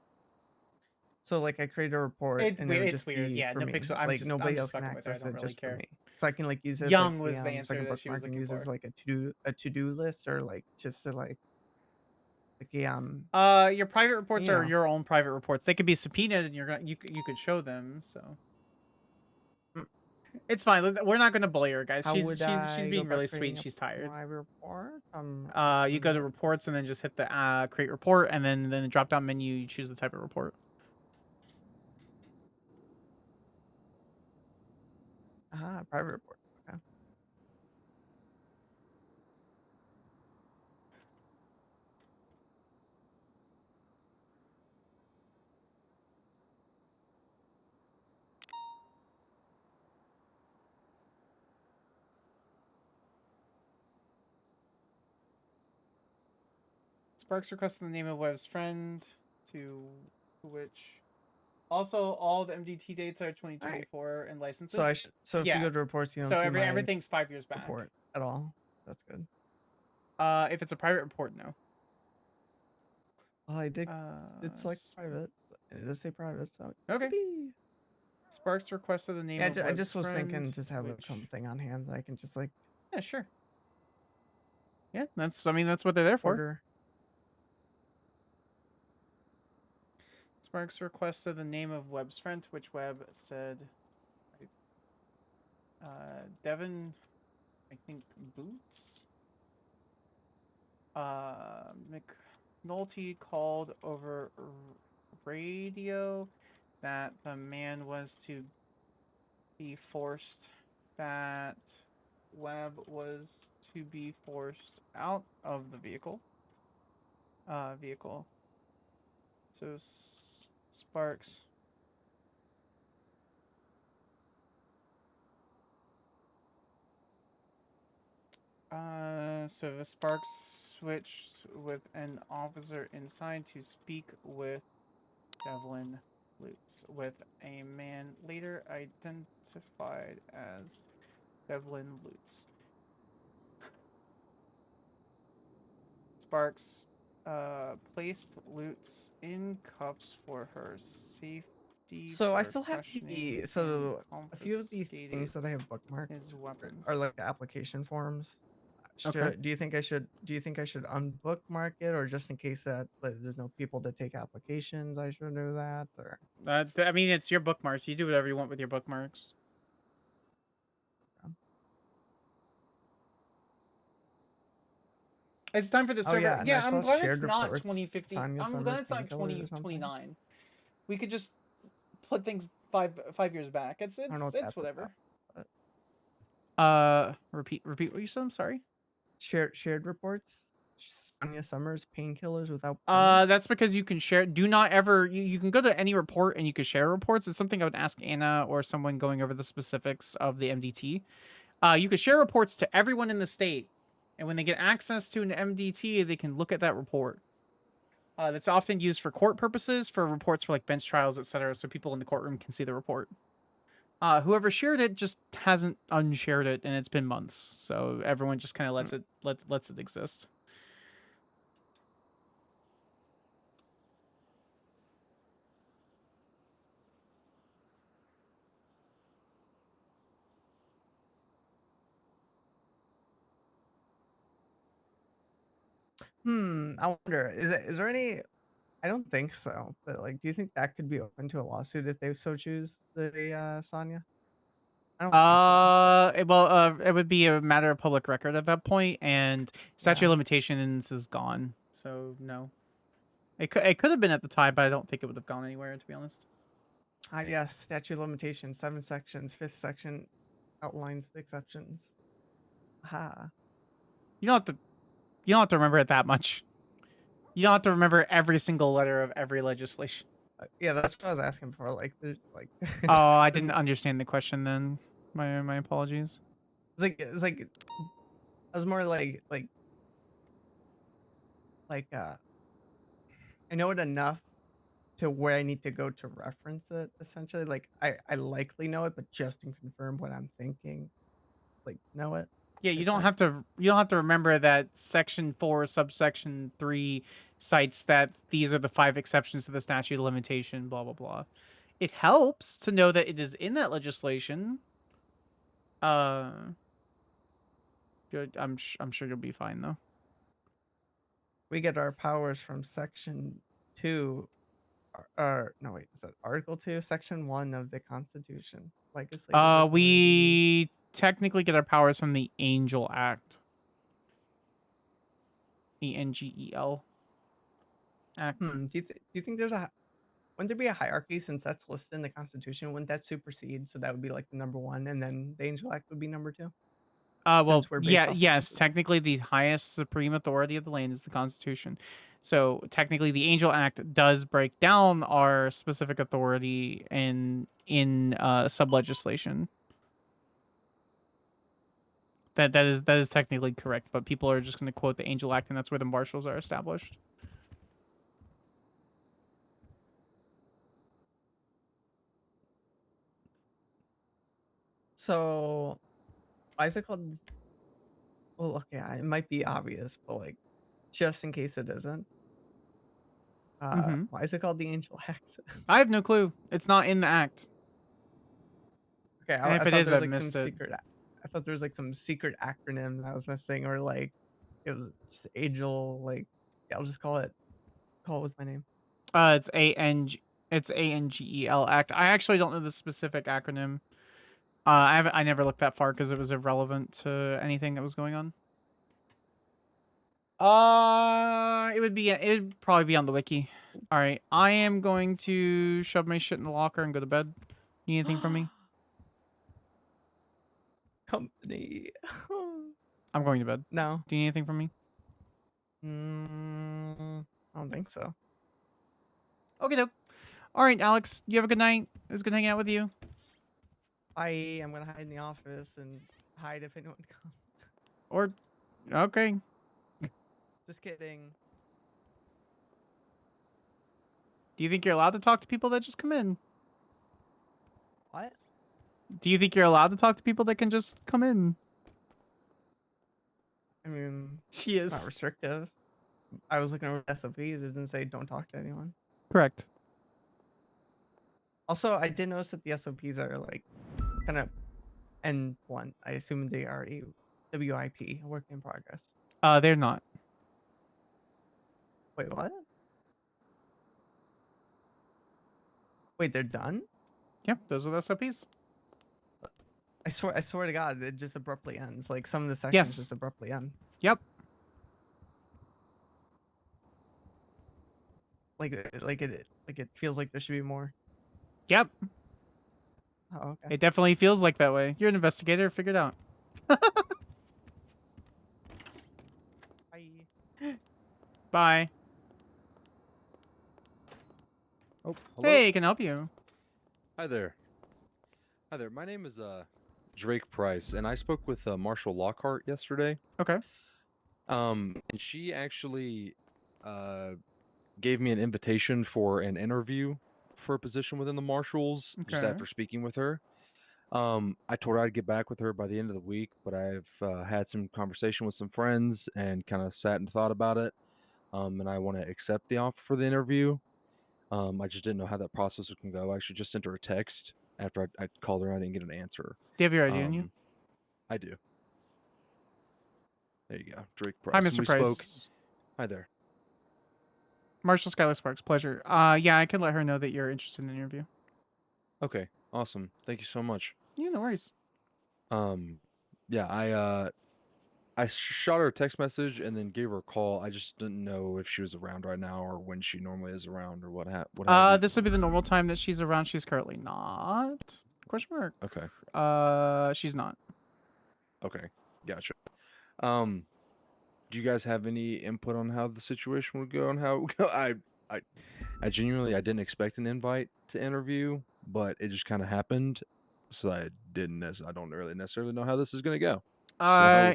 So like I create a report and it would It's just weird. be Yeah, for me. NoPixel. I'm Like just nobody else can fucking with her. I access don't it really just care. for me. So I can like use it as Young like was the so I answer can that she was bookmark and looking use it as for. like a to-do list or like just to like your private reports you are know. your own private reports. They could be subpoenaed and you could show them, so it's fine. We're not gonna bully her, guys. How She's would I she's go being about really sweet creating and she's tired. my report? You go to reports and then just hit the create report, and then the drop down menu you choose the type of report. Private report. Okay. Sparks requesting the name of Webb's friend, to which also all the MDT dates are 2024 and licenses. So if you go to reports, you don't so see my everything's 5 years back. report at all. That's good. If it's a private report, no. Well, I did. It's like private. It does say private, so okay. Sparks requested the name. Yeah, of I just was friend, thinking, just have something on hand that I can just like. Yeah, sure. Yeah, that's what they're there for. Order. Sparks requested the name of Webb's friend, which Webb said, Devin, I think, Boots. McNulty called over radio that the man was to be forced, that Webb was to be forced out of the vehicle. So Sparks. So the Sparks switched with an officer inside to speak with Devlin Lutz, with a man later identified as Devlin Lutz. Sparks placed Lutz in cuffs for her safety. So I for still have questioning the so and a few of the things confiscated that I have bookmarked his weapons. are like application forms. Okay. Do you think I should unbookmark it, or just in case that like, there's no people to take applications, I should do that, or I mean, it's your bookmarks. You do whatever you want with your bookmarks. It's time for the server. yeah, and I I'm saw glad shared it's not reports, 2050. Sonya I'm Summers glad it's not painkillers or something. 2029. We could just put things five years back. It's I don't know what that's whatever. Repeat what you said. I'm sorry. Shared reports. Sonya Summers painkillers without. That's because you can share. Do not ever. You can go to any report and you can share reports. It's something I would ask Anna or someone going over the specifics of the MDT. You can share reports to everyone in the state, and when they get access to an MDT, they can look at that report. That's often used for court purposes, for reports for like bench trials, etc., so people in the courtroom can see the report. Whoever shared it just hasn't unshared it, and it's been months, so everyone just kind of lets it exist. I wonder, is there any? I don't think so, but like, do you think that could be open to a lawsuit if they so choose, the Sonya? I don't think so. It would be a matter of public record at that point, and statute of limitations is gone. So no, it could have been at the time, but I don't think it would have gone anywhere, to be honest. Yes, statute of limitations, 7 sections, 5th section outlines the exceptions. Ha. You don't have to remember it that much. You don't have to remember every single letter of every legislation. Yeah, that's what I was asking for. Like, there's like. Oh, I didn't understand the question then. My apologies. It's like I was more like I know it enough to where I need to go to reference it. Essentially, like I likely know it, but just to confirm what I'm thinking, like know it. Yeah, you don't have to remember that section 4 subsection 3 cites that these are the 5 exceptions to the statute of limitation, blah blah blah. It helps to know that it is in that legislation. Good. I'm sure you'll be fine though. We get our powers from section 2 or no wait, is that article 2, section 1 of the Constitution. We technically get our powers from the Angel Act. The Angel Act. Do you think there's wouldn't there be a hierarchy, since that's listed in the Constitution? Wouldn't that supersede? So that would be like the number 1, and then the Angel Act would be number 2. Well, we're based off yes. Technically, the highest supreme authority of the land is the Constitution. So technically, the Angel Act does break down our specific authority in sub legislation. That is technically correct, but people are just going to quote the Angel Act, and that's where the marshals are established. So, why is it called? Well, okay, it might be obvious, but like, just in case it isn't, why is it called the Angel Act? I have no clue. It's not in the act. Okay, And if it is, I've missed it. I thought there was like some secret acronym that I was missing, or like it was just Angel. Like, yeah, I'll just call it with my name. It's It's ANGEL Act. I actually don't know the specific acronym. I never looked that far because it was irrelevant to anything that was going on. It'd probably be on the wiki. All right, I am going to shove my shit in the locker and go to bed. Need anything from me? Company. I'm going to bed. No. Do you need anything from me? I don't think so. Okay, dope. All right, Alex, you have a good night. It was good hanging out with you. I am gonna hide in the office and hide if anyone comes. Or, okay. Just kidding. Do you think you're allowed to talk to people that just come in? What? Do you think you're allowed to talk to people that can just come in? I mean, She it's is. not restrictive. I was looking over SOPs. It didn't say don't talk to anyone. Correct. Also, I did notice that the SOPs are like kind of end blunt. I assume they are a WIP, a work in progress. They're not. Wait, what? Wait, they're done? Yep, those are the SOPs. I swear to God, it just abruptly ends. Like some of the sections Yes. just abruptly end. Yep. Like it feels like there should be more. Yep. Oh, okay. It definitely feels like that way. You're an investigator. Figure it out. Bye. Bye. Oh, hello. Hey, can I help you? Hi there. Hi there. My name is Drake Price, and I spoke with Marshal Lockhart yesterday. Okay. And she actually gave me an invitation for an interview for a position within the Marshals just Okay. after speaking with her. I told her I'd get back with her by the end of the week, but I've had some conversation with some friends and kind of sat and thought about it. And I want to accept the offer for the interview. I just didn't know how that process can go. I actually just sent her a text after I called her and I didn't get an answer. Do you have your ID on you? I do. There you go. Drake Price. Hi, And Mr. we Price. spoke. Hi there. Marshall Skyler Sparks, pleasure. Yeah, I can let her know that you're interested in the interview. Okay. Awesome. Thank you so much. Yeah, no worries. Yeah, I shot her a text message and then gave her a call. I just didn't know if she was around right now or when she normally is around or what have you. This would be the normal time that she's around. She's currently not. Question mark. Okay. She's not. Okay. Gotcha. Do you guys have any input on how the situation would go and how it would go? I genuinely I didn't expect an invite to interview, but it just kind of happened. So I don't really necessarily know how this is going to go.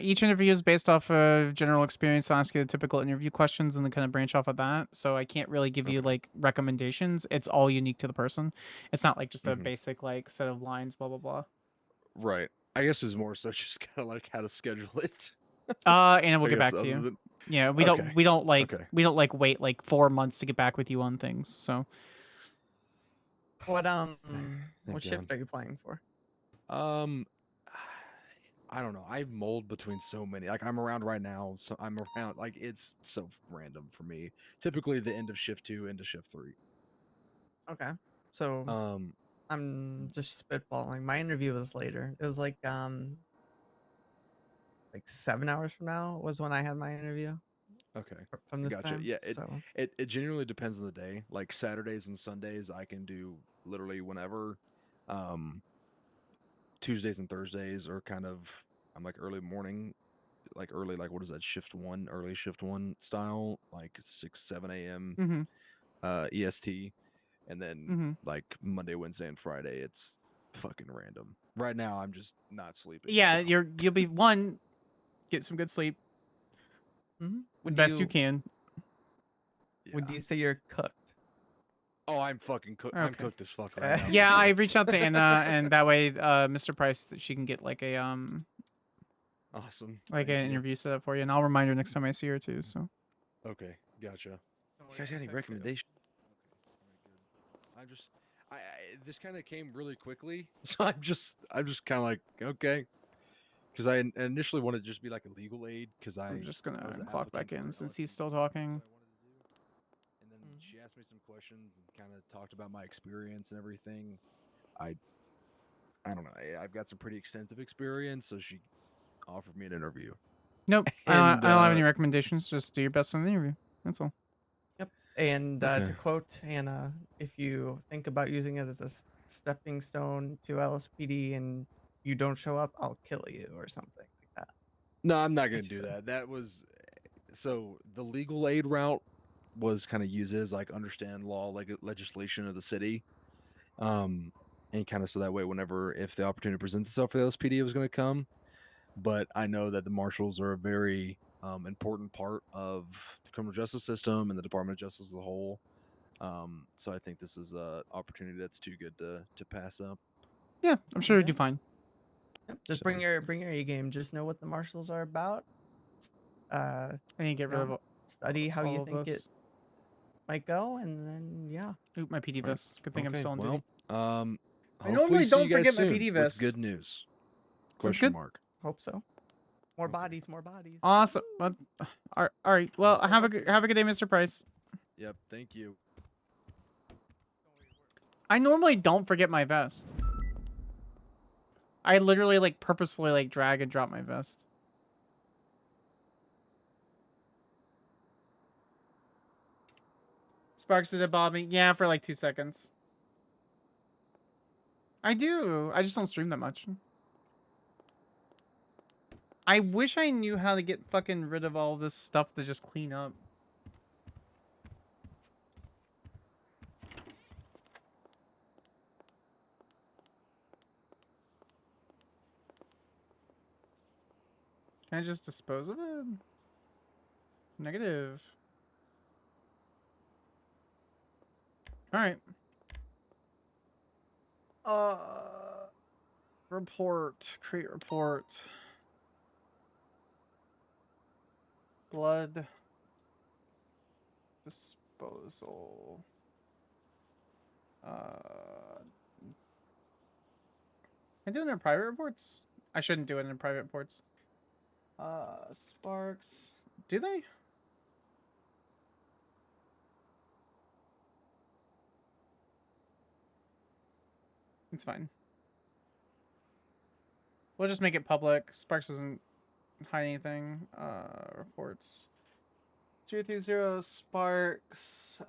Each interview is based off of general experience. I ask you the typical interview questions and then kind of branch off of that. So I can't really give you like recommendations. It's all unique to the person. It's not like just a basic like set of lines, blah blah blah. Right. I guess it's more so just kind of like how to schedule it. And we'll I get back guess to you. other than- Yeah, we Okay. don't like Okay. we don't like wait like 4 months to get back with you on things. So What Thank shift God. are you playing for? I don't know. I mold between so many. Like I'm around right now, so I'm around. Like it's so random for me. Typically, the end of shift 2, end of shift 3. Okay. So I'm just spitballing. My interview was later. It was like 7 hours from now was when I had my interview. Okay. From this Gotcha. time. Yeah. So It genuinely depends on the day. Like Saturdays and Sundays, I can do literally whenever. Tuesdays and Thursdays are kind of I'm like early morning, like early like what is that early shift 1 style, like 6-7 a.m. EST, and then like Monday, Wednesday, and Friday it's fucking random. Right now I'm just not sleeping. yeah, so- you'll be one, get some good sleep. Would Best you you- can. would you say you're cooked? Oh, I'm fucking cooked. I'm Okay. cooked as fuck right now. Yeah, I reached out to Anna, and that way, Mr. Price, she can get like a Awesome. like Thank an you. interview set up for you, and I'll remind her next time I see her too. So Okay, gotcha. You guys got any recommendations? I this kind of came really quickly, so I'm just kind of like okay, because I initially wanted to just be like a legal aid because I'm just gonna was an clock back applicant in for since he's still talking. And then she asked me some questions and kind of talked about my experience and everything. I don't know. I've got some pretty extensive experience, so she offered me an interview. Nope. I don't have any recommendations. Just do your best in the interview. That's all. Yep. And Okay. to quote Anna, if you think about using it as a stepping stone to LSPD and you don't show up, I'll kill you or something like that. No, I'm not going What to you do said. that. That was so the legal aid route was kind of used as like understand law, like legislation of the city, and kind of so that way, whenever if the opportunity presents itself for the LSPD, it was going to come. But I know that the marshals are a very important part of the criminal justice system and the Department of Justice as a whole. So I think this is an opportunity that's too good to pass up. Yeah, I'm sure you'll do fine. Yep. Just bring your A game. Just know what the marshals are about. I need to get rid of study how all you of think it this. might go, and then yeah. Oop, my PD vest. Good thing I'm Okay, still on well, duty. I hopefully normally see don't you guys forget my soon PD with vest. good news. Sounds Question good. mark. Hope so. More bodies, more bodies. Awesome. All right. Well, have a good day, Mr. Price. Yep. Thank you. I normally don't forget my vest. I literally like purposefully like drag and drop my vest. Sparks, did it bother me? Yeah, for like 2 seconds. I do. I just don't stream that much. I wish I knew how to get fucking rid of all this stuff to just clean up. Can I just dispose of it? Negative. Alright. Report. Create report. Blood. Disposal. Can I do it in private reports? I shouldn't do it in private reports. Sparks. Do they? It's fine. We'll just make it public. Sparks doesn't hide anything. Reports. 030 Sparks.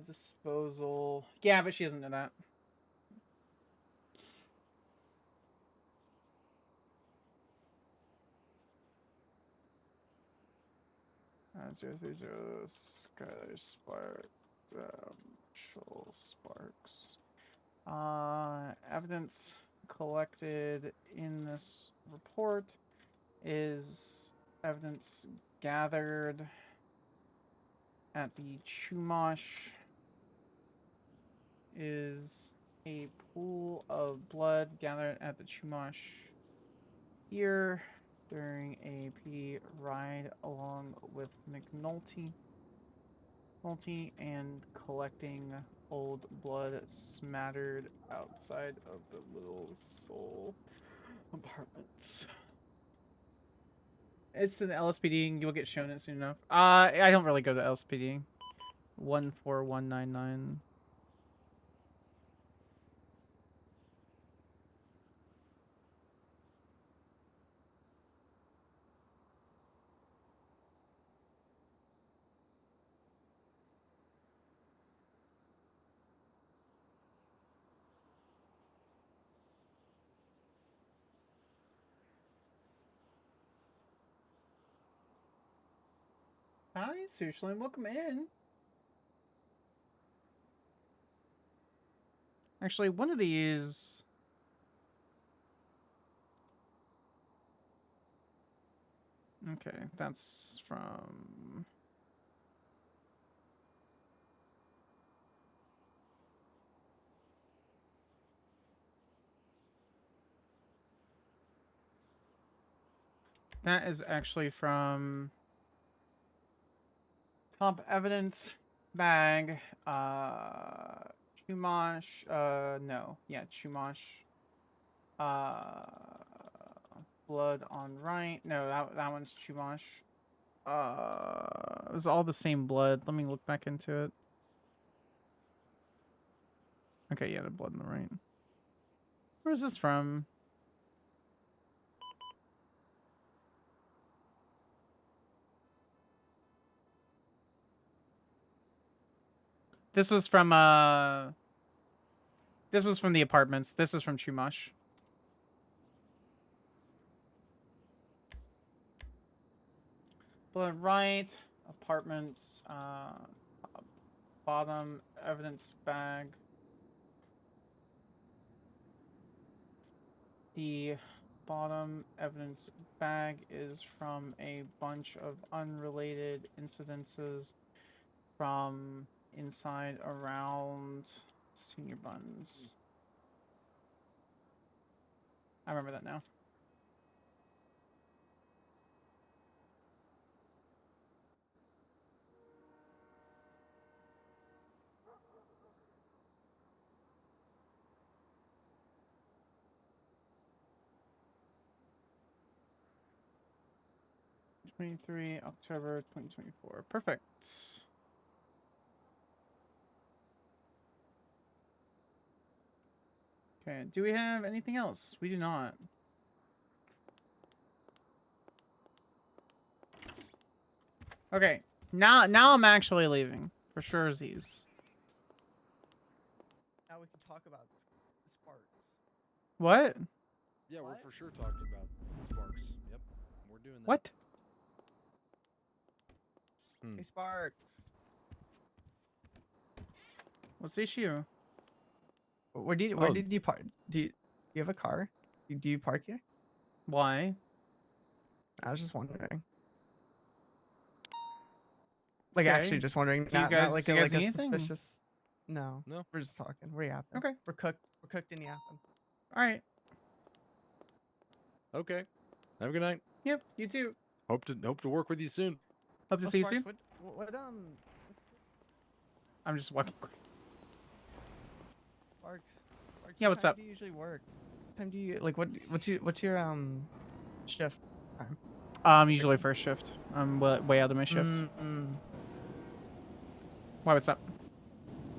Disposal. Yeah, but she doesn't know that. Uh, 030 Skyler Sparks. Marshal Sparks. Evidence collected in this report is evidence gathered at the Chumash is a pool of blood gathered at the Chumash here during a PD ride along with McNulty and collecting old blood smattered outside of the Little Soul apartments. It's an LSPD and you'll get shown it soon enough. I don't really go to LSPD. 14199. Hi, Sushlin. Welcome in. Actually, one of these... Okay, that's from... That is actually from... Top evidence bag. Chumash. No. Yeah, Chumash. Blood on right. No, that one's Chumash. It was all the same blood. Let me look back into it. Okay, yeah, the blood in the right. Where's this from? This was from this was from the apartments. This is from Chumash. Blood right, apartments, bottom evidence bag. The bottom evidence bag is from a bunch of unrelated incidences from inside around Senior Buns. I remember that now. October 2024. Perfect. Okay, do we have anything else? We do not. Okay, now I'm actually leaving for surezies. Now we can talk about Sparks. What? Yeah, we're for sure talking about Sparks. Yep, we're doing that. What? Hey, Sparks. What's the issue? Where did you park? Do you have a car? Do you park here? Why? I was just wondering. Like, Okay. actually, just wondering. Do you Not guys- like do a, you like guys a need anything? suspicious. No, no, we're just talking. We're yapping. Okay. We're cooked. We're cooked in yapping. All right. Okay. Have a good night. Yep. You too. Hope to work with you soon. Hope to see you Sparks, soon. What I'm just walking. Sparks. Yeah, what's what time up? Do you usually work? What time do you like? What's your shift time? Usually first shift. I'm way out of my shift. Why? What's up?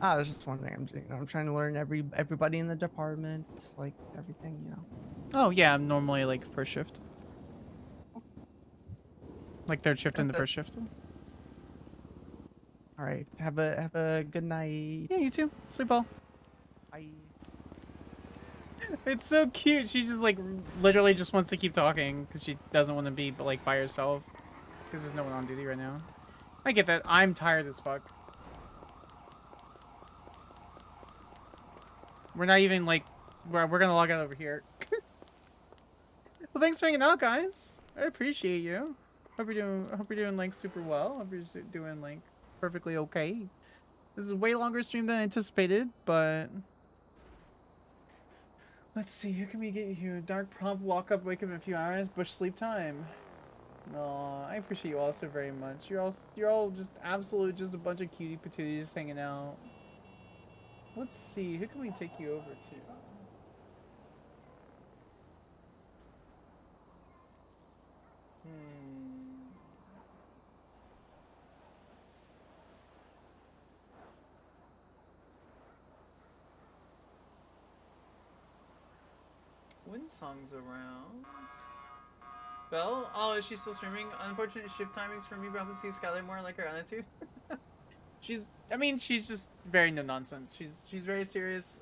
I was just wondering. I'm trying to learn everybody in the department, like everything, you know. Oh yeah, I'm normally like first shift. Like third shift in the first shift. All right. Have a good night. Yeah, you too. Sleep well. Bye. It's so cute. She just like literally just wants to keep talking because she doesn't want to be like by herself because there's no one on duty right now. I get that. I'm tired as fuck. We're not even like we're gonna log out over here. Well, thanks for hanging out, guys. I appreciate you. Hope you're doing like super well. Hope you're doing like perfectly okay. This is a way longer stream than I anticipated, but let's see. Who can we get here? Dark prompt, walk up, wake up in a few hours, bush sleep time. Aw, I appreciate you all so very much. You're all just just a bunch of cutie patooties just hanging out. Let's see. Who can we take you over to? Windsong's around. Belle? Oh, is she still streaming? Unfortunate shift timings for me, but I hope to see Skyler more like her attitude. she's just very no nonsense. She's very serious.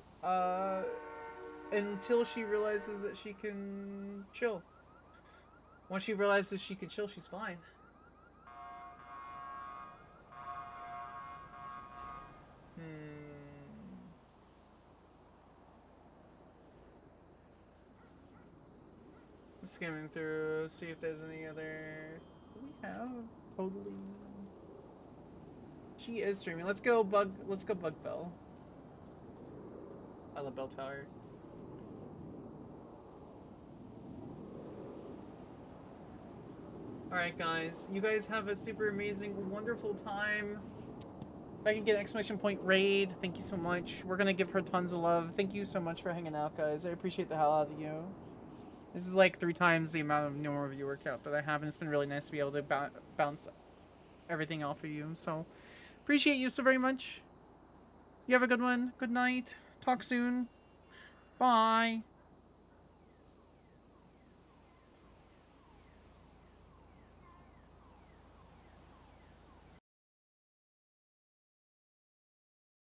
Until she realizes that she can chill. Once she realizes she can chill, she's fine. Skimming through, see if there's any other. Do we have totally? She is streaming. Let's go bug Bell. I love Bell Tower. Alright guys, you guys have a super amazing, wonderful time. If I can get an exclamation point raid, thank you so much. We're gonna give her tons of love. Thank you so much for hanging out, guys. I appreciate the hell out of you. This is like 3 times the amount of normal viewer count that I have, and it's been really nice to be able to bounce everything off of you. So, appreciate you so very much. You have a good one. Good night. Talk soon. Bye.